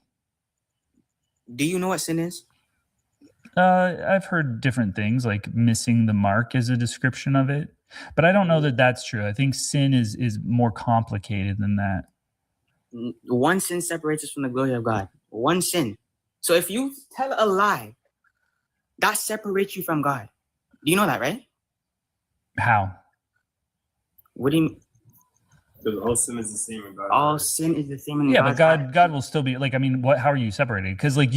Do you know what sin is? I've heard different things, like missing the mark is a description of it, but I don't know that that's true. I think sin is more complicated than that. One sin separates us from the glory of God. One sin. So if you tell a lie, that separates you from God. Do you know that, right? How? What do you mean? Because all sin is the same in God. All sin is the same in Yeah, God's but God will still be like, I mean, how are you separated? Because like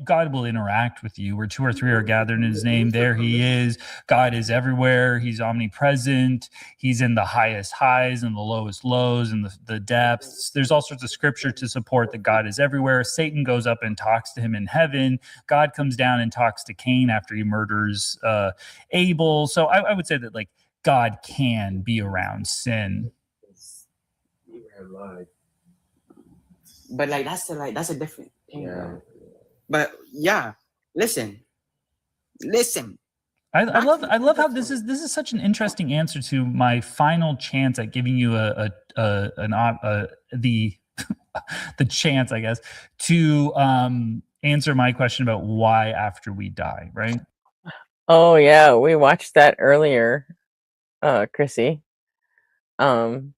God will interact with you. Where 2 or 3 are gathered in his name, there he is. God is everywhere. He's omnipresent. He's in the highest highs and the lowest lows and the depths. There's all sorts of scripture to support that God is everywhere. Satan goes up and talks to him in heaven. God comes down and talks to Cain after he murders Abel. So I would say that like God can be around sin. But like that's a different thing. Yeah. But yeah, listen. I love how this is such an interesting answer to my final chance at giving you the chance, I guess, to answer my question about why after we die, right? Oh yeah, we watched that earlier, Chrissy. When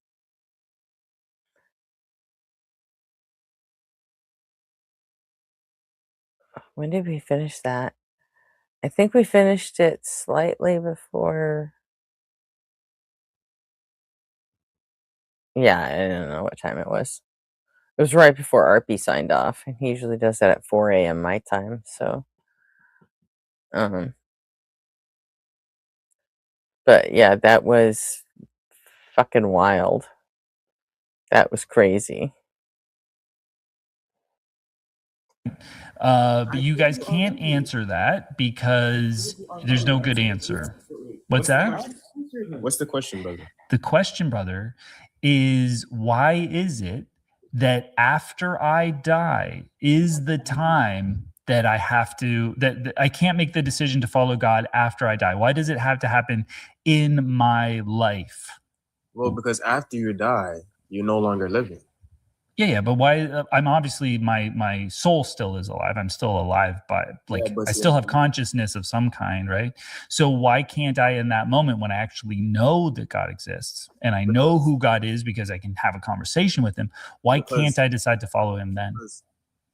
did we finish that? I think we finished it slightly before. Yeah, I don't know what time it was. It was right before RP signed off, and he usually does that at 4 a.m. my time. So, but yeah, that was fucking wild. That was crazy. But you guys can't answer that because there's no good answer. What's that? What's the question, brother? The question, brother, is why is it that after I die is the time that I have to, that I can't make the decision to follow God after I die? Why does it have to happen in my life? Well, because after you die, you're no longer living. Yeah, but why? I'm obviously my soul still is alive. I'm still alive, but like I still have consciousness of some kind, right? So why can't I, in that moment when I actually know that God exists and I know who God is because I can have a conversation with Him, why can't I decide to follow Him then?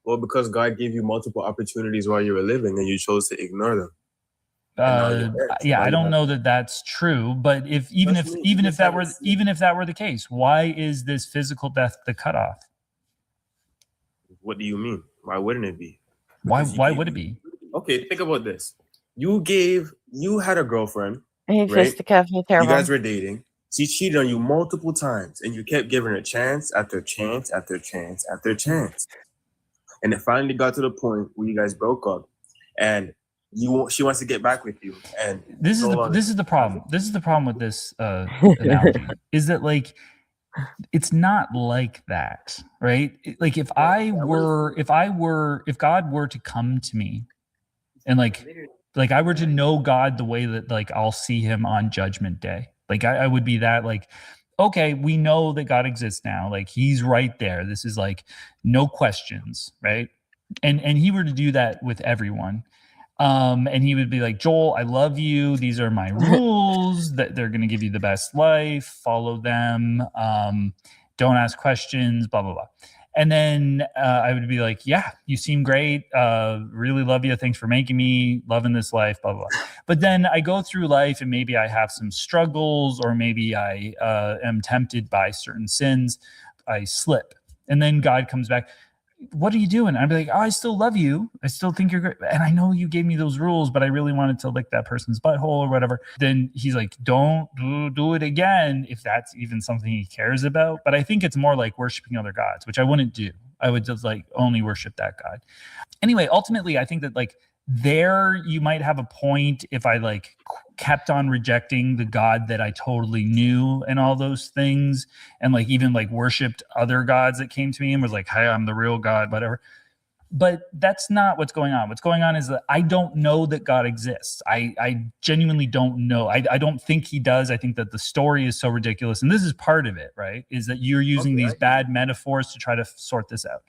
Well, because God gave you multiple opportunities while you were living, and you chose to ignore them. Yeah, I don't know that that's true, but even if that were the case, why is this physical death the cutoff? What do you mean? Why wouldn't it be? Why would it be? Okay, think about this. You had a girlfriend, Hey, right? fisticuffs, You guys were dating. She cheated on you multiple times, and you kept giving her chance after chance after chance after chance. And it finally got to the point where you guys broke up, and she wants to get back with you. And this is the problem. This is the problem with this analogy is that like it's not like that, right? Like if God were to come to me and like I were to know God the way that like I'll see Him on Judgment Day, like I would be that like, okay, we know that God exists now, like He's right there, this is like no questions, right? And He were to do that with everyone, and He would be like, Joel, I love you, these are my rules, that they're going to give you the best life, follow them, don't ask questions, blah blah blah. And then I would be like, yeah, you seem great, really love you, thanks for making me, loving this life, blah blah blah. But then I go through life and maybe I have some struggles, or maybe I am tempted by certain sins, I slip, and then God comes back, what are you doing? I'd be like, oh, I still love you, I still think you're great, and I know you gave me those rules, but I really wanted to lick that person's butthole or whatever. Then He's like, don't do it again, if that's even something He cares about. But I think it's more like worshiping other gods, which I wouldn't do. I would just like only worship that God. Anyway, ultimately I think that like there you might have a point if I like kept on rejecting the God that I totally knew and all those things, and like even like worshipped other gods that came to me and was like, hey, I'm the real God, whatever. But that's not what's going on. What's going on is that I don't know that God exists. I genuinely don't know. I don't think He does. I think that the story is so ridiculous, and this is part of it, right? Is that you're using these bad metaphors to try to sort this out.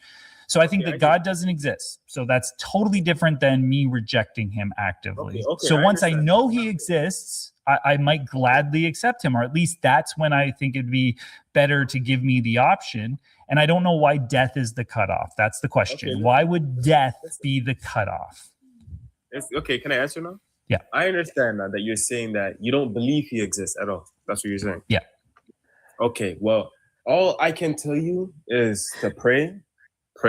So I think that God doesn't exist. So that's totally different than me rejecting Him actively. So once I know He exists, I might gladly accept Him, or at least that's when I think it'd be better to give me the option. And I don't know why death is the cutoff. That's the question. Okay. Why would death be the cutoff? Okay, can I answer now? Yeah. I understand now that you're saying that you don't believe He exists at all. That's what you're saying? Yeah. Okay, well, all I can tell you is to pray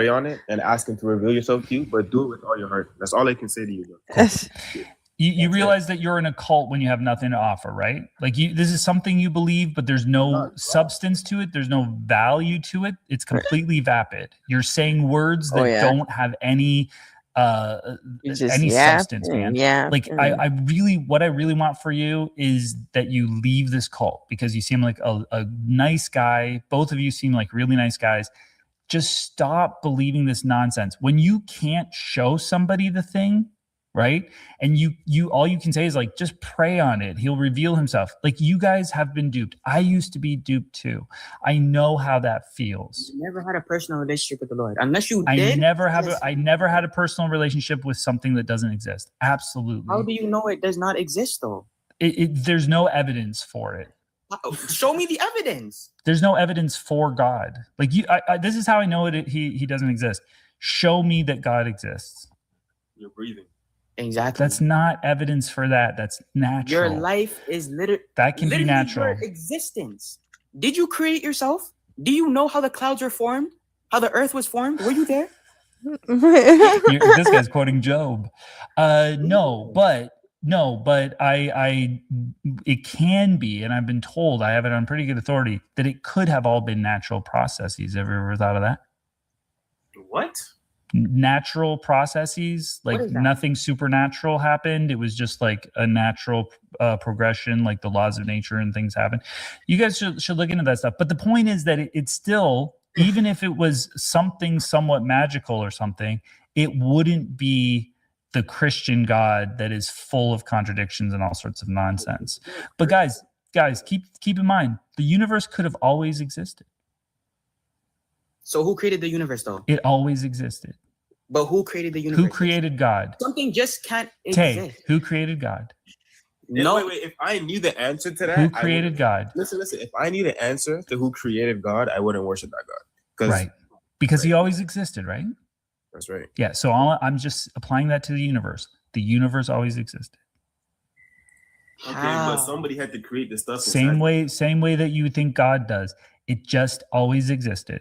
on it, and ask Him to reveal yourself to you, but do it with all your heart. That's all I can say to you, though. You realize that you're in a cult when you have nothing to offer, right? Like this is something you believe, but there's no substance to it. There's no value to it. It's completely vapid. You're saying words that don't have any substance, man. Yeah. Like what I really want for you is that you leave this cult, because you seem like a nice guy. Both of you seem like really nice guys. Just stop believing this nonsense. When you can't show somebody the thing, right? And you all you can say is like, just pray on it. He'll reveal himself. Like, you guys have been duped. I used to be duped too. I know how that feels. You never had a personal relationship with the Lord, unless you I did. never had a personal relationship with something that doesn't exist. Absolutely. How do you know it does not exist though? There's no evidence for it. Show me the evidence. There's no evidence for God. Like this is how I know he doesn't exist. Show me that God exists. You're breathing. Exactly. That's not evidence for that. That's natural. Your life is literally that can be natural. Your existence. Did you create yourself? Do you know how the clouds were formed? How the earth was formed? Were you there? This guy's quoting Job. No, but I it can be, and I've been told, I have it on pretty good authority, that it could have all been natural processes. Have you ever thought of that? What? Natural processes, like nothing supernatural happened. It was just like a natural progression, like the laws of nature and things happen. You guys should look into that stuff. But the point is that it's still, even if it was something somewhat magical or something, it wouldn't be the Christian God that is full of contradictions and all sorts of nonsense. But guys, keep in mind, the universe could have always existed. So who created the universe though? It always existed. But who created the universe? Who created God? Something just can't Tay, exist. who created God? No, wait. If I knew the answer to that, Who created God? Listen. If I knew the answer to who created God, I wouldn't worship that God. Right. Because he always existed, right? That's right. Yeah. So I'm just applying that to the universe. The universe always existed. Okay, but somebody had to create the stuff. Same way that you think God does. It just always existed.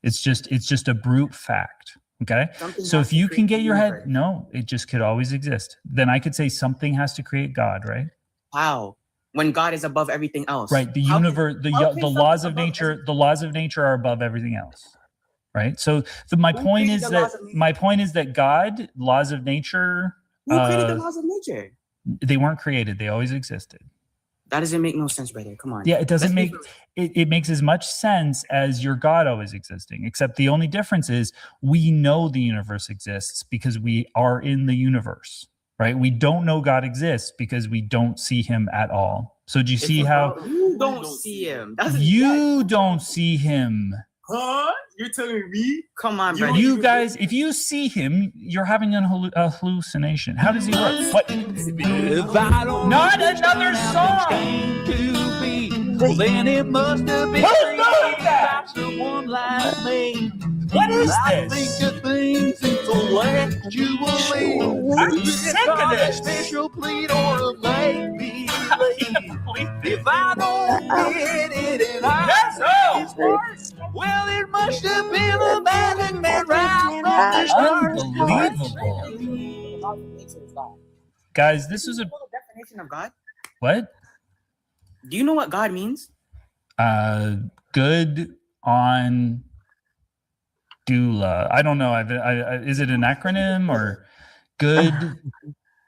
It's just a brute fact. Okay. So if you can get your head, no, it just could always exist. Then I could say something has to create God, right? How? When God is above everything else. Right. The universe, the laws of nature, are above everything else. Right. So my point is that God, laws of nature. Who created the laws of nature? They weren't created. They always existed. That doesn't make no sense, brother. Come on. Yeah, it doesn't make it makes as much sense as your God always existing, except the only difference is we know the universe exists because we are in the universe, right? We don't know God exists because we don't see him at all. So do you see how you don't see him? You don't see him. Huh? You're telling me? Come on, brother. You guys, if you see him, you're having a hallucination. How does he work? What? Not another song. Then it must have been someone like me. What is this? I think of things intellectually. I'm sick of this. A special plead or a make-believe. If I don't get it and I well, it must have been a magic man right from the start. Unbelievable. Guys, this is a definition of God. What? Do you know what God means? Good on doula. I don't know. Is it an acronym or good?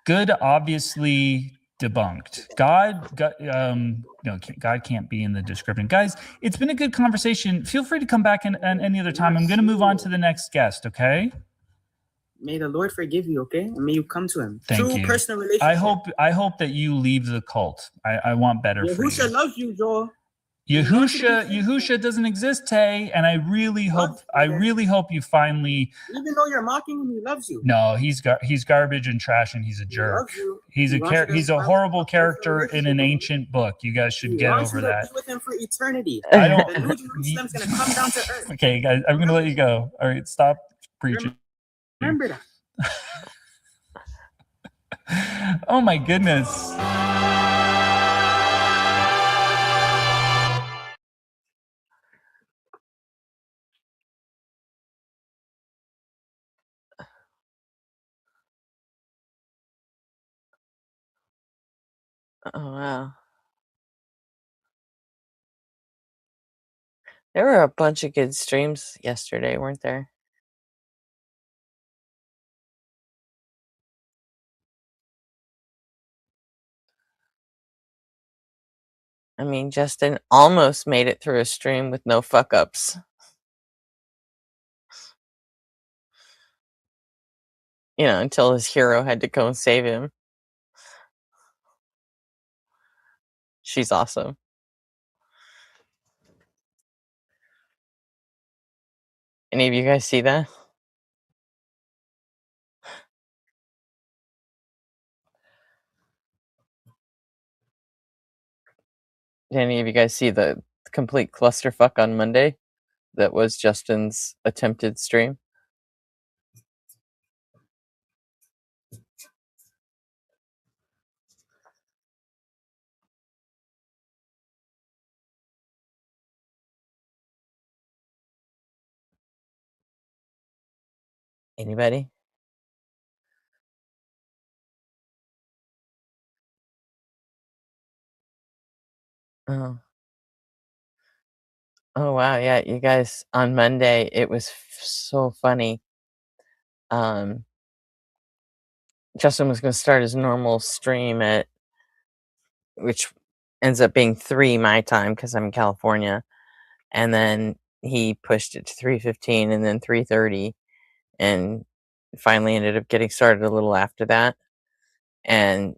Good, obviously debunked. God, no, God can't be in the description. Guys, it's been a good conversation. Feel free to come back and any other time. I'm going to move on to the next guest. Okay. May the Lord forgive you, okay? And may you come to him. Thank True you. personal relationship. I hope that you leave the cult. I want better for you. Yahusha loves you, Joel. Yahusha doesn't exist, Tay, and I really hope you finally. Even though you're mocking him, he loves you. No, he's garbage and trash, and he's a jerk. He's a horrible character in an ancient book. You guys should get over that. Be with him for eternity. I don't. The New Jerusalem's gonna come down to earth. Okay, guys, I'm gonna let you go. All right, stop preaching. Remember that. Oh my goodness. Oh wow. There were a bunch of good streams yesterday, weren't there? I mean, Justin almost made it through a stream with no fuck ups. You know, until his hero had to go and save him. She's awesome. Any of you guys see that? Did any of you guys see the complete clusterfuck on Monday that was Justin's attempted stream? Anybody? Oh. Oh wow, yeah, you guys on Monday it was so funny. Um Justin was going to start his normal stream at which ends up being 3 my time cuz I'm in California, and then he pushed it to 3:15 and then 3:30 and finally ended up getting started a little after that. And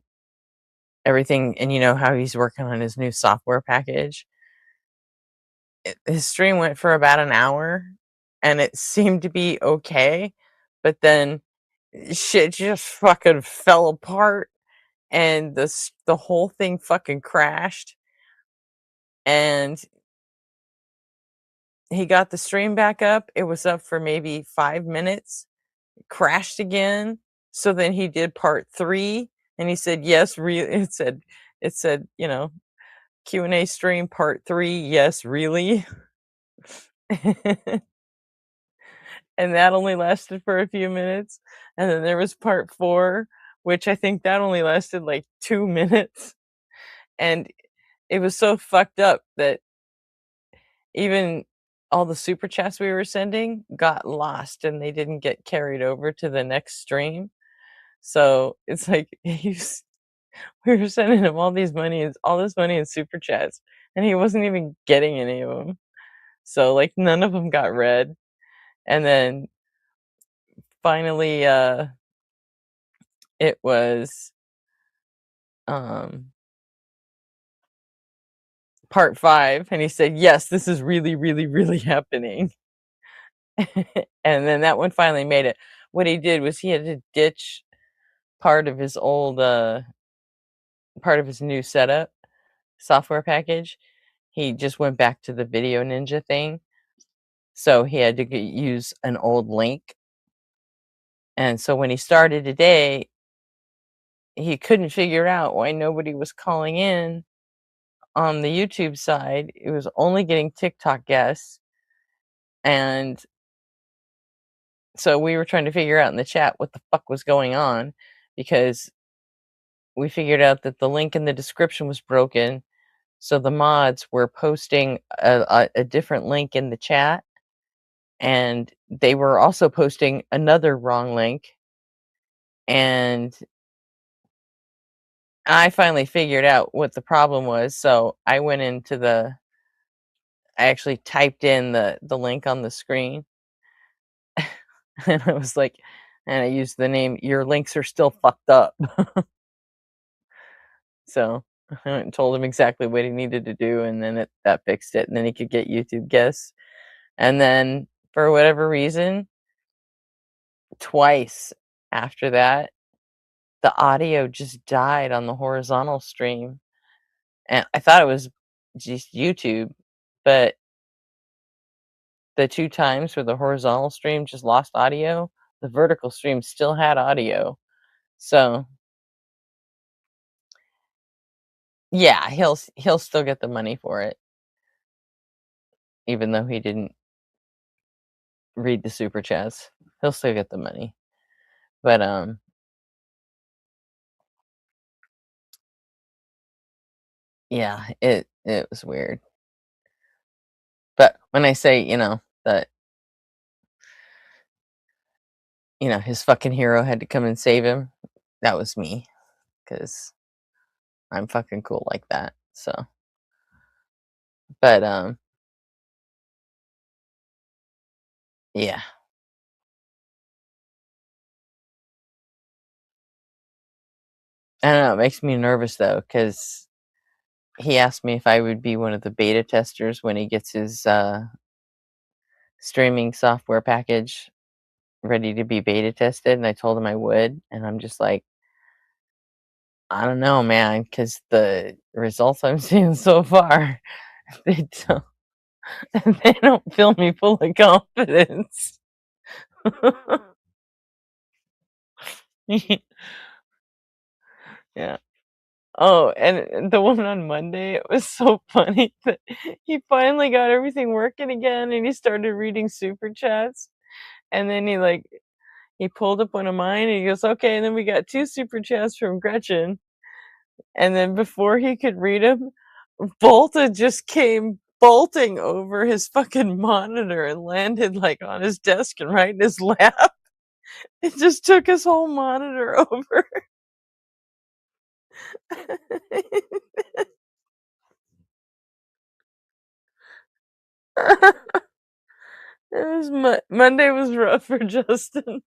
everything, and you know how he's working on his new software package. His stream went for about an hour and it seemed to be okay, but then shit just fucking fell apart and the whole thing fucking crashed. And he got the stream back up. It was up for maybe 5 minutes, crashed again. So then he did part 3 and he said, "Yes, really." It said, you know, Q&A stream part 3. Yes, really. And that only lasted for a few minutes. And then there was part 4, which I think that only lasted like 2 minutes. And it was so fucked up that even all the super chats we were sending got lost and they didn't get carried over to the next stream. So it's like we were sending him all this money in super chats, and he wasn't even getting any of them. So like none of them got read. And then finally it was part 5 and he said, "Yes, this is really really really happening." And then that one finally made it. What he did was he had to ditch part of his old part of his new setup software package. He just went back to the Video Ninja thing. So he had to use an old link. And so when he started today, he couldn't figure out why nobody was calling in on the YouTube side. It was only getting TikTok guests. And so we were trying to figure out in the chat what the fuck was going on, because we figured out that the link in the description was broken. So the mods were posting a different link in the chat, and they were also posting another wrong link. And I finally figured out what the problem was. So I went into I actually typed in the link on the screen. And I was like, and I used the name, "Your links are still fucked up." So I went and told him exactly what he needed to do, and then that fixed it. And then he could get YouTube guests. And then for whatever reason, twice after that, the audio just died on the horizontal stream. And I thought it was just YouTube, but the 2 times where the horizontal stream just lost audio, the vertical stream still had audio. So yeah, he'll still get the money for it, even though he didn't read the super chats. He'll still get the money. But yeah, it was weird. But when I say, that his fucking hero had to come and save him, that was me, cuz I'm fucking cool like that. So, but yeah. I don't know. It makes me nervous though, because he asked me if I would be one of the beta testers when he gets his streaming software package ready to be beta tested, and I told him I would, and I'm just like, I don't know, man, because the results I'm seeing so far, they don't, they don't fill me full of confidence. Yeah. Oh, and the one on Monday, it was so funny that he finally got everything working again, and he started reading super chats, and then he pulled up one of mine, and he goes, "Okay," and then we got 2 super chats from Gretchen, and then before he could read them, Volta just came bolting over his fucking monitor and landed, like, on his desk and right in his lap. It just took his whole monitor over. It was Monday was rough for Justin.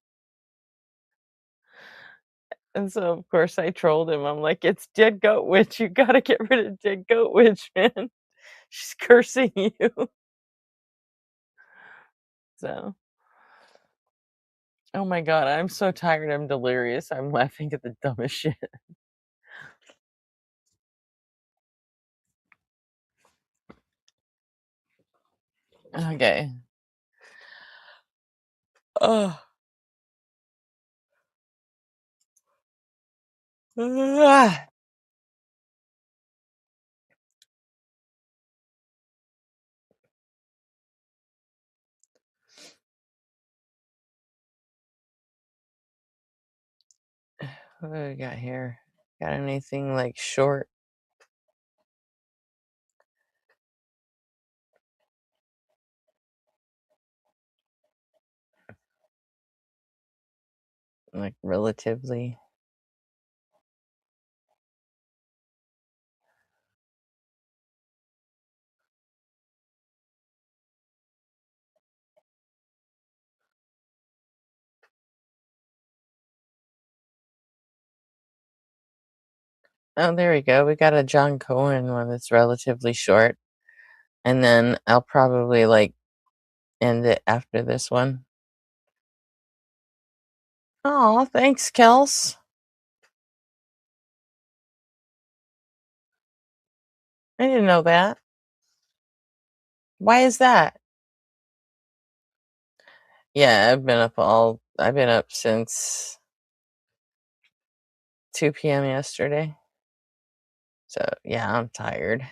And so, of course, I trolled him. I'm like, "It's Dead Goat Witch. You gotta get rid of Dead Goat Witch, man. She's cursing you." So, oh my god, I'm so tired. I'm delirious. I'm laughing at the dumbest shit. Okay. Oh. What do we got here? Got anything like short? Like relatively? Oh, there we go. We got a John Cohen one that's relatively short. And then I'll probably like end it after this one. Oh, thanks, Kels. I didn't know that. Why is that? Yeah, I've been up since 2 p.m. yesterday. So, yeah, I'm tired.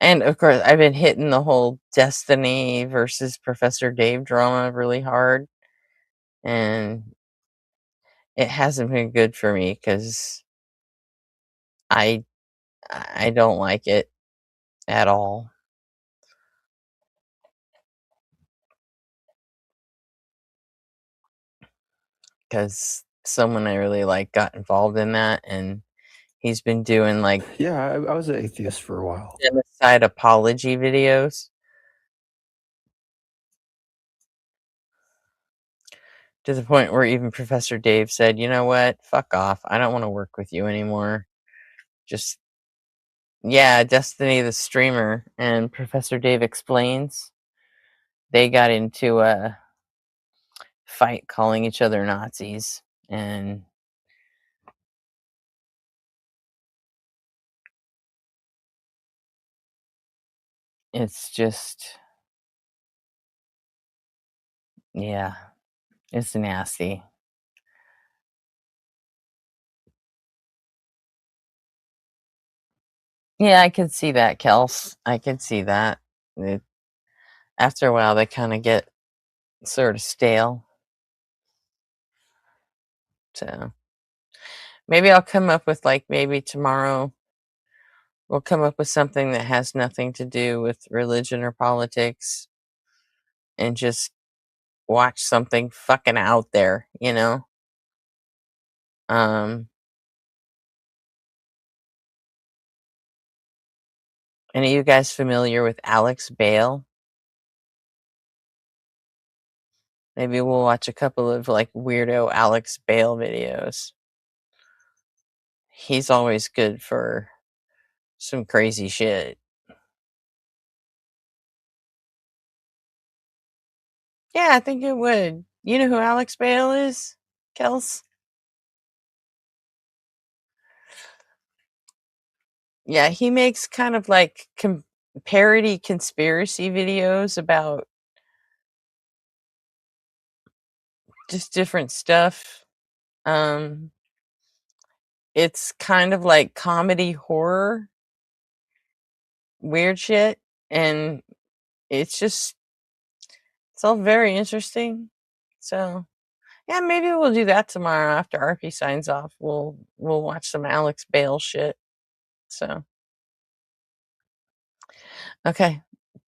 And of course, I've been hitting the whole Destiny versus Professor Dave drama really hard. And it hasn't been good for me because I I don't like it at all. Because someone I really like got involved in that, and he's been doing like Yeah, I was an atheist for a while. genocide apology videos. To the point where even Professor Dave said, "You know what? Fuck off. I don't want to work with you anymore." Just yeah, Destiny the streamer and Professor Dave Explains. They got into a fight calling each other Nazis, and it's just yeah, it's nasty. Yeah, I could see that, Kels. I could see that. After a while, they kind of get sort of stale. So maybe I'll come up with like maybe tomorrow we'll come up with something that has nothing to do with religion or politics and just watch something fucking out there, you know? Um, any of you guys familiar with Alex Bale? Maybe we'll watch a couple of like weirdo Alex Bale videos. He's always good for some crazy shit. Yeah, I think it would. You know who Alex Bale is, Kels? Yeah, he makes kind of like parody conspiracy videos about just different stuff. It's kind of like comedy horror, weird shit, and it's all very interesting. So yeah, maybe we'll do that tomorrow after RP signs off. We'll watch some Alex Bale shit. So okay,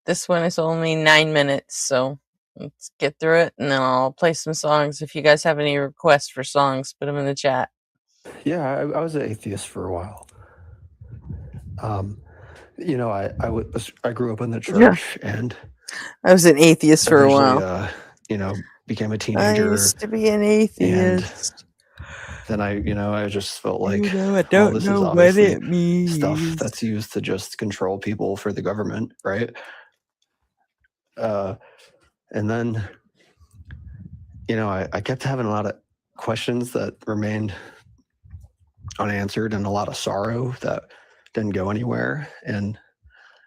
this one is only 9 minutes, so let's get through it, and then I'll play some songs. If you guys have any requests for songs, put them in the chat. Yeah, I was an atheist for a while. You know, I grew up in the church, and I was an atheist for a eventually, while. you know, became a I teenager. used to be an atheist. Then I just felt like, I well, don't this is know what obviously it means. stuff that's used to just control people for the government, right? And then, you know, I kept having a lot of questions that remained unanswered and a lot of sorrow that didn't go anywhere. And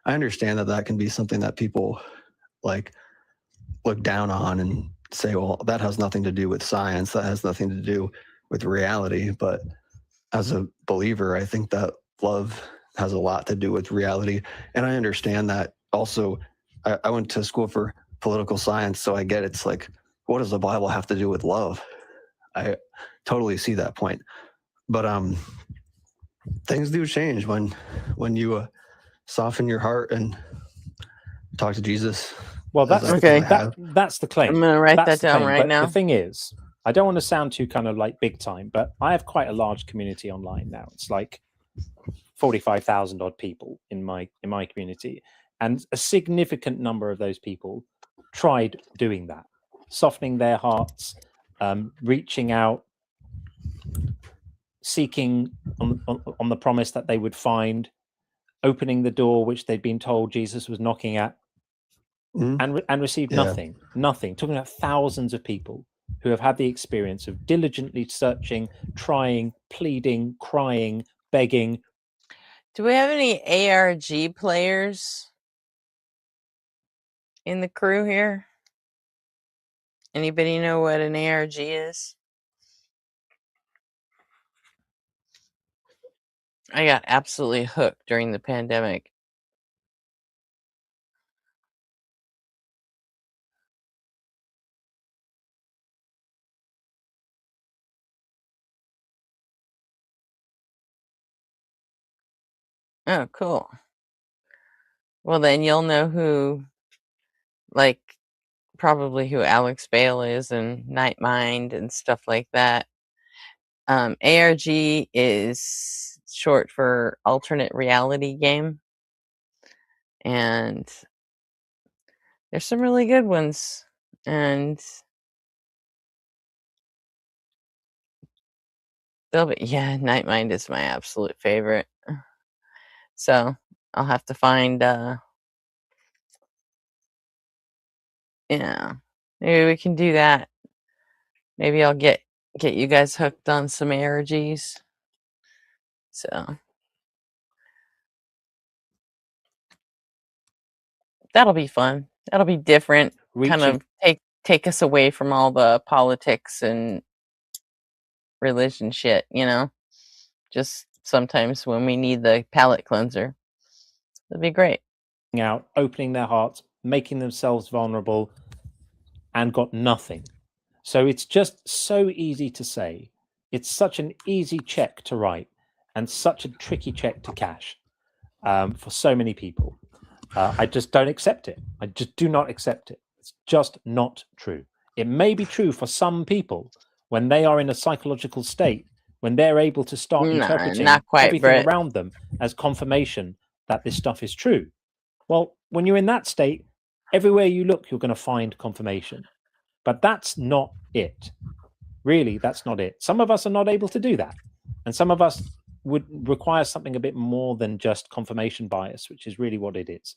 I understand that that can be something that people like look down on and say, well, that has nothing to do with science. That has nothing to do with reality. But as a believer, I think that love has a lot to do with reality. And I understand that also. I went to school for political science, so I get it's like, what does the Bible have to do with love? I totally see that point. But things do change when you soften your heart and talk to Jesus. Well, that's Okay. that's the claim. I'm gonna write That's that the down claim. right But now. the thing is, I don't want to sound too kind of like big time, but I have quite a large community online now. It's like 45,000 odd people in my community, and a significant number of those people tried doing that, softening their hearts, reaching out, seeking on the promise that they would find, opening the door which they'd been told Jesus was knocking at, and received nothing. Talking about thousands of people who have had the experience of diligently searching, trying, pleading, crying, begging. Do we have any ARG players in the crew here? Anybody know what an ARG is? I got absolutely hooked during the pandemic. Oh, cool. Well, then you'll know who, like, probably who Alex Bale is and Night Mind and stuff like that. ARG is short for alternate reality game. And there's some really good ones. And yeah, Night Mind is my absolute favorite. So I'll have to find yeah. Maybe we can do that. Maybe I'll get you guys hooked on some ARGs. So that'll be fun. That'll be different. Kind of take us away from all the politics and religion shit, you know? Just sometimes when we need the palate cleanser. That'd be great. Out, opening their hearts, making themselves vulnerable, and got nothing. So it's just so easy to say. It's such an easy check to write and such a tricky check to cash for so many people. I just don't accept it. I just do not accept it. It's just not true. It may be true for some people when they are in a psychological state, when they're able to start interpreting not quite, everything Brett. around them as confirmation that this stuff is true. Well, when you're in that state, everywhere you look, you're going to find confirmation. But that's not it. Really, that's not it. Some of us are not able to do that. And some of us would require something a bit more than just confirmation bias, which is really what it is.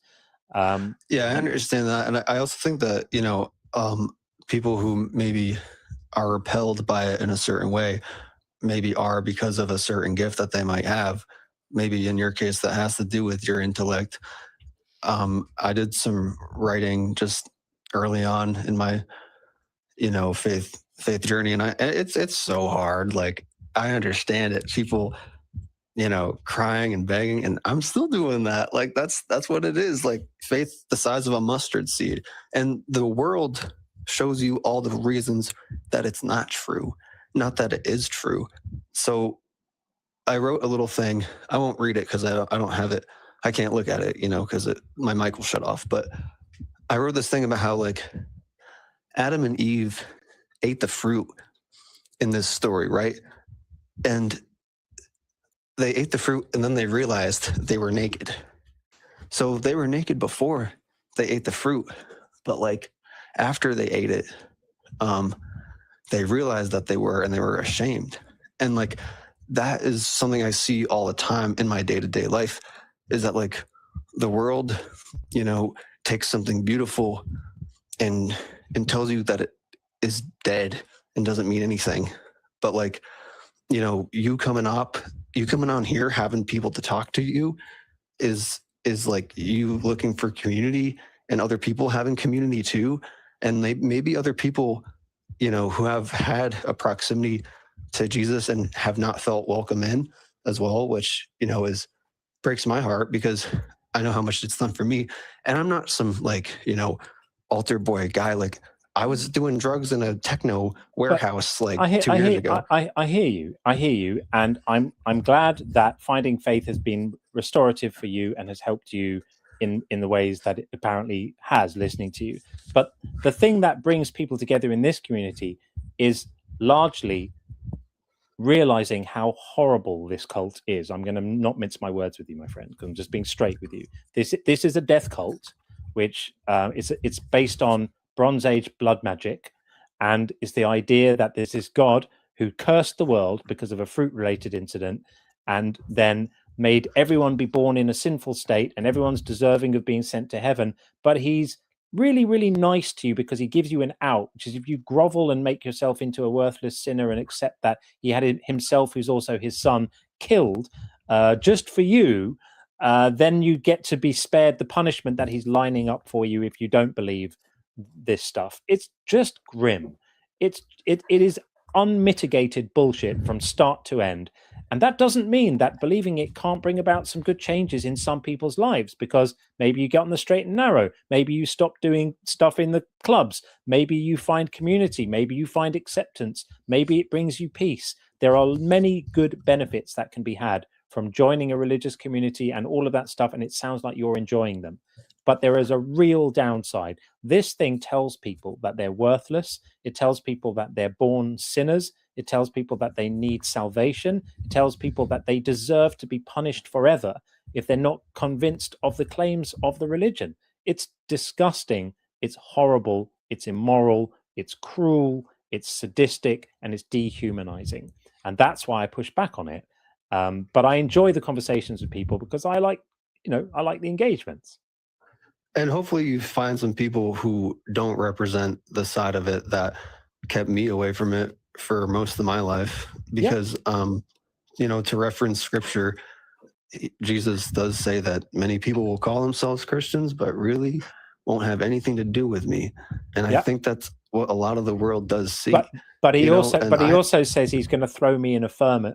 Yeah, I understand that. And I also think that, people who maybe are repelled by it in a certain way, maybe are because of a certain gift that they might have. Maybe in your case, that has to do with your intellect. I did some writing just early on in my, faith journey, and it's so hard. Like, I understand it. People, crying and begging, and I'm still doing that. Like, that's what it is. Like, faith the size of a mustard seed, and the world shows you all the reasons that it's not true, not that it is true. So I wrote a little thing. I won't read it because I don't have it. I can't look at it, because my mic will shut off. But I wrote this thing about how, like, Adam and Eve ate the fruit in this story, right? And they ate the fruit, and then they realized they were naked. So they were naked before they ate the fruit, but like after they ate it, they realized that they were, and they were ashamed. And like, that is something I see all the time in my day-to-day life, is that like the world, takes something beautiful and tells you that it is dead and doesn't mean anything. But like, you coming on here, having people to talk to you is like you looking for community, and other people having community too. And maybe other people, who have had a proximity to Jesus and have not felt welcome in as well, which, breaks my heart, because I know how much it's done for me. And I'm not some like, altar boy guy. Like, I was doing drugs in a techno warehouse 2 years ago. I hear you, and I'm glad that finding faith has been restorative for you and has helped you in the ways that it apparently has, listening to you. But the thing that brings people together in this community is largely realizing how horrible this cult is. I'm going to not mince my words with you, my friend, because I'm just being straight with you. This is a death cult, which it's based on Bronze Age blood magic, and is the idea that there's this god who cursed the world because of a fruit-related incident, and then made everyone be born in a sinful state, and everyone's deserving of being sent to heaven. But he's really, really nice to you because he gives you an out, which is if you grovel and make yourself into a worthless sinner and accept that he had himself, who's also his son, killed just for you, then you get to be spared the punishment that he's lining up for you if you don't believe this stuff. It's just grim. It is unmitigated bullshit from start to end. And that doesn't mean that believing it can't bring about some good changes in some people's lives, because maybe you get on the straight and narrow. Maybe you stop doing stuff in the clubs. Maybe you find community. Maybe you find acceptance. Maybe it brings you peace. There are many good benefits that can be had from joining a religious community and all of that stuff. And it sounds like you're enjoying them. But there is a real downside. This thing tells people that they're worthless. It tells people that they're born sinners. It tells people that they need salvation. It tells people that they deserve to be punished forever if they're not convinced of the claims of the religion. It's disgusting. It's horrible. It's immoral. It's cruel. It's sadistic, and it's dehumanizing. And that's why I push back on it. But I enjoy the conversations with people because I like the engagements. And hopefully you find some people who don't represent the side of it that kept me away from it for most of my life, because to reference scripture, Jesus does say that many people will call themselves Christians but really won't have anything to do with me. And I think that's what a lot of the world does see. But he also says he's going to throw me in a furnace,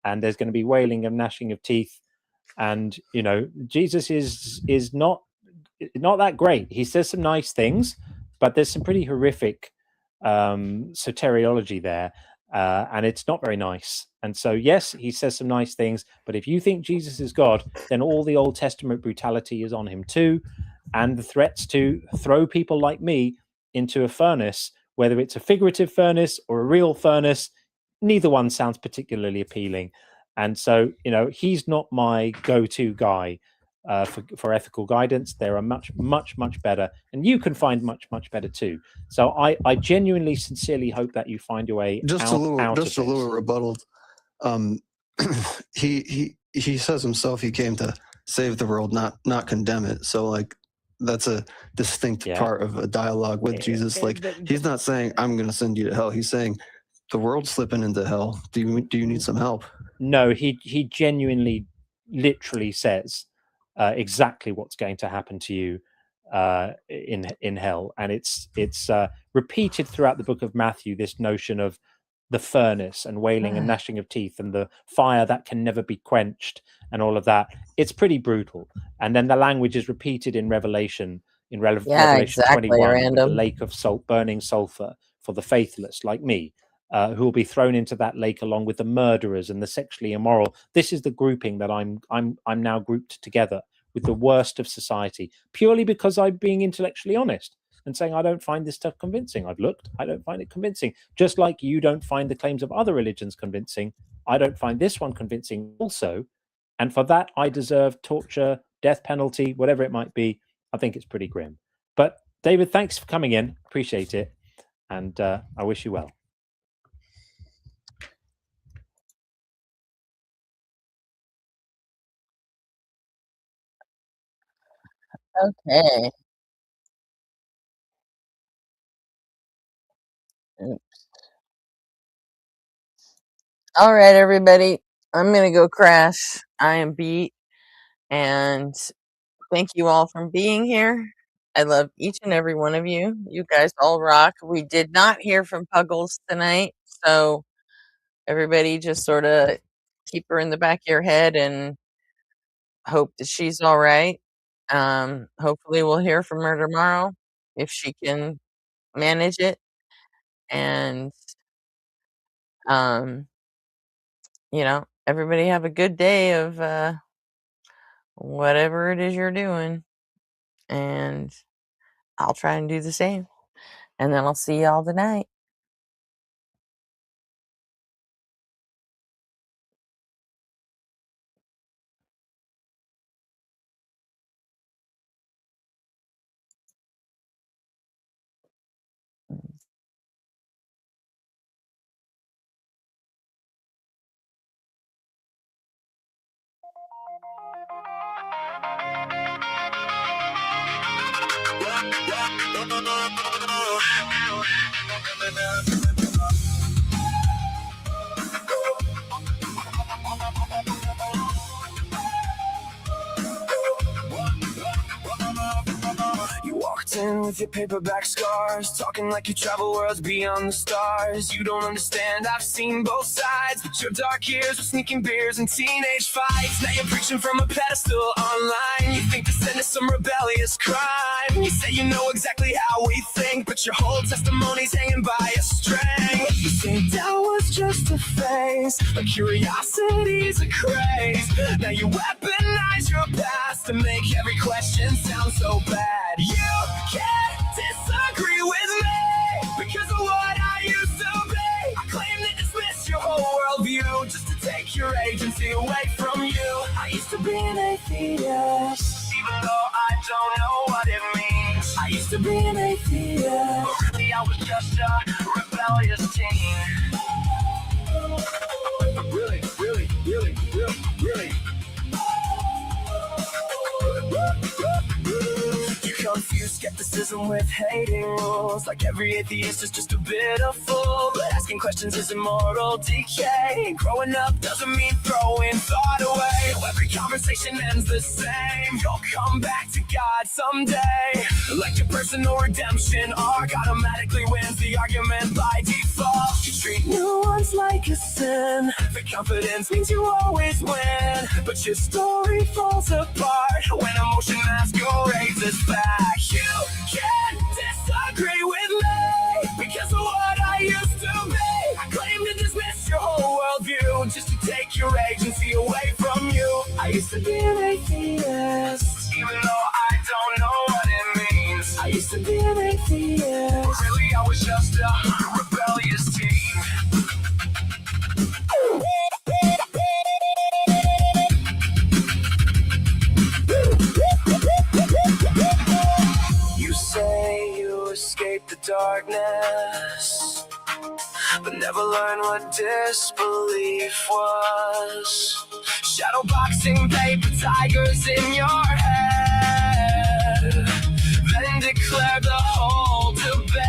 and there's going to be wailing and gnashing of teeth. And Jesus is not that great. He says some nice things, but there's some pretty horrific soteriology there, and it's not very nice. And so, yes, he says some nice things, but if you think Jesus is God, then all the Old Testament brutality is on him too, and the threats to throw people like me into a furnace, whether it's a figurative furnace or a real furnace, neither one sounds particularly appealing. And so, he's not my go-to guy for ethical guidance. There are much better, and you can find much better too. So I genuinely, sincerely hope that you find your way Just out, a little, out just of a little rebuttal. He says himself he came to save the world, not condemn it. So like that's a distinct part of a dialogue with Jesus. Like he's not saying I'm going to send you to hell. He's saying the world's slipping into hell. Do you need some help? No, he genuinely, literally says exactly what's going to happen to you in hell, and it's repeated throughout the book of Matthew. This notion of the furnace and wailing and gnashing of teeth and the fire that can never be quenched and all of that. It's pretty brutal. And then the language is repeated in Revelation, Revelation 21, with the lake of salt, burning sulfur for the faithless like me, who will be thrown into that lake along with the murderers and the sexually immoral. This is the grouping that I'm now grouped together with the worst of society, purely because I'm being intellectually honest and saying I don't find this stuff convincing. I've looked, I don't find it convincing. Just like you don't find the claims of other religions convincing, I don't find this one convincing also. And for that, I deserve torture, death penalty, whatever it might be. I think it's pretty grim. But David, thanks for coming in. Appreciate it. And I wish you well. Okay. Oops. All right, everybody. I'm going to go crash. I am beat. And thank you all for being here. I love each and every one of you. You guys all rock. We did not hear from Puggles tonight. So everybody just sort of keep her in the back of your head and hope that she's all right. Hopefully we'll hear from her tomorrow if she can manage it. And everybody have a good day of whatever it is you're doing. And I'll try and do the same. And then I'll see y'all tonight. You walked in with your paperback scars, talking like you travel worlds beyond the stars. You don't understand, I've seen both sides, but your dark years were sneaking beers and teenage fights. Now you're preaching from a pedestal online. You think this is some rebellious crime. You say you know exactly how we think, but your whole testimony's hanging by a string. You say doubt was just a phase, but curiosity's a craze. Now you weaponize your past to make every question sound so bad. You can't disagree with me because of what I used to be. I claim to dismiss your whole worldview just to take your agency away from you. I used to be an atheist, even though I don't know what it means. I used to be an atheist, but really I was just a rebellious teen. Really. You confuse skepticism with hating rules, like every atheist is just a bit of fool. But asking questions is moral decay. Growing up doesn't mean throwing thought away. No, every conversation ends the same. You'll come back to God someday. Like your personal redemption arc automatically wins the argument by default. You treat nuance like a sin. The confidence means you always win, but your story falls apart when emotion masquerades as fact. You can't disagree with me because of what I used to be. I claim to dismiss your whole worldview just to take your agency away from you. I used to be an atheist, even though I don't know what it means. I used to be an atheist, but really I was just a rebellious teen. escape the darkness, but never learn what disbelief was. Shadow boxing paper tigers in your head, then declare the whole debate.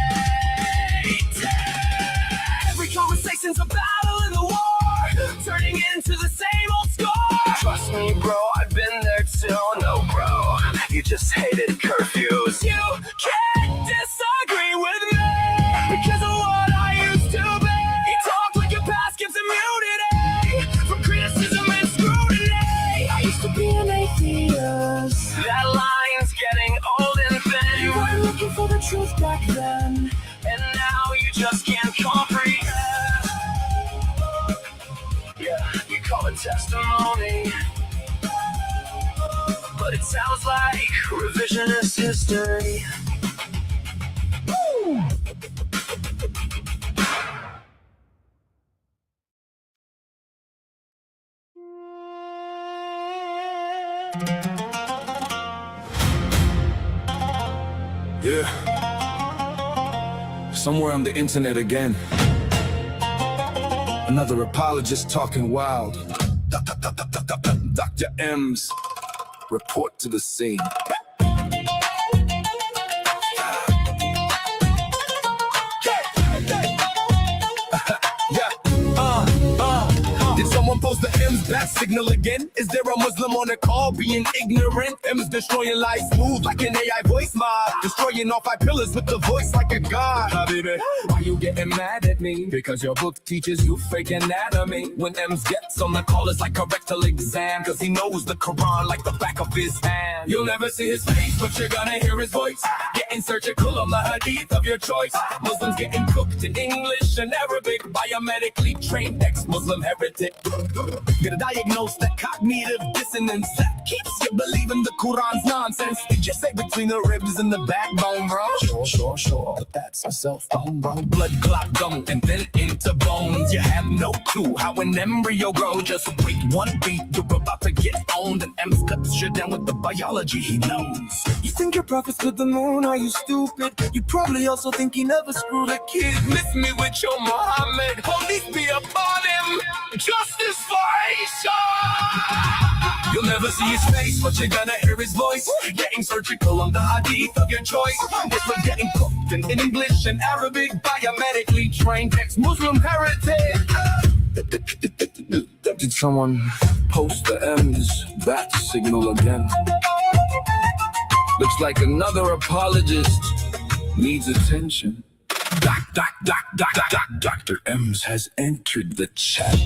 Every conversation's a battle in the war, turning into the same old score. Trust me, bro, I've been there too. No, bro, you just hated curfews. You can't disagree with me because of what I used to be. You talk like your past gives immunity from criticism and scrutiny. I used to be an atheist. That line's getting old and thin. You weren't looking for the truth back then, and now you just can't comprehend. Yeah, you call it testimony, but it sounds like revisionist history. Woo! Yeah. Somewhere on the internet again. Another apologist talking wild. Dr. M's report to the scene. Did someone post the M's bat signal again? Is there a Muslim on the call being ignorant? M's destroying life smooth like an AI voice mod, destroying all 5 pillars with the voice like a god. Baby, why you getting mad at me? Because your book teaches you fake anatomy. When M's gets on the call, it's like a rectal exam, cause he knows the Quran like the back of his hand. You'll never see his face, but you're gonna hear his voice, getting surgical on the hadith of your choice. Muslims getting cooked in English and Arabic by a medically trained ex-Muslim heretic. Gonna diagnose that cognitive dissonance that keeps you believing the Quran's nonsense. Did you say between the ribs and the backbone, bro? Sure, but that's a cell phone, bro. Blood clot gum and then into bones. You have no clue how an embryo grows. Just wait one beat, you're about to get owned. And M cuts you down with the biology he knows. You think your prophet's to the moon? Are you stupid? You probably also think he never screwed a kid. Miss me with your Muhammad. Police be upon him. Justice for Aisha. You'll never see his face, but you're gonna hear his voice, getting surgical on the hadith of your choice. It's like getting cooked in English and Arabic by a medically trained ex-Muslim heretic. Did someone post the M's bat signal again? Looks like another apologist needs attention. Dr. M's has entered the chat.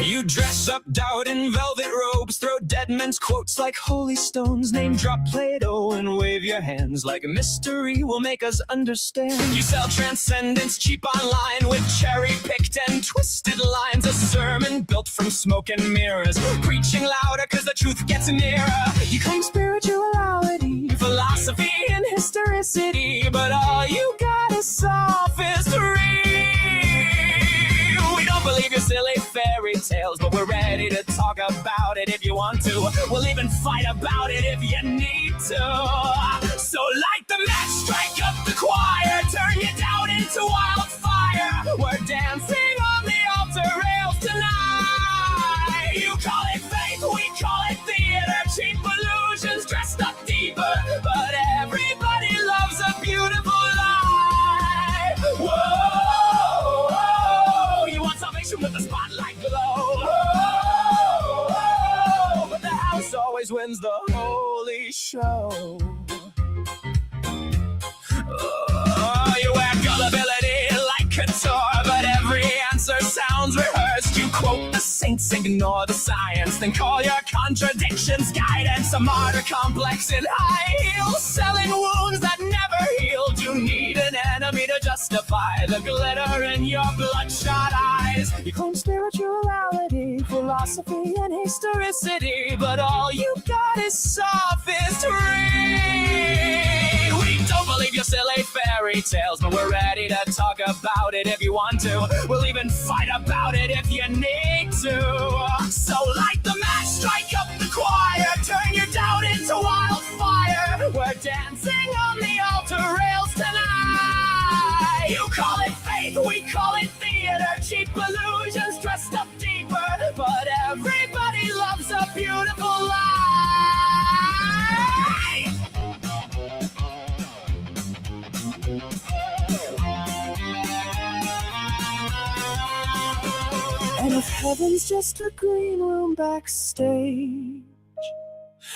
You dress up doubt in velvet robes, throw dead men's quotes like holy stones, name drop Plato and wave your hands like a mystery will make us understand. You sell transcendence cheap online with cherry-picked and twisted lines, a sermon built from smoke and mirrors, preaching louder cause the truth gets nearer. You claim spirituality, philosophy and historicity, but all you got is sophistry. We don't believe your silly fairy tales, but we're ready to talk about it if you want to. We'll even fight about it if you need to. So light the match, strike up the choir, turn your doubt into wildfire. We're dancing on the altar rails tonight. You call it faith, we call it theater, cheap illusions dressed up deeper, but everybody loves a beautiful lie. Whoa. With the spotlight glow, but the house always wins the holy show. You wear gullibility like couture, but every answer sounds rehearsed. You quote the saints, ignore the science, then call your contradictions guidance. A martyr complex in high heels, selling wounds that never healed. You need an enemy to justify the glitter in your bloodshot eyes. You claim spirituality, philosophy, and historicity, but all you got is sophistry. silly fairy tales, but we're ready to talk about it if you want to. We'll even fight about it if you need to. So light the match, strike up the choir, turn your doubt into wildfire. We're dancing on the altar rails tonight. You call it faith, we call it theater. Cheap illusions dressed up deeper, but everybody loves a beautiful lie. And if heaven's just a green room backstage,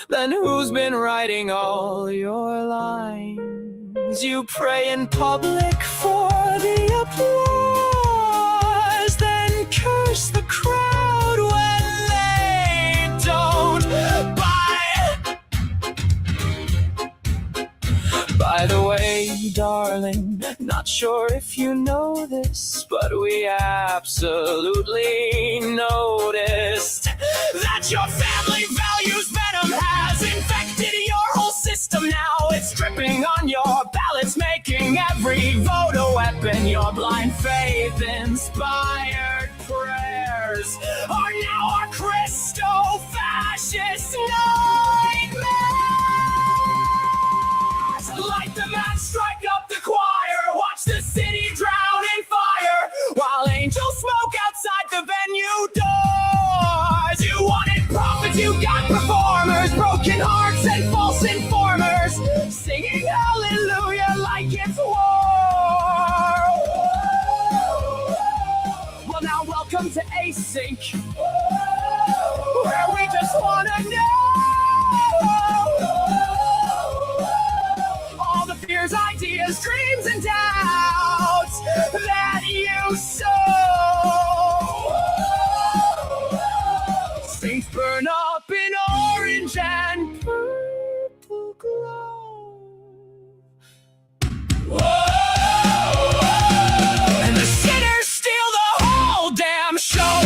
then who's been writing all your lines? You pray in public for the applause, then curse the crowd when they don't buy. By the way, darling, not sure if you know this, but we absolutely noticed that your family values venom has infected your whole system now. It's dripping on your ballots, making every vote a weapon. Your blind faith inspired prayers are now our Christo-fascist nightmares. Light the match, strike up the choir, watch the city drown in fire, while angels smoke outside the venue doors. You wanted prophets, you got performers, broken hearts and false informers, singing hallelujah like it's war. Well, now welcome to Async, where we just wanna know all the fears, ideas, dreams, and doubts that you sow. Saints burn up in orange and purple glow. Whoa! And the sinners steal the whole damn show.